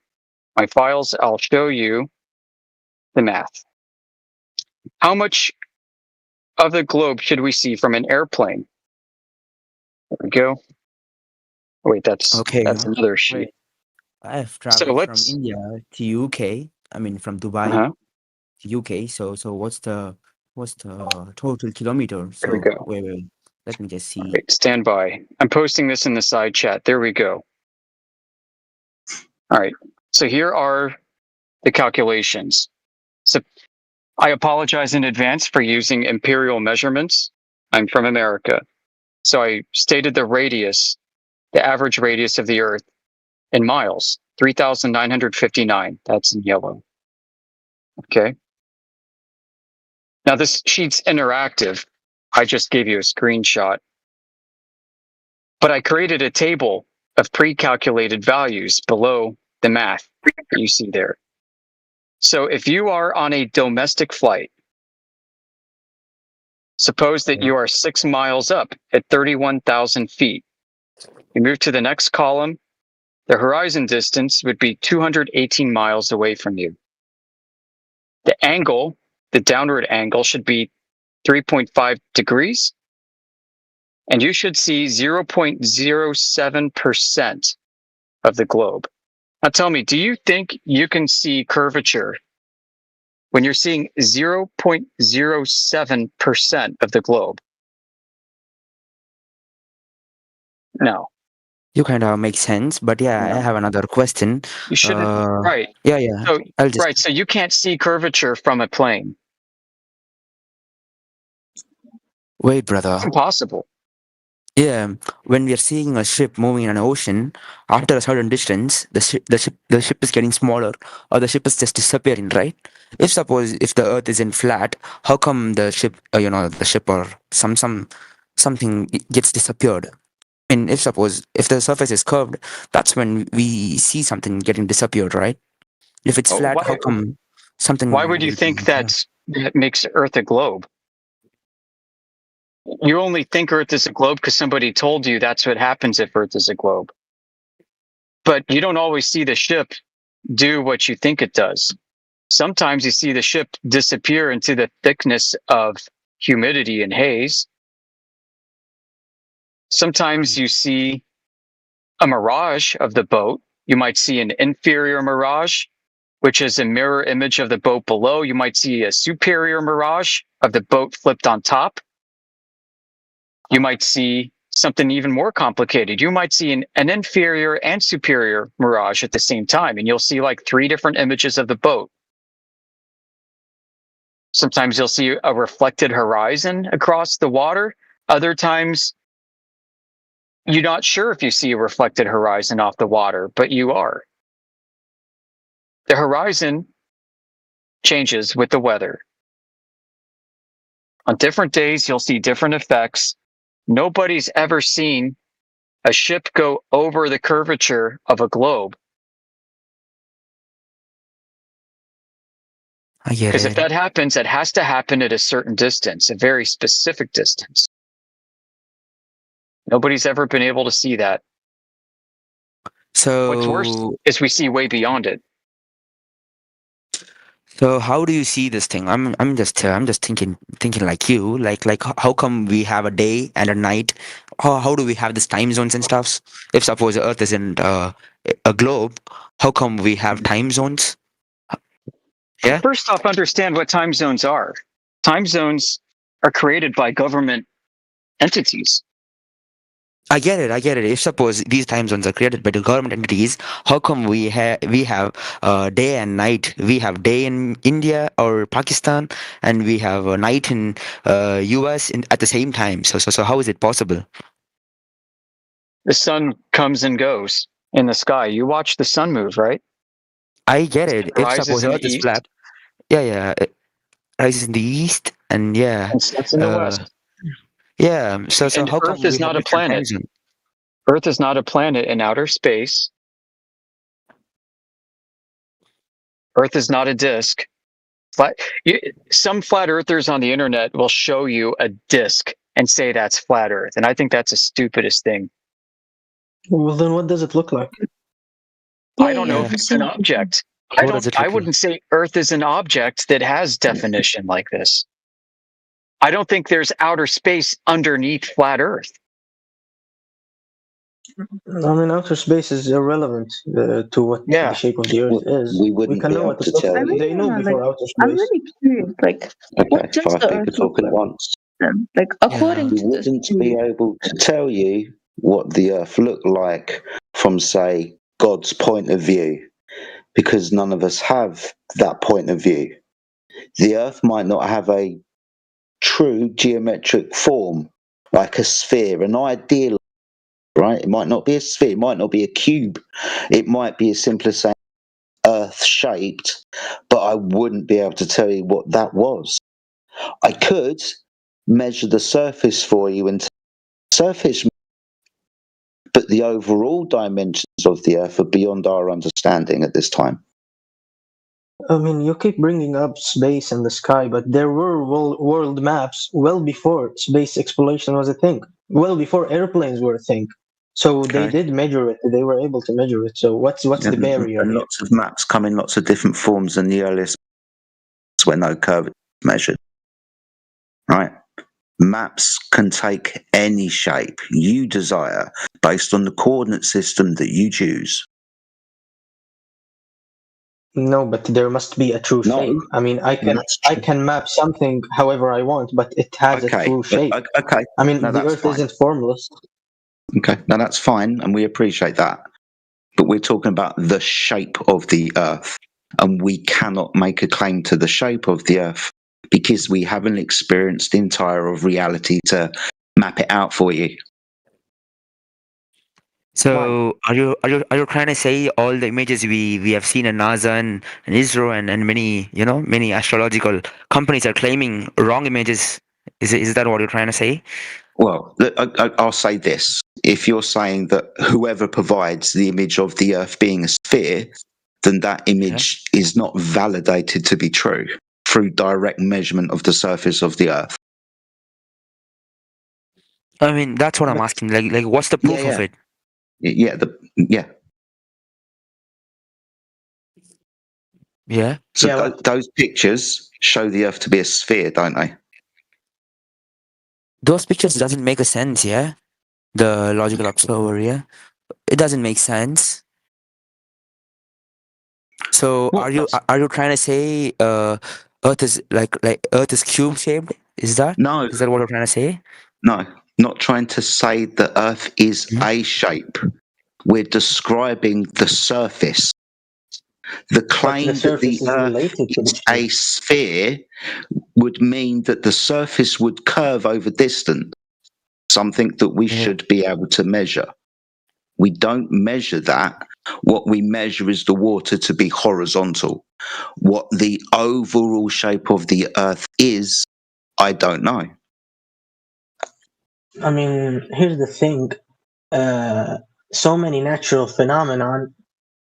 my files. I'll show you the math. How much of the globe should we see from an airplane? There we go. Wait, that's another sheet. I've traveled from let's- India to UK. I mean, from Dubai Uh-huh. to UK. So what's the total kilometer? So There we go. wait. Let me just see. Wait, stand by. I'm posting this in the side chat. There we go. All right. So here are the calculations. So I apologize in advance for using imperial measurements. I'm from America. So I stated the radius, the average radius of the Earth in miles, 3,959. That's in yellow. Okay. Now this sheet's interactive. I just gave you a screenshot. But I created a table of pre-calculated values below the math that you see there. So if you are on a domestic flight, suppose that you are 6 miles up at 31,000 feet. You move to the next column, the horizon distance would be 218 miles away from you. The angle, the downward angle, should be 3.5 degrees. And you should see 0.07% of the globe. Now tell me, do you think you can see curvature when you're seeing 0.07% of the globe? No. You kind of make sense, but yeah, I have another question. You shouldn't. Right. Yeah, yeah. So, I'll just right. So you can't see curvature from a plane. wait, brother. It's impossible. Yeah, when we are seeing a ship moving in an ocean, after a certain distance, the ship is getting smaller, or the ship is just disappearing, right? If the Earth isn't flat, how come the ship, the ship or something gets disappeared? And if the surface is curved, that's when we see something getting disappeared, right? If it's flat, how come something? Why would you think that makes Earth a globe? You only think Earth is a globe because somebody told you that's what happens if Earth is a globe. But you don't always see the ship do what you think it does. Sometimes you see the ship disappear into the thickness of humidity and haze. Sometimes you see a mirage of the boat. You might see an inferior mirage, which is a mirror image of the boat below. You might see a superior mirage of the boat flipped on top. You might see something even more complicated. You might see an inferior and superior mirage at the same time, and you'll see like 3 different images of the boat. Sometimes you'll see a reflected horizon across the water. Other times, you're not sure if you see a reflected horizon off the water, but you are. The horizon changes with the weather. On different days, you'll see different effects. Nobody's ever seen a ship go over the curvature of a globe. I get Because it. if that happens, it has to happen at a certain distance, a very specific distance. Nobody's ever been able to see that. So What's worse is we see way beyond it. So how do you see this thing? I'm just thinking like you, like how come we have a day and a night? How do we have these time zones and stuff? If suppose the Earth isn't a globe, how come we have time zones? Yeah. First off, understand what time zones are. Time zones are created by government entities. I get it. If suppose these time zones are created by the government entities, how come we have day and night? We have day in India or Pakistan, and we have a night in US at the same time. So how is it possible? The sun comes and goes in the sky. You watch the sun move, right? I get it. If Rises suppose in the Earth is east. flat, yeah, it rises in the east, and yeah, And sets in the west. yeah. So And how come Earth is we have not a different time planet. zone? Earth is not a planet in outer space. Earth is not a disk. Some flat earthers on the internet will show you a disk and say that's flat Earth, and I think that's the stupidest thing. Well, then what does it look like? I don't know if it's an object. I wouldn't say Earth is an object that has definition like this. I don't think there's outer space underneath flat Earth. I mean, outer space is irrelevant to what the shape of the Earth is. We wouldn't can be know able what to it looks tell like. you. They know before outer space. I'm really curious, like, Okay, what does 5 the people Earth look talking like? at once. Like, according We to this, wouldn't be able to tell you what the Earth looked like from, say, God's point of view, because none of us have that point of view. The Earth might not have a true geometric form like a sphere, an ideal, right? It might not be a sphere, it might not be a cube, it might be as simple as saying Earth shaped, but I wouldn't be able to tell you what that was. I could measure the surface for you and surface, but the overall dimensions of the Earth are beyond our understanding at this time. I mean, you keep bringing up space and the sky, but there were world maps well before space exploration was a thing, well before airplanes were a thing. So they did measure it. They were able to measure it. So what's the barrier And here? lots of maps come in lots of different forms, and the earliest where no curve is measured. Right? Maps can take any shape you desire based on the coordinate system that you choose. No, but there must be a true shape. I mean, I can map something however I want, but it has a true shape. Okay. I mean, No, the that's Earth fine. isn't formless. Okay, now that's fine, and we appreciate that. But we're talking about the shape of the Earth, and we cannot make a claim to the shape of the Earth because we haven't experienced the entire of reality to map it out for you. So are you trying to say all the images we have seen in NASA and ISRO and many astrological companies are claiming wrong images? Is that what you're trying to say? Well, I'll say this. If you're saying that whoever provides the image of the Earth being a sphere, then that image is not validated to be true through direct measurement of the surface of the Earth. I mean, that's what I'm asking. Like, what's the proof of it? Yeah. Yeah. So those pictures show the Earth to be a sphere, don't they? Those pictures doesn't make a sense, yeah? The logical observer, yeah? It doesn't make sense. So are you trying to say Earth is like Earth is cube shaped? Is that no? Is that what you're trying to say? No, not trying to say that Earth is a shape. We're describing the surface. The claim that the Earth is a sphere would mean that the surface would curve over distance, something that we should be able to measure. We don't measure that. What we measure is the water to be horizontal. What the overall shape of the Earth is, I don't know. I mean, here's the thing. So many natural phenomena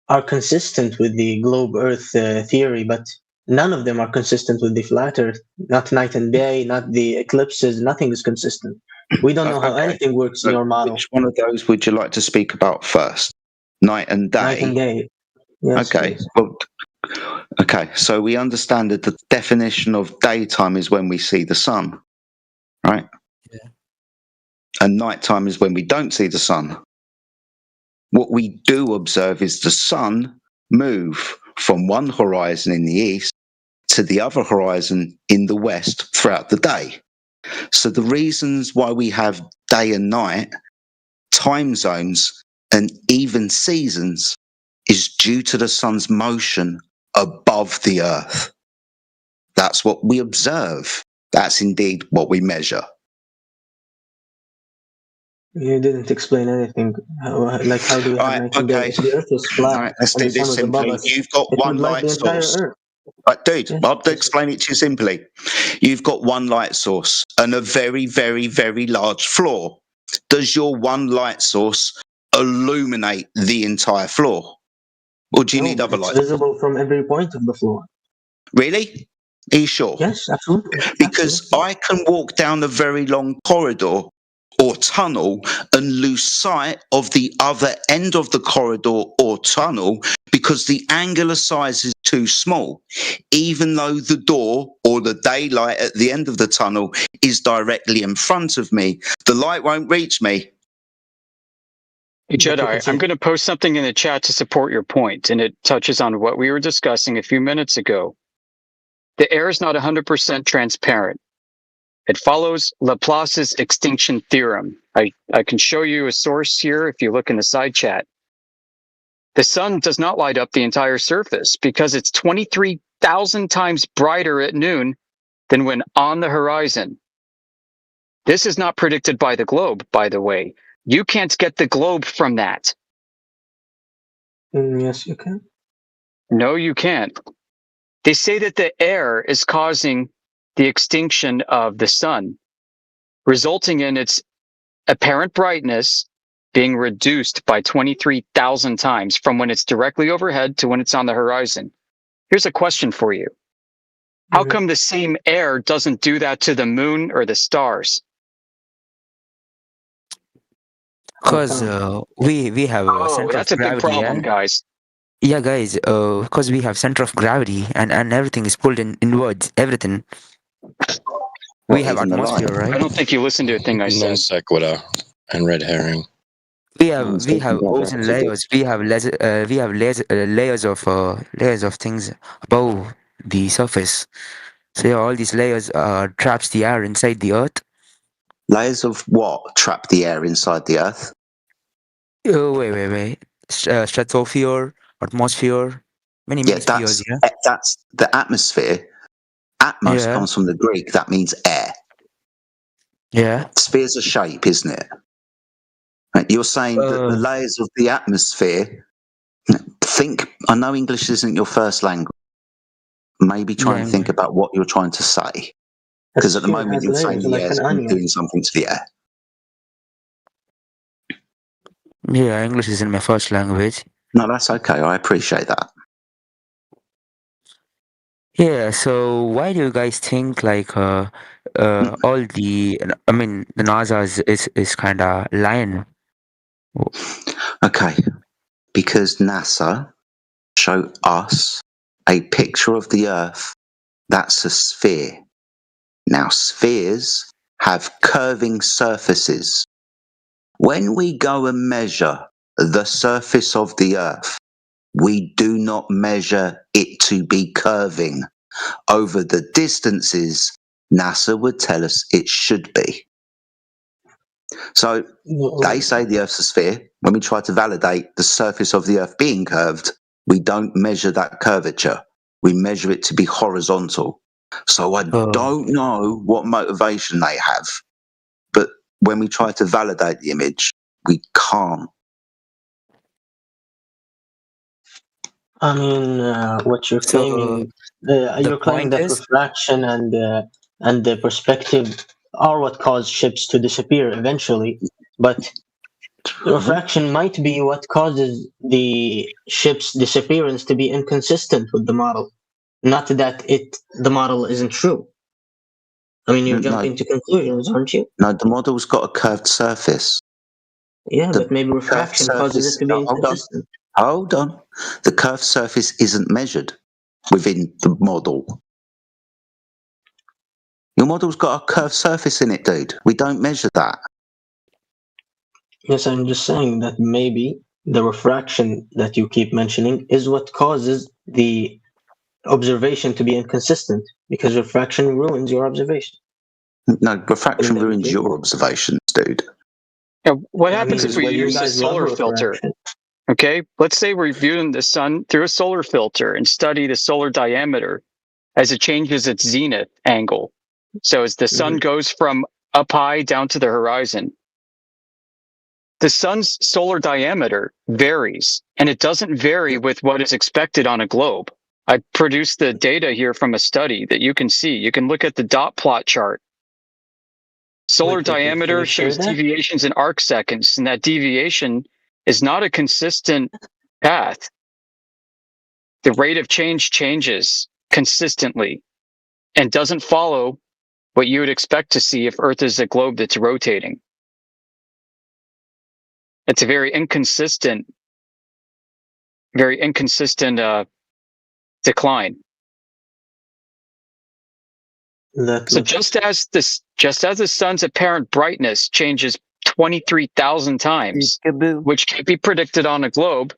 are consistent with the globe Earth theory, but none of them are consistent with the flat Earth. Not night and day, not the eclipses, nothing is consistent. We don't know how anything works in your model. Which one of those would you like to speak about first? Night and day? Night and day. Yes, okay. please. Well, okay, so we understand that the definition of daytime is when we see the sun, right? Yeah. And nighttime is when we don't see the sun. What we do observe is the sun move from one horizon in the east to the other horizon in the west throughout the day. So the reasons why we have day and night, time zones, and even seasons is due to the sun's motion above the earth. That's what we observe. That's indeed what we measure. You didn't explain anything. How do you have night and day? If the Earth was flat All right, let's and do the sun this was simply. above us, You've got it one would light light the entire source. Earth. Dude, I'll explain it to you simply. You've got one light source and a very, very, very large floor. Does your one light source illuminate the entire floor? Or do you need other lights? It's visible from every point of the floor. Really? Are you sure? Yes, absolutely. Because I can walk down a very long corridor or tunnel and lose sight of the other end of the corridor or tunnel because the angular size is too small, even though the door or the daylight at the end of the tunnel is directly in front of me. The light won't reach me. Hey, Jedi, I'm going to post something in the chat to support your point, and it touches on what we were discussing a few minutes ago. The air is not 100% transparent. It follows Laplace's extinction theorem. I can show you a source here if you look in the side chat. The sun does not light up the entire surface because it's 23,000 times brighter at noon than when on the horizon. This is not predicted by the globe, by the way. You can't get the globe from that. Yes, you can. No, you can't. They say that the air is causing the extinction of the sun, resulting in its apparent brightness being reduced by 23,000 times from when it's directly overhead to when it's on the horizon. Here's a question for you. How come the same air doesn't do that to the moon or the stars? Because we have a Oh, center that's of a big gravity, problem, yeah? guys. Yeah, guys, because we have center of gravity and everything is pulled inwards, everything. We have atmosphere, I right? don't think you listened to a thing I said. Non sequitur and red herring. We have ozone layers. We have layers of things above the surface. So yeah, all these layers traps the air inside the earth. Layers of what trap the air inside the Earth? Oh wait. Stratosphere, atmosphere, many spheres. Yeah. That's the atmosphere. Atmos Yeah. comes from the Greek. That means air. Yeah. Sphere's a shape, isn't it? Right, you're saying that the layers of the atmosphere. I know English isn't your first language. Maybe try and think about what you're trying to say. Because at the moment you're saying the air's doing something to the air. Yeah, English isn't my first language. No, that's okay. I appreciate that. Yeah, so why do you guys think like all the the NASA is kind of lying? Okay, because NASA show us a picture of the Earth that's a sphere. Now, spheres have curving surfaces. When we go and measure the surface of the Earth, we do not measure it to be curving over the distances NASA would tell us it should be. So they say the Earth's a sphere. When we try to validate the surface of the Earth being curved, we don't measure that curvature. We measure it to be horizontal. So I don't know what motivation they have, but when we try to validate the image, we can't. I mean, what you're claiming, you're claiming that refraction and the perspective are what cause ships to disappear eventually, but refraction might be what causes the ship's disappearance to be inconsistent with the model. Not that the model isn't true. I mean, you're jumping to conclusions, aren't you? No, the model's got a curved surface. Yeah, but maybe refraction causes it to be inconsistent. Hold on. The curved surface isn't measured within the model. Your model's got a curved surface in it, dude. We don't measure that. Yes, I'm just saying that maybe the refraction that you keep mentioning is what causes the observation to be inconsistent, because refraction ruins your observation. No, refraction ruins your observations, dude. Yeah, what happens if we use a solar filter? Okay, let's say we're viewing the sun through a solar filter and study the solar diameter as it changes its zenith angle. So as the sun goes from up high down to the horizon, the sun's solar diameter varies, and it doesn't vary with what is expected on a globe. I produced the data here from a study that you can see. You can look at the dot plot chart. Solar diameter shows deviations in arc seconds, and that deviation is not a consistent path. The rate of change changes consistently and doesn't follow what you would expect to see if Earth is a globe that's rotating. It's a very inconsistent decline. So just as the sun's apparent brightness changes 23,000 times, which can be predicted on a globe,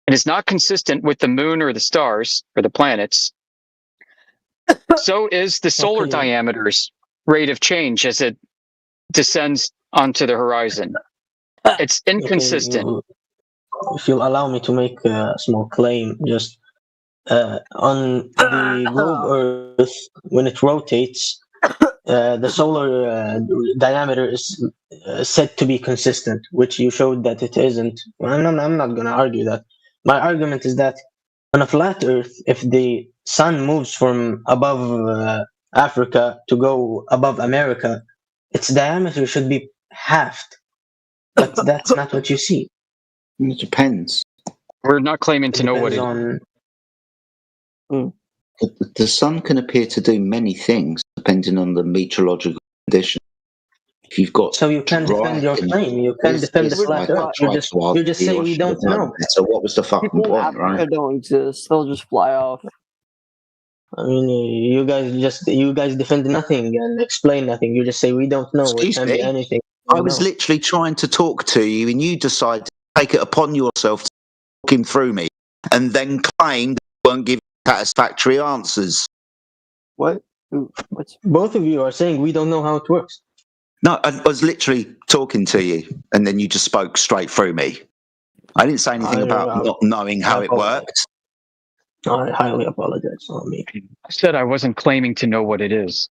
and is not consistent with the moon or the stars or the planets, so is the solar diameter's rate of change as it descends onto the horizon. It's inconsistent. Okay, if you'll allow me to make a small claim, just on the globe Earth, when it rotates, the solar diameter is said to be consistent, which you showed that it isn't. Well, I'm not going to argue that. My argument is that on a flat Earth, if the sun moves from above Africa to go above America, its diameter should be halved. But that's not what you see. It depends. We're not claiming to know what it Depends is. The sun can appear to do many things depending on the meteorological condition. If you've got So you can defend your claim. You can defend the flat Earth. You just say we don't know. So what was the fucking People in point, Africa right? don't exist. They'll just fly off. I mean, you guys defend nothing and explain nothing. You just say we don't know. Excuse it can me? be anything. I was literally trying to talk to you, and you decided to take it upon yourself to talk him through me, and then claim that you won't give satisfactory answers. What? Both of you are saying we don't know how it works. No, I was literally talking to you, and then you just spoke straight through me. I didn't say anything about not knowing how it worked. I highly apologize on me. I said I wasn't claiming to know what it is.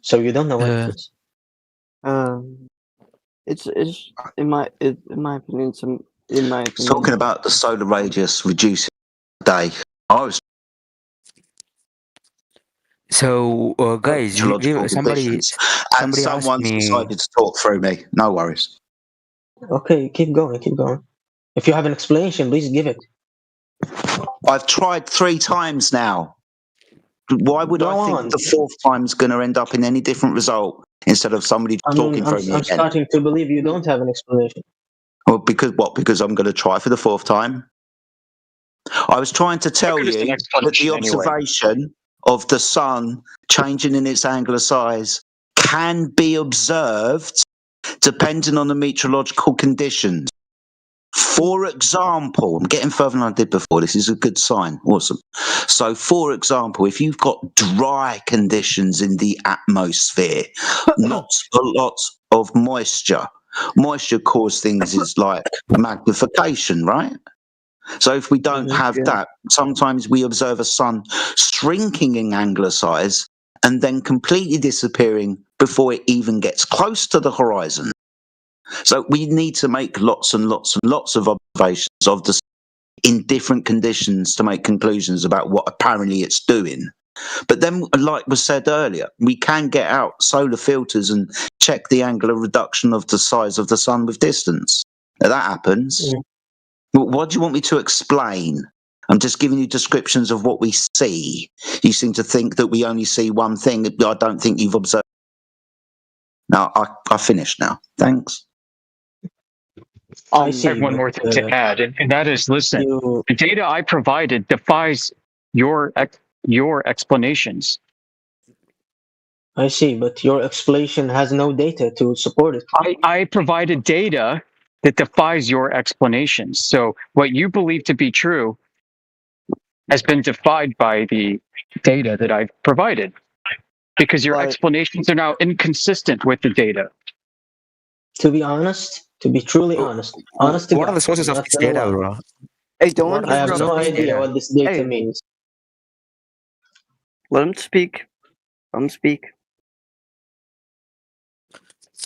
So you don't know what it is. It's in my opinion. Talking about the solar radius reducing day. I was So, guys, somebody and someone's asked me- decided to talk through me. No worries. Okay, keep going. If you have an explanation, please give it. I've tried 3 times now. Why would I think the 4th time's going to end up in any different result instead of somebody talking through me I'm again? starting to believe you don't have an explanation. Well, because what? Because I'm going to try for the 4th time. I was trying to tell you that the observation of the sun changing in its angular size can be observed depending on the meteorological conditions. For example, I'm getting further than I did before. This is a good sign. Awesome. So, for example, if you've got dry conditions in the atmosphere, not a lot of moisture. Moisture causes things is like magnification, right? So if we don't have that, sometimes we observe a sun shrinking in angular size and then completely disappearing before it even gets close to the horizon. So we need to make lots and lots and lots of observations of the sun in different conditions to make conclusions about what apparently it's doing. But then, like was said earlier, we can get out solar filters and check the angular reduction of the size of the sun with distance. Now, that happens. What do you want me to explain? I'm just giving you descriptions of what we see. You seem to think that we only see one thing. I don't think you've observed. Now, I finished now. Thanks. I have one more thing to add, and that is, listen, the data I provided defies your explanations. I see, but your explanation has no data to support it. I provided data that defies your explanations. So what you believe to be true has been defied by the data that I've provided, because your explanations are now inconsistent with the data. To be honest, to be truly honest to What are God, the sources of not this gonna data, lie. bro? Hey, don't I have interrupt no this idea data. what this data Hey. means. Let him speak. Let him speak.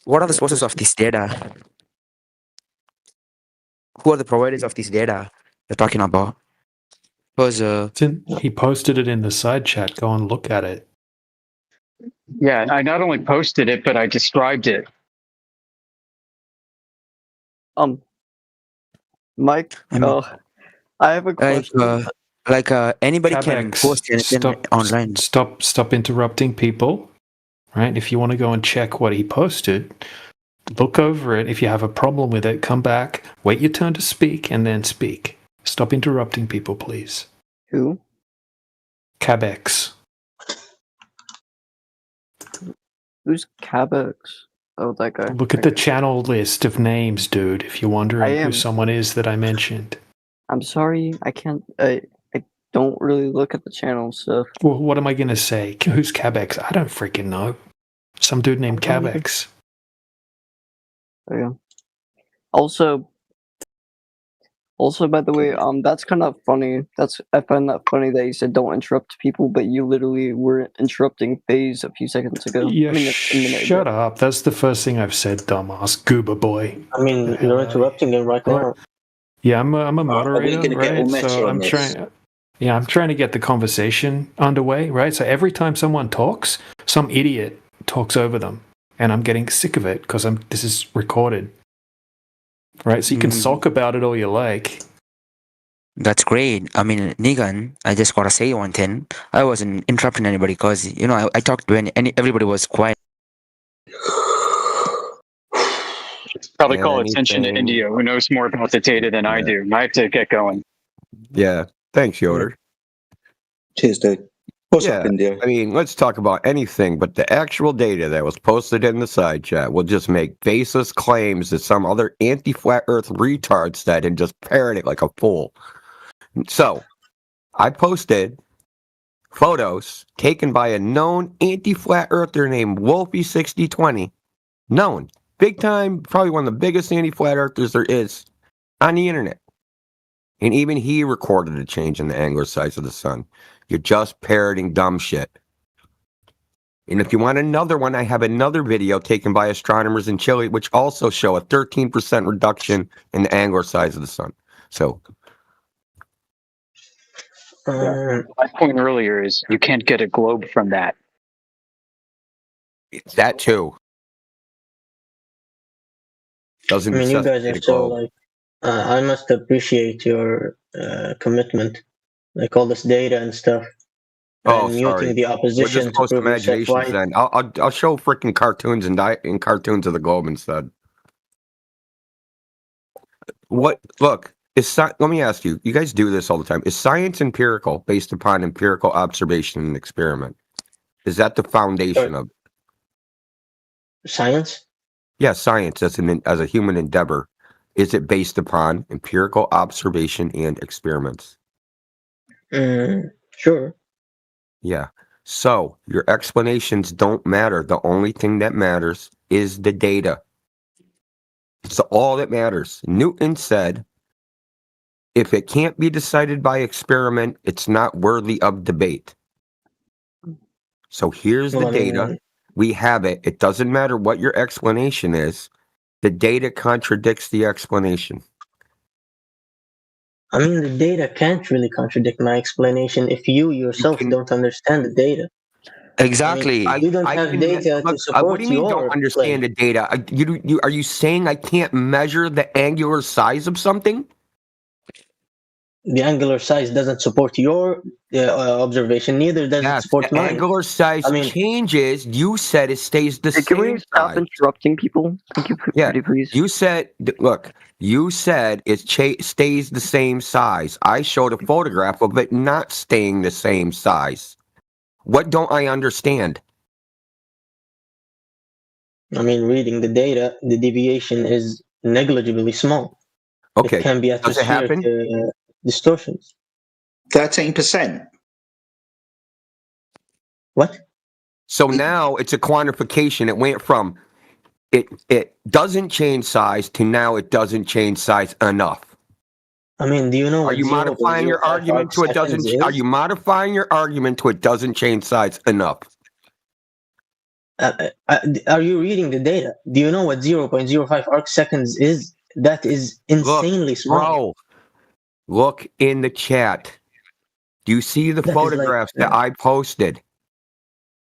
What are the sources of this data? Who are the providers of this data you're talking about? Because he posted it in the side chat. Go and look at it. Yeah, I not only posted it, but I described it. Mike, I have a question. Anybody can Cabex, post anything online. Stop interrupting people. Right? If you want to go and check what he posted, look over it. If you have a problem with it, come back, wait your turn to speak, and then speak. Stop interrupting people, please. Who? Cabex. Who's Cabex? Oh, that guy. Look at the channel list of names, dude, if you're wondering who someone is that I mentioned. I'm sorry, I can't. I don't really look at the channel stuff. Well, what am I going to say? Who's Cabex? I don't freaking know. Some dude named Cabex. Yeah. Also, Also, by the way, that's kind of funny. I find that funny that you said don't interrupt people, but you literally were interrupting FaZe a few seconds ago. Yeah, I mean, a minute ago. shut up. That's the first thing I've said, dumbass goober boy. I mean, you're interrupting him right now. Yeah, I'm a Are we moderator, going to get all right? meta So on I'm this? trying. Yeah, I'm trying to get the conversation underway, right? So every time someone talks, some idiot talks over them, and I'm getting sick of it because this is recorded, right? So you can sulk about it all you like. That's great. I mean, Negan, I just gotta say one thing. I wasn't interrupting anybody because, I talked when everybody was quiet. Probably And call attention to anything- India, who knows more about the data than I do. I have to get going. Yeah. Thanks, Yoder. Cheers, dude. What's yeah, up, India? I mean, let's talk about anything, but the actual data that was posted in the side chat will just make baseless claims that some other anti-flat Earth retard said and just parrot it like a fool. So, I posted photos taken by a known anti-flat Earther named Wolfie6020. Known. Big time, probably one of the biggest anti-flat Earthers there is on the internet. And even he recorded a change in the angular size of the sun. You're just parroting dumb shit. And if you want another one, I have another video taken by astronomers in Chile, which also show a 13% reduction in the angular size of the sun. So, My point earlier is you can't get a globe from that. that too. Doesn't I mean, you guys necessitate are a so globe. like. I must appreciate your commitment, like all this data and stuff. Oh, And muting sorry. the We'll opposition just to post prove yourself imaginations right. then. I'll show freaking cartoons and cartoons of the globe instead. What? Look, let me ask you. You guys do this all the time. Is science empirical, based upon empirical observation and experiment? Is that the foundation of Science? Yeah, science as a human endeavor. Is it based upon empirical observation and experiments? Sure. Yeah. So your explanations don't matter. The only thing that matters is the data. It's all that matters. Newton said, if it can't be decided by experiment, it's not worthy of debate. So here's the data. We have it. It doesn't matter what your explanation is. The data contradicts the explanation. I mean, the data can't really contradict my explanation if you yourself don't understand the data. Exactly. I mean, you don't have data to support what do you mean your don't understand the data? Are you saying I can't measure the angular size of something? The angular size doesn't support your observation, neither does it support the mine. angular size changes. You said it stays the same Can we stop size. interrupting people? Thank you, pretty please. You said, look, you said it stays the same size. I showed a photograph of it not staying the same size. What don't I understand? I mean, reading the data, the deviation is negligibly small. Okay. It can be Does it happen? atmospheric distortions. 13%. What? So now it's a quantification. It went from it doesn't change size to now it doesn't change size enough. I mean, do you know? Are you modifying your argument to it doesn't? Are you modifying your argument to it doesn't change size enough? Are you reading the data? Do you know what 0.05 arc seconds is? That is insanely small. Bro, look in the chat. Do you see the That is photographs that I posted?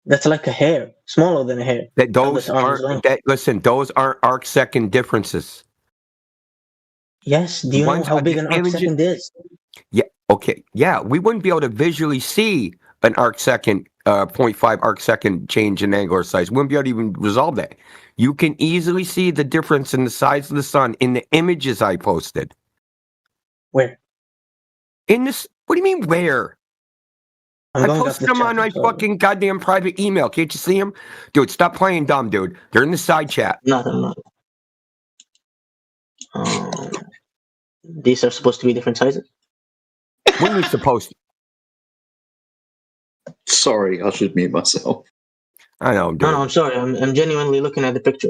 That's like a hair, smaller than a hair. That those aren't. Listen, those aren't arc second differences. Yes. Do you know how big an arc second is? Yeah. Okay. Yeah. We wouldn't be able to visually see an arc second, 0.5 arc second change in angular size. We wouldn't be able to even resolve that. You can easily see the difference in the size of the sun in the images I posted. Where? In this. What do you mean where? I posted them on my fucking goddamn private email. Can't you see them? Dude, stop playing dumb, dude. They're in the side chat. No. These are supposed to be different sizes? When are you supposed to? Sorry, I should mute myself. I know, dude. No, I'm sorry. I'm genuinely looking at the picture.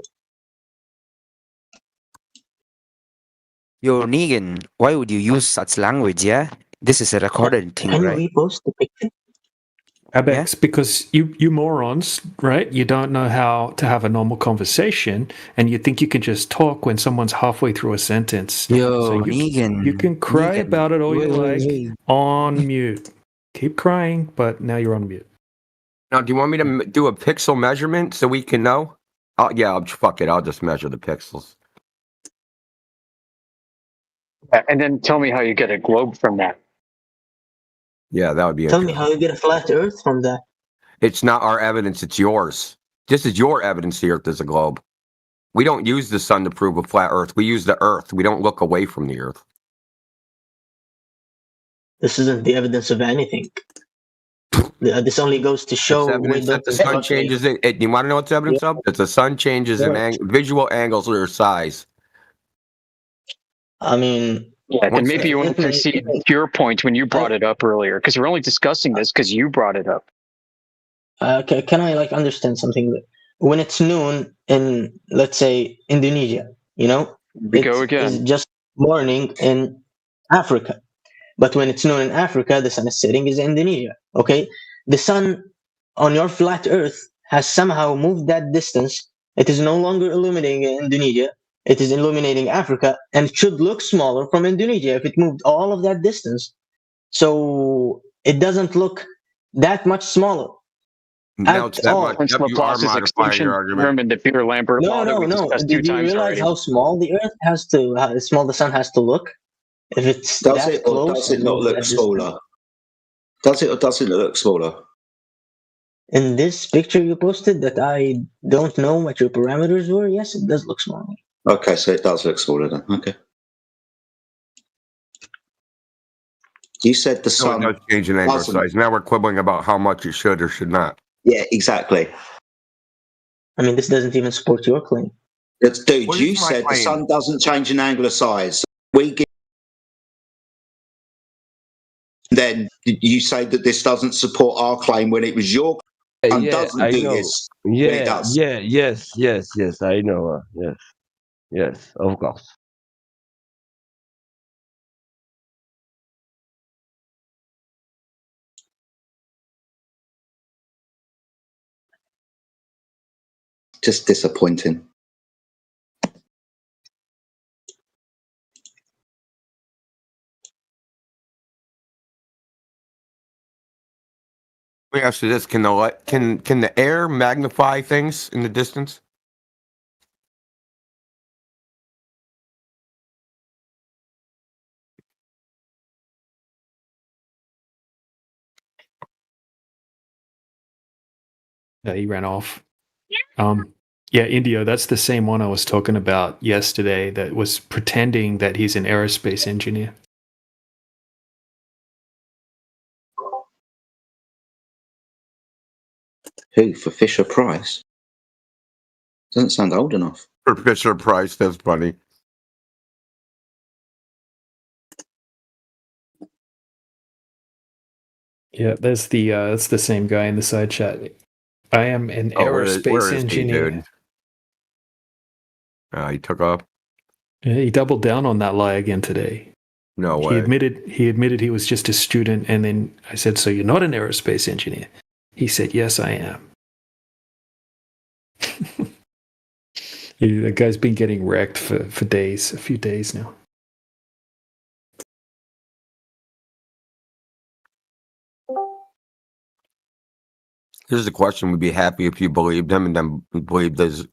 Yo, Negan, why would you use such language, yeah? This is a recorded thing, Can you right? repost the picture? Abex, because you morons, right? You don't know how to have a normal conversation, and you think you can just talk when someone's halfway through a sentence. Yo, So Negan. you can cry Negan. about it all you Wait, like wait. on mute. Keep crying, but now you're on mute. Now, do you want me to do a pixel measurement so we can know? Fuck it. I'll just measure the pixels. And then tell me how you get a globe from that. Yeah, that would be Tell me how you get a flat Earth from that. It's not our evidence, it's yours. This is your evidence the Earth is a globe. We don't use the sun to prove a flat Earth. We use the Earth. We don't look away from the Earth. This isn't the evidence of anything. This only goes to show It's evidence that the sun changes it. You want to know what's evidence of? That the sun changes in visual angles or size. I mean, yeah, then maybe you want to concede your point when you brought it up earlier, because we're only discussing this because you brought it up. Can I understand something? When it's noon in, let's say, Indonesia, it's just morning in Africa. But when it's noon in Africa, the sun is setting in Indonesia. Okay, the sun on your flat Earth has somehow moved that distance. It is no longer illuminating Indonesia. It is illuminating Africa, and it should look smaller from Indonesia if it moved all of that distance. So it doesn't look that much smaller. Now it's that much. Prince You are Laplace's modifying extinction your argument. theorem and the Beer-Lambert law that we No. discussed Did two you times realize already. how small the Earth has to, how small the sun has to look? If it's Does that it or close, does it not look smaller? Does it or doesn't it look smaller? In this picture you posted that I don't know what your parameters were, yes, it does look smaller. Okay, so it does look smaller then. Okay. You said the sun does change in angle doesn't. size. Now we're quibbling about how much it should or should not. Yeah, exactly. I mean, this doesn't even support your claim. Dude, What you is my said the claim? sun doesn't change in angular size. We give. Then you say that this doesn't support our claim when it was your claim. Yeah, Doesn't I do know. this when it Yeah, does. yes, I know. Yes, of course. Just disappointing. Let me ask you this: Can the air magnify things in the distance? Yeah, he ran off. Yeah, Indio, that's the same one I was talking about yesterday that was pretending that he's an aerospace engineer. Who, for Fisher Price? Doesn't sound old enough. For Fisher Price, that's funny. Yeah, that's the same guy in the side chat. I am an where aerospace is he, engineer. dude? He took off. Yeah, he doubled down on that lie again today. No way. He admitted he was just a student, and then I said, "So you're not an aerospace engineer?" He said, "Yes, I am." The guy's been getting wrecked for days, a few days now. Here's the question: Would be happy if you believed him and then believed his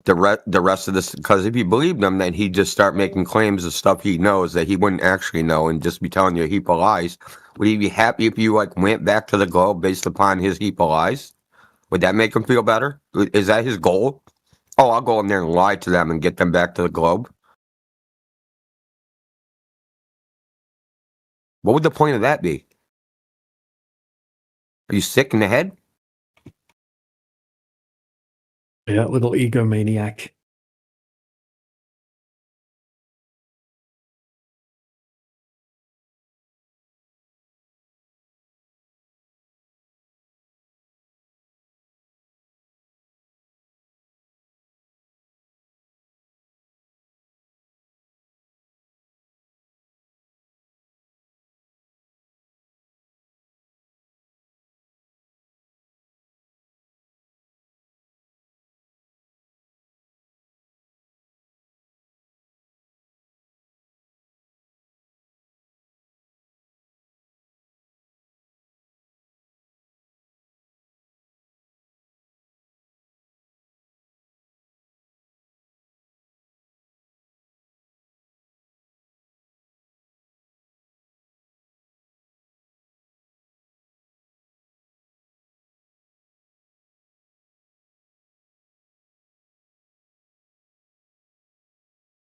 the rest of this? Because if you believed him, then he'd just start making claims of stuff he knows that he wouldn't actually know, and just be telling you a heap of lies. Would he be happy if you went back to the globe based upon his heap of lies? Would that make him feel better? Is that his goal? Oh, I'll go in there and lie to them and get them back to the globe. What would the point of that be? Are you sick in the head? Yeah, little egomaniac.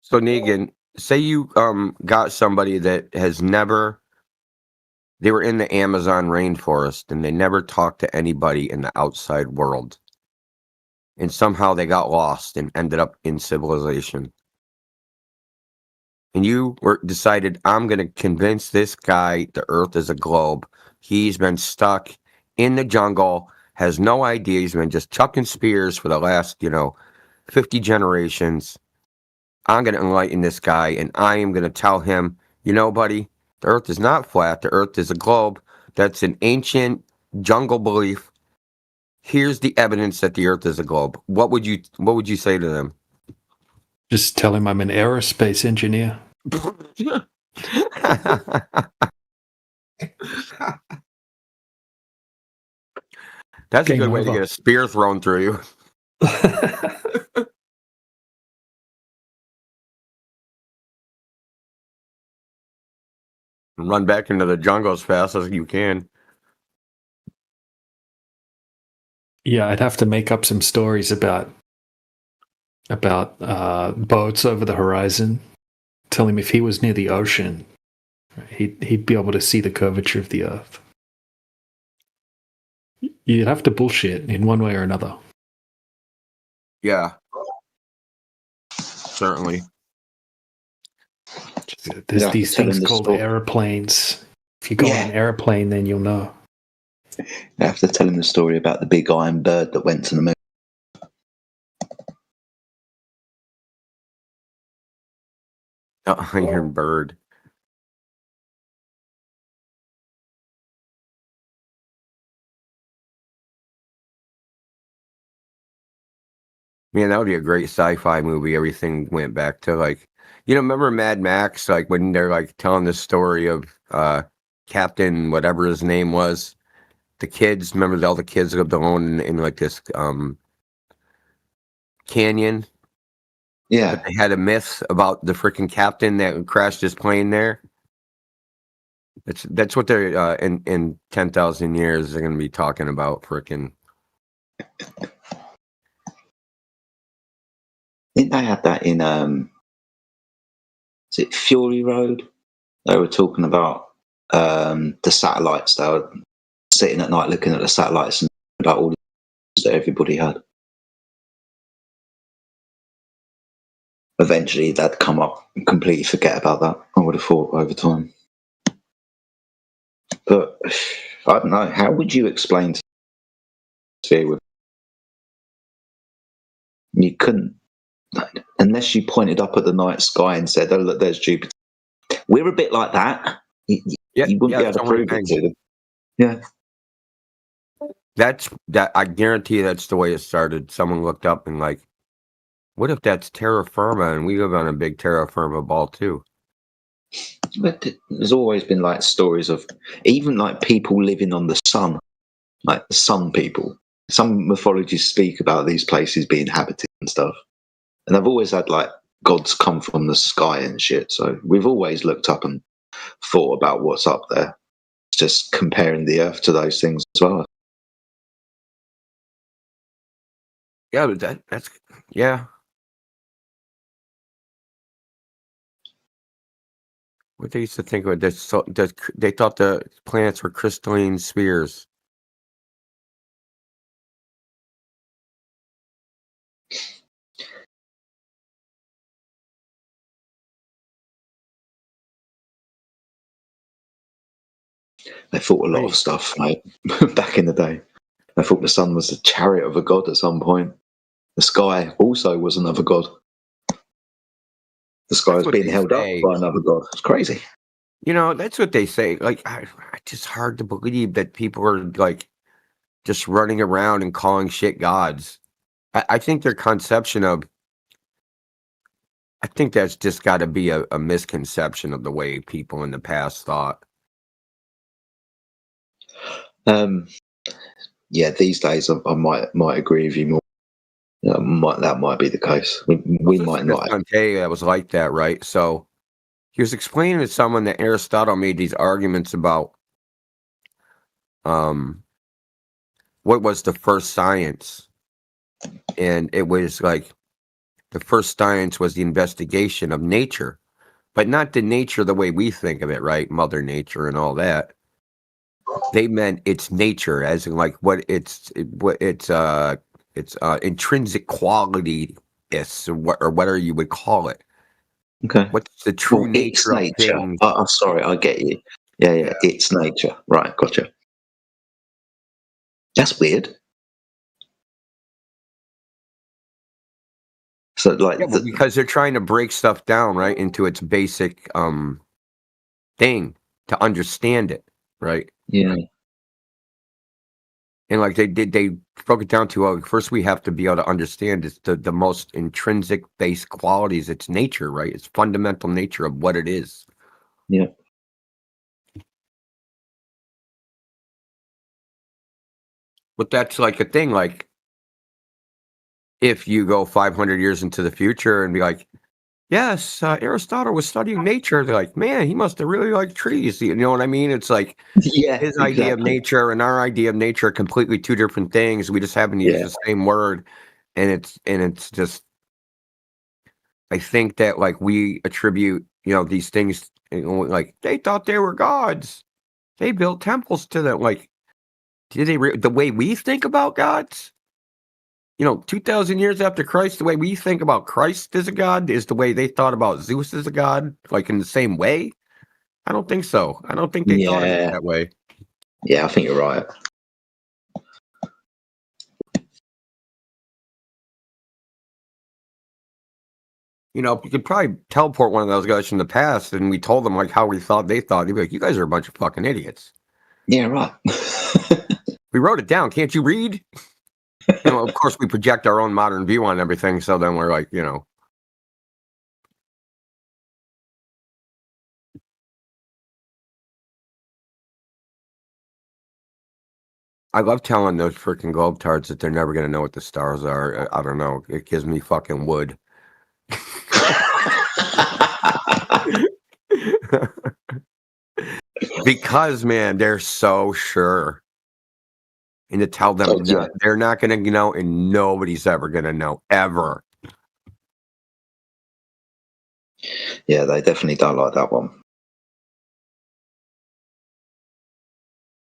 So Negan, say you got somebody that has never. They were in the Amazon rainforest and they never talked to anybody in the outside world. And somehow they got lost and ended up in civilization. And you decided, I'm going to convince this guy the Earth is a globe. He's been stuck in the jungle, has no idea. He's been just chucking spears for the last, 50 generations. I'm going to enlighten this guy, and I am going to tell him, buddy, the Earth is not flat. The Earth is a globe. That's an ancient jungle belief. Here's the evidence that the Earth is a globe. What would you say to them? Just tell him I'm an aerospace engineer. That's Game a good way to over. get a spear thrown through you. And run back into the jungle as fast as you can. Yeah, I'd have to make up some stories about boats over the horizon. Tell him if he was near the ocean, he'd be able to see the curvature of the Earth. You'd have to bullshit in one way or another. Yeah. Certainly. There's Yeah, these tell him things the called story. aeroplanes. If you go on an aeroplane, then you'll know. I have to tell him the story about the big iron bird that went to the moon. Iron bird. Man, that would be a great sci-fi movie. Everything went back to remember Mad Max? Like when they're telling the story of Captain whatever his name was. The kids, remember all the kids lived alone in this canyon? Yeah. But they had a myth about the freaking captain that crashed his plane there. That's what they're in 10,000 years they're gonna be talking about freaking. Didn't they have that in is it Fury Road? They were talking about the satellites. They were sitting at night looking at the satellites and about all the that everybody had. Eventually, that'd come up and completely forget about that. I would have thought over time. But I don't know. How would you explain to sphere with? You couldn't, unless you pointed up at the night sky and said, "Oh, look, there's Jupiter." We're a bit like that. You wouldn't be able to prove it to them. Yeah. That I guarantee that's the way it started. Someone looked up and what if that's terra firma and we live on a big terra firma ball too? But there's always been stories of even people living on the sun, like the sun people. Some mythologies speak about these places being inhabited and stuff. And they've always had gods come from the sky and shit. So we've always looked up and thought about what's up there. It's just comparing the Earth to those things as well. Yeah, but that's yeah. What they used to think of this, they thought the planets were crystalline spheres. They thought a lot of stuff, mate, back in the day. They thought the sun was the chariot of a god at some point. The sky also was another god. The sky was being held up by another god. It's crazy. That's what they say. It's just hard to believe that people are just running around and calling shit gods. I think their conception of. I think that's just got to be a misconception of the way people in the past thought. Yeah, these days I might agree with you more. That might be the case. We might not. Dante that was like that, right? So he was explaining to someone that Aristotle made these arguments about what was the first science, and it was the the first science was the investigation of nature, but not the nature the way we think of it, right? Mother Nature and all that. They meant its nature, as in like what its intrinsic quality is, or whatever you would call it. Okay. What's the true Well, nature its of nature. things? I'm sorry, I get you. Yeah, its nature. Right, gotcha. That's weird. So, like, Yeah, well, because they're trying to break stuff down, right, into its basic thing to understand it, right? Yeah. And like they broke it down to first we have to be able to understand it's the most intrinsic base qualities, its nature, right? It's fundamental nature of what it is. Yeah. But that's like a thing, like if you go 500 years into the future and be like, yes, Aristotle was studying nature, they're like, man, he must have really liked trees. You know what I mean? It's like Yeah, his idea of nature and our idea of nature are completely two different things. We just happen to use the same word, and it's just, I think that like we attribute, these things, like they thought they were gods. They built temples to them. Like, did they the way we think about gods? 2,000 years after Christ, the way we think about Christ as a god is the way they thought about Zeus as a god, like in the same way. I don't think so. I don't think they thought of it that way. Yeah, I think you're right. You could probably teleport one of those guys from the past, and we told them like how we thought they thought. They'd be like, "You guys are a bunch of fucking idiots." Yeah, right. We wrote it down. Can't you read? Of course, we project our own modern view on everything. So then we're like, I love telling those freaking Globetards that they're never going to know what the stars are. I don't know. It gives me fucking wood. Because, man, they're so sure. And to tell them they're not going to know, and nobody's ever going to know, ever. Yeah, they definitely don't like that one.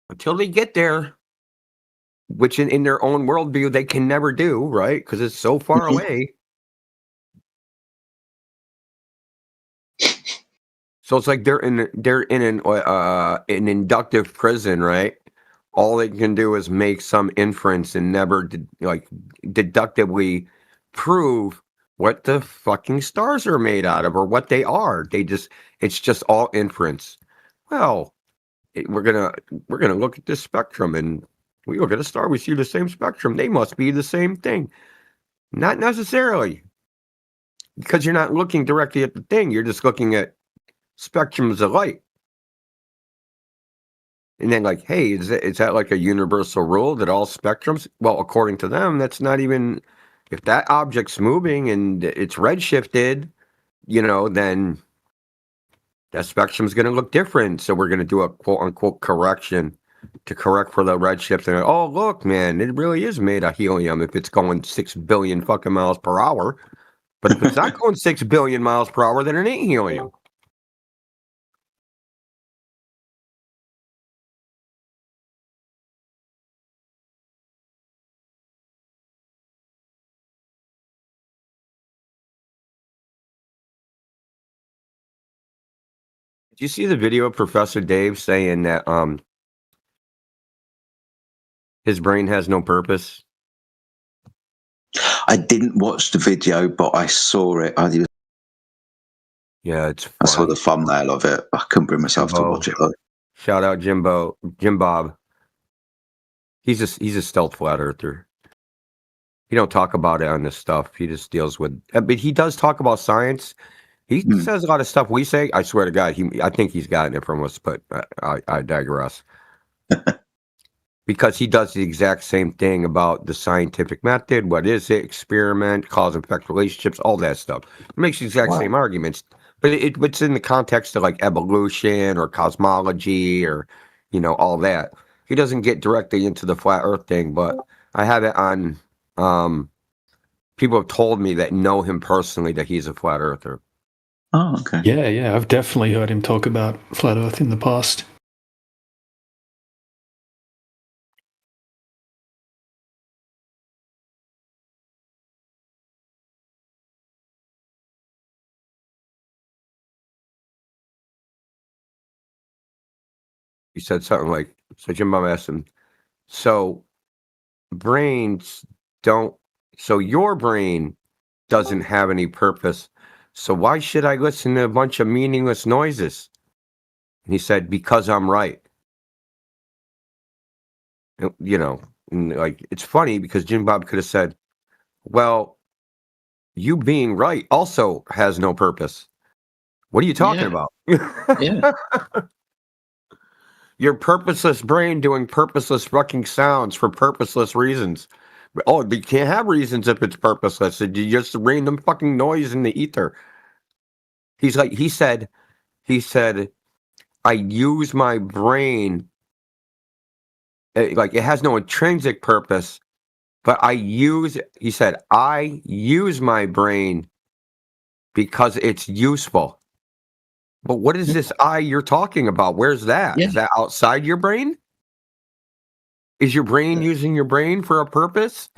Until they get there, which in their own worldview they can never do, right? Because it's so far away. So it's like they're in an inductive prison, right? All they can do is make some inference and never deductively prove what the fucking stars are made out of or what they are. It's just all inference. Well, we're gonna look at this spectrum, and we look at a star, we see the same spectrum. They must be the same thing. Not necessarily, because you're not looking directly at the thing. You're just looking at spectrums of light. And then like, hey, is that like a universal rule that all spectrums? Well, according to them, that's not even, if that object's moving and it's redshifted, then that spectrum's going to look different. So we're going to do a quote unquote correction to correct for the redshift. And oh, look, man, it really is made of helium if it's going 6 billion fucking miles per hour. But if it's not going 6 billion miles per hour, then it ain't helium. Did you see the video of Professor Dave saying that his brain has no purpose? I didn't watch the video, but I saw it. Yeah, it's funny. I saw the thumbnail of it. I couldn't bring myself to watch it. Shout out Jim Bob. He's a stealth flat earther. He don't talk about it on this stuff. He just deals with. But he does talk about science. He says a lot of stuff we say. I swear to God, I think he's gotten it from us, but I digress. Because he does the exact same thing about the scientific method. What is it? Experiment, cause and effect relationships, all that stuff. He makes the exact same arguments, but it's in the context of like evolution or cosmology or all that. He doesn't get directly into the flat Earth thing, but I have it on people have told me that know him personally that he's a flat earther. Oh, okay. Yeah, I've definitely heard him talk about flat Earth in the past. He said something like, so Jim Bob asked him, so brains don't, so your brain doesn't have any purpose. So why should I listen to a bunch of meaningless noises? And he said, because I'm right. You know, and like, it's funny because Jim Bob could have said, well, you being right also has no purpose. What are you talking about? Yeah. Your purposeless brain doing purposeless fucking sounds for purposeless reasons. Oh, you can't have reasons if it's purposeless. You just random fucking noise in the ether. He said, I use my brain. Like it has no intrinsic purpose, but he said, I use my brain because it's useful. But what is this I you're talking about? Where's that? Yeah. Is that outside your brain? Is your brain using your brain for a purpose?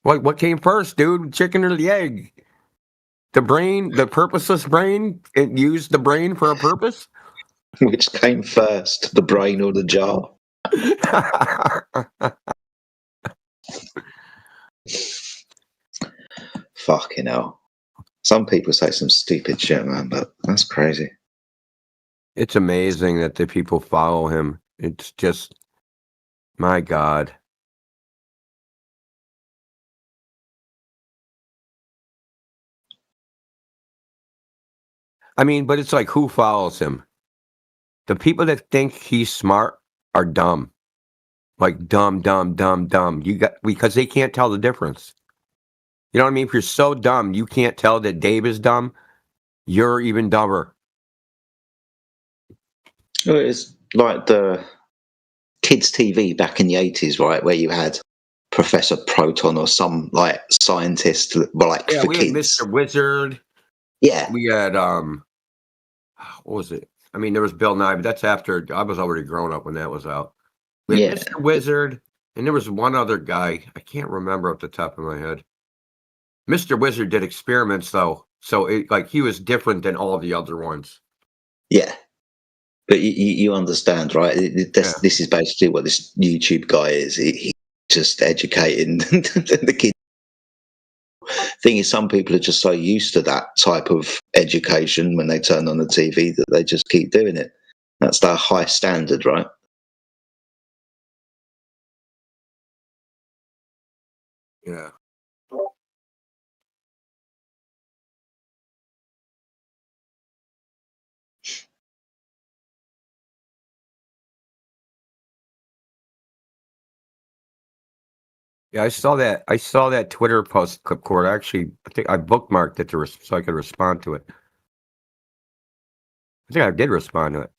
What came first, dude? Chicken or the egg? The brain, the purposeless brain, it used the brain for a purpose? Which came first, the brain or the jar? Fucking hell. Some people say some stupid shit, man, but that's crazy. It's amazing that the people follow him. It's just, my God. I mean, but it's like, who follows him? The people that think he's smart are dumb. Like dumb. Because they can't tell the difference. You know what I mean? If you're so dumb, you can't tell that Dave is dumb, you're even dumber. Well, it's like the kids' TV back in the 80s, right? Where you had Professor Proton or some like scientist, like Yeah, for we had kids. Mr. Wizard. Yeah. We had what was it? I mean, there was Bill Nye, but that's after I was already grown up when that was out. We had Mr. Wizard, and there was one other guy. I can't remember off the top of my head. Mr. Wizard did experiments though, so he was different than all the other ones. Yeah. But you understand, right? This is basically what this YouTube guy is. He's just educating the kids. Thing is, some people are just so used to that type of education when they turn on the TV that they just keep doing it. That's their high standard, right? Yeah. Yeah, I saw that. I saw that Twitter post, Clipcord. Actually, I think I bookmarked it so I could respond to it. I think I did respond to it.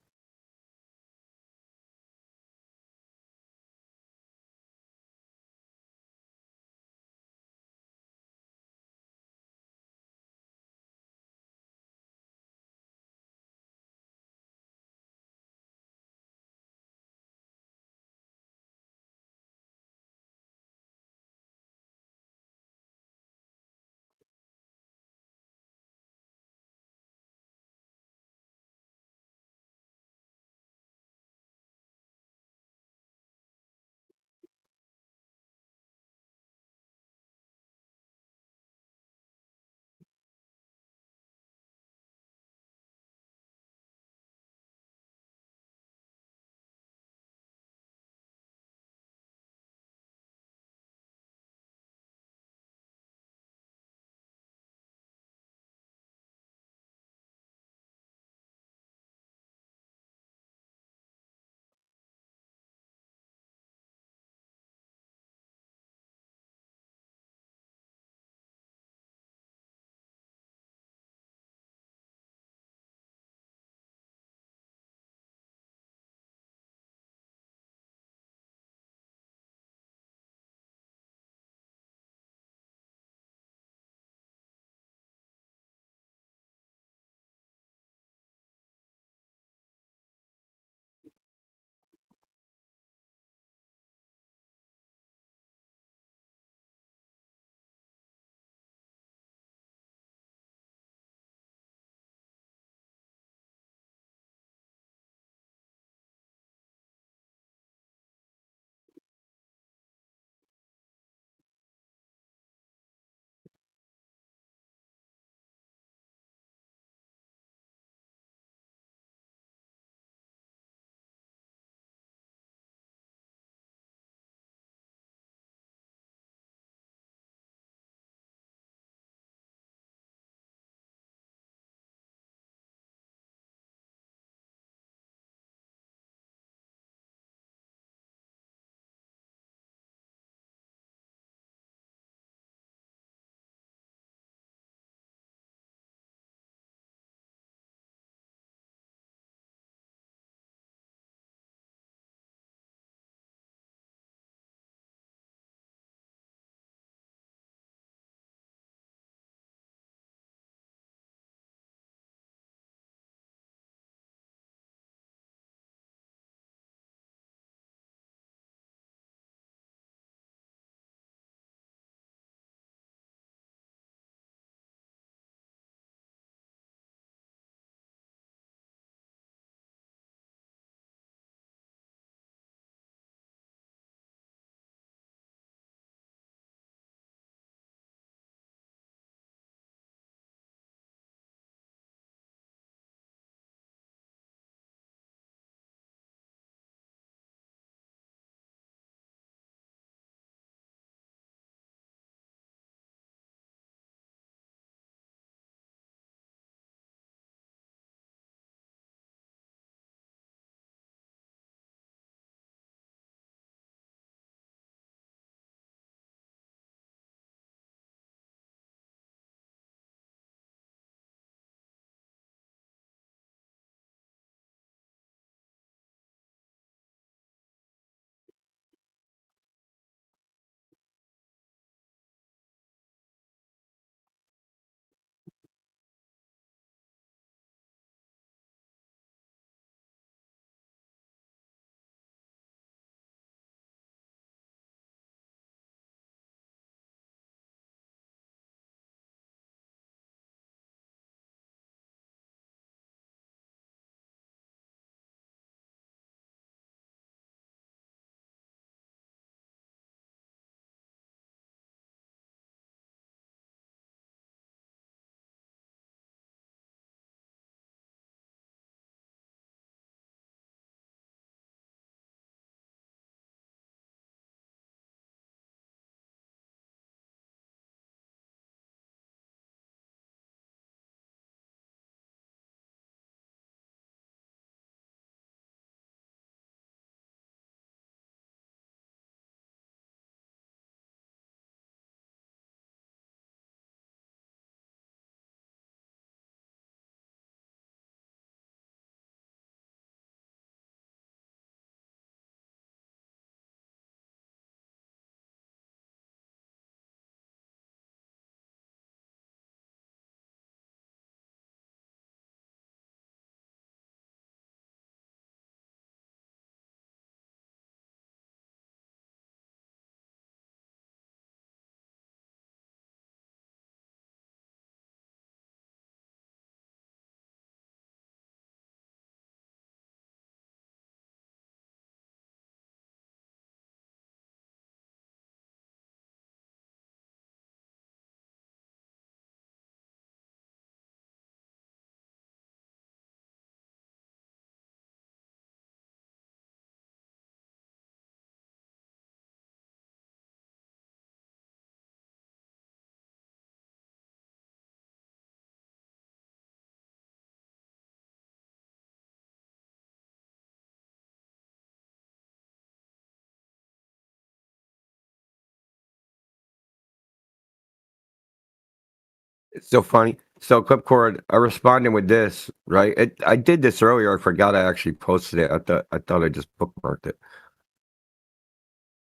It's so funny. So Clipcord, I responded with this, right? I did this earlier. I forgot I actually posted it. I thought I just bookmarked it.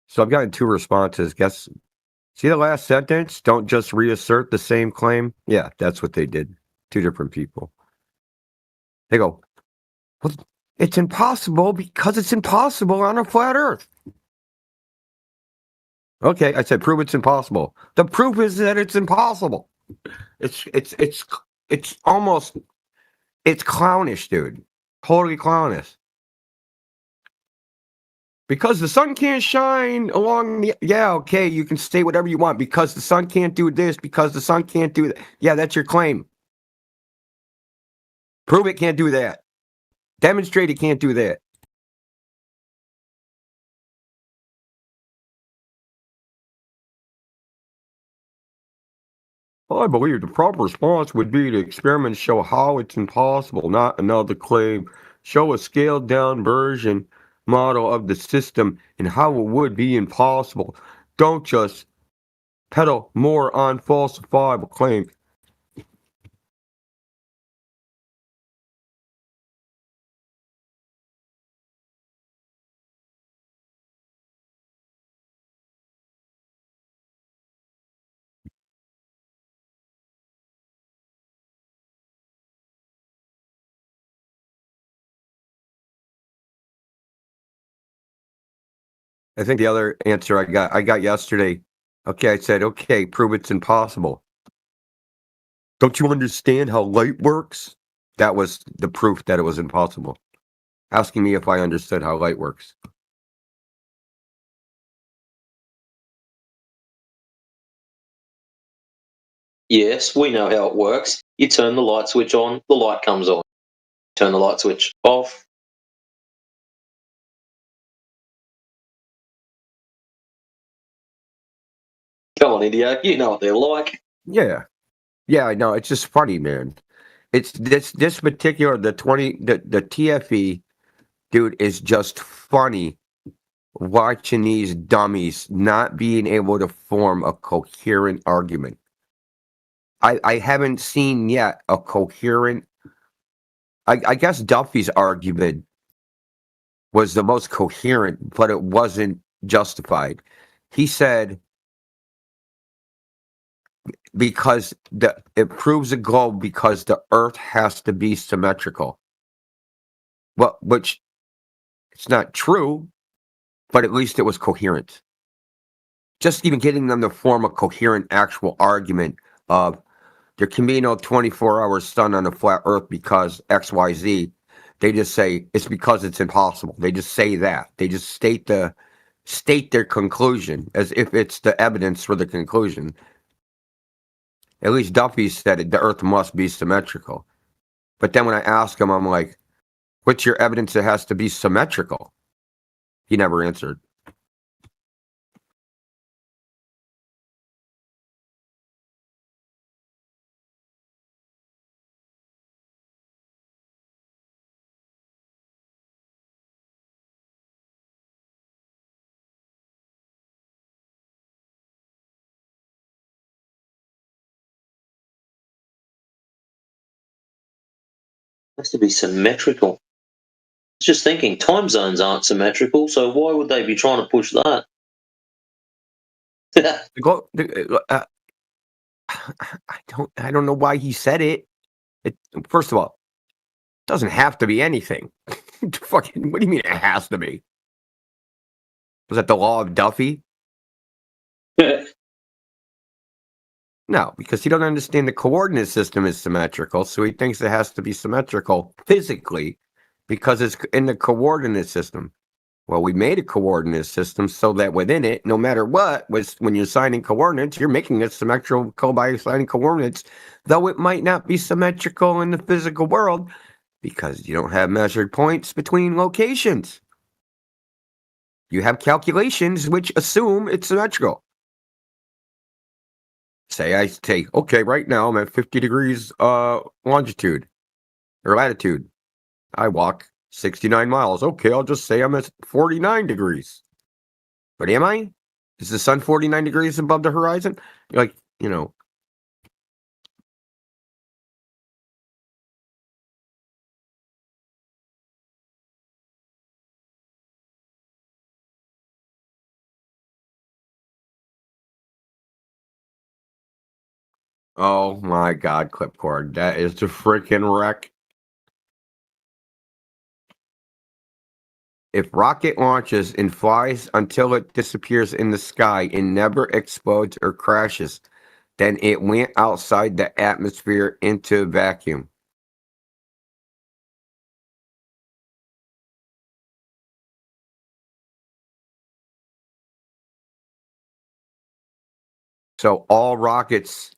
So I've gotten 2 responses. Guess, see the last sentence? Don't just reassert the same claim. Yeah, that's what they did. 2 different people. They go, well, it's impossible because it's impossible on a flat Earth. Okay, I said prove it's impossible. The proof is that it's impossible. It's almost, it's clownish, dude. Totally clownish. Because the sun can't shine along the, yeah, okay, you can say whatever you want. Because the sun can't do this, because the sun can't do that. Yeah, that's your claim. Prove it can't do that. Demonstrate it can't do that. I believe the proper response would be to experiment show how it's impossible, not another claim. Show a scaled down version model of the system and how it would be impossible. Don't just peddle more unfalsifiable claims. I think the other answer I got yesterday. Okay, I said, okay, prove it's impossible. Don't you understand how light works? That was the proof that it was impossible. Asking me if I understood how light works. Yes, we know how it works. You turn the light switch on, the light comes on. Turn the light switch off. Come on, India, you know what they're like. Yeah. Yeah, I know. It's just funny, man. It's this particular the TFE dude is just funny watching these dummies not being able to form a coherent argument. I haven't seen yet a coherent. I guess Duffy's argument was the most coherent, but it wasn't justified. He said because it proves a globe because the Earth has to be symmetrical. Well, which it's not true, but at least it was coherent. Just even getting them to form a coherent actual argument of there can be no 24-hour sun on a flat Earth because XYZ. They just say it's because it's impossible. They just say that. They just state their conclusion as if it's the evidence for the conclusion. At least Duffy said it, the Earth must be symmetrical. But then when I ask him, I'm like, what's your evidence it has to be symmetrical? He never answered. It has to be symmetrical. It's just thinking time zones aren't symmetrical, so why would they be trying to push that? I don't know why he said it. First of all, it doesn't have to be anything. Fucking, what do you mean it has to be? Was that the law of Duffy? No, because he don't understand the coordinate system is symmetrical, so he thinks it has to be symmetrical physically because it's in the coordinate system. Well, we made a coordinate system so that within it, no matter what, when you're assigning coordinates, you're making it symmetrical by assigning coordinates, though it might not be symmetrical in the physical world because you don't have measured points between locations. You have calculations which assume it's symmetrical. Say I say, okay, right now I'm at 50 degrees longitude or latitude. I walk 69 miles. Okay, I'll just say I'm at 49 degrees. But am I? Is the sun 49 degrees above the horizon? Like, Oh my God, Clipcord. That is the freaking wreck. If rocket launches and flies until it disappears in the sky and never explodes or crashes, then it went outside the atmosphere into a vacuum. So all rockets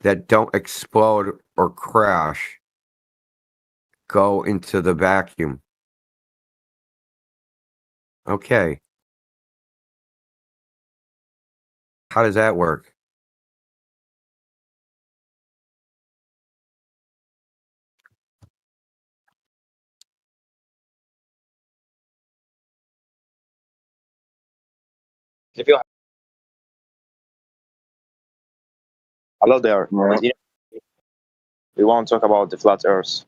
that don't explode or crash go into the vacuum. Okay. How does that work? If you Hello there. We want to talk about the flat Earth.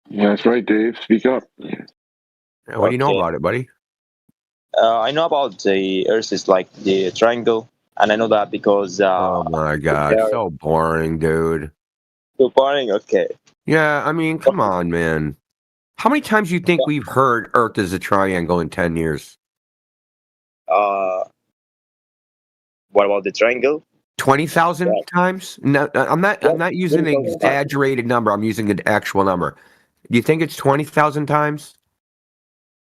Yeah, that's right, Dave. Speak up. What do you know Okay. about it, buddy? I know about the Earth is like the triangle, and I know that because Oh my God, they're so boring, dude. too boring. Okay. Yeah, I mean, come on, man. How many times do you think we've heard Earth is a triangle in 10 years? What about the triangle? 20,000 times? No, I'm not using an exaggerated number. I'm using an actual number. Do you think it's 20,000 times?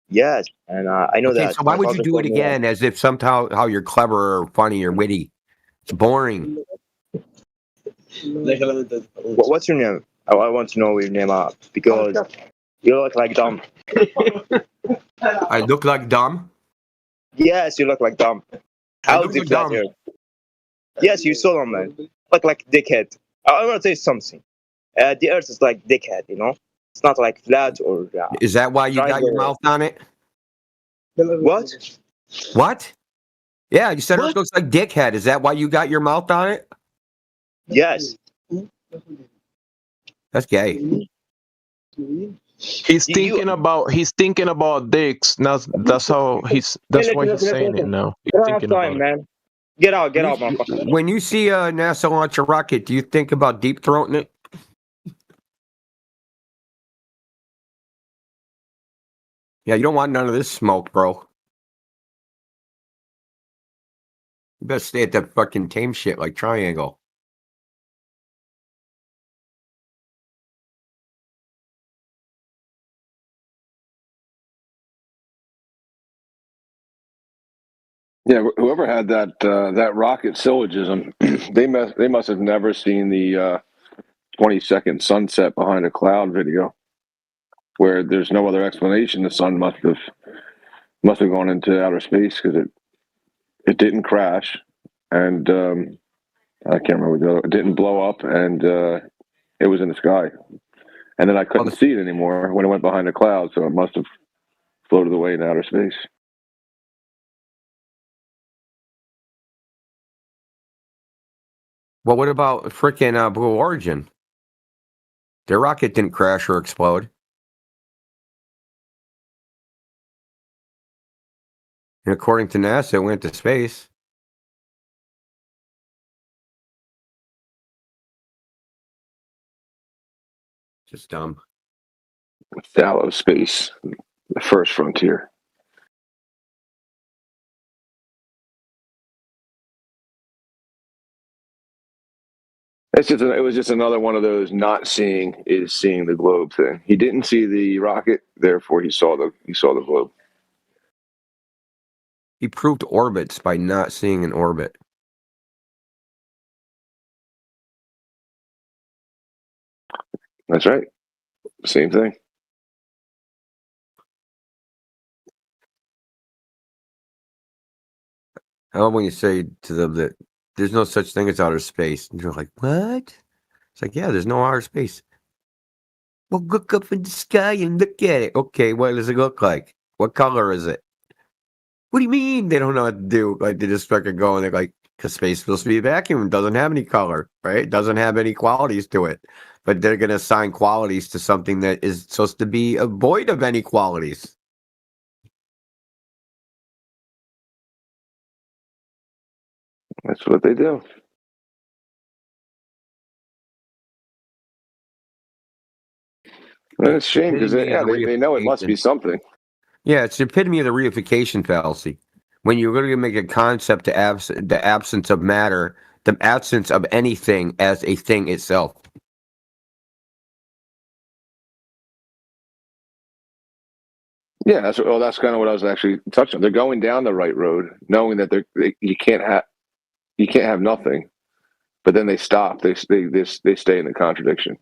Yes, and I know Okay, that. so why would you do it again as if somehow how you're clever or funny or witty? It's boring. What's your name? I want to know your name because you look like dumb. I look like dumb? Yes, you look like dumb. How's look the like flat dumb. Earth? Yes, you saw them, man. Look like dickhead. I want to tell you something. The Earth is like dickhead, you know. It's not like flat or. Is that why you got your triangle. mouth on it? What? What? Yeah, you said Earth looks like dickhead. Is that why you got your mouth on it? Yes. That's gay. He's thinking about dicks. That's how that's why he's saying it now. He's I don't have thinking about time, it. man. Get out, motherfucker. When you see NASA launch a rocket, do you think about deep throating it? Yeah, you don't want none of this smoke, bro. You better stay at that fucking tame shit like Triangle. Yeah, whoever had that rocket syllogism, they must have never seen the 20-second sunset behind a cloud video, where there's no other explanation. The sun must have gone into outer space because it didn't crash, and I can't remember the other. It didn't blow up, and it was in the sky. And then I couldn't see it anymore when it went behind a cloud, so it must have floated away in outer space. Well, what about frickin' Blue Origin? Their rocket didn't crash or explode. And according to NASA, it went to space. Just dumb. Shallow space, the first frontier. It was just another one of those not seeing is seeing the globe thing. He didn't see the rocket, therefore he saw the globe. He proved orbits by not seeing an orbit. That's right. Same thing. I love when you say to them that there's no such thing as outer space. And you're like, what? It's like, yeah, there's no outer space. Well, look up in the sky and look at it. Okay, what does it look like? What color is it? What do you mean they don't know what to do? Like, they just fucking go and they're like, because space is supposed to be a vacuum. It doesn't have any color, right? It doesn't have any qualities to it. But they're going to assign qualities to something that is supposed to be void of any qualities. That's what they do. It's a shame because epitome of the they know it must be reification. something. Yeah, it's the epitome of the reification fallacy. When you're going to make a concept the absence of matter, the absence of anything as a thing itself. Yeah, that's kind of what I was actually touching on. They're going down the right road, knowing that you can't have nothing, but then they stop. They stay in the contradiction.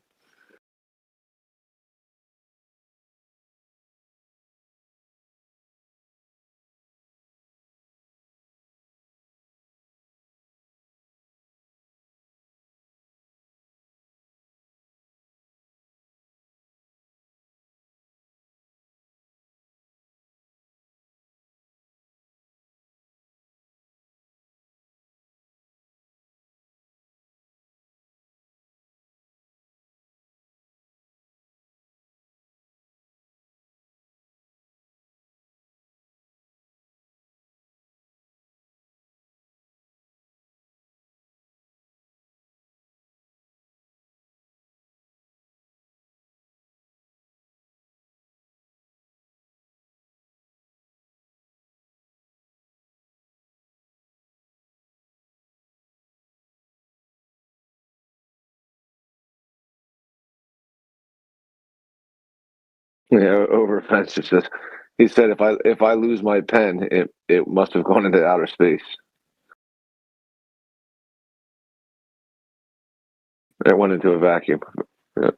Yeah, over offensive. He said, if I lose my pen, it must have gone into outer space. It went into a vacuum. Yeah.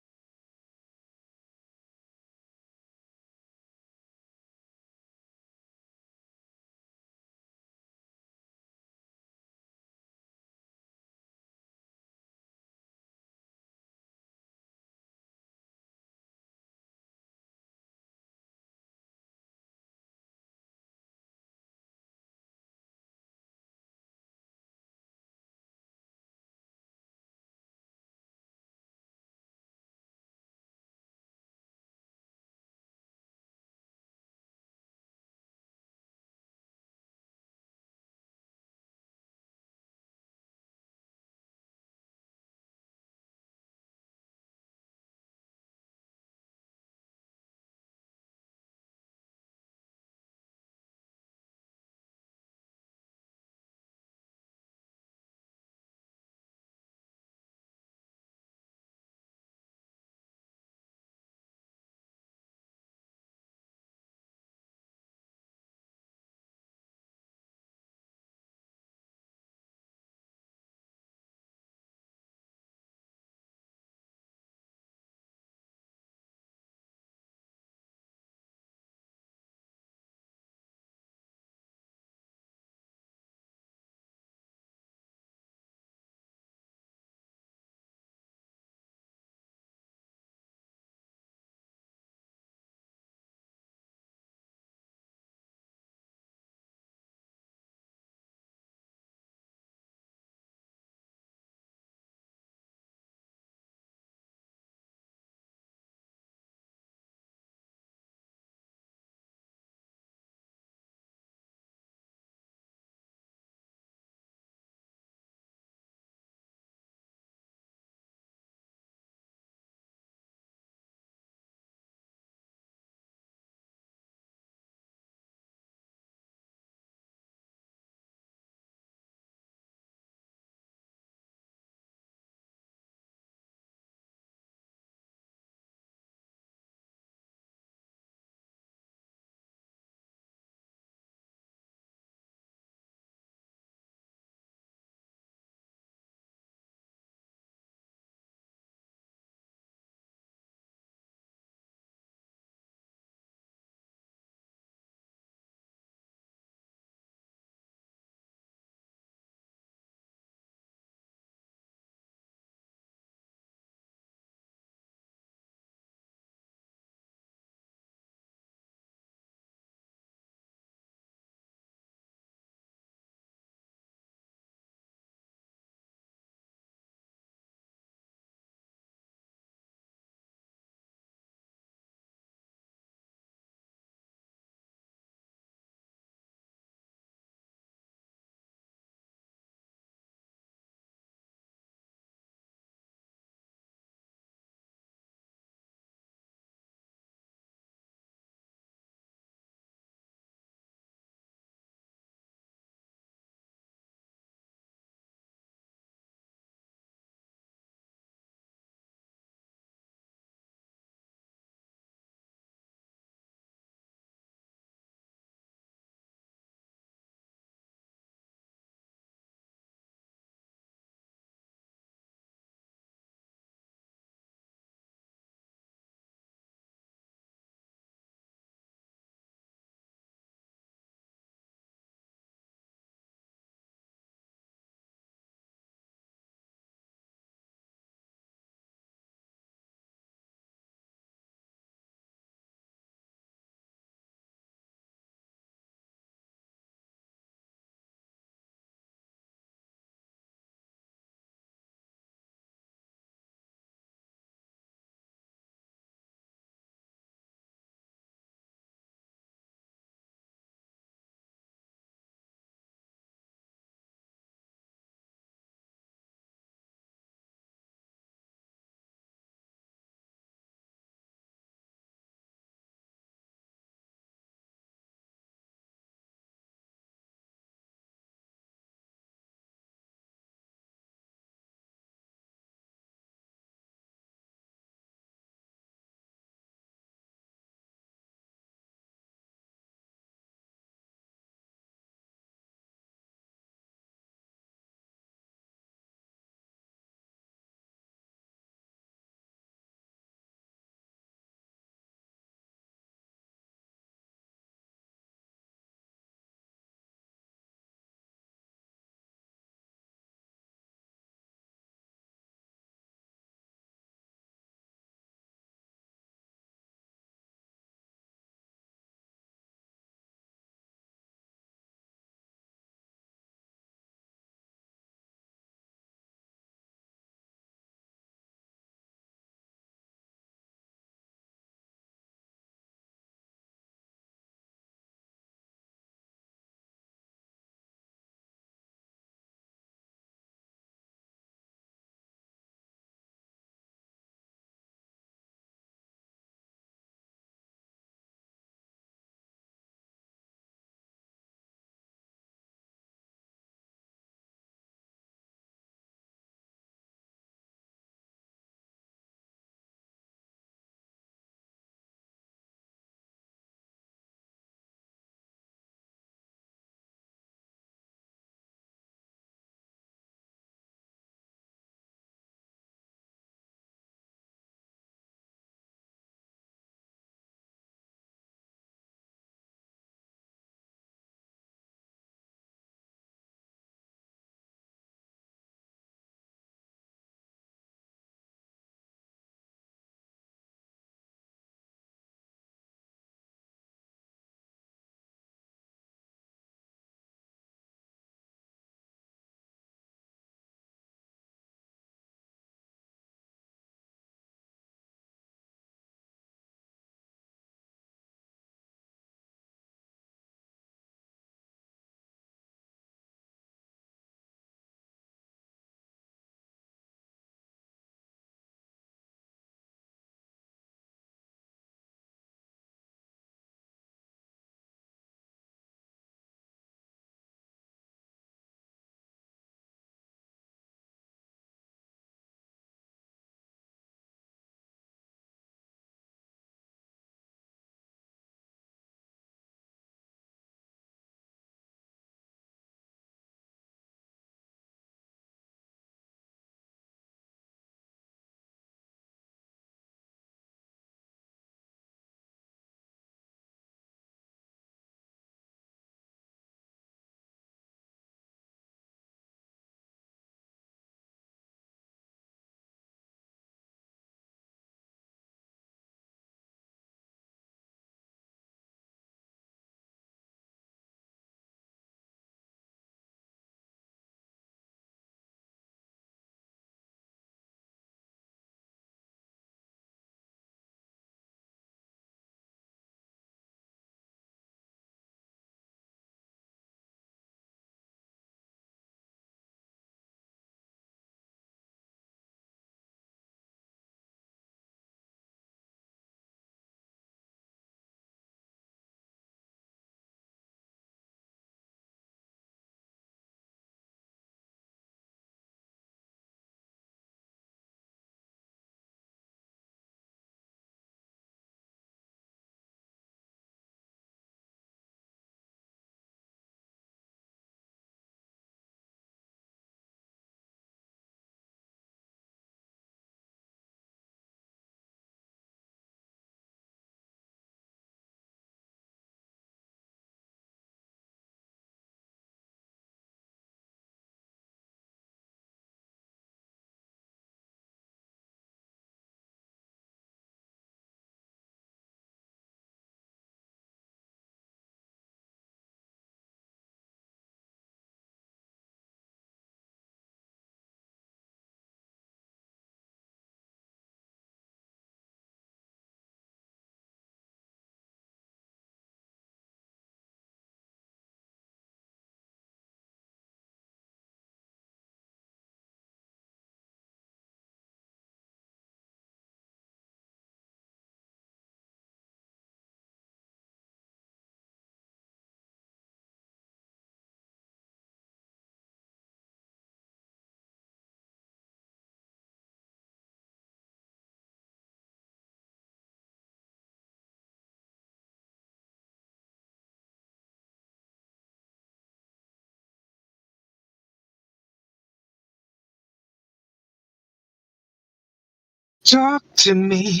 Talk to me.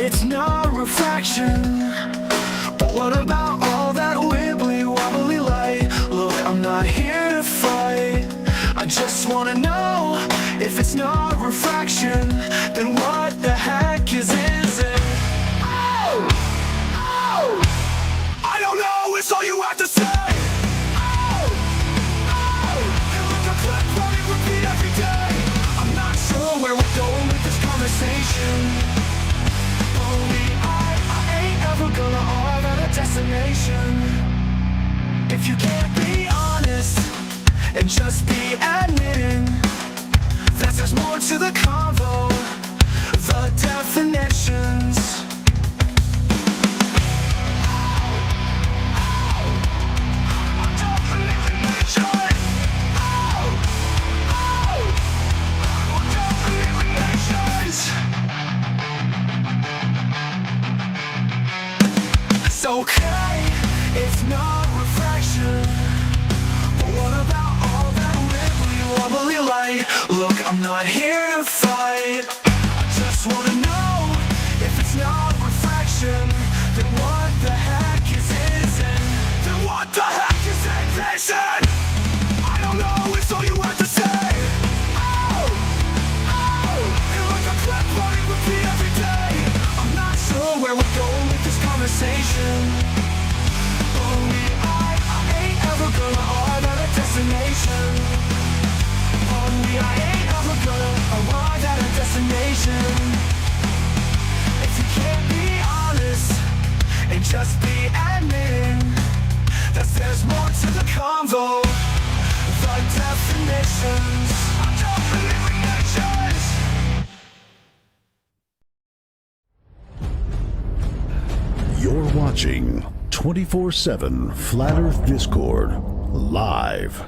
It's not refraction. But what about all that wibbly wobbly light? Look, I'm not here to fight. I just wanna know if it's not refraction, then what the heck is it? Oh! Oh! I don't know, it's all you have to say. Oh! Oh! And let the clip running repeat every day. I'm not sure where we're going with this conversation. We're gonna arrive at a destination. If you can't be honest and just be admitting that there's more to the convo, the definitions. It's okay, it's not refraction. But what about all that wibbly wobbly light? Look, I'm not here to fight. I just wanna know if it's not refraction, then what the heck is it? Then what the heck is it? I don't know, it's all you have to say. Oh! Oh! And like a clip running repeat every day. I'm not sure where we're going with this conversation. Only I ain't ever gonna arrive at a destination. Only I ain't ever gonna arrive at a destination. If you can't be honest and just be admitting that there's more to the convo, the definitions. I don't believe in nations. You're watching 24/7 Flat Earth Discord live.